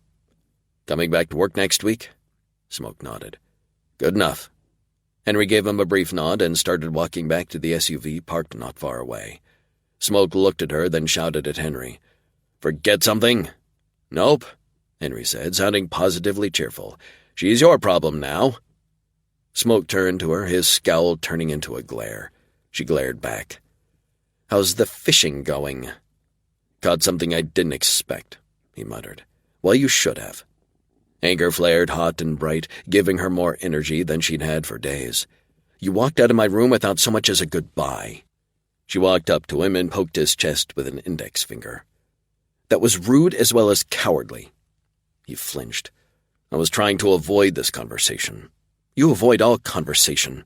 Coming back to work next week? Smoke nodded. Good enough. Henry gave him a brief nod and started walking back to the SUV parked not far away. Smoke looked at her, then shouted at Henry. Forget something? Nope, Henry said, sounding positively cheerful. She's your problem now. Smoke turned to her, his scowl turning into a glare. She glared back. How's the fishing going? Caught something I didn't expect, he muttered. Well, you should have. Anger flared hot and bright, giving her more energy than she'd had for days. You walked out of my room without so much as a goodbye. She walked up to him and poked his chest with an index finger. That was rude as well as cowardly. He flinched. I was trying to avoid this conversation. You avoid all conversation,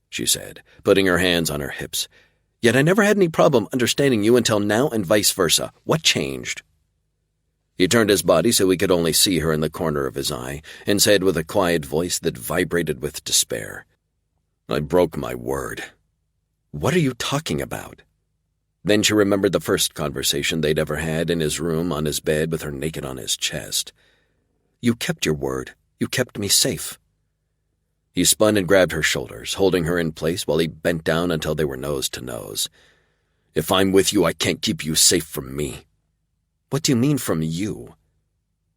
she said, putting her hands on her hips. Yet I never had any problem understanding you until now and vice versa. What changed? He turned his body so he could only see her in the corner of his eye and said with a quiet voice that vibrated with despair, I broke my word. What are you talking about? Then she remembered the first conversation they'd ever had in his room on his bed with her naked on his chest. You kept your word. You kept me safe. He spun and grabbed her shoulders, holding her in place while he bent down until they were nose to nose. If I'm with you, I can't keep you safe from me. What do you mean from you?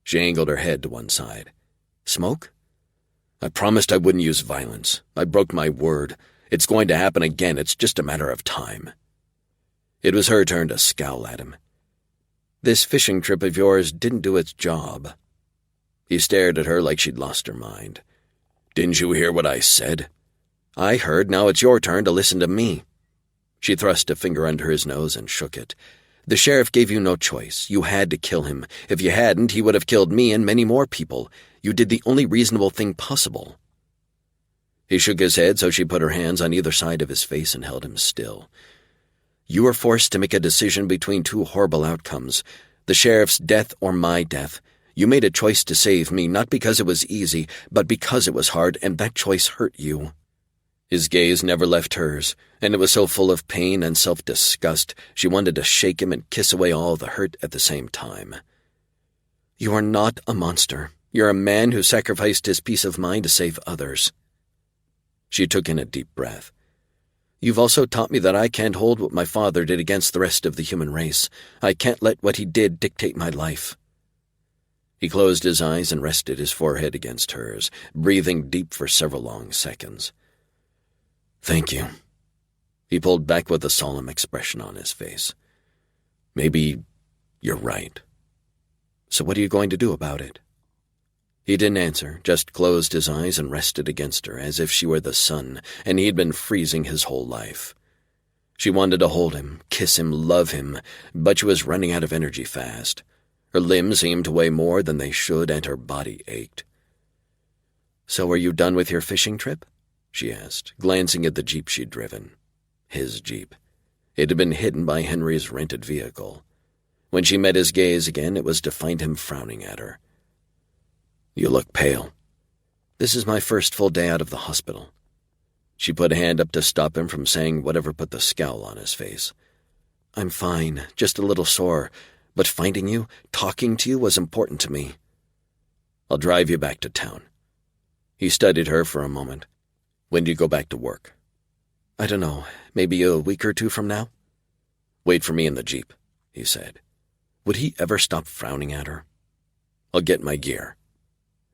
She angled her head to one side. Smoke? I promised I wouldn't use violence. I broke my word. It's going to happen again. It's just a matter of time. It was her turn to scowl at him. This fishing trip of yours didn't do its job. He stared at her like she'd lost her mind. Didn't you hear what I said? I heard. Now it's your turn to listen to me. She thrust a finger under his nose and shook it. The sheriff gave you no choice. You had to kill him. If you hadn't, he would have killed me and many more people. You did the only reasonable thing possible. He shook his head, so she put her hands on either side of his face and held him still. You were forced to make a decision between two horrible outcomes, the sheriff's death or my death. You made a choice to save me, not because it was easy, but because it was hard, and that choice hurt you. His gaze never left hers, and it was so full of pain and self-disgust, she wanted to shake him and kiss away all the hurt at the same time. You are not a monster. You're a man who sacrificed his peace of mind to save others. She took in a deep breath. You've also taught me that I can't hold what my father did against the rest of the human race. I can't let what he did dictate my life. He closed his eyes and rested his forehead against hers, breathing deep for several long seconds. Thank you. He pulled back with a solemn expression on his face. Maybe you're right. So what are you going to do about it? He didn't answer, just closed his eyes and rested against her as if she were the sun and he'd been freezing his whole life. She wanted to hold him, kiss him, love him, but she was running out of energy fast. Her limbs seemed to weigh more than they should, and her body ached. So are you done with your fishing trip? She asked, glancing at the Jeep she'd driven. His Jeep. It had been hidden by Henry's rented vehicle. When she met his gaze again, it was to find him frowning at her. You look pale. This is my first full day out of the hospital. She put a hand up to stop him from saying whatever put the scowl on his face. I'm fine, just a little sore, but finding you, talking to you was important to me. I'll drive you back to town. He studied her for a moment. When do you go back to work? I don't know, maybe a week or two from now? Wait for me in the Jeep, he said. Would he ever stop frowning at her? I'll get my gear.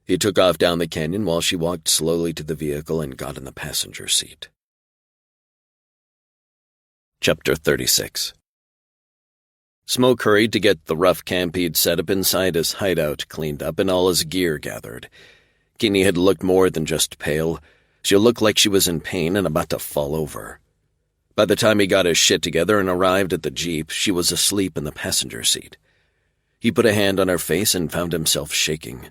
He took off down the canyon while she walked slowly to the vehicle and got in the passenger seat. Chapter 36. Smoke hurried to get the rough camp he'd set up inside his hideout cleaned up and all his gear gathered. Keeney had looked more than just pale. She looked like she was in pain and about to fall over. By the time he got his shit together and arrived at the Jeep, she was asleep in the passenger seat. He put a hand on her face and found himself shaking.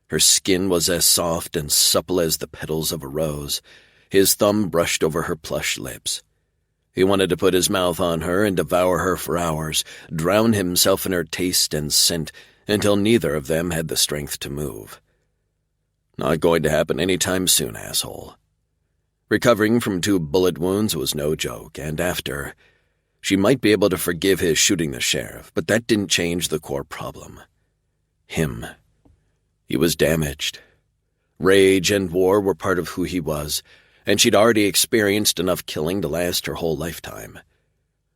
Her skin was as soft and supple as the petals of a rose. His thumb brushed over her plush lips. He wanted to put his mouth on her and devour her for hours, drown himself in her taste and scent, until neither of them had the strength to move. Not going to happen any time soon, asshole. Recovering from 2 bullet wounds was no joke, and after, she might be able to forgive his shooting the sheriff, but that didn't change the core problem. Him. He was damaged. Rage and war were part of who he was, and she'd already experienced enough killing to last her whole lifetime.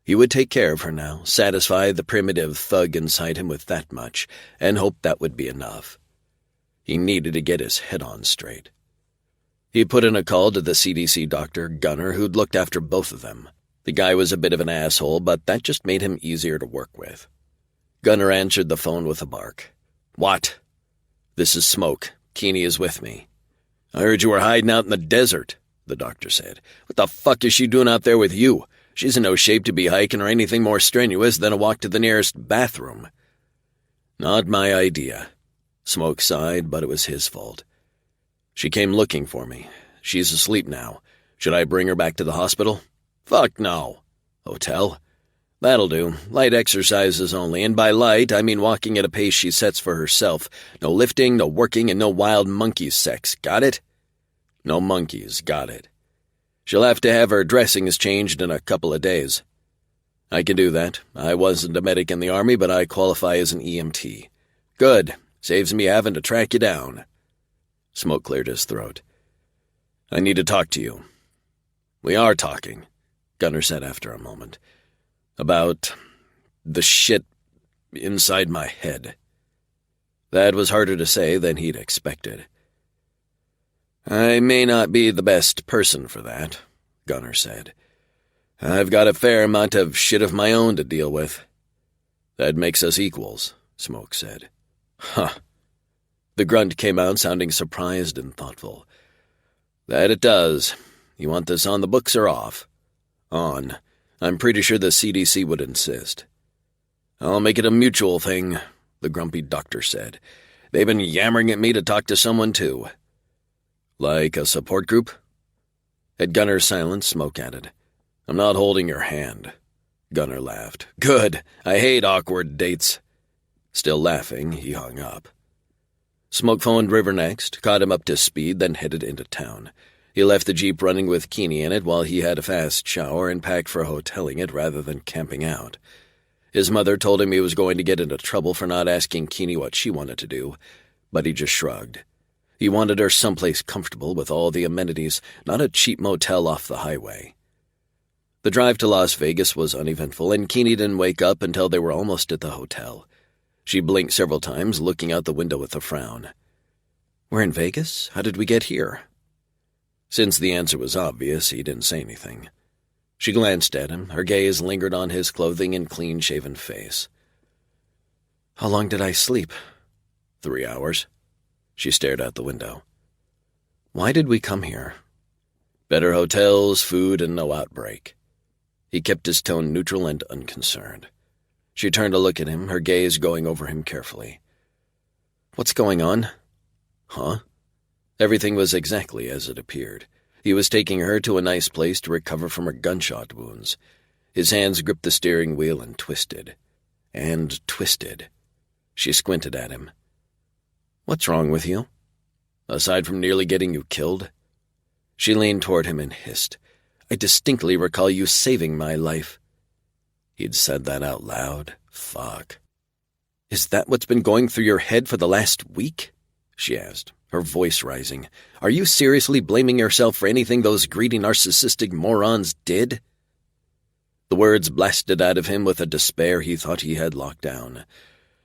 He would take care of her now, satisfy the primitive thug inside him with that much, and hope that would be enough. He needed to get his head on straight. He put in a call to the CDC doctor, Gunner, who'd looked after both of them. The guy was a bit of an asshole, but that just made him easier to work with. Gunner answered the phone with a bark. "What?" "This is Smoke. Keeney is with me." "I heard you were hiding out in the desert," the doctor said. "What the fuck is she doing out there with you? She's in no shape to be hiking or anything more strenuous than a walk to the nearest bathroom." "Not my idea." Smoke sighed, but it was his fault. "She came looking for me. She's asleep now. Should I bring her back to the hospital?" "Fuck no." "Hotel?" "That'll do. Light exercises only, and by light, I mean walking at a pace she sets for herself. No lifting, no working, and no wild monkey sex. Got it?" "No monkeys. Got it." "She'll have to have her dressings changed in a couple of days." "I can do that. I wasn't a medic in the Army, but I qualify as an EMT." "Good. Saves me having to track you down." Smoke cleared his throat. "I need to talk to you." "We are talking," Gunner said after a moment. "About the shit inside my head." That was harder to say than he'd expected. "I may not be the best person for that," Gunner said. "I've got a fair amount of shit of my own to deal with." "That makes us equals," Smoke said. "Huh." The grunt came out sounding surprised and thoughtful. "That it does. You want this on the books or off?" "On. I'm pretty sure the CDC would insist." "I'll make it a mutual thing," the grumpy doctor said. "They've been yammering at me to talk to someone, too." "Like a support group?" At Gunner's silence, Smoke added, "I'm not holding your hand." Gunner laughed. "Good. I hate awkward dates." Still laughing, he hung up. Smoke phoned River next, caught him up to speed, then headed into town. He left the Jeep running with Keeney in it while he had a fast shower and packed for hoteling it rather than camping out. His mother told him he was going to get into trouble for not asking Keeney what she wanted to do, but he just shrugged. He wanted her someplace comfortable with all the amenities, not a cheap motel off the highway. The drive to Las Vegas was uneventful, and Keeney didn't wake up until they were almost at the hotel. She blinked several times, looking out the window with a frown. "We're in Vegas? How did we get here?" Since the answer was obvious, he didn't say anything. She glanced at him. Her gaze lingered on his clothing and clean-shaven face. "How long did I sleep?" 3 hours. She stared out the window. "Why did we come here?" "Better hotels, food, and no outbreak." He kept his tone neutral and unconcerned. She turned to look at him, her gaze going over him carefully. "What's going on?" "Huh?" Everything was exactly as it appeared. He was taking her to a nice place to recover from her gunshot wounds. His hands gripped the steering wheel and twisted. And twisted. She squinted at him. "What's wrong with you?" "Aside from nearly getting you killed?" She leaned toward him and hissed. "I distinctly recall you saving my life." He'd said that out loud. Fuck. "Is that what's been going through your head for the last week?" she asked, her voice rising. "Are you seriously blaming yourself for anything those greedy narcissistic morons did?" The words blasted out of him with a despair he thought he had locked down.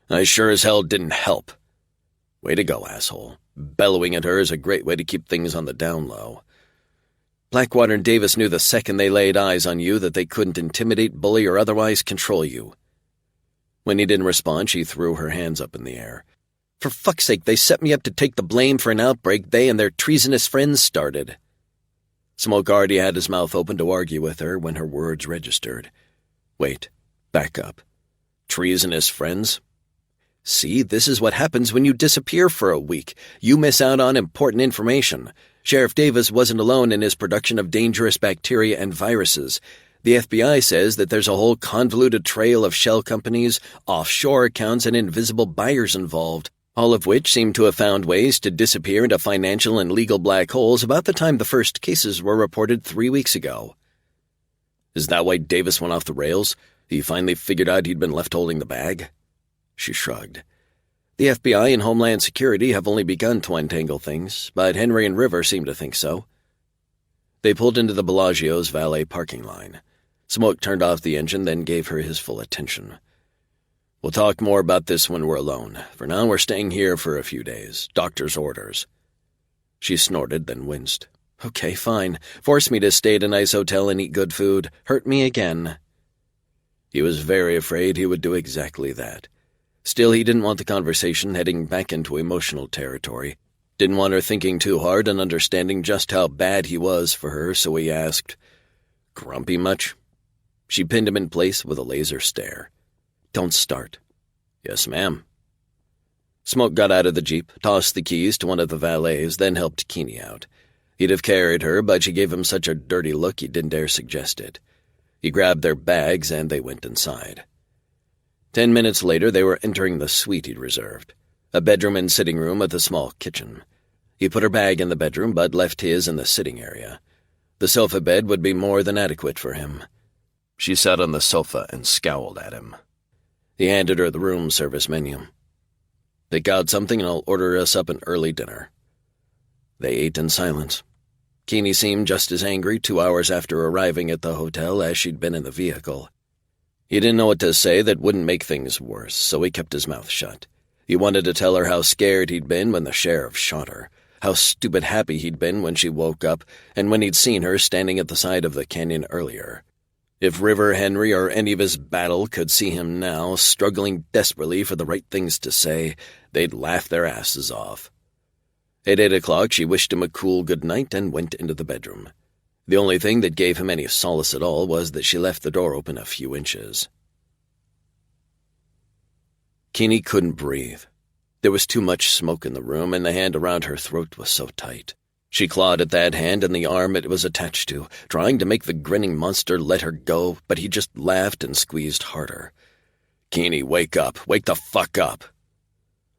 "I sure as hell didn't help." "Way to go, asshole. Bellowing at her is a great way to keep things on the down low." "Blackwater and Davis knew the second they laid eyes on you that they couldn't intimidate, bully, or otherwise control you." When he didn't respond, she threw her hands up in the air. "For fuck's sake, they set me up to take the blame for an outbreak they and their treasonous friends started." Smoke already had his mouth open to argue with her when her words registered. "Wait, back up. Treasonous friends? See, this is what happens when you disappear for a week. You miss out on important information. Sheriff Davis wasn't alone in his production of dangerous bacteria and viruses. The FBI says that there's a whole convoluted trail of shell companies, offshore accounts, and invisible buyers involved, all of which seem to have found ways to disappear into financial and legal black holes about the time the first cases were reported 3 weeks ago." "Is that why Davis went off the rails? He finally figured out he'd been left holding the bag?" She shrugged. The FBI and Homeland Security have only begun to untangle things, but Henry and River seem to think so. They pulled into the Bellagio's valet parking line. Smoke turned off the engine, then gave her his full attention. We'll talk more about this when we're alone. For now, we're staying here for a few days. Doctor's orders. She snorted, then winced. Okay, fine. Force me to stay at a nice hotel and eat good food. Hurt me again. He was very afraid he would do exactly that. Still, he didn't want the conversation heading back into emotional territory. Didn't want her thinking too hard and understanding just how bad he was for her, so he asked, "Grumpy much?" She pinned him in place with a laser stare. "Don't start." "Yes, ma'am." Smoke got out of the Jeep, tossed the keys to one of the valets, then helped Keeney out. He'd have carried her, but she gave him such a dirty look he didn't dare suggest it. He grabbed their bags, and they went inside. 10 minutes later, they were entering the suite he'd reserved, a bedroom and sitting room with a small kitchen. He put her bag in the bedroom, but left his in the sitting area. The sofa bed would be more than adequate for him. She sat on the sofa and scowled at him. He handed her the room service menu. "Pick out something and I'll order us up an early dinner." They ate in silence. Keeney seemed just as angry 2 hours after arriving at the hotel as she'd been in the vehicle. He didn't know what to say that wouldn't make things worse, so he kept his mouth shut. He wanted to tell her how scared he'd been when the sheriff shot her, how stupid happy he'd been when she woke up, and when he'd seen her standing at the side of the canyon earlier. If River, Henry, or any of his battle could see him now, struggling desperately for the right things to say, they'd laugh their asses off. At 8 o'clock, she wished him a cool good night and went into the bedroom. The only thing that gave him any solace at all was that she left the door open a few inches. Keeney couldn't breathe. There was too much smoke in the room, and the hand around her throat was so tight. She clawed at that hand and the arm it was attached to, trying to make the grinning monster let her go, but he just laughed and squeezed harder. "Keeney, wake up. Wake the fuck up."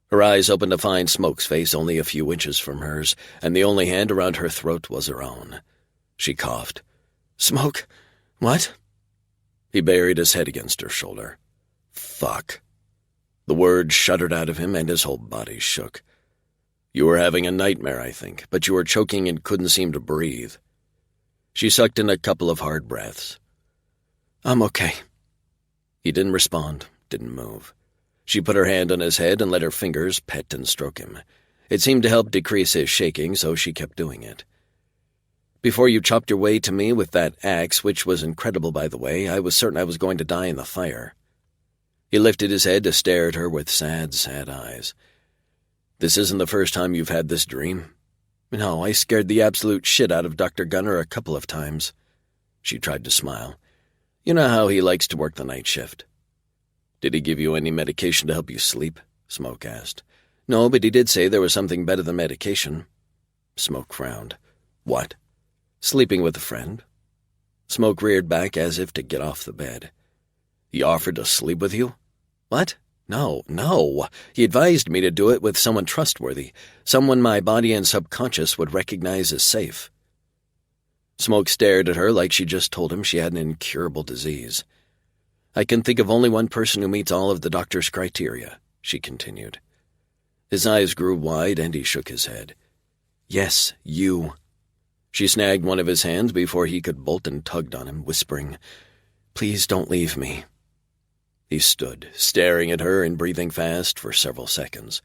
Her eyes opened to find Smoke's face only a few inches from hers, and the only hand around her throat was her own. She coughed. "Smoke? What?" He buried his head against her shoulder. "Fuck." The word shuddered out of him, and his whole body shook. "You were having a nightmare, I think, but you were choking and couldn't seem to breathe." She sucked in a couple of hard breaths. "I'm okay." He didn't respond, didn't move. She put her hand on his head and let her fingers pet and stroke him. It seemed to help decrease his shaking, so she kept doing it. "Before you chopped your way to me with that axe, which was incredible, by the way, I was certain I was going to die in the fire." He lifted his head to stare at her with sad, sad eyes. "This isn't the first time you've had this dream." "No, I scared the absolute shit out of Dr. Gunner a couple of times." She tried to smile. "You know how he likes to work the night shift." "Did he give you any medication to help you sleep?" Smoke asked. "No, but he did say there was something better than medication." Smoke frowned. "What?" "Sleeping with a friend." Smoke reared back as if to get off the bed. "He offered to sleep with you?" "What? No. He advised me to do it with someone trustworthy, someone my body and subconscious would recognize as safe." Smoke stared at her like she just told him she had an incurable disease. "I can think of only one person who meets all of the doctor's criteria," she continued. His eyes grew wide and he shook his head. "Yes, you." She snagged one of his hands before he could bolt and tugged on him, whispering, "Please don't leave me." He stood, staring at her and breathing fast for several seconds.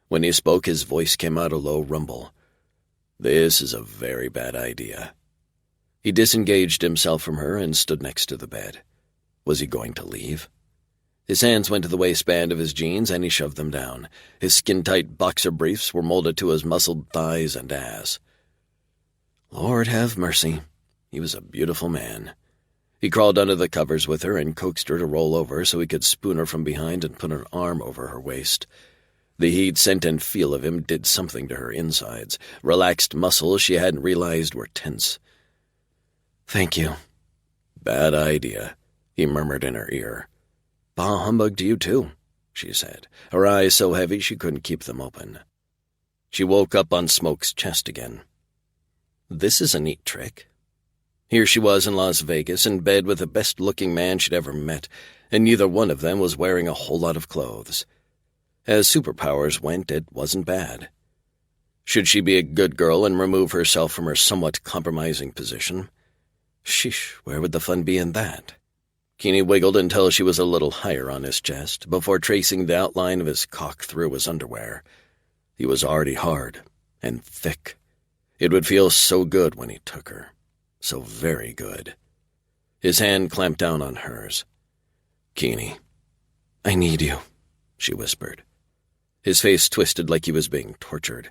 When he spoke, his voice came out a low rumble. "This is a very bad idea." He disengaged himself from her and stood next to the bed. Was he going to leave? His hands went to the waistband of his jeans and he shoved them down. His skin-tight boxer briefs were molded to his muscled thighs and ass. Lord have mercy. He was a beautiful man. He crawled under the covers with her and coaxed her to roll over so he could spoon her from behind and put an arm over her waist. The heat, scent, and feel of him did something to her insides. Relaxed muscles she hadn't realized were tense. "Thank you." "Bad idea," he murmured in her ear. "Bah humbug to you, too," she said, her eyes so heavy she couldn't keep them open. She woke up on Smoke's chest again. This is a neat trick. Here she was in Las Vegas, in bed with the best-looking man she'd ever met, and neither one of them was wearing a whole lot of clothes. As superpowers went, it wasn't bad. Should she be a good girl and remove herself from her somewhat compromising position? Sheesh, where would the fun be in that? Keeney wiggled until she was a little higher on his chest, before tracing the outline of his cock through his underwear. He was already hard and thick. It would feel so good when he took her. So very good. His hand clamped down on hers. "Keeney, I need you," she whispered. His face twisted like he was being tortured.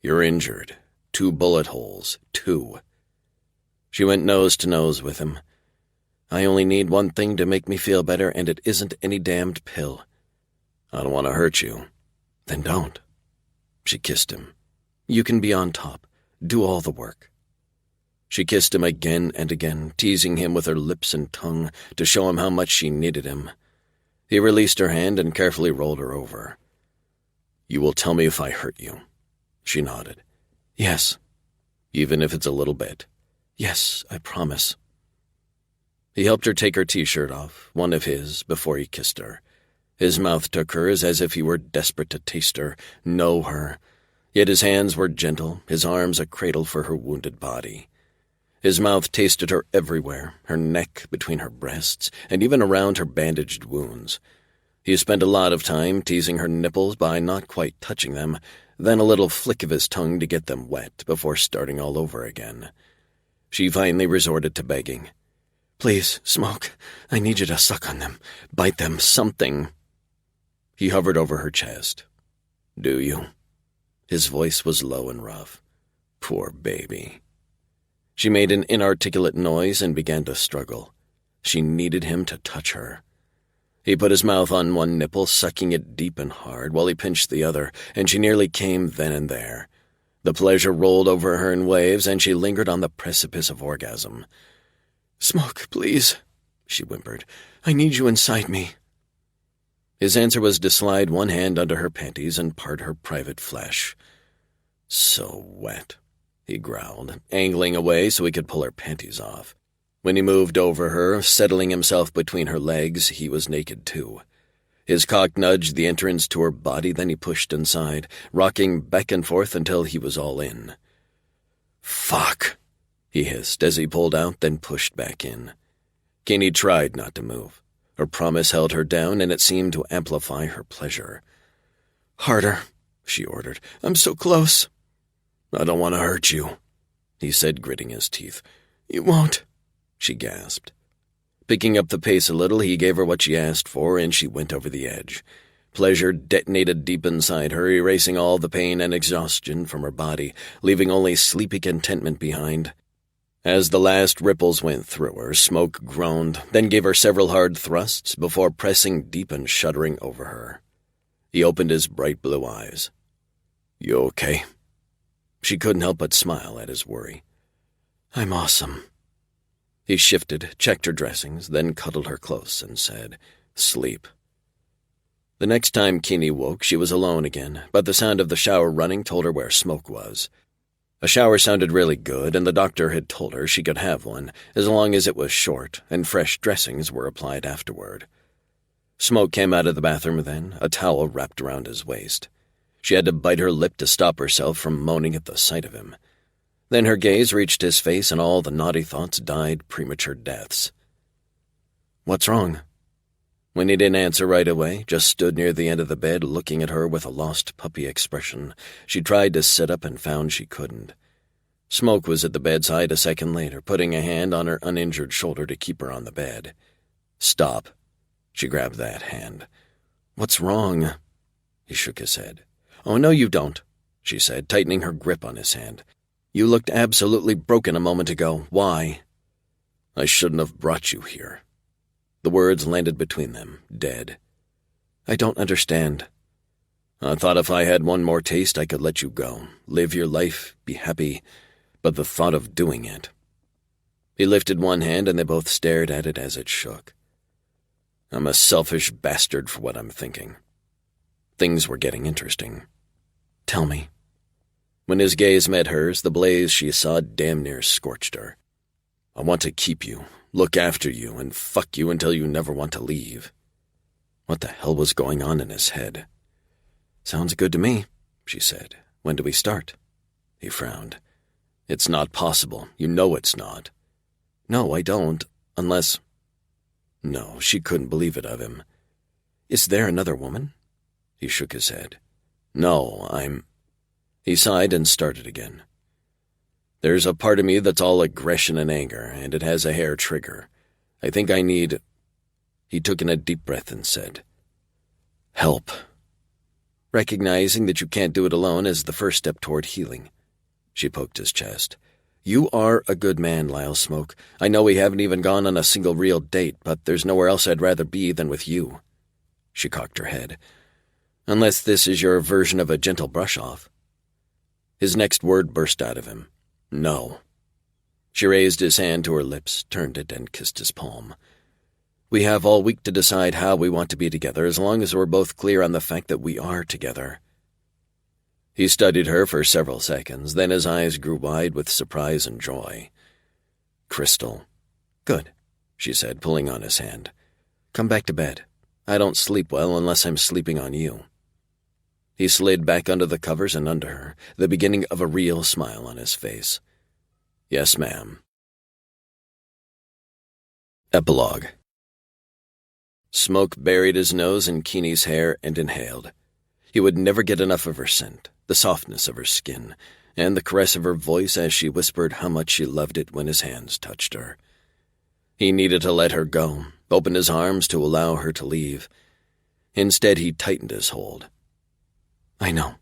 "You're injured. 2 bullet holes. 2. She went nose to nose with him. "I only need one thing to make me feel better, and it isn't any damned pill. I don't want to hurt you." "Then don't." She kissed him. "You can be on top. Do all the work." She kissed him again and again, teasing him with her lips and tongue to show him how much she needed him. He released her hand and carefully rolled her over. "You will tell me if I hurt you." She nodded. "Yes." "Even if it's a little bit?" "Yes, I promise." He helped her take her t-shirt off, one of his, before he kissed her. His mouth took hers as if he were desperate to taste her, know her. Yet his hands were gentle, his arms a cradle for her wounded body. His mouth tasted her everywhere, her neck, between her breasts, and even around her bandaged wounds. He spent a lot of time teasing her nipples by not quite touching them, then a little flick of his tongue to get them wet before starting all over again. She finally resorted to begging. "Please, Smoke, I need you to suck on them, bite them, something." He hovered over her chest. "Do you?" His voice was low and rough. "Poor baby." She made an inarticulate noise and began to struggle. She needed him to touch her. He put his mouth on one nipple, sucking it deep and hard, while he pinched the other, and she nearly came then and there. The pleasure rolled over her in waves, and she lingered on the precipice of orgasm. "Smoke, please," she whimpered. "I need you inside me." His answer was to slide one hand under her panties and part her private flesh. "So wet," he growled, angling away so he could pull her panties off. When he moved over her, settling himself between her legs, he was naked too. His cock nudged the entrance to her body, then he pushed inside, rocking back and forth until he was all in. "Fuck," he hissed as he pulled out, then pushed back in. Keeney tried not to move. Her promise held her down, and it seemed to amplify her pleasure. "Harder," she ordered. "I'm so close." "I don't want to hurt you," he said, gritting his teeth. "You won't," she gasped. Picking up the pace a little, he gave her what she asked for, and she went over the edge. Pleasure detonated deep inside her, erasing all the pain and exhaustion from her body, leaving only sleepy contentment behind. As the last ripples went through her, Smoke groaned, then gave her several hard thrusts before pressing deep and shuddering over her. He opened his bright blue eyes. "You okay?" She couldn't help but smile at his worry. "I'm awesome." He shifted, checked her dressings, then cuddled her close and said, "Sleep." The next time Keeney woke, she was alone again, but the sound of the shower running told her where Smoke was. A shower sounded really good, and the doctor had told her she could have one, as long as it was short, and fresh dressings were applied afterward. Smoke came out of the bathroom then, a towel wrapped around his waist. She had to bite her lip to stop herself from moaning at the sight of him. Then her gaze reached his face, and all the naughty thoughts died premature deaths. "What's wrong?" When he didn't answer right away, just stood near the end of the bed looking at her with a lost puppy expression, she tried to sit up and found she couldn't. Smoke was at the bedside a second later, putting a hand on her uninjured shoulder to keep her on the bed. "Stop." She grabbed that hand. "What's wrong?" He shook his head. "Oh, no, you don't," she said, tightening her grip on his hand. "You looked absolutely broken a moment ago. Why?" "I shouldn't have brought you here." The words landed between them, dead. "I don't understand." "I thought if I had one more taste I could let you go, live your life, be happy, but the thought of doing it." He lifted one hand and they both stared at it as it shook. "I'm a selfish bastard for what I'm thinking." Things were getting interesting. "Tell me." When his gaze met hers, the blaze she saw damn near scorched her. "I want to keep you, look after you, and fuck you until you never want to leave." What the hell was going on in his head? "Sounds good to me," she said. "When do we start?" He frowned. "It's not possible. You know it's not." "No, I don't. Unless—" No, she couldn't believe it of him. "Is there another woman?" He shook his head. "No, I'm—" He sighed and started again. "There's a part of me that's all aggression and anger, and it has a hair trigger. I think I need—" He took in a deep breath and said, "Help." "Recognizing that you can't do it alone is the first step toward healing." She poked his chest. "You are a good man, Lyle Smoke. I know we haven't even gone on a single real date, but there's nowhere else I'd rather be than with you." She cocked her head. "Unless this is your version of a gentle brush-off." His next word burst out of him. "No." She raised his hand to her lips, turned it, and kissed his palm. "We have all week to decide how we want to be together, as long as we're both clear on the fact that we are together." He studied her for several seconds, then his eyes grew wide with surprise and joy. "Crystal." "Good," she said, pulling on his hand. "Come back to bed. I don't sleep well unless I'm sleeping on you." He slid back under the covers and under her, the beginning of a real smile on his face. "Yes, ma'am." Epilogue. Smoke buried his nose in Keeney's hair and inhaled. He would never get enough of her scent, the softness of her skin, and the caress of her voice as she whispered how much she loved it when his hands touched her. He needed to let her go, open his arms to allow her to leave. Instead, he tightened his hold. "I know,"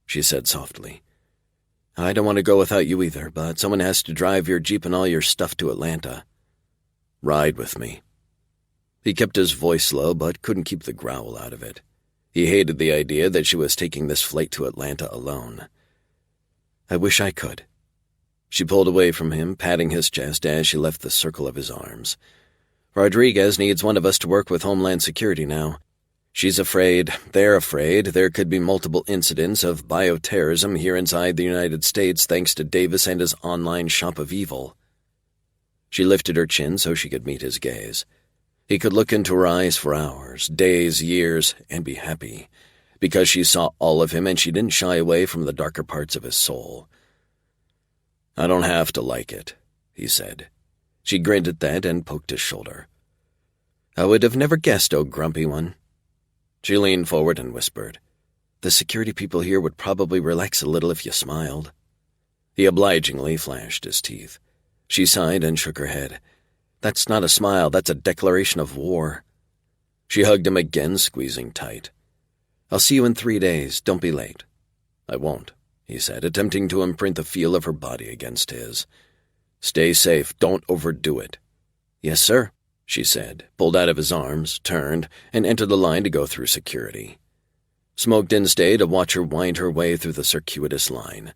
she said softly. "I don't want to go without you either, but someone has to drive your Jeep and all your stuff to Atlanta." "Ride with me." He kept his voice low, but couldn't keep the growl out of it. He hated the idea that she was taking this flight to Atlanta alone. "I wish I could." She pulled away from him, patting his chest as she left the circle of his arms. "Rodriguez needs one of us to work with Homeland Security now. She's afraid, they're afraid, there could be multiple incidents of bioterrorism here inside the United States thanks to Davis and his online shop of evil." She lifted her chin so she could meet his gaze. He could look into her eyes for hours, days, years, and be happy, because she saw all of him and she didn't shy away from the darker parts of his soul. "I don't have to like it," he said. She grinned at that and poked his shoulder. "I would have never guessed, oh grumpy one." She leaned forward and whispered, "The security people here would probably relax a little if you smiled." He obligingly flashed his teeth. She sighed and shook her head. "That's not a smile, that's a declaration of war." She hugged him again, squeezing tight. "I'll see you in 3 days. Don't be late." "I won't," he said, attempting to imprint the feel of her body against his. "Stay safe. Don't overdo it." "Yes, sir," she said, pulled out of his arms, turned, and entered the line to go through security. Smoke didn't stay to watch her wind her way through the circuitous line.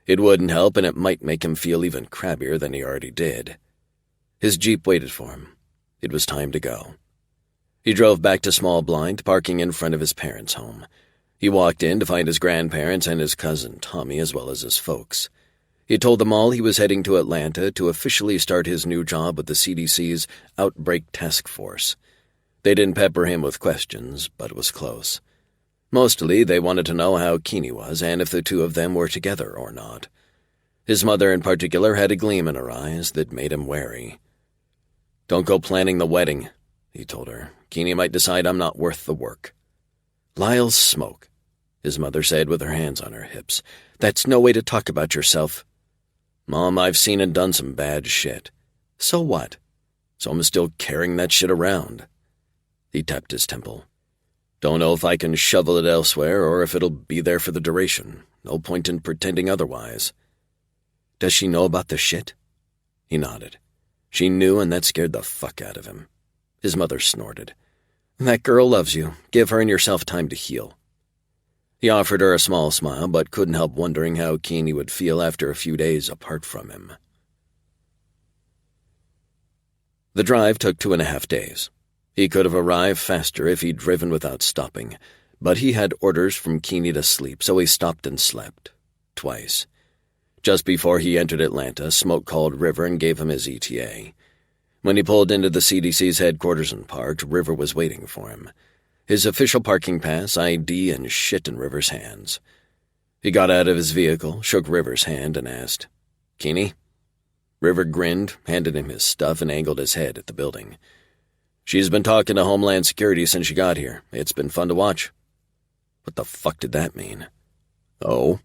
It wouldn't help, and it might make him feel even crabbier than he already did. His Jeep waited for him. It was time to go. He drove back to Small Blind, parking in front of his parents' home. He walked in to find his grandparents and his cousin Tommy, as well as his folks. He told them all he was heading to Atlanta to officially start his new job with the CDC's Outbreak Task Force. They didn't pepper him with questions, but it was close. Mostly, they wanted to know how Keeney was and if the two of them were together or not. His mother in particular had a gleam in her eyes that made him wary. "Don't go planning the wedding," he told her. "Keeney might decide I'm not worth the work." "Lyle Smoke," his mother said with her hands on her hips. "That's no way to talk about yourself." "Mom, I've seen and done some bad shit." "So what?" "So I'm still carrying that shit around." He tapped his temple. "Don't know if I can shovel it elsewhere or if it'll be there for the duration. No point in pretending otherwise." "Does she know about the shit?" He nodded. She knew, and that scared the fuck out of him. His mother snorted. "That girl loves you. Give her and yourself time to heal." He offered her a small smile, but couldn't help wondering how Keeney would feel after a few days apart from him. The drive took 2.5 days. He could have arrived faster if he'd driven without stopping, but he had orders from Keeney to sleep, so he stopped and slept. Twice. Just before he entered Atlanta, Smoke called River and gave him his ETA. When he pulled into the CDC's headquarters and parked, River was waiting for him. his official parking pass, ID, and shit in River's hands. He got out of his vehicle, shook River's hand, and asked, "Keeney?" River grinned, handed him his stuff, and angled his head at the building. "She's been talking to Homeland Security since she got here. It's been fun to watch." What the fuck did that mean? Oh?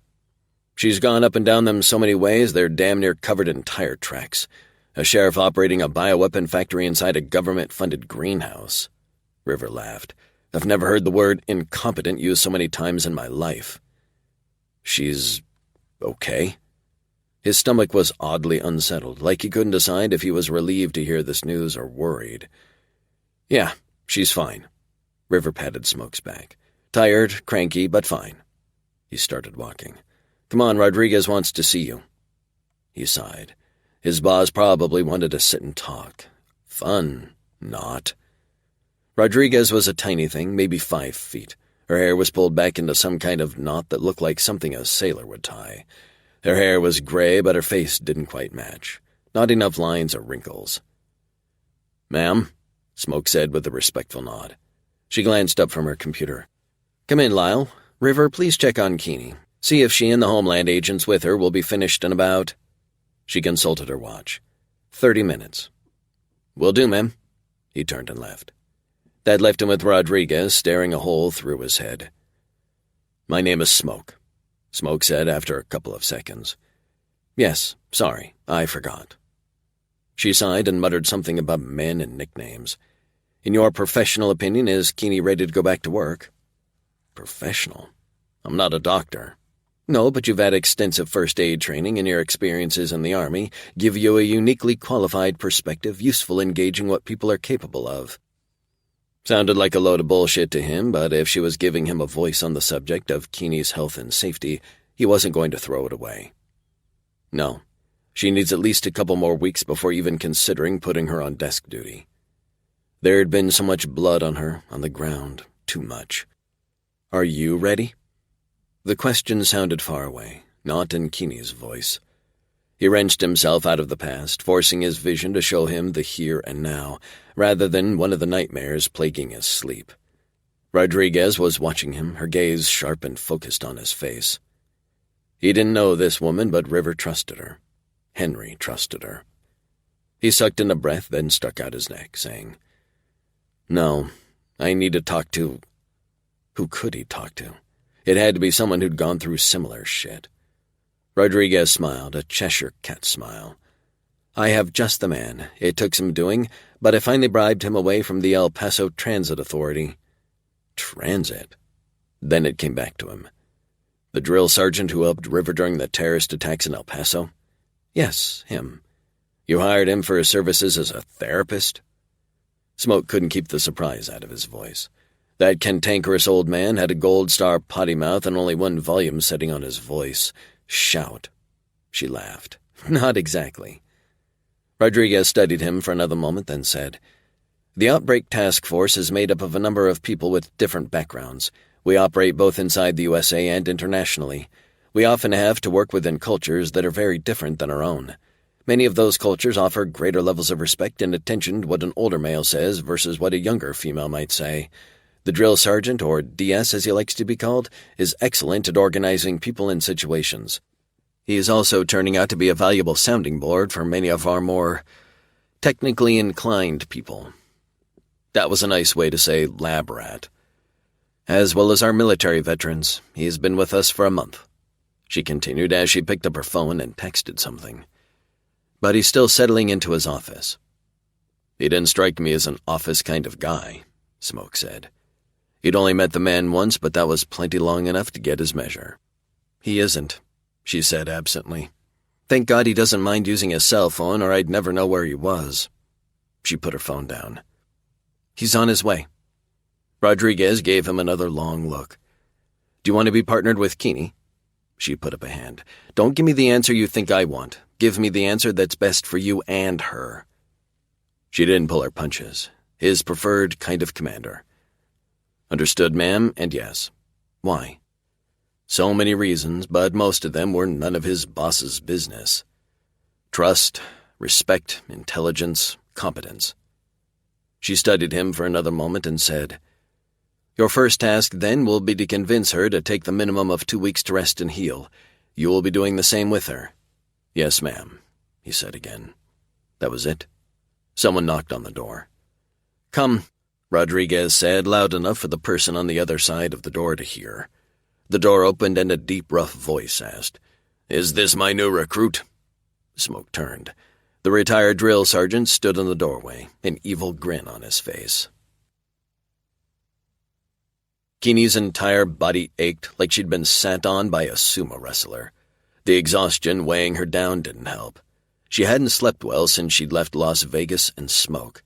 She's gone up and down them so many ways they're damn near covered in tire tracks. A sheriff operating a bioweapon factory inside a government-funded greenhouse. River laughed. I've never heard the word incompetent used so many times in my life. She's okay? His stomach was oddly unsettled, like he couldn't decide if he was relieved to hear this news or worried. Yeah, she's fine. River patted Smoke's back. Tired, cranky, but fine. He started walking. Come on, Rodriguez wants to see you. He sighed. His boss probably wanted to sit and talk. Fun. Not. Rodriguez was a tiny thing, maybe 5 feet. Her hair was pulled back into some kind of knot that looked like something a sailor would tie. Her hair was gray, but her face didn't quite match. Not enough lines or wrinkles. "Ma'am," Smoke said with a respectful nod. She glanced up from her computer. "Come in, Lyle. River, please check on Keeney. See if she and the Homeland agents with her will be finished in about..." She consulted her watch. 30 minutes. "Will do, ma'am." He turned and left. That left him with Rodriguez staring a hole through his head. "My name is Smoke," Smoke said after a couple of seconds. "Yes, sorry, I forgot." She sighed and muttered something about men and nicknames. "In your professional opinion, is Keeney ready to go back to work?" "Professional? I'm not a doctor." "No, but you've had extensive first aid training, and your experiences in the Army give you a uniquely qualified perspective useful in gauging what people are capable of." Sounded like a load of bullshit to him, but if she was giving him a voice on the subject of Keeney's health and safety, he wasn't going to throw it away. No, she needs at least a couple more weeks before even considering putting her on desk duty. There had been so much blood on her, on the ground, too much. "Are you ready?" The question sounded far away, not in Keeney's voice. He wrenched himself out of the past, forcing his vision to show him the here and now, rather than one of the nightmares plaguing his sleep. Rodriguez was watching him, her gaze sharp and focused on his face. He didn't know this woman, but River trusted her. Henry trusted her. He sucked in a breath, then stuck out his neck, saying, "No, I need to talk to..." Who could he talk to? It had to be someone who'd gone through similar shit. Rodriguez smiled, a Cheshire cat smile. "I have just the man. It took some doing, but I finally bribed him away from the El Paso Transit Authority." Transit? Then it came back to him. The drill sergeant who helped River during the terrorist attacks in El Paso? Yes, him. You hired him for his services as a therapist? Smoke couldn't keep the surprise out of his voice. That cantankerous old man had a gold star potty mouth and only one volume setting on his voice. Shout. She laughed. Not exactly. Rodriguez studied him for another moment, then said, "The Outbreak Task Force is made up of a number of people with different backgrounds. We operate both inside the USA and internationally. We often have to work within cultures that are very different than our own. Many of those cultures offer greater levels of respect and attention to what an older male says versus what a younger female might say. The drill sergeant, or DS as he likes to be called, is excellent at organizing people and situations. He is also turning out to be a valuable sounding board for many of our more technically inclined people." That was a nice way to say lab rat. "As well as our military veterans. He has been with us for a month," she continued as she picked up her phone and texted something. "But he's still settling into his office." "He didn't strike me as an office kind of guy," Smoke said. He'd only met the man once, but that was plenty long enough to get his measure. "He isn't," she said absently. "Thank God he doesn't mind using his cell phone, or I'd never know where he was." She put her phone down. "He's on his way." Rodriguez gave him another long look. "Do you want to be partnered with Keeney?" She put up a hand. "Don't give me the answer you think I want. Give me the answer that's best for you and her." She didn't pull her punches. His preferred kind of commander. "Understood, ma'am, and yes." "Why?" So many reasons, but most of them were none of his boss's business. Trust, respect, intelligence, competence. She studied him for another moment and said, Your first task then will be to convince her to take the minimum of 2 weeks to rest and heal. You will be doing the same with her." "Yes, ma'am," he said again. That was it. Someone knocked on the door. "Come," Rodriguez said, loud enough for the person on the other side of the door to hear. The door opened and a deep, rough voice asked, "Is this my new recruit?" Smoke turned. The retired drill sergeant stood in the doorway, an evil grin on his face. Keeney's entire body ached like she'd been sat on by a sumo wrestler. The exhaustion weighing her down didn't help. She hadn't slept well since she'd left Las Vegas and Smoke.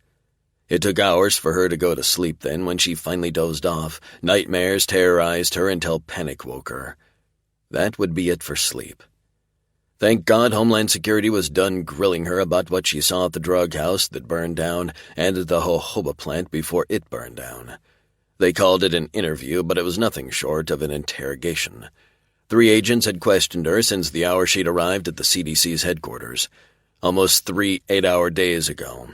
It took hours for her to go to sleep then. When she finally dozed off, nightmares terrorized her until panic woke her. That would be it for sleep. Thank God Homeland Security was done grilling her about what she saw at the drug house that burned down and at the jojoba plant before it burned down. They called it an interview, but it was nothing short of an interrogation. 3 agents had questioned her since the hour she'd arrived at the CDC's headquarters, almost 3 8-hour days ago.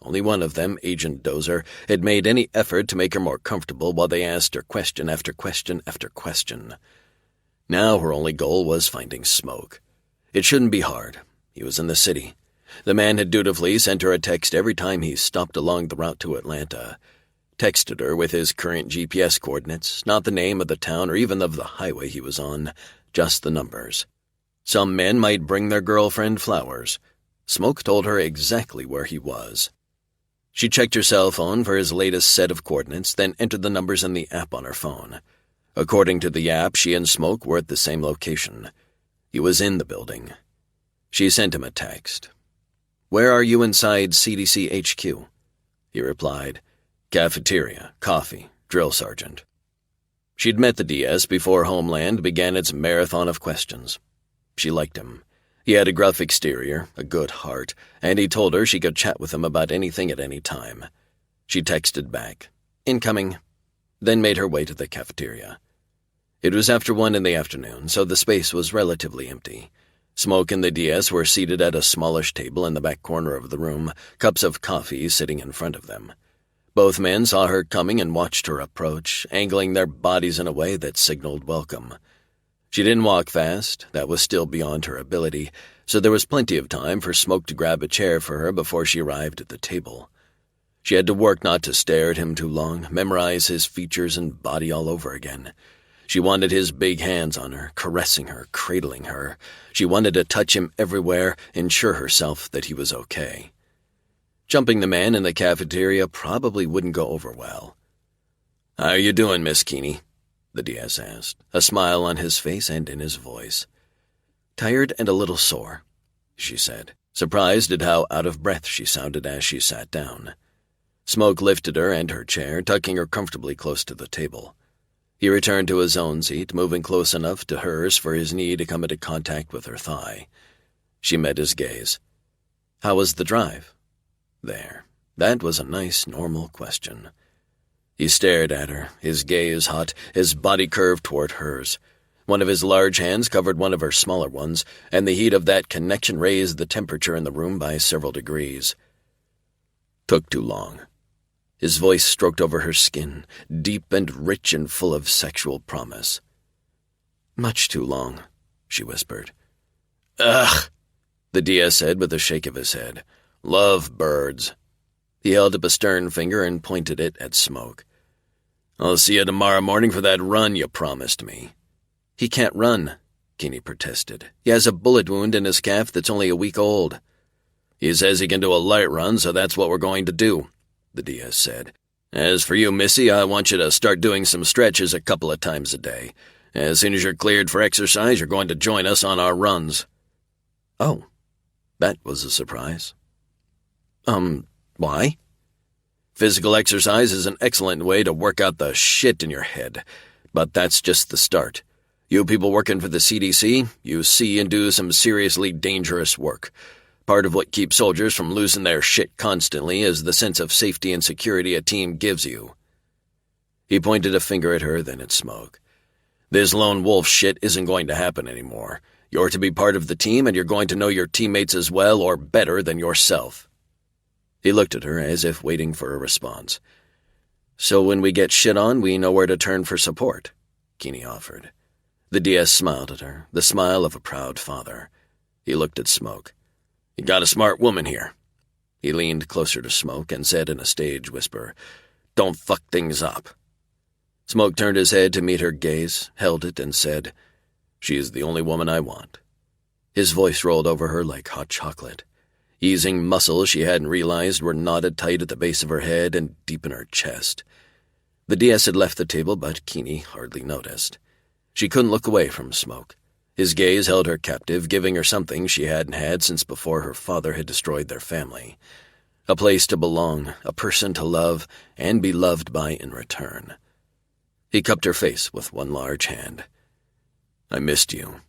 Only one of them, Agent Dozer, had made any effort to make her more comfortable while they asked her question after question after question. Now her only goal was finding Smoke. It shouldn't be hard. He was in the city. The man had dutifully sent her a text every time he stopped along the route to Atlanta. Texted her with his current GPS coordinates, not the name of the town or even of the highway he was on, just the numbers. Some men might bring their girlfriend flowers. Smoke told her exactly where he was. She checked her cell phone for his latest set of coordinates, then entered the numbers in the app on her phone. According to the app, she and Smoke were at the same location. He was in the building. She sent him a text. "Where are you inside CDC HQ?" He replied, "Cafeteria, coffee, drill sergeant." She'd met the DS before Homeland began its marathon of questions. She liked him. He had a gruff exterior, a good heart, and he told her she could chat with him about anything at any time. She texted back, "Incoming," then made her way to the cafeteria. It was after 1 in the afternoon, so the space was relatively empty. Smoke and the DS were seated at a smallish table in the back corner of the room, cups of coffee sitting in front of them. Both men saw her coming and watched her approach, angling their bodies in a way that signaled welcome. She didn't walk fast, that was still beyond her ability, so there was plenty of time for Smoke to grab a chair for her before she arrived at the table. She had to work not to stare at him too long, memorize his features and body all over again. She wanted his big hands on her, caressing her, cradling her. She wanted to touch him everywhere, ensure herself that he was okay. Jumping the man in the cafeteria probably wouldn't go over well. "How are you doing, Miss Keeney?" the DS asked, a smile on his face and in his voice. "Tired and a little sore," she said, surprised at how out of breath she sounded as she sat down. Smoke lifted her and her chair, tucking her comfortably close to the table. He returned to his own seat, moving close enough to hers for his knee to come into contact with her thigh. She met his gaze. "How was the drive?" There. That was a nice, normal question. He stared at her, his gaze hot, his body curved toward hers. One of his large hands covered one of her smaller ones, and the heat of that connection raised the temperature in the room by several degrees. "Took too long." His voice stroked over her skin, deep and rich and full of sexual promise. "Much too long," she whispered. "Ugh," the DS said with a shake of his head. "Love birds." He held up a stern finger and pointed it at Smoke. "I'll see you tomorrow morning for that run you promised me." "He can't run," Keeney protested. "He has a bullet wound in his calf that's only a week old." "He says he can do a light run, so that's what we're going to do," the DS said. "As for you, Missy, I want you to start doing some stretches a couple of times a day. As soon as you're cleared for exercise, you're going to join us on our runs." "Oh, that was a surprise." Why?" "Physical exercise is an excellent way to work out the shit in your head, but that's just the start. You people working for the CDC, you see and do some seriously dangerous work. Part of what keeps soldiers from losing their shit constantly is the sense of safety and security a team gives you." He pointed a finger at her, then at Smoke. "This lone wolf shit isn't going to happen anymore. You're to be part of the team, and you're going to know your teammates as well or better than yourself." He looked at her as if waiting for a response. So when we get shit on, we know where to turn for support, Keeney offered. The DS smiled at her, the smile of a proud father. He looked at Smoke. You got a smart woman here. He leaned closer to Smoke and said in a stage whisper, Don't fuck things up. Smoke turned his head to meet her gaze, held it, and said, She is the only woman I want. His voice rolled over her like hot chocolate. Easing muscles she hadn't realized were knotted tight at the base of her head and deep in her chest. The DS had left the table, but Keeney hardly noticed. She couldn't look away from Smoke. His gaze held her captive, giving her something she hadn't had since before her father had destroyed their family. A place to belong, a person to love, and be loved by in return. He cupped her face with one large hand. I missed you.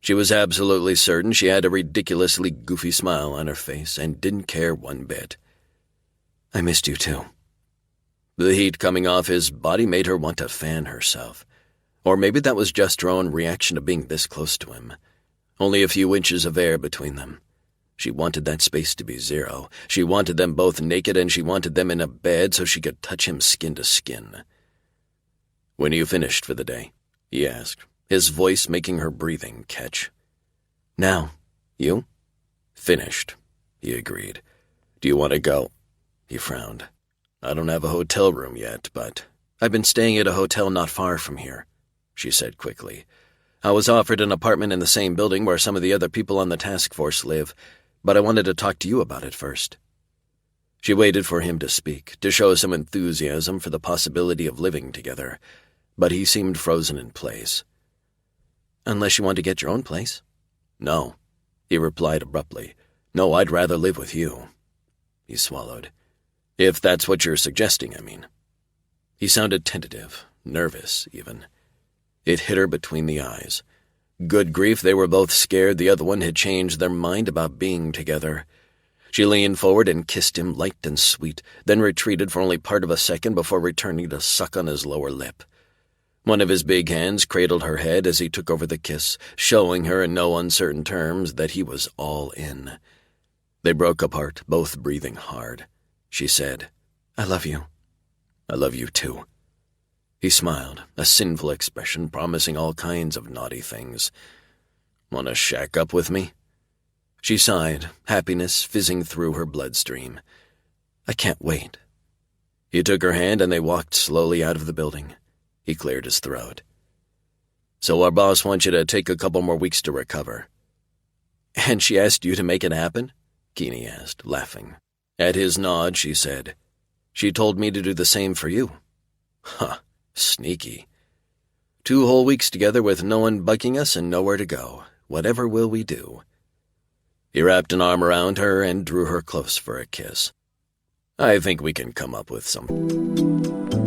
She was absolutely certain she had a ridiculously goofy smile on her face and didn't care one bit. I missed you too. The heat coming off his body made her want to fan herself. Or maybe that was just her own reaction to being this close to him. Only a few inches of air between them. She wanted that space to be zero. She wanted them both naked, and she wanted them in a bed so she could touch him skin to skin. When are you finished for the day? He asked, his voice making her breathing catch. Now. You? Finished, he agreed. Do you want to go? He frowned. I don't have a hotel room yet, but I've been staying at a hotel not far from here, she said quickly. I was offered an apartment in the same building where some of the other people on the task force live, but I wanted to talk to you about it first. She waited for him to speak, to show some enthusiasm for the possibility of living together, but he seemed frozen in place. Unless you want to get your own place? No, he replied abruptly. No, I'd rather live with you. He swallowed. If that's what you're suggesting, I mean. He sounded tentative, nervous, even. It hit her between the eyes. Good grief, they were both scared the other one had changed their mind about being together. She leaned forward and kissed him light and sweet, then retreated for only part of a second before returning to suck on his lower lip. One of his big hands cradled her head as he took over the kiss, showing her in no uncertain terms that he was all in. They broke apart, both breathing hard. She said, I love you. I love you too. He smiled, a sinful expression promising all kinds of naughty things. Want to shack up with me? She sighed, happiness fizzing through her bloodstream. I can't wait. He took her hand and they walked slowly out of the building. He cleared his throat. So our boss wants you to take a couple more weeks to recover. And she asked you to make it happen? Keeney asked, laughing. At his nod, she said, She told me to do the same for you. Huh, sneaky. 2 whole weeks together with no one bugging us and nowhere to go. Whatever will we do? He wrapped an arm around her and drew her close for a kiss. I think we can come up with some.